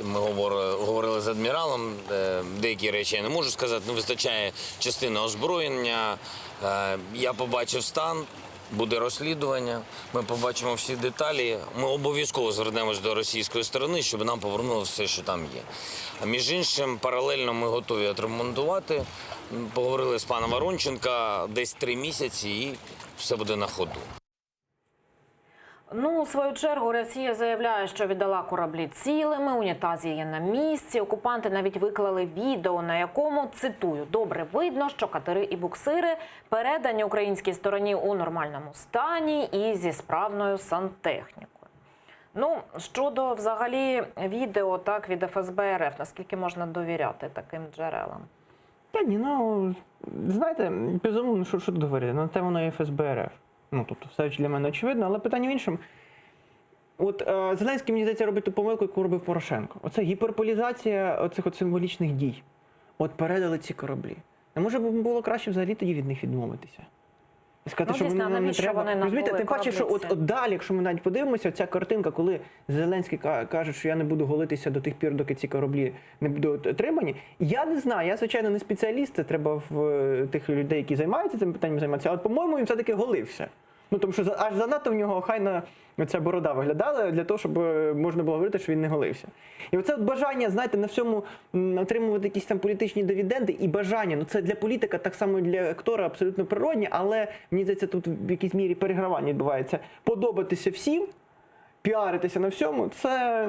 Ми говорили з адміралом, деякі речі я не можу сказати, не вистачає частини озброєння. Я побачив стан, буде розслідування, ми побачимо всі деталі. Ми обов'язково звернемось до російської сторони, щоб нам повернули все, що там є. А між іншим, паралельно ми готові відремонтувати. Поговорили з паном Воронченка, десь 3 місяці і все буде на ходу. Ну, у свою чергу, Росія заявляє, що віддала кораблі цілими, унітази є на місці. Окупанти навіть виклали відео, на якому, цитую, «добре видно, що катери і буксири передані українській стороні у нормальному стані і зі справною сантехнікою». Ну, щодо взагалі відео так від ФСБ РФ, наскільки можна довіряти таким джерелам? Та ні, ну, знаєте, безумовно, що тут говорити, на те воно і ФСБ РФ. Ну, тобто, все для мене очевидно, але питання в іншому. От Зеленський, мені здається, робить ту помилку, яку робив Порошенко. Оце гіперполізація оцих от символічних дій. От передали ці кораблі. Не може було краще взагалі тоді від них відмовитися? І сказати, що вони нам не треба. Розумієте, тим паче, що от далі, якщо ми навіть подивимося, ця картинка, коли Зеленський каже, що я не буду голитися до тих пір, доки ці кораблі не будуть отримані. Я не знаю, я, звичайно, не спеціаліст, це треба в тих людей, які займаються цим питанням займатися, але, по-моєму, він все-таки голився. Ну, тому що аж занадто в нього хайна ця борода виглядала для того, щоб можна було говорити, що він не голився. І оце от бажання, знаєте, на всьому отримувати якісь там політичні дивіденди і бажання, ну це для політика, так само для актора абсолютно природні, але, мені здається, тут в якійсь мірі перегравання відбувається. Подобатися всім, піаритися на всьому, це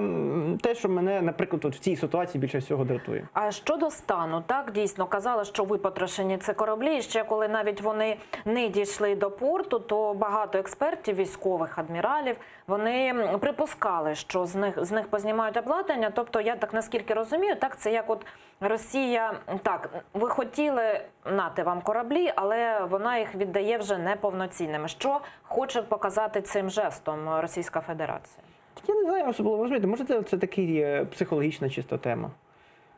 те, що мене, наприклад, от в цій ситуації більше всього дратує. А щодо стану, так, дійсно, казали, що випотрошені ці кораблі, і ще коли навіть вони не дійшли до порту, то багато експертів, військових, адміралів, вони припускали, що з них познімають обладнання. Тобто, я так наскільки розумію, так, це як от Росія, так, ви хотіли нати вам кораблі, але вона їх віддає вже неповноцінними. Що хоче показати цим жестом Російська Федерація? Я не знаю особливо, розумієте, може це така психологічна чиста тема.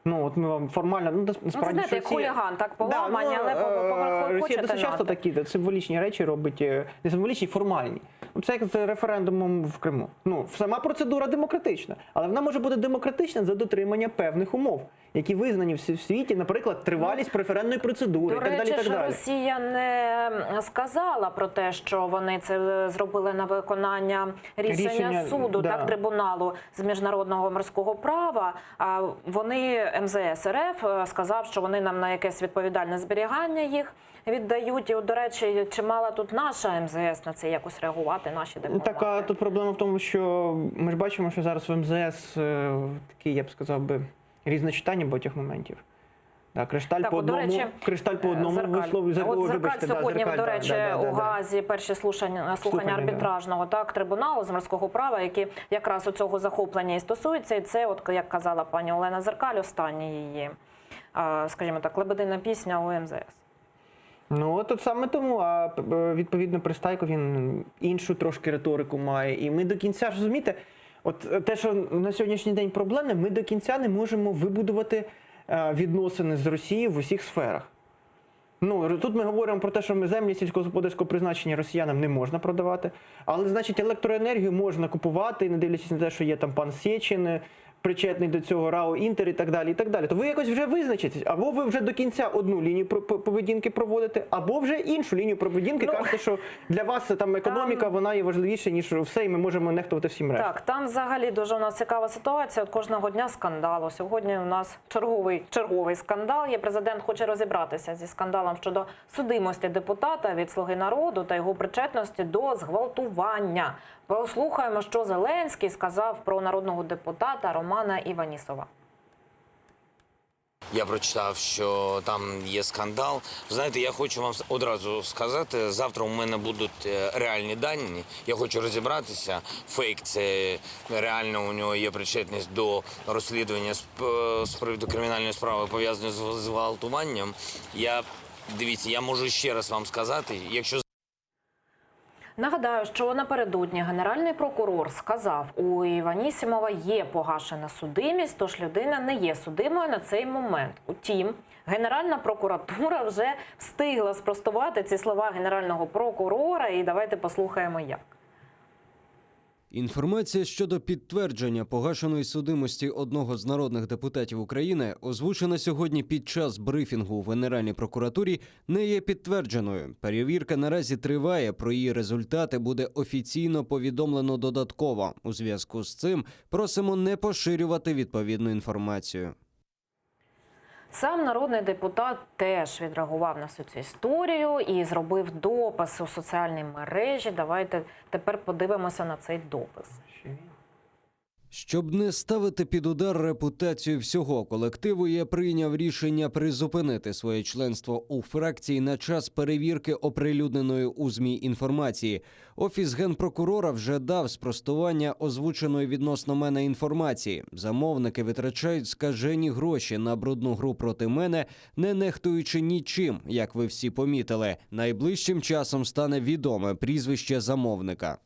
Ну, от ми вам формально, ну, насправді, знаєте, як хуліган, так, поламані, але хочете Росія досить часто такі символічні речі робить, не символічні, формальні. Це як з референдумом в Криму. Ну, сама процедура демократична, але вона може бути демократична за дотримання певних умов, які визнані в світі, наприклад, тривалість преферендної процедури і так далі. До речі, що Росія не сказала про те, що вони це зробили на виконання рішення суду, да. так, трибуналу з міжнародного морського права, а вони, МЗС РФ, сказав, що вони нам на якесь відповідальне зберігання їх віддають. І, от, до речі, чи мала тут наша МЗС на це якось реагувати, наші дипломати? Так, а тут проблема в тому, що ми ж бачимо, що зараз в МЗС такий, я б сказав би, різночитання багатьох моментів. Так, кришталь по одному висловлює. От Зеркаль сьогодні, до речі, у Гаазі перші слухання арбітражного трибуналу з морського права, які якраз у цього захоплення і стосуються. І це, от як казала пані Олена Зеркаль, остання її, скажімо так, лебедина пісня у МЗС. Ну, от саме тому, а відповідно Пристайко, він іншу трошки риторику має. І ми до кінця, розумієте, от те, що на сьогоднішній день проблемне, ми до кінця не можемо вибудувати відносини з Росією в усіх сферах. Ну, тут ми говоримо про те, що землі сільськогосподарського призначення росіянам не можна продавати, але, значить, електроенергію можна купувати, не дивлячись на те, що є там пан Сєчин, причетний до цього, РАО «Інтер» і так далі, і так далі. То ви якось вже визначитесь, або ви вже до кінця одну лінію поведінки проводите, або вже іншу лінію поведінки, кажете, що для вас там економіка, вона є важливіша, ніж все, і ми можемо нехтувати всім решта. Так, там взагалі дуже у нас цікава ситуація, от кожного дня скандалу. Сьогодні у нас черговий скандал є. Президент хоче розібратися зі скандалом щодо судимості депутата від «Слуги народу» та його причетності до зґвалтування. Послухаємо, що Зеленський сказав про народного депутата Романа Іванісова. Я прочитав, що там є скандал. Знаєте, я хочу вам одразу сказати, завтра у мене будуть реальні дані. Я хочу розібратися. Фейк – це реально у нього є причетність до розслідування з приводу кримінальної справи, пов'язаної з зґвалтуванням. Дивіться, я можу ще раз вам сказати, якщо... Нагадаю, що напередодні генеральний прокурор сказав, у Іванісімова є погашена судимість, тож людина не є судимою на цей момент. Утім, Генеральна прокуратура вже встигла спростувати ці слова генерального прокурора, і давайте послухаємо як. Інформація щодо підтвердження погашеної судимості одного з народних депутатів України, озвучена сьогодні під час брифінгу в Генеральній прокуратурі, не є підтвердженою. Перевірка наразі триває, про її результати буде офіційно повідомлено додатково. У зв'язку з цим просимо не поширювати відповідну інформацію. Сам народний депутат теж відреагував на всю цю історію і зробив допис у соціальній мережі. Давайте тепер подивимося на цей допис. Щоб не ставити під удар репутацію всього колективу, я прийняв рішення призупинити своє членство у фракції на час перевірки оприлюдненої у ЗМІ інформації. Офіс Генпрокурора вже дав спростування озвученої відносно мене інформації. Замовники витрачають скажені гроші на брудну гру проти мене, не нехтуючи нічим, як ви всі помітили. Найближчим часом стане відоме прізвище замовника.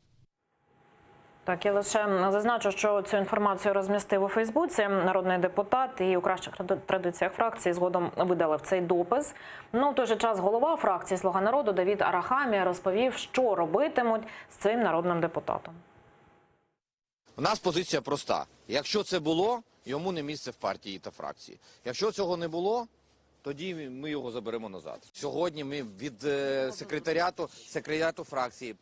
Так, я лише зазначу, що цю інформацію розмістив у Фейсбуці народний депутат і у кращих традиціях фракції згодом видалив цей допис. В той же час голова фракції «Слуга народу» Давид Арахамія розповів, що робитимуть з цим народним депутатом. У нас позиція проста. Якщо це було, йому не місце в партії та фракції. Якщо цього не було, тоді ми його заберемо назад. Сьогодні ми від секретаріату фракції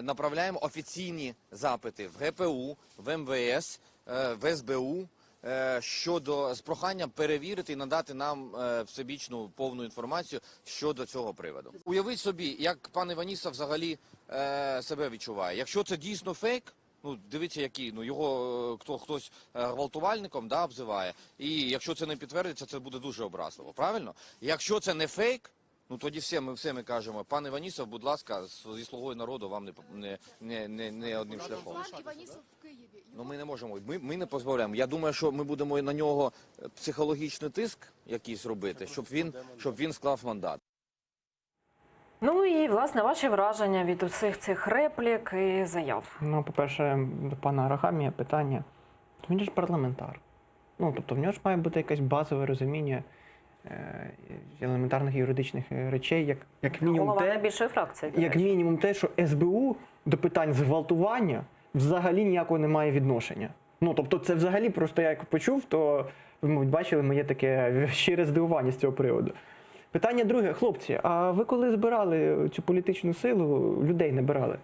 направляємо офіційні запити в ГПУ, в МВС, в СБУ з проханням перевірити і надати нам всебічну повну інформацію щодо цього приводу. Уявіть собі, як пан Іванісов взагалі себе відчуває. Якщо це дійсно фейк, дивіться, який, його хтось гвалтувальником обзиває, і якщо це не підтвердиться, це буде дуже образливо, правильно? Якщо це не фейк, тоді все ми кажемо, пан Іванісов, будь ласка, зі «Слугою народу» вам не одним шляхом. Ми не можемо, ми не позбавляємо. Я думаю, що ми будемо на нього психологічний тиск якийсь робити, щоб він склав мандат. І, власне, ваші враження від усіх цих реплік і заяв? По-перше, до пана Арахамія питання. Він ж парламентар. Тобто в нього ж має бути якесь базове розуміння елементарних юридичних речей, як мінімум голова найбільшої фракції. Як мінімум те, що СБУ до питань зґвалтування взагалі ніякого не має відношення. Тобто це взагалі просто я як почув, то ви, мабуть, бачили моє таке щире здивування з цього приводу. Питання друге. Хлопці, а ви коли збирали цю політичну силу, людей набирали?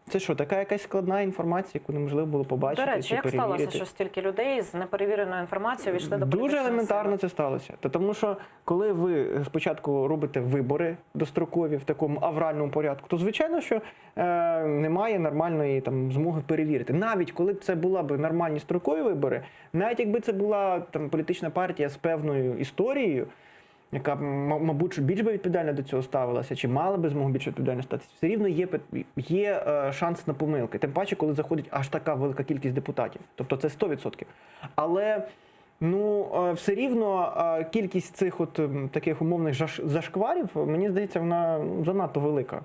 Це що, така якась складна інформація, яку неможливо було побачити? До речі, як сталося, що стільки людей з неперевіреною інформацією війшли до політичної сили? Дуже елементарно сили? це сталося. Тому що, коли ви спочатку робите вибори дострокові в такому авральному порядку, то, звичайно, що немає нормальної змоги перевірити. Навіть коли б це була б нормальні строкові вибори, навіть якби це була політична партія з певною історією, яка, мабуть, більш би відповідально до цього ставилася, чи мала би змогу більш відповідально статися, все рівно є шанс на помилки. Тим паче, коли заходить аж така велика кількість депутатів. Тобто це 100%. Але, все рівно кількість цих таких умовних зашкварів, мені здається, вона занадто велика.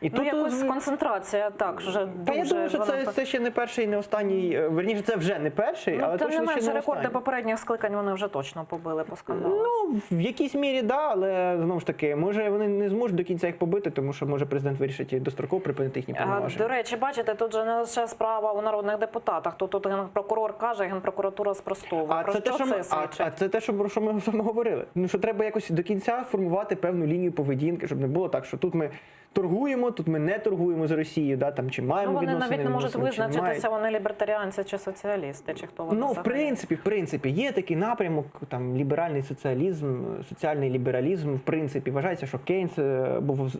І тут якось концентрація, так, вже дуже... Я думаю, що це ще не перший і не останній, верніше, це вже не перший, але точно ще не останній. Рекорди попередніх скликань вони вже точно побили по скандалу. В якійсь мірі, да, але, знову ж таки, може вони не зможуть до кінця їх побити, тому що, може, президент вирішить достроково припинити їхні повноваження. До речі, бачите, тут же не лише справа у народних депутатах, тут Генпрокурор каже, Генпрокуратура спростовує. Про що це свідчить? А це те, що ми саме говорили. Що треба якось до кінця формувати певну лінію поведінки, щоб не було так, що тут ми торгуємо, тут ми не торгуємо з Росією, да, там, чи маємо Вони відносини, навіть не можуть відносини, чи не визначитися, мають. вони лібертаріанці чи соціалісти, чи хто вони Ну, в взагалі. принципі, є такий напрямок, там, ліберальний соціалізм, соціальний лібералізм. В принципі, вважається, що Кейнс був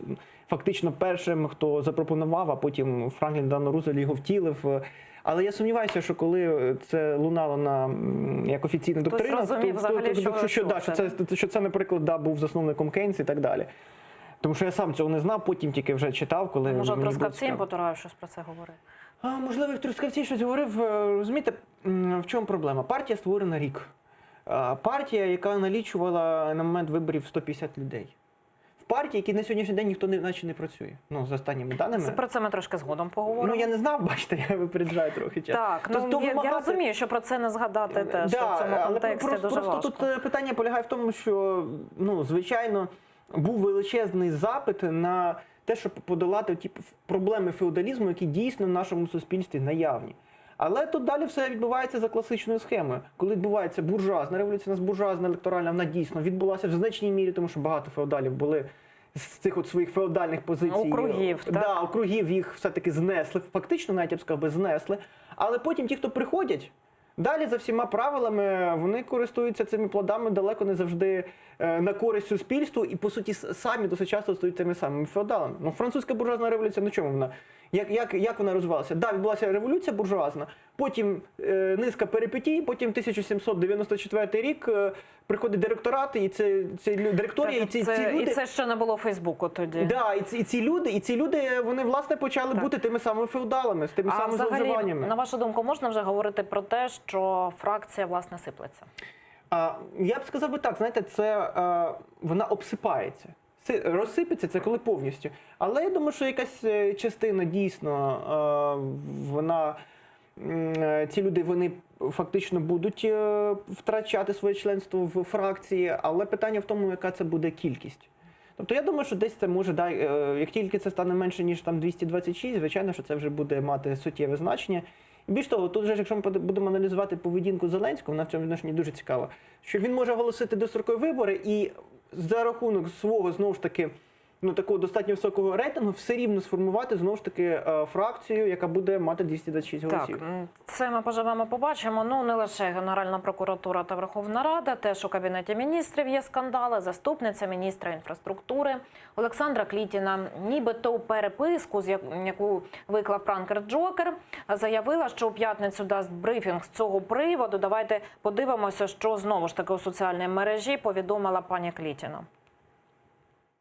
фактично першим, хто запропонував, а потім Франклін Делано Рузвельт його втілив. Але я сумніваюся, що коли це лунало на як офіційна доктрина, зрозумів взагалі, що це, наприклад, да, був засновником Кейнс і так далі. Тому що я сам цього не знав, потім тільки вже читав, коли Може, мені було Трускавців цікаво. Потураєв щось про це говорив? Можливо, в Трускавці щось говорив. Розумієте, в чому проблема? Партія створена рік. Партія, яка налічувала на момент виборів 150 людей. В партії, які на сьогоднішній день ніхто наче не працює. Ну, за останніми даними. Про це ми трошки згодом поговоримо. Ну, я не знав, бачите, я випереджаю трохи час. Так, ну, я розумію, що про це не згадати теж, що в цьому контексті дуже просто важко. тут питання полягає в тому, що, ну, звичайно, був величезний запит на те, щоб подолати ті проблеми феодалізму, які дійсно в нашому суспільстві наявні. Але тут далі все відбувається за класичною схемою. Коли відбувається буржуазна революція, у нас буржуазна електоральна, вона дійсно відбулася в значній мірі, тому що багато феодалів були з цих от своїх феодальних позицій. Округів, так? Да, округів їх все-таки знесли, фактично, навіть я б сказав, знесли. Але потім ті, хто приходять, далі за всіма правилами, вони користуються цими плодами далеко не завжди на користь суспільству і, по суті, самі досить часто стають тими самими феодалами. Ну, французька буржуазна революція, на чому вона? Як вона розвивалася? Да, відбулася революція буржуазна, потім низка перипетій, потім 1794 рік приходить директорат, і директорія, і ці люди... І це ще не було Фейсбуку тоді. Да, і ці люди, вони, власне, почали бути тими самими феодалами, з тими самими зловживаннями. На вашу думку, можна вже говорити про те, що фракція, власне, сиплеться? Я б сказав би так, знаєте, вона обсипається. Розсипеться, це коли повністю. Але я думаю, що якась частина дійсно, ці люди, вони фактично будуть втрачати своє членство в фракції, але питання в тому, яка це буде кількість. Тобто я думаю, що десь це може, як тільки це стане менше, ніж там 226, звичайно, що це вже буде мати суттєве значення. І більш того, тут же, якщо ми будемо аналізувати поведінку Зеленського, вона в цьому відношенні дуже цікава, що він може оголосити дострокові вибори і за рахунок свого, знову ж таки, такого достатньо високого рейтингу, все рівно сформувати, знову ж таки, фракцію, яка буде мати 226 голосів. Так, це ми поживемо, побачимо. Ну, не лише Генеральна прокуратура та Верховна Рада, теж у Кабінеті міністрів є скандали. Заступниця міністра інфраструктури Олександра Клітіна, нібито у переписку, яку виклав пранкер Джокер, заявила, що у п'ятницю дасть брифінг з цього приводу. Давайте подивимося, що знову ж таки у соціальній мережі повідомила пані Клітіна.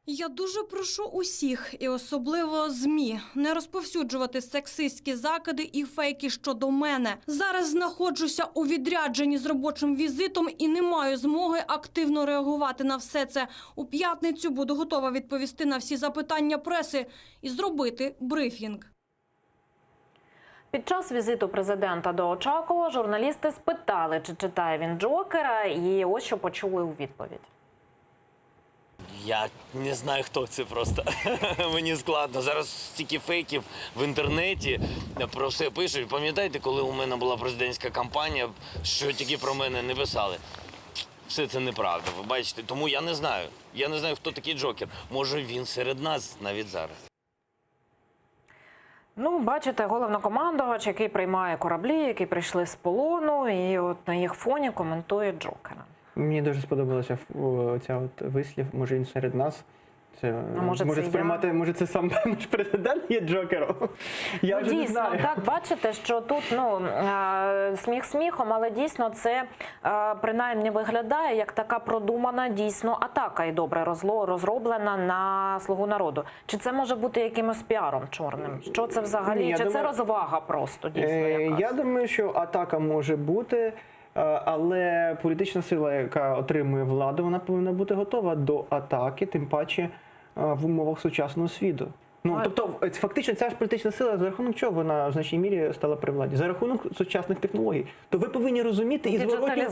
Я дуже прошу усіх, і особливо ЗМІ, не розповсюджувати сексистські закиди і фейки щодо мене. Зараз знаходжуся у відрядженні з робочим візитом і не маю змоги активно реагувати на все це. У п'ятницю буду готова відповісти на всі запитання преси і зробити брифінг. Під час візиту президента до Очакова журналісти спитали, чи читає він Джокера, і ось що почули у відповідь. Я не знаю, хто це просто. Мені складно. Зараз стільки фейків в інтернеті про все пишуть. Пам'ятаєте, коли у мене була президентська кампанія, що тільки про мене не писали? Все це неправда, ви бачите. Тому я не знаю. Я не знаю, хто такий Джокер. Може, він серед нас навіть зараз. Ну, бачите, головнокомандувач, який приймає кораблі, які прийшли з полону, і от на їх фоні коментує Джокера. Мені дуже сподобалася ця вислів, може він серед нас. Може це сам наш президент є Джокером? Я вже не знаю. Дійсно, так, бачите, що тут сміх сміхом, але дійсно це принаймні виглядає як така продумана дійсно атака і добре розроблена на «Слугу народу». Чи це може бути якимось піаром чорним? Що це взагалі? Чи це розвага просто дійсно якась? Я думаю, що атака може бути. Але політична сила, яка отримує владу, вона повинна бути готова до атаки, тим паче в умовах сучасного світу. Тобто, фактично, ця ж політична сила, за рахунок чого вона в значній мірі стала при владі? За рахунок сучасних технологій. То ви повинні розуміти і зворотню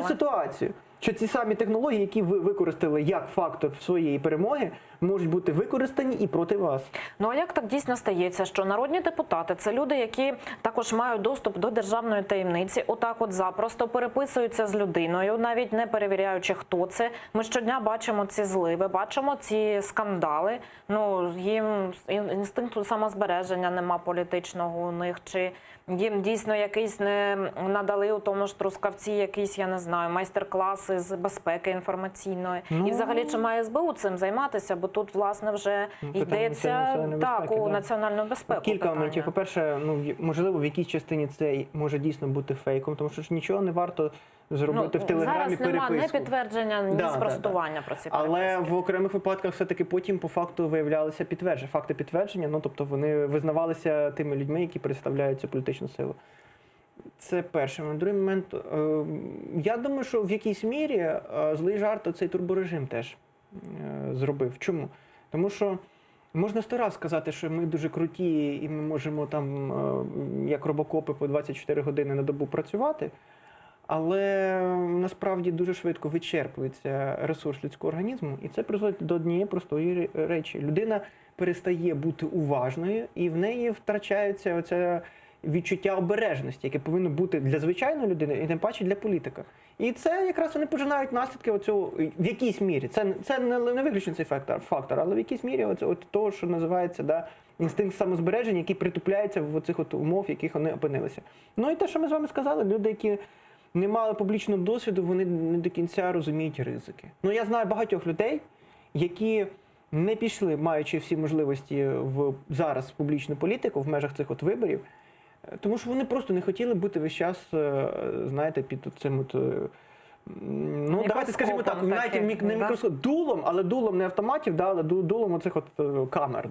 ситуацію. що ці самі технології, які ви використали як фактор своєї перемоги, можуть бути використані і проти вас. Ну а як так дійсно стається, що народні депутати – це люди, які також мають доступ до державної таємниці, отак от запросто переписуються з людиною, навіть не перевіряючи, хто це. Ми щодня бачимо ці зливи, бачимо ці скандали. Ну, їм інстинкту самозбереження нема політичного у них, чи їм дійсно якийсь не надали у тому ж Трускавці якісь, я не знаю, майстер-класи з безпеки інформаційної. І взагалі, чи має СБУ цим займатися? Бо тут, власне, вже йдеться у національну безпеку. Кілька моментів. По-перше, можливо, в якійсь частині це може дійсно бути фейком, тому що ж нічого не варто зробити в Телеграмі переписку. Зараз немає ні підтвердження, ні спростування про ці переписки. Але в окремих випадках все-таки потім по факту виявлялися підтвердження. Факти підтвердження, тобто вони визнавалися тими людьми, які представляють цю політичну силу. Це перший момент. Другий момент. Я думаю, що в якійсь мірі злий жарт цей турборежим теж зробив. Чому? Тому що можна 100 раз сказати, що ми дуже круті і ми можемо там, як робокопи, по 24 години на добу працювати, але насправді дуже швидко вичерпується ресурс людського організму, і це призводить до однієї простої речі. Людина перестає бути уважною, і в неї втрачається оце відчуття обережності, яке повинно бути для звичайної людини, і тим паче для політика. І це якраз вони пожинають наслідки оцього, в якійсь мірі. Це не виключно цей фактор, але в якійсь мірі того, що називається інстинкт самозбереження, який притупляється в оцих умов, в яких вони опинилися. Ну і те, що ми з вами сказали, люди, які не мали публічного досвіду, вони не до кінця розуміють ризики. Я знаю багатьох людей, які не пішли, маючи всі можливості зараз в публічну політику, в межах цих виборів, тому що вони просто не хотіли бути весь час, знаєте, під цим давайте скажімо так, навіть не мікроскоп, дулом, але дулом не автоматів, але дулом оцих камер,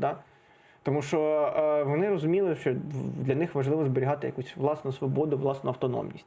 Тому що вони розуміли, що для них важливо зберігати якусь власну свободу, власну автономність.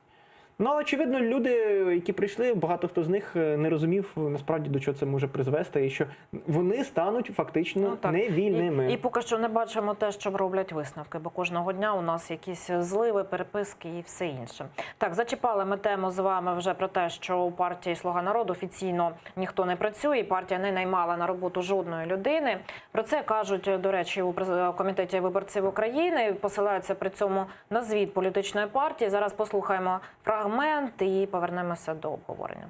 Очевидно, люди, які прийшли, багато хто з них не розумів насправді, до чого це може призвести, і що вони стануть фактично невільними. І поки що не бачимо те, що роблять висновки, бо кожного дня у нас якісь зливи, переписки і все інше. Так, зачіпали ми тему з вами вже про те, що у партії «Слуга народу» офіційно ніхто не працює, партія не наймала на роботу жодної людини. Про це кажуть, до речі, у Комітеті виборців України, посилаються при цьому на звіт політичної партії. Зараз послухаємо фрагмент і повернемося до обговорення.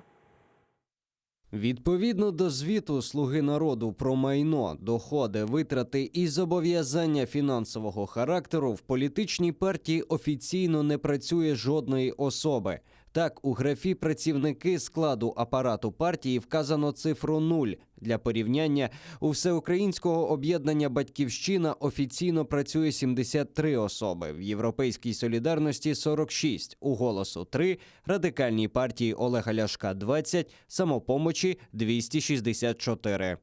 Відповідно до звіту «Слуги народу» про майно, доходи, витрати і зобов'язання фінансового характеру в політичній партії офіційно не працює жодної особи. Так, у графі «Працівники складу апарату партії» вказано цифру 0. Для порівняння, у Всеукраїнського об'єднання «Батьківщина» офіційно працює 73 особи, в «Європейській солідарності» – 46, у «Голосу» – 3, Радикальній партії Олега Ляшка – 20, Самопомочі – 264.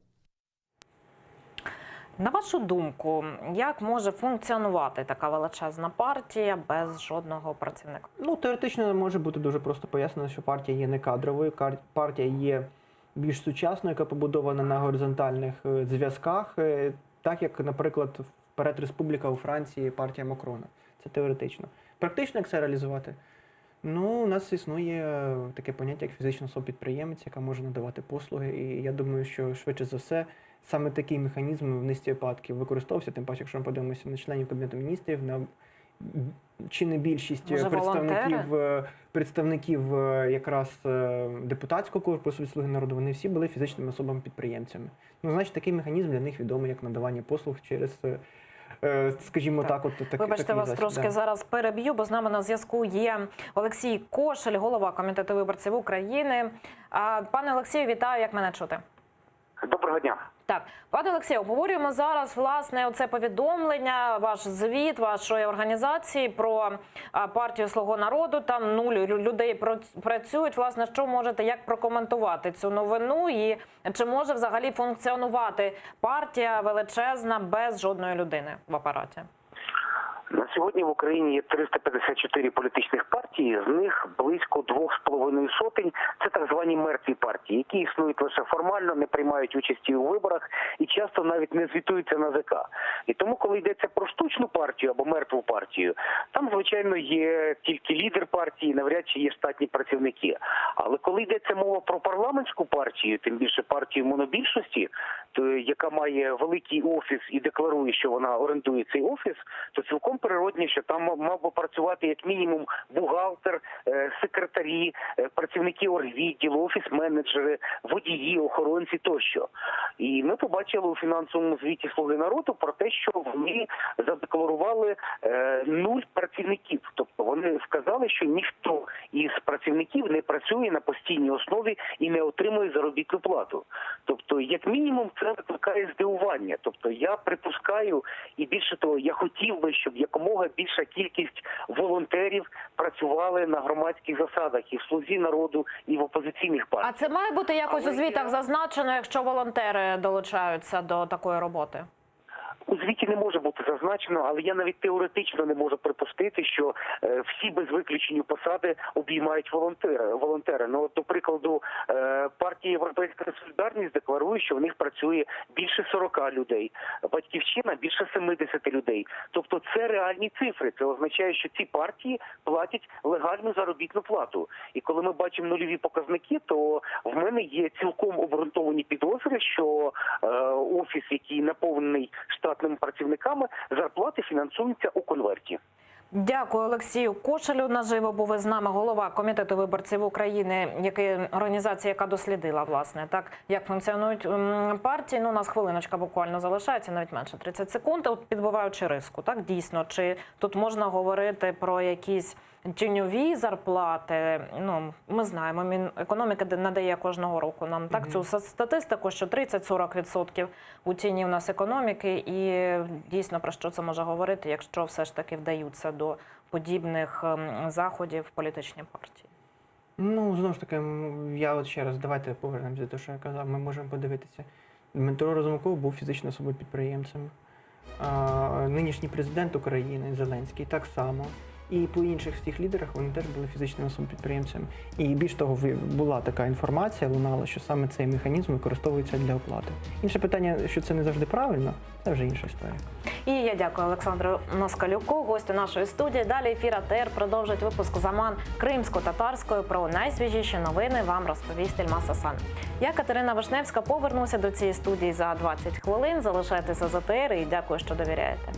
На вашу думку, як може функціонувати така величезна партія без жодного працівника? Теоретично може бути дуже просто пояснено, що партія є не кадровою, партія є більш сучасною, яка побудована на горизонтальних зв'язках, так як, наприклад, вперед Республіка у Франції, партія Макрона. Це теоретично. Практично як це реалізувати? У нас існує таке поняття, як фізична особа-підприємець, яка може надавати послуги, і я думаю, що швидше за все саме такий механізм в низці випадків використовувався, тим паче, якщо ми подивимося на членів Кабінету міністрів, на чи не більшість представників якраз депутатського корпусу від «Слуги народу», вони всі були фізичними особами-підприємцями. Значить, такий механізм для них відомий як надавання послуг через, скажімо так, Вибачте, вас трошки зараз переб'ю, бо з нами на зв'язку є Олексій Кошель, голова Комітету виборців України. Пане Олексію, вітаю, як мене чути? Доброго дня. Так, пане Олексію, обговорюємо зараз, власне, оце повідомлення, ваш звіт вашої організації про партію «Слуга народу». Там 0 людей працюють. Власне, що можете, як прокоментувати цю новину? І чи може взагалі функціонувати партія величезна без жодної людини в апараті? На сьогодні в Україні є 354 політичних партії, з них близько 2,5 сотень – це так звані мертві партії, які існують лише формально, не приймають участі у виборах і часто навіть не звітуються на ЗК. І тому, коли йдеться про штучну партію або мертву партію, там, звичайно, є тільки лідер партії, навряд чи є штатні працівники. Але коли йдеться мова про парламентську партію, тим більше партію монобільшості, яка має великий офіс і декларує, що вона орендує цей офіс, то цілком природні, що там мав би працювати як мінімум бухгалтер, секретарі, працівники оргвідділу, офіс-менеджери, водії, охоронці тощо. І ми побачили у фінансовому звіті «Слуги народу» про те, що вони задекларували 0 працівників. Тобто вони сказали, що ніхто із працівників не працює на постійній основі і не отримує заробітну плату. Тобто, як мінімум, це викликає здивування. Тобто я припускаю, і більше того, я хотів би, щоб якомога більша кількість волонтерів працювали на громадських засадах і в «Слузі народу», і в опозиційних партіях. А це має бути якось у звітах зазначено, якщо волонтери долучаються до такої роботи? У звіті не може бути зазначено, але я навіть теоретично не можу припустити, що всі без виключення посади обіймають волонтери. Ну, от, до прикладу, партія «Європейська солідарність» декларує, що в них працює більше 40 людей, «Батьківщина» – більше 70 людей. Тобто це реальні цифри. Це означає, що ці партії платять легальну заробітну плату. І коли ми бачимо нульові показники, то в мене є цілком обґрунтовані підозри, що офіс, який наповнений штатними працівниками, зарплати фінансуються у конверті. Дякую Олексію Кошелю. Наживо був із нами голова Комітету виборців України, організація, яка дослідила, власне, так, як функціонують партії. Ну, у нас хвилиночка буквально залишається, навіть менше 30 секунд. От підбиваючи риску, так, дійсно, чи тут можна говорити про якісь тіньові зарплати? Ну, ми знаємо, Мінекономіка надає кожного року нам так цю статистику, що 30-40% у тіні в нас економіки, і дійсно про що це може говорити, якщо все ж таки вдаються до подібних заходів політичні партії? Ну, знову ж таки, я от ще раз, давайте повернемося до того, що я казав. Ми можемо подивитися. Дмитро Разумков був фізично собою підприємцем. Нинішній президент України Зеленський так само. І по інших всіх лідерах вони теж були фізичними особами-підприємцями. І більш того, була така інформація, лунала, що саме цей механізм використовується для оплати. Інше питання, що це не завжди правильно, це вже інша історія. І я дякую Олександру Москалюку, гостю нашої студії. Далі ефір АТР продовжить випуск «Заман» кримсько-татарською. Про найсвіжіші новини вам розповість Ельмас Асан. Я, Катерина Вишневська, повернуся до цієї студії за 20 хвилин. Залишайтеся з АТР і дякую, що довіряєте.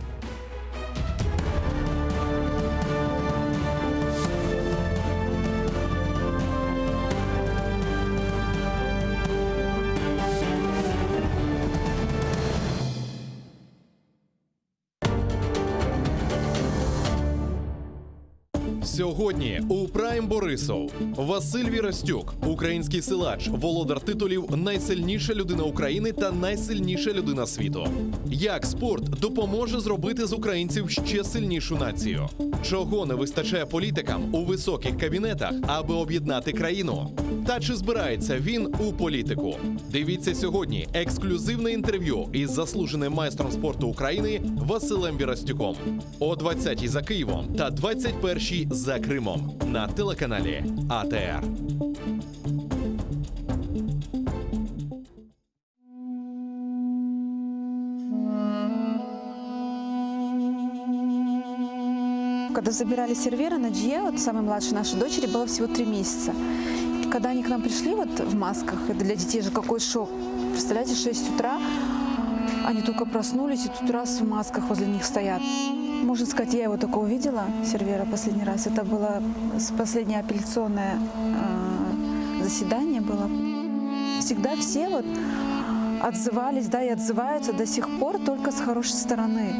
Сьогодні у Прайм Борисов Василь Вірастюк, український силач, володар титулів «Найсильніша людина України» та «Найсильніша людина світу». Як спорт допоможе зробити з українців ще сильнішу націю? Чого не вистачає політикам у високих кабінетах, аби об'єднати країну? Та чи збирається він у політику? Дивіться сьогодні ексклюзивне інтерв'ю із заслуженим майстром спорту України Василем Вірастюком. О 20-й за Києвом та 21-й за Кримом на телеканалі АТР. Когда забирали Сервера, Наджье, вот самой младшей нашей дочери, было всего 3 месяца. Когда они к нам пришли вот в масках, это для детей же какой шок. Представляете, 6 утра, они только проснулись, и тут раз в масках возле них стоят. Можно сказать, я его только увидела, Сервера, последний раз. Это было последнее апелляционное заседание было. Всегда все вот отзывались, да, и отзываются до сих пор только с хорошей стороны.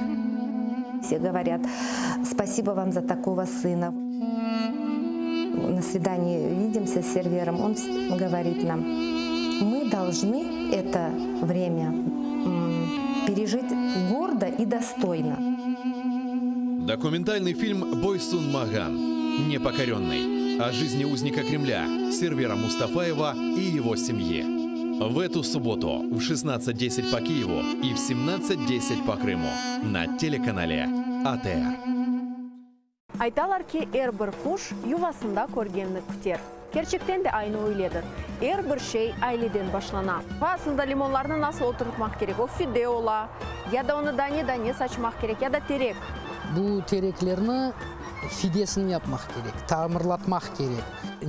Все говорят: спасибо вам за такого сына. На свидании видимся с Сервером, он говорит нам: мы должны это время пережить гордо и достойно. Документальный фильм «Бойсун Маган. Непокоренный» о жизни узника Кремля Сервера Мустафаева и его семье. В эту субботу в 16:10 по Киеву и в 17:10 по Крыму на телеканале АТР. Айталар ки әрбір құш ювасында көргенді күтер. Gerçekten de aynı öyledir. Her bir şey aileden başlanar. Aslında limonlarını nasıl oturtmak gerek? O fideola ya da onu dane saçmak gerek ya da terek. Bu tereklerini fidesini yapmak gerek, tamırlatmak gerek.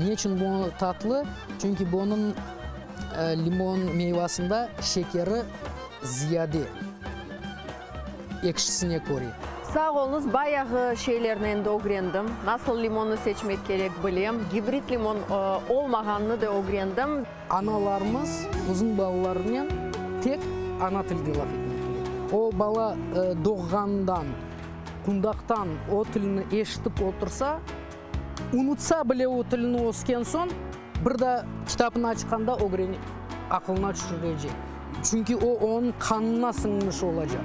Niçin bu tatlı? Çünkü bunun limon meyvasında şekeri ziyade ekşisine koruyor. Sağ olunuz, bayağı şeylerden de öğrendim. Nasıl limonu seçmek gerek bileyim. Hibrit limon olmaganını da öğrendim. Analarımız uzun balalarından tek ana tilde laf etmek gerek. O bala doğandan, kundaktan o tilini eşitip otursa, unutsa bile o tilini ösken son, bir de kitabını açkanda öğrenip aklına düşürecek. Çünkü o onun kanına sınmış olacak.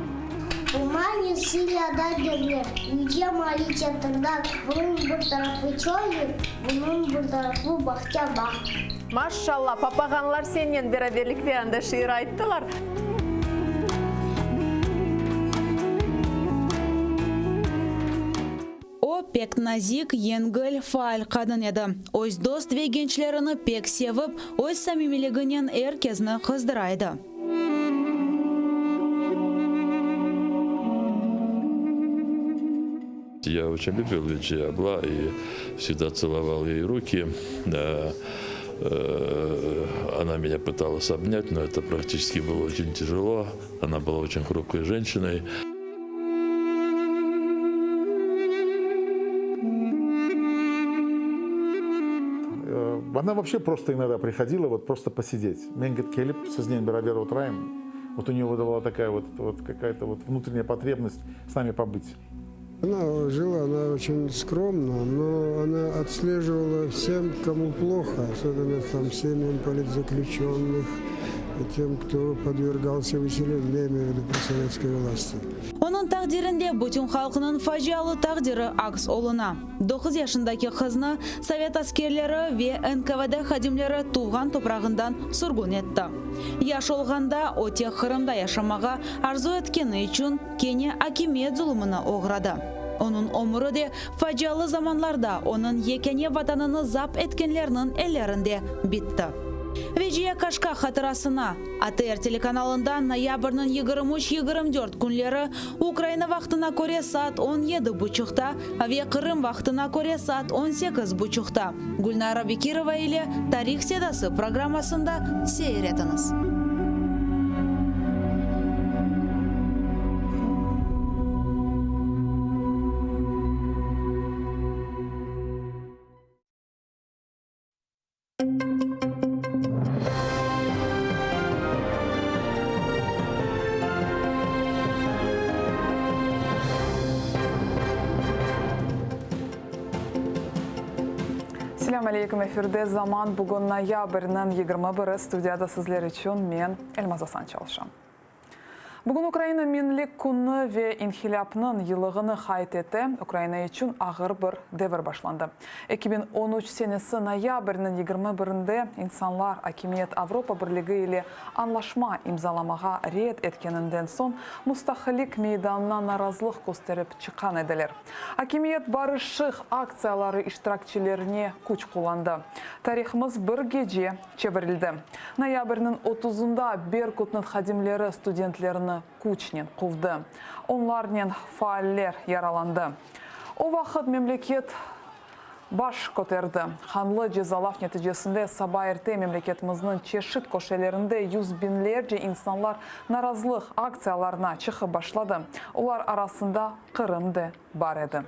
Бумаги Сирияда görülür. Yüce Mali çatırda bunun bir tarafı çöl, bunun bir tarafı bahçe bağ. Maşallah, papaganlar seninle beraberlik bir anda şiir ayttılar. O pek nazik, yengil, faal kadın edi. Öz dost ve gençlerini pek sevip, öz samimiliginin herkesini kızdıraydı. Я очень любил Виджи Абла и всегда целовал ей руки. Она меня пыталась обнять, но это практически было очень тяжело. Она была очень хрупкой женщиной. Она вообще просто иногда приходила вот просто посидеть. Мен говорит, келіп, сізден бәрабер отырайын. Вот у нее была такая вот какая-то вот внутренняя потребность с нами побыть. Она жила, она очень скромно, но она отслеживала всем, кому плохо, особенно там семьям политзаключенных, и тем, кто подвергался выселению, я имею в виду при советской власти. Onun takdirinde bütün halkının facialı takdiri aks oluna. 9 yaşındaki kızını Sovet askerleri ve NKVD hadimleri tuğan toprağından sürgün etti. Yaş olğanda o tek Kırım'da yaşamağa arzu etkeni için Kenya hakimiyet zulmuna uğradı. Onun ömrü de facialı zamanlarda onun yekene vatanını zapt etkenlerinin ellerinde bitti. Veciye Kaşka hatırasına ATR telekanalından noyabr'ın 23-24 günleri Ukrayna vaxtına göre saat 17:30'da ve Kırım vaxtına göre saat 18:30'da Gulnara Bekirova ile Tarih Sedası programmasında seyrediniz. Assalamu alaikum, efirde zaman bugün noyabr'ın 21'i studiyada sizler için men Elmaz Hasan çalışam. Bugün Ukrayna Minlik Günü ve İnhilap'nın yılığını hayt etti. Ukrayna için ağır bir devir başlandı. 2013 senesi noyabr'ın 21'inde insanlar Hakimiyet Avrupa Birliği ile anlaşma imzalamağa ret etkeninden son müstahillik meydanına narazılık gösterip çıkan ediler. Hakimiyet barışık aksiyaları iştirakçilerine güç kullandı. Tarihimiz bir gece çevrildi. Noyabr'ın 30'unda Berkut'un hadimleri studentlerini Kuchnin quvdi. Onlarning faaller yaralandı. O vaqt memleket baş ko'tardi. Qanlı cezalav neticesinde sabah erte memleketimizin çeşit koşelerinde yüz binlerce insanlar narazılık aksiyalarına çıkıp başladı. Ular arasında Kırım da var idi.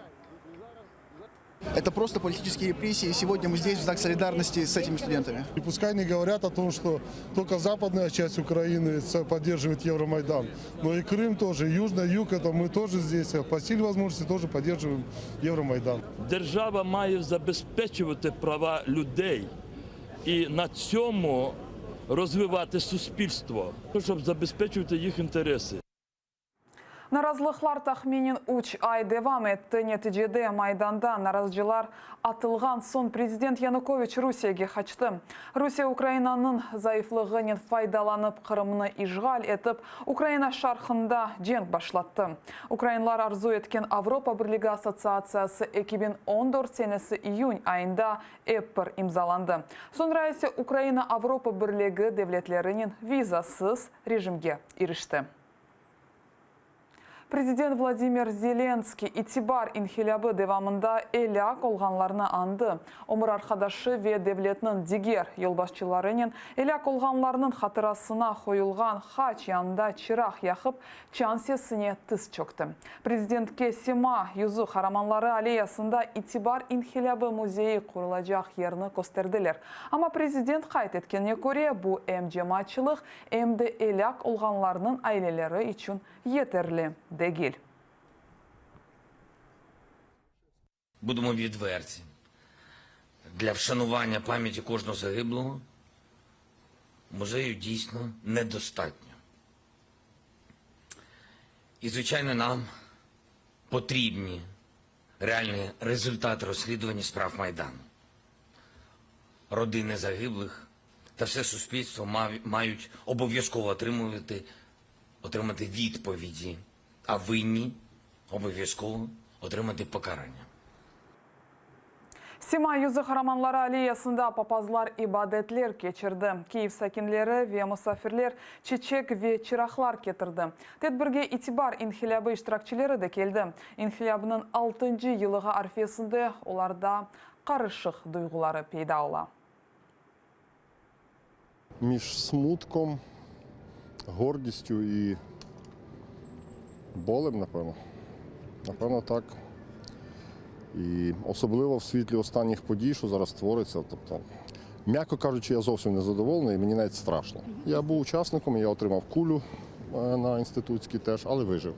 Это просто политические репрессии, и сегодня мы здесь в знак солидарности с этими студентами. И пускай не говорят о том, что только западная часть Украины поддерживает Евромайдан, но и Крым тоже, южный юг, это мы тоже здесь, по силе возможности тоже поддерживаем Евромайдан. Держава має забезпечувати права людей і на цьому розвивати суспільство, щоб забезпечувати їх інтереси. Наразылыклар тахминин 3 ай девам этти. Нетижеде Майданда наразчылар атылган сон президент Янукович Русияге качты. Русия Украинанын зайыфлыгынан файдаланып Кырымны ишгал этип, Украина шархында женг башлатты. Украинлар арзу эткен Авропа Бирлиги ассоциациясы 2014 сенеси июнь айында ЭППР имзаланды. Sonra ise Украина Авропа Бирлиги devletlerinin визасыз режимге иришти. Президент Владимир Зеленский итибар инхилябы девамында эляк олганларына анды. Омыр арқадашы ве девлетнің дигер елбашчыларының эляк олганларының хатырасына қойылған хач янда чирақ яқып чансесіне тыз чөкті. Президентке Сема юзу хараманлары аллеясында итибар инхилябы музейі құрылacak ерні көстерділер. Ама президент қайт еткенне көре бұл жематчылық әмді эляк олганларының айлелері үшін етерлі. Дегіль. Будемо відверті. Для вшанування пам'яті кожного загиблого музею дійсно недостатньо. І, звичайно, нам потрібні реальні результати розслідування справ Майдану. Родини загиблих та все суспільство мають обов'язково отримати відповіді, а винні обов'язково отримати покарання. Сема юзы хараманлары аллеясында папазлар ибадетлер кечірді. Киев сәкинлері ве мұсафирлер чечек ве чирахлар кетірді. Тедбірге итибар инхилябы иштиракчилері де келді. Инхилябының 6-й йылыға арфесінде оларда қарышық дuyguları пейда ола. Між смутком, гордістю і болем, напевно. Напевно, так. І особливо в світлі останніх подій, що зараз твориться. Тобто, м'яко кажучи, я зовсім не задоволений, і мені навіть страшно. Я був учасником, я отримав кулю на інститутській теж, але вижив.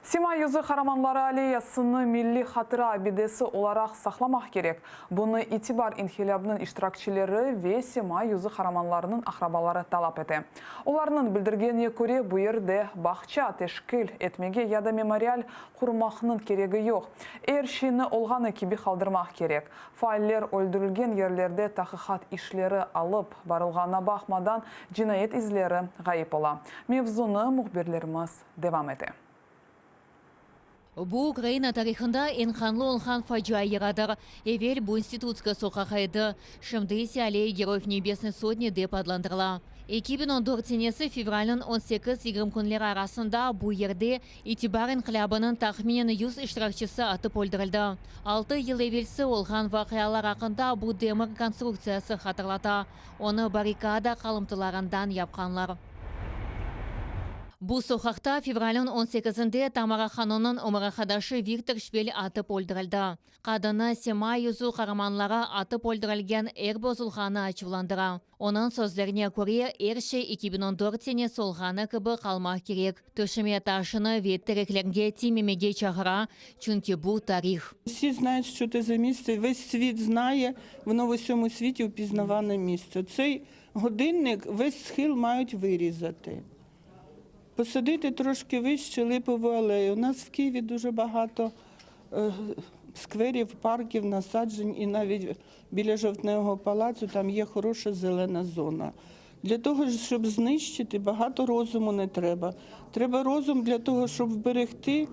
Сема юзы хараманлары аллеясыны милли хатыра абидесі оларақ сақламақ керек. Бұны итибар инхилябының иштиракчилері ве Сема юзы хараманларының ахрабалары талап еті. Оларының білдіргеніне көре бұл ерде бақча тешкіл етмеге яда мемориал құрмақының керегі жоқ. Шені олғаны кеби қалдырмақ керек. Файлер өлдірілген ерлерде тақиқат ишлері алып, барылғана бақмадан жинайет излері ғайып ола. Мевзуны мұхберлеріміз девам еті. Бұл Украина тарихында ең қанлы олған фаджа ерадыр. Эвел бұл институтска соқақайды. Шымдыйся аллея Героев Небесной Сотни деп адландырыла. 2014 сенесі февралін 18-20 күнлер арасында бұл ерде итибар инқилабының тахминен 100 иштиракчысы атып өлдірілді. 6 ел евелсі олған вақиялар ақында бұл демір конструкциясы хатырлата. Оны баррикада қалымтыларынан япқанлар. Бұл соқақта февралін 18-інде Тамара Ханонның омырақадашы Виктор Швель атып өлдірілді. Қадына Сема юзу қараманлары атып өлдірілген бозылғаны ачывландыра. Оның сөздеріне көре ерше 2014 сене солғаны кібі қалмақ керек. Төшіме ташыны веттереклерге тимемеге чағыра, чүнки бұл тарих. Всі знають, що це за місце, весь світ знає, воно в усьому світі впізнаване місце. Цей годинник весь схил мають вирізати. Посадити трошки вище липову алею. У нас в Києві дуже багато скверів, парків, насаджень і навіть біля Жовтневого палацу там є хороша зелена зона. Для того, щоб знищити, багато розуму не треба. Треба розум для того, щоб вберегти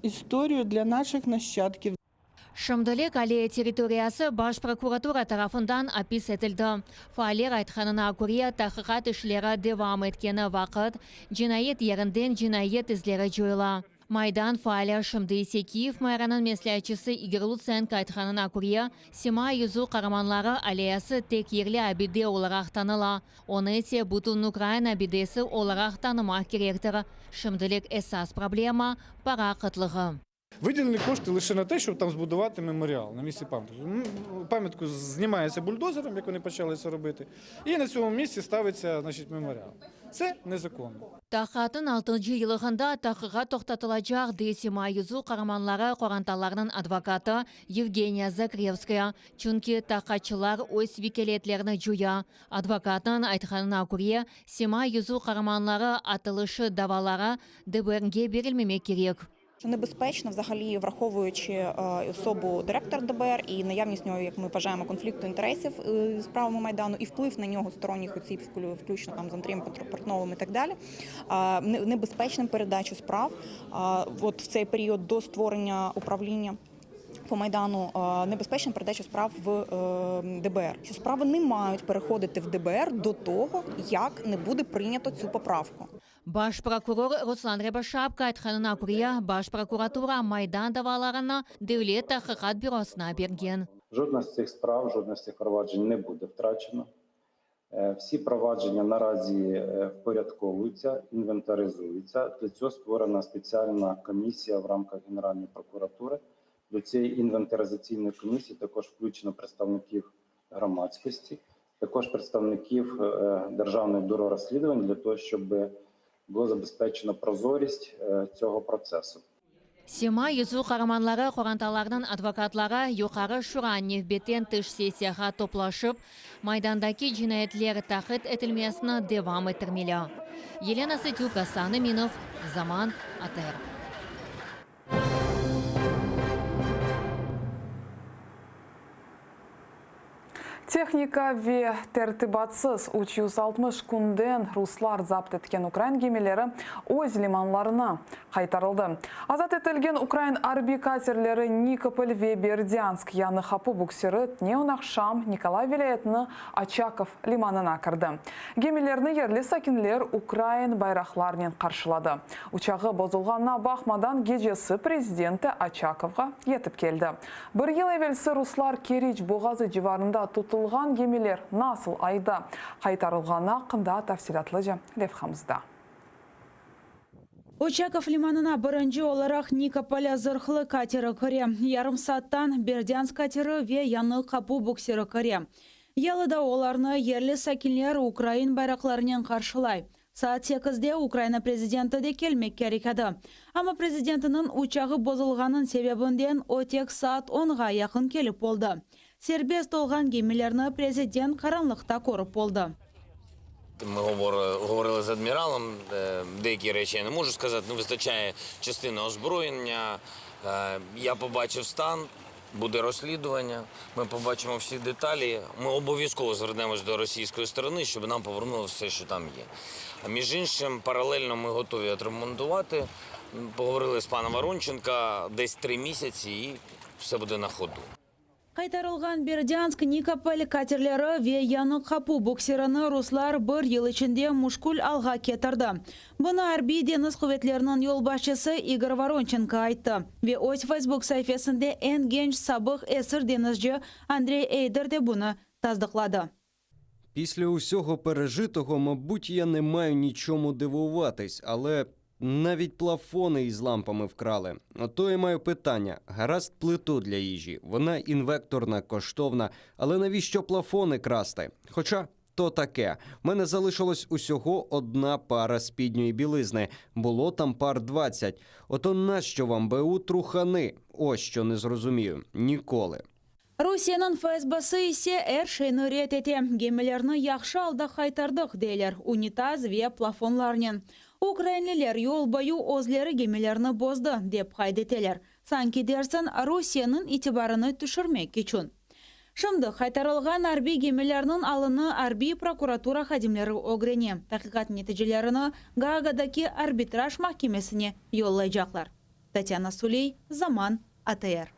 історію для наших нащадків. Шымдылек аллея территориясы Баш прокуратура тарафындан апис етілді. Файлер айтқанына көре тақиқат ішлері девам еткені вақыт, жинайет ерінден жинайет ізлері жойла. Майдан файлер Шымдыйсе Киев майранын меслячысы Игорь Луценко айтқанына көре, Сема юзу қараманлары аллеясы тек ерлі абиде оларақ таныла. Оны есе бұтын Украина абидесі оларақ танымақ керектір. Шымдылек есас проблема пара қытлығы. Виділені кошти лише на те, щоб там збудувати меморіал на місці пам'ятки. Пам'ятку знімається бульдозером, як вони почали це робити, і на цьому місці ставиться, значить, меморіал. Це незаконно. Тақатын 6-cı yılığında taqıға toxtatılacaq Сима Юзу қараманлары қоранталарының адвокаты Евгения Закревская. Чүнки тақатчылар өз викелетлеріні жуя. Адвокатын айтқанына көре, Сима Юзу қараманлары атылышы давалара ДБРге берілмемек керек. Небезпечно, взагалі, враховуючи особу директора ДБР і наявність нього, як ми вважаємо, конфлікту інтересів з правами Майдану і вплив на нього сторонніх осіб, включно там з Андрієм Портновим і так далі, небезпечним передачу справ от в цей період до створення управління по Майдану, небезпечна передача справ в ДБР. Що справи не мають переходити в ДБР до того, як не буде прийнято цю поправку. Баш прокурор Руслан Рябошапка айтқанына көре, Баш прокуратура Майдан даваларына Devlet Тақиқат бюросына берген. Жодна з цих справ, жодна з цих проваджень не буде втрачено. Всі провадження наразі впорядковуються, інвентаризуються. Для цього створена спеціальна комісія в рамках Генеральної прокуратури. До цієї інвентаризаційної комісії також включено представників громадськості, також представників Державного бюро розслідувань для того, щоб було забезпечено прозорість цього процесу. Сима Юзу қараманлары қоранталарының адвокатлары юқары шура невбеттен тыш сессияға топлашып, Майдандаки жинайетлер тақыт етілмесіні девам етірмелі. Елена Сытюка, Саны Минов, Заман, АТР. Техника ве тәртибатсыз 360 күнден руслар запт еткен Украин кемелері өз лиманларына қайтарылды. Азат етілген Украин арби катерлері Никополь ве Бердянск яны хапу буксері Тнеунақшам Николай вилаятыны Очаков лиманына кірді. Кемелеріні ерлі сакинлер Украин байрақлармен қаршылады. Учағы бозылғанына бақмадан гежесі президенті Очаковға етіп келді. Бір ел әвелсі руслар Керич боғазы живарында тұтылған гемелер насыл айда қайтарылғаны ақында тәфсилатлы Лев Хамзда. Очаков лиманына бірінші оларақ Никополя зырхлы катері көре. Ярым саттан Бердянск катері ве яны қапу буксері көре. Ялыда оларны ерлі сакинлер Украин байрақларынан қаршылай. Saat 8'de Ukrayna prezidenti de kelmek gerekedi. Ama prezidentinin uçağı bozulganın sebebinden o tek saat 10'ga yakın kelip oldu. Serbest olgan gemilerini prezident karanlıkta korup oldu. Ми говорили з адміралом, деякі речі я не можу сказати, не вистачає частини озброєння. Я побачив стан, буде розслідування, ми побачимо всі деталі. Ми обов'язково звернемось до російської сторони, щоб нам повернули все, що там є. А між іншим, паралельно ми готові отремонтувати. Поговорили з паном Воронченка десь 3 місяці і все буде на ходу. Кайтарылған Бердянск, Никополь катерлері ве яны қапу буксеріні руслар бір ел ішінде мушкул алға кетірді. Бұны арби деңіз құветлерінің yolbaşçысы Игорь Воронченко айтты. Ве өз Facebook sayfasında en genç sabık esir denizci Андрей Эйдер де бұны таздықлады. Після усього пережитого, мабуть, я не маю нічому дивуватись, але навіть плафони із лампами вкрали. Ото і маю питання. Гаразд плиту для їжі. Вона інвекторна, коштовна. Але навіщо плафони красти? Хоча то таке. В мене залишилось усього 1 пара спідньої білизни. Було там пар 20. Ото нащо вам БУ трухани? Ось що не зрозумію. Ніколи. Русияның ФСБ-сы ise әр шейні рет ете. Гемелерні яқшы алда қайтардық дейлер. Унитаз ве плафонларнен. Украинлілер yol boyu өзлері гемелерні бозды деп қайдетелер. Санки дерсін Русияның итибарыны түшірмек кечун. Шымды қайтарылған арби гемелерінің алыны арби прокуратура хадимлері огрене. Тақиқат нетижелеріні Гаагадaki арбитраж mahkemesine yollayacaklar. Татьяна Сулей, Заман, АТР.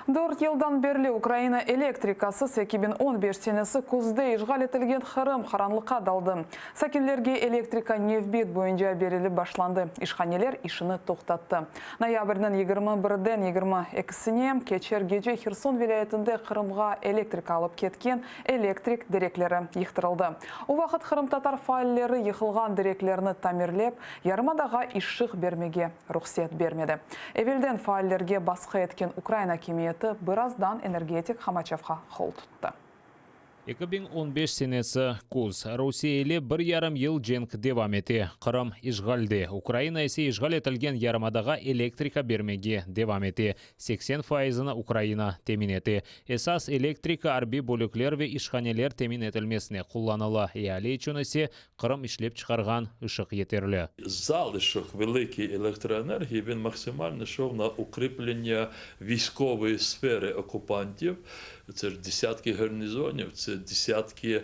4 yıldan beri Ukrayna elektrikası 2015 senesi kuzda işgal etilgen Kırım karanlıkka daldı. Sakinlerge elektrika nevbet boyunca berili başlandı. İşhaneler işini toxtattı. Noyabr'ın 21'den 22'sine keçer gece Xerson vilayetinde Kırımga elektrik alıp ketken elektrik direkleri yıktırıldı. O vakit Kırım Tatar failleri yıkılgan direklerini tamirlep, yarımadaga işşik bermege ruhsat bermedi. Evvelden faillerge baskı etken Ukrayna kimiyeti birazdan energetik Хамачевға қол тұтты. 2015 senesi kuz. Rusya ile 1,5 yıl cenk devam etti. Kırım işgaldi. Ukrayna ise işgal etilgen yarımadaga elektrika bermege devam etti. 80%'ını Ukrayna temin etti. Esas elektrika harbi bölükler ve işhaneler temin etilmesine kullanılı. Ali için ise Kırım işlep çıkargan ışık yeterli. Залишок великої електроенергії він максимально йшов на укріплення військової сфери окупантів. Це ж десятки гарнізонів, це десятки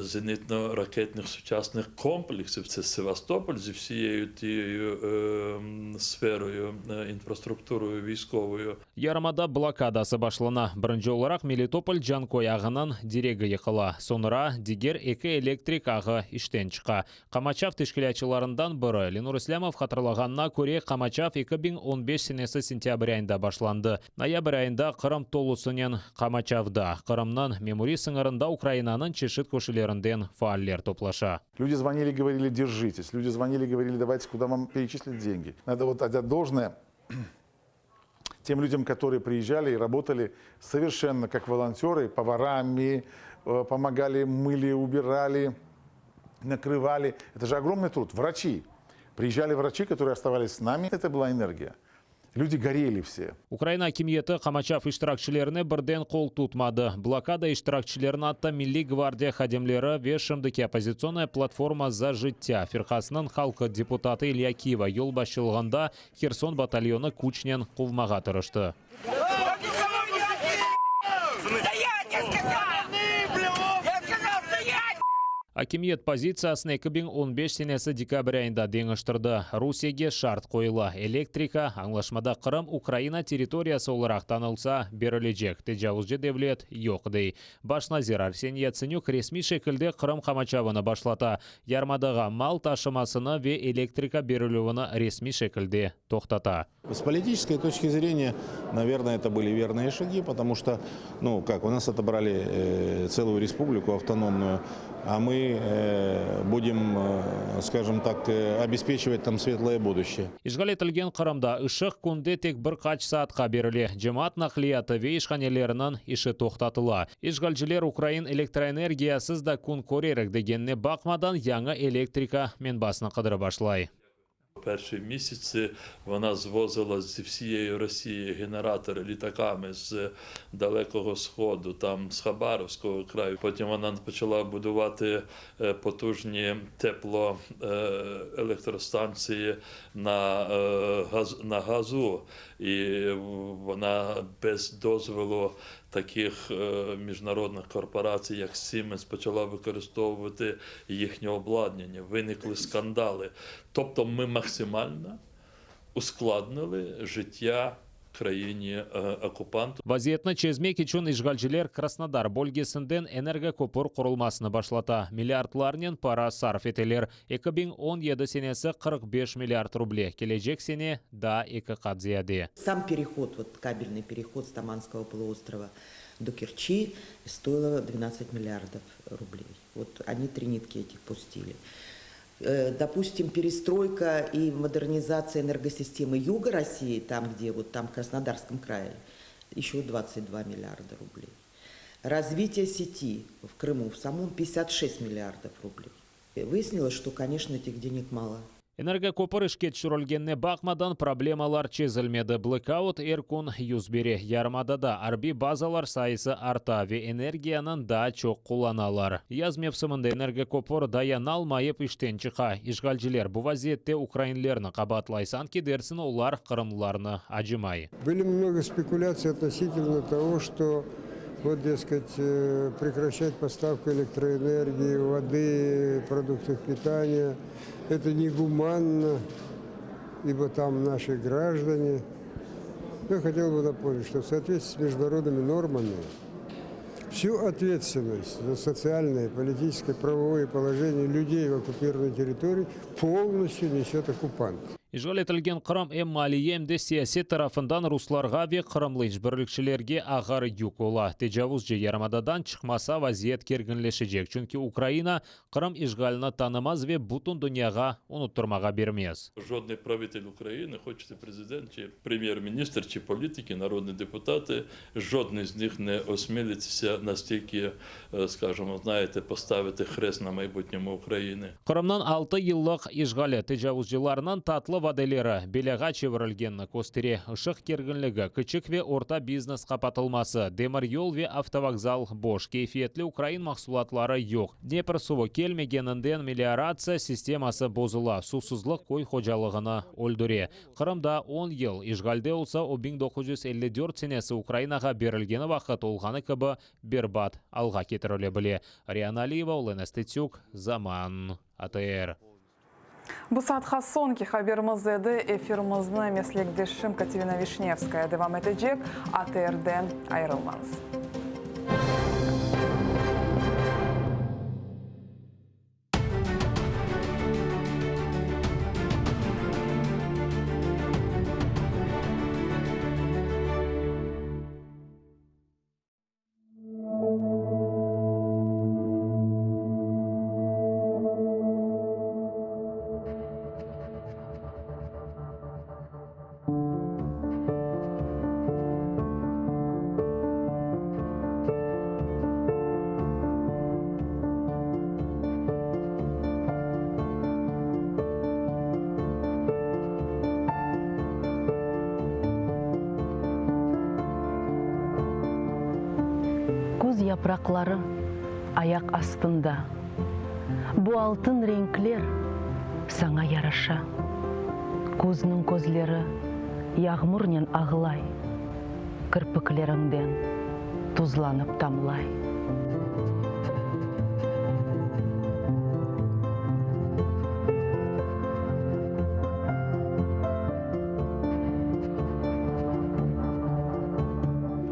зенітно-ракетних сучасних комплексів. Це Севастополь зі всією тією сферою, інфраструктурою військовою. Ярымада блокадасы башлана. Бірінші olarak Melitopol Jankoy ағынан дерегі yıkıla. Sonra digер екі электрик ағы іштен çıqa. Qamachav teşkilatçılarından biri Lenur Islamov hatırlағанына көре Qamachav 2015 senesi sentyabr ayında başlandı. Noyabr ayında Kırım tolusunен Qamachavda, Kırımның Memuri sınırında Ukrainanın çeşit көшелерінден faaller toplaşa. Люди звонили, говорили, держитесь. Люди звонили, говорили, давайте, куда вам перечислить деньги. Надо вот отдать должное тем людям, которые приезжали и работали совершенно как волонтеры, поварами, помогали, мыли, убирали, накрывали. Это же огромный труд. Врачи. Приезжали врачи, которые оставались с нами. Это была энергия. Люди горели все. Украина хакимияты Qamachov iştirakçilerini birden qol tutmadı. Blokada iştirakçilerini hatta Milli Gvardiya xadimleri ve şimdiki оппозиционная платформа за життя firqasının halkı депутаты Ilya Kiva yol başçılığında Xerson batalyonu Kuchnen quvmağa tırıştı. Hakimiyet pozitsiyasını 2015 senesi dekabr ayında dеңіштірді. Rusiyaga şart qo'yila. Elektrika anlaşmada Kırım Ukraina territoriyasi olarak tanılsa berilecek. Tecavüzcü devlet yok dey. Baş nazir Arsen Yatsenyuk resmi şekilde Kırım Qamachavını başlata. Yarmadaga mal taşımasını ve elektrika beriluvini resmi şekilde toxtata. С политической точки зрения, наверное, это были верные шаги, потому что, у нас отобрали целую республику автономную, а мы будем, скажем так, обеспечивать там светлое будущее. İşgal etilgen Kırımda ışık kunde tek bir kaç saatqa berili. Cemaat nakliyatı ve işhanelerinin işi toxtatıla. İşgalciler Ukrayin elektroenergiyasız da kun korerek degenine bakmadan yanı elektrika menbasını qıdırı başlay. Перші місяці вона звозила зі всієї Росії генератори літаками з Далекого Сходу, там з Хабаровського краю. Потім вона почала будувати потужні теплоелектростанції на газу. І вона без дозволу таких міжнародних корпорацій, як Siemens, почала використовувати їхнє обладнання. Виникли скандали. Тобто ми максимально ускладнили життя країні-окупанту. Vaziyetni çözmek için işgalciler Krasnodar bölgesinden energokopor kurulmasını başlata. Milyardlarının para sarf etilir. 2017 senesi 45 milyard рубль. Gelecek sene da 2 kat ziyade. Сам переход, кабельный переход с Таманского полуострова до Керчи стоило 12 миллиардов рублей. Они 3 нитки этих пустили. Допустим, перестройка и модернизация энергосистемы юга России, там, где там в Краснодарском крае, еще 22 миллиарда рублей. Развитие сети в Крыму в самом 56 миллиардов рублей. Выяснилось, что, конечно, этих денег мало. Energokopor işke düşürülgenine bakmadan problemalar çözülmedi. Blackout erkun yüz beri. Yarmadada arbi bazalar sayısı arta ve energiyanın daha çok kullanırlar. Yaz mevsiminde Energokopor dayanalmayıp işten çıqa. İşgalciler bu vaziyette Ukrayinlerini qabatlaysan ki dersin onlar Kırımlılarını acımay. Были много спекуляций относительно того, что дескать, прекращать поставку электроэнергии, воды, продуктов питания. Это негуманно, ибо там наши граждане. Я хотел бы напомнить, что в соответствии с международными нормами всю ответственность за социальное, политическое, правовое положение людей в оккупированной территории полностью несет оккупант. Işgal etilgen Kırım hem maliye hem de siyasi tarafından Ruslarga ve Kırımlı işbirlikçilerge ağır yük ola. Tecavüzcü yarımadadan çıkmasa vaziyet gerginleşecek. Çünkü Ukrayna Kırım işgalini tanımaz ve bütün dünyaga unutturmaga vermez. Жодний правитель України, хоч це президент, чи прем'єр-міністр, чи політики, народні депутати, жодний з них не осмілиться настільки, скажімо, знаєте, поставити хрест на майбутньому України. Kırım'dan 6 yıllık işgali tecavüzcülarının tatlı vadeleri belaga çevirilgen kosteri ışık gerginligi, küçük ve orta biznes kapatılması, demir yol ve avtovokzal boş, keyfiyetli Ukrayn mahsulatları yok. Dnepr suvu kelmegeninden melioratsiya sisteması bozula, susuzluk koy hocalığını öldüre. Kırım'da 10 yıl işgalde olsa o 1954 senesi Ukraynaga berilgeni vaqt olğanı gibi berbat alğa ketirilebili. Riana Aliyeva, Olena Stetsuk, Zaman, ATR. Bu saatga sonki haberimiz edi. Efirimizni meslekdeşim Katerina Vishnevskaya devam edecek. ATR'den ayrılmanız. Yaprakları ayak astında. Bu altın renkler sana yaraşa. Kuzның közleri yağmurnen ağlay. Kirpiklerinden tuzlanıp damlay.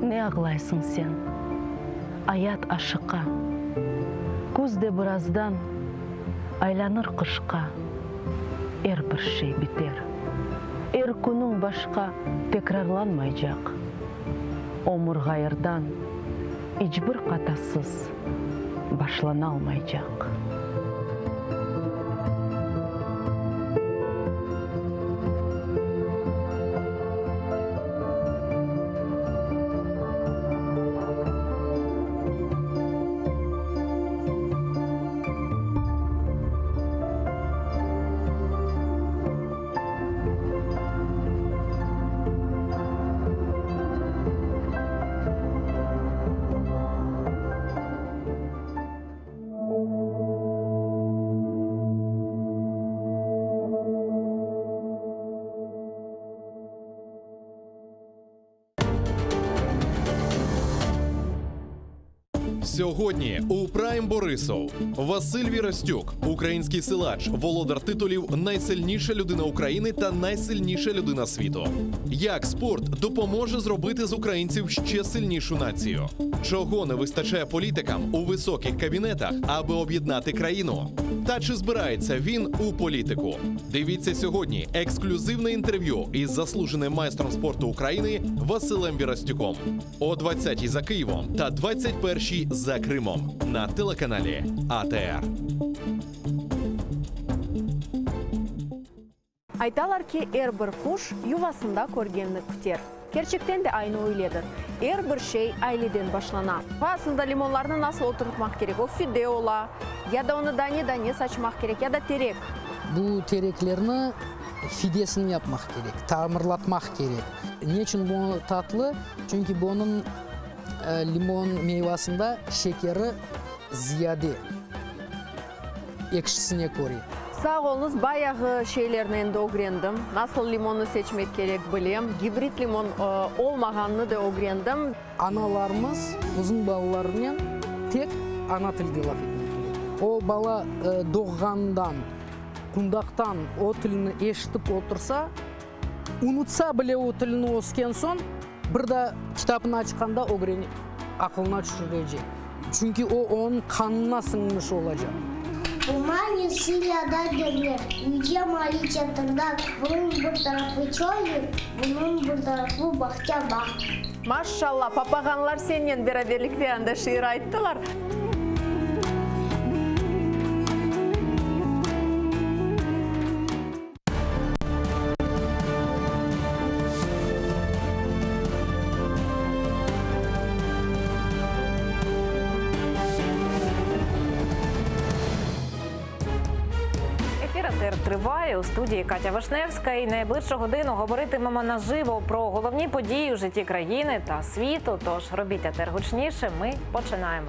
Ne ağlaysın sen? Ayat aşıqa, көзде birazdan aylanır kışqa, bir şey biter. Күнің başka tekrarlanmayacak. Omur gayırdan hiçbir katasız başlana almayacak. Сьогодні у Прайм Борисов Василь Вірастюк, український силач, володар титулів «Найсильніша людина України» та «Найсильніша людина світу». Як спорт допоможе зробити з українців ще сильнішу націю? Чого не вистачає політикам у високих кабінетах, аби об'єднати країну? Та чи збирається він у політику? Дивіться сьогодні ексклюзивне інтерв'ю із заслуженим майстром спорту України Василем Вірастюком о 20-й за Києвом та 21-й за Кримом на телеканалі АТР. Айталар ки әрбір құш ювасында көргенді күтер. Gerçekten de aynı öyledir. Her bir şey aileden başlana. Aslında limonlarını nasıl oturtmak gerek? O fideola ya da onu dane saçmak gerek ya da terek. Bu tereklerini fidesini yapmak gerek, tamırlatmak gerek. Niçin bu tatlı? Çünkü bunun limon meyvasında şekeri ziyade. Ekşisine göre. Sağ olunuz, bayağı şeylerini de öğrendim. Nasıl limonu seçmek gerek bileyim. Hibrit limon olmaganını da öğrendim. Analarımız uzun balalarından tek ana tilde laf etmek gerek. O bala doğandan, kundaktan o tilini eşitip otursa, unutsa bile o tilini osken son, bir de kitabını açkanda öğrenip akılına düşürecek. Çünkü o onun kanına sınmış olacak. Бумаги Suriye'den geliyor. Yüce Mali çatırdan bunun bir tarafı çayır, bunun bir tarafı bahçe bak. Maşallah, papağanlar seninle beraberlikte anda şiir ayttılar. Ефір триває, у студії Катя Вишневська, і найближчу годину говоритимемо наживо про головні події у житті країни та світу. Тож робіть етер гучніше, ми починаємо.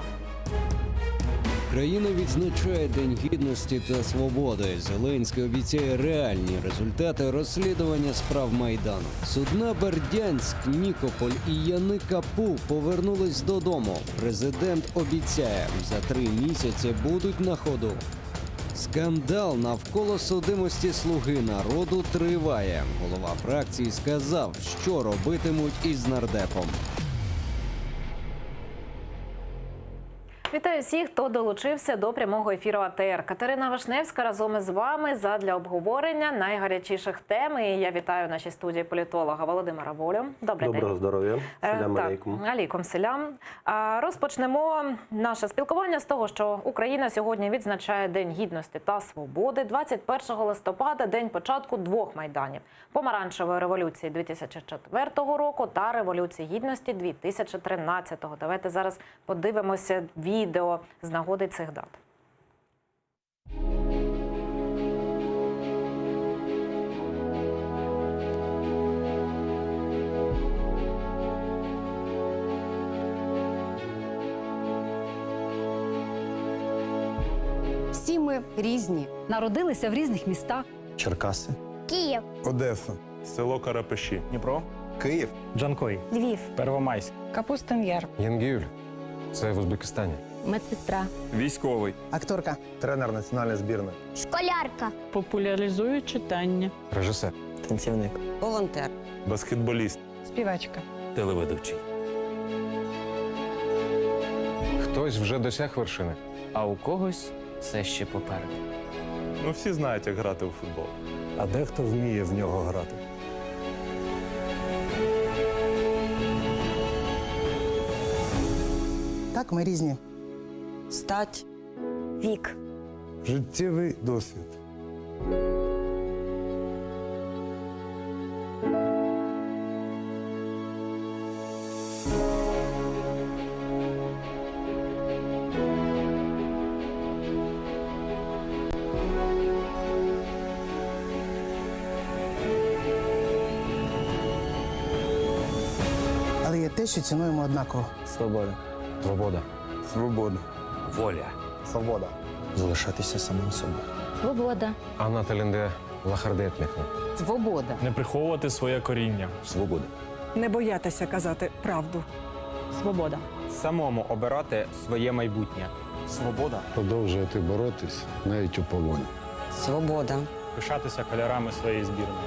Країна відзначає День Гідності та Свободи. Зеленський обіцяє реальні результати розслідування справ Майдану. Судна Бердянськ, Нікополь і Яни-Капу повернулись додому. Президент обіцяє, за 3 місяці будуть на ходу. Скандал навколо судимості «Слуги народу» триває. Голова фракції сказав, що робитимуть із нардепом. Вітаю всіх, хто долучився до прямого ефіру АТР. Катерина Вишневська разом із вами задля обговорення найгарячіших тем. І я вітаю в нашій студії політолога Володимира Волю. Добрий день. Доброго здоров'я. Селям Так, алейкум. алейкум селям. Розпочнемо наше спілкування з того, що Україна сьогодні відзначає День Гідності та Свободи. 21 листопада – день початку 2 майданів. Помаранчевої революції 2004 року та Революції Гідності 2013-го. Давайте зараз подивимося відео з нагоди цих дат. Всі ми різні. Народилися в різних містах. Черкаси. Київ. Одеса. Село Карапеші. Дніпро. Київ. Джанкой. Львів. Первомайськ. Капустин Яр. Янгюль. Це в Узбекистані. Медсестра. Військовий. Акторка. Тренер національної збірної. Школярка. Популяризує читання. Режисер. Танцівник. Волонтер. Баскетболіст. Співачка. Телеведучий. Хтось вже досяг вершини. А у когось все ще попереду. Ну, всі знають, як грати у футбол. А дехто вміє в нього грати. Так, ми різні. Стать. Вік. Життєвий досвід. Але є те, що цінуємо однаково. Свобода. Свобода. Свобода. Воля. Свобода. Залишатися самим собою. Свобода. Анна Талінде Лахардетміхна. Свобода. Не приховувати своє коріння. Свобода. Не боятися казати правду. Свобода. Самому обирати своє майбутнє. Свобода. Продовжувати боротись навіть у полоні. Свобода. Пишатися кольорами своєї збірної.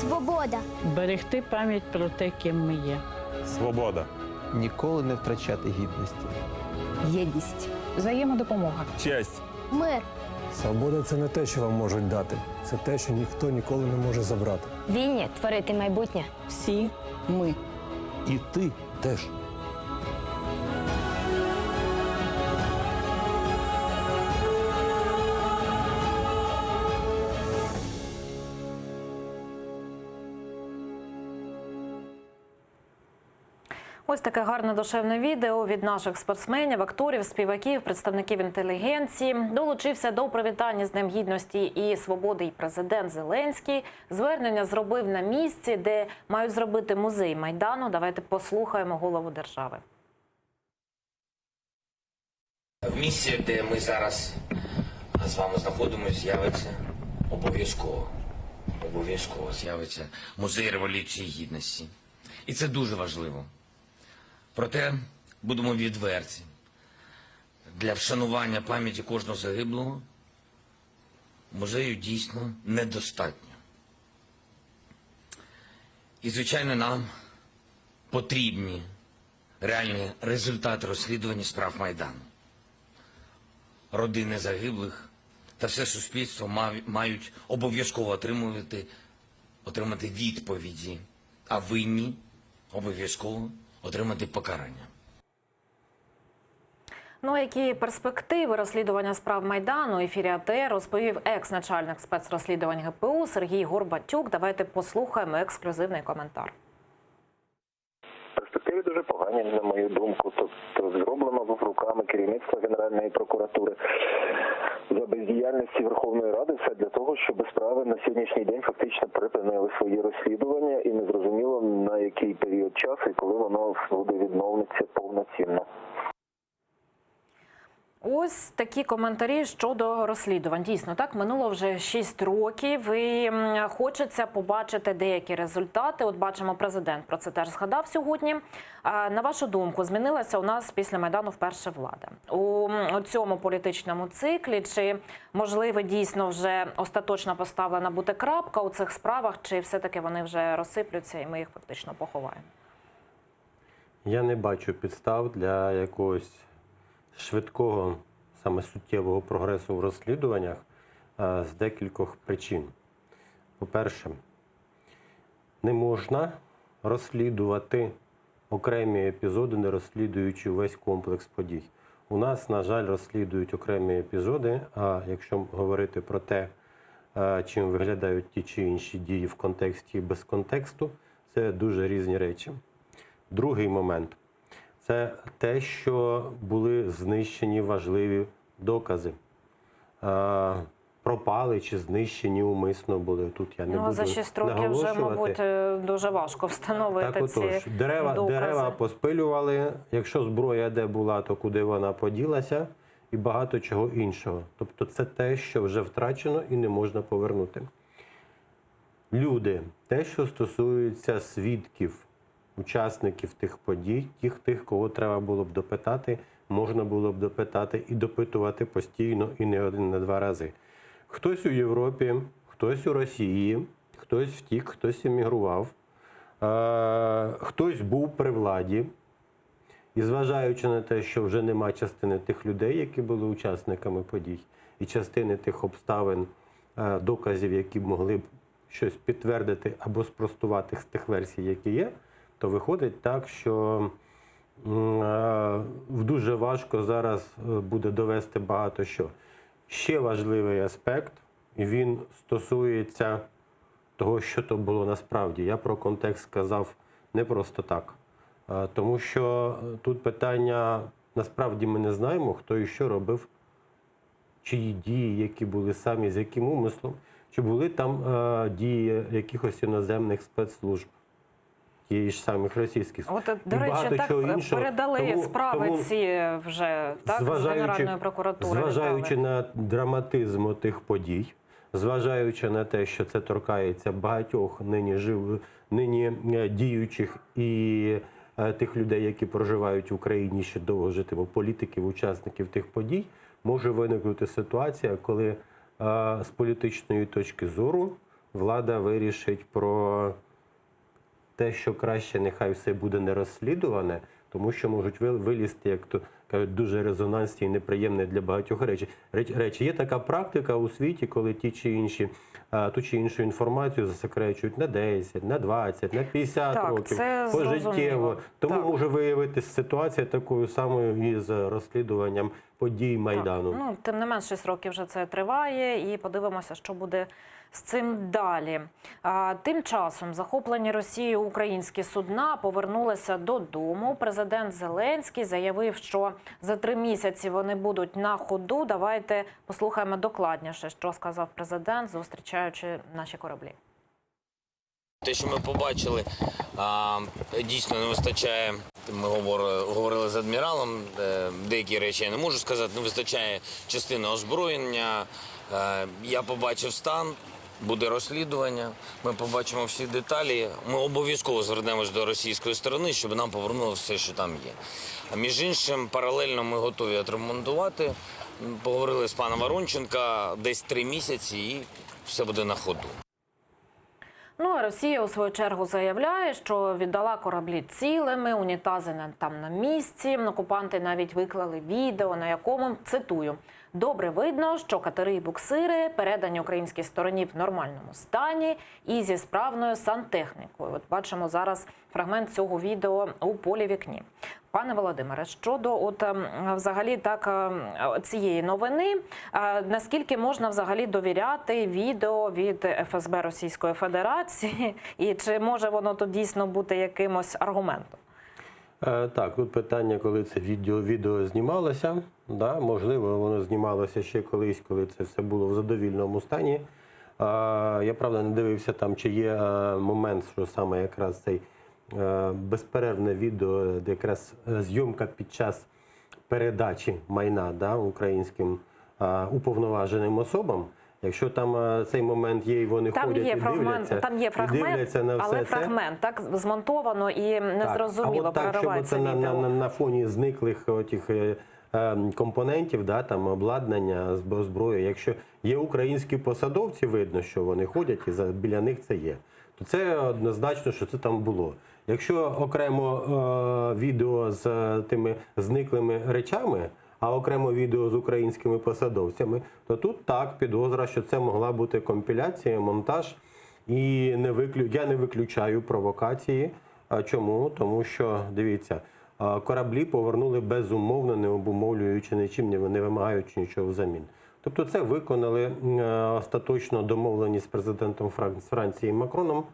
Свобода. Берегти пам'ять про те, ким ми є. Свобода. Ніколи не втрачати гідності. Єдність. Взаємодопомога. Честь. Мир. Свобода – це не те, що вам можуть дати. Це те, що ніхто ніколи не може забрати. Вільні творити майбутнє. Всі ми. І ти теж. Ось таке гарне душевне відео від наших спортсменів, акторів, співаків, представників інтелігенції. Долучився до привітання з Днем Гідності і Свободи і президент Зеленський. Звернення зробив на місці, де мають зробити музей Майдану. Давайте послухаємо голову держави. В місці, де ми зараз з вами знаходимося, з'явиться обов'язково з'явиться музей Революції Гідності. І це дуже важливо. Проте будемо відверті. Для вшанування пам'яті кожного загиблого музею дійсно недостатньо. І, звичайно, нам потрібні реальні результати розслідування справ Майдану. Родини загиблих та все суспільство мають обов'язково отримати відповіді, а винні обов'язково отримати покарання. Ну, а які перспективи розслідування справ Майдану в ефірі АТР розповів екс-начальник спецрозслідувань ГПУ Сергій Горбатюк. Давайте послухаємо ексклюзивний коментар. Перспективи дуже погані, на мою думку. Тобто зроблено руками керівництва Генеральної прокуратури за бездіяльності Верховної Ради все для того, щоб справи на сьогоднішній день фактично припинили свої розслідування і незрозуміло на який період часу і коли воно буде відновлюватися повноцінно. Ось такі коментарі щодо розслідувань. Дійсно, так, минуло вже 6 років і хочеться побачити деякі результати. От бачимо, президент про це теж згадав сьогодні. На вашу думку, змінилася у нас після Майдану вперше влада? У цьому політичному циклі, чи можливо дійсно вже остаточно поставлена буде крапка у цих справах, чи все-таки вони вже розсиплються і ми їх фактично поховаємо? Я не бачу підстав для якогось швидкого, саме суттєвого прогресу в розслідуваннях з декількох причин. По-перше, не можна розслідувати окремі епізоди, не розслідуючи весь комплекс подій. У нас, на жаль, розслідують окремі епізоди, а якщо говорити про те, чим виглядають ті чи інші дії в контексті і без контексту, це дуже різні речі. Другий момент. Це те, що були знищені важливі докази. Пропали чи знищені умисно були. Тут я не буду за 6 років вже, мабуть, дуже важко встановити так, ці докази. Дерева поспилювали. Якщо зброя де була, то куди вона поділася? І багато чого іншого. Тобто це те, що вже втрачено і не можна повернути. Люди, те, що стосується свідків, учасників тих подій, тих, кого треба було б допитати, можна було б допитати і допитувати постійно і не один, не два рази. Хтось у Європі, хтось у Росії, хтось втік, хтось емігрував, хтось був при владі. І зважаючи на те, що вже нема частини тих людей, які були учасниками подій, і частини тих обставин, доказів, які б могли б щось підтвердити або спростувати з тих версій, які є, то виходить так, що дуже важко зараз буде довести багато що. Ще важливий аспект, і він стосується того, що то було насправді. Я про контекст сказав не просто так. Тому що тут питання, насправді ми не знаємо, хто і що робив, чиї дії, які були самі, з яким умислом, чи були там дії якихось іноземних спецслужб. Тієї ж самих російських. От, до речі, так передали справи ці вже з Генеральної прокуратури. Зважаючи на драматизм тих подій, зважаючи на те, що це торкається багатьох нині діючих і тих людей, які проживають в Україні, ще довго житимуть, політиків, учасників тих подій, може виникнути ситуація, коли з політичної точки зору влада вирішить про те, що краще нехай все буде не розслідуване, тому що можуть вилізти, як то кажуть, дуже резонансні і неприємні для багатьох речі. Є така практика у світі, коли ту чи іншу інформацію засекречують на 10, на 20, на 50 років, пожиттєво. Тому може виявитися ситуація такою самою і з розслідуванням подій Майдану. Ну, тим не менш, 6 років вже це триває, і подивимося, що буде з цим далі. Тим часом захоплені Росією українські судна повернулися додому. Президент Зеленський заявив, що за 3 місяці вони будуть на ходу. Давайте послухаємо докладніше, що сказав президент, зустрічаючи наші кораблі. Те, що ми побачили, дійсно не вистачає, ми говорили з адміралом, деякі речі я не можу сказати, не вистачає частини озброєння. Я побачив стан, буде розслідування, ми побачимо всі деталі. Ми обов'язково звернемось до російської сторони, щоб нам повернули все, що там є. А між іншим, паралельно ми готові відремонтувати. Поговорили з паном Воронченка, десь 3 місяці і все буде на ходу. Ну, а Росія, у свою чергу, заявляє, що віддала кораблі цілими, унітази там на місці. Окупанти навіть виклали відео, на якому, цитую, Добре видно, що катери і буксири передані українській стороні в нормальному стані і зі справною сантехнікою. От бачимо зараз фрагмент цього відео у полі вікні. Пане Володимире, щодо взагалі так цієї новини, наскільки можна взагалі довіряти відео від ФСБ Російської Федерації і чи може воно тут дійсно бути якимось аргументом? Так, тут питання, коли це відео знімалося. Да, можливо, воно знімалося ще колись, коли це все було в задовільному стані. Я, правда, не дивився там, чи є момент, що саме якраз цей безперервне відео, де якраз зйомка під час передачі майна, да, українським уповноваженим особам. Якщо там цей момент є і вони ходять і дивляться, там є фрагмент, на все але це, фрагмент так змонтовано і незрозуміло переривається відео. відео. На фоні зниклих тих компонентів, да, там обладнання, зброї. Якщо є українські посадовці, видно, що вони ходять і біля них це є. То це однозначно, що це там було. Якщо окремо відео з тими зниклими речами, а окремо відео з українськими посадовцями, то тут так, підозра, що це могла бути компіляція, монтаж. І я не виключаю провокації. Чому? Тому що, дивіться, кораблі повернули безумовно, не обумовлюючи нічим, не вимагаючи нічого взамін. Тобто це виконали остаточно домовленість з президентом Франції Макроном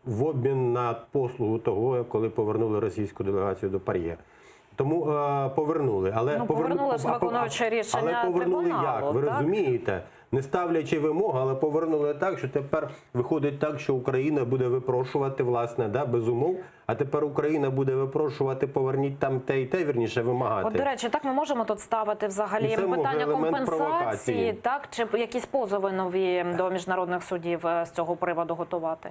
в обмін на послугу того, коли повернули російську делегацію до Пар'є. Тому повернули. Але повернули ж виконуюче рішення але повернули трибуналу, як? Ви так? розумієте? Не ставлячи вимог, але повернули так, що тепер виходить так, що Україна буде випрошувати, власне, да, без умов, а тепер Україна буде випрошувати, поверніть там те і те, вірніше, вимагати. От, до речі, так ми можемо тут ставити взагалі питання компенсації, так? Чи якісь позови нові до міжнародних судів з цього приводу готувати?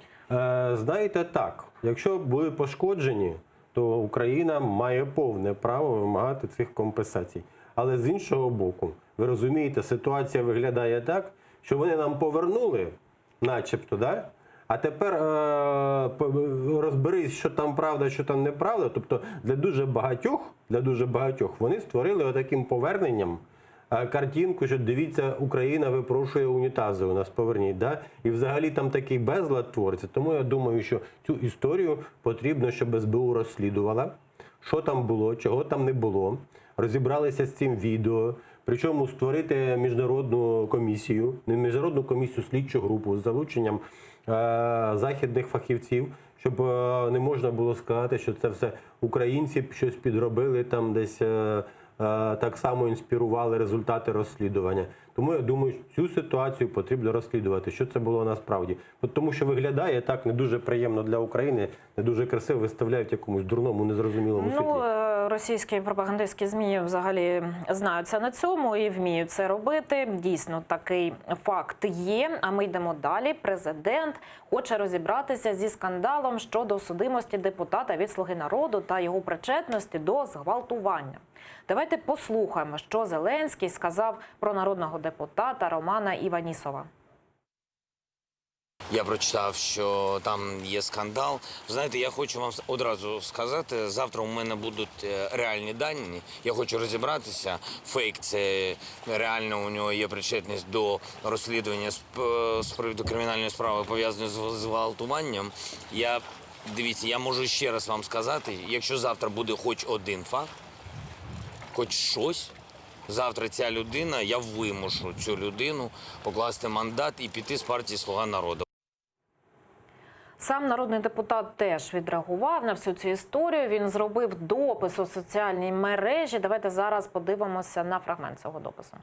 Знаєте, так. Якщо були пошкоджені, то Україна має повне право вимагати цих компенсацій. Але з іншого боку, ви розумієте, ситуація виглядає так, що вони нам повернули, начебто, да? А тепер розберись, що там правда, що там неправда. Тобто для дуже багатьох вони створили отаким поверненням картинку, що дивіться, Україна випрошує унітази у нас, поверніть. Да? І взагалі там такий безлад твориться. Тому я думаю, що цю історію потрібно, щоб СБУ розслідувала, що там було, чого там не було, розібралися з цим відео, причому створити міжнародну комісію, слідчу групу з залученням західних фахівців, щоб не можна було сказати, що це все українці щось підробили, там десь так само інспірували результати розслідування. Тому я думаю, цю ситуацію потрібно розслідувати, що це було насправді. Тому що виглядає так не дуже приємно для України, не дуже красиво виставляють якомусь дурному, незрозумілому світлі. Російські пропагандистські ЗМІ взагалі знаються на цьому і вміють це робити. Дійсно, такий факт є. А ми йдемо далі. Президент хоче розібратися зі скандалом щодо судимості депутата від «Слуги народу» та його причетності до зґвалтування. Давайте послухаємо, що Зеленський сказав про народного депутата Романа Іванісова. Я прочитав, що там є скандал. Знаєте, я хочу вам одразу сказати, завтра у мене будуть реальні дані. Я хочу розібратися. Фейк – це реально у нього є причетність до розслідування з приводу кримінальної справи, пов'язаної з зґвалтуванням. Дивіться, я можу ще раз вам сказати, якщо завтра буде хоч один факт, хоч щось, завтра ця людина, я вимушу цю людину покласти мандат і піти з партії «Слуга народу». Сам народний депутат теж відреагував на всю цю історію. Він зробив допис у соціальній мережі. Давайте зараз подивимося на фрагмент цього допису.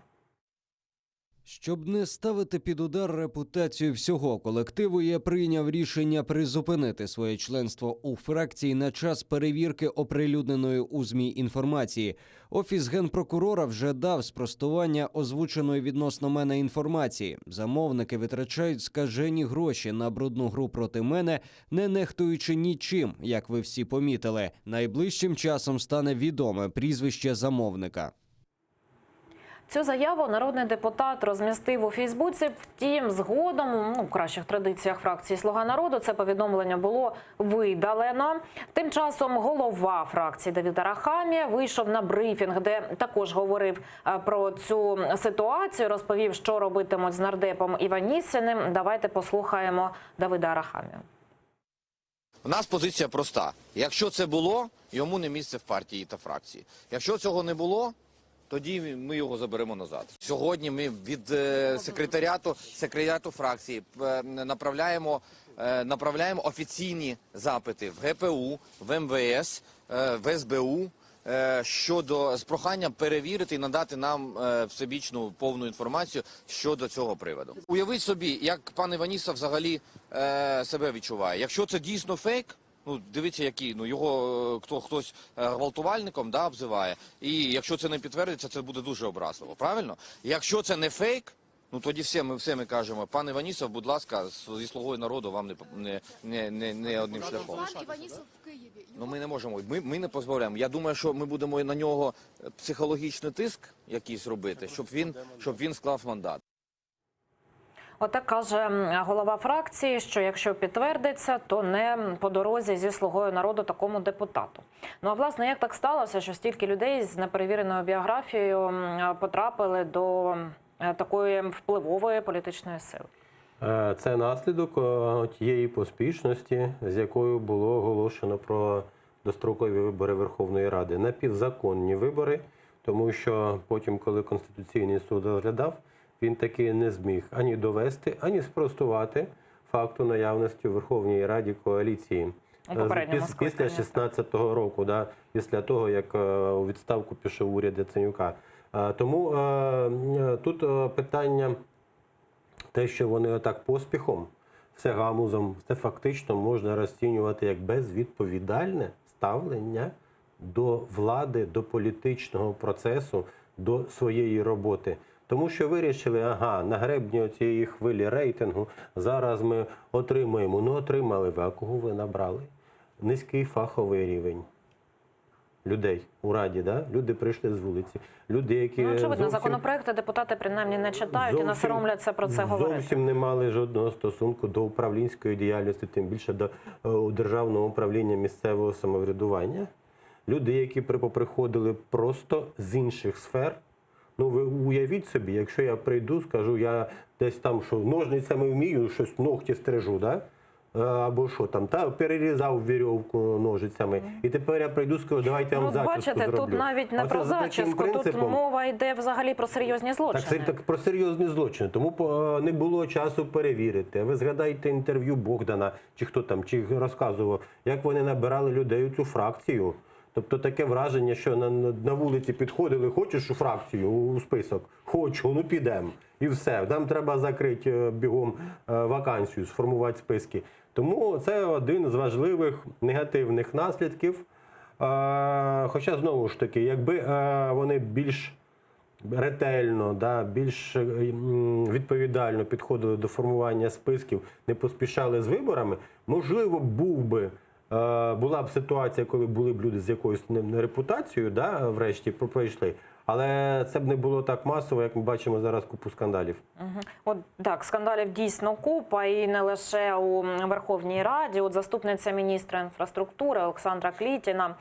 Щоб не ставити під удар репутацію всього колективу, я прийняв рішення призупинити своє членство у фракції на час перевірки оприлюдненої у ЗМІ інформації. Офіс Генпрокурора вже дав спростування озвученої відносно мене інформації. Замовники витрачають скажені гроші на брудну гру проти мене, не нехтуючи нічим, як ви всі помітили. Найближчим часом стане відоме прізвище замовника. Цю заяву народний депутат розмістив у Фейсбуці. Втім, згодом, у кращих традиціях фракції «Слуга народу», це повідомлення було видалено. Тим часом голова фракції Давид Арахамія вийшов на брифінг, де також говорив про цю ситуацію, розповів, що робитимуть з нардепом Іванісіним. Давайте послухаємо Давида Арахамію. У нас позиція проста. Якщо це було, йому не місце в партії та фракції. Якщо цього не було, тоді ми його заберемо назад. Сьогодні ми від секретаріату фракції направляємо офіційні запити в ГПУ, в МВС, в СБУ з проханням перевірити і надати нам всебічну повну інформацію щодо цього приводу. Уявіть собі, як пан Іванісов взагалі себе відчуває. Якщо це дійсно фейк, дивіться, який, його хтось гвалтувальником обзиває, і якщо це не підтвердиться, це буде дуже образливо, правильно? Якщо це не фейк, тоді все ми кажемо, пан Іванісов, будь ласка, зі «Слугою народу» вам не одним шляхом. Пан Іванісов в Києві. Ми не можемо, ми не позбавляємо. Я думаю, що ми будемо на нього психологічний тиск якийсь робити, щоб він склав мандат. Отак каже голова фракції, що якщо підтвердиться, то не по дорозі зі «Слугою народу» такому депутату. А власне, як так сталося, що стільки людей з неперевіреною біографією потрапили до такої впливової політичної сили? Це наслідок тієї поспішності, з якою було оголошено про дострокові вибори Верховної Ради. Напівзаконні вибори, тому що потім, коли Конституційний суд розглядав, він таки не зміг ані довести, ані спростувати факту наявності у Верховній Раді коаліції. Після 16-го року, після того, як у відставку пішов уряд Яценюка. Тому тут питання, те, що вони отак поспіхом, все гамузом, це фактично можна розцінювати як безвідповідальне ставлення до влади, до політичного процесу, до своєї роботи. Тому що вирішили, на гребні цієї хвилі рейтингу зараз ми отримаємо. Отримали ви, а кого ви набрали? Низький фаховий рівень людей у Раді, люди прийшли з вулиці. Люди, які очевидно, законопроекти депутати принаймні не читають і не соромляться про це говорити. Зовсім не мали жодного стосунку до управлінської діяльності, тим більше до державного управління місцевого самоврядування. Люди, які поприходили просто з інших сфер. Ви уявіть собі, якщо я прийду, скажу, я десь там, що ножницями вмію, щось ногті стрижу, або що там, перерізав вірьовку ножицями. І тепер я прийду, скажу, давайте я вам зачіску зроблю. Бачите, тут навіть не про зачіску, тут мова йде взагалі про серйозні злочини. Так, про серйозні злочини. Тому не було часу перевірити. Ви згадайте інтерв'ю Богдана, чи хто там, чи розказував, як вони набирали людей у цю фракцію. Тобто таке враження, що на вулиці підходили, хочеш у фракцію, у список? Хочу, підемо. І все. Нам треба закрити бігом вакансію, сформувати списки. Тому це один з важливих негативних наслідків. Хоча, знову ж таки, якби вони більш ретельно, більш відповідально підходили до формування списків, не поспішали з виборами, можливо, була б ситуація, коли були б люди з якоюсь репутацією, врешті пройшли. Але це б не було так масово, як ми бачимо зараз купу скандалів. Так, скандалів дійсно купа, і не лише у Верховній Раді. Заступниця міністра інфраструктури Олександра Клітіна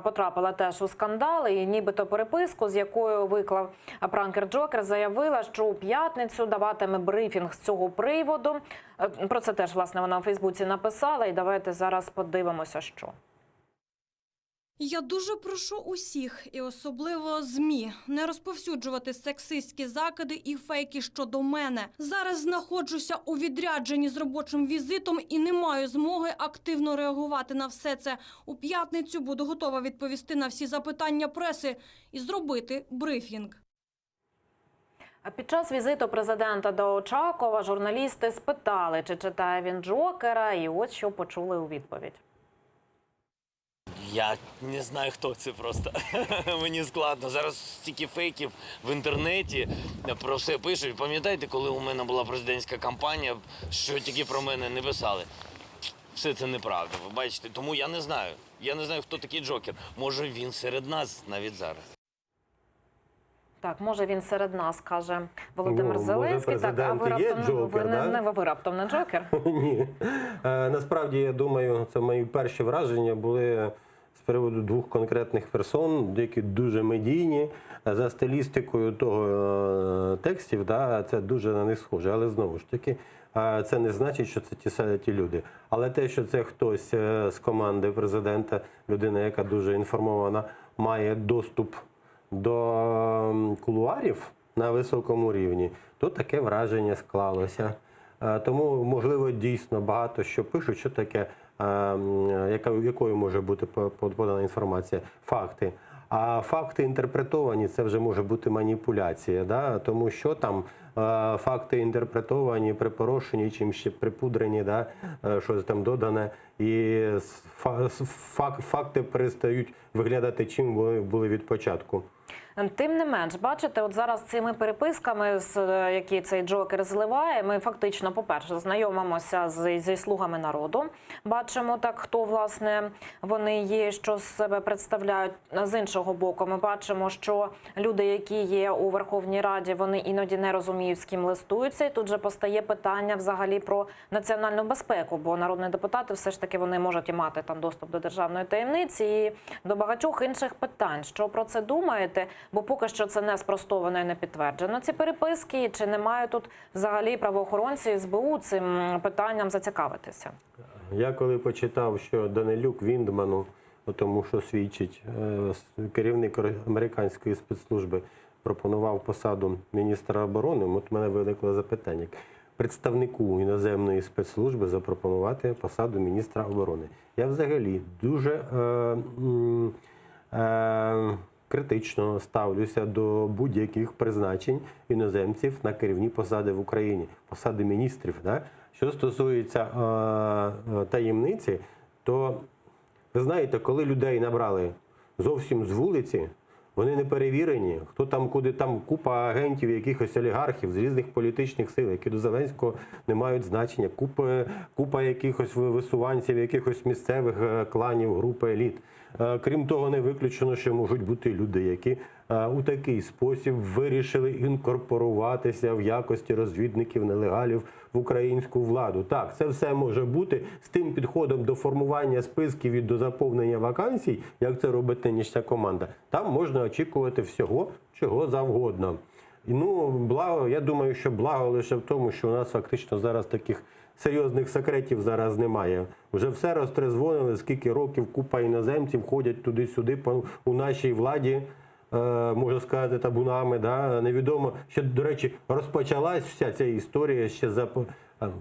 потрапила теж у скандали, і нібито переписку, з якою виклав пранкер Джокер, заявила, що у п'ятницю даватиме брифінг з цього приводу. Про це теж, власне, вона у Фейсбуці написала, і давайте зараз подивимося, що. Я дуже прошу усіх, і особливо ЗМІ, не розповсюджувати сексистські закиди і фейки щодо мене. Зараз знаходжуся у відрядженні з робочим візитом і не маю змоги активно реагувати на все це. У п'ятницю буду готова відповісти на всі запитання преси і зробити брифінг. Під час візиту президента до Очакова журналісти спитали, чи читає він Джокера, і ось що почули у відповідь. Я не знаю, хто це просто. Мені складно. Зараз стільки фейків в інтернеті про все пишуть. Пам'ятаєте, коли у мене була президентська кампанія, що тільки про мене не писали? Все це неправда, ви бачите. Тому я не знаю. Я не знаю, хто такий Джокер. Може, він серед нас навіть зараз. Так, може він серед нас, каже Володимир Зеленський. Так, а ви є раптом, джокер, да? ви раптом не джокер? Ні. Насправді, я думаю, це мої перші враження були з приводу двох конкретних персон, які дуже медійні. За стилістикою того текстів, да, це дуже на них схоже. Але знову ж таки, це не значить, що це ті люди. Але те, що це хтось з команди президента, людина, яка дуже інформована, має доступ до кулуарів на високому рівні, то таке враження склалося. Тому, можливо, дійсно багато що пишуть, що таке, якою може бути подана інформація, факти. А факти інтерпретовані, це вже може бути маніпуляція, да? Тому що там факти інтерпретовані, припорошені, чим ще припудрені, да? Щось там додане, і факти перестають виглядати, чим вони були від початку. Тим не менш, бачите, от зараз цими переписками, які цей джокер зливає, ми фактично, по-перше, знайомимося зі слугами народу. Бачимо так, хто, власне, вони є, що з себе представляють. З іншого боку, ми бачимо, що люди, які є у Верховній Раді, вони іноді не розуміють, з ким листуються. І тут же постає питання взагалі про національну безпеку, бо народні депутати все ж таки вони можуть і мати там доступ до державної таємниці і до багатьох інших питань. Що про це думаєте? Бо поки що це не спростовано і не підтверджено, ці переписки. Чи немає тут взагалі правоохоронці СБУ цим питанням зацікавитися? Я коли почитав, що Данилюк Віндману, тому що свідчить, керівник американської спецслужби, пропонував посаду міністра оборони, от в мене виникло запитання. Представнику іноземної спецслужби запропонувати посаду міністра оборони. Я взагалі дуже критично ставлюся до будь-яких призначень іноземців на керівні посади в Україні, посади міністрів. Да? Що стосується таємниці, то ви знаєте, коли людей набрали зовсім з вулиці, вони не перевірені, хто там, куди там купа агентів, якихось олігархів з різних політичних сил, які до Зеленського не мають значення, купа якихось висуванців, якихось місцевих кланів, групи еліт. Крім того, не виключено, що можуть бути люди, які у такий спосіб вирішили інкорпоруватися в якості розвідників, нелегалів в українську владу. Так, це все може бути з тим підходом до формування списків і до заповнення вакансій, як це робить нинішня команда. Там можна очікувати всього, чого завгодно. І, я думаю, що благо лише в тому, що у нас фактично зараз таких серйозних секретів зараз немає. Вже все розтрезвонили, скільки років купа іноземців ходять туди-сюди у нашій владі, можна сказати, табунами. Да? Невідомо, ще, до речі, розпочалась вся ця історія ще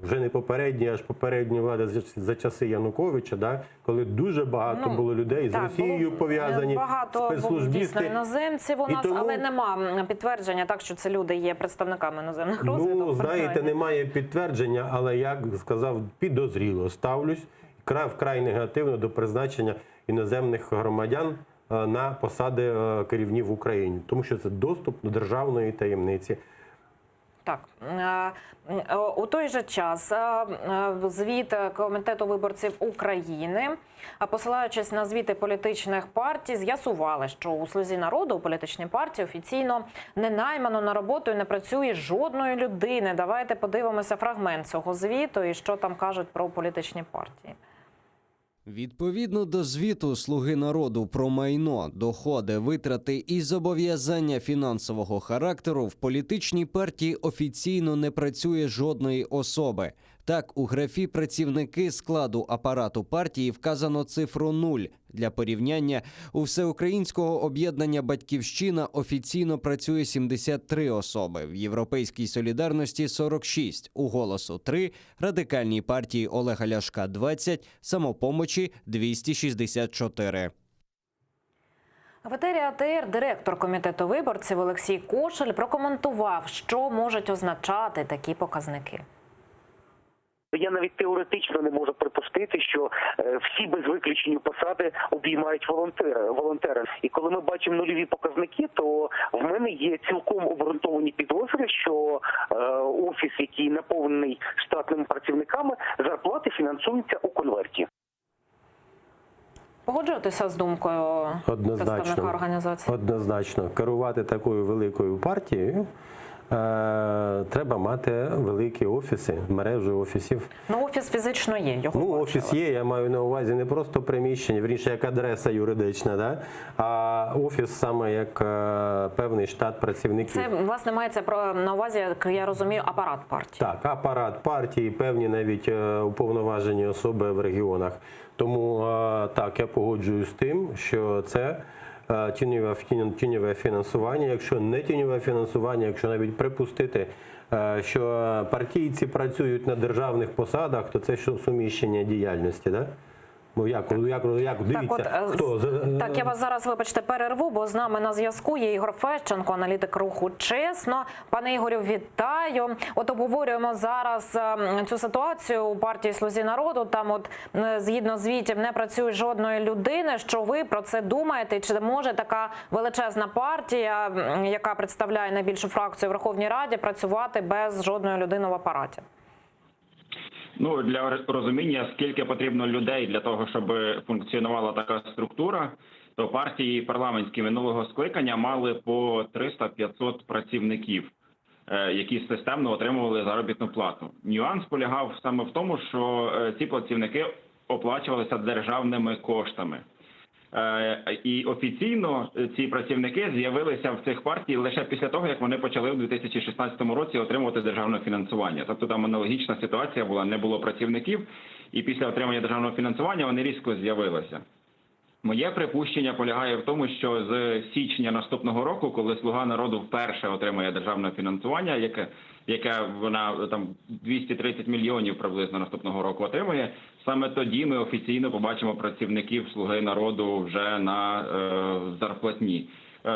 вже не попередні, аж попередні влади за часи Януковича, да? Коли дуже багато було людей з Росією пов'язані, спецслужбісти. Багато іноземців у нас, але нема підтвердження, так, що це люди є представниками іноземних розвідок. Знаєте, немає підтвердження, але, як сказав, підозріло ставлюсь, вкрай негативно до призначення іноземних громадян на посади керівні в Україні, тому що це доступ до державної таємниці. Так, у той же час звіт Комітету виборців України, посилаючись на звіти політичних партій, з'ясували, що у «Слузі народу» у політичній партії офіційно не наймано на роботу і не працює жодної людини. Давайте подивимося фрагмент цього звіту і що там кажуть про політичні партії. Відповідно до звіту «Слуги народу» про майно, доходи, витрати і зобов'язання фінансового характеру в політичній партії офіційно не працює жодної особи. Так, у графі «Працівники складу апарату партії» вказано цифру 0. Для порівняння, у Всеукраїнського об'єднання «Батьківщина» офіційно працює 73 особи, в «Європейській солідарності» – 46, у «Голосу» – 3, Радикальній партії Олега Ляшка – 20, «Самопомочі» – 264. В етері АТР директор Комітету виборців Олексій Кошель прокоментував, що можуть означати такі показники. Я навіть теоретично не можу припустити, що всі без виключення посади обіймають волонтери. І коли ми бачимо нульові показники, то в мене є цілком обґрунтовані підозри, що офіс, який наповнений штатними працівниками, зарплати фінансуються у конверті. Погоджуєтеся з думкою представника організації? Однозначно. Керувати такою великою партією треба мати великі офіси, мережу офісів. Ну, офіс фізично є, його офіс є, я маю на увазі не просто приміщення, вірніше, як адреса юридична, да? А офіс саме як певний штат працівників. Це, власне, мається на увазі, як я розумію, апарат партії. Так, апарат партії, певні навіть уповноважені особи в регіонах. Тому так, я погоджуюсь з тим, що це тіньове фінансування. Якщо не тіньове фінансування, якщо навіть припустити, що партійці працюють на державних посадах, то це що суміщення діяльності, да? Ну, як дивіться, хто? Так, я вас зараз, вибачте, перерву, бо з нами на зв'язку є Ігор Фещенко, аналітик руху «Чесно». Пане Ігорю, вітаю. От обговорюємо зараз цю ситуацію у партії «Слузі народу». Там от, згідно звітів, не працює жодної людини. Що ви про це думаєте? Чи може така величезна партія, яка представляє найбільшу фракцію в Верховній Раді, працювати без жодної людини в апараті? Ну, для розуміння, скільки потрібно людей для того, щоб функціонувала така структура, то партії парламентські минулого скликання мали по 300-500 працівників, які системно отримували заробітну плату. Нюанс полягав саме в тому, що ці працівники оплачувалися державними коштами. І офіційно ці працівники з'явилися в цих партій лише після того, як вони почали в 2016 році отримувати державне фінансування. Тобто там аналогічна ситуація була, не було працівників, і після отримання державного фінансування вони різко з'явилися. Моє припущення полягає в тому, що з січня наступного року, коли «Слуга народу» вперше отримає державне фінансування, яке вона там 230 мільйонів приблизно наступного року отримує, саме тоді ми офіційно побачимо працівників «Слуги народу» вже на зарплатні.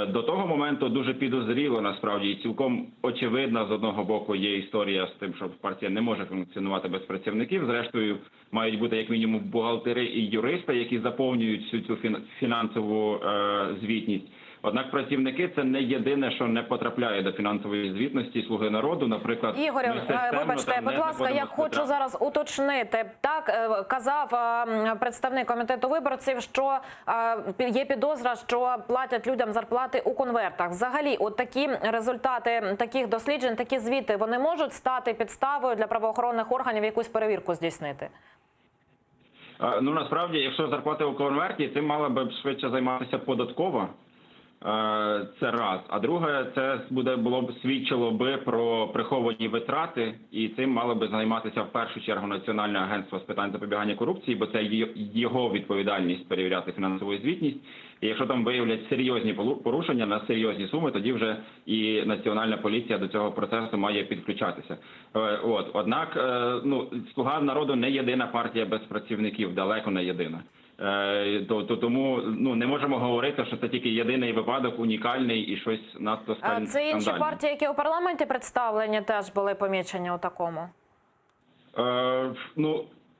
До того моменту дуже підозріло, насправді, і цілком очевидна з одного боку є історія з тим, що партія не може функціонувати без працівників. Зрештою, мають бути як мінімум бухгалтери і юристи, які заповнюють всю цю фінансову звітність. Однак працівники – це не єдине, що не потрапляє до фінансової звітності «Слуги народу». Наприклад, Ігорю, вибачте, будь ласка, я хочу зараз уточнити. Так, казав представник комітету виборців, що є підозра, що платять людям зарплати у конвертах. Взагалі, от такі результати таких досліджень, такі звіти, вони можуть стати підставою для правоохоронних органів якусь перевірку здійснити? Ну, насправді, якщо зарплати у конверті, цим мала б швидше займатися податкова. Це раз. А друге, це свідчило би про приховані витрати, і цим мало би займатися в першу чергу Національне агентство з питань запобігання корупції, бо це його відповідальність перевіряти фінансову звітність. І якщо там виявлять серйозні порушення на серйозні суми, тоді вже і Національна поліція до цього процесу має підключатися. Однак, «Слуга народу» не єдина партія без працівників, далеко не єдина. Тому не можемо говорити, що це тільки єдиний випадок, унікальний і щось надто скандальне. Це інші партії, які у парламенті представлені, теж були помічені у такому?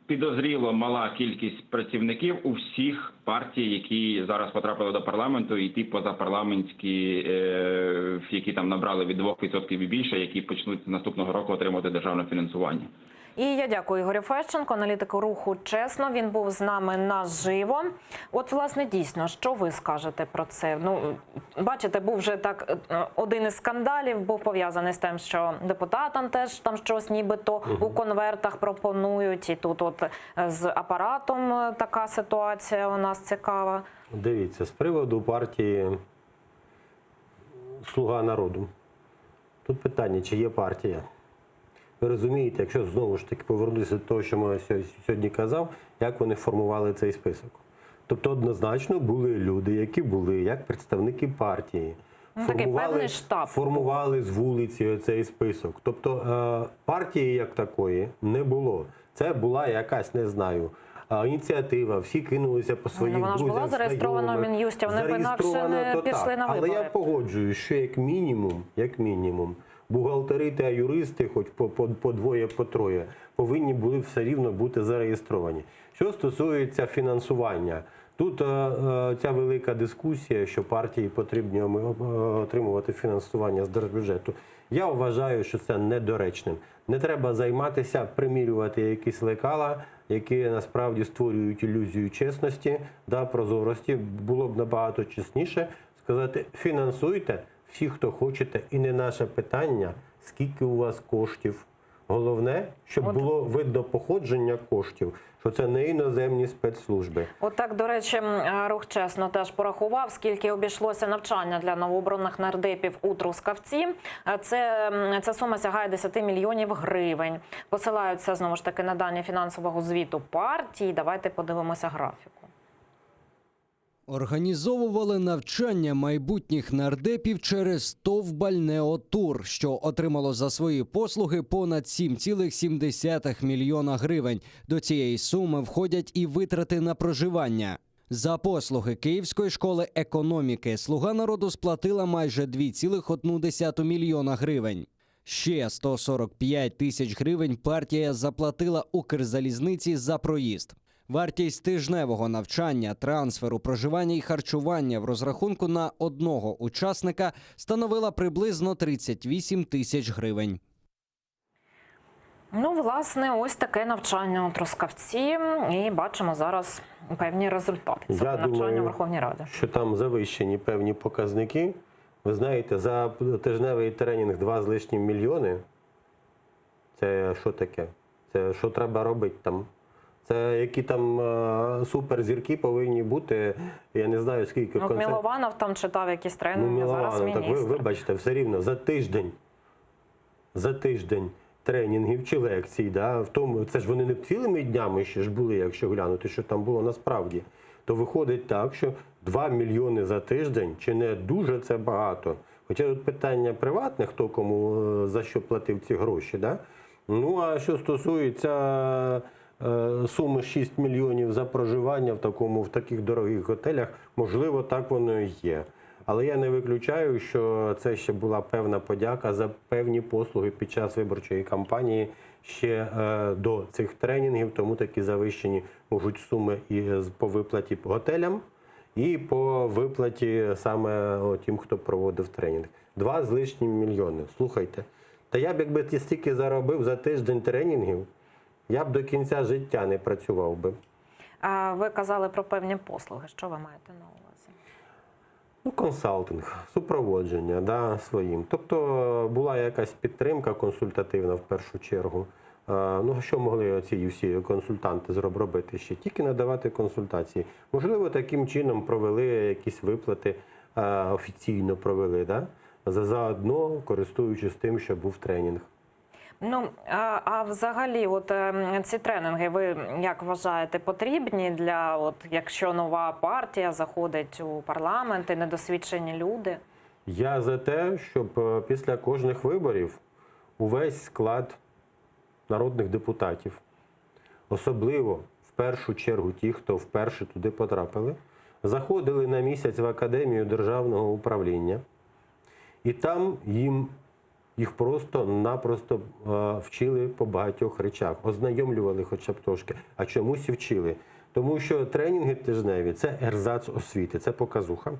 Підозріло мала кількість працівників у всіх партій, які зараз потрапили до парламенту, і ті позапарламентські, які там набрали від 2% і більше, які почнуть наступного року отримувати державне фінансування. І я дякую Ігорю Фещенко, аналітику руху «Чесно». Він був з нами наживо. От, власне, дійсно, що ви скажете про це? Бачите, був вже так один із скандалів, був пов'язаний з тим, що депутатам теж там щось нібито у конвертах пропонують. І тут от з апаратом така ситуація у нас цікава. Дивіться, з приводу партії «Слуга народу». Тут питання, чи є партія. Ви розумієте, якщо знову ж таки повернутися до того, що я сьогодні казав, як вони формували цей список. Тобто однозначно були люди, які були як представники партії. Формували з вулиці цей список. Тобто партії як такої не було. Це була якась, не знаю, ініціатива, всі кинулися по своїх друзях, вона ж була зареєстрована в Мін'юсті, вони б інакше не пішли на вибори. Але я погоджуюсь, що як мінімум, бухгалтери та юристи, хоч по двоє, по троє, повинні були все рівно бути зареєстровані. Що стосується фінансування, тут ця велика дискусія, що партії потрібно отримувати фінансування з держбюджету. Я вважаю, що це недоречним. Не треба займатися, примірювати якісь лекала, які насправді створюють ілюзію чесності, прозорості. Було б набагато чесніше сказати, фінансуйте всі, хто хочете, і не наше питання, скільки у вас коштів. Головне, щоб було видно походження коштів, що це не іноземні спецслужби. Отак, до речі, рух «Чесно» теж порахував, скільки обійшлося навчання для новообраних нардепів у Трускавці. Ця сума сягає 10 мільйонів гривень. Посилаються, знову ж таки, на дані фінансового звіту партії. Давайте подивимося графіку. Організовували навчання майбутніх нардепів через ТОВ «Бальнеотур», що отримало за свої послуги понад 7,7 мільйона гривень. До цієї суми входять і витрати на проживання. За послуги Київської школи економіки «Слуга народу» сплатила майже 2,1 мільйона гривень. Ще 145 тисяч гривень партія заплатила Укрзалізниці за проїзд. Вартість тижневого навчання, трансферу, проживання і харчування в розрахунку на одного учасника становила приблизно 38 тисяч гривень. Ну, власне, ось таке навчання у Трускавці. І бачимо зараз певні результати цього навчання у Верховній Раді. Що там завищені певні показники. Ви знаєте, за тижневий тренінг 2 з лишнім мільйони. Це що таке? Це що треба робити там? Це які там суперзірки повинні бути, я не знаю скільки концертів. Мілованов там читав якісь тренінги, зараз міністр. Так вибачте, все рівно, за тиждень тренінгів чи лекцій, в тому, це ж вони не цілими днями ще ж були, якщо глянути, що там було насправді, то виходить так, що 2 мільйони за тиждень, чи не дуже це багато. Хоча тут питання приватне, хто кому за що платив ці гроші. Ну, а що стосується суми 6 мільйонів за проживання в таких дорогих готелях, можливо, так воно і є. Але я не виключаю, що це ще була певна подяка за певні послуги під час виборчої кампанії ще до цих тренінгів, тому такі завищені можуть суми і по виплаті готелям, і по виплаті саме тим, хто проводив тренінг. 2 з лишнім мільйони. Слухайте, та я б якби стільки заробив за тиждень тренінгів, я б до кінця життя не працював би. А ви казали про певні послуги. Що ви маєте на увазі? Ну, консалтинг, супроводження своїм. Тобто була якась підтримка консультативна в першу чергу. Ну, що могли ці всі консультанти робити ще? Тільки надавати консультації. Можливо, таким чином провели якісь виплати, офіційно провели, заодно користуючись тим, що був тренінг. Ну, а взагалі, ці тренінги, ви як вважаєте, потрібні для, якщо нова партія заходить у парламент і недосвідчені люди? Я за те, щоб після кожних виборів увесь склад народних депутатів, особливо в першу чергу ті, хто вперше туди потрапили, заходили на місяць в Академію державного управління, і там їх просто-напросто вчили по багатьох речах, ознайомлювали хоча б трошки, а чомусь і вчили. Тому що тренінги тижневі – це ерзац освіти, це показуха.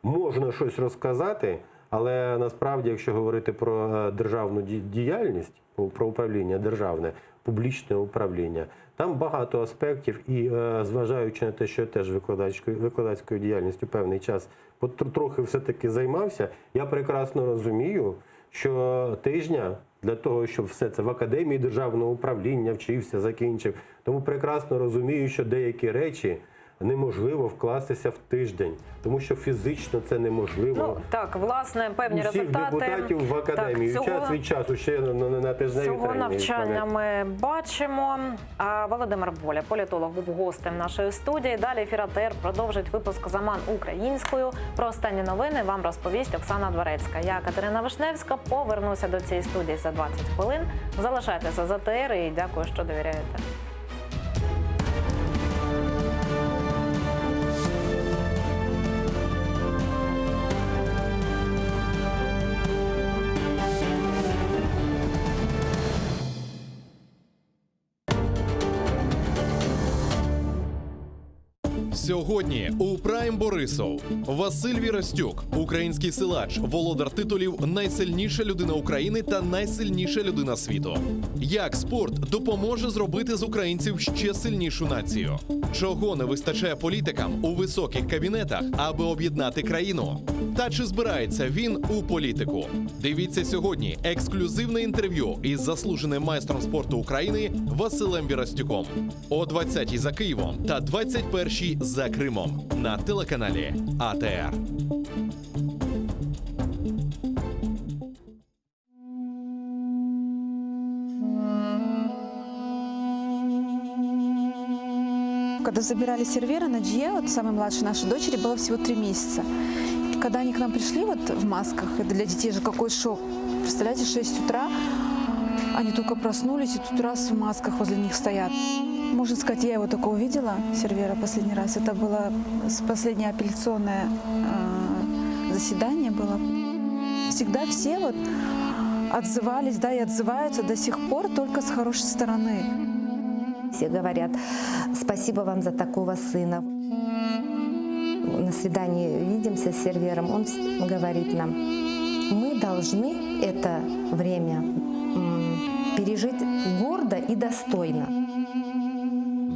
Можна щось розказати, але насправді, якщо говорити про державну діяльність, про управління державне, публічне управління, там багато аспектів і зважаючи на те, що я теж викладацькою діяльністю певний час трохи все-таки займався, я прекрасно розумію, що тижня для того, щоб все це в Академії державного управління вчився, закінчив, тому прекрасно розумію, що деякі речі неможливо вкластися в тиждень, тому що фізично це неможливо. Ну, так, власне, певні результати. Усіх депутатів в Академії. Час від часу ще на тижневі тренінги. Цього навчання ми бачимо. А Володимир Воля, політолог, був гостем нашої студії. Далі ефір АТР продовжить випуск «Заман українською». Про останні новини вам розповість Оксана Дворецька. Я, Катерина Вишневська, повернуся до цієї студії за 20 хвилин. Залишайтеся з АТР і дякую, що довіряєте. Сьогодні у Прайм Борисов Василь Вірастюк, український силач, володар титулів «Найсильніша людина України» та «Найсильніша людина світу». Як спорт допоможе зробити з українців ще сильнішу націю? Чого не вистачає політикам у високих кабінетах, аби об'єднати країну? Та чи збирається він у політику? Дивіться сьогодні ексклюзивне інтерв'ю із заслуженим майстром спорту України Василем Вірастюком о 20-й за Києвом та 21-й за Кримом на телеканалі АТР. Когда забирали Сервера, Наджье, вот самой младшей нашей дочери, было всего 3 месяца. Когда они к нам пришли вот в масках, это для детей же какой шок. Представляете, 6 утра, они только проснулись, и тут раз в масках возле них стоят. Можно сказать, я его только увидела, Сервера, последний раз. Это было последнее апелляционное заседание было. Всегда все вот отзывались, да, и отзываются до сих пор только с хорошей стороны. Все говорят: спасибо вам за такого сына. На свидании видимся с Сервером, он говорит нам: мы должны это время пережить гордо и достойно.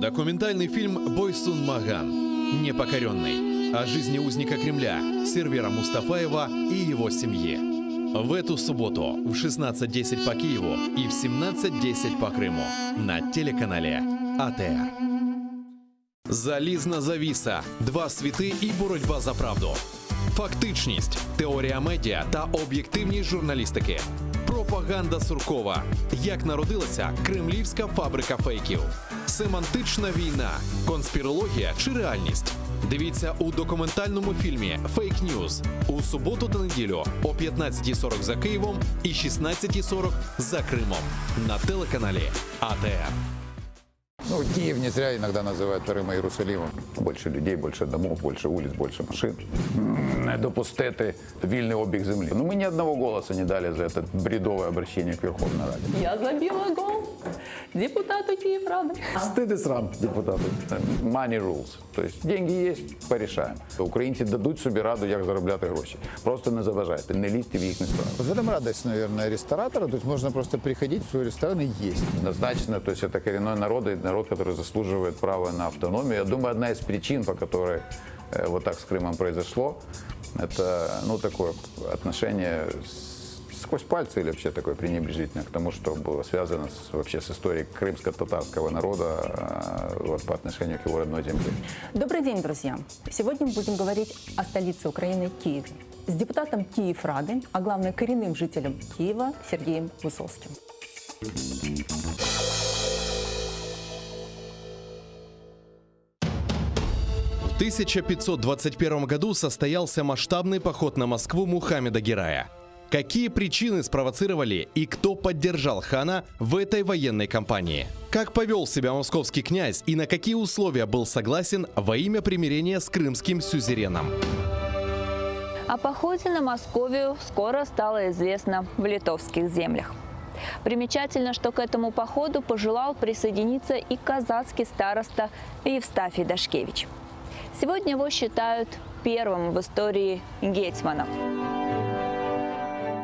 Документальный фильм «Бойсун Маган. Непокоренный» о жизни узника Кремля Сервера Мустафаева и его семьи. В эту субботу в 16:10 по Киеву и в 17:10 по Криму на телеканале АТР. Залізна завіса, 2 світи і боротьба за правду. Фактичність, теорія медіа та об'єктивність журналістики. Пропаганда Суркова. Як народилася кремлівська фабрика фейків. Семантична війна, конспірологія чи реальність. Дивіться у документальному фільмі «Фейк Ньюз» у суботу та неділю о 15:40 за Києвом і 16:40 за Кримом на телеканалі АТР. Ну, Киев не зря иногда называют вторым Иерусалимом. Больше людей, больше домов, больше улиц, больше машин. Допустити вільний обіг землі. Ну, ми ні одного голоса не дали за це бредове обращение к Верховной Раде. Я забила гол депутату Киеврады. Стыд и срам депутату. Money rules. Тобто деньги є, порешаємо. Українці дадуть собі раду, як заробляти гроші. Просто не заважайте, не лізьте в їхні справи. В этом радость, наверное, ресторатора. То есть можно просто приходить в свой ресторан и есть. Однозначно, то есть это коренной народ, и народ, который заслуживает права на автономию. Я думаю, одна из причин, по которой вот так с Крымом произошло, это, ну, такое отношение сквозь пальцы или вообще такое пренебрежительное к тому, что было связано вообще с историей крымско-татарского народа вот, по отношению к его родной земле. Добрый день, друзья! Сегодня мы будем говорить о столице Украины Киеве с депутатом Киеврады, а главное коренным жителем Киева Сергеем Высоцким. В 1521 году состоялся масштабный поход на Москву Мухаммеда Герая. Какие причины спровоцировали и кто поддержал хана в этой военной кампании? Как повел себя московский князь и на какие условия был согласен во имя примирения с крымским сюзереном? О походе на Московию скоро стало известно в литовских землях. Примечательно, что к этому походу пожелал присоединиться и казацкий староста Евстафий Дашкевич. Сегодня его считают первым в истории гетьманом.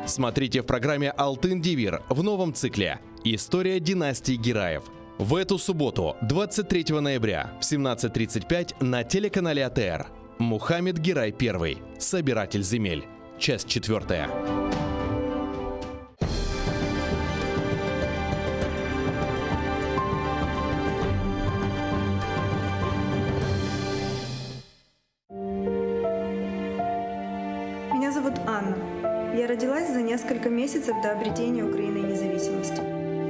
Смотрите в программе «Алтын-Дивир» в новом цикле «История династии Гераев». В эту субботу, 23 ноября в 17:35 на телеканале АТР. Мухаммед Герай I. Собиратель земель. Часть 4. Меня зовут Анна. Я родилась за несколько месяцев до обретения Украины независимости.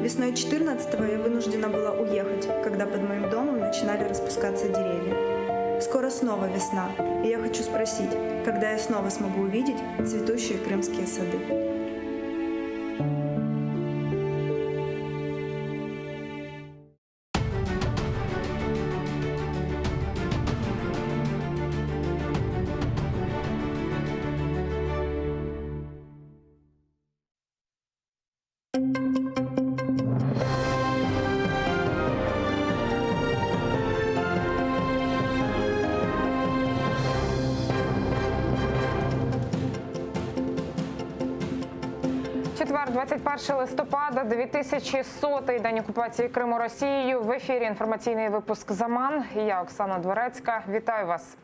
Весной 14-го я вынуждена была уехать, когда под моим домом начинали распускаться деревья. Скоро снова весна, и я хочу спросить, когда я снова смогу увидеть цветущие крымские сады. четвер, 21 листопада, 2100-й день окупації Криму Росією. В ефірі інформаційний випуск «Заман». І я, Оксана Дворецька. Вітаю вас.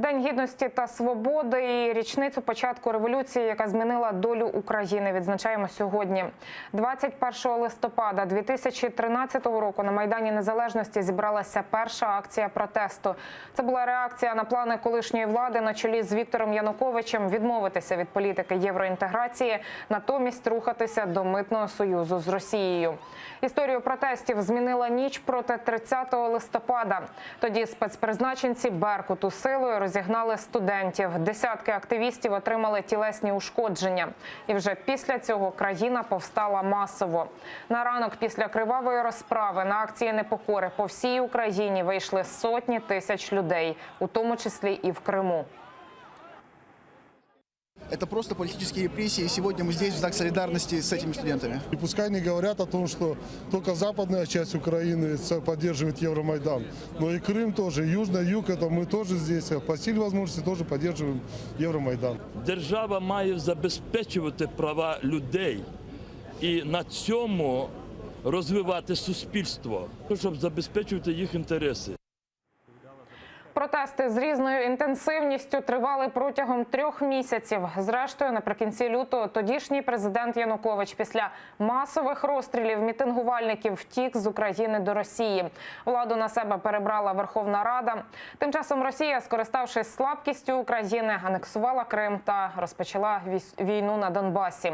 День гідності та свободи і річницю початку революції, яка змінила долю України, відзначаємо сьогодні. 21 листопада 2013 року на Майдані Незалежності зібралася перша акція протесту. Це була реакція на плани колишньої влади на чолі з Віктором Януковичем відмовитися від політики євроінтеграції, натомість рухатися до митного союзу з Росією. Історію протестів змінила ніч проти 30 листопада. Тоді спецпризначенці Беркуту силою розігнали студентів. Десятки активістів отримали тілесні ушкодження. І вже після цього країна повстала масово. На ранок після кривавої розправи на акції непокори по всій Україні вийшли сотні тисяч людей, у тому числі і в Криму. Это просто политические репрессии, и сегодня мы здесь в знак солидарности с этими студентами. И пускай не говорят о том, что только западная часть Украины поддерживает Евромайдан, но и Крым тоже, и Южный Юг, это мы тоже здесь, по силе возможности тоже поддерживаем Евромайдан. Держава має забезпечувати права людей і на цьому розвивати суспільство, щоб забезпечувати їх інтереси. Протести з різною інтенсивністю тривали протягом 3 місяців. Зрештою, наприкінці лютого тодішній президент Янукович після масових розстрілів мітингувальників втік з України до Росії. Владу на себе перебрала Верховна Рада. Тим часом Росія, скориставшись слабкістю України, анексувала Крим та розпочала війну на Донбасі.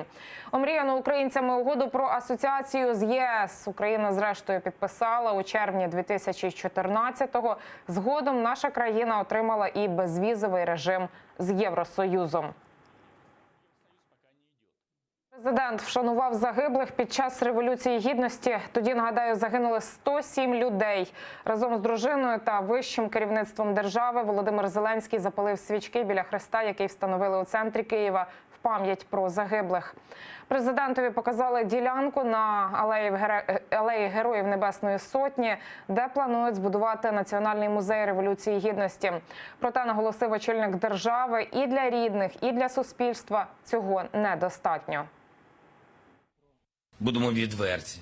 Омріяну українцями угоду про асоціацію з ЄС Україна зрештою підписала у червні 2014-го. Згодом наша країна отримала і безвізовий режим з Євросоюзом. Президент вшанував загиблих під час Революції Гідності. Тоді, нагадаю, загинули 107 людей. Разом з дружиною та вищим керівництвом держави Володимир Зеленський запалив свічки біля хреста, який встановили у центрі Києва в пам'ять про загиблих. Президентові показали ділянку на алеї Героїв Небесної Сотні, де планують збудувати Національний музей Революції Гідності. Проте, наголосив очільник держави, і для рідних, і для суспільства цього недостатньо. Будемо відверті.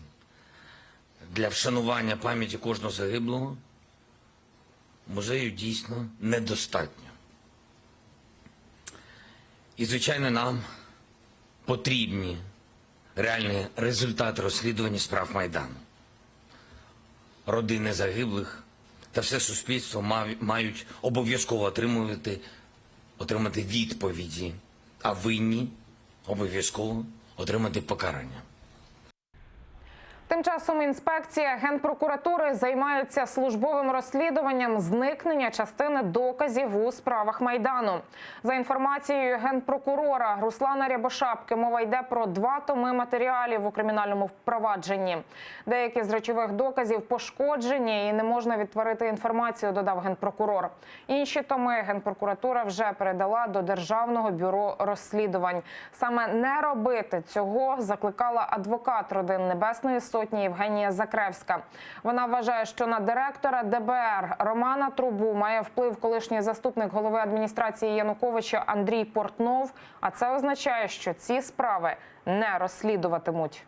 Для вшанування пам'яті кожного загиблого музею дійсно недостатньо. І, звичайно, нам потрібні реальні результати розслідування справ Майдану. Родини загиблих та все суспільство мають обов'язково отримати відповіді, а винні обов'язково отримати покарання. Тим часом інспекція Генпрокуратури займаються службовим розслідуванням зникнення частини доказів у справах Майдану. За інформацією Генпрокурора Руслана Рябошапки, мова йде про 2 томи матеріалів у кримінальному провадженні. Деякі з речових доказів пошкоджені і не можна відтворити інформацію, додав Генпрокурор. Інші томи Генпрокуратура вже передала до Державного бюро розслідувань. Саме не робити цього закликала адвокат родин Небесної Сотні Євгенія Закревська. Вона вважає, що на директора ДБР Романа Трубу має вплив колишній заступник голови адміністрації Януковича Андрій Портнов, а це означає, що ці справи не розслідуватимуть.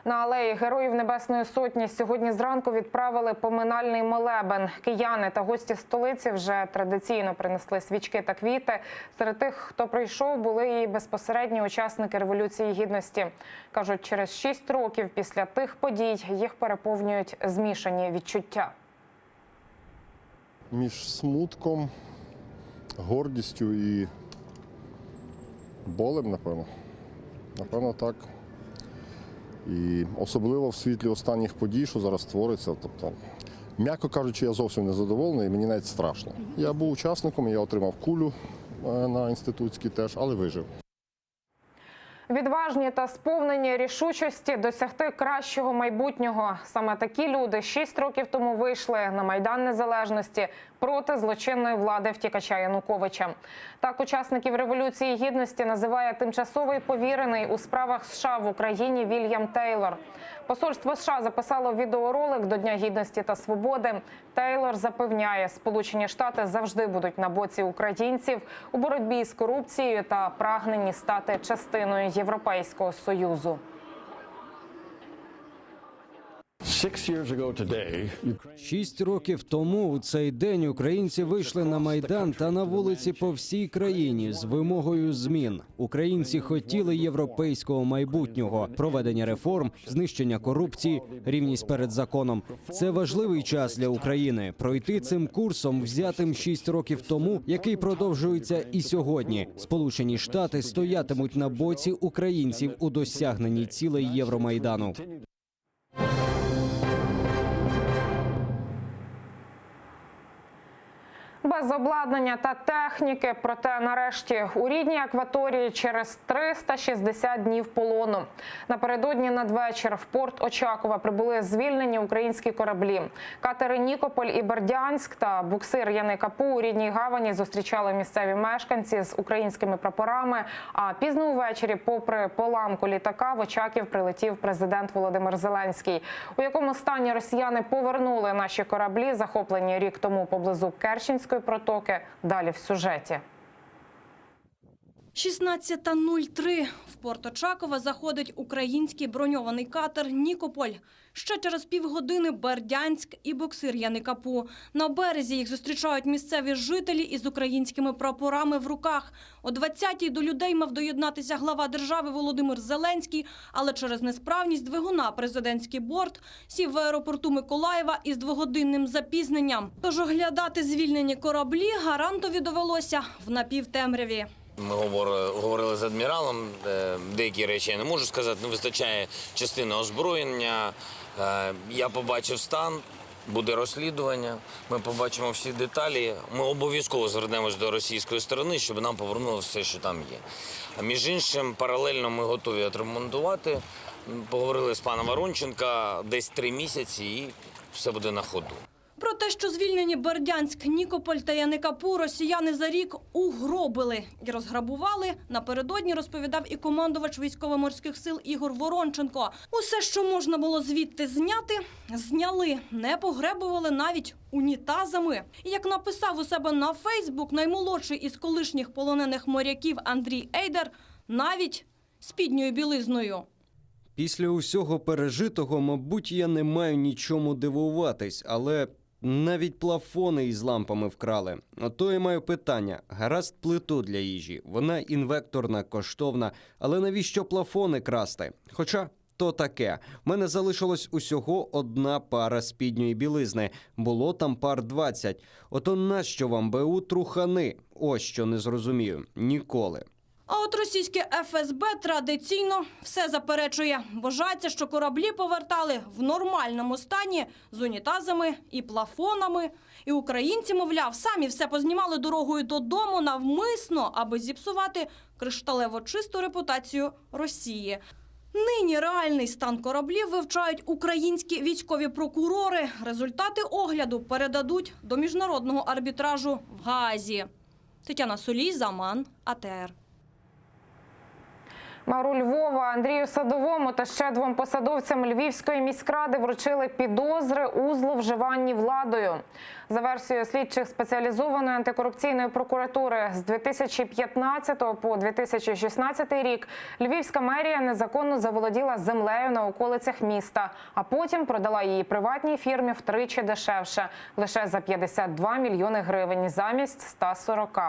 На алеї Героїв Небесної Сотні сьогодні зранку відправили поминальний молебен. Кияни та гості столиці вже традиційно принесли свічки та квіти. Серед тих, хто прийшов, були і безпосередні учасники Революції Гідності. Кажуть, через 6 років після тих подій їх переповнюють змішані відчуття. Між смутком, гордістю і болем, напевно. Напевно, так. І особливо в світлі останніх подій, що зараз твориться. Тобто, м'яко кажучи, я зовсім не задоволений, і мені навіть страшно. Я був учасником, я отримав кулю на інститутській теж, але вижив. Відважні та сповнені рішучості досягти кращого майбутнього. Саме такі люди 6 років тому вийшли на Майдан Незалежності проти злочинної влади втікача Януковича. Так учасників Революції Гідності називає тимчасовий повірений у справах США в Україні Вільям Тейлор. Посольство США записало відеоролик до Дня Гідності та Свободи. Тейлор запевняє, Сполучені Штати завжди будуть на боці українців у боротьбі з корупцією та прагненні стати частиною Європейського Союзу. 6 років тому у цей день українці вийшли на Майдан та на вулиці по всій країні з вимогою змін. Українці хотіли європейського майбутнього, проведення реформ, знищення корупції, рівність перед законом. Це важливий час для України – пройти цим курсом, взятим 6 років тому, який продовжується і сьогодні. Сполучені Штати стоятимуть на боці українців у досягненні цілей Євромайдану. Без обладнання та техніки, проте нарешті у рідній акваторії через 360 днів полону. Напередодні надвечір в порт Очакова прибули звільнені українські кораблі. Катери «Нікополь» і «Бердянськ» та буксир «Яни-Капу» у рідній гавані зустрічали місцеві мешканці з українськими прапорами. А пізно увечері, попри поламку літака, в Очаків прилетів президент Володимир Зеленський. У якому стані росіяни повернули наші кораблі, захоплені рік тому поблизу Керченської протоки, далі в сюжеті. 16:03. В порт Очакова заходить український броньований катер «Нікополь». Ще через півгодини Бердянськ і буксир «Яни-Капу». На березі їх зустрічають місцеві жителі із українськими прапорами в руках. О 20-й до людей мав доєднатися глава держави Володимир Зеленський, але через несправність двигуна президентський борт сів в аеропорту Миколаєва із 2-годинним запізненням. Тож оглядати звільнені кораблі гарантові довелося в напівтемряві. Ми говорили з адміралом, деякі речі я не можу сказати, не вистачає частини озброєння. Я побачив стан, буде розслідування, ми побачимо всі деталі. Ми обов'язково звернемось до російської сторони, щоб нам повернули все, що там є. А між іншим, паралельно ми готові відремонтувати. Поговорили з паном Воронченка десь 3 місяці і все буде на ходу. Про те, що звільнені Бердянськ, Нікополь та Яни-Капу росіяни за рік угробили і розграбували, напередодні розповідав і командувач військово-морських сил Ігор Воронченко. Усе, що можна було звідти зняти, зняли. Не погребували навіть унітазами. І як написав у себе на Фейсбук наймолодший із колишніх полонених моряків Андрій Ейдер, навіть спідньою білизною. Після усього пережитого, мабуть, я не маю нічому дивуватись, але навіть плафони із лампами вкрали. Ото і маю питання. Гаразд, плиту для їжі. Вона інвекторна, коштовна. Але навіщо плафони красти? Хоча то таке. В мене залишилось усього 1 пара спідньої білизни. Було там пар 20. Ото нащо вам БУ трухани? Ось що не зрозумію. Ніколи. А от російське ФСБ традиційно все заперечує. Божаться, що кораблі повертали в нормальному стані з унітазами і плафонами. І українці, мовляв, самі все познімали дорогою додому навмисно, аби зіпсувати кришталево чисту репутацію Росії. Нині реальний стан кораблів вивчають українські військові прокурори. Результати огляду передадуть до міжнародного арбітражу в Гаазі. Тетяна Солій, Заман, АТР. Меру Львова Андрію Садовому та ще 2 посадовцям Львівської міськради вручили підозри у зловживанні владою. За версією слідчих спеціалізованої антикорупційної прокуратури, з 2015 по 2016 рік Львівська мерія незаконно заволоділа землею на околицях міста, а потім продала її приватній фірмі втричі дешевше – лише за 52 мільйони гривень замість 140.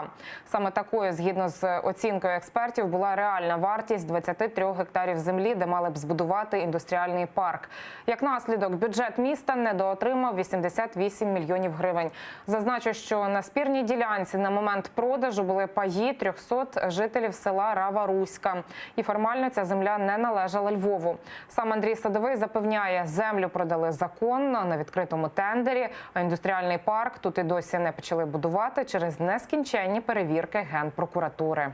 Саме такою, згідно з оцінкою експертів, була реальна вартість 23 гектарів землі, де мали б збудувати індустріальний парк. Як наслідок, бюджет міста недоотримав 88 мільйонів гривень. Зазначу, що на спірній ділянці на момент продажу були паї 300 жителів села Рава-Руська. І формально ця земля не належала Львову. Сам Андрій Садовий запевняє, землю продали законно, на відкритому тендері, а індустріальний парк тут і досі не почали будувати через нескінченні перевірки Генпрокуратури.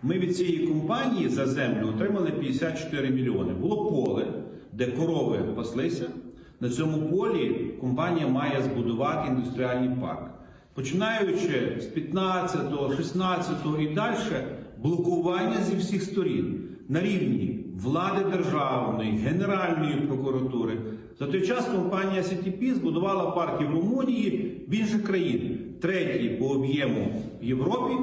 Ми від цієї компанії за землю отримали 54 мільйони. Було поле, де корови паслися. На цьому полі компанія має збудувати індустріальний парк. Починаючи з 15-го, 16-го і далі, блокування зі всіх сторін на рівні влади державної, Генеральної прокуратури. За той час компанія CTP збудувала парки в Румунії, в інших країнах. Третій по об'єму в Європі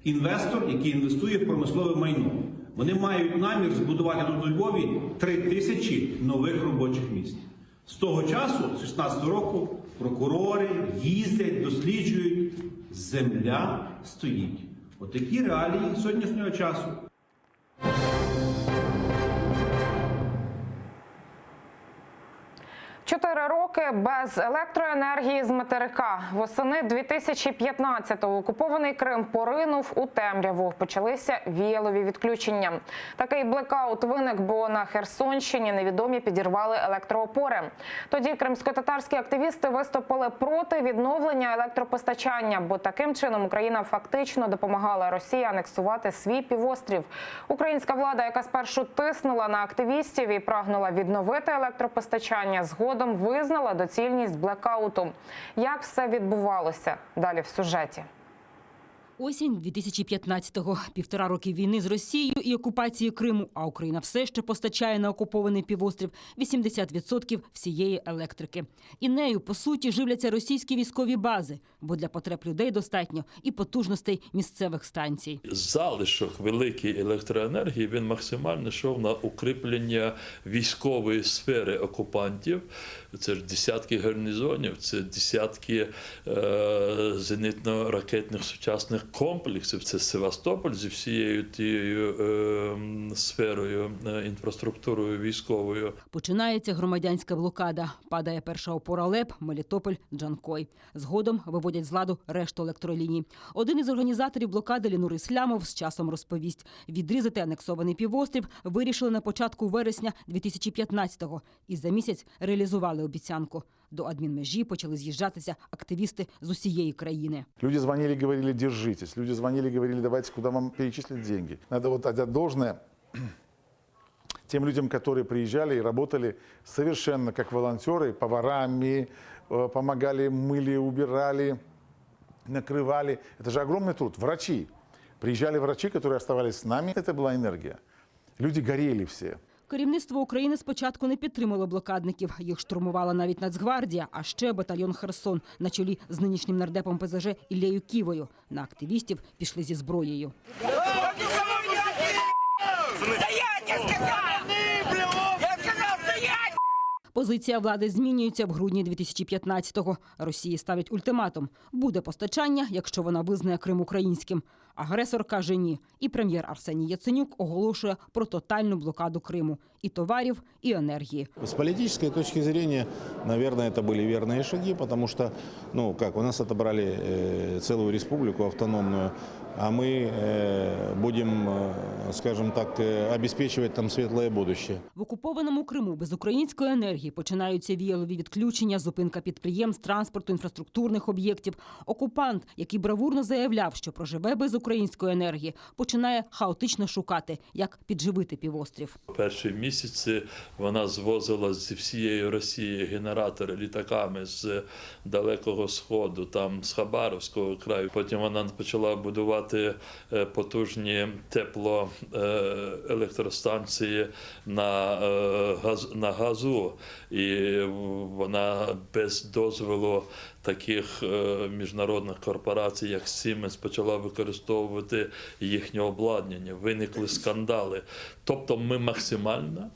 інвестор, який інвестує в промислове майно. Вони мають намір збудувати тут у Львові 3000 нових робочих місць. З того часу, з 16-го року, прокурори їздять, досліджують, земля стоїть. Отакі реалії сьогоднішнього часу. Чотири роки без електроенергії з материка. Восени 2015-го окупований Крим поринув у темряву. Почалися віялові відключення. Такий блекаут виник, бо на Херсонщині невідомі підірвали електроопори. Тоді кримськотатарські активісти виступили проти відновлення електропостачання, бо таким чином Україна фактично допомагала Росії анексувати свій півострів. Українська влада, яка спершу тиснула на активістів і прагнула відновити електропостачання, згодом визнала доцільність блекауту. Як все відбувалося? Далі в сюжеті. Осінь 2015-го. 1,5 роки війни з Росією і окупації Криму, а Україна все ще постачає на окупований півострів 80% всієї електрики. І нею, по суті, живляться російські військові бази, бо для потреб людей достатньо і потужностей місцевих станцій. Залишок великої електроенергії, він максимально йшов на укріплення військової сфери окупантів. Це ж десятки гарнізонів, це десятки зенітно-ракетних сучасних комплексів. Це Севастополь зі всією тією сферою, інфраструктурою військовою. Починається громадянська блокада. Падає перша опора ЛЕП, Мелітополь, Джанкой. Згодом виводять з ладу решту електроліній. Один із організаторів блокади Лінур Іслямов з часом розповість. Відрізати анексований півострів вирішили на початку вересня 2015-го. І за місяць реалізували обіцянку. До адмінмежі почали з'їжджатися активісти з усієї країни. Люди звонили, говорили, держитесь. Люди звонили, говорили, давайте, куда вам перечислить деньги. Надо вот отдать должное тем людям, которые приезжали и работали совершенно как волонтеры, поварами, помогали, мыли, убирали, накрывали. Это же огромный труд. Врачи. Приезжали врачи, которые оставались с нами. Это была энергия. Люди горели все. Керівництво України спочатку не підтримало блокадників. Їх штурмувала навіть Нацгвардія, а ще батальйон «Херсон» на чолі з нинішнім нардепом ПЗЖ Іллею Ківою. На активістів пішли зі зброєю. Позиція влади змінюється в грудні 2015-го. Росії ставлять ультиматум. Буде постачання, якщо вона визнає Крим українським. Агресор каже ні. І прем'єр Арсеній Яценюк оголошує про тотальну блокаду Криму. І товарів, і энергии. С политической точки зрения, наверное, это были верные шаги, потому что, у нас отобрали целую республику автономную, а мы будем, скажем так, обеспечивать там светлое будущее. В окупованому Криму без української енергії починаються віялові відключення, зупинка підприємств, транспорту, інфраструктурних об'єктів. Окупант, який бравурно заявляв, що проживе без української енергії, починає хаотично шукати, як підживити півострів. Перші місяці вона звозила зі всієї Росії генератори літаками з Далекого Сходу, там з Хабаровського краю. Потім вона почала будувати потужні теплоелектростанції на газу. І вона без дозволу таких міжнародних корпорацій, як Siemens, почала використовувати їхнє обладнання. Виникли скандали. Тобто ми максимально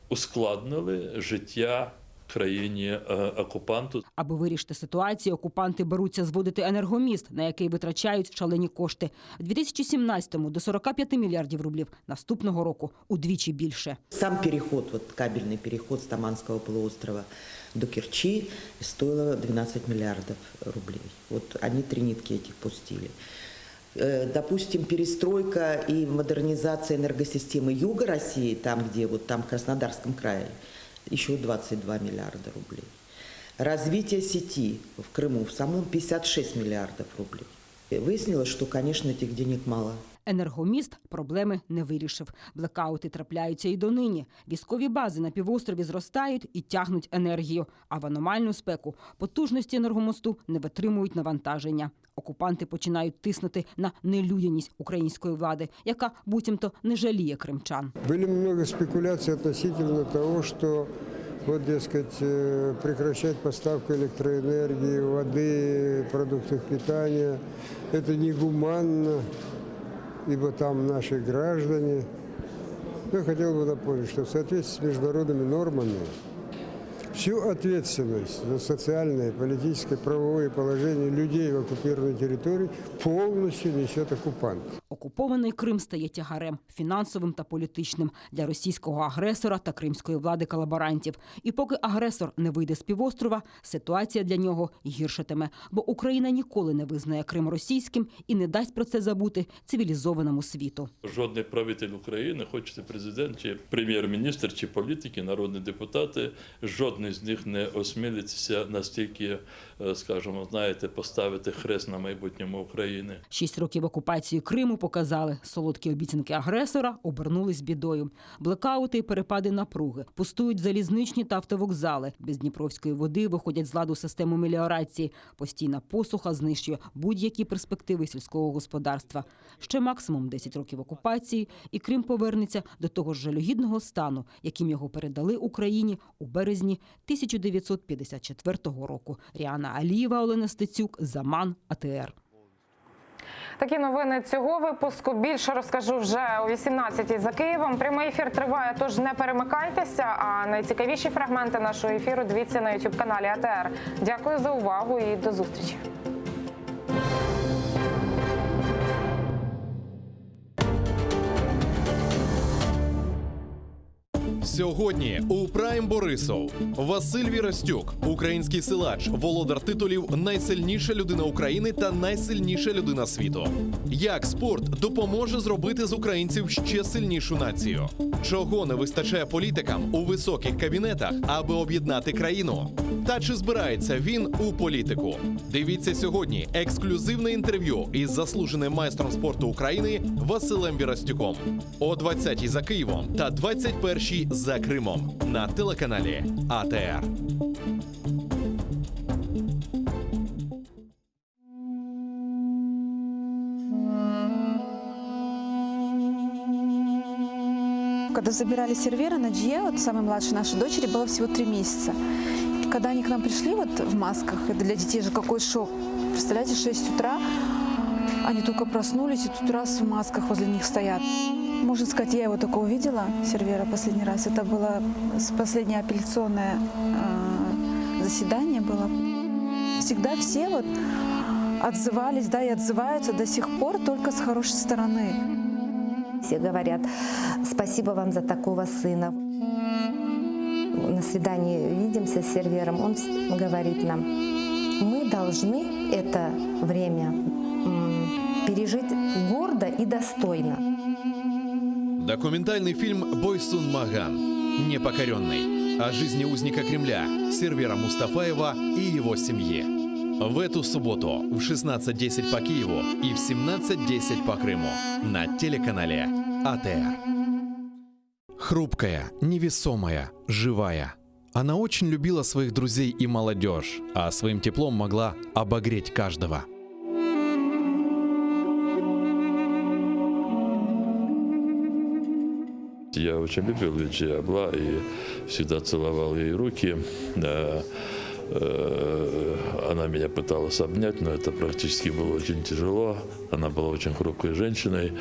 ускладнили життя країні-окупанту. Аби вирішити ситуацію, окупанти беруться зводити енергоміст, на який витрачають шалені кошти. В 2017-му до 45 мільярдів рублів, наступного року удвічі більше. Сам переход, кабельний переход з Таманського полуострова до Керчи стоило 12 миллиардов рублей. Они 3 нитки этих пустили. Допустим, перестройка и модернизация энергосистемы юга России, там, где там в Краснодарском крае, еще 22 миллиарда рублей. Развитие сети в Крыму в самом 56 миллиардов рублей. Выяснилось, что, конечно, этих денег мало. Енергоміст проблеми не вирішив. Блекаути трапляються і донині. Військові бази на півострові зростають і тягнуть енергію. А в аномальну спеку потужності енергомосту не витримують навантаження. Окупанти починають тиснути на нелюдяність української влади, яка буцімто не жаліє кримчан. Были много спекуляций относительно того, что вот, дескать, прекращать поставку электроэнергии, воды, продуктов питания. Это негуманно, ибо там наши граждане. Я хотел бы напомнить, что в соответствии с международными нормами всю ответственность за социальное, политическое, правовое положение людей в оккупированной территории полностью несет оккупант. Окупований Крим стає тягарем фінансовим та політичним для російського агресора та кримської влади колаборантів. І поки агресор не вийде з півострова, ситуація для нього гіршатиме. Бо Україна ніколи не визнає Крим російським і не дасть про це забути цивілізованому світу. Жодний правитель України, хоч це президент, чи прем'єр-міністр, чи політики, народні депутати, жодний з них не осмілиться настільки, скажімо, знаєте, поставити хрест на майбутньому України. 6 років окупації Криму показали, солодкі обіцянки агресора обернулись бідою. Блекаути і перепади напруги, пустують залізничні та автовокзали. Без дніпровської води виходять з ладу систему меліорації. Постійна посуха знищує будь-які перспективи сільського господарства. Ще максимум 10 років окупації, і Крим повернеться до того ж жалюгідного стану, яким його передали Україні у березні 1954 року. Ріана Алієва, Олена Стецюк, Заман, АТР. Такі новини цього випуску. Більше розкажу вже о 18-й за Києвом. Прямий ефір триває, тож не перемикайтеся. А найцікавіші фрагменти нашого ефіру дивіться на YouTube-каналі АТР. Дякую за увагу і до зустрічі. Сьогодні у Прайм Борисов Василь Вірастюк, український силач, володар титулів «Найсильніша людина України» та «Найсильніша людина світу». Як спорт допоможе зробити з українців ще сильнішу націю? Чого не вистачає політикам у високих кабінетах, аби об'єднати країну? Та чи збирається він у політику? Дивіться сьогодні ексклюзивне інтерв'ю із заслуженим майстром спорту України Василем Вірастюком. О 20-й за Києвом та 21-й за Кримом на телеканалі АТР. Когда забирали сервера на Джье, вот самой младшей нашей дочери, было всего 3 месяца. Когда они к нам пришли вот в масках, это для детей же какой шок. Представляете, 6 утра, они только проснулись, и тут раз в масках возле них стоят. Можно сказать, я его только увидела, сервера, последний раз. Это было последнее апелляционное заседание было. Всегда все вот отзывались, да, и отзываются до сих пор только с хорошей стороны. Все говорят: спасибо вам за такого сына. На свидании видимся с сервером, он говорит нам: мы должны это время пережить гордо и достойно. Документальный фильм «Бойсун Маган. Непокоренный» о жизни узника Кремля, сервера Мустафаева и его семьи. В эту субботу в 16:10 по Киеву и в 17:10 по Крыму на телеканале АТР. Хрупкая, невесомая, живая. Она очень любила своих друзей и молодежь, а своим теплом могла обогреть каждого. Я очень любил Виджи Абла и всегда целовал ей руки. Она меня пыталась обнять, но это практически было очень тяжело. Она была очень хрупкой женщиной.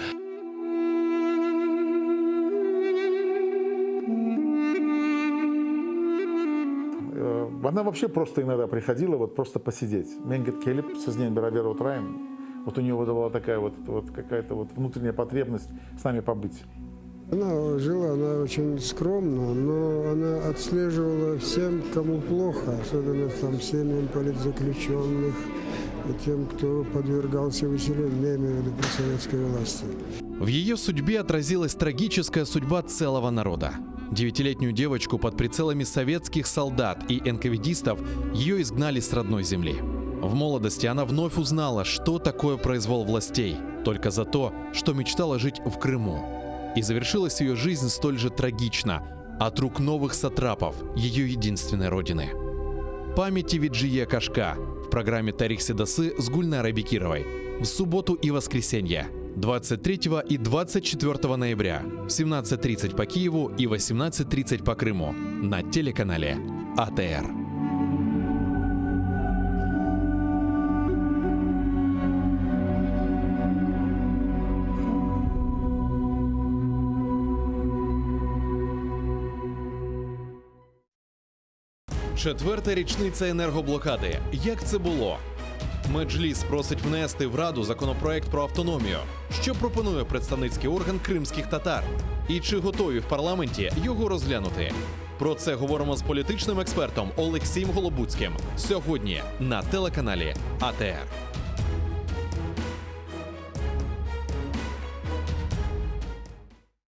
Она вообще просто иногда приходила вот просто посидеть. Мен говорит, келіп сізден бәрабер отырайын. Вот у нее вот была такая вот какая-то вот внутренняя потребность с нами побыть. Она жила, она очень скромно, но она отслеживала всем, кому плохо, особенно там семьям политзаключенных, и тем, кто подвергался выселению, я имею в виду при советской власти. В ее судьбе отразилась трагическая судьба целого народа. 9-летнюю девочку под прицелами советских солдат и НКВДистов ее изгнали с родной земли. В молодости она вновь узнала, что такое произвол властей. только за то, что мечтала жить в Крыму. И завершилась ее жизнь столь же трагично, от рук новых сатрапов, ее единственной родины. Памяти Виджие Кашка в программе «Тарих Седасы» с Гульнарой Бекировой в субботу и воскресенье 23 и 24 ноября в 17:30 по Киеву и 18:30 по Крыму на телеканале АТР. Четверта річниця енергоблокади. Як це було? Меджліс просить внести в Раду законопроект про автономію. Що пропонує представницький орган кримських татар? І чи готові в парламенті його розглянути? Про це говоримо з політичним експертом Олексієм Голобуцьким сьогодні на телеканалі АТР.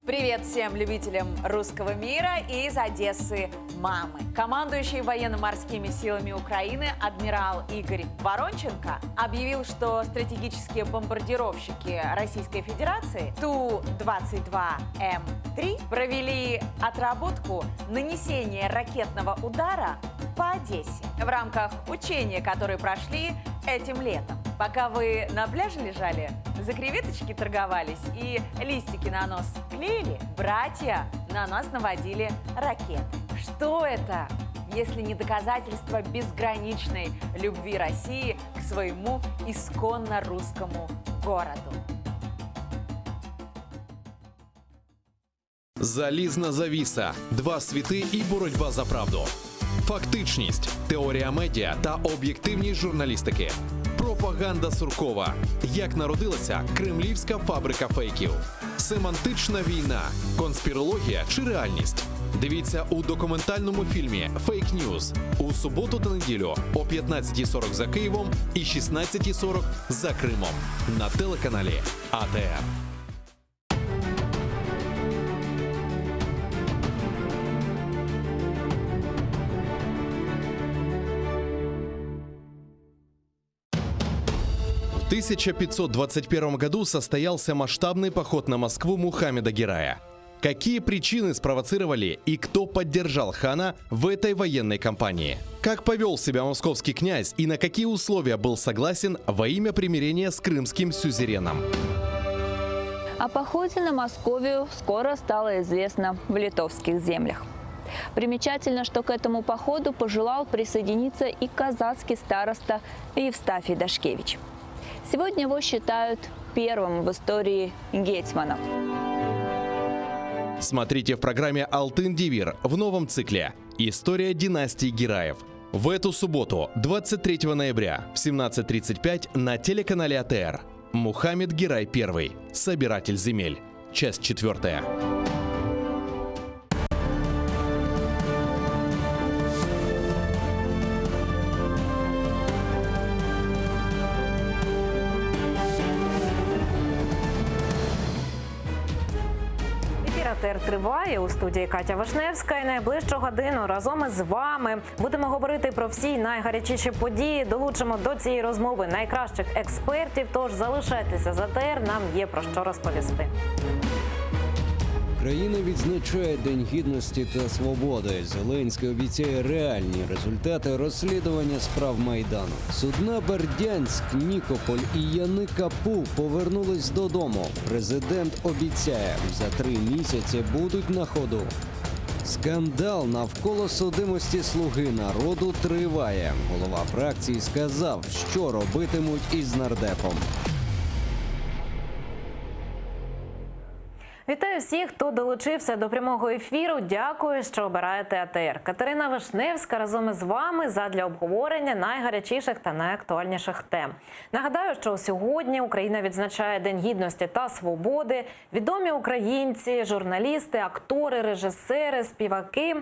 Привет всем любителям русского мира и из Одессы мамы. Командующий военно-морскими силами Украины адмирал Игорь Воронченко объявил, что стратегические бомбардировщики Российской Федерации Ту-22М3 провели отработку нанесения ракетного удара по Одессе в рамках учения, которые прошли этим летом. Пока вы на пляже лежали, за креветочки торговались и листики на нос клеили, братья на нас наводили ракеты. Что это, если не доказательство безграничной любви России к своему исконно русскому городу? Залізна завіса, два світи і боротьба за правду. Фактичність, теорія медіа та об'єктивність журналістики. Пропаганда Суркова. Як народилася кремлівська фабрика фейків. Семантична війна. Конспірологія чи реальність? Дивіться у документальному фільмі «Фейк Ньюз» у суботу та неділю о 15:40 за Києвом і 16:40 за Кримом на телеканалі АТР. В 1521 году состоялся масштабный поход на Москву Мухаммеда Герая. Какие причины спровоцировали и кто поддержал хана в этой военной кампании? Как повел себя московский князь и на какие условия был согласен во имя примирения с крымским сюзереном? О походе на Московию скоро стало известно в литовских землях. Примечательно, что к этому походу пожелал присоединиться и казацкий староста Евстафий Дашкевич. Сегодня его считают первым в истории гетьманом. Смотрите в программе «Алтын-Девир» в новом цикле «История династии Гераев». В эту субботу, 23 ноября в 17:35 на телеканале АТР. Мухаммед Герай I. Собиратель земель. Часть 4. АТР триває. У студії Катя Вишневська. І найближчу годину разом із вами будемо говорити про всі найгарячіші події. Долучимо до цієї розмови найкращих експертів. Тож залишайтеся з АТР, нам є про що розповісти. Країна відзначає День Гідності та Свободи. Зеленський обіцяє реальні результати розслідування справ Майдану. Судна Бердянськ, Нікополь і Яни-Капу повернулись додому. Президент обіцяє, за 3 місяці будуть на ходу. Скандал навколо судимості «Слуги народу» триває. Голова фракції сказав, що робитимуть із нардепом. Вітаю всіх, хто долучився до прямого ефіру. Дякую, що обираєте АТР. Катерина Вишневська разом із вами задля обговорення найгарячіших та найактуальніших тем. Нагадаю, що сьогодні Україна відзначає День Гідності та Свободи. Відомі українці, журналісти, актори, режисери, співаки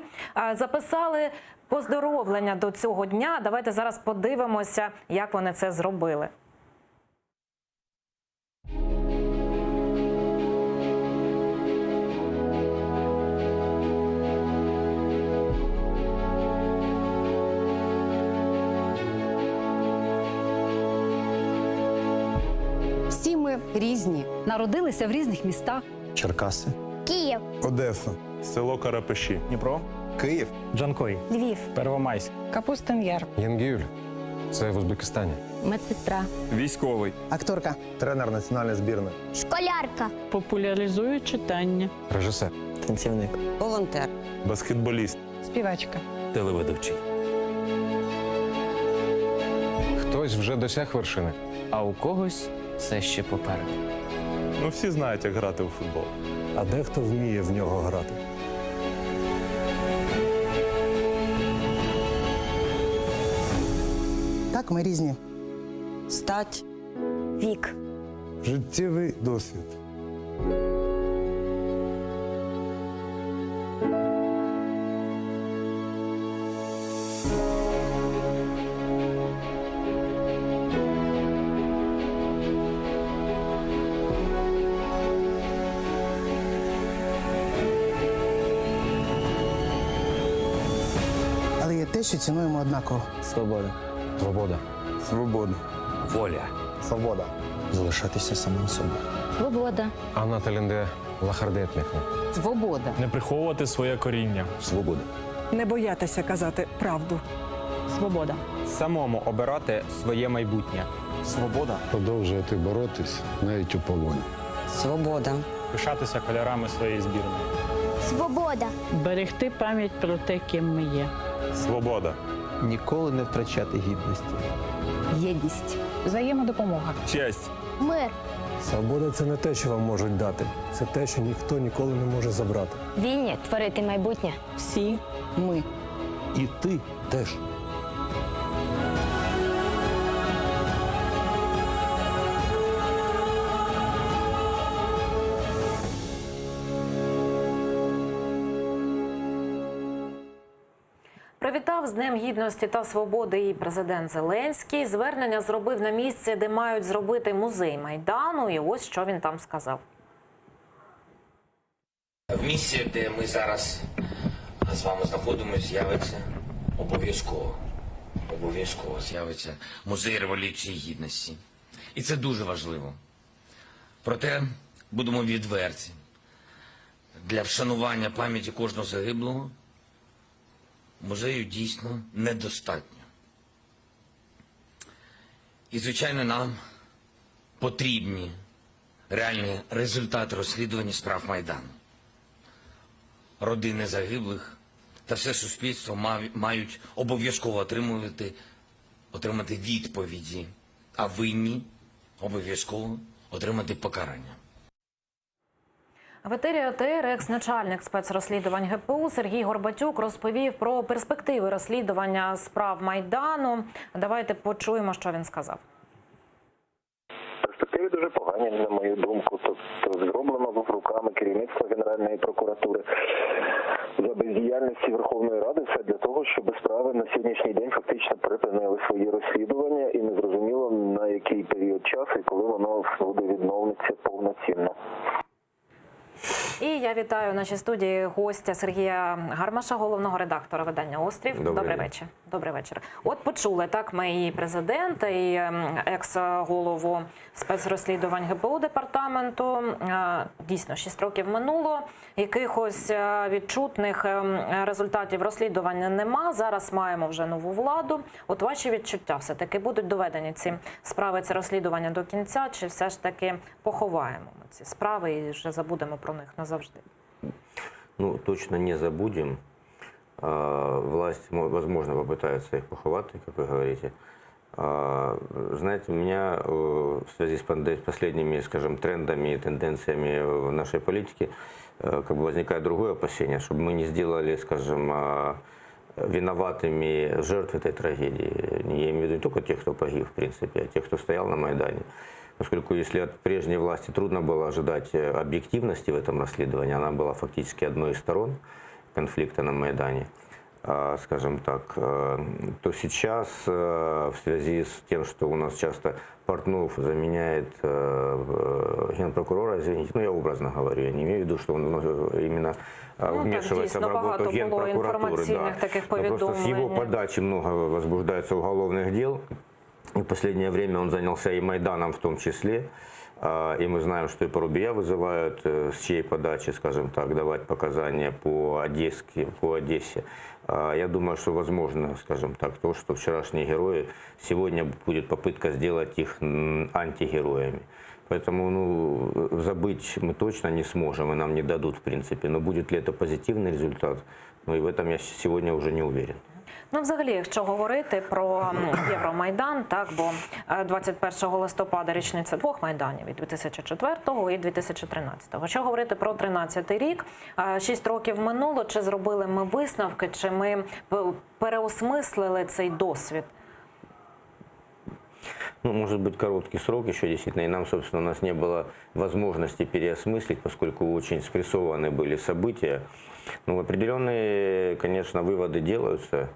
записали поздоровлення до цього дня. Давайте зараз подивимося, як вони це зробили. Всі ми різні, народилися в різних містах. Черкаси. Київ, Одеса. Село Карапеші. Дніпро. Київ. Джанкой. Львів, Первомайськ. Капустин Яр, Янгіюль. Це в Узбекистані. медсестра, Військовий. акторка, Тренер національної збірної. школярка, популяризує читання, Режисер. танцівник, волонтер, Баскетболіст. співачка. Телеведучий. Хтось вже досяг вершини. А у когось все ще попереду. Ну, всі знають, як грати у футбол. А дехто вміє в нього грати. Так, ми різні. Стать, вік, Життєвий досвід. але є те, що цінуємо однаково. Свобода. Свобода. Свобода. Воля. Свобода. Залишатися самим собою. Свобода, Анна Талінде Лахардетникна. свобода, Не приховувати своє коріння. Свобода. не боятися казати правду. Свобода, Самому обирати своє майбутнє. Свобода. Продовжувати боротись навіть у полоні. свобода, Пишатися кольорами своєї збірної. Свобода. берегти пам'ять про те, ким ми є. Свобода. Ніколи не втрачати гідності. Єдність, взаємодопомога, Честь. Мир. Свобода – це не те, що вам можуть дати. Це те, що ніхто ніколи не може забрати. Вільні творити майбутнє. всі ми. І ти теж. Привітав з Днем Гідності та Свободи і президент Зеленський. Звернення зробив на місці, де мають зробити музей Майдану. І ось що він там сказав. В місці, де ми зараз з вами знаходимося, з'явиться обов'язково з'явиться музей Революції Гідності. І це дуже важливо. Проте будемо відверті. Для вшанування пам'яті кожного загиблого музею дійсно недостатньо. І, звичайно, нам потрібні реальні результати розслідування справ Майдану. Родини загиблих та все суспільство мають обов'язково отримати відповіді, а винні обов'язково отримати покарання. В етері ОТР екс-начальник спецрозслідувань ГПУ Сергій Горбатюк розповів про перспективи розслідування справ Майдану. Давайте почуємо, що він сказав. Перспективи дуже погані, на мою думку. Тобто зроблено руками керівництва Генеральної прокуратури за бездіяльності Верховної Ради все для того, щоб справи на сьогоднішній день фактично припинили свої розслідування і не зрозуміло на який період часу і коли воно буде відновиться повноцінно. І я вітаю в нашій студії гостя Сергія Гармаша, головного редактора видання «Острів». Добрий вечір. Добрий вечір. От почули, так, ми і президента, і екс-голову спецрозслідувань ГПУ департаменту. Дійсно, 6 років минуло. Якихось відчутних результатів розслідування нема. Зараз маємо вже нову владу. От ваші відчуття все-таки будуть доведені ці справи, це розслідування до кінця, чи все ж таки поховаємо ми ці справи і вже забудемо про них назавжди? Ну, точно не забудем. Власть, возможно, попытается их поховать, как вы говорите. Знаете, у меня в связи с последними, скажем, трендами и тенденциями в нашей политике как бы возникает другое опасение, чтобы мы не сделали, скажем, виноватыми жертв этой трагедии. Я имею в виду не только тех, кто погиб, в принципе, а тех, кто стоял на Майдане. Поскольку если от прежней власти трудно было ожидать объективности в этом расследовании, она была фактически одной из сторон конфликта на Майдане, скажем так, то сейчас в связи с тем, что у нас часто Портнов заменяет генпрокурора, извините, ну я образно говорю, я не имею в виду, что он именно вмешивается в работу генпрокуратуры. Да. Просто с его подачи много возбуждается уголовных дел. И в последнее время он занялся и Майданом в том числе. И мы знаем, что и Порубия вызывают, с чьей подачи, скажем так, давать показания по Одессе. Я думаю, что возможно, скажем так, то, что вчерашние герои, сегодня будет попытка сделать их антигероями. Поэтому забыть мы точно не сможем, и нам не дадут, в принципе. Но будет ли это позитивный результат, и в этом я сегодня уже не уверен. Ну, взагалі, якщо говорити про Євромайдан, так, бо 21 листопада річниця двох майданів, і 2004-го, і 2013-го. Якщо говорити про 13-й рік, 6 років минуло, чи зробили ми висновки, чи ми переосмислили цей досвід? Ну, может быть, короткий срок еще действительно, и нам, собственно, у нас не было возможности переосмыслить, поскольку очень спрессованы были события. Ну, определенные, конечно, выводы делаются.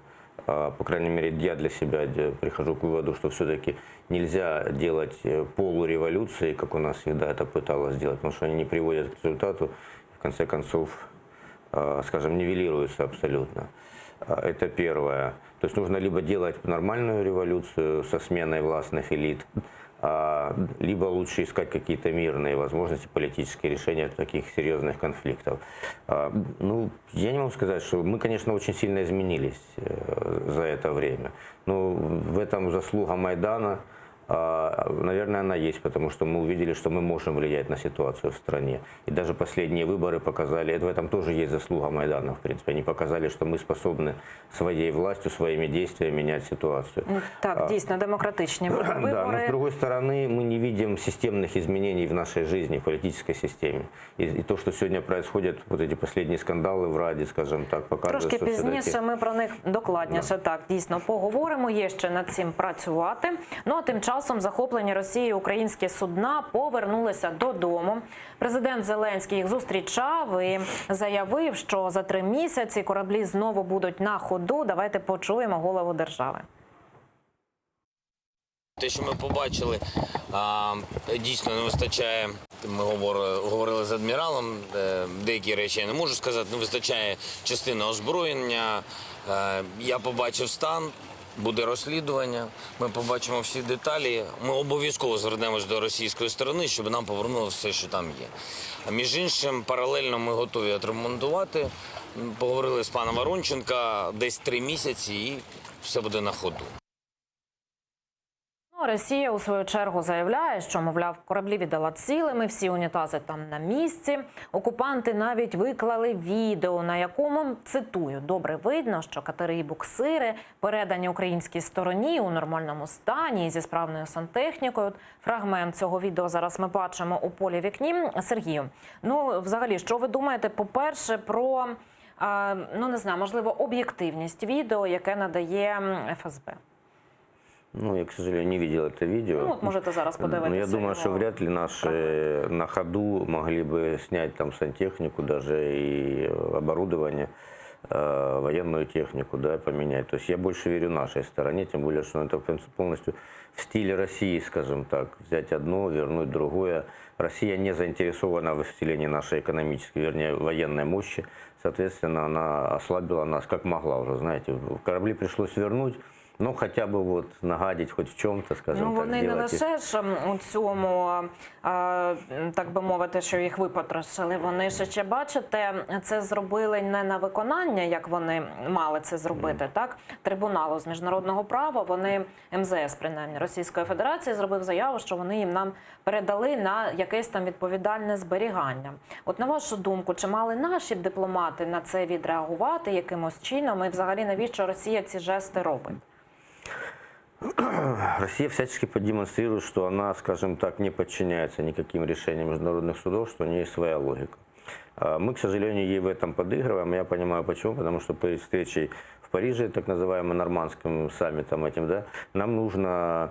По крайней мере, я для себя прихожу к выводу, что все-таки нельзя делать полуреволюции, как у нас всегда это пыталось сделать, потому что они не приводят к результату, в конце концов, скажем, нивелируются абсолютно. Это первое. То есть нужно либо делать нормальную революцию со сменой властных элит, либо лучше искать какие-то мирные возможности, политические решения таких серьезных конфликтов. Ну, я не могу сказать, что мы, конечно, очень сильно изменились за это время. Но в этом заслуга Майдана, наверное, она есть, потому что мы увидели, что мы можем влиять на ситуацию в стране. И даже последние выборы показали, в этом тоже есть заслуга Майдана, в принципе. Они показали, что мы способны своей властью, своими действиями менять ситуацию. Так, дійсно, демократичні вибори. Да, но с другой стороны, мы не видим системных изменений в нашей жизни, в политической системе. И то, что сегодня происходит, вот эти последние скандалы в Раді, скажем так, показывают, Трошки что пізніше ми про них докладніше так дійсно поговоримо. Є ще над цим працювати. Ну а тим часом захоплені Росією українські судна повернулися додому. Президент Зеленський їх зустрічав і заявив, що за 3 місяці кораблі знову будуть на ходу. Давайте почуємо голову держави. Те, що ми побачили, дійсно не вистачає. Ми говорили з адміралом, деякі речі я не можу сказати, не вистачає частини озброєння. Я побачив стан. Буде розслідування, ми побачимо всі деталі. Ми обов'язково звернемось до російської сторони, щоб нам повернули все, що там є. А між іншим, паралельно ми готові відремонтувати. Поговорили з паном Воронченка десь 3 місяці і все буде на ходу. Росія у свою чергу заявляє, що, мовляв, кораблі віддала цілими, всі унітази там на місці. Окупанти навіть виклали відео, на якому, цитую, добре видно, що катери і буксири передані українській стороні у нормальному стані і зі справною сантехнікою. Фрагмент цього відео зараз ми бачимо у полі вікні. Сергію, ну, взагалі, що ви думаєте, по-перше, про, ну, не знаю, можливо, об'єктивність відео, яке надає ФСБ? Ну, я, к сожалению, не видел это видео. Ну, вот можете зараз подивитися. Но я думаю, что вряд ли наши на ходу могли бы снять там сантехнику, даже и оборудование, военную технику, да, поменять. То есть я больше верю нашей стороне, тем более, что это полностью в стиле России, скажем так. Взять одно, вернуть другое. Россия не заинтересована в усилении нашей экономической, вернее, военной мощи. Соответственно, она ослабила нас как могла уже, знаете. Корабли пришлось вернуть. Ну, хоча б от нагадить хоч в чому-то, скажімо так, вони не лише ж у цьому, так би мовити, що їх випотрошили. Вони ще, бачите, це зробили не на виконання, як вони мали це зробити, так? Трибуналу з міжнародного права, вони, МЗС, принаймні, Російської Федерації, зробив заяву, що вони їм нам передали на якесь там відповідальне зберігання. От на вашу думку, чи мали наші дипломати на це відреагувати якимось чином? І взагалі навіщо Росія ці жести робить? Россия всячески продемонстрирует, что она, скажем так, не подчиняется никаким решениям международных судов, что у нее есть своя логика. Мы, к сожалению, ей в этом подыгрываем. Я понимаю почему. Потому что перед встречей в Париже, так называемым нормандским саммитом этим, да, нам нужно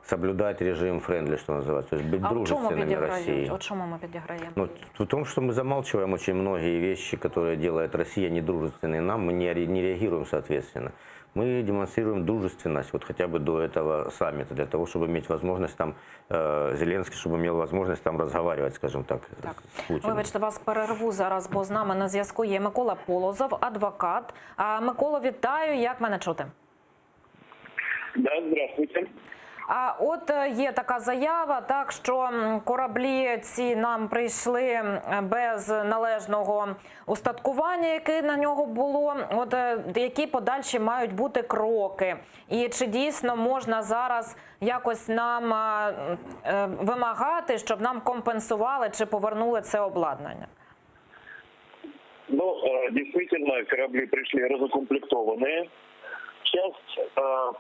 соблюдать режим френдли, что называется, то есть быть дружественными России. О чому ми підіграємо? Ну, в том, что мы замалчиваем очень многие вещи, которые делает Россия недружественные нам, мы не реагируем соответственно. Мы демонстрируем дружественность вот хотя бы до этого саммита, для того, чтобы иметь возможность там, Зеленский, чтобы имел возможность там разговаривать, скажем так, с Путиным. Вибачте, вас перерву зараз, бо з нами на зв'язку є Микола Полозов, адвокат. Микола, вітаю, як мене чути? Да, здравствуйте. А от є така заява, так, що кораблі ці нам прийшли без належного устаткування, яке на нього було. От які подальші мають бути кроки? І чи дійсно можна зараз якось нам вимагати, щоб нам компенсували чи повернули це обладнання? Ну, действительно, корабли пришли разукомплектованные. Часть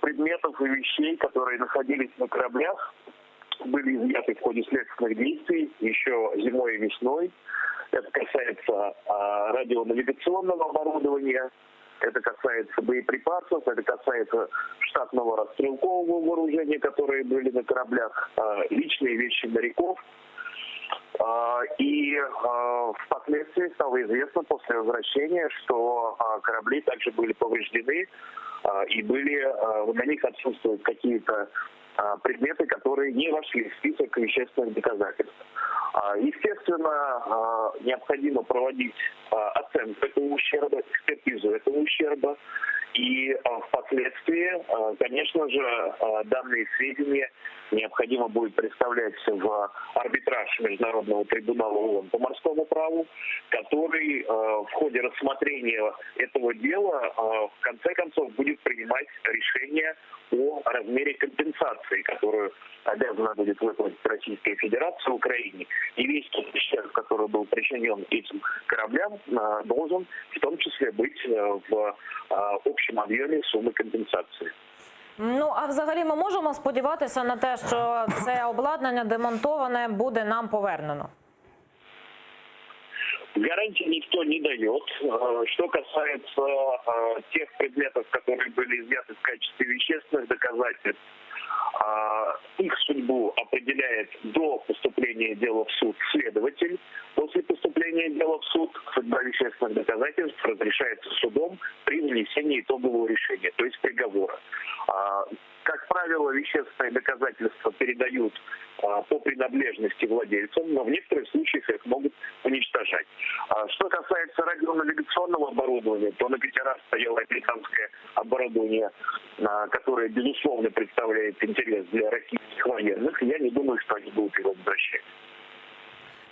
предметов и вещей, которые находились на кораблях, были изъяты в ходе следственных действий еще зимой и весной. Это касается радионавигационного оборудования, это касается боеприпасов, это касается штатного расстрелкового вооружения, которые были на кораблях, личные вещи моряков. И впоследствии стало известно после возвращения, что корабли также были повреждены, и на них отсутствуют какие-то предметы, которые не вошли в список вещественных доказательств. Естественно, необходимо проводить оценку этого ущерба, экспертизу этого ущерба. И впоследствии, конечно же, данные сведения необходимо будет представлять в арбитраж Международного трибунала ООН по морскому праву, который в ходе рассмотрения этого дела в конце концов будет принимать решение о размере компенсации, которую обязана будет выплатить Российская Федерация Украине. И весь тот ущерб, который был причинен этим кораблям, должен в том числе быть в общем объеме суммы компенсации. Ну, а взагалі ми можемо сподіватися на те, що це обладнання демонтоване буде нам повернено? Гарантий никто не дает. Что касается тех предметов, которые были изъяты в качестве вещественных доказательств, их судьбу определяет до поступления дела в суд следователь. После поступления дела в суд судьба вещественных доказательств разрешается судом при вынесении итогового решения, то есть приговора. Как правило, вещественные доказательства передают по принадлежности владельцам, но в некоторых случаях их могут уничтожать. Что касается радионавигационного оборудования, то на катерах стояло американское оборудование, которое, безусловно, представляет интерес для российских военных. Я не думаю, что они будут его возвращать.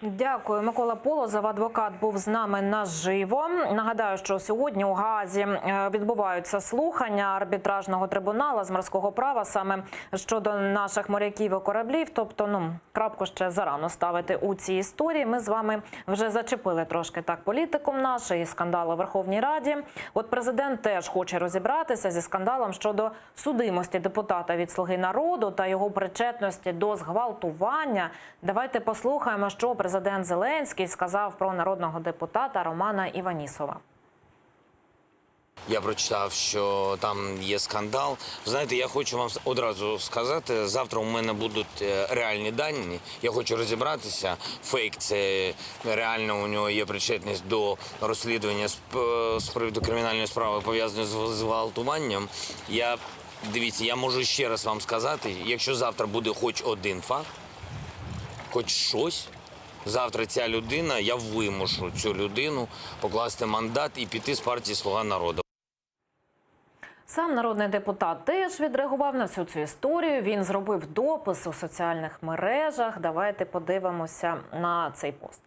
Дякую. Микола Полозов, адвокат, був з нами наживо. Нагадаю, що сьогодні у Гаазі відбуваються слухання арбітражного трибуналу з морського права саме щодо наших моряків і кораблів. Тобто, крапку ще зарано ставити у цій історії. Ми з вами вже зачепили трошки так політикум наш і скандал у Верховній Раді. От президент теж хоче розібратися зі скандалом щодо судимості депутата від «Слуги народу» та його причетності до зґвалтування. Давайте послухаємо, що президент Зеленський сказав про народного депутата Романа Іванісова. Я прочитав, що там є скандал. Знаєте, я хочу вам одразу сказати, завтра у мене будуть реальні дані. Я хочу розібратися. Фейк – це реально у нього є причетність до розслідування з приводу кримінальної справи, пов'язаної з зґвалтуванням. Дивіться, я можу ще раз вам сказати, якщо завтра буде хоч один факт, хоч щось, завтра ця людина, я вимушу цю людину покласти мандат і піти з партії «Слуга народу». Сам народний депутат теж відреагував на всю цю історію. Він зробив допис у соціальних мережах. Давайте подивимося на цей пост.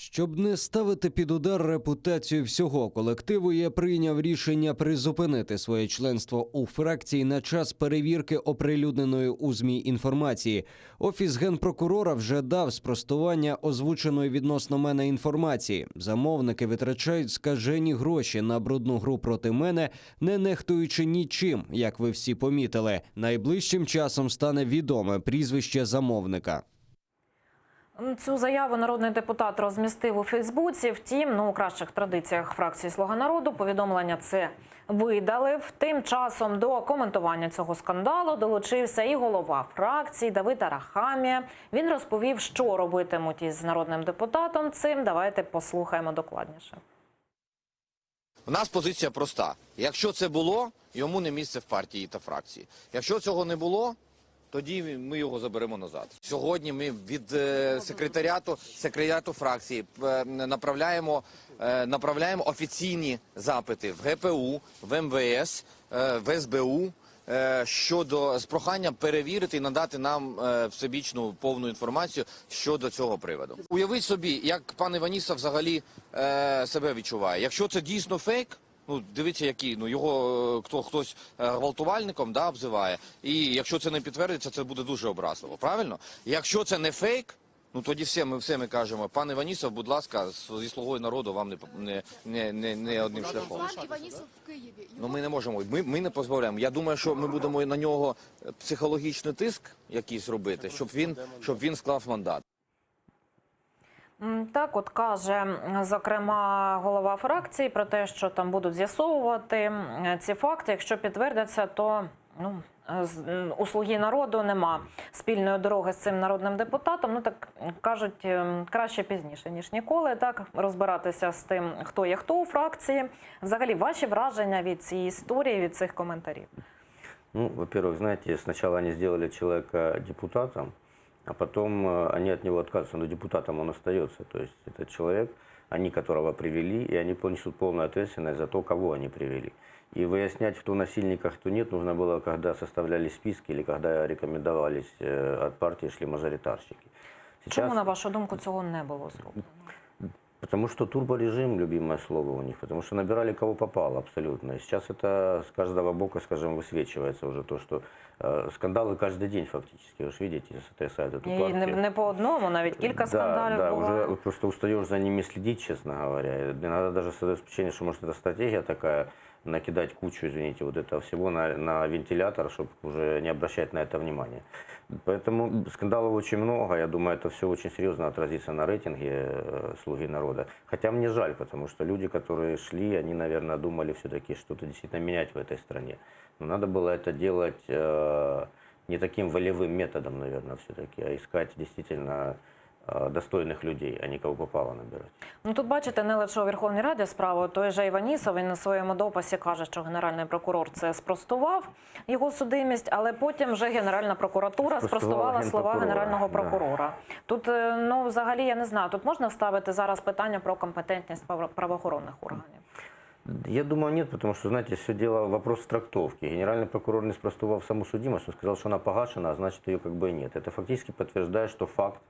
Щоб не ставити під удар репутацію всього колективу, я прийняв рішення призупинити своє членство у фракції на час перевірки оприлюдненої у ЗМІ інформації. Офіс Генпрокурора вже дав спростування озвученої відносно мене інформації. Замовники витрачають скажені гроші на брудну гру проти мене, не нехтуючи нічим, як ви всі помітили. Найближчим часом стане відоме прізвище замовника. Цю заяву народний депутат розмістив у Фейсбуці. Втім, у кращих традиціях фракції «Слуга народу» повідомлення це видалив. Тим часом до коментування цього скандалу долучився і голова фракції Давид Арахамія. Він розповів, що робитимуть із народним депутатом цим. Давайте послухаємо докладніше. У нас позиція проста. Якщо це було, йому не місце в партії та фракції. Якщо цього не було, тоді ми його заберемо назад. Сьогодні ми від секретаріату фракції направляємо офіційні запити в ГПУ, в МВС, в СБУ з проханням перевірити і надати нам всебічну повну інформацію щодо цього приводу. Уявіть собі, як пан Іванісов взагалі себе відчуває. Якщо це дійсно фейк, ну дивіться, який, ну його хтось гвалтувальником, да, обзиває, і якщо це не підтвердиться, це буде дуже образливо, правильно? Якщо це не фейк, ну тоді все ми кажемо, пан Іванісов, будь ласка, зі слугою народу вам не одним шляхом. Пан Іванісов в Києві. Ну ми не можемо, ми не позбавляємо. Я думаю, що ми будемо на нього психологічний тиск якийсь робити, щоб він склав мандат. Так от каже, зокрема, голова фракції про те, що там будуть з'ясовувати ці факти. Якщо підтвердяться, то у «Слуги народу» нема спільної дороги з цим народним депутатом. Ну так кажуть, краще пізніше, ніж ніколи, так, розбиратися з тим, хто є хто у фракції. Взагалі, ваші враження від цієї історії, від цих коментарів? Ну, во-первых, знаете, сначала они сделали человека депутатом, а потом они от него отказываются, но депутатом он остается. То есть это человек, они которого привели, и они понесут полную ответственность за то, кого они привели. И выяснять, кто насильник, а кто нет, нужно было, когда составляли списки или когда рекомендовались от партии, шли мажоритарщики. Чому, на вашу думку, цього не було зроблено? Потому что турборежим, любимое слово у них, потому что набирали кого попало абсолютно. И сейчас это с каждого бока, скажем, высвечивается уже то, что скандалы каждый день фактически. Вы же видите, сотрясают эту І партию. не по одному, навіть кілька скандалів Да, буває. уже просто устаешь за ними следить, честно говоря. Иногда даже создается впечатление, что, может, это стратегия такая, накидать кучу, извините, вот этого всего на вентилятор, чтобы уже не обращать на это внимания. Поэтому скандалов очень много. Я думаю, это все очень серьезно отразится на рейтинге «Слуги народа». Хотя мне жаль, потому что люди, которые шли, они, наверное, думали все-таки что-то действительно менять в этой стране. Но надо было это делать не таким волевым методом, наверное, все-таки, а искать действительно достойних людей, а не кого попало набирати. Ну тут бачите, не лише у Верховній Раді справу. Той же Іванісов, він на своєму дописі каже, що Генеральний прокурор це спростував його судимість, але потім вже Генеральна прокуратура спростувала слова Генерального прокурора. Тут, ну взагалі, я не знаю, тут можна вставити зараз питання про компетентність правоохоронних органів? Я думаю, нет, потому что, знаете, все дело, вопрос в трактовке. Генеральный прокурор не спростував саму судимость, он сказал, что она погашена, а значит, ее как бы и нет. Это фактически подтверждает, что факт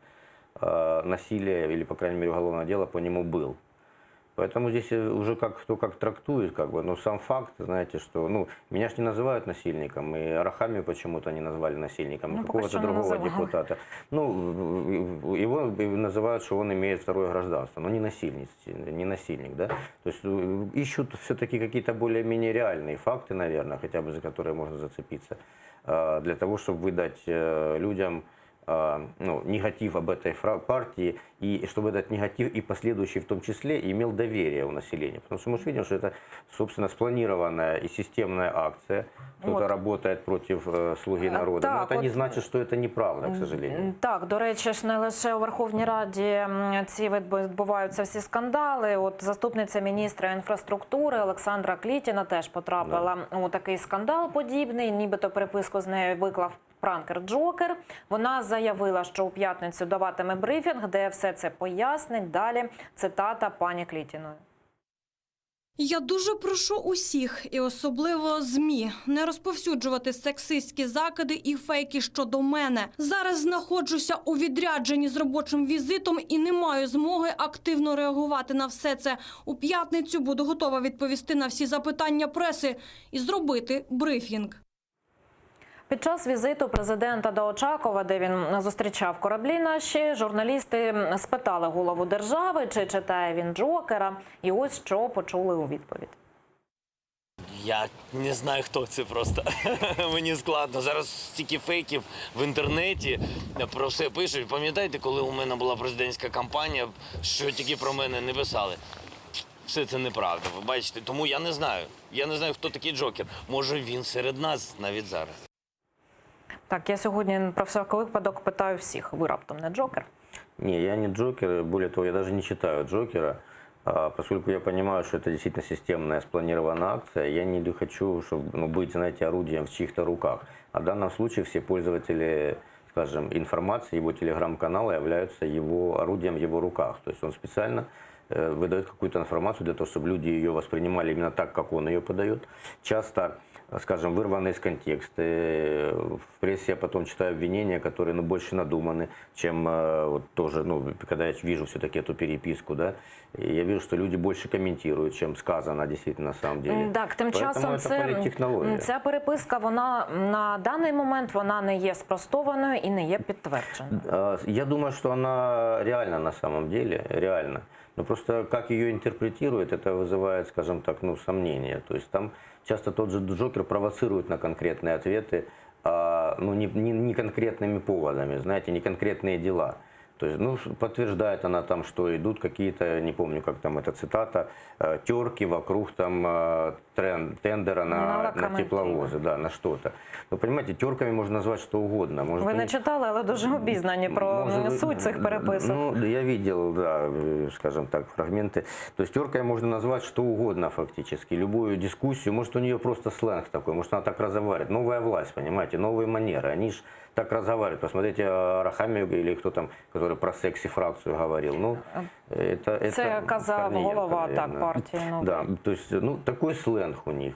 насилия или, по крайней мере, уголовного дела по нему был. Поэтому здесь уже кто как трактует, как бы, но сам факт, знаете, что, ну, меня ж не называют насильником, и Арахамию почему-то не назвали насильником, ну, какого-то другого депутата. Ну, его называют, что он имеет второе гражданство, но не насильник, да. То есть ищут все-таки какие-то более-менее реальные факты, наверное, хотя бы за которые можно зацепиться, для того, чтобы выдать людям негатив об этой партии, и чтобы этот негатив и последующий в том числе имел доверие у населения. Потому что мы же видим, что это, собственно, спланированная и системная акция. Кто-то работает против «Слуги народа». Так, но это не значит, что это неправда, к сожалению. Так, до речі ж, не лише у Верховній Раді ці відбуваються всі скандали. От заступниця міністра інфраструктури Олександра Клітіна теж потрапила у такий скандал подібний, нібито переписку з нею виклав пранкер Джокер. Вона заявила, що у п'ятницю даватиме брифінг, де все це пояснить. Далі цитата пані Клітіної. Я дуже прошу усіх, і особливо ЗМІ, не розповсюджувати сексистські закиди і фейки щодо мене. Зараз знаходжуся у відрядженні з робочим візитом і не маю змоги активно реагувати на все це. У п'ятницю буду готова відповісти на всі запитання преси і зробити брифінг. Під час візиту президента до Очакова, де він зустрічав кораблі наші, журналісти спитали голову держави, чи читає він Джокера, і ось що почули у відповідь. Я не знаю, хто це просто. Мені складно. Зараз стільки фейків в інтернеті про все пишуть. Пам'ятаєте, коли у мене була президентська кампанія, що тільки про мене не писали? Все це неправда, ви бачите. Тому я не знаю. Я не знаю, хто такий Джокер. Може, він серед нас навіть зараз. Так, я сьогодні про всякий випадок питаю всіх. Ви раптом не Джокер? Не, я не Джокер. Более того, я даже не читаю Джокера. Поскольку я понимаю, что это действительно системная спланированная акция, я не хочу, чтобы быть, знаете, орудием в чьих-то руках. А в данном случае все пользователи, скажем, информации, его телеграм-канала являются его орудием в его руках. То есть он специально выдает какую-то информацию для того, чтобы люди ее воспринимали именно так, как он ее подает. Часто скажем, вырваны из контекста. В прессе я потом читаю обвинения, которые больше надуманы, чем вот тоже, когда я вижу все-таки эту переписку, да, и я вижу, что люди больше комментируют, чем сказано действительно на самом деле. Так, тим часом ця переписка, вона на даний момент вона не є спростованою і не є підтвердженою. Я думаю, что она реальна на самом деле, реально. Но просто как ее интерпретируют, это вызывает, скажем так, сомнения. То есть там часто тот же Джокер провоцирует на конкретные ответы, не конкретными поводами, знаете, не конкретные дела. То есть, подтверждает она там, что идут какие-то, не помню, как там эта цитата, терки вокруг там тендера на тепловозы, да, на что-то. Вы понимаете, терками можно назвать что угодно. Может, Ви не читали, але дуже обізнані про суть цих переписок. Я видел, да, скажем так, фрагменты. То есть теркой можно назвать что угодно фактически, любую дискуссию. Может, у нее просто сленг такой, может, она так разговаривает. Новая власть, понимаете, новые манеры. Они ж так разговаривают. Посмотрите, Арахамию или кто там, который про секси-фракцию говорил. Це казав голова партії. Да, то есть, такой сленг у них.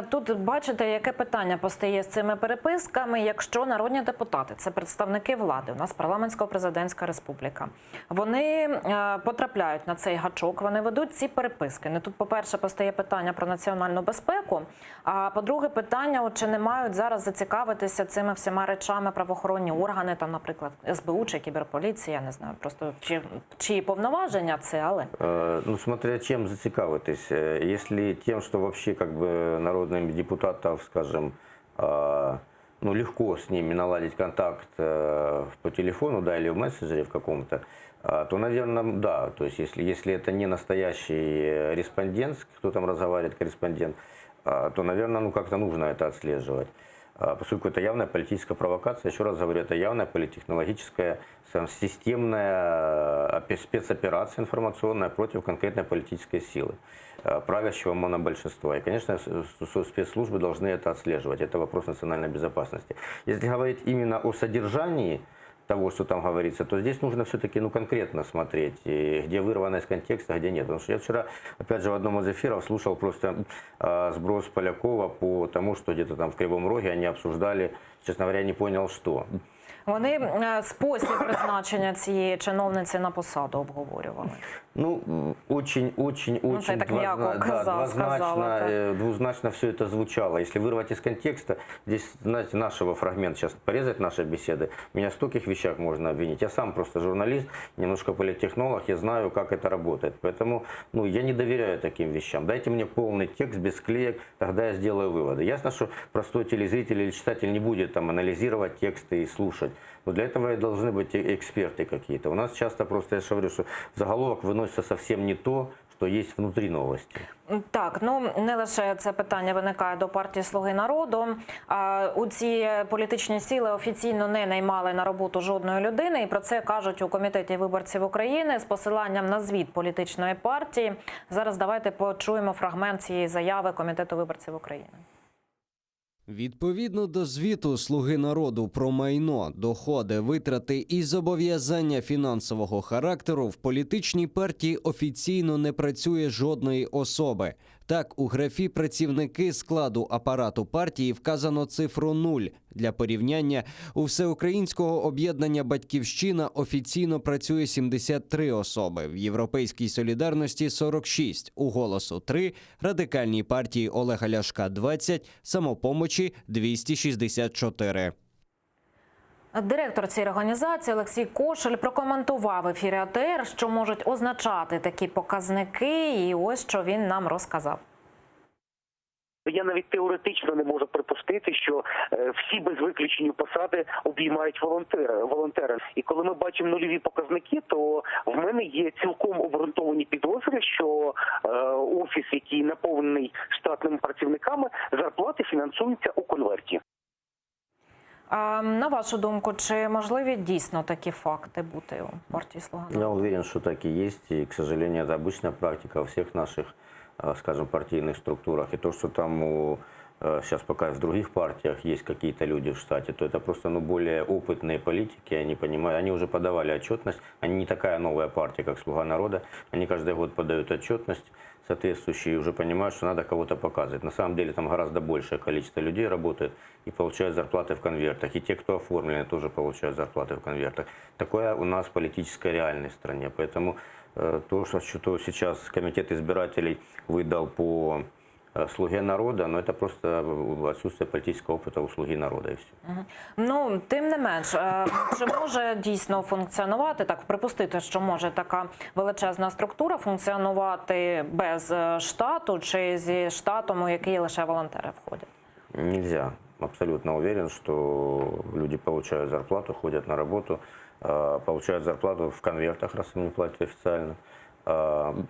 Тут бачите, яке питання постає з цими переписками, якщо народні депутати, це представники влади, у нас парламентсько-президентська республіка, вони потрапляють на цей гачок, вони ведуть ці переписки. Тут, по-перше, постає питання про національну безпеку, а по-друге, питання, чи не мають зараз зацікавитися цими всіма речами правоохоронні органи, там, наприклад, СБУ чи кіберполіція, я не знаю, просто чи повноваження це, але... Смотря чим зацікавитись. Если тем, что вообще, как бы, народным депутатам, скажем, легко с ними наладить контакт по телефону, да, или в мессенджере в каком-то, то, наверное, да. То есть, если это не настоящий респондент, кто там разговаривает, корреспондент, то, наверное, как-то нужно это отслеживать. Поскольку это явная политическая провокация, еще раз говорю, это явная политтехнологическая, системная спецоперация информационная против конкретной политической силы, правящего монобольшинства. И, конечно, спецслужбы должны это отслеживать. Это вопрос национальной безопасности. Если говорить именно о содержании того, что там говорится, то здесь нужно все-таки конкретно смотреть, где вырвано из контекста, где нет. Потому что я вчера, опять же, в одном из эфиров слушал просто сброс Полякова по тому, что где-то там в Кривом Роге они обсуждали, честно говоря, не понял, что. Вони спосіб призначення цієї чиновниці на посаду обговорювали. Очень двузначно все это звучало. Если вырвать из контекста, здесь, знаете, нашего фрагмента, сейчас порезать наши беседы, меня в стольких вещах можно обвинить. Я сам просто журналист, немножко политтехнолог, я знаю, как это работает. Поэтому я не доверяю таким вещам. Дайте мне полный текст без склеек, тогда я сделаю выводы. Ясно, что простой телезритель или читатель не будет там анализировать тексты и слушать. Но для этого должны быть эксперты какие-то. У нас часто просто, я же говорю, что в заголовок выносится совсем не то, що є внутрі новості. Так, не лише це питання виникає до партії «Слуги народу». У ці політичні сили офіційно не наймали на роботу жодної людини. І про це кажуть у Комітеті виборців України з посиланням на звіт політичної партії. Зараз давайте почуємо фрагмент цієї заяви Комітету виборців України. Відповідно до звіту «Слуги народу» про майно, доходи, витрати і зобов'язання фінансового характеру в політичній партії офіційно не працює жодної особи. Так, у графі «Працівники складу апарату партії» вказано цифру 0. Для порівняння, у Всеукраїнського об'єднання «Батьківщина» офіційно працює 73 особи, в «Європейській солідарності» – 46, у «Голосу» – 3, Радикальній партії Олега Ляшка – 20, Самопомочі – 264. Директор цієї організації Олексій Кошель прокоментував в ефірі АТР, що можуть означати такі показники, і ось що він нам розказав. Я навіть теоретично не можу припустити, що всі без виключення посади обіймають волонтери. І коли ми бачимо нульові показники, то в мене є цілком обґрунтовані підозри, що офіс, який наповнений штатними працівниками, зарплати фінансуються у конверті. На вашу думку, чи можливі дійсно такі факти бути у партії «Слуга народу»? Я уверен, что так и есть. И, к сожалению, это обычная практика во всех наших, скажем, партийных структурах. И то, что там у сейчас пока в других партиях есть какие-то люди в штате, то это просто более опытные политики, они понимают, они уже подавали отчетность, они не такая новая партия, как «Слуга народа», они каждый год подают отчетность соответствующие, и уже понимают, что надо кого-то показывать. На самом деле там гораздо большее количество людей работает и получают зарплаты в конвертах, и те, кто оформлены, тоже получают зарплаты в конвертах. Такое у нас политическая реальность в стране, поэтому то, что сейчас комитет избирателей выдал по «Слуге народа», но это просто отсутствие політичного опиту у «Слуги народа» і все. Ну, тим не менш, чи може дійсно функціонувати, так припустити, що може така величезна структура функціонувати без штату чи зі штатом, у який лише волонтери входять? Нельзя. Абсолютно уверен, что люди получают зарплату, ходят на работу, получают зарплату в конвертах, раз им не платят официально.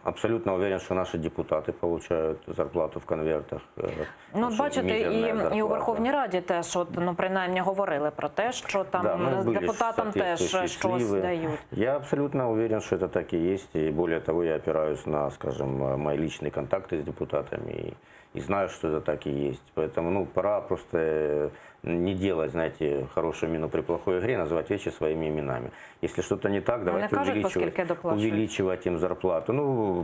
Абсолютно уверен, що наші депутати получають зарплату в конвертах. Ну, бачите, і у Верховній Раді теж, принаймні, говорили про те, що там депутатам теж щось дають. Я абсолютно уверен, что это так и есть. И более того, я опираюсь на, скажем, мои личные контакты с депутатами и знаю, что это так и есть. Поэтому, пора просто не делать, знаете, хорошую мину при плохой игре, называть вещи своими именами. Если что-то не так, давайте увеличивать им зарплату.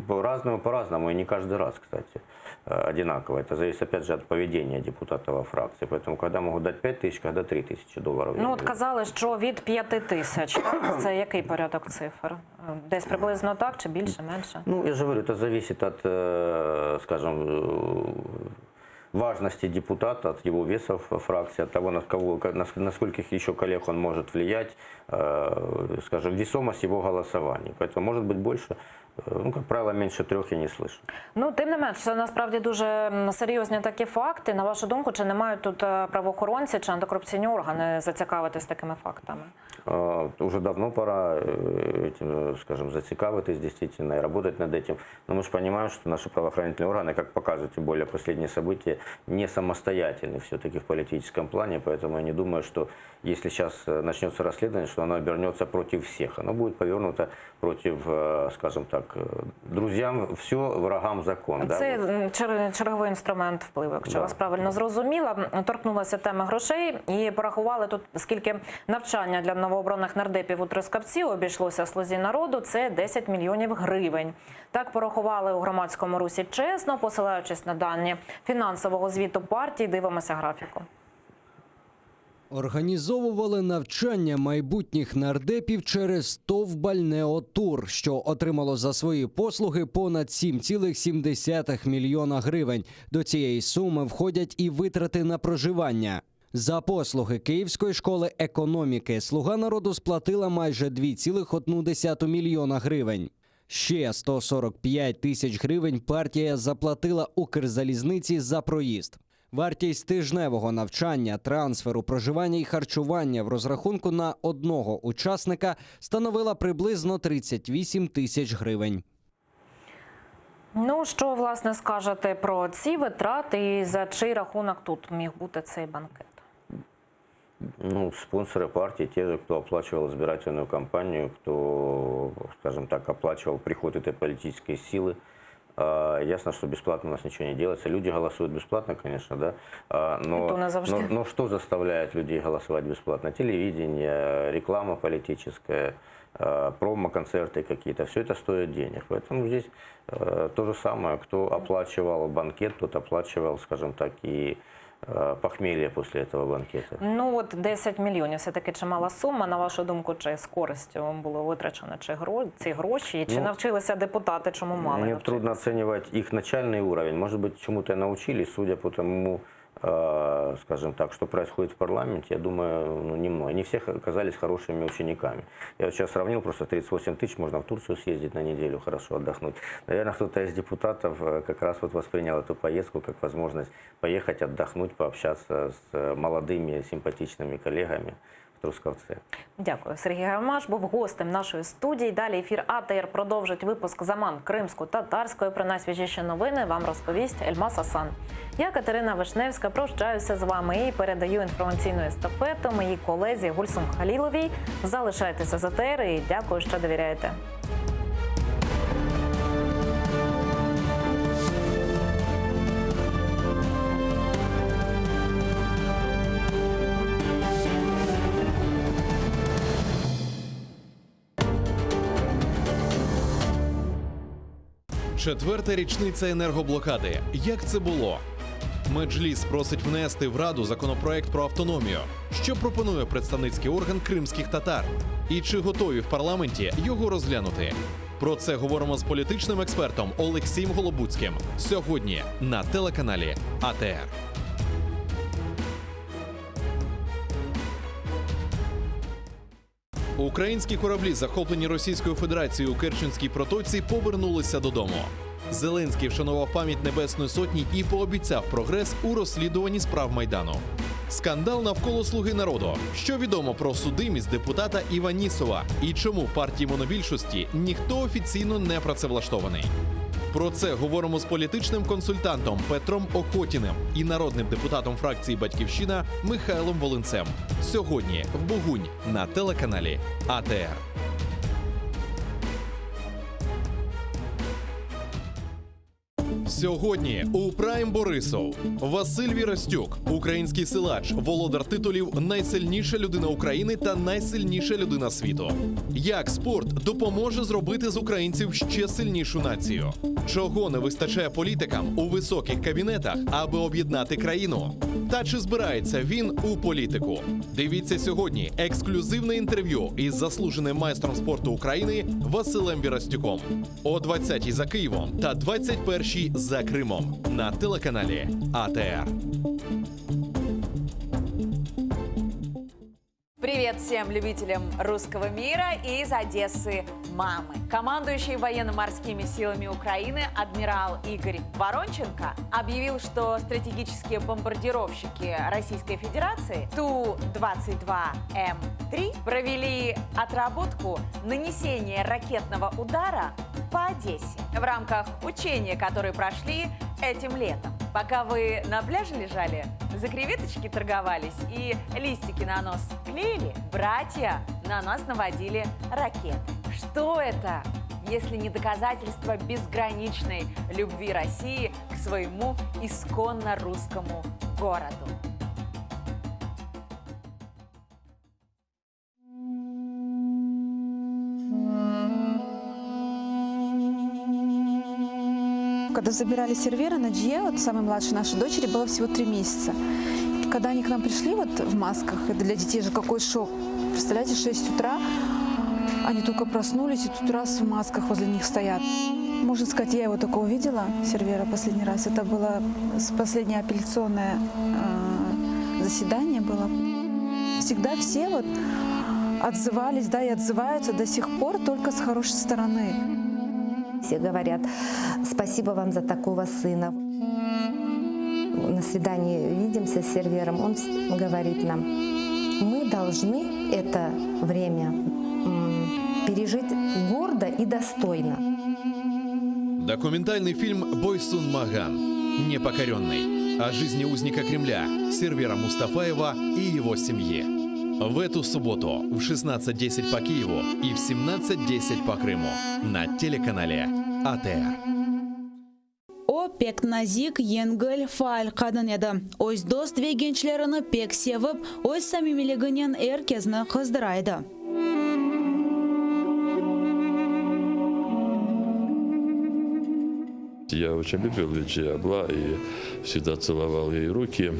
По-разному, и не каждый раз, кстати, одинаково. Это зависит, опять же, от поведения депутата во фракции. Поэтому, когда могут дать 5 тысяч, когда 3 тысячи долларов. Ну, от казали, що від 5 тисяч. Це який порядок цифр? Десь приблизно так, чи більше, менше? Ну, я же говорю, это зависит от, скажем, важности депутата, от его веса в фракции, от того, на скольких еще коллег он может влиять, скажем, весомость его голосований. Поэтому может быть больше, как правило, меньше 3 я не слышу. Ну, тим не менш, це насправді дуже серйозні такі факти. На вашу думку, чи не мають тут правоохоронці чи антикорупційні органи зацікавитись такими фактами? Уже давно пора этим, скажем, зацікавитись действительно и работать над этим. Но мы же понимаем, что наши правоохранительные органы, как показывают тем более последние события, не самостоятельны все-таки в политическом плане. Поэтому я не думаю, что если сейчас начнется расследование, что оно обернется против всех. Оно будет повернуто против, скажем так, друзьям, все, врагам закон. Це черговий інструмент впливу, якщо я вас правильно зрозуміла. Торкнулася теми грошей і порахували тут, скільки навчання для новообраних нардепів у Трускавці обійшлося «Слузі народу» – це 10 мільйонів гривень. Так порахували у громадському русі «Чесно», посилаючись на дані фінансового звіту партії. Дивимося графіку. Організовували навчання майбутніх нардепів через ТОВ «Бальнеотур», що отримало за свої послуги понад 7,7 мільйона гривень. До цієї суми входять і витрати на проживання. За послуги Київської школи економіки «Слуга народу» сплатила майже 2,1 мільйона гривень. Ще 145 тисяч гривень партія заплатила Укрзалізниці за проїзд. Вартість тижневого навчання, трансферу, проживання і харчування в розрахунку на одного учасника становила приблизно 38 тисяч гривень. Ну, що, власне, скажете про ці витрати і за чий рахунок тут міг бути цей банкет? Ну, спонсоры партии, те, кто оплачивал избирательную кампанию, кто, скажем так, оплачивал приход этой политической силы. Ясно, что бесплатно у нас ничего не делается. Люди голосуют бесплатно, конечно, да. Но что заставляет людей голосовать бесплатно? Телевидение, реклама политическая, промо-концерты какие-то. Все это стоит денег. Поэтому здесь то же самое. Кто оплачивал банкет, тот оплачивал, скажем так, и похмілля після цього банкету. Ну, от 10 мільйонів – все-таки чимала сума. На вашу думку, чи з користю було витрачено ці гроші? Чи навчилися депутати, чому мали навчитися? Мені трудно оцінювати їх начальний уровень. Може бути, чому-то научились, судя по тому, скажем так, что происходит в парламенте, я думаю, не все оказались хорошими учениками. Я вот сейчас сравнил, просто 38 тысяч, можно в Турцию съездить на неделю, хорошо отдохнуть. Наверное, кто-то из депутатов как раз вот воспринял эту поездку как возможность поехать, отдохнуть, пообщаться с молодыми, симпатичными коллегами в Трускавці. Дякую. Сергій Гармаш був гостем нашої студії. Далі ефір АТР продовжить випуск «Заман кримсько-татарської». Про найсвіжіші новини вам розповість Ельмас Асан. Я, Катерина Вишневська, прощаюся з вами і передаю інформаційну естафету моїй колезі Гульсум Халіловій. Залишайтеся з АТР і дякую, що довіряєте. 4-та річниця енергоблокади. Як це було? Меджліс просить внести в Раду законопроект про автономію. Що пропонує представницький орган кримських татар? І чи готові в парламенті його розглянути? Про це говоримо з політичним експертом Олексієм Голобуцьким. Сьогодні на телеканалі АТР. Українські кораблі, захоплені Російською Федерацією у Керченській протоці, повернулися додому. Зеленський вшанував пам'ять Небесної Сотні і пообіцяв прогрес у розслідуванні справ Майдану. Скандал навколо «Слуги народу». Що відомо про судимість депутата Іванісова? І чому в партії монобільшості ніхто офіційно не працевлаштований? Про це говоримо з політичним консультантом Петром Охотіним і народним депутатом фракції «Батьківщина» Михайлом Волинцем. Сьогодні в Бугунь на телеканалі АТР. Сьогодні у Прайм Борисов Василь Вірастюк, український силач, володар титулів «Найсильніша людина України» та «Найсильніша людина світу». Як спорт допоможе зробити з українців ще сильнішу націю? Чого не вистачає політикам у високих кабінетах, аби об'єднати країну? Та чи збирається він у політику? Дивіться сьогодні ексклюзивне інтерв'ю із заслуженим майстром спорту України Василем Вірастюком. О 20-й за Києвом та 21-й за Кримом на телеканалі АТР. Привет всем любителям русского мира и из Одессы мамы. Командующий военно-морскими силами Украины адмирал Игорь Воронченко объявил, что стратегические бомбардировщики Российской Федерации Ту-22М3 провели отработку нанесения ракетного удара по Одессе в рамках учения, которые прошли этим летом. Пока вы на пляже лежали, за креветочки торговались и листики на нос клеили, братья на нас наводили ракеты. Что это, если не доказательство безграничной любви России к своему исконно русскому городу? Когда забирали сервера на Джье, вот самой младшей нашей дочери было всего 3 месяца. Когда они к нам пришли вот в масках, это для детей же какой шок. Представляете, 6 утра, они только проснулись, и тут раз в масках возле них стоят. Можно сказать, я его только увидела, сервера, последний раз. Это было последнее апелляционное заседание было. Всегда все вот отзывались, да, и отзываются до сих пор только с хорошей стороны. Все говорят: спасибо вам за такого сына. На свидании видимся с сервером, он говорит нам: мы должны это время пережить гордо и достойно. Документальный фильм «Бойсун Маган. Непокоренный» о жизни узника Кремля сервера Мустафаева и его семье. В эту субботу в 16:10 по Киеву и в 17:10 по Крыму на телеканале АТР. О пек назик, еңгіл, файл қадын еді. Ось дост вегенчлеріні пек севіп, ось самимелігінен әркезіні қыздырайды. Я очень любил Виджи Абла и всегда целовал ей руки.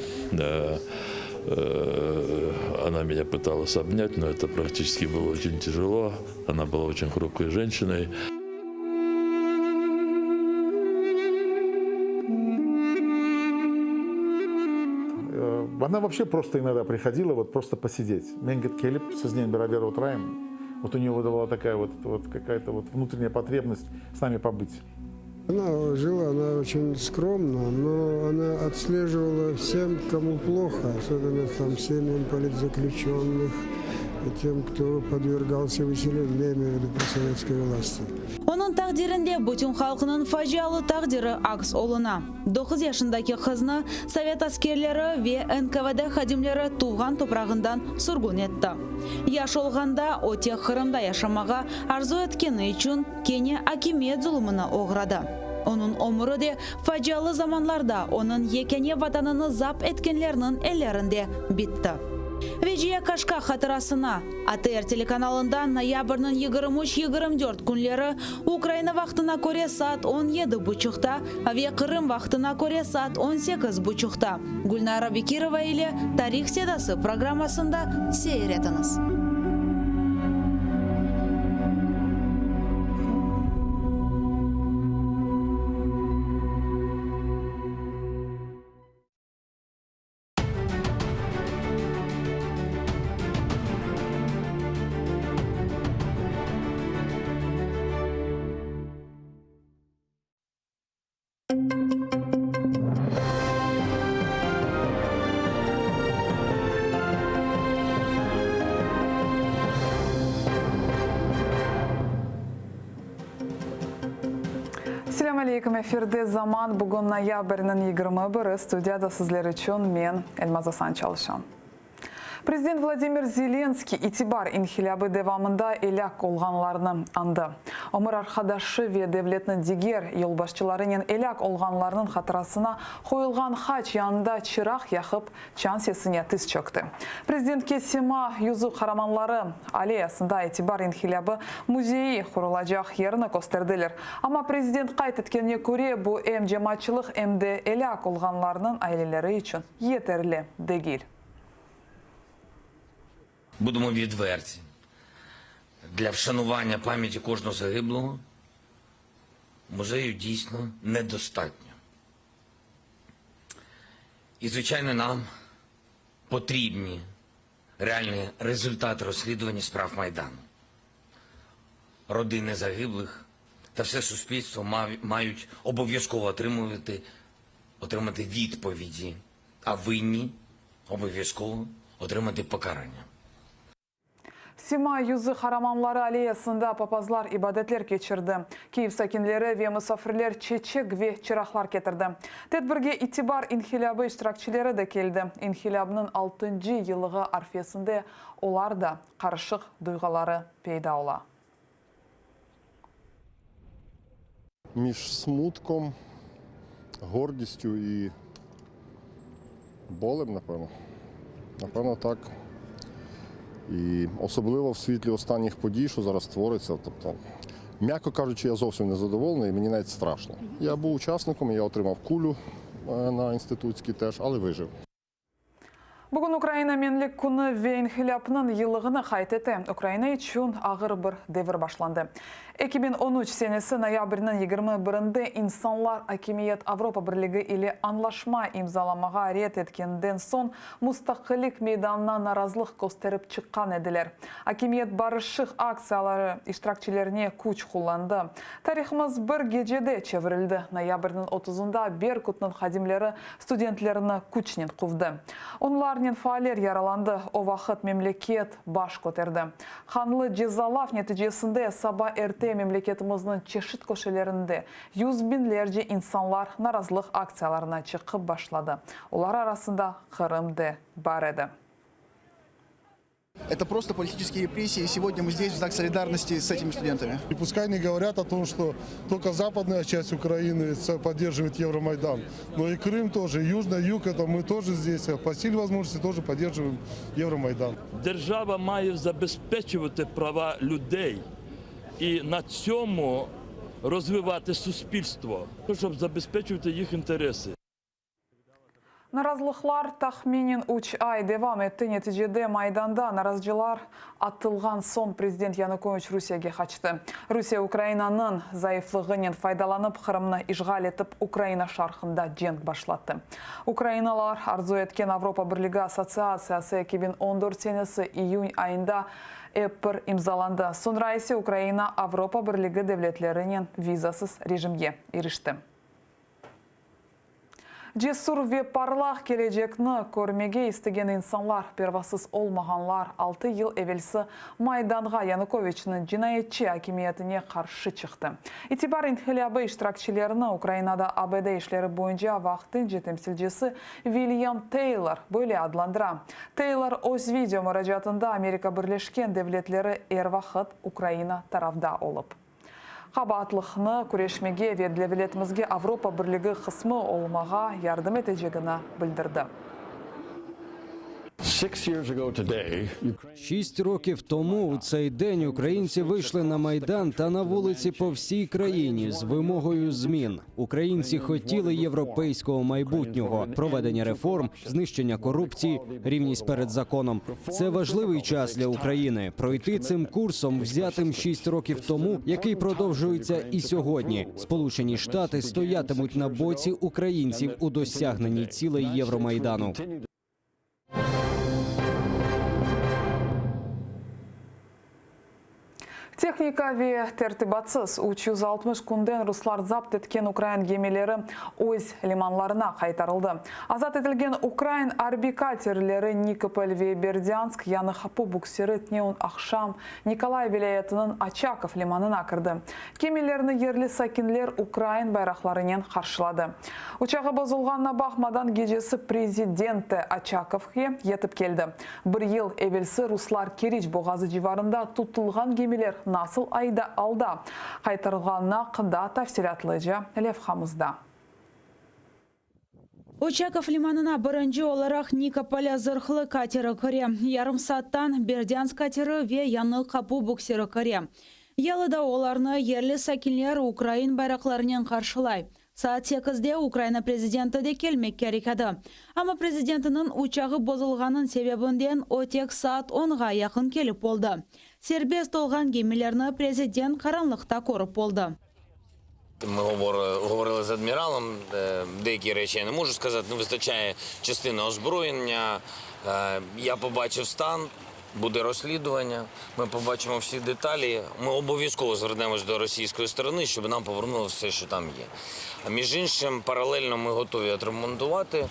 Она меня пыталась обнять, но это практически было очень тяжело. Она была очень хрупкой женщиной. Она вообще просто иногда приходила вот просто посидеть. Мен келіп, сізден бәрабер отырайын. Вот у нее была такая вот какая-то вот внутренняя потребность с нами побыть. Она жила, она очень скромно, но она отслеживала всем, кому плохо, особенно там семьям политзаключенных и тем, кто подвергался выселению, я имею в виду при советской власти. Onun taqdirinde bütün halkının facialı taqdiri aks oluna. 9 yaşındaki kızını Sovet askerleri ve NKVD xadimleri tuğan toprağından sürgün etti. Yaş olğanda o tek Kırım'da yaşamağa arzu etkeni için Kenya hakimiyet zulmuna uğradı. Onun ömrü de facialı zamanlarda onun yekene vatanını zapt etkenlerinin ellerinde bitti. Вежия Кашка хатырасына. АТР телеканалында ноябрьнын 23-24 күнлері Украина вақтына көре саат 17:30, Аве Кырым вақтына көре саат 18:30. Гүлнара Бекирова ile Тарих Седасы программасында сейретіңіз. Assalamu alaikum, efirde zaman bugün noyabr'nın 21'i studiyada sizler için men Elmaz Hasan çalışam. Prezident Vladimir Zelenskiy itibar inhilabı devamında elak olğanlarını andı. Ömür arkadaşı ve devletinin diğer yolbaşçılarının elak olğanlarının hatırasına koyulgan haç yanında çırak yakıp çan sesine tiz çöktü. Prezidentke Sema Yüzü Kahramanları aleyasında itibar inhilabı müzeyi kurulacak yerini gösterdiler. Ama prezident kayıt etkene göre bu hem cemaatçılık hem de elak olğanlarının aileleri için yeterli değil. Будемо відверті. Для вшанування пам'яті кожного загиблого музею дійсно недостатньо. І, звичайно, нам потрібні реальні результати розслідування справ Майдану. Родини загиблих та все суспільство мають обов'язково отримати відповіді, а винні обов'язково отримати покарання. Sema Yüzü Kahramanları aleyasında papazlar ibadetler geçirdi. Kiev sakinleri ve misafirler çiçek ve çıraklar getirdi. Tedbirge itibar inhilabı iştirakçıları da geldi. İnhilabının 6. yılığı arifesinde onlar da karışık duyguları peyda ola. Між смутком, гордістю і болем, напевно. Напевно, так. І особливо в світлі останніх подій, що зараз твориться. Тобто, м'яко кажучи, я зовсім не задоволений, і мені навіть страшно. Я був учасником, я отримав кулю на інститутській теж, але вижив. Bugün Ukrayna Menlik Kuni ve inhilapının yıllığını kayıt etti. Ukrayna için ağır bir devir başlandı. 2013 senesi noyabr'nın 21'inde insanlar Hakimiyet Avrupa Birliği ile anlaşma imzalamağa ret etkenden son müstakillik meydanına narazılık gösterip çıkan ediler. Hakimiyet barışık aksiyaları iştirakçilerine kuch kullandı. Tarihimiz bir gecede çevrildi. Noyabr'nın 30'unda Berkut'nın hadimleri studentlerini kuchnin kuvdu. Onlarning faaller yaralandı. O vakit memleket baş ko'tardi. Kanlı cezalar neticesinde sabah erte memleketimizin çeşit köşelerinde yüz binlerce insanlar narazılık aksiyalarına çıkıp başladı. Onlar arasında Kırım'da var idi. Это просто политические репрессии, и сегодня мы здесь в знак солидарности с этими студентами. И пускай не говорят о том, что только западная часть Украины поддерживает Евромайдан, но и Крым тоже, и Южный Юг, это мы тоже здесь, по силе возможности тоже поддерживаем Евромайдан. Держава має забезпечувати права людей і на цьому розвивати суспільство, щоб забезпечувати їх інтереси. Narazılıklar tahminen 3 ay devam etti. Neticede Maydan'da narazıcılar atılgan son Prezident Yanukovych Rusiyaga kaçtı. Rusya Ukrayna'nın zayıflığının faydalanıp Kırım'ını işgal etip Ukrayna şarkında cenk başlattı. Ukraynalılar arzu etken Avrupa Birliği Assotsiasyası 2014 senesi iyun ayında EPR imzalandı. Sonra ise Ukrayna Avrupa Birliği devletlerinin vizasız rejimge erişti. Cesur ve parlak gelecekni görmege istegen insanlar, pervasız olmaganlar 6 yıl evvelsi Maydan'a Yanukovych'nin cinayetçi hakimiyetine karşı çıktı. İtibar inhilabı iştirakçılarını Ukrayna'da ABD işleri boyunca vaktince temsilcisi William Taylor böyle adlandıra. Taylor öz video müracaatında Amerika Birleşken Devletleri ervaqt Ukrayna tarafda olup. Qabatlıqni kureşmege ve devletimizge Avrupa Birliği kısmı olmağa yardım edeceğini bildirdi. 6 років тому у цей день українці вийшли на Майдан та на вулиці по всій країні з вимогою змін. Українці хотіли європейського майбутнього, проведення реформ, знищення корупції, рівність перед законом. Це важливий час для України. Пройти цим курсом, взятим 6 років тому, який продовжується і сьогодні. Сполучені Штати стоятимуть на боці українців у досягненні цілей Євромайдану. Техникави тертибатсыз 360 күнден руслар запт еткен Украин гемелері өз лиманларына қайтарылды. Азат етілген Украин арби катерлері Никополь ве Бердянск, яны хапу буксері Тнеун Ақшам, Николай вилаятының Очаков лиманына кірді. Кемелеріні ерлі сакинлер Украин байрақларынан қаршылады. Учағы бозылғанына бақмадан гежесі президенті Очаковке етіп келді. Бір ел әвелсі руслар Керич боғазы живарында тұтылған гемелер насыл айда алда. Қайтарылғанына қында тәфсиратлыжы левхамызда. Очаков лиманына бірінші оларақ Никополя зырхлы катері кіре. Ярым саттан Бердянск катері ве яны қапу буксері кіре. Ялыда оларны ерлі сакинлер Украин байрақларынан қаршылай. Saat 8'de Ukrayna prezidenti de kelmek gerekedi. Ama prezidentinin uçağı bozulganın sebebinden o tek saat 10'ga yakın kelip oldu. Serbest olgan gemilerini prezident karanlıkta korup oldu. Ми говорили з адміралом, деякі речі я не можу сказати, не вистачає частини озброєння. Я побачив стан, буде розслідування, ми побачимо всі деталі. Ми обов'язково звернемось до російської сторони, щоб нам повернули все, що там є. А між іншим, паралельно ми готові отремонтувати.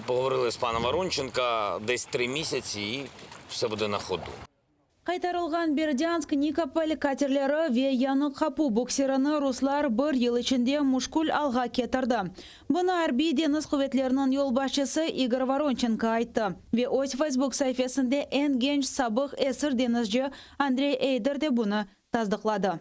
Поговорили з паном Воронченко десь 3 місяці і все буде на ходу. Қайтарылған Бердянск, Никополь катерлері ве яны қапу буксеріні руслар бір ел ішінде мушкул алға кетірді. Бұны арби деңіз құветлерінің yol başçısı Igor Voronченко айтты. Ve өз Facebook sayfasında en genç sabık esir denizci Андрей Эйдер де бұны таздықлады.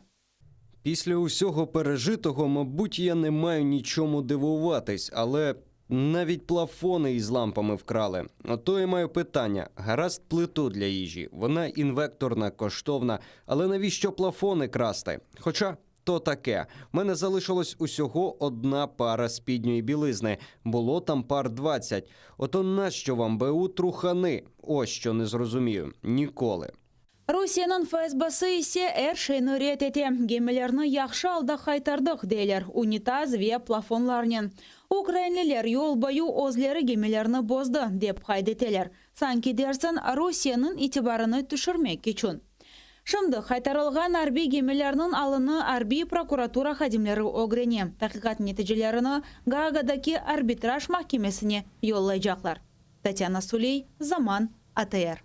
Після усього пережитого, мабуть, я не маю нічому дивуватись, але навіть плафони із лампами вкрали. Ото і маю питання. Гаразд плиту для їжі. Вона інвекторна, коштовна. Але навіщо плафони красти? Хоча то таке. В мене залишилось усього 1 пара спідньої білизни. Було там пар 20. Ото нащо вам БУ трухани? Ось що не зрозумію. Ніколи. Русияның ФСБ-сы ise әршейні рет ете. Гемелерні яқшы алда қайтардық дейлер. Унитаз ве плафонларнен. Украинлілер yol boyu өзлері гемелерні бозды деп қайдетелер. Санки дерсін Русияның итибарыны түшірмек кечун. Шымды қайтарылған арби гемелерінің алыны арби прокуратура хадимлері огрене. Тақиқат нетижелеріні Гаагадaki арбитраж махкемесіне yollayacaklar. Татьяна Сулей, Zaman, АТР.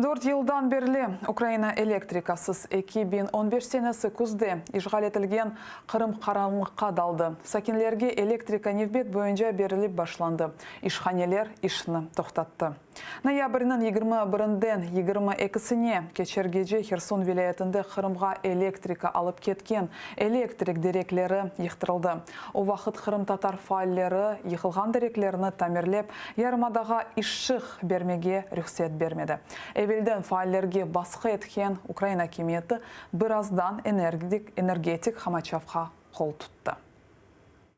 4 yıldan beri Ukrayna elektrikasız 2015 senesi kuzde işgal etilgen Kırım karanlıkka daldı. Sakinlerge elektrika nefbet boyunca berilip başlandı. İşhaneler işini toxtattı. Noyabrının 21'den 22'sine keçer gece Kherson vilayetinde Kırımga elektrika alıp ketken elektrik direkleri yıktırıldı. O vakit Kırım Tatar failleri yıkılgan direklerini tamirlep yarımadaga işçi bermege rüksiyet bermedi. Evvelden faillerge baskı etken Ukrayna hükümeti birazdan energetik хамачавға қол tuttu.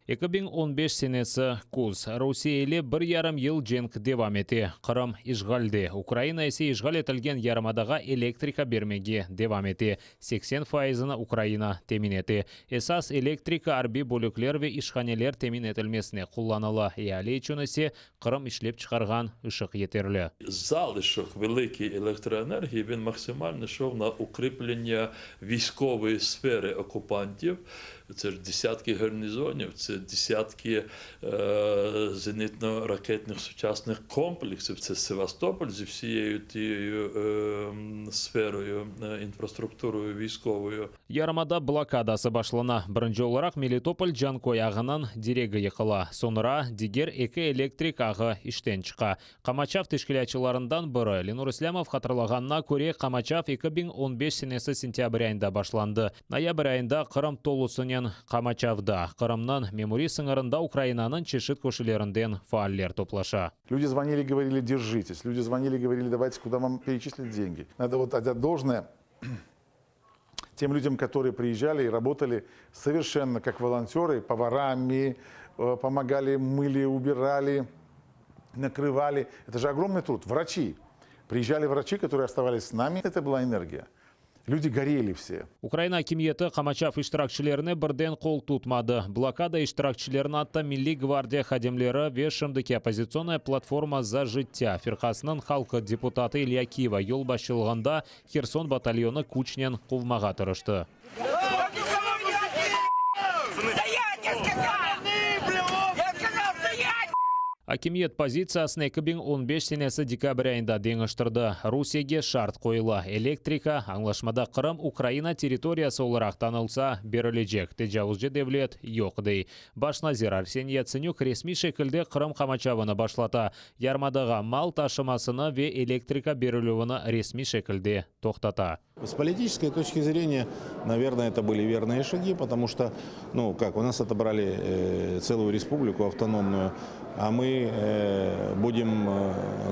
2015 senesi kuz. Rusiya ile 1,5 yıl cenk devam etti. Kırım işgaldi. Ukrayna ise işgal etilgen yarımadaga elektrika bermege devam etti. 80%'ını Ukrayna temin etti. Esas elektrika arbi bölükler ve işhaneler temin etilmesine kullanılı. Yali için ise Kırım işlep çıkargan ışık yeterli. Залишок великої електроенергії він максимально йшов на укріплення військової сфери окупантів. Це ж десятки гарнізонів, це десятки зенітно-ракетних сучасних комплексів. Це Севастополь зі всією тією сферою, інфраструктурою військовою. Ярымада блокадасы башлана. Бірінші оларақ Мелитополь жанкой ағынан дерегі екіла. Соныра дигер эки электрик ағы іштен чықа. Қамачав тешкілячыларындан бірі Ленур Ислямов қатырлағанына көре Қамачав 2015 сенесі сентябрь айында башланды. Ноябрь айында Қырым толысынан Кырымнен Камачавда. Кырымнан мемори сыңарында Украинанын чешит көшелерінден фааллер топлаша. Люди звонили, говорили, держитесь. Люди звонили, говорили, давайте, куда вам перечислить деньги. Надо вот отдать должное тем людям, которые приезжали и работали совершенно как волонтеры, поварами, помогали, мыли, убирали, накрывали. Это же огромный труд. Врачи. Приезжали врачи, которые оставались с нами. Это была энергия. Люди горели все. Украина хакимияты Камачав иштиракчыларыны бірден қол tutмады. Блокада иштиракчыларын атта Милли гвардия хадимлері вешімдіке оппозиционная платформа «За життя» фирқасының халқы депутаты Илья Киева ел басшылығында Херсон батальоны күчнен қувмаға тұрышты. Акимиет позициясына 2015 сенесі декабрь айында деңіштірді. Русияге шарт қойыла. Электрика аңлашмада Қырым Украина территориясы оларақ танылса берілежек. Тежавузже девлет йоқдей. Баш назир Арсений Яценюк ресми шекілде Қырым Камачавыны башлата. Ярмадаға мал ташымасыны ве электрика берілуіні ресми шекілде тоқтата. С политической точки зрения, наверное, это были верные шаги, потому что, у нас отобрали целую республику автономную, а мы будем,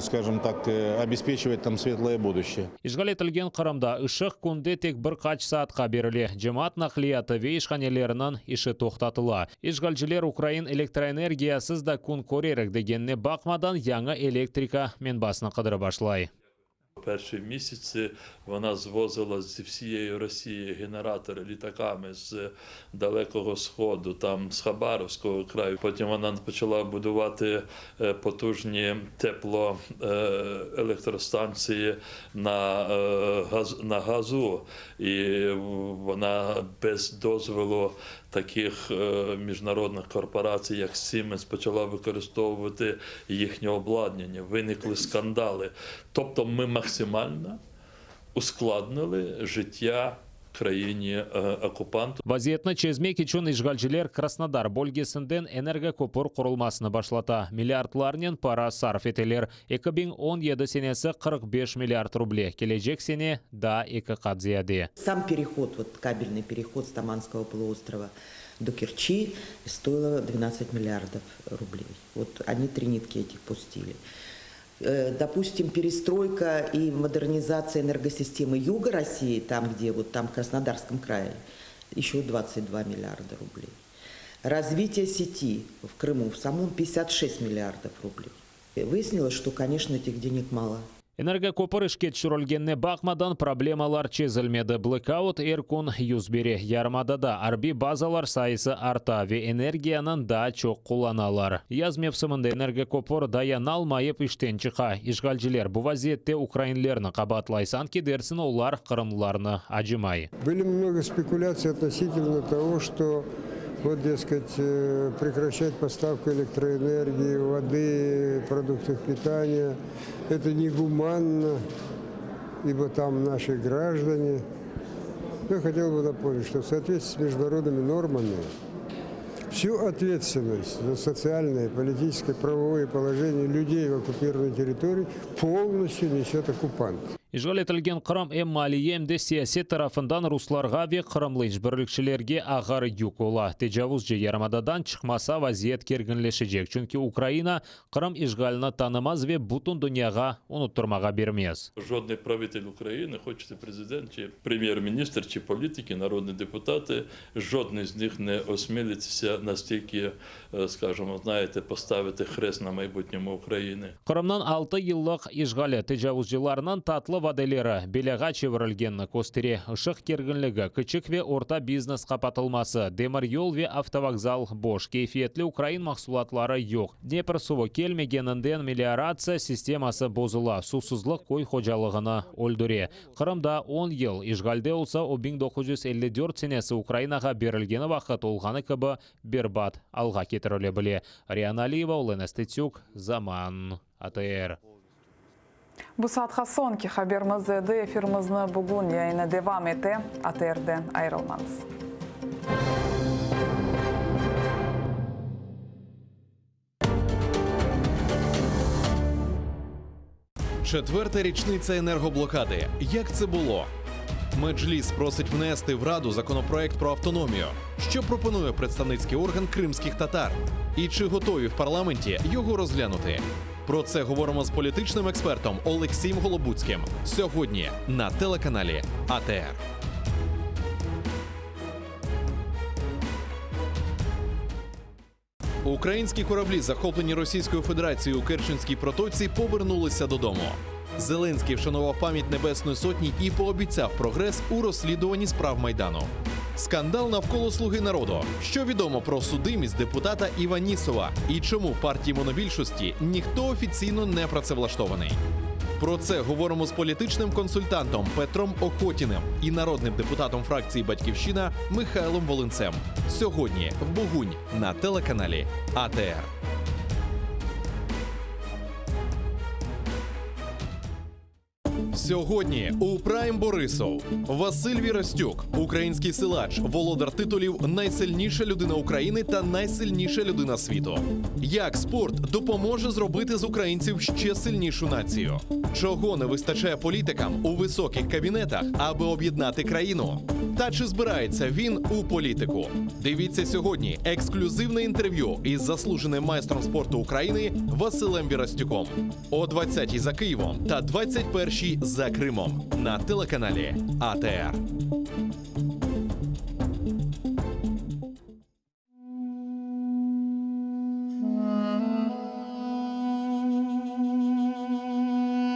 скажем так, обеспечивать там светлое будущее. Ишғал етілген Қырымда ұшық күнде тек бір қач саатқа берілі. Жемат нақлияты ве ишханелерінің іші тоқтатыла. Ишғалжылер Украин электроэнергиясыз да күн көрерік дегенне бақмадан яңа электрика мен басына қыдыры башлай. Перші місяці вона звозила зі всієї Росії генератори літаками з Далекого Сходу, там з Хабаровського краю. Потім вона почала будувати потужні теплоелектростанції на газу. І вона без дозволу таких міжнародних корпорацій, як Siemens, почала використовувати їхнє обладнання. Виникли скандали. Тобто ми максимально ускладнили життя країні-окупанту. Вазиетні чезмек için ишгалчылер Краснодар бөлгесінден энергокопор құрылмасыны башлата. Миллиардларнен пара сарф етелер. 2017 сенесі 45 миллиард рублей. Кележек сене да 2 қат зияде. Сам переход, кабельный переход с Таманского полуострова до Керчи стоило 12 миллиардов рублей. Они 3 нитки этих пустили. Допустим, перестройка и модернизация энергосистемы юга России, там, где там в Краснодарском крае, еще 22 миллиарда рублей. Развитие сети в Крыму, в самом 56 миллиардов рублей. Выяснилось, что, конечно, этих денег мало. Энергокопор ішкет шүрілгенне бақмадан проблемалар чезілмеді. Блэкаут эркун юзбере. Ярмадада арби базалар сайысы арта ве энергияның да чоқ құланалар. Яз мевсімінде энергокопор даяналмайып іштен чыға. Ишгалжілер бұ вазиетте украинлерні қабатлайсан кедерсін олар қырымларны ажымай. Были много спекуляций относительно того, что дескать, прекращать поставку электроэнергии, воды, продуктов питания. Это негуманно, ибо там наши граждане. Я хотел бы напомнить, что в соответствии с международными нормами всю ответственность за социальное, политическое, правовое положение людей в оккупированной территории полностью несет оккупант. Ишғал етілген Қырым малиемде сиясет тарафындан русларға ве қырымлы бірлікшілерге ағар юк ола. Тежавузже ярмададан чықмаса вазиет кергінлешежек. Чүнки Украина Қырым ишғалына танымаз ве бұтын дүнияға ұнуттырмаға бермес. Жодний правитель України, хоч це президент, чи прем'єр-міністр, чи політики, народні депутати, жодний з них не осмілиться настільки, скажімо, поставити хрест на майбутньому України. Қырымнан 6 yıllık ишғалі тежавузжыларынан татлы ваделері беляға чевірілген костере ұшық кергінлігі, кічік ве орта бизнес қапатылмасы, демір yol ве автовокзал бош, кейфиетлі Украин мақсулатлары yok. Днепр суы келмегенінден мелиорация системасы бозыла, сусызлық кой қожалығына өлдіре. Қырымда 10 yıl ишғалде олса 1954 сенесі Украинаға берілгені вақыт олғаны кібі бербат алға кетірілі біле. Риана Алиева, Олена Стецюк, Заман, АТР. Bu saatga sonki haberimizni efirimizni bugun yayına devam eti. ATR'den ayrılmanız. Четверта річниця енергоблокади. Як це було? Меджліс просить внести в Раду законопроект про автономію. Що пропонує представницький орган кримських татар? І чи готові в парламенті його розглянути? Про це говоримо з політичним експертом Олексієм Голобуцьким сьогодні на телеканалі АТР. Українські кораблі, захоплені Російською Федерацією у Керченській протоці, повернулися додому. Зеленський вшанував пам'ять Небесної Сотні і пообіцяв прогрес у розслідуванні справ Майдану. Скандал навколо «Слуги народу». Що відомо про судимість депутата Іванісова? І чому в партії монобільшості ніхто офіційно не працевлаштований? Про це говоримо з політичним консультантом Петром Охотіним і народним депутатом фракції «Батьківщина» Михайлом Волинцем. Сьогодні в Бугунь на телеканалі АТР. Сьогодні у Прайм Борисов Василь Вірастюк, український силач, володар титулів «Найсильніша людина України» та «Найсильніша людина світу». Як спорт допоможе зробити з українців ще сильнішу націю? Чого не вистачає політикам у високих кабінетах, аби об'єднати країну? Та чи збирається він у політику? Дивіться сьогодні ексклюзивне інтерв'ю із заслуженим майстром спорту України Василем Вірастюком. О 20-й за Києвом та 21-й за Кримом на телеканалі АТР.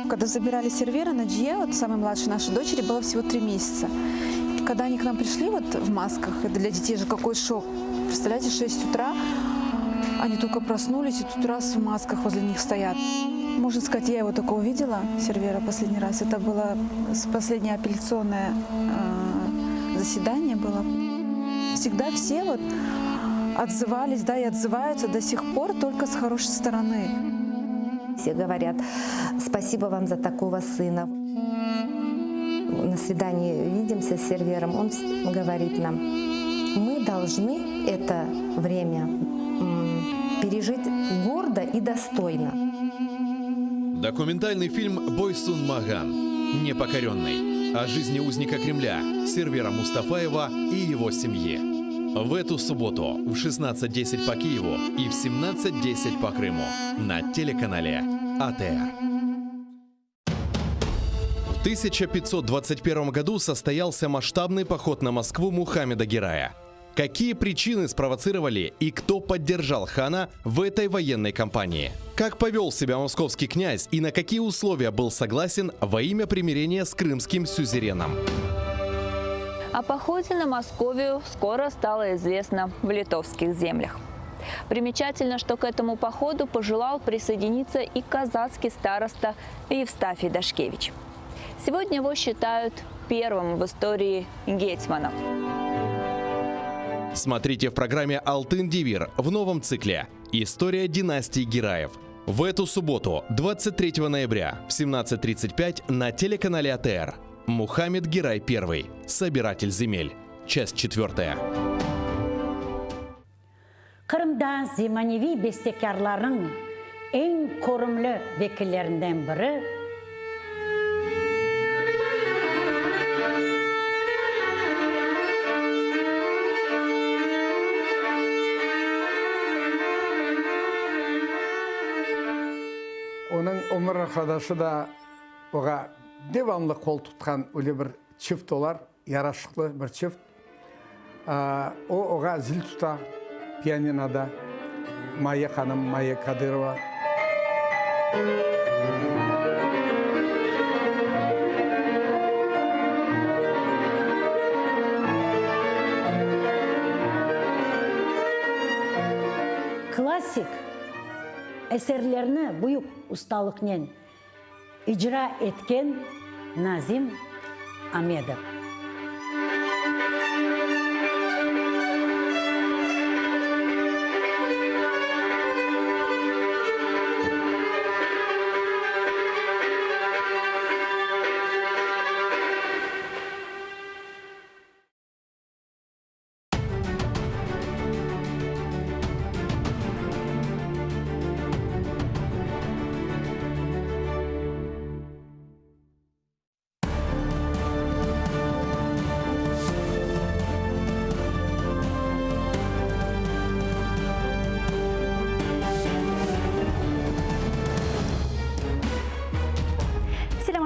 Когда забирали сервера на Джье, вот самой младшей нашей дочери, было всего 3 месяца. Когда они к нам пришли вот в масках, это для детей же какой шок. Представляете, 6 утра, они только проснулись, и тут раз в масках возле них стоят. Можно сказать, я его только увидела, сервера, последний раз. Это было последнее апелляционное заседание было. Всегда все вот отзывались, да, и отзываются до сих пор только с хорошей стороны. Все говорят: спасибо вам за такого сына. На свидании видимся с сервером, он говорит нам: мы должны это время пережить гордо и достойно. Документальный фильм «Бойсун Маган. Непокоренный» о жизни узника Кремля, сервера Мустафаева и его семьи. В эту субботу в 16:10 по Киеву и в 17:10 по Крыму на телеканале АТР. В 1521 году состоялся масштабный поход на Москву Мухаммеда Герая. Какие причины спровоцировали и кто поддержал хана в этой военной кампании? Как повел себя московский князь и на какие условия был согласен во имя примирения с крымским сюзереном? О походе на Московию скоро стало известно в литовских землях. Примечательно, что к этому походу пожелал присоединиться и казацкий староста Евстафий Дашкевич. Сегодня его считают первым в истории гетьманом. Смотрите в программе «Алтын Девир» в новом цикле «История династии Гераев». В эту субботу, 23 ноября в 17:35 на телеканале АТР. Мухаммед Герай I. Собиратель земель. Часть 4. Kırım'da Zemanevi bestekarların en korumlu vekillerinden biri Onun Ömer arkadaşı da oğa devamlı kol tutkan öyle bir çift olar, yaraşıklı bir çift. O oğa zil tuta, piyaninoda, Maya Hanım, Maya Kadyrova. klasik eserlerini büyük ustalıkla icra etken Nazim Amedov.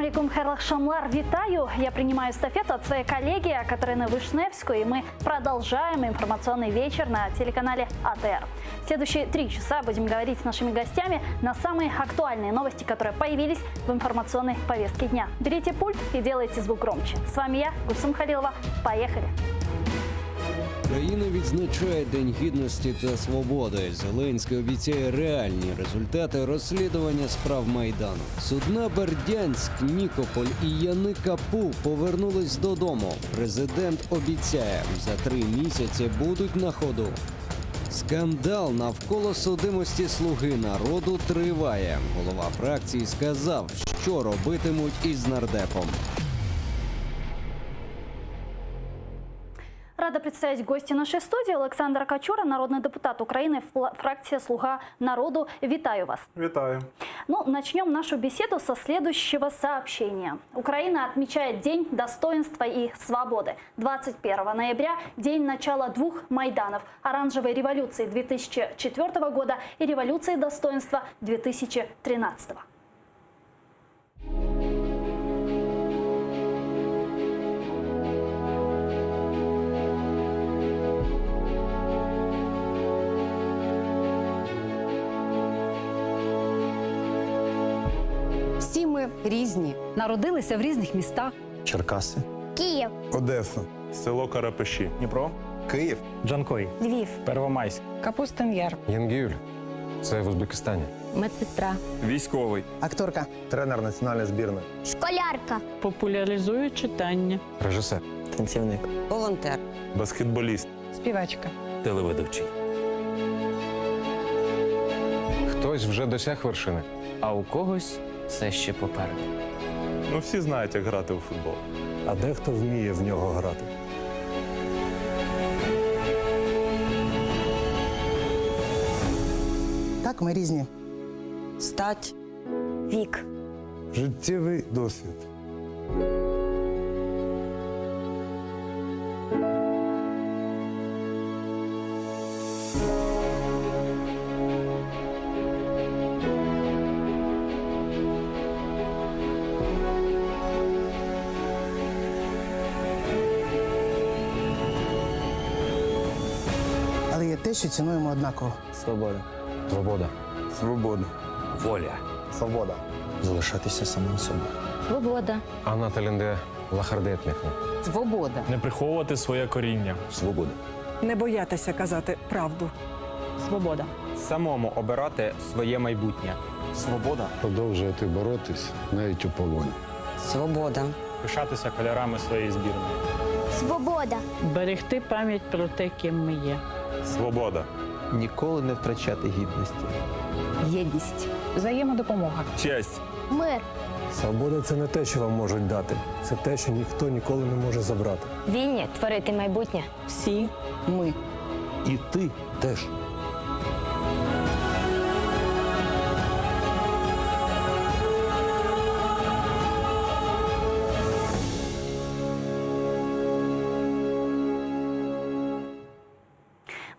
алейкум, хайрлах шамлар, витаю. Я принимаю эстафету от своей коллеги Катерины Вышневской, и мы продолжаем информационный вечер на телеканале АТР. В следующие 3 часа будем говорить с нашими гостями на самые актуальные новости, которые появились в информационной повестке дня. Берите пульт и делайте звук громче. С вами я, Гульсум Халилова. Поехали! Країна відзначає День Гідності та Свободи. Зеленський обіцяє реальні результати розслідування справ Майдану. Судна Бердянськ, Нікополь і Яни-Капу повернулись додому. Президент обіцяє, за 3 місяці будуть на ходу. Скандал навколо судимості «Слуги народу» триває. Голова фракції сказав, що робитимуть із нардепом. Рада представить гостя нашей студии. Олександр Качура, народный депутат Украины, фракция «Слуга народу». Витаю вас. Витаю. Ну, начнем нашу беседу со следующего сообщения. Украина отмечает День достоинства и свободы. 21 ноября – день начала 2 Майданов. Оранжевой революции 2004 года и революции достоинства 2013 года. Всі ми різні. Народилися в різних містах. Черкаси. Київ. Одеса. Село Карапеші. Дніпро. Київ. Джанкой. Львів. Первомайськ. Капустин-Яр. Янгіюль. Це в Узбекистані. Медсестра. Військовий. Акторка. Тренер національної збірної. Школярка. Популяризує читання. Режисер. Танцівник. Волонтер. Баскетболіст. Співачка. Телеведучий. Хтось вже досяг вершини. А у когось все ще попереду. Ну, всі знають, як грати у футбол. А дехто вміє в нього грати. Так, ми різні. Стать. Вік. Життєвий досвід. Але є те, що цінуємо однаково. Свобода. Свобода. Свобода. Воля. Свобода. Залишатися самим собою. Свобода. Анна Талінде Лахардетникна. Свобода. Не приховувати своє коріння. Свобода. Не боятися казати правду. Свобода. Самому обирати своє майбутнє. Свобода. Продовжувати боротись навіть у полоні. Свобода. Пишатися кольорами своєї збірної. Свобода. Берегти пам'ять про те, ким ми є. Свобода. Ніколи не втрачати гідності. Єдність. Взаємодопомога. Честь. Мир. Свобода – це не те, що вам можуть дати. Це те, що ніхто ніколи не може забрати. Вільні творити майбутнє. Всі ми. І ти теж.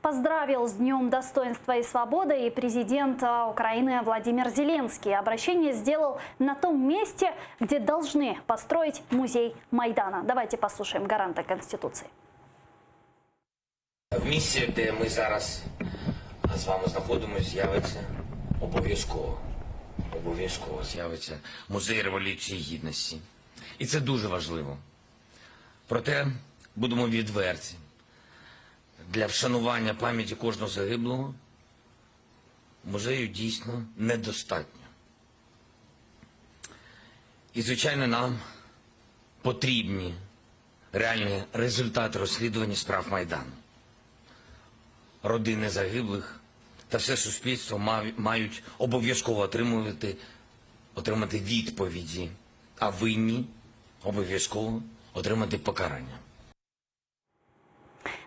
Поздравил с Днем достоинства и свободы и президент Украины Владимир Зеленский. Обращение сделал на том месте, где должны построить музей Майдана. Давайте послушаем гаранта Конституции. В місці, де ми зараз з вами знаходимося, з'явиться обов'язково з'явиться музей Революції Гідності. І це дуже важливо. Проте будемо відверті. Для вшанування пам'яті кожного загиблого музею дійсно недостатньо. І, звичайно, нам потрібні реальні результати розслідування справ Майдану. Родини загиблих та все суспільство мають обов'язково отримати відповіді, а винні обов'язково отримати покарання.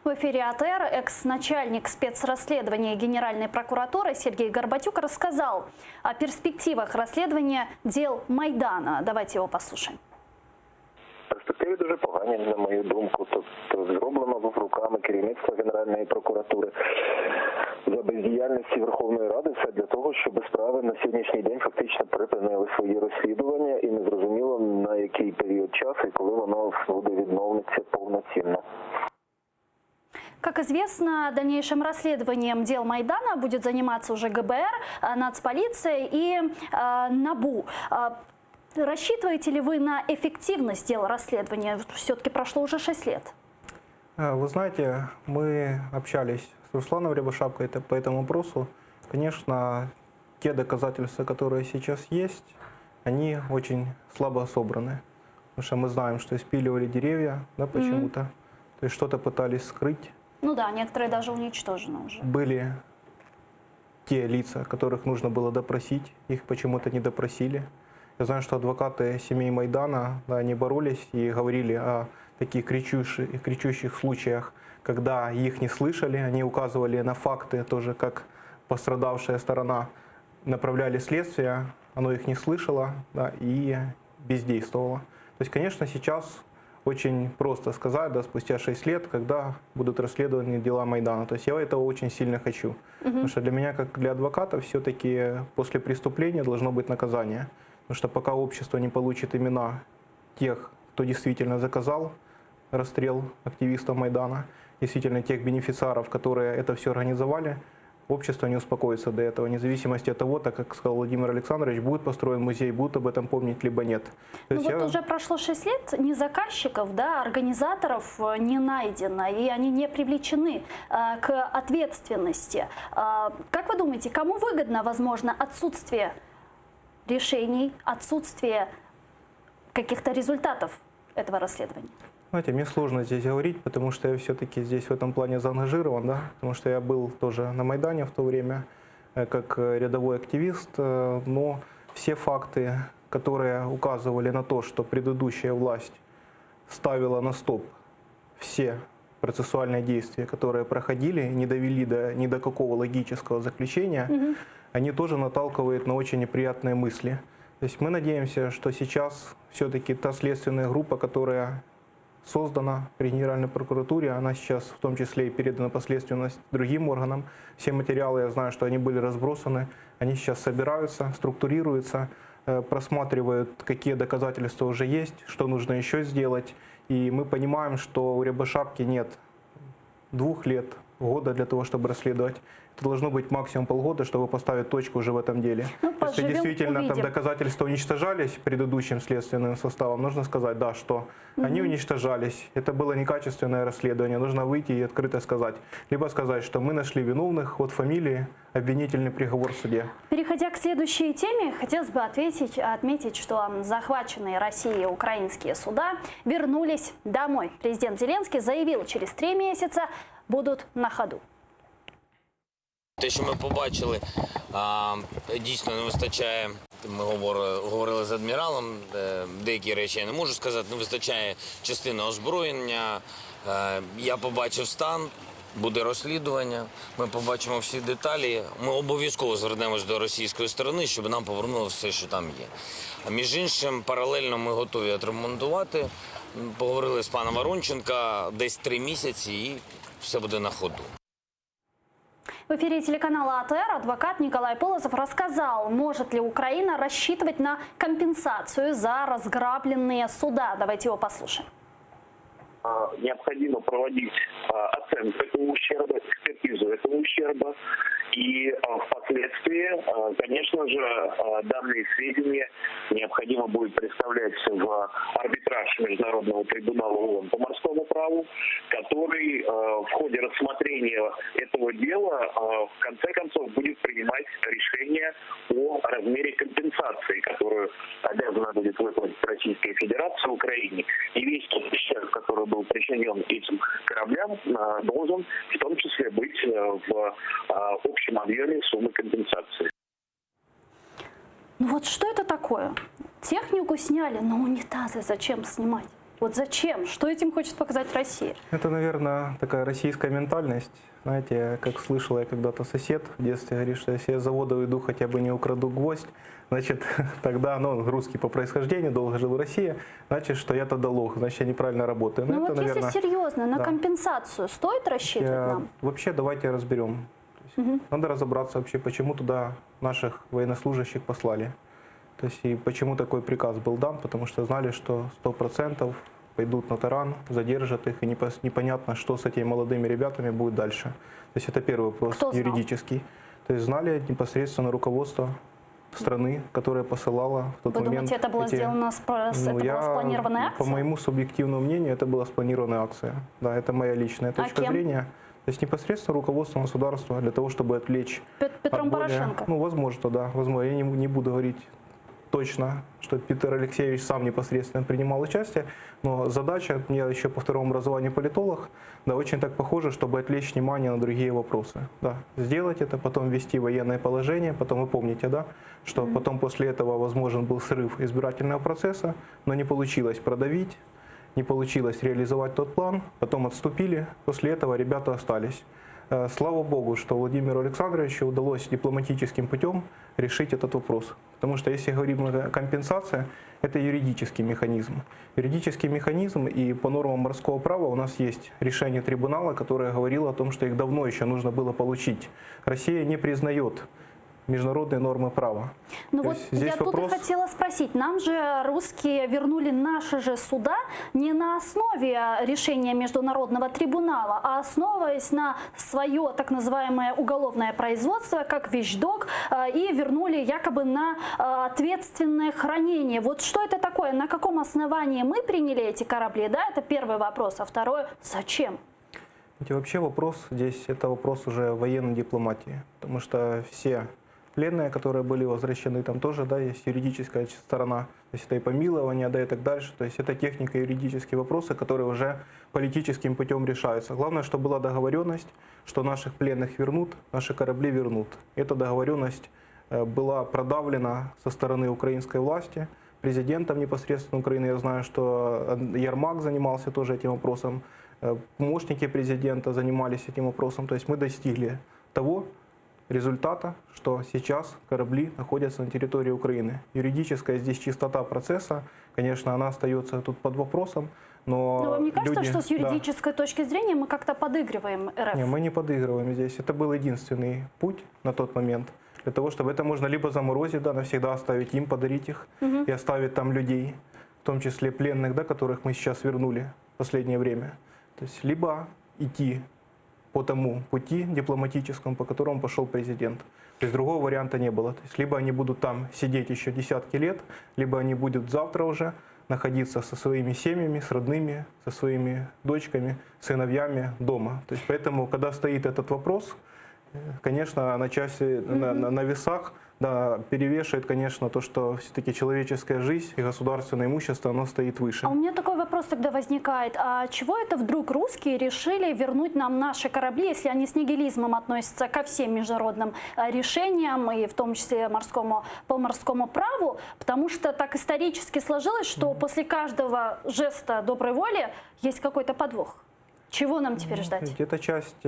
В эфире АТР экс-начальник спецрасследования Генеральной прокуратуры Сергей Горбатюк рассказал о перспективах расследования дел Майдана. Давайте его послушаем. Перспективи дуже погані, на мою думку. Тобто зроблено руками керівництва Генеральної прокуратури за бездіяльності Верховної Ради все для того, щоб справи на сьогоднішній день фактично припинили свої розслідування і незрозуміло приходить час і коли воно буде відновлюється повноцінно. Как известно, дальнейшим расследованием дел Майдана будет заниматься уже ГБР, Нацполиция и НАБУ. Рассчитываете ли вы на эффективность дел расследования? Все-таки прошло уже 6 лет. Вы знаете, мы общались с Русланом Рябошапкой по этому вопросу. Конечно, те доказательства, которые сейчас есть, они очень слабо собраны. Потому что мы знаем, что испиливали деревья, да, почему-то. То есть что-то пытались скрыть. Ну да, некоторые даже уничтожены уже. Были те лица, которых нужно было допросить, их почему-то не допросили. Я знаю, что адвокаты семей Майдана, да, они боролись и говорили о таких кричущих случаях, когда их не слышали, они указывали на факты, тоже как пострадавшая сторона, направляли следствие, оно их не слышало, да, и бездействовало. То есть, конечно, сейчас очень просто сказать, да, спустя 6 лет, когда будут расследованы дела Майдана. То есть я этого очень сильно хочу. Потому что для меня, как для адвоката, все-таки после преступления должно быть наказание. Потому что пока общество не получит имена тех, кто действительно заказал расстрел активистов Майдана, действительно тех бенефициаров, которые это все организовали, общество не успокоится до этого, вне зависимости от того, так как сказал Владимир Александрович, будет построен музей, будут об этом помнить, либо нет. То Ну вот уже прошло 6 лет, ни заказчиков, да, организаторов не найдено, и они не привлечены к ответственности. Как вы думаете, кому выгодно, возможно, отсутствие решений, отсутствие каких-то результатов этого расследования? Знаете, мне сложно здесь говорить, потому что я все-таки здесь в этом плане заангажирован, да, потому что я был тоже на Майдане в то время, как рядовой активист, но все факты, которые указывали на то, что предыдущая власть ставила на стоп все процессуальные действия, которые проходили, не довели ни до какого логического заключения, они тоже наталкивают на очень неприятные мысли. То есть мы надеемся, что сейчас все-таки та следственная группа, которая создана при Генеральной прокуратуре, она сейчас в том числе и передана последственность другим органам. Все материалы, я знаю, что они были разбросаны, они сейчас собираются, структурируются, просматривают, какие доказательства уже есть, что нужно еще сделать. И мы понимаем, что у Рябошапки нет 2 лет, года для того, чтобы расследовать. Это должно быть максимум полгода, чтобы поставить точку уже в этом деле. Ну, если действительно там доказательства уничтожались предыдущим следственным составом, нужно сказать, да, что они уничтожались, это было некачественное расследование, нужно выйти и открыто сказать. Либо сказать, что мы нашли виновных, вот фамилии, обвинительный приговор в суде. Переходя к следующей теме, хотелось бы отметить, что захваченные Россией украинские суда вернулись домой. Президент Зеленский заявил, через 3 месяца будут на ходу. Те, що ми побачили, дійсно не вистачає. Ми говорили з адміралом, деякі речі я не можу сказати, не вистачає частини озброєння. Я побачив стан, буде розслідування, ми побачимо всі деталі. Ми обов'язково звернемось до російської сторони, щоб нам повернули все, що там є. А між іншим, паралельно ми готові відремонтувати. Поговорили з паном Воронченко, десь 3 місяці і все буде на ходу. В эфире телеканала АТР адвокат Николай Полозов рассказал, может ли Украина рассчитывать на компенсацию за разграбленные суда. Давайте его послушаем. Необходимо проводить оценку этого ущерба, экспертизу этого ущерба. И впоследствии, конечно же, данные сведения необходимо будет представлять в арбитраж Международного трибунала ООН по морскому праву, который в ходе рассмотрения этого дела в конце концов будет принимать решение о размере компенсации, которую обязана будет выплатить Российская Федерация Украине. И весь тот ущерб, который был причинен этим кораблям, должен в том числе быть в общем объеме суммы компенсации. Ну вот что это такое? Технику сняли, но унитазы зачем снимать? Вот зачем? Что этим хочет показать Россия? Это, наверное, такая российская ментальность. Знаете, как слышал я когда-то сосед в детстве, говорит, что если я с завода уйду, хотя бы не украду гвоздь, значит, тогда, он русский по происхождению, долго жил в России, значит, что я тогда лох, значит, я неправильно работаю. Ну это, вот наверное, если серьезно, на да. компенсацию стоит рассчитывать нам? Вообще, давайте разберем. Надо разобраться вообще, почему туда наших военнослужащих послали. То есть и почему такой приказ был дан? Потому что знали, что 100% пойдут на таран, задержат их, и непонятно, что с этими молодыми ребятами будет дальше. То есть это первый вопрос юридический. То есть знали непосредственно руководство страны, которая посылала в тот момент. Вы думаете, это было сделано, это была спланированная акция? По моему субъективному мнению, это была спланированная акция. Да, это моя личная точка зрения. То есть непосредственно руководством государства для того, чтобы отвлечь Петром Порошенко? Ну, возможно, да. Возможно. Я не буду говорить точно, что Петр Алексеевич сам непосредственно принимал участие, но задача, я еще по второму образованию политолог, да, очень так похоже, чтобы отвлечь внимание на другие вопросы. Да, сделать это, потом ввести военное положение, потом вы помните, да, что потом после этого возможен был срыв избирательного процесса, но не получилось продавить, не получилось реализовать тот план, потом отступили, после этого ребята остались. Слава Богу, что Владимиру Александровичу удалось дипломатическим путем решить этот вопрос. Потому что если говорим о компенсации, это юридический механизм. Юридический механизм, и по нормам морского права у нас есть решение трибунала, которое говорило о том, что их давно еще нужно было получить. Россия не признает международные нормы права. Ну вот я тут и хотела спросить, нам же русские вернули наши же суда не на основе решения Международного трибунала, а основываясь на свое так называемое уголовное производство, как вещдок, и вернули якобы на ответственное хранение. Вот что это такое? На каком основании мы приняли эти корабли? Да, это первый вопрос. А второй, зачем? Вообще вопрос здесь, это вопрос уже военной дипломатии, потому что все пленные, которые были возвращены, там тоже, да, есть юридическая сторона, то есть это и помилование, да, и так дальше, то есть это техника, юридические вопросы, которые уже политическим путем решаются. Главное, чтобы была договоренность, что наших пленных вернут, наши корабли вернут. Эта договоренность была продавлена со стороны украинской власти, президентом непосредственно Украины. Я знаю, что Ермак занимался тоже этим вопросом, помощники президента занимались этим вопросом, то есть мы достигли того результата, что сейчас корабли находятся на территории Украины. Юридическая здесь чистота процесса, конечно, она остается тут под вопросом, но вам не кажется, люди, что с юридической точки зрения мы как-то подыгрываем РФ? Не, мы не подыгрываем здесь. Это был единственный путь на тот момент. Для того, чтобы это можно либо заморозить, да, навсегда оставить им, подарить их, и оставить там людей, в том числе пленных, да, которых мы сейчас вернули в последнее время. То есть либо идти по тому пути дипломатическому, по которому пошел президент. То есть другого варианта не было. То есть либо они будут там сидеть еще десятки лет, либо они будут завтра уже находиться со своими семьями, с родными, со своими дочками, сыновьями дома. То есть поэтому, когда стоит этот вопрос, конечно, на весах, да, перевешивает, конечно, то, что все-таки человеческая жизнь и государственное имущество, оно стоит выше. А у меня такой вопрос тогда возникает. А чего это вдруг русские решили вернуть нам наши корабли, если они с нигилизмом относятся ко всем международным решениям, и в том числе по морскому праву? Потому что так исторически сложилось, что после каждого жеста доброй воли есть какой-то подвох. Чего нам теперь ждать? Это часть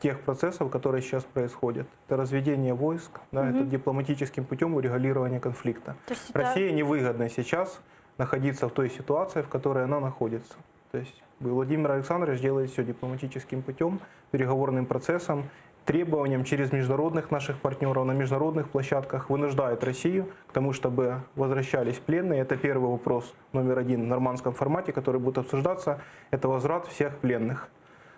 тех процессов, которые сейчас происходят. Это разведение войск, да, это дипломатическим путем урегулирование конфликта. России невыгодно сейчас находиться в той ситуации, в которой она находится. То есть Владимир Александрович делает все дипломатическим путем, переговорным процессом, требованием через международных наших партнеров на международных площадках вынуждает Россию к тому, чтобы возвращались пленные. Это первый вопрос номер один в нормандском формате, который будет обсуждаться. Это возврат всех пленных.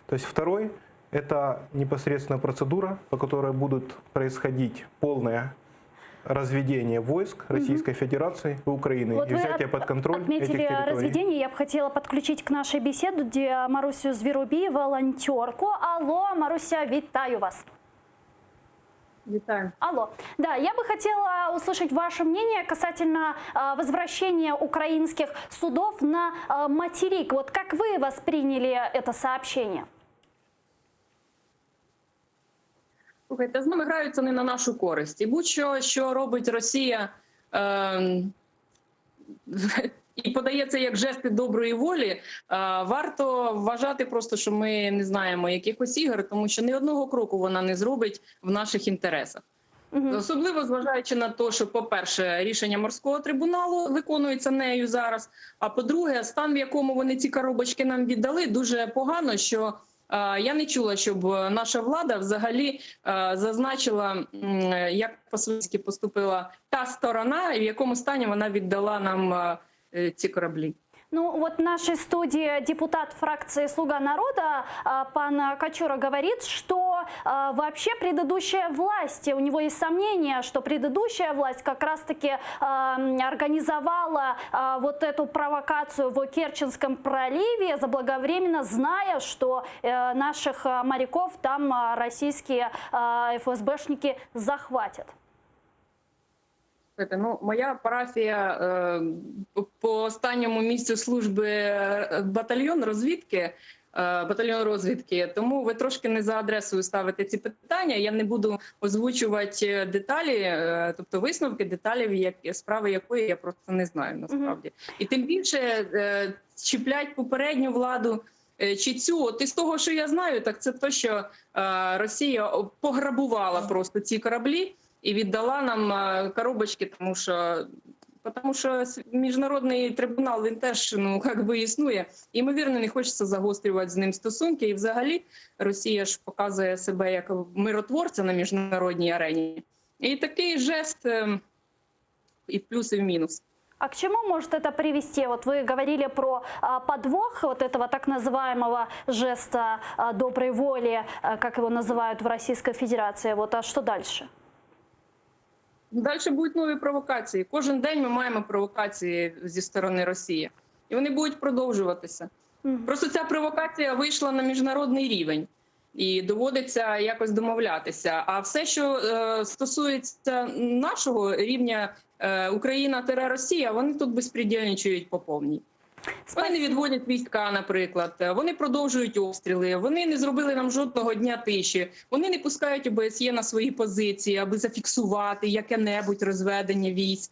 То есть второй — это непосредственно процедура, по которой будут происходить полное разведение войск Российской Федерации и Украины вот и взятие под контроль этих территорий. Отметили разведение, я бы хотела подключить к нашей беседе Марусю Звіробій, волонтерку. Алло, Маруся, вітаю вас. Витаю. Алло. Да, я бы хотела услышать ваше мнение касательно возвращения украинских судов на материк. Вот как вы восприняли это сообщение? Слухайте, з нами граються не на нашу користь. І будь-що, що робить Росія і подається як жести доброї волі, варто вважати просто, що ми не знаємо якихось ігор, тому що ні одного кроку вона не зробить в наших інтересах. Особливо зважаючи на те, що, по-перше, рішення морського трибуналу виконується нею зараз, а по-друге, стан, в якому вони ці коробочки нам віддали, дуже погано, що Я не чула, щоб наша влада взагалі зазначила, як по-свинськи поступила та сторона, і в якому стані вона віддала нам ці кораблі. Ну вот в нашей студии депутат фракции «Слуга народа» пан Качура говорит, что вообще предыдущая власть, у него есть сомнения, что предыдущая власть как раз-таки организовала вот эту провокацию в Керченском проливе, заблаговременно зная, что наших моряков там российские ФСБшники захватят. Ну, моя парафія по останньому місцю служби батальйон розвідки, тому ви трошки не за адресою ставите ці питання. Я не буду озвучувати деталі, тобто висновки деталів, справи якої я просто не знаю насправді. І тим більше чіплять попередню владу чи цю. От із того, що я знаю, так це те, що Росія пограбувала просто ці кораблі і віддала нам коробочки, тому що міжнародний трибунал, він теж існує. Ймовірно, не хочеться загострювати з ним стосунки. І взагалі Росія ж показує себе як миротворця на міжнародній арені. І такий жест і в плюс, і в мінус. А к чему может это привести? Вот вы говорили про подвох вот этого так называемого жеста доброй воли, как его называют в Российской Федерации. Вот, а что дальше? Далі будуть нові провокації. Кожен день ми маємо провокації зі сторони Росії. І вони будуть продовжуватися. Просто ця провокація вийшла на міжнародний рівень. І доводиться якось домовлятися. А все, що стосується нашого рівня Україна-Росія, вони тут безпредельничають по повній. Вони не відводять війська, наприклад, вони продовжують обстріли, вони не зробили нам жодного дня тиші, вони не пускають ОБСЄ на свої позиції, аби зафіксувати яке-небудь розведення військ.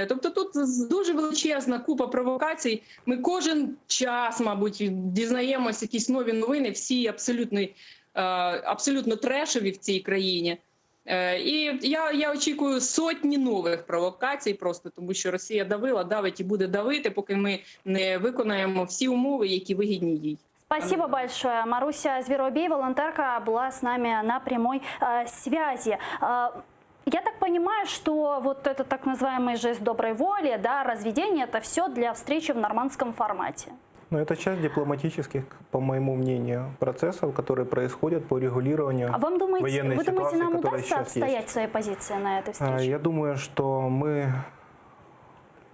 Тобто тут дуже величезна купа провокацій. Ми кожен час, мабуть, дізнаємось якісь нові новини, всі абсолютно трешові в цій країні. І я очікую сотні нових провокацій просто, тому що Росія давить і буде давити, поки ми не виконаємо всі умови, які вигідні їй. Спасибо большое. Маруся Зверобей, волонтерка, была с нами на прямой связи. Я так понимаю, что вот этот так называемый жест доброй воли, да, разведение, это все для встречи в нормандском формате. Но это часть дипломатических, по моему мнению, процессов, которые происходят по регулированию военной ситуации, вы думаете, нам которая удастся сейчас отстоять есть. свои позиции на этой встрече? Я думаю, что мы,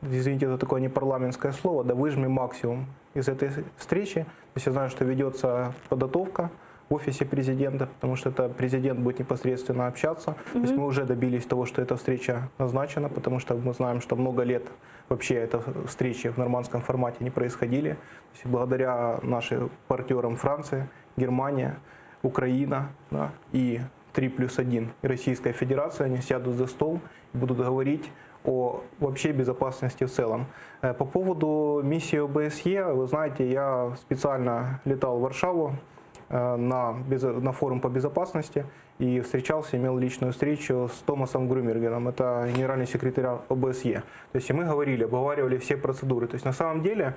извините за такое непарламентское слово, да выжмем максимум из этой встречи. То есть я знаю, что ведется подготовка в офисе президента, потому что это президент будет непосредственно общаться. То есть мы уже добились того, что эта встреча назначена, потому что мы знаем, что много лет вообще это встречи в нормандском формате не происходили. То есть благодаря нашим партнерам Франция, Германия, Украина, да, и 3+1 и Российская Федерация, они сядут за стол и будут говорить о вообще безопасности в целом. По поводу миссии ОБСЕ, вы знаете, я специально летал в Варшаву на форум по безопасности и встречался, имел личную встречу с Томасом Грумергеном, это генеральный секретарь ОБСЕ. То есть и мы обговаривали все процедуры. То есть на самом деле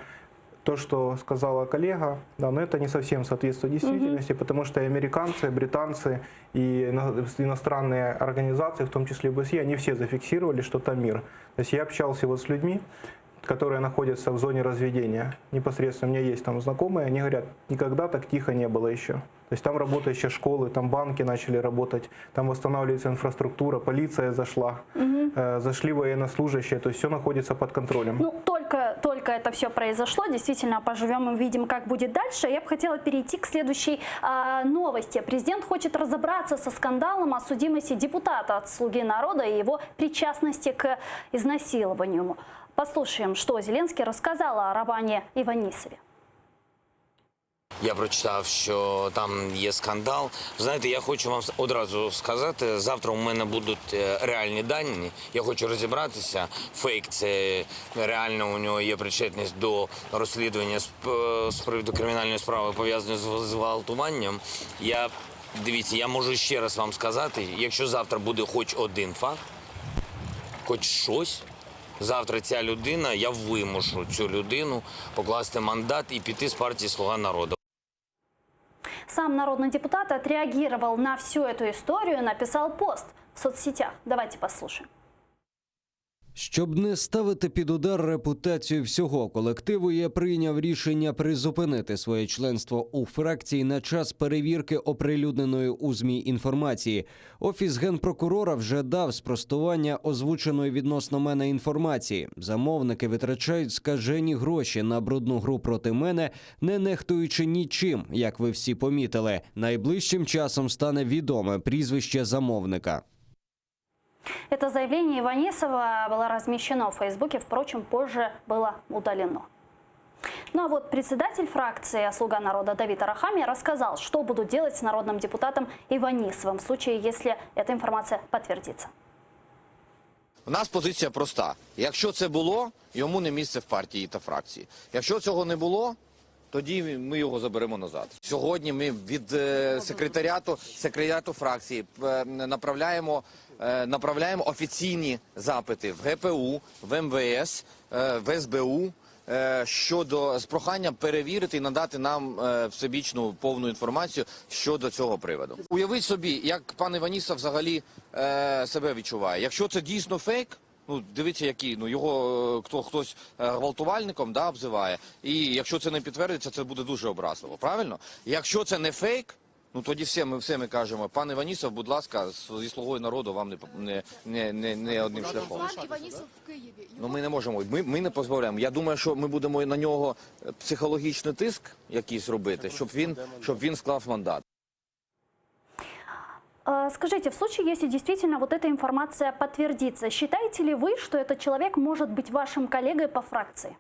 то, что сказала коллега, да, но это не совсем соответствует действительности, потому что и американцы, и британцы и иностранные организации, в том числе ОБСЕ, они все зафиксировали, что там мир. То есть я общался вот с людьми, которые находятся в зоне разведения. Непосредственно у меня есть там знакомые, они говорят, никогда так тихо не было еще. То есть там работающие школы, там банки начали работать, там восстанавливается инфраструктура, полиция зашла, зашли военнослужащие, то есть все находится под контролем. Ну, только это все произошло, действительно, поживем и увидим, как будет дальше. Я бы хотела перейти к следующей новости. Президент хочет разобраться со скандалом о судимости депутата от «Слуги народа» и его причастности к изнасилованию. Послушаем, что Зеленский рассказал о Раване Іванісові. Я прочитав, що там є скандал. Знаєте, я хочу вам одразу сказати, завтра у мене будуть реальні дані. Я хочу розібратися. Фейк – це реально у нього є причетність до розслідування з приводу кримінальної справи, пов'язаної з зґвалтуванням. Дивіться, я можу ще раз вам сказати, якщо завтра буде хоч один факт, хоч щось, завтра ця людина, я вимушу цю людину покласти мандат і піти з партії «Слуга народу». Сам народный депутат отреагировал на всю эту историю, написал пост в соцсетях. Давайте послушаем. Щоб не ставити під удар репутацію всього колективу, я прийняв рішення призупинити своє членство у фракції на час перевірки оприлюдненої у ЗМІ інформації. Офіс генпрокурора вже дав спростування озвученої відносно мене інформації. Замовники витрачають скажені гроші на брудну гру проти мене, не нехтуючи нічим, як ви всі помітили. Найближчим часом стане відоме прізвище замовника. Это заявление Иванисова было размещено в Фейсбуке, впрочем, позже было удалено. Ну а вот председатель фракции «Слуга народа» Давид Арахамия рассказал, что будут делать с народным депутатом Иванисовым в случае, если эта информация подтвердится. У нас позиція проста. Якщо це було, йому не місце в партії та фракції. Якщо цього не було, тоді ми його заберемо назад. Сьогодні ми від секретаріату фракції направляємо офіційні запити в ГПУ, в МВС, в СБУ з проханням перевірити і надати нам всебічну повну інформацію щодо цього приводу. Уявіть собі, як пан Іванісов взагалі себе відчуває. Якщо це дійсно фейк, дивіться, який, його хтось гвалтувальником обзиває, і якщо це не підтвердиться, це буде дуже образливо, правильно? Якщо це не фейк, тоді все ми кажемо, пан Іванісов, будь ласка, зі «Слугою народу» вам не одним шляхом. Пан Іванісов в Києві. Ми не можемо, ми не позбавляємо. Я думаю, що ми будемо на нього психологічний тиск якийсь робити, щоб він склав мандат. Скажите, в случае, если действительно вот эта информация подтвердится, считаете ли вы, что этот человек может быть вашим коллегой по фракции?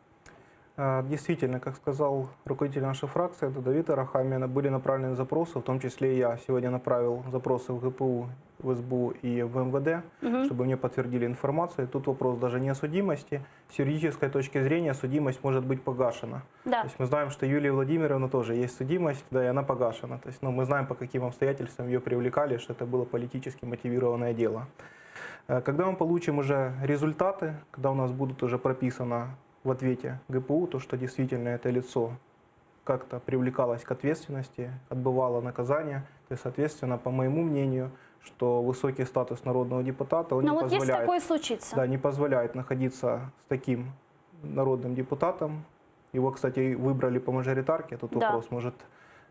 Действительно, как сказал руководитель нашей фракции, это Давид Арахамия, были направлены запросы, в том числе и я сегодня направил запросы в ГПУ, в СБУ и в МВД, чтобы мне подтвердили информацию. Тут вопрос даже не о судимости. С юридической точки зрения судимость может быть погашена. Да. То есть мы знаем, что Юлия Владимировна тоже есть судимость, да, и она погашена. То есть, мы знаем, по каким обстоятельствам ее привлекали, что это было политически мотивированное дело. Когда мы получим уже результаты, когда у нас будут уже прописано в ответе ГПУ, то, что действительно это лицо как-то привлекалось к ответственности, отбывало наказание, то есть, соответственно, по моему мнению, что высокий статус народного депутата, он не позволяет, если такое случится. Да, не позволяет находиться с таким народным депутатом. Его, кстати, выбрали по мажоритарке, тут вопрос, может,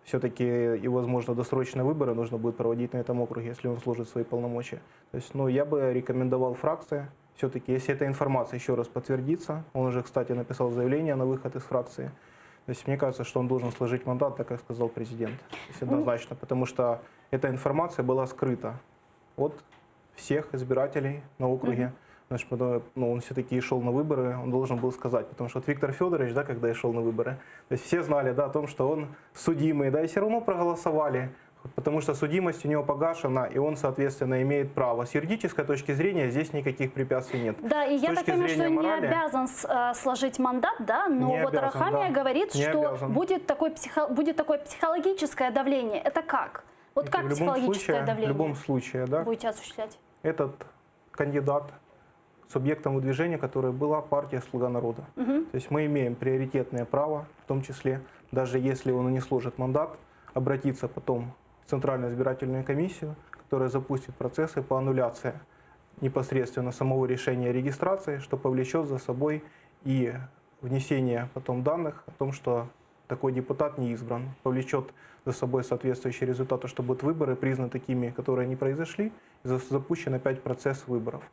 все-таки и, возможно, досрочные выборы нужно будет проводить на этом округе, если он служит свои полномочия. То есть, я бы рекомендовал фракции, все-таки, если эта информация еще раз подтвердится, он уже, кстати, написал заявление на выход из фракции, то есть мне кажется, что он должен сложить мандат, так как сказал президент, однозначно, потому что эта информация была скрыта от всех избирателей на округе. Значит, он все-таки шел на выборы, он должен был сказать, потому что Виктор Федорович, когда и шел на выборы, то есть все знали, о том, что он судимый, и все равно проголосовали, потому что судимость у него погашена, и он, соответственно, имеет право. С юридической точки зрения здесь никаких препятствий нет. Да, и я так понимаю, что он не обязан сложить мандат, да? Но вот Арахамия говорит, что будет такое психологическое давление. Это как? Вот как психологическое давление? В любом случае, да, будете осуществлять? Этот кандидат, субъектом выдвижения, которой была партия «Слуга народа». То есть мы имеем приоритетное право, в том числе, даже если он не сложит мандат, обратиться потом в Центральную избирательную комиссию, которая запустит процессы по аннуляции непосредственно самого решения о регистрации, что повлечет за собой и внесение потом данных о том, что такой депутат не избран, повлечет за собой соответствующие результаты, что будут выборы признаны такими, которые не произошли, и запущен опять процесс выборов.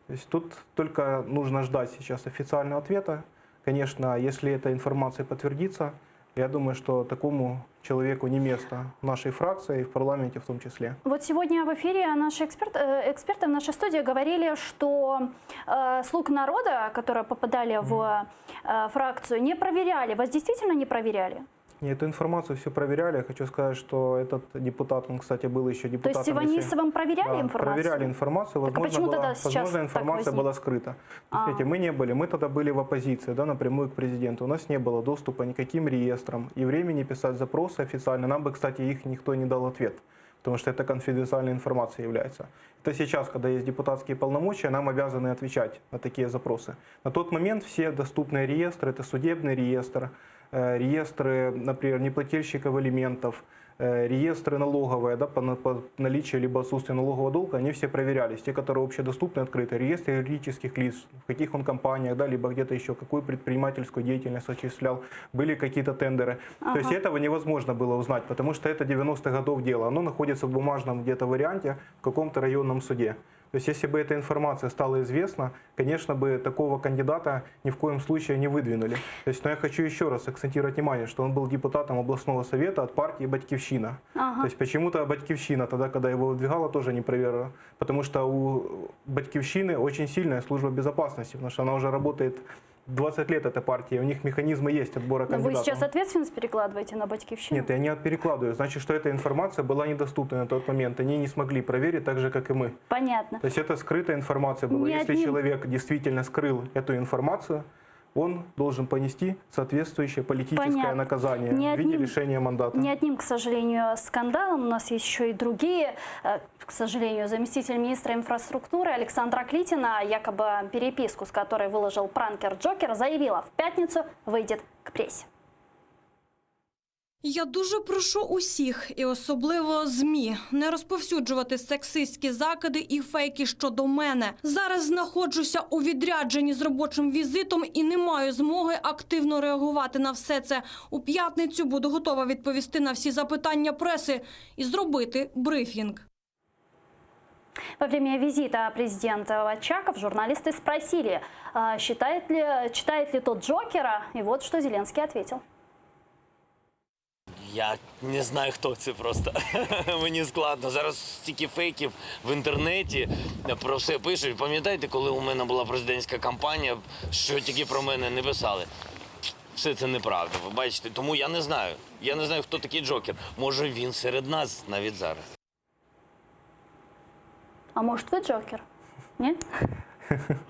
То есть тут только нужно ждать сейчас официального ответа. Конечно, если эта информация подтвердится, я думаю, что такому человеку не место в нашей фракции и в парламенте в том числе. Вот сегодня в эфире наши эксперты в нашей студии говорили, что «Слуг народа», которые попадали в фракцию, не проверяли. Вас действительно не проверяли? Нет, эту информацию все проверяли. Я хочу сказать, что этот депутат, он, кстати, был еще депутатом. То есть Иванисовым проверяли информацию? Проверяли информацию. Возможно, информация была скрыта. Смотрите, мы не были, мы тогда были в оппозиции, напрямую к президенту. У нас не было доступа никаким реестрам и времени писать запросы официально. Нам бы, кстати, их никто не дал ответ, потому что это конфиденциальная информация является. Это сейчас, когда есть депутатские полномочия, нам обязаны отвечать на такие запросы. На тот момент все доступные реестры, это судебный реестр, реестры, например, неплательщиков алиментов, реестры налоговые, да, по наличию либо отсутствию налогового долга, они все проверялись. Те, которые общедоступны, открыты. Реестры юридических лиц, в каких он компаниях, да, либо где-то еще, какую предпринимательскую деятельность осуществлял, были какие-то тендеры. То есть этого невозможно было узнать, потому что это 90-х годов дело. Оно находится в бумажном где-то варианте в каком-то районном суде. То есть если бы эта информация стала известна, конечно бы такого кандидата ни в коем случае не выдвинули. То есть, но я хочу еще раз акцентировать внимание, что он был депутатом областного совета от партии «Батькивщина». То есть почему-то «Батькивщина» тогда, когда его выдвигала, тоже не проверила. Потому что у «Батькивщины» очень сильная служба безопасности, потому что она уже работает 20 лет, эта партия, у них механизмы есть отбора Но кандидатов. вы сейчас ответственность перекладываете на Батькивщину? Нет, я не перекладываю. Значит, что эта информация была недоступна на тот момент. Они не смогли проверить так же, как и мы. Понятно. То есть это скрытая информация была. Если человек действительно скрыл эту информацию, он должен понести соответствующее политическое наказание в виде лишения мандата. Не одним, к сожалению, скандалом. У нас есть еще и другие. К сожалению, заместитель министра инфраструктуры Александра Клитина, якобы переписку, с которой выложил пранкер Джокер, заявила, в пятницу выйдет к прессе. Я дуже прошу усіх, і особливо ЗМІ, не розповсюджувати сексистські закиди і фейки щодо мене. Зараз знаходжуся у відрядженні з робочим візитом і не маю змоги активно реагувати на все це. У п'ятницю буду готова відповісти на всі запитання преси і зробити брифінг. Во время визита президента в Очаков журналисты спросили, читает ли тот Джокера, и вот что Зеленский ответил. Я не знаю, хто це просто. Мені складно. Зараз стільки фейків в інтернеті про все пишуть. Пам'ятаєте, коли у мене була президентська кампанія, що тільки про мене не писали? Все це неправда, ви бачите. Тому я не знаю. Я не знаю, хто такий Джокер. Може, він серед нас навіть зараз. А может, вы Джокер? Нет?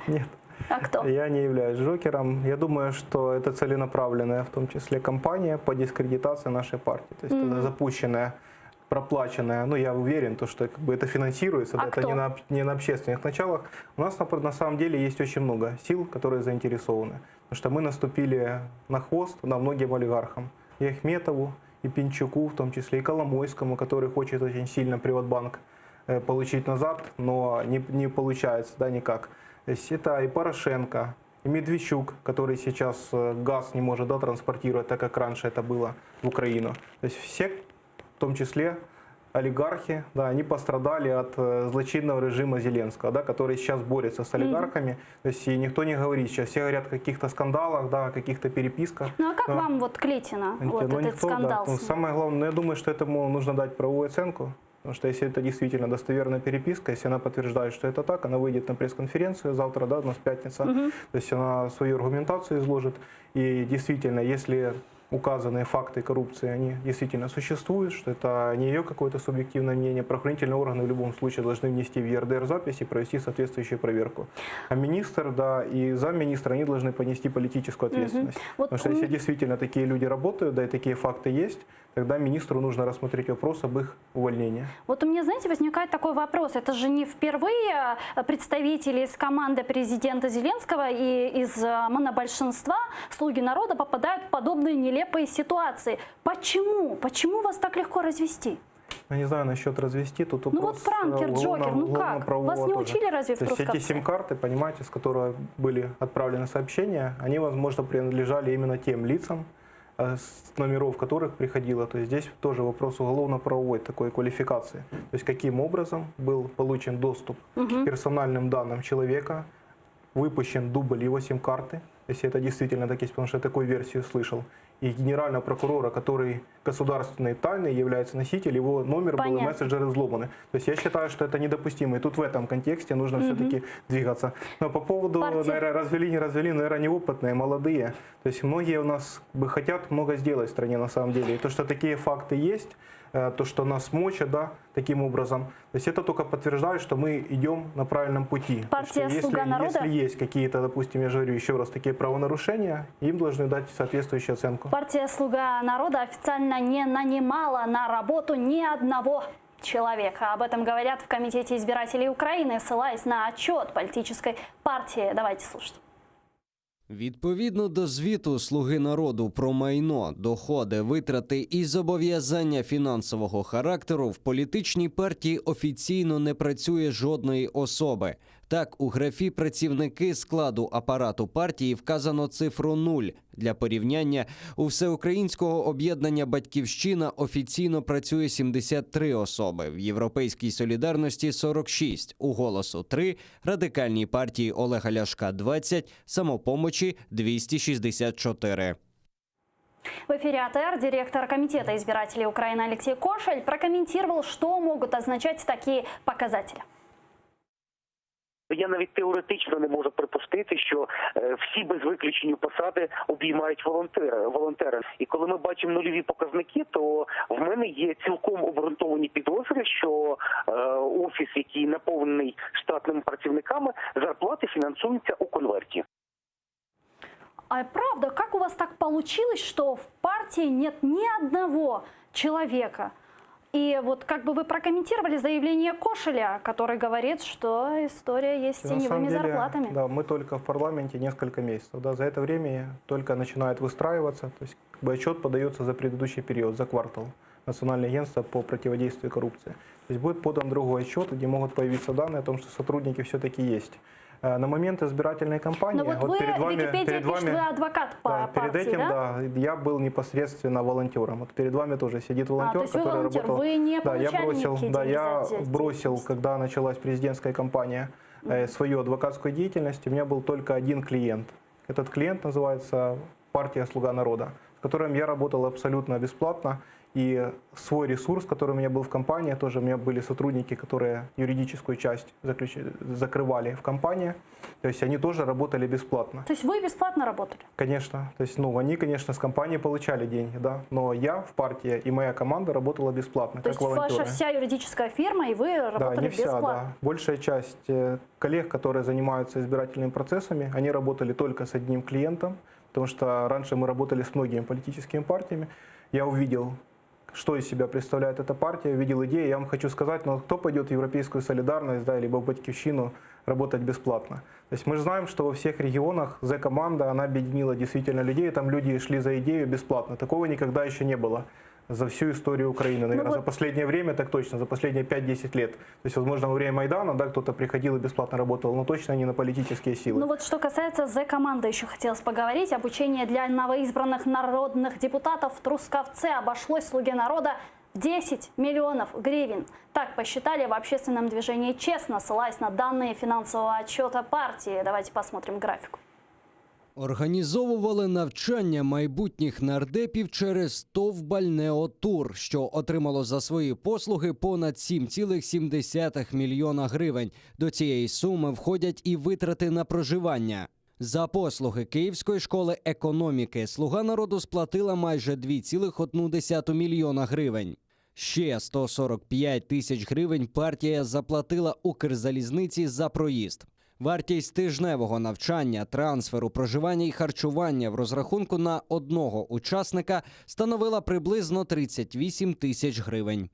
Нет. А кто? Я не являюсь Джокером. Я думаю, что это целенаправленная, в том числе, кампания по дискредитации нашей партии. То есть это запущенная, проплаченная, ну я уверен, что как бы это финансируется, да, это не на общественных началах. У нас на самом деле есть очень много сил, которые заинтересованы. Потому что мы наступили на хвост многим олигархам. И Ахметову, и Пинчуку, в том числе и Коломойскому, который хочет очень сильно Приватбанк получить назад, но не получается, да, никак. То есть это и Порошенко, и Медведчук, который сейчас газ не может, да, транспортировать, так как раньше это было в Украину. То есть все, в том числе олигархи, да, они пострадали от злочинного режима Зеленского, да, который сейчас борется с олигархами. То есть и никто не говорит сейчас, все говорят о каких-то скандалах, да, о каких-то переписках. Ну а как вам вот Клитина, вот этот скандал? Да. Самое главное, я думаю, что этому нужно дать правовую оценку. Потому что если это действительно достоверная переписка, если она подтверждает, что это так, она выйдет на пресс-конференцию завтра, да, у нас пятница, то есть она свою аргументацию изложит. И действительно, если указанные факты коррупции, они действительно существуют, что это не ее какое-то субъективное мнение, правоохранительные органы в любом случае должны внести в ЕРДР запись и провести соответствующую проверку. А министр, да, и замминистра, они должны понести политическую ответственность. Потому что если действительно такие люди работают, да, и такие факты есть, тогда министру нужно рассмотреть вопрос об их увольнении. Вот у меня, знаете, возникает такой вопрос. Это же не впервые представители из команды президента Зеленского и из монобольшинства, слуги народа, попадают в подобные нелепые ситуации. Почему? Почему вас так легко развести? Я не знаю насчет развести. Тут ну вот пранкер, Джокер, ну как? Вас не учили разве в Трускавце? То есть эти сим-карты, понимаете, с которых были отправлены сообщения, они, возможно, принадлежали именно тем лицам, с номеров которых приходило. То есть здесь тоже вопрос уголовно-правовой такой квалификации. То есть каким образом был получен доступ к персональным данным человека, выпущен дубль его сим-карты, если это действительно так есть, потому что я такую версию слышал, и генерального прокурора, который государственной тайной является носитель, его номер был и мессенджеры взломаны. То есть я считаю, что это недопустимо. И тут в этом контексте нужно все-таки двигаться. Но по поводу, наверное, развели, не развели, наверное, неопытные, молодые. То есть многие у нас хотят много сделать в стране на самом деле. И то, что такие факты есть, то, что нас мочат, да, таким образом. То есть это только подтверждает, что мы идем на правильном пути. Партия «Слуга народа». Если есть какие-то, допустим, я же говорю еще раз, такие правонарушения, им должны дать соответствующую оценку. Партия «Слуга народа» официально не нанимала на работу ни одного человека. Об этом говорят в Комитете избирателей Украины, ссылаясь на отчет политической партии. Давайте слушать. Відповідно до звіту «Слуги народу» про майно, доходи, витрати і зобов'язання фінансового характеру в політичній партії офіційно не працює жодної особи. Так, у графі «Працівники складу апарату партії» вказано цифру 0. Для порівняння, у Всеукраїнського об'єднання «Батьківщина» офіційно працює 73 особи, в «Європейській солідарності» – 46, у «Голосу» – 3, Радикальній партії Олега Ляшка – 20, «Самопомочі» – 264. В эфире АТР директор Комитета избирателей Украины Алексей Кошель прокомментировал, что могут означать такие показатели. Я навіть теоретично не можу припустити, що всі без виключення посади обіймають волонтери. І коли ми бачимо нульові показники, то в мене є цілком обґрунтовані підозри, що офіс, який наповнений штатними працівниками, зарплати фінансуються у конверті. А правда, как у вас так получилось, что в партии нет ни одного человека? И вот как бы вы прокомментировали заявление Кошеля, который говорит, что история есть с теневыми зарплатами. Да, мы только в парламенте несколько месяцев. Да, за это время только начинает выстраиваться. То есть как бы отчет подается за предыдущий период, за квартал. Национальное агентство по противодействию коррупции. То есть будет подан другой отчет, где могут появиться данные о том, что сотрудники все-таки есть. На момент избирательной кампании, Но вот перед вами, вы адвокат по перед партии, этим, да? я был непосредственно волонтером. Вот перед вами тоже сидит волонтер, то есть вы который волонтер, работал. вы не да, я получали бросил, я бросил, когда началась президентская кампания, свою адвокатскую деятельность. У меня был только один клиент. Этот клиент называется партия «Слуга народа», с которым я работал абсолютно бесплатно. И свой ресурс, который у меня был в компании, тоже у меня были сотрудники, которые юридическую часть закрывали в компании. То есть они тоже работали бесплатно. То есть вы бесплатно работали? Конечно. То есть, они, конечно, с компании получали деньги, да. Но я в партии и моя команда работала бесплатно, То как есть волонтеры. ваша вся юридическая фирма, и вы работали да, не вся, бесплатно? Да. Большая часть коллег, которые занимаются избирательными процессами, они работали только с одним клиентом, потому что раньше мы работали с многими политическими партиями. Я увидел, что из себя представляет эта партия, видел идеи. Я вам хочу сказать, кто пойдет в Европейскую солидарность, да, либо в Батьківщину работать бесплатно. То есть мы же знаем, что во всех регионах Зе-команда, она объединила действительно людей, там люди шли за идею бесплатно. Такого никогда еще не было за всю историю Украины. Наверное, за последнее время, так точно, за последние 5-10 лет. То есть, возможно, во время Майдана, да, кто-то приходил и бесплатно работал, но точно не на политические силы. Ну вот что касается Зе-команды, еще хотелось поговорить. Обучение для новоизбранных народных депутатов в Трускавце обошлось «Слуге народа» в 10 миллионов гривен. Так посчитали в общественном движении «Честно», ссылаясь на данные финансового отчета партии. Давайте посмотрим графику. Організовували навчання майбутніх нардепів через ТОВ «Бальнеотур», що отримало за свої послуги понад 7,7 мільйона гривень. До цієї суми входять і витрати на проживання. За послуги Київської школи економіки «Слуга народу» сплатила майже 2,1 мільйона гривень. Ще 145 тисяч гривень партія заплатила Укрзалізниці за проїзд. Вартість тижневого навчання, трансферу, проживання і харчування в розрахунку на одного учасника становила приблизно 38 тисяч гривень.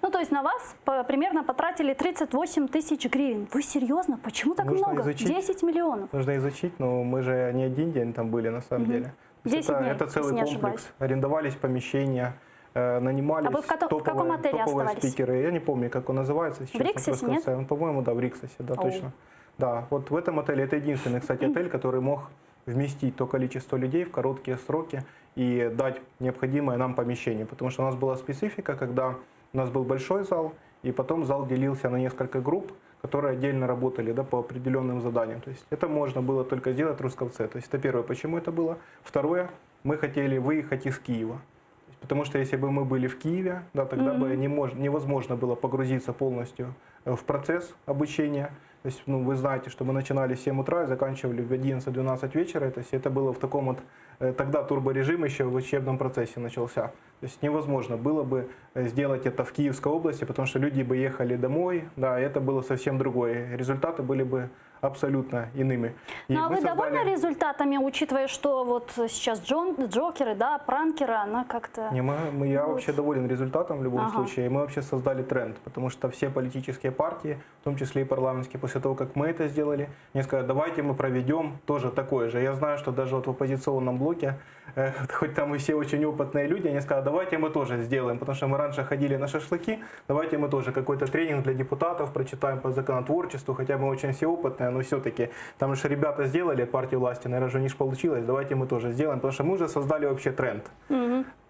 Ну, то есть на вас примерно потратили 38 тысяч гривен. Вы серьезно? Почему так Нужно много? изучить. 10 миллионов. Нужно изучить, но мы же не один день там были на самом деле. 10 дней, это если целый не комплекс. ошибаюсь. Арендовались помещения, нанимались А вы в каком отеле топовые оставались? спикеры. Я не помню, как он называется сейчас. В Риксосе, нет? По-моему, да, в Риксосе, да, точно. Да, вот в этом отеле, это единственный, кстати, отель, который мог вместить то количество людей в короткие сроки и дать необходимое нам помещение. Потому что у нас была специфика, когда у нас был большой зал, и потом зал делился на несколько групп, которые отдельно работали, да, по определенным заданиям. То есть это можно было только сделать в Трускавце. То есть это первое, почему это было. Второе, мы хотели выехать из Киева. Потому что если бы мы были в Киеве, да, тогда бы невозможно было погрузиться полностью в процесс обучения. То есть, вы знаете, что мы начинали в 7 утра и заканчивали в 11-12 вечера. То есть это было в таком вот, тогда турборежим еще в учебном процессе начался. То есть невозможно было бы сделать это в Киевской области, потому что люди бы ехали домой, да, и это было совсем другое. Результаты были бы абсолютно иными. И Ну, а мы вы создали- довольны результатами, учитывая, что вот сейчас джокеры, да, пранкеры, она как-то... Я вообще доволен результатом в любом Ага. случае. И мы вообще создали тренд, потому что все политические партии, в том числе и парламентские, после того, как мы это сделали, они сказали, давайте мы проведем тоже такое же. Я знаю, что даже вот в оппозиционном блоке, хоть там и все очень опытные люди, они сказали, давайте мы тоже сделаем, потому что мы раньше ходили на шашлыки, давайте мы тоже какой-то тренинг для депутатов прочитаем по законотворчеству, хотя мы очень все опытные, но все-таки там же ребята сделали партию власти, наверное, же у них ж получилось, давайте мы тоже сделаем, потому что мы уже создали вообще тренд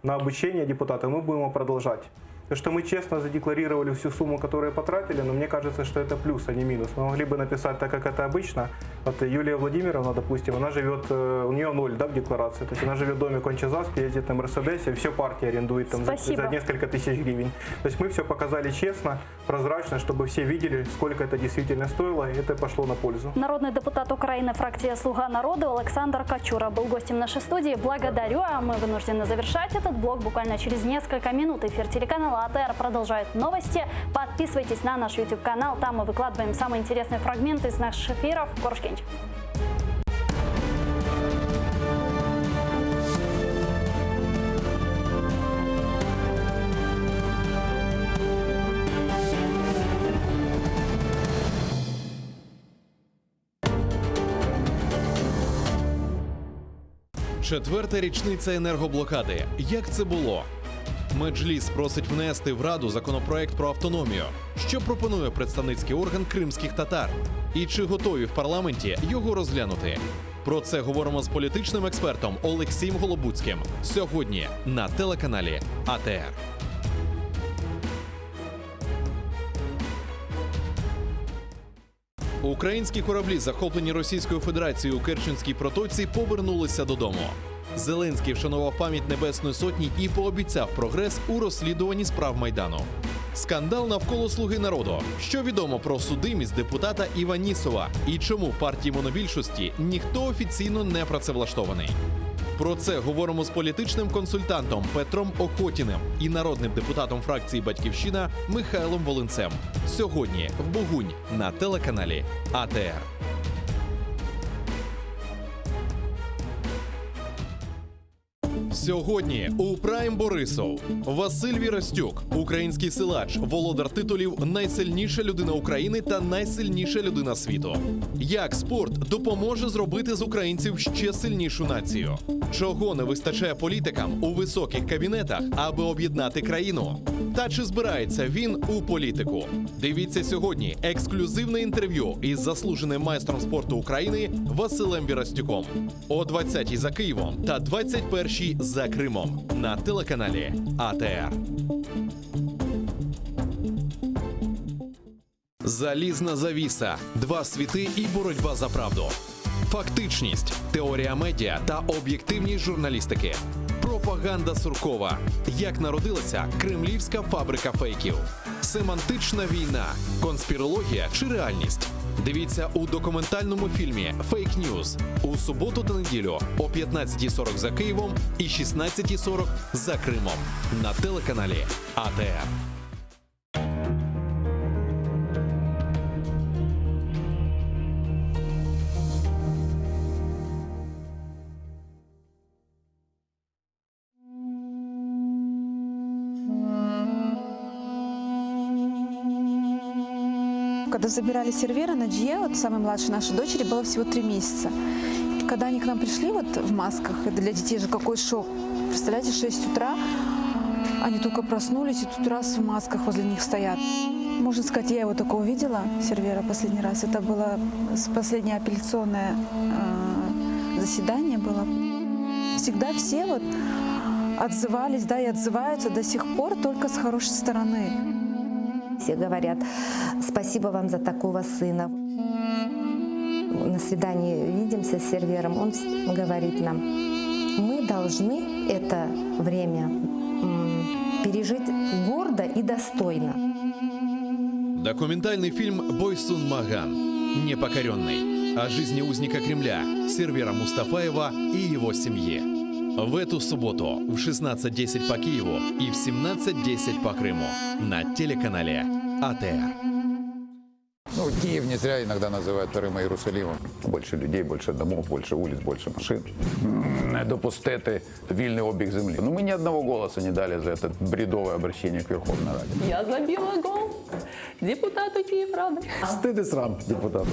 на обучение депутатов, мы будем его продолжать. То, что мы честно задекларировали всю сумму, которую потратили, но мне кажется, что это плюс, а не минус. Мы могли бы написать так, как это обычно. Вот Юлия Владимировна, допустим, она живет, у нее 0, да, в декларации. То есть она живет в доме Кончезаспе, ездит на Мерседесе, все партия арендует там за несколько тысяч гривен. То есть мы все показали честно, прозрачно, чтобы все видели, сколько это действительно стоило, и это пошло на пользу. Народный депутат Украины, фракция «Слуга народа» Александр Качура был гостем нашей студии. Благодарю, а мы вынуждены завершать этот блог буквально через несколько минут. Эфир телеканала АТР продолжает новости. Подписывайтесь на наш YouTube-канал, там мы выкладываем самые интересные фрагменты из наших эфиров. Коршкенч. Четверта річниця енергоблокади. Як це було? Меджліс просить внести в Раду законопроект про автономію, що пропонує представницький орган кримських татар. І чи готові в парламенті його розглянути? Про це говоримо з політичним експертом Олексієм Голобуцьким сьогодні на телеканалі АТР. Українські кораблі, захоплені Російською Федерацією у Керченській протоці, повернулися додому. Зеленський вшанував пам'ять Небесної Сотні і пообіцяв прогрес у розслідуванні справ Майдану. Скандал навколо «Слуги народу». Що відомо про судимість депутата Іванісова? І чому в партії монобільшості ніхто офіційно не працевлаштований? Про це говоримо з політичним консультантом Петром Охотіним і народним депутатом фракції «Батьківщина» Михайлом Волинцем. Сьогодні в Бугунь на телеканалі АТР. Сьогодні у Прайм Борисов Василь Вірастюк, український силач, володар титулів «Найсильніша людина України» та «Найсильніша людина світу». Як спорт допоможе зробити з українців ще сильнішу націю? Чого не вистачає політикам у високих кабінетах, аби об'єднати країну? Та чи збирається він у політику? Дивіться сьогодні ексклюзивне інтерв'ю із заслуженим майстром спорту України Василем Вірастюком. О 20-й за Києвом та 21-й за Кримом на телеканалі АТР. Залізна завіса, два світи і боротьба за правду. Фактичність, теорія медіа та об'єктивність журналістики. Пропаганда Суркова. Як народилася кремлівська фабрика фейків. Семантична війна. Конспірологія чи реальність? Дивіться у документальному фільмі «Фейк Ньюз» у суботу та неділю о 15:40 за Києвом і 16:40 за Кримом на телеканалі АТР. Когда забирали сервера на Джие, вот самой младшей нашей дочери, было всего 3 месяца. Когда они к нам пришли вот в масках, это для детей же какой шок. Представляете, 6 утра, они только проснулись, и тут раз в масках возле них стоят. Можно сказать, я его только увидела, сервера, последний раз. Это было последнее апелляционное заседание было. Всегда все вот отзывались, да, и отзываются до сих пор только с хорошей стороны. Все говорят, спасибо вам за такого сына. На свидании видимся с сервером, он говорит нам, мы должны это время пережить гордо и достойно. Документальный фильм «Бойсун Маган. Непокоренный» о жизни узника Кремля Сервера Мустафаева и его семье. В эту субботу в 16:10 по Киеву и в 17:10 по Крыму на телеканале АТР. Ну, Киев не зря иногда называют вторым Иерусалимом. Больше людей, больше домов, больше улиц, больше машин. Не допустити вільний обіг землі. Ну, мы ни одного голоса не дали за это бредовое обращение к Верховной Раде. Я забила гол депутату Киеврады. Стыд и срам депутату.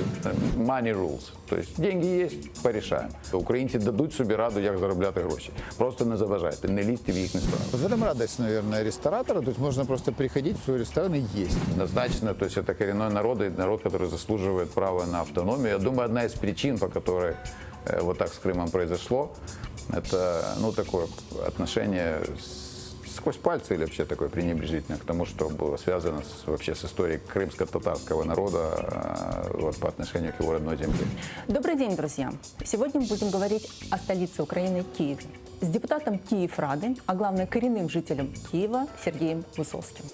Money rules. То есть деньги есть, порешаем. Українці дадуть собі раду, як заробляти гроші. Просто не заважайте, не лізьте в їхні справи. В этом радость, наверное, ресторатора. То есть можно просто приходить в свой ресторан и есть. Однозначно, то есть это коренной народ, и народ, который заслуживает права на автономию. Я думаю, одна из причин, по которой вот так с Крымом произошло, это, ну, такое отношение сквозь пальцы или вообще такое пренебрежительное к тому, что было связано вообще с историей крымско-татарского народа вот, по отношению к его родной земле. Добрый день, друзья! Сегодня мы будем говорить о столице Украины Киеве с депутатом Киеврады, а главное коренным жителем Киева Сергеем Высоцким.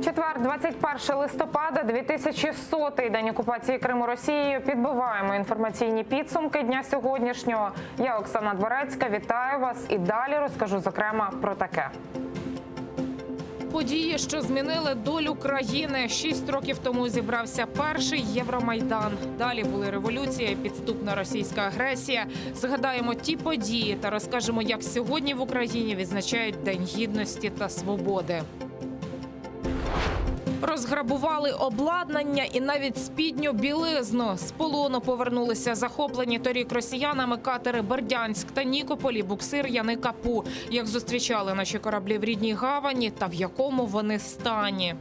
Четвер, 21 листопада, 2100-й день окупації Криму Росією. Підбиваємо інформаційні підсумки дня сьогоднішнього. Я Оксана Дворецька, вітаю вас і далі розкажу, зокрема, про таке. Події, що змінили долю країни. 6 років тому зібрався перший Євромайдан. Далі були революція, підступна російська агресія. Згадаємо ті події та розкажемо, як сьогодні в Україні відзначають День Гідності та Свободи. Розграбували обладнання і навіть спідню білизну. З полону повернулися захоплені торік росіянами катери «Бердянськ» та «Нікополі», буксир «Яни-Капу». Як зустрічали наші кораблі в рідній гавані та в якому вони стані.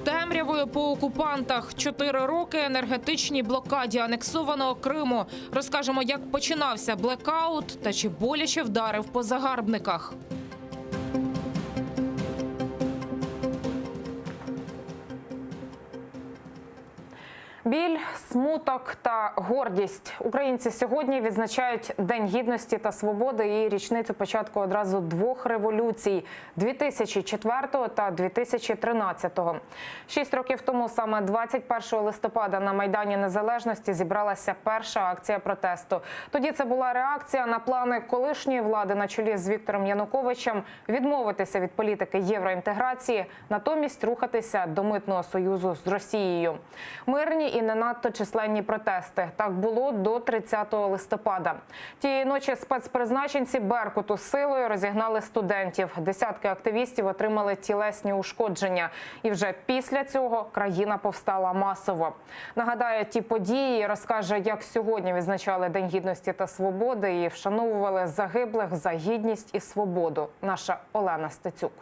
Темрявою по окупантах. 4 роки енергетичній блокаді анексованого Криму. Розкажемо, як починався блекаут та чи боляче вдарив по загарбниках. Біль, смуток та гордість. Українці сьогодні відзначають День Гідності та Свободи і річницю початку одразу 2 революцій – 2004 та 2013. 6 років тому, саме 21 листопада, на Майдані Незалежності зібралася перша акція протесту. Тоді це була реакція на плани колишньої влади на чолі з Віктором Януковичем відмовитися від політики євроінтеграції, натомість рухатися до митного союзу з Росією. Мирні і не надто численні протести. Так було до 30 листопада. Тієї ночі спецпризначенці Беркуту силою розігнали студентів. Десятки активістів отримали тілесні ушкодження. І вже після цього країна повстала масово. Нагадаю, ті події розкаже, як сьогодні відзначали День Гідності та Свободи і вшановували загиблих за гідність і свободу. Наша Олена Стецюк.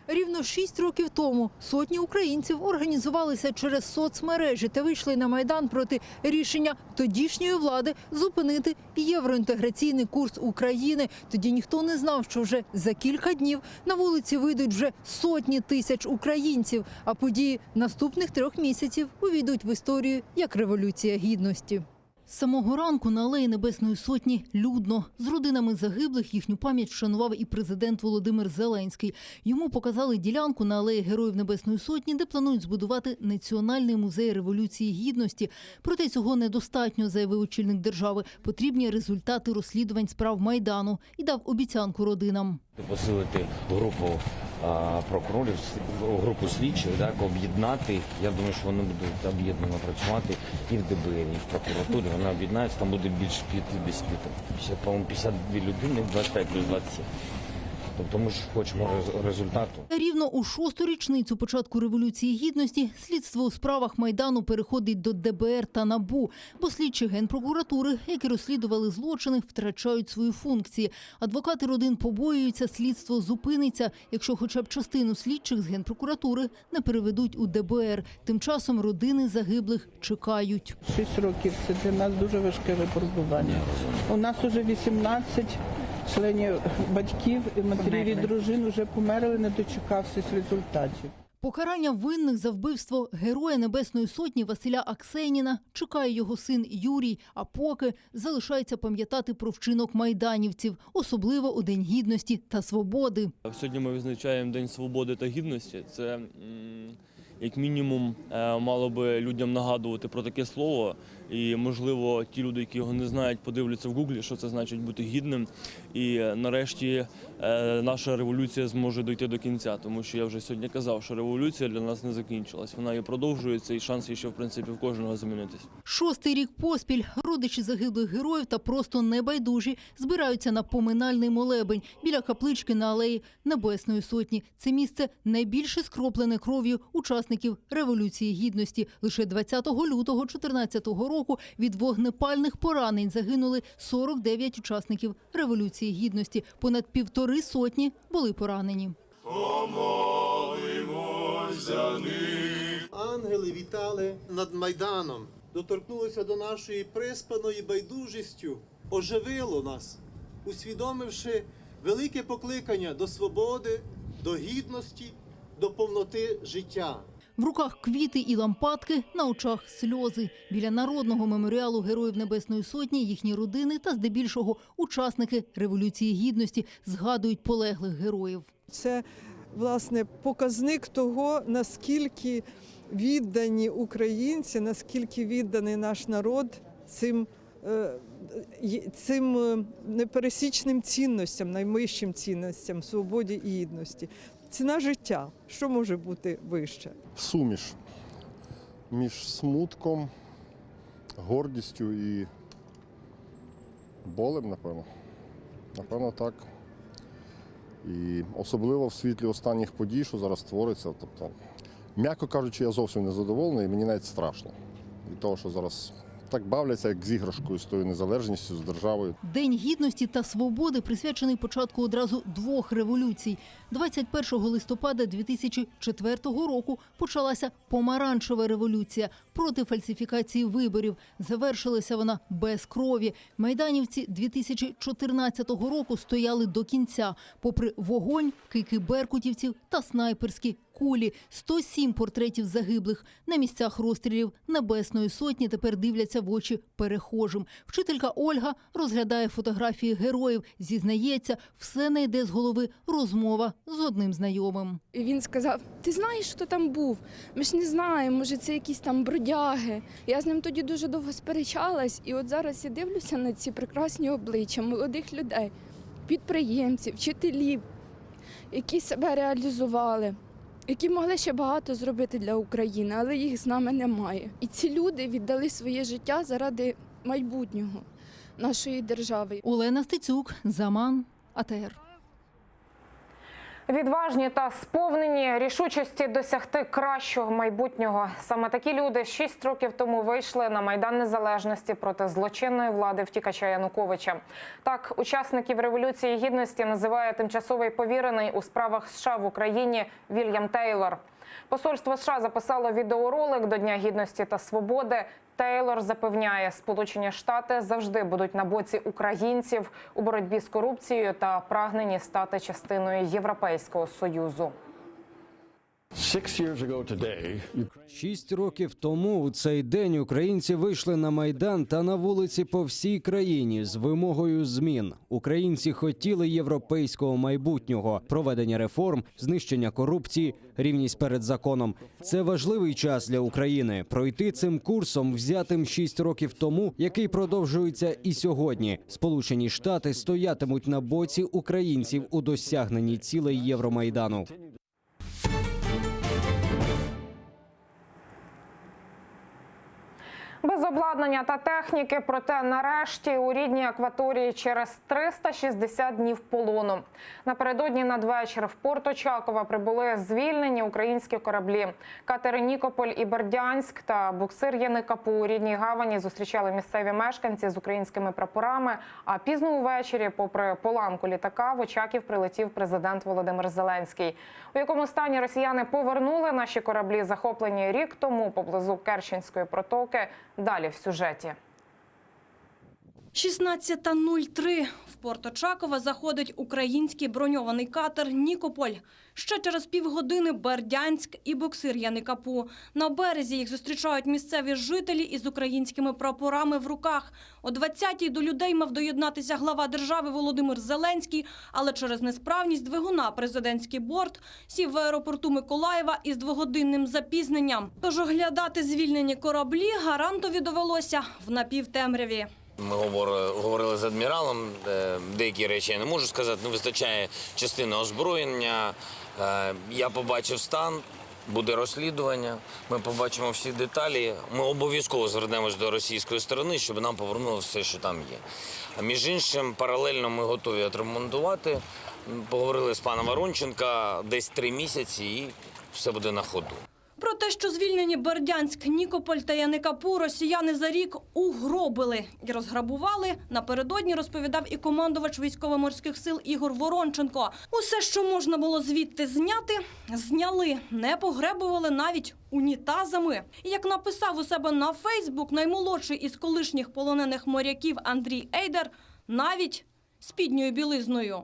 Рівно 6 років тому сотні українців організувалися через соцмережі та вийшли на Майдан проти рішення тодішньої влади зупинити євроінтеграційний курс України. Тоді ніхто не знав, що вже за кілька днів на вулиці вийдуть вже сотні тисяч українців, а події наступних 3 місяців увійдуть в історію як Революція Гідності. З самого ранку на Алеї Небесної Сотні людно. З родинами загиблих їхню пам'ять вшанував і президент Володимир Зеленський. Йому показали ділянку на Алеї Героїв Небесної Сотні, де планують збудувати Національний музей Революції Гідності. Проте цього недостатньо, заявив очільник держави. Потрібні результати розслідувань справ Майдану і дав обіцянку родинам. Посилити групу прокурорів, групу слідчих, так, об'єднати. Я думаю, що вони будуть об'єднано працювати і в ДБР, і в прокуратурі. Вона об'єднається, там буде більше 50, по-моєму, 52 людини, 25 плюс 27. Тобто ми ж хочемо результату. Рівно у 6-ту річницю початку Революції Гідності слідство у справах Майдану переходить до ДБР та НАБУ, бо слідчі Генпрокуратури, які розслідували злочини, втрачають свої функції. Адвокати родин побоюються, слідство зупиниться, якщо хоча б частину слідчих з Генпрокуратури не переведуть у ДБР. Тим часом родини загиблих чекають. 6 років – це для нас дуже важке випробування. У нас уже 18 членів батьків, матерів і дружин вже померли, не дочекавшись результатів. Покарання винних за вбивство Героя Небесної Сотні Василя Аксеніна чекає його син Юрій, а поки залишається пам'ятати про вчинок майданівців, особливо у День Гідності та Свободи. Сьогодні ми відзначаємо День Свободи та Гідності. Це, як мінімум, мало би людям нагадувати про таке слово. І, можливо, ті люди, які його не знають, подивляться в Гуглі, що це значить бути гідним. І, нарешті, наша революція зможе дійти до кінця. Тому що я вже сьогодні казав, що революція для нас не закінчилась. Вона і продовжується, і шанс є ще, в принципі, в кожного змінитись. 6-й рік поспіль родичі загиблих героїв та просто небайдужі збираються на поминальний молебень біля каплички на алеї Небесної Сотні. Це місце найбільше скроплене кров'ю учасників Революції Гідності. Лише 20 лютого 2014 року від вогнепальних поранень загинули 49 учасників Революції Гідності. Понад 150 були поранені. Помолимось за них. Ангели вітали над Майданом, доторкнулися до нашої приспаної байдужістю, оживило нас, усвідомивши велике покликання до свободи, до гідності, до повноти життя. В руках квіти і лампадки, на очах сльози. Біля народного меморіалу Героїв Небесної Сотні їхні родини та здебільшого учасники Революції Гідності згадують полеглих героїв. Це, власне, показник того, наскільки віддані українці, наскільки відданий наш народ цим непересічним цінностям, найвищим цінностям, свободі і гідності. Ціна життя. Що може бути вище? Суміш між смутком, гордістю і болем, напевно. Напевно, так. І особливо в світлі останніх подій, що зараз твориться. Тобто, м'яко кажучи, я зовсім не задоволений, і мені навіть страшно від того, що зараз так бавляться, як з іграшкою, з тою незалежністю, з державою. День Гідності та Свободи присвячений початку одразу 2 революцій. 21 листопада 2004 року почалася помаранчева революція проти фальсифікації виборів. Завершилася вона без крові. Майданівці 2014 року стояли до кінця, попри вогонь, кики беркутівців та снайперські кулі. 107 портретів загиблих. На місцях розстрілів Небесної Сотні тепер дивляться в очі перехожим. Вчителька Ольга розглядає фотографії героїв. Зізнається, все не йде з голови розмова з одним знайомим. І він сказав: ти знаєш, хто там був? Ми ж не знаємо, може це якісь там бродяги. Я з ним тоді дуже довго сперечалась, і от зараз я дивлюся на ці прекрасні обличчя молодих людей, підприємців, вчителів, які себе реалізували, які могли ще багато зробити для України, але їх з нами немає. І ці люди віддали своє життя заради майбутнього нашої держави. Олена Стецюк, Заман, АТР. Відважні та сповнені рішучості досягти кращого майбутнього. Саме такі люди 6 років тому вийшли на Майдан Незалежності проти злочинної влади втікача Януковича. Так, учасників Революції Гідності називає тимчасовий повірений у справах США в Україні Вільям Тейлор. Посольство США записало відеоролик до Дня Гідності та Свободи. Тейлор запевняє, Сполучені Штати завжди будуть на боці українців у боротьбі з корупцією та прагнені стати частиною Європейського Союзу. 6 років тому у цей день українці вийшли на Майдан та на вулиці по всій країні з вимогою змін. Українці хотіли європейського майбутнього, проведення реформ, знищення корупції, рівність перед законом. Це важливий час для України. Пройти цим курсом, взятим 6 років тому, який продовжується і сьогодні. Сполучені Штати стоятимуть на боці українців у досягненні цілей Євромайдану. Без обладнання та техніки, проте нарешті у рідній акваторії через 360 днів полону. Напередодні надвечір в порт Очакова прибули звільнені українські кораблі. Катери «Нікополь» і «Бердянськ» та буксир «Яникапу» у рідній гавані зустрічали місцеві мешканці з українськими прапорами. А пізно увечері, попри поланку літака, в Очаків прилетів президент Володимир Зеленський. У якому стані росіяни повернули наші кораблі, захоплені рік тому поблизу Керченської протоки, далі в сюжеті. 16:03. В порт Очакова заходить український броньований катер «Нікополь». Ще через півгодини Бердянськ і буксир Яникапу. На березі їх зустрічають місцеві жителі із українськими прапорами в руках. О 20-й до людей мав доєднатися глава держави Володимир Зеленський, але через несправність двигуна президентський борт сів в аеропорту Миколаєва із двогодинним запізненням. Тож оглядати звільнені кораблі гарантові довелося в напівтемряві. Ми говорили з адміралом, деякі речі я не можу сказати, не вистачає частини озброєння. Я побачив стан, буде розслідування, ми побачимо всі деталі. Ми обов'язково звернемось до російської сторони, щоб нам повернули все, що там є. А між іншим, паралельно ми готові відремонтувати. Поговорили з паном Воронченка десь 3 місяці і все буде на ходу. Про те, що звільнені Бердянськ, Нікополь та Яникапу росіяни за рік угробили і розграбували, напередодні розповідав і командувач військово-морських сил Ігор Воронченко. Усе, що можна було звідти зняти, зняли. Не погребували навіть унітазами. І як написав у себе на Фейсбук наймолодший із колишніх полонених моряків Андрій Ейдер, навіть спідньою білизною.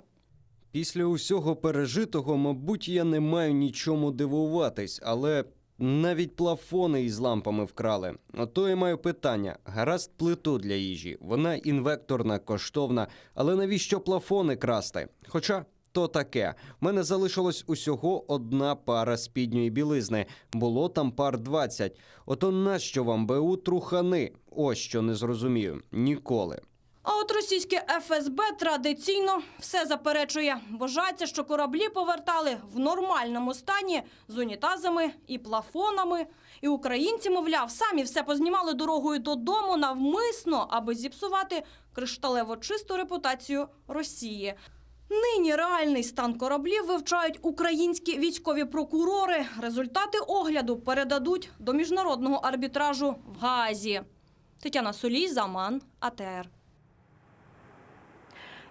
Після усього пережитого, мабуть, я не маю нічому дивуватись, але навіть плафони із лампами вкрали. Ото я маю питання. Гаразд, плиту для їжі. Вона інвекторна, коштовна. Але навіщо плафони красти? Хоча то таке. В мене залишилось усього 1 пара спідньої білизни. Було там пар 20. Ото нащо вам БУ трухани? Ось що не зрозумію. Ніколи. А от російське ФСБ традиційно все заперечує. Вважається, що кораблі повертали в нормальному стані з унітазами і плафонами. І українці, мовляв, самі все познімали дорогою додому навмисно, аби зіпсувати кришталево чисту репутацію Росії. Нині реальний стан кораблів вивчають українські військові прокурори. Результати огляду передадуть до міжнародного арбітражу в Гаазі. Тетяна Солій, Заман, АТР.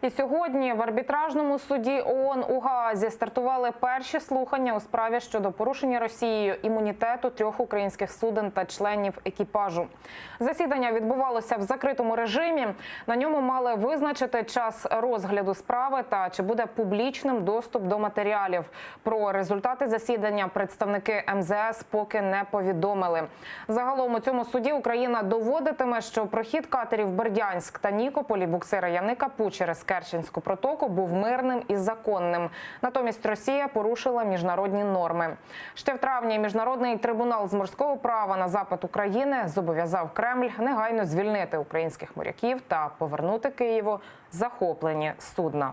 І сьогодні в арбітражному суді ООН у Гаазі стартували перші слухання у справі щодо порушення Росією імунітету 3 українських суден та членів екіпажу. Засідання відбувалося в закритому режимі. На ньому мали визначити час розгляду справи та чи буде публічним доступ до матеріалів. Про результати засідання представники МЗС поки не повідомили. Загалом у цьому суді Україна доводитиме, що прохід катерів Бердянськ та Нікополь і буксира Яникапу через Керченську протоку був мирним і законним. Натомість Росія порушила міжнародні норми. Ще в травні Міжнародний трибунал з морського права на запит України зобов'язав Кремль негайно звільнити українських моряків та повернути Києву захоплені судна.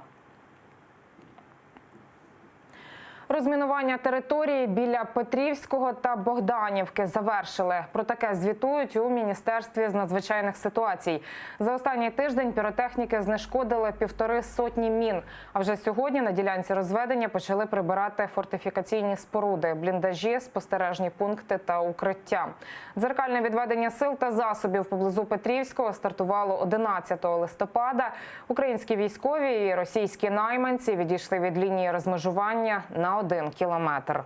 Розмінування території біля Петрівського та Богданівки завершили. Про таке звітують у Міністерстві з надзвичайних ситуацій. За останній тиждень піротехніки знешкодили 150 мін. А вже сьогодні на ділянці розведення почали прибирати фортифікаційні споруди, бліндажі, спостережні пункти та укриття. Дзеркальне відведення сил та засобів поблизу Петрівського стартувало 11 листопада. Українські військові і російські найманці відійшли від лінії розмежування на 1 кілометр.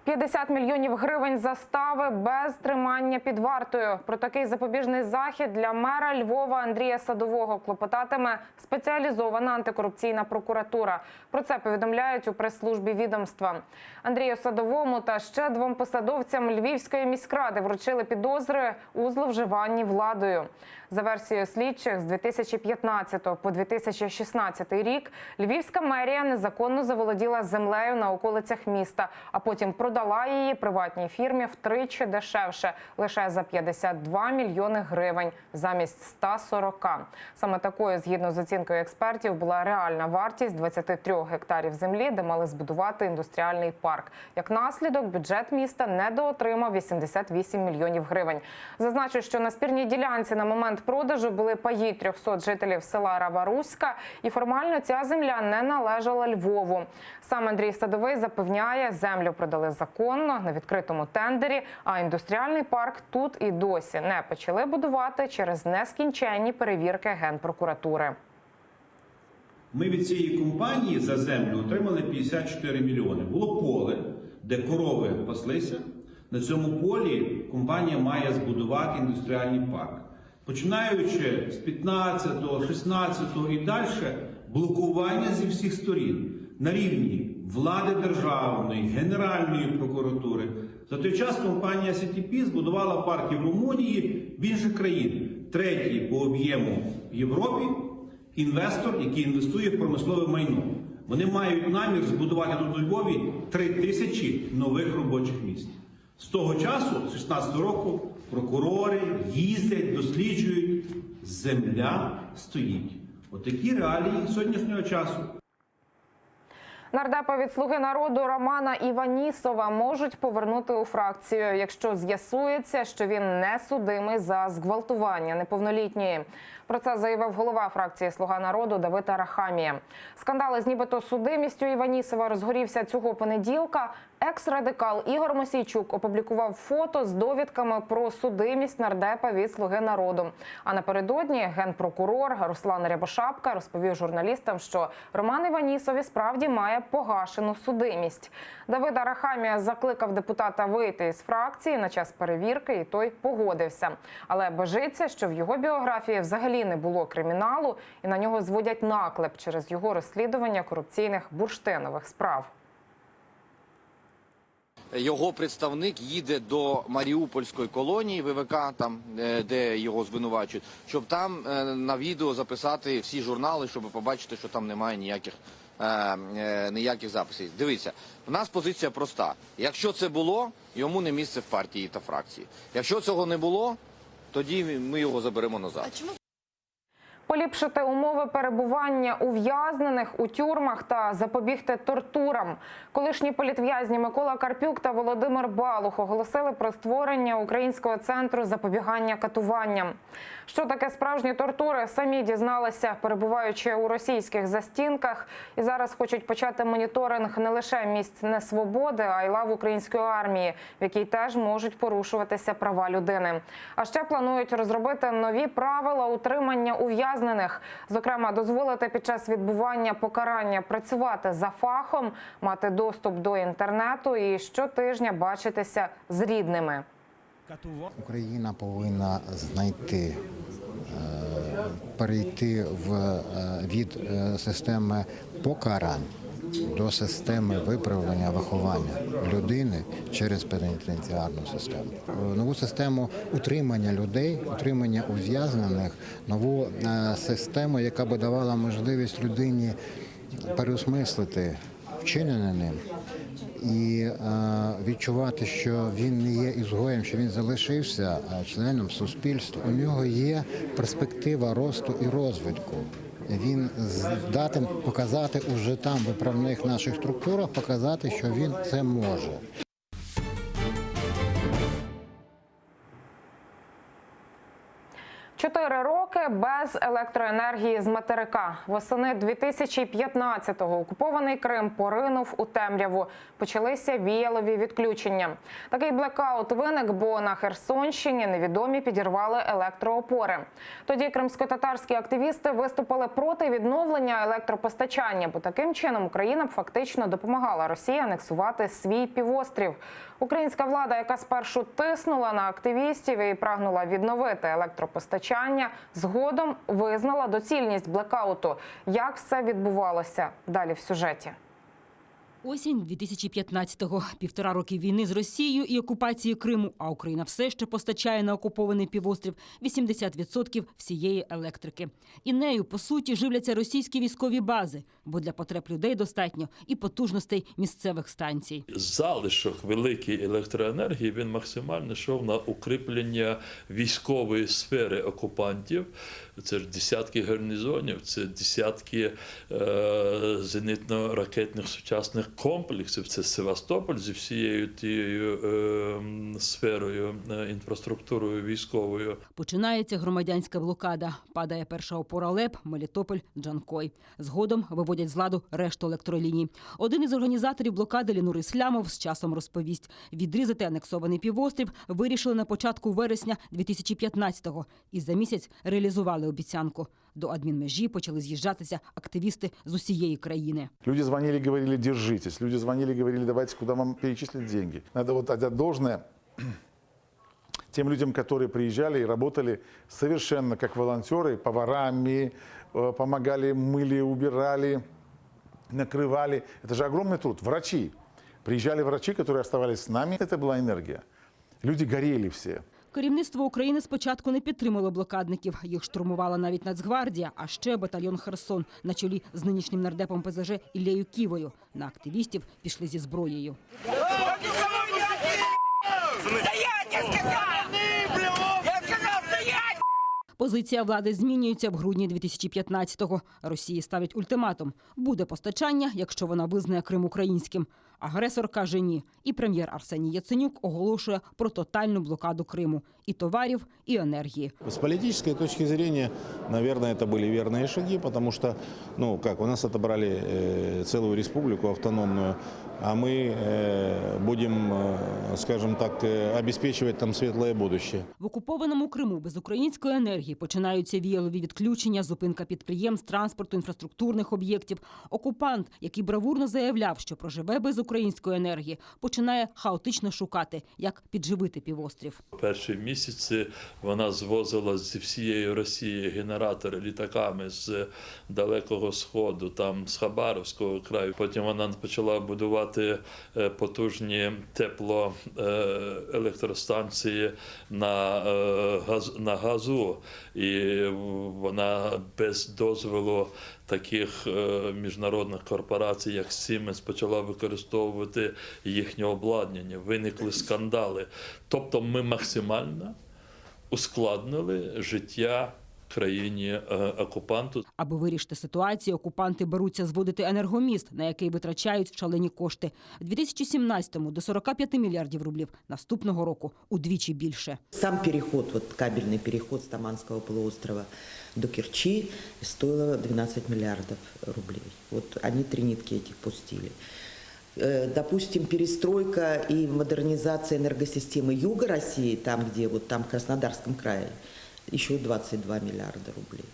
$50 мільйонів гривень застави без тримання під вартою. Про такий запобіжний захід для мера Львова Андрія Садового клопотатиме спеціалізована антикорупційна прокуратура. Про це повідомляють у прес-службі відомства. Андрію Садовому та ще 2 посадовцям Львівської міськради вручили підозри у зловживанні владою. За версією слідчих, з 2015 по 2016 рік Львівська мерія незаконно заволоділа землею на околицях міста, а потім продала її приватній фірмі втричі дешевше – лише за 52 мільйони гривень замість 140. Саме такою, згідно з оцінкою експертів, була реальна вартість 23 гектарів землі, де мали збудувати індустріальний парк. Як наслідок, бюджет міста недоотримав 88 мільйонів гривень. Зазначу, що на спірній ділянці на момент продажу були паї 300 жителів села Рава-Руська, і формально ця земля не належала Львову. Сам Андрій Садовий запевняє, землю продали законно, на відкритому тендері, а індустріальний парк тут і досі не почали будувати через нескінченні перевірки Генпрокуратури. Ми від цієї компанії за землю отримали 54 мільйони. Було поле, де корови паслися, на цьому полі компанія має збудувати індустріальний парк. Починаючи з 15-го, 16-го і далі, блокування зі всіх сторін на рівні влади державної, Генеральної прокуратури. За той час компанія CTP збудувала парки в Румунії, в інших країнах. Третій по об'єму в Європі інвестор, який інвестує в промислове майно. Вони мають намір збудувати тут у Львові 3000 нових робочих місць. З того часу, з 2016 року, прокурори їздять, досліджують. Земля стоїть. Отакі реалії сьогоднішнього часу. Нардепа від «Слуги народу» Романа Іванісова можуть повернути у фракцію, якщо з'ясується, що він не судимий за зґвалтування неповнолітньої. Про це заявив голова фракції «Слуга народу» Давид Арахамія. Скандал з нібито судимістю Іванісова розгорівся цього понеділка. Екс-радикал Ігор Мосійчук опублікував фото з довідками про судимість нардепа від «Слуги народу». А напередодні генпрокурор Руслан Рябошапка розповів журналістам, що Роман Іванісов і справді має погашену судимість. Давид Арахамія закликав депутата вийти із фракції на час перевірки, і той погодився. Але божиться, що в його біографії взагалі не було криміналу, і на нього зводять наклеп через його розслідування корупційних бурштинових справ. Його представник їде до Маріупольської колонії ВВК, там, де його звинувачують, щоб там на відео записати всі журнали, щоб побачити, що там немає ніяких записів. Дивіться, у нас позиція проста. Якщо це було, йому не місце в партії та фракції. Якщо цього не було, тоді ми його заберемо назад. Поліпшити умови перебування ув'язнених у тюрмах та запобігти тортурам. Колишні політв'язні Микола Карпюк та Володимир Балух оголосили про створення Українського центру запобігання катуванням. Що таке справжні тортури, самі дізналися, перебуваючи у російських застінках. І зараз хочуть почати моніторинг не лише місць несвободи, а й лав української армії, в якій теж можуть порушуватися права людини. А ще планують розробити нові правила утримання ув'язнених. Зокрема, дозволити під час відбування покарання працювати за фахом, мати доступ до інтернету і щотижня бачитися з рідними. Україна повинна знайти, перейти від системи покарань до системи виправлення виховання людини через пенітенціарну систему. Нову систему утримання людей, утримання ув'язнених, нову систему, яка би давала можливість людині переосмислити вчинене ним і відчувати, що він не є ізгоєм, що він залишився членом суспільства. У нього є перспектива росту і розвитку. Він здатен показати уже там, в виправних наших структурах, показати, що він це може. Чотири роки без електроенергії з материка. Восени 2015-го окупований Крим поринув у темряву. Почалися віялові відключення. Такий блекаут виник, бо на Херсонщині невідомі підірвали електроопори. Тоді кримськотатарські активісти виступили проти відновлення електропостачання, бо таким чином Україна б фактично допомагала Росії анексувати свій півострів. Українська влада, яка спершу тиснула на активістів і прагнула відновити електропостачання, згодом визнала доцільність блекауту. Як все відбувалося? Далі в сюжеті. Осінь 2015-го. 1,5 роки війни з Росією і окупації Криму, а Україна все ще постачає на окупований півострів 80% всієї електрики. І нею, по суті, живляться російські військові бази, бо для потреб людей достатньо і потужностей місцевих станцій. Залишок великої електроенергії, він максимально йшов на укріплення військової сфери окупантів. Це ж десятки гарнізонів, це десятки зенітно-ракетних сучасних комплексів. Це Севастополь зі всією тією сферою, інфраструктурою військовою. Починається громадянська блокада. Падає перша опора ЛЕП, Мелітополь, Джанкой. Згодом виводять з ладу решту електроліній. Один із організаторів блокади Лінур Іслямов з часом розповість. Відрізати анексований півострів вирішили на початку вересня 2015-го. І за місяць реалізували обіцянку. До адмінмежі почали з'їжджатися активісти з усієї країни. Люди звонили, говорили, держитесь. Люди звонили, говорили, давайте, куда вам перечислить деньги. Надо вот отдать должное тем людям, которые приезжали и работали совершенно как волонтеры, поварами, помогали, мыли, убирали, накрывали. Это же огромный труд. Врачи. Приезжали врачи, которые оставались с нами. Это была энергия. Люди горели все. Керівництво України спочатку не підтримало блокадників. Їх штурмувала навіть Нацгвардія, а ще батальйон «Херсон» на чолі з нинішнім нардепом ПЗЖ Іллею Ківою. На активістів пішли зі зброєю. Позиція влади змінюється в грудні 2015-го. Росії ставить ультиматум. Буде постачання, якщо вона визнає Крим українським. Агресор каже ні. І прем'єр Арсеній Яценюк оголошує про тотальну блокаду Криму. І товарів, і энергии. С политической точки зрения, наверное, это были верные шаги, потому что, у нас отобрали целую республику автономную, а мы будем, скажем так, обеспечивать там светлое будущее. В окупованому Криму без української енергії починаються віялові відключення, зупинка підприємств, транспорту, інфраструктурних об'єктів. Окупант, який бравурно заявляв, що проживе без української енергії, починає хаотично шукати, як підживити півострів. Перші місяці вона звозила зі всієї Росії генератори літаками з Далекого Сходу, там з Хабаровського краю. Потім вона почала будувати потужні теплоелектростанції на газу. І вона без дозволу таких міжнародних корпорацій, як Siemens, почала використовувати їхнє обладнання. Виникли скандали. Тобто ми максимально ускладнили життя країні-окупанту. Аби вирішити ситуацію, окупанти беруться зводити енергоміст, на який витрачають шалені кошти. В 2017-му до 45 мільярдів рублів, наступного року удвічі більше. Сам переход, кабельний переход з Таманського полуострова до Керчи стоило 12 миллиардов рублей. Они 3 нитки этих пустили. Допустим, перестройка и модернизация энергосистемы юга России, там, там в Краснодарском крае, еще 22 миллиарда рублей.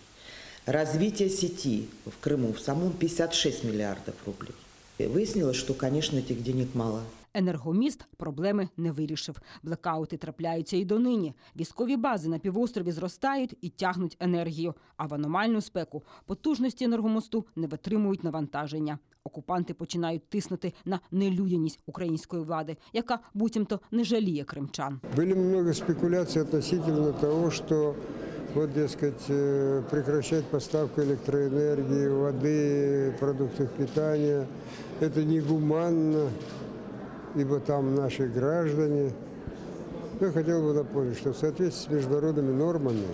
Развитие сети в Крыму в самом 56 миллиардов рублей. Выяснилось, что, конечно, этих денег мало. Енергоміст проблеми не вирішив. Блекаути трапляються і донині. Військові бази на півострові зростають і тягнуть енергію. А в аномальну спеку потужності енергомосту не витримують навантаження. Окупанти починають тиснути на нелюдяність української влади, яка буцімто не жаліє кримчан. Було багато спекуляцій относительно того, що прекращать поставку электроэнергии, воды, продуктов питания. Это негуманно, ибо там наши граждане. Я хотел бы напомнить, что в соответствии с международными нормами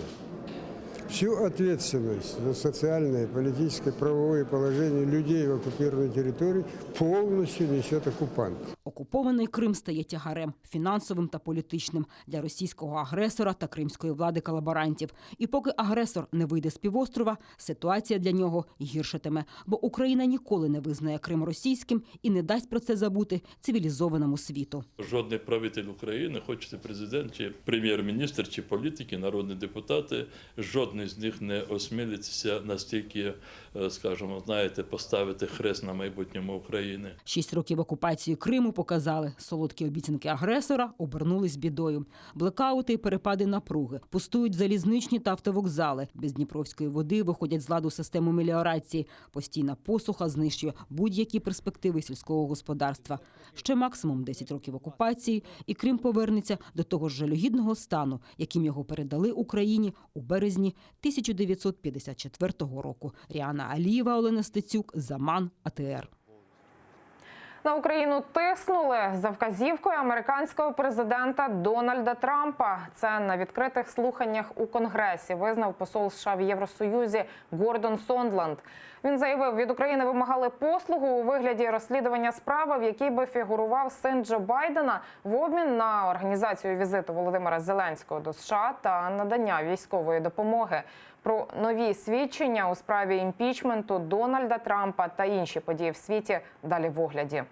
всю ответственность за социальное, политическое, правовое положение людей в оккупированной территории полностью несет оккупант. Окупований Крим стає тягарем – фінансовим та політичним – для російського агресора та кримської влади колаборантів. І поки агресор не вийде з півострова, ситуація для нього гіршатиме. Бо Україна ніколи не визнає Крим російським і не дасть про це забути цивілізованому світу. Жодний правитель України, хоч це президент, чи прем'єр-міністр, чи політики, народні депутати, жодний з них не осмілиться настільки, скажімо, поставити хрест на майбутньому України. 6 років окупації Криму показали, солодкі обіцянки агресора обернулись бідою. Блекаути і перепади напруги, пустують залізничні та автовокзали. Без дніпровської води виходять з ладу систему меліорації. Постійна посуха знищує будь-які перспективи сільського господарства. Ще максимум 10 років окупації, і Крим повернеться до того ж жалюгідного стану, яким його передали Україні у березні 1954 року. Ріана Алієва, Олена Стецюк, Заман, АТР. На Україну тиснули за вказівкою американського президента Дональда Трампа. Це на відкритих слуханнях у Конгресі визнав посол США в Євросоюзі Гордон Сондланд. Він заявив, від України вимагали послугу у вигляді розслідування справи, в якій би фігурував син Джо Байдена, в обмін на організацію візиту Володимира Зеленського до США та надання військової допомоги. Про нові свідчення у справі імпічменту Дональда Трампа та інші події в світі далі в огляді.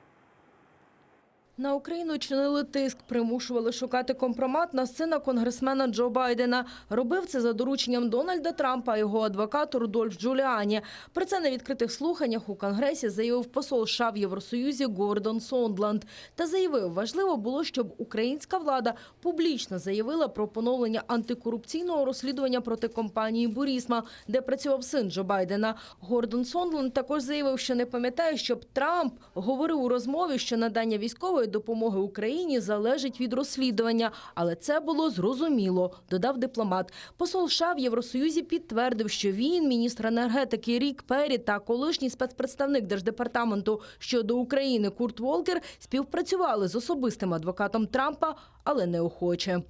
На Україну чинили тиск, примушували шукати компромат на сина конгресмена Джо Байдена. Робив це за дорученням Дональда Трампа, його адвокат Рудольф Джуліані. Про це на відкритих слуханнях у Конгресі заявив посол США в Євросоюзі Гордон Сондланд. Та заявив, важливо було, щоб українська влада публічно заявила про поновлення антикорупційного розслідування проти компанії «Бурісма», де працював син Джо Байдена. Гордон Сондланд також заявив, що не пам'ятає, щоб Трамп говорив у розмові, що надання військової допомоги Україні залежить від розслідування. Але це було зрозуміло, додав дипломат. Посол США в Євросоюзі підтвердив, що він, міністр енергетики Рік Перрі та колишній спецпредставник Держдепартаменту щодо України Курт Волкер співпрацювали з особистим адвокатом Трампа, але неохоче.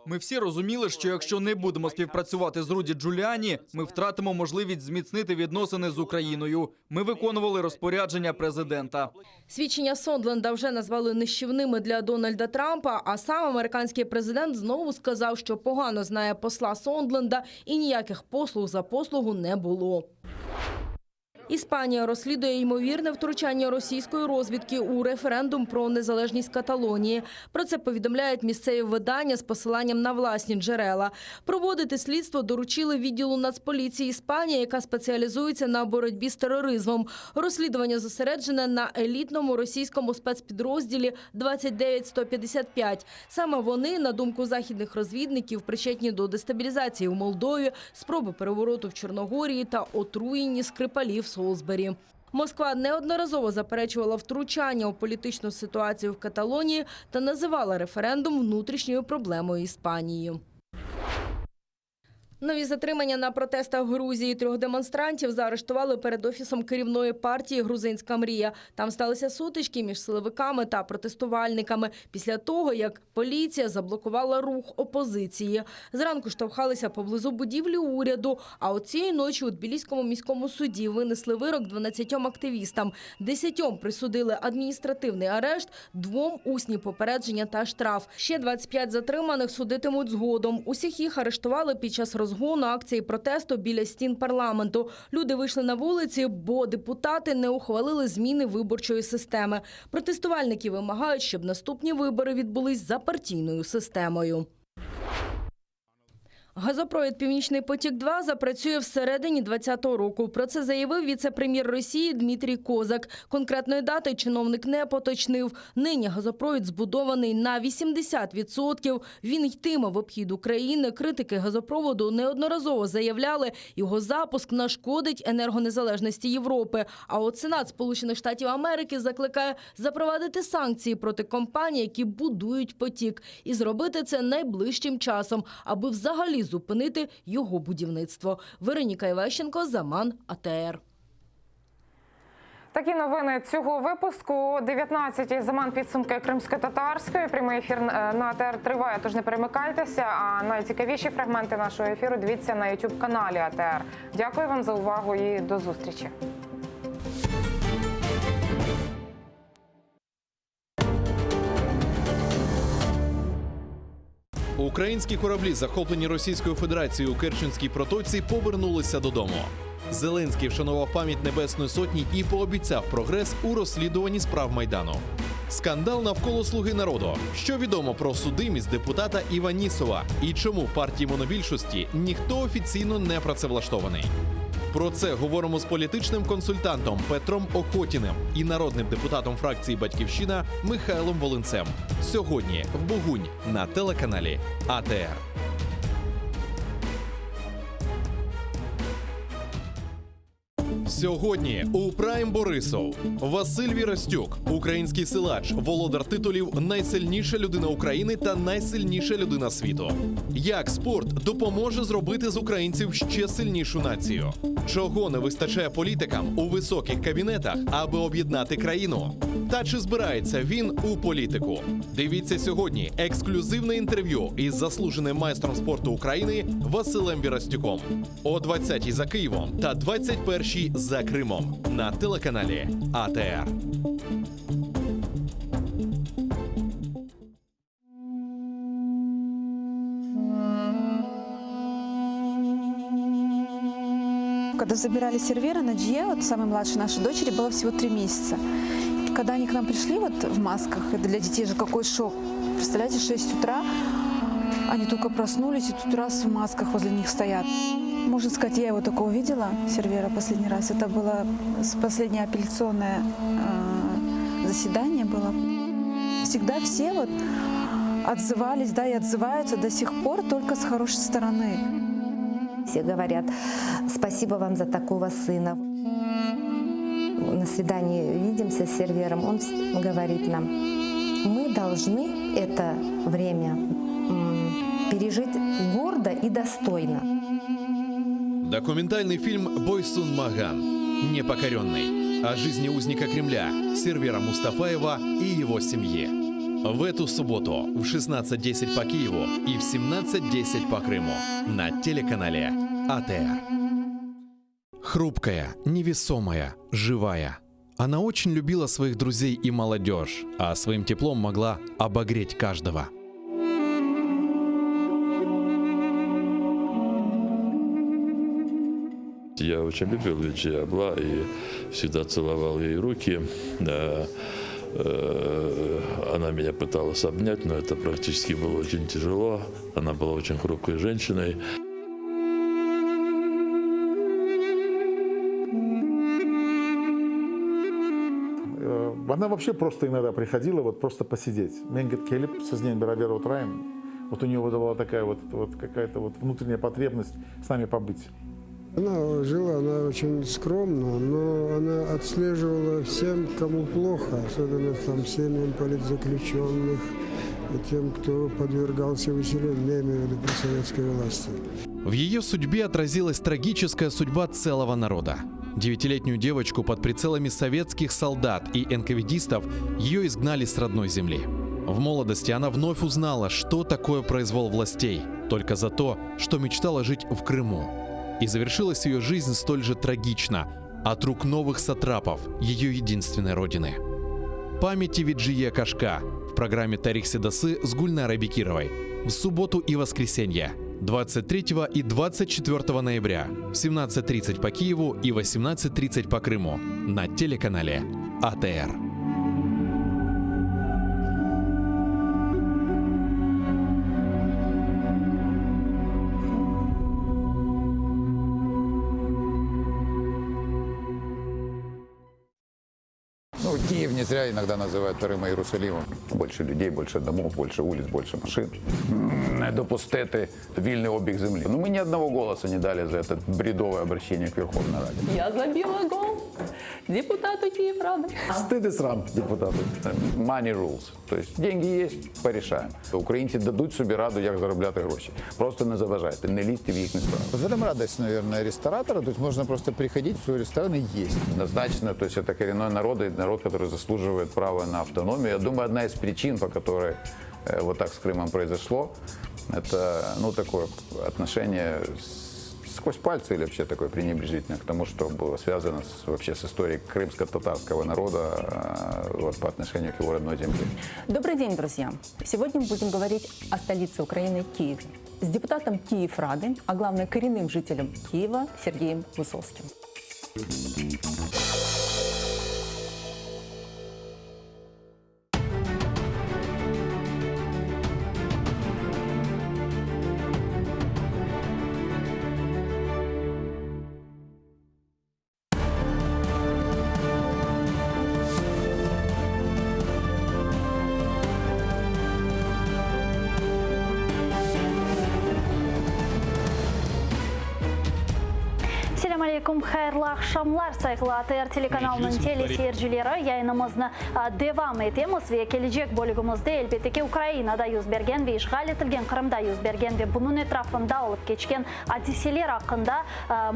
Ми всі розуміли, що якщо не будемо співпрацювати з Руді Джуліані, ми втратимо можливість зміцнити відносини з Україною. Ми виконували розпорядження президента. Свідчення Сондленда вже назвали нищівними для Дональда Трампа, а сам американський президент знову сказав, що погано знає посла Сондленда і ніяких послуг за послугу не було. Іспанія розслідує ймовірне втручання російської розвідки у референдум про незалежність Каталонії. Про це повідомляють місцеві видання з посиланням на власні джерела. Проводити слідство доручили відділу Нацполіції Іспанії, яка спеціалізується на боротьбі з тероризмом. Розслідування зосереджене на елітному російському спецпідрозділі 29155. Саме вони, на думку західних розвідників, причетні до дестабілізації в Молдові, спроби перевороту в Чорногорії та отруєнні Скрипалів в Солсбері. Москва неодноразово заперечувала втручання у політичну ситуацію в Каталонії та називала референдум внутрішньою проблемою Іспанії. Нові затримання на протестах в Грузії. 3 демонстрантів заарештували перед офісом керівної партії «Грузинська мрія». Там сталися сутички між силовиками та протестувальниками після того, як поліція заблокувала рух опозиції. Зранку штовхалися поблизу будівлі уряду, а от цієї ночі у Тбіліському міському суді винесли вирок 12 активістам. 10 присудили адміністративний арешт, 2 – усні попередження та штраф. Ще 25 затриманих судитимуть згодом. Усіх їх арештували під час розгону акції протесту біля стін парламенту. Люди вийшли на вулиці, бо депутати не ухвалили зміни виборчої системи. Протестувальники вимагають, щоб наступні вибори відбулись за партійною системою. Газопровід «Північний потік-2» запрацює всередині 2020 року. Про це заявив віце-прем'єр Росії Дмитрій Козак. Конкретної дати чиновник не поточнив. Нині газопровід збудований на 80%. Він йтиме в обхід України. Критики газопроводу неодноразово заявляли, його запуск нашкодить енергонезалежності Європи. А от Сенат Сполучених Штатів Америки закликає запровадити санкції проти компаній, які будують потік. І зробити це найближчим часом, аби взагалі зупинити його будівництво. Вероніка Іващенко, Заман, АТР. Такі новини цього випуску. О 19-й Заман підсумки кримсько-татарської. Прямий ефір на АТР триває, тож не перемикайтеся. А найцікавіші фрагменти нашого ефіру дивіться на YouTube-каналі АТР. Дякую вам за увагу і до зустрічі. Українські кораблі, захоплені Російською Федерацією у Керченській протоці, повернулися додому. Зеленський вшанував пам'ять Небесної Сотні і пообіцяв прогрес у розслідуванні справ Майдану. Скандал навколо «Слуги народу». Що відомо про судимість депутата Іванісова і чому в партії монобільшості ніхто офіційно не працевлаштований. Про це говоримо з політичним консультантом Петром Охотіним і народним депутатом фракції «Батьківщина» Михайлом Волинцем. Сьогодні в Бугунь на телеканалі АТР. Сьогодні у Прайм Борисов Василь Вірастюк, український силач, володар титулів «Найсильніша людина України» та «Найсильніша людина світу». Як спорт допоможе зробити з українців ще сильнішу націю? Чого не вистачає політикам у високих кабінетах, аби об'єднати країну? Та чи збирається він у політику? Дивіться сьогодні ексклюзивне інтерв'ю із заслуженим майстром спорту України Василем Вірастюком. О 20-й за Києвом та 21-й за Кримом на телеканалі АТР. Когда забирали сервера на Джье, вот самой младшей нашей дочери, было всего 3 месяца. Когда они к нам пришли вот в масках, это для детей же какой шок. Представляете, 6 утра, они только проснулись, и тут раз в масках возле них стоят. Можно сказать, я его только увидела, Сервера, последний раз. Это было последнее апелляционное заседание было. Всегда все вот отзывались, да, и отзываются до сих пор только с хорошей стороны. Все говорят: спасибо вам за такого сына. На свидании видимся с Сервером, он говорит нам: мы должны это время пережить гордо и достойно. Документальный фильм «Бойсун Маган. Непокоренный» о жизни узника Кремля Сервера Мустафаева и его семье. В эту субботу в 16:10 по Киеву и в 17:10 по Крыму на телеканале АТР. Хрупкая, невесомая, живая. Она очень любила своих друзей и молодежь, а своим теплом могла обогреть каждого. Я очень любил Виджи Абла и всегда целовал ей руки. Она меня пыталась обнять, но это практически было очень тяжело. Она была очень хрупкой женщиной. Она вообще просто иногда приходила вот просто посидеть. Менгет Келип со днем Берабер Утраем. Вот у нее была такая вот какая-то вот внутренняя потребность с нами побыть. Она жила, она очень скромно, но она отслеживала всем, кому плохо, особенно там семьям политзаключенных и тем, кто подвергался выселению, я имею в виду при советской власти. В ее судьбе отразилась трагическая судьба целого народа. 9-летнюю девочку под прицелами советских солдат и НКВДистов ее изгнали с родной земли. В молодости она вновь узнала, что такое произвол властей, только за то, что мечтала жить в Крыму. И завершилась ее жизнь столь же трагично, от рук новых сатрапов, ее единственной родины. Памяти Виджие Кашка в программе «Тарих Седасы» с Гульнарой Бекировой в субботу и воскресенье 23 и 24 ноября в 17:30 по Киеву и 18:30 по Крыму на телеканале АТР. Киев не зря иногда называют вторым Иерусалимом. Больше людей, больше домов, больше улиц, больше машин. Допустити вільний обіг землі. Ну, ми ні одного голоса не дали за это бредовое обращение к Верховной Раде. Я забила гол депутату Киеврады. Стыд и срам депутату. Money rules. То есть деньги есть, порешаємо. Українці дадуть собі раду, як заробляти гроші. Просто не заважайте, не лізьте в їхні справи. В этом радость, наверное, ресторатора. То есть можно просто приходить в свой ресторан и есть. Однозначно, то есть это коренной народ, и народ, который заслуживает права на автономию. Я думаю, одна из причин, по которой вот так с Крымом произошло, это, ну, такое отношение сквозь пальцы или вообще такое пренебрежительное к тому, что было связано вообще с историей крымско-татарского народа вот, по отношению к его родной земле. Добрый день, друзья. Сегодня мы будем говорить о столице Украины Киеве с депутатом Киеврады, а главное коренным жителем Киева Сергеем Высоцким. Алейкум, хайырлы акшамлар, сайгылы АТР телеканалының телесерчилери yayınımızны devam etemiz ve gelecek bölümümüzde elbette Ukrainada yüz bergen ve işgal etilgen Kırım'da yüz bergen ve bunun etrafında olup geçken hadiseler hakkında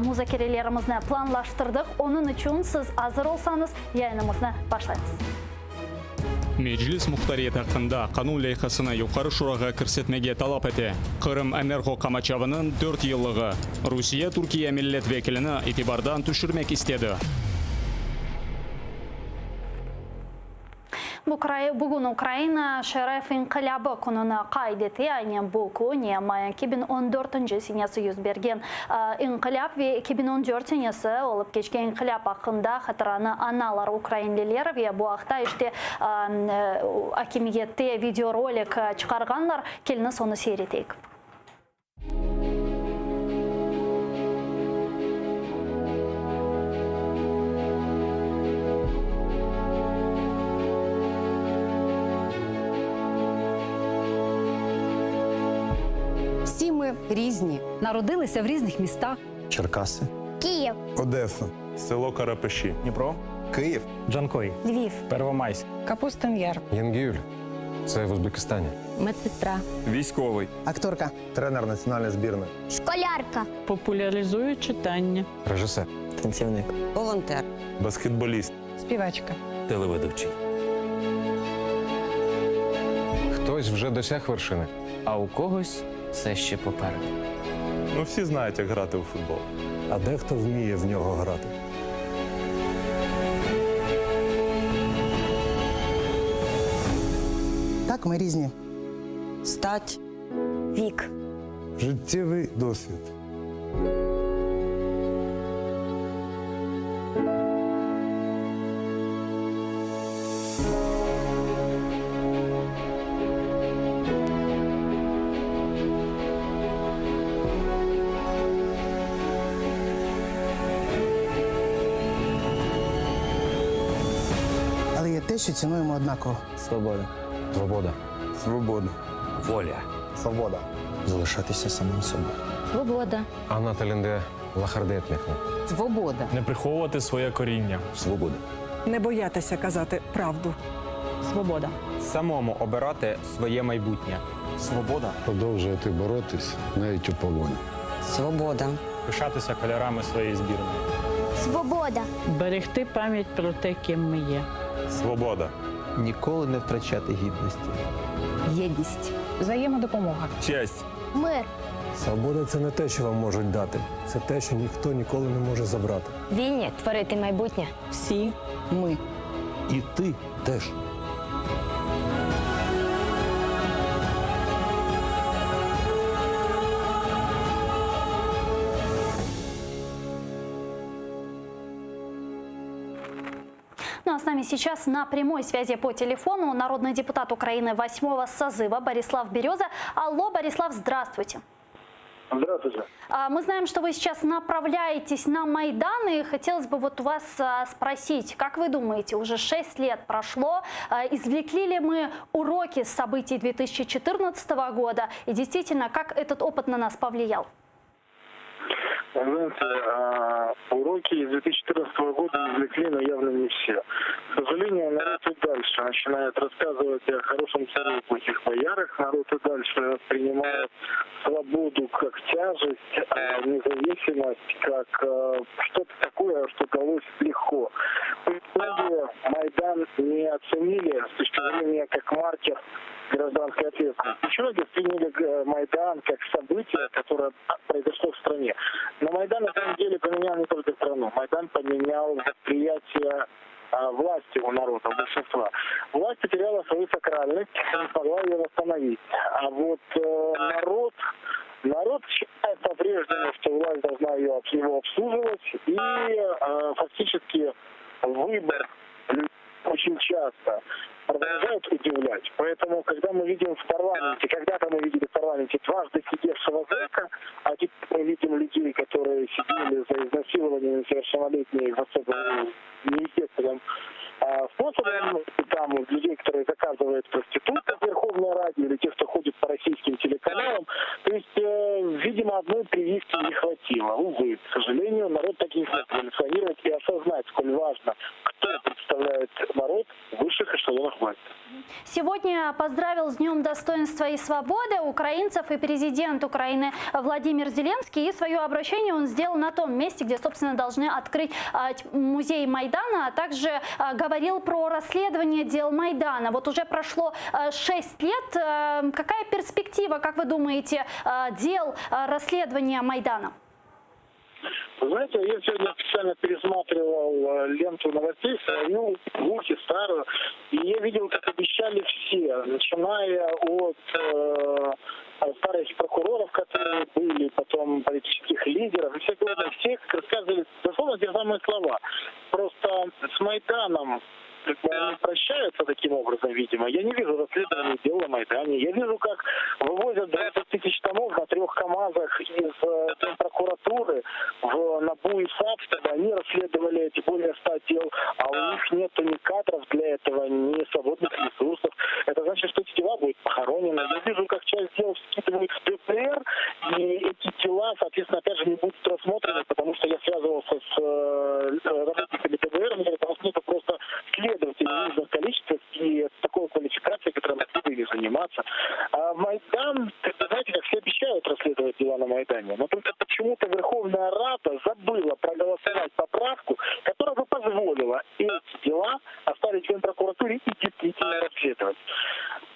müzakerelerimizni planlaştırdık. Onun için siz hazır olsanız yayınımızı başlayız. Meclis muxtariyeti hakkında kanun leyhasını yukarı şuraga kirsetmege talap eti. Kırım Energo Kamachevinin 4 yıllığı Rusya Türkiye milletvekilini itibardan düşürmek istedi. Бүгін Украина шереф инқилабы күніне қайдеті, айнен бұл күне 2014 сенесі yüz берген инқилаб ве 2014 сенесі олып кешкен инқилаб ақында қатыраны аналар украинлелер ве бұл ақта іште акимиетте видеоролик шығарғанлар, келіні соны сейретейік. Всі ми різні. Народилися в різних містах. Черкаси. Київ. Одеса. Село Карапеші. Дніпро. Київ. Джанкой. Львів. Первомайськ. Капустин-Яр. Янгіюль. Це в Узбекистані. Медсестра. Військовий. Акторка. Тренер національної збірної. Школярка. Популяризує читання. Режисер. Танцівник. Волонтер. Баскетболіст. Співачка. Телеведучий. Хтось вже досяг вершини. А у когось все ще попереду. Ну, всі знають, як грати у футбол. А дехто вміє в нього грати. Так, ми різні. Стать. Вік. Життєвий досвід. Але є те, що цінуємо однаково. Свобода. Свобода. Свобода. Воля. Свобода. Залишатися самим собою. Свобода. Анна Талінде лахардетміхне. Свобода. Не приховувати своє коріння. Свобода. Не боятися казати правду. Свобода. Самому обирати своє майбутнє. Свобода. Продовжувати боротись навіть у полоні. Свобода. Пишатися кольорами своєї збірної. Свобода. Берегти пам'ять про те, ким ми є. Свобода. Ніколи не втрачати гідності. Єдність. Взаємодопомога. Честь. Мир. Свобода – це не те, що вам можуть дати. Це те, що ніхто ніколи не може забрати. Вільні творити майбутнє. Всі ми. І ти теж. Ну а с нами сейчас на прямой связи по телефону народный депутат Украины 8-го созыва Борислав Береза. Алло, Борислав, здравствуйте. Здравствуйте. Мы знаем, что вы сейчас направляетесь на Майдан, и хотелось бы вот у вас спросить, как вы думаете, уже 6 лет прошло, извлекли ли мы уроки с событий 2014 года, и действительно, как этот опыт на нас повлиял? Вы знаете, уроки из 2014 года извлекли, но явно не все. К сожалению, народ и дальше начинает рассказывать о хорошем царе и плохих боярах. Народ и дальше воспринимает свободу как тяжесть, а независимость как что-то такое, что далось легко. Многие Майдан не оценили с точки зрения как маркер гражданской ответственности. Почему восприняли Майдан как событие, которое произошло в стране? Но Майдан на самом деле поменял не только страну. Майдан поменял восприятие власти у народа, у большинства. Власть потеряла свою сакральность, не смогла ее восстановить. А вот народ считает по-прежнему, что власть должна его обслуживать, и фактически выбор людей очень часто продолжают удивлять. Поэтому, когда мы видим в парламенте, когда-то мы видели в парламенте дважды сидевшего зэка, а теперь мы видим людей, которые сидели за изнасилование несовершеннолетней в особо неестественном способом, там людей, которые заказывают проституток в Верховной Раде, или тех, кто ходит по российским телеканалам. То есть, видимо, одной прививки не хватило. Увы, к сожалению, народ так и не смог эволюционировать и осознать, сколь важно, кто представляет народ в высших эшелонах власти. Сегодня поздравил с Днем достоинства и свободы украинцев и президент Украины Владимир Зеленский. И свое обращение он сделал на том месте, где, собственно, должны открыть музей Майдана, а также говорил про расследование дел Майдана. Вот уже прошло 6 лет. Какая перспектива, как вы думаете, дел расследования Майдана? Вы знаете, я сегодня специально пересматривал ленту новостей, свою, Лухи, старую, и я видел, как обещали все, начиная от старых прокуроров, которые были, потом политических лидеров, и всех рассказывали дословно те самые слова. Просто с Майданом они прощаются таким образом, видимо. Я не вижу расследования дела на Майдане. Я вижу, как вывозят 20 тысяч томов на 3 КАМАЗах из прокуратуры в НАБУ и САП, чтобы они расследовали эти более 100 дел, а у них нет ни кадров для этого, ни свободных ресурсов. Это значит, что эти дела будут похоронены. Я вижу, как часть дел скидывают в ДПР, и эти дела, соответственно, опять же, не будут рассмотрены, потому что я связывался с работниками ДПР, мне говорят, у нас нет просто следователей в нужных количествах и такой квалификации, которой мы будем заниматься. А Майдан, знаете, как все обещают расследовать дела на Майдане, но только почему-то Верховная Рада забыла проголосовать поправку, которая бы позволила эти дела оставить в Генпрокуратуре и действительно расследовать.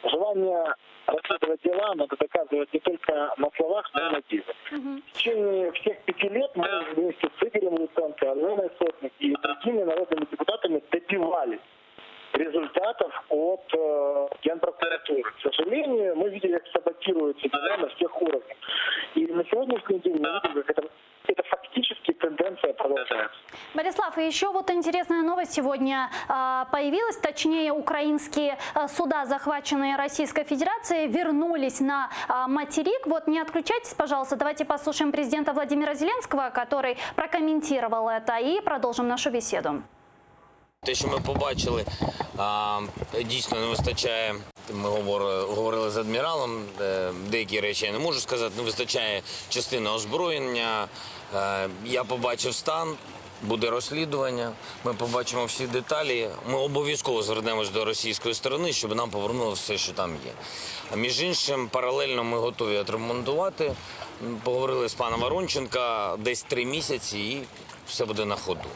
Желание расследовать дела надо доказывать не только на словах, но и на деле. В течение всех 5 лет мы вместе с Игорем Луценко, Аленой Сотник и другими народными депутатами добивались результатов от Генпрокуратуры. К сожалению, мы видели, как саботируются дела на всех уровнях. И на сегодняшний день мы видим, как это фактически тенденция продолжается. Борислав, и еще вот интересная новость сегодня появилась, точнее, украинские суда, захваченные Российской Федерацией, вернулись на материк. Вот не отключайтесь, пожалуйста, давайте послушаем президента Владимира Зеленского, который прокомментировал это, и продолжим нашу беседу. Те, що ми побачили, дійсно не вистачає, ми говорили з адміралом, деякі речі я не можу сказати, не вистачає частини озброєння, я побачив стан, буде розслідування, ми побачимо всі деталі, ми обов'язково звернемось до російської сторони, щоб нам повернули все, що там є. А між іншим, паралельно ми готові відремонтувати, поговорили з паном Воронченко, десь 3 місяці і все буде на ходу.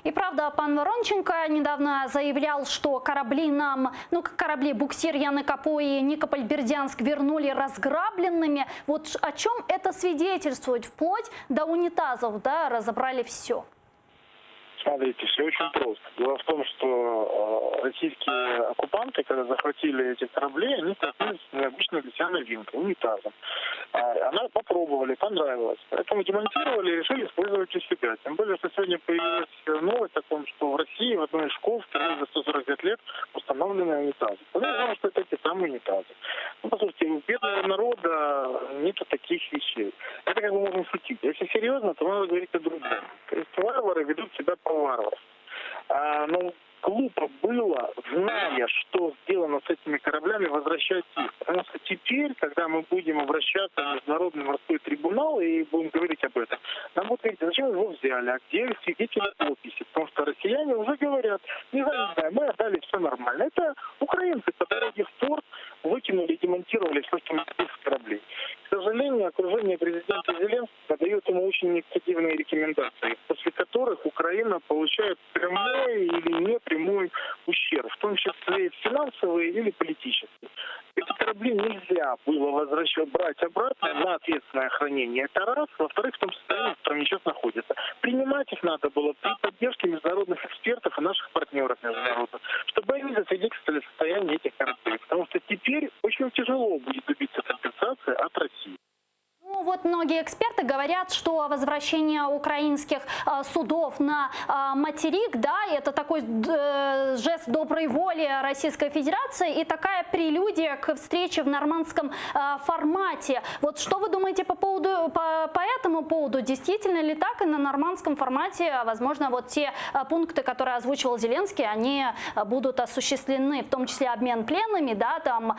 И правда, пан Воронченко недавно заявлял, что корабли буксир Яныкопой и Никополь-Бердянск вернули разграбленными. Вот о чем это свидетельствует? Вплоть до унитазов, да, разобрали все. Смотрите, все очень просто. Дело в том, что российские оккупанты, когда захватили эти корабли, они столкнулись с необычной для себя новинкой, унитазом. Она попробовали, понравилась. Поэтому демонтировали и решили использовать у себя. Тем более, что сегодня появилась новость о том, что в России в одной из школ впервые за 145 лет установлены унитазы. Я знаю, что это те самые унитазы. Ну, послушайте, у бедного народа нету таких вещей. Это как бы можно шутить. Если серьезно, то надо говорить о другом. То есть варвары ведут себя по-варварски. Но глупо было, зная, что сделано с этими кораблями, возвращать их. Потому что теперь, когда мы будем обращаться в Международный морской трибунал и будем говорить об этом, нам будут говорить, зачем его взяли, а где свидетели подписи? Потому что россияне уже говорят, не знаю, мы отдали, все нормально. Это украинцы по дороге в порт выкинули и демонтировали все, что мы с кораблей. К сожалению, окружение президента Зеленского дает ему очень негативные рекомендации, после которых Украина получает прямой или непрямой ущерб, в том числе финансовый или политический. Эти корабли нельзя было брать обратно на ответственное хранение. Это раз. Во-вторых, в том состоянии, в котором они сейчас находятся. Принимать их надо было при поддержке международных экспертов и наших партнеров международных, чтобы они засвидетельствовали состояние этих кораблей. Потому что теперь очень тяжело будет добиться компенсации от России. Ну, вот многие эксперты говорят, что возвращение украинских судов на материк, да, это такой жест доброй воли Российской Федерации и такая прелюдия к встрече в нормандском формате. Вот что вы думаете по этому поводу? Действительно ли так? И на нормандском формате, возможно, вот те пункты, которые озвучивал Зеленский, они будут осуществлены, в том числе обмен пленными, да, там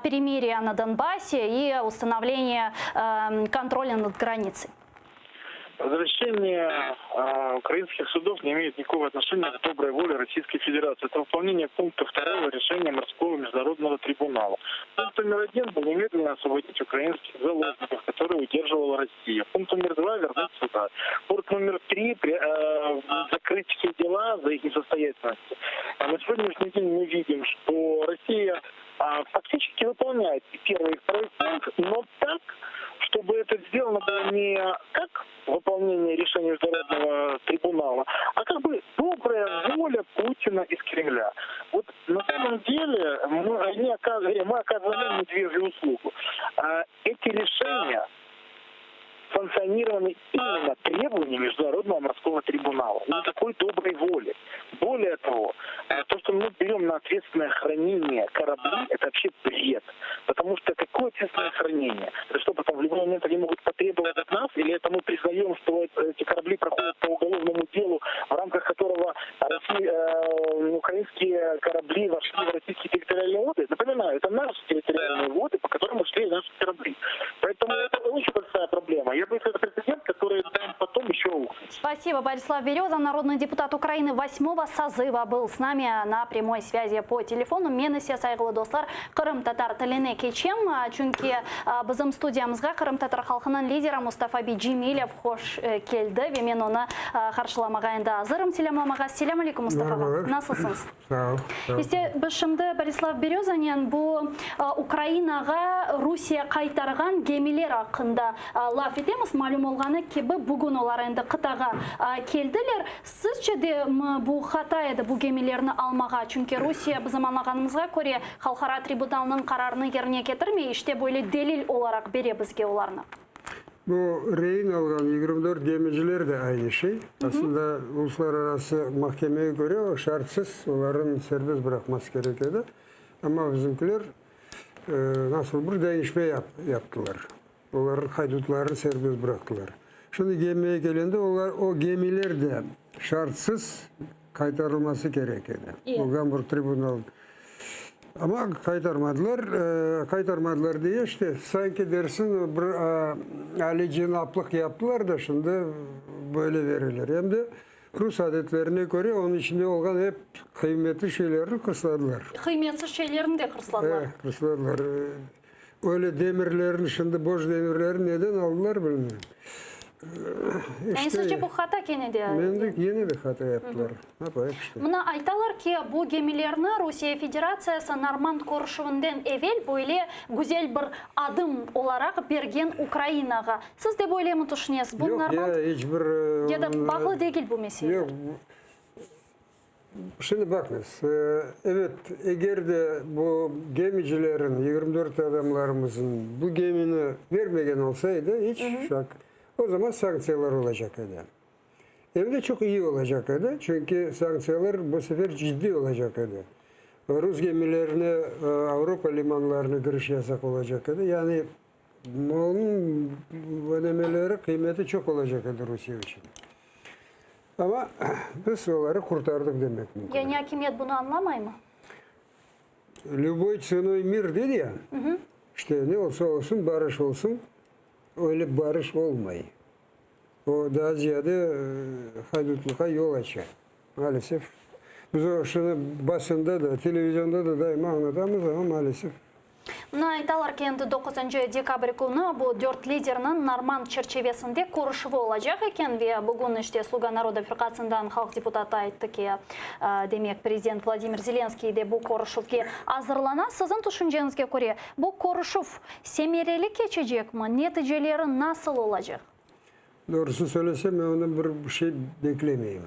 перемирие на Донбассе и установление контроля над границей. Возвращение украинских судов не имеет никакого отношения к доброй воле Российской Федерации. Это выполнение пункта 2 решения Морского международного трибунала. Пункт номер 1 был немедленно освободить украинских заложников, которые удерживала Россия. Пункт номер 2 вернуть сюда. Пункт номер 3 закрыть все дела за их несостоятельность. На сегодняшний день мы видим, что Россия фактически выполняет первый и второй пункт, но так, чтобы это сделано было не как выполнение мы оказываем медвежью услугу. Эти решения санкционированы именно требованиями Международного морского трибунала. Никакой доброй воли. Более того, то, что мы берем на ответственное хранение корабли, это вообще бред. Потому что какое ответственное хранение? Это что, потом в любой момент они могут потребовать от нас? Или это мы признаем, что эти корабли проходят по уголовному делу, в рамках которого украинские корабли вошли в российские территориальные воды? Напоминаю, это наши территориальные воды, по которым шли наши корабли. Поэтому это очень большая проблема. Я боюсь, это прецедент, который даем потом еще ухо. Спасибо, Борислав Береза, народный депутат Украины 8-го созыва, был с нами на прямой связи по телефону. Мені сайғылы достар, Қырым татар тіліне кечем, чүнки бізім студиямызға Қырым татар халқының лидері Мустафа Биджимилев хош келді, ve мен оны қаршыламаға енді азырым. Селам алейкум, Мустафа. Насылсыңыз? Есте біз шымды Борислав Березанен бұл Украинаға Русия қайтарған гемилер ақында лаф етеміз. Малюм олғаны кебі бүгін олар енді қытаға келділер. Сізше де бұл хата еді бұл гемилеріні алмаға? Чүнки Русия біздің анағанымызға көре халқара трибуналының қарарыны еріне кетірмей, іште бөлі делил оларақ бере бізге оларына. Bu rehin algan 24 gemiciler de aynı şey. Aslında uluslararası mahkemeye göre o şartsız onların serbest bırakması gerekiyordu. Ama bizimkiler nasıl bir değişme yaptılar. Onların haydutlarını serbest bıraktılar. Şimdi gemiye gelince o gemiler de şartsız kaytarılması gerekiyordu. Bu Hamburg Tribunal. Ama kaytarmadılar diye işte sanki dersin bir Ali cenaplık yaptılar da şimdi böyle verilir. Hem de Rus adetlerine göre onun içinde olan hep kıymetli şeylerini kısladılar. Kıymetsiz şeylerini de kısladılar. Evet, kısladılar. Öyle demirlerini şimdi boş demirlerini neden aldılar bilmiyorum. Yani sizce bu hata kenedi? Yeni bir hata yaptılar. Ne yapayım işte. Buna aytalar ki bu gemilerini Rusya Federasyası Normand Korşuvu'ndan evvel böyle güzel bir adım olarak bergen Ukrayna'ga. Siz de böyle mi düşünüyorsunuz? Bu Yok normal... ya hiçbir... Ya da bağlı değil bu mesele. Yok. Şimdi bakınız. Evet, eğer de bu gemicilerin, 24 adamlarımızın bu gemini vermegen olsaydı hiç şak. O zaman sanksiyalar olacak idi. Hem de çok iyi olacak idi. Çünkü sanksiyalar bu sefer ciddi olacak idi. Rus gemilerine, Avrupa limanlarına giriş yasak olacak idi. Yani onun ödemeleri, kıymeti çok olacak idi Rusya için. Ama biz onları kurtardık demek mümkün. Yani hakimiyet bunu anlamay mı? Любой ценой мир dedi ya. İşte ne olsa olsun barış olsun. Öyle barış olmayı. O daha ziyade haydutluğa yol açar. Maalesef. Biz o şunu basında da, televizyonda da daima anlatamız ama maalesef. Mına aytalar ki endi 9 dekabr күні bu 4 liderinin Normand çerçevesinde көріші olacak eken ve bugün işte Sluga Народа Fırkası'ndan halk deputatı aytты ki demek Prezident Vladimir Zelenskiy de bu көрішіге hazırlana. Sizin düşüncenize göre bu көріші semereli geçecek mi? Neticeleri nasıl olacak? Doğrusu söylesem ben ondan bir şey beklemeyeyim.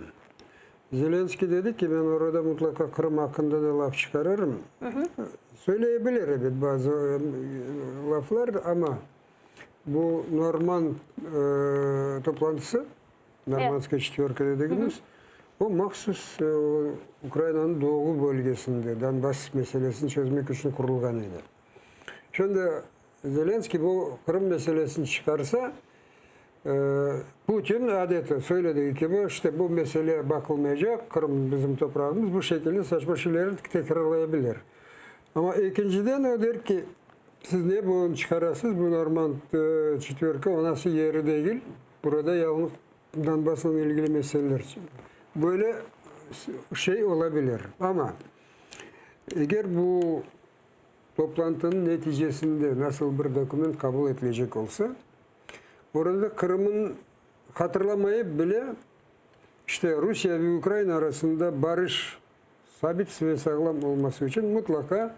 Zelenskiy dedi ki ben orada mutlaka Kırım hakkında da laf çıkarırım. Söyleyebilir evet bazı laflar ama bu Norman toplantısı, Normanskaya Четверка dediğimiz o mahsus Ukrayna'nın doğu bölgesinde Donbas meselesini çözmek için kurulgan idi. Şimdi Zelenskiy bu Kırım meselesini çıkarsa Putin adeta söylediği gibi işte bu meseleye bakılmayacak, Kırım bizim toprağımız bu şekilde saçma şeyleri tekrarlayabilir. Ama ikinciden o der ki siz ne bunu çıkarasınız bu Normand Четверка o nasıl yeri değil. Burada yalnız Donbas'la ilgili meseleler. Böyle şey olabilir ama eğer bu toplantının neticesinde nasıl bir doküman kabul edilecek olsa orada Kırım'ın hatırlamayıp bile işte Rusya ve Ukrayna arasında barış sabit ve sağlam olması için mutlaka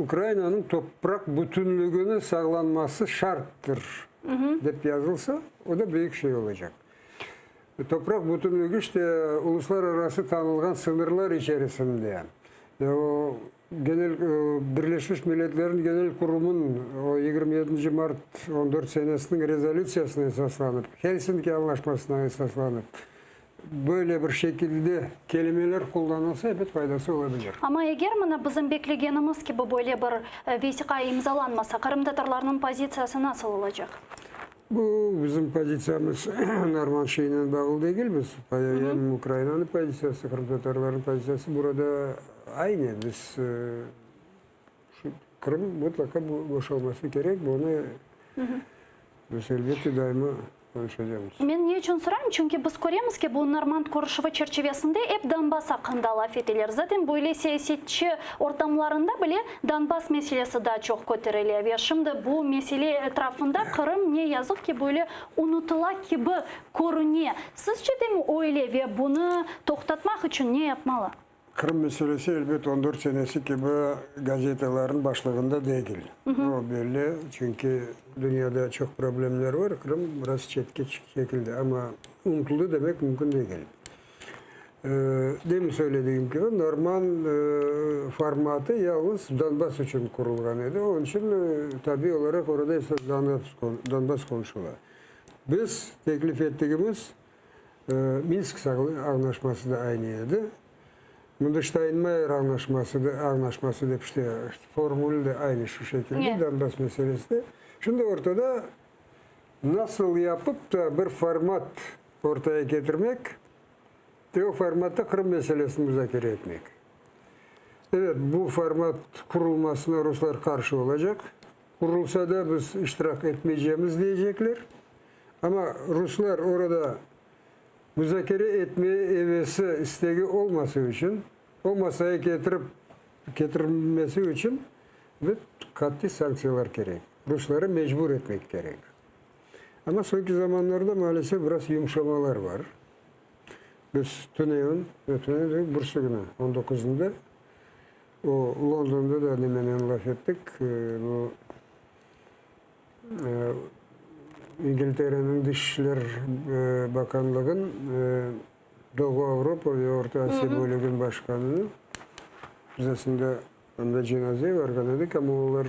Ukrayna'nın toprak bütünlüğünün sağlanması şarttır deyip yazılsa o da büyük şey olacak. Toprak bütünlüğü işte uluslararası tanılgan sınırlar içerisinde. O Genel Birleşmiş Milletler'in Genel Kurumun o 27 Mart 14 senesinin rezolüsyasına esaslanıp, Helsinki Anlaşması'na esaslanıp, böyle bir şekilde kelimeler kullanılsa evet faydası olabilir. Ama eğer bizim beklegenimiz gibi böyle bir vesika imzalanmasa, Kırım Tatarlarının pozisiyası nasıl olacak? Bu bizim pozisyamız normal şeyine bağlı değil biz. Hem Ukrayna'nın pozisyası, Kırım Tatarların pozisyası burada aynı. Biz Kırım mutlaka boşalması gerek. Bunu biz elbette daima konuşacağız. Ben ne için sorayım? Çünkü biz görüyoruz ki bu Normand Koruşuva çerçevesinde hep Donbas hakkında laf edilir. Zaten böyle siyasetçi ortamlarında bile Donbas meselesi daha çok kötürülüyor. Ve şimdi bu mesele etrafında Kırım ne yazık ki böyle unutula gibi görünüyor. Sizce de mi öyle ve bunu toktatmak için ne yapmalı? Kırım meselesi elbette 14 senesi gibi gazetelerin başlığında değil. O belli çünkü dünyada çok problemler var. Kırım biraz çetki şekilde ama unutuldu demek mümkün değil. Demin söylediğim gibi normal formatı yalnız Donbas için kurulgan idi. Onun için tabii olarak orada ise Donbas konuşular. Biz teklif ettiğimiz Minsk Anlaşması da aynıydı. Steinmeier anlaşması da işte formülü de aynı şu şekilde Donbas meselesi de. Şimdi ortada nasıl yapıp da bir format ortaya getirmek ve o formatta Kırım meselesini müzakere etmek. Evet bu format kurulmasına Ruslar karşı olacak. Kurulsa da biz iştirak etmeyeceğimiz diyecekler. Ama Ruslar orada müzakere etmeye hevesi, isteği olması için, o masaya getirilmesi için katli sanksiyalar gerek. Rusları mecbur etmek gerek. Ama sonki zamanlarda maalesef biraz yumuşamalar var. Biz Tüney'in Bursa günü 19'unda o London'da da hemen laf ettik. Bu İngiltere'nin Dışişler Bakanlığı'nın Doğu Avrupa ve Orta Asya bölümünün başkanını biz aslında onda cenazeyi organizadık ama onlar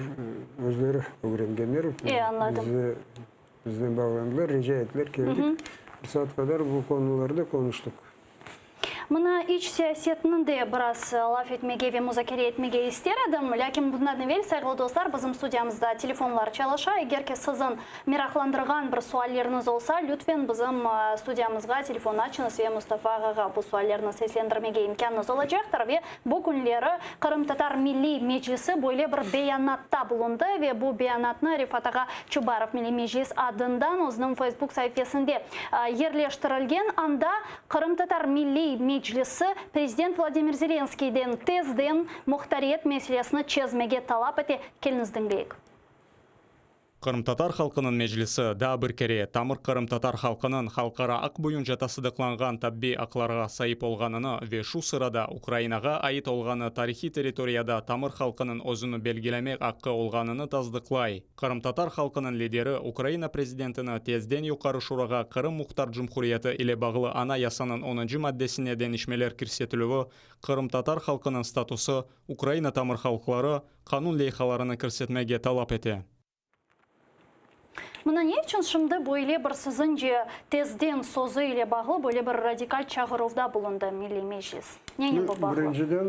özleri öğrengenler. Bizden bağlandılar, rica ettiler, geldik. Bir saat kadar bu konularda konuştuk. Mına iç siyasetinin de biraz laf etmege ve müzakere etmege isterim. Lakin bundan evvel sayılı dostlar bizim stüdyamızda telefonlar çalışa. Eğer ki sizin meraklandırgan bir sualleriniz olsa lütfen bizim stüdyamızga telefon açınız ve Mustafa Ağa'ga bu suallerini seslendirmege imkanınız olacaktır. Ve bu günleri Kırım Tatar Milli Meclisi böyle bir beyanatta bulundu ve bu beyanatını Rifat Ağa Çubarov Milli Meclis adından onun Facebook sayfasında yerleştirilgen anda Kırım Tatar Milli Meclisi Prezident Vladimir Zelenskiy'den tezden muhtariyet meselesini çözmege talap ete keliniz dinleyik. Kırım Tatar halkının meclisi da bir kere Tamır Kırım Tatar halkının halkara ак boyunca tasdiqlangan tabi aklarga sayıp olganını ve şu sırada Ukraynaga ait olganı tarihi territoriyada Tamır halkının özünü belgilemek hakkı olganını tasdiqlay. Kırım Tatar halkının lideri Ukrayna prezidentini tezden yukarı şuraga Kırım Muhtar Cumhuriyeti ile bağlı anayasanın 10. maddesine denişmeler kirsetilüvü, Kırım Tatar halkının statusu Ukrayna Tamır halkları kanun leyhalarını kirsetmege talap ete. Mına ne için şimdi böyle bir sizince tezden sözü ile bağlı böyle bir radikal çağrıda bulundu Milli Meclis? Ne bu bağlı? Birinciden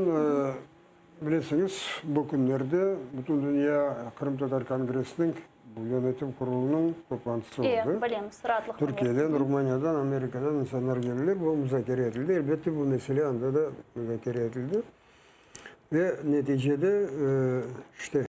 bilirsiniz bu günlerde bütün dünya Kırım Tatar Kongresi'nin bu yönetim kurulunun toplantısı oldu. Bilemiz, rahatlıkla. Türkiye'den, Rumanya'dan, Amerika'dan insanlar geldiler. Bu müzakere edildi. Elbette bu mesele anda da müzakere edildi. Ve neticede işte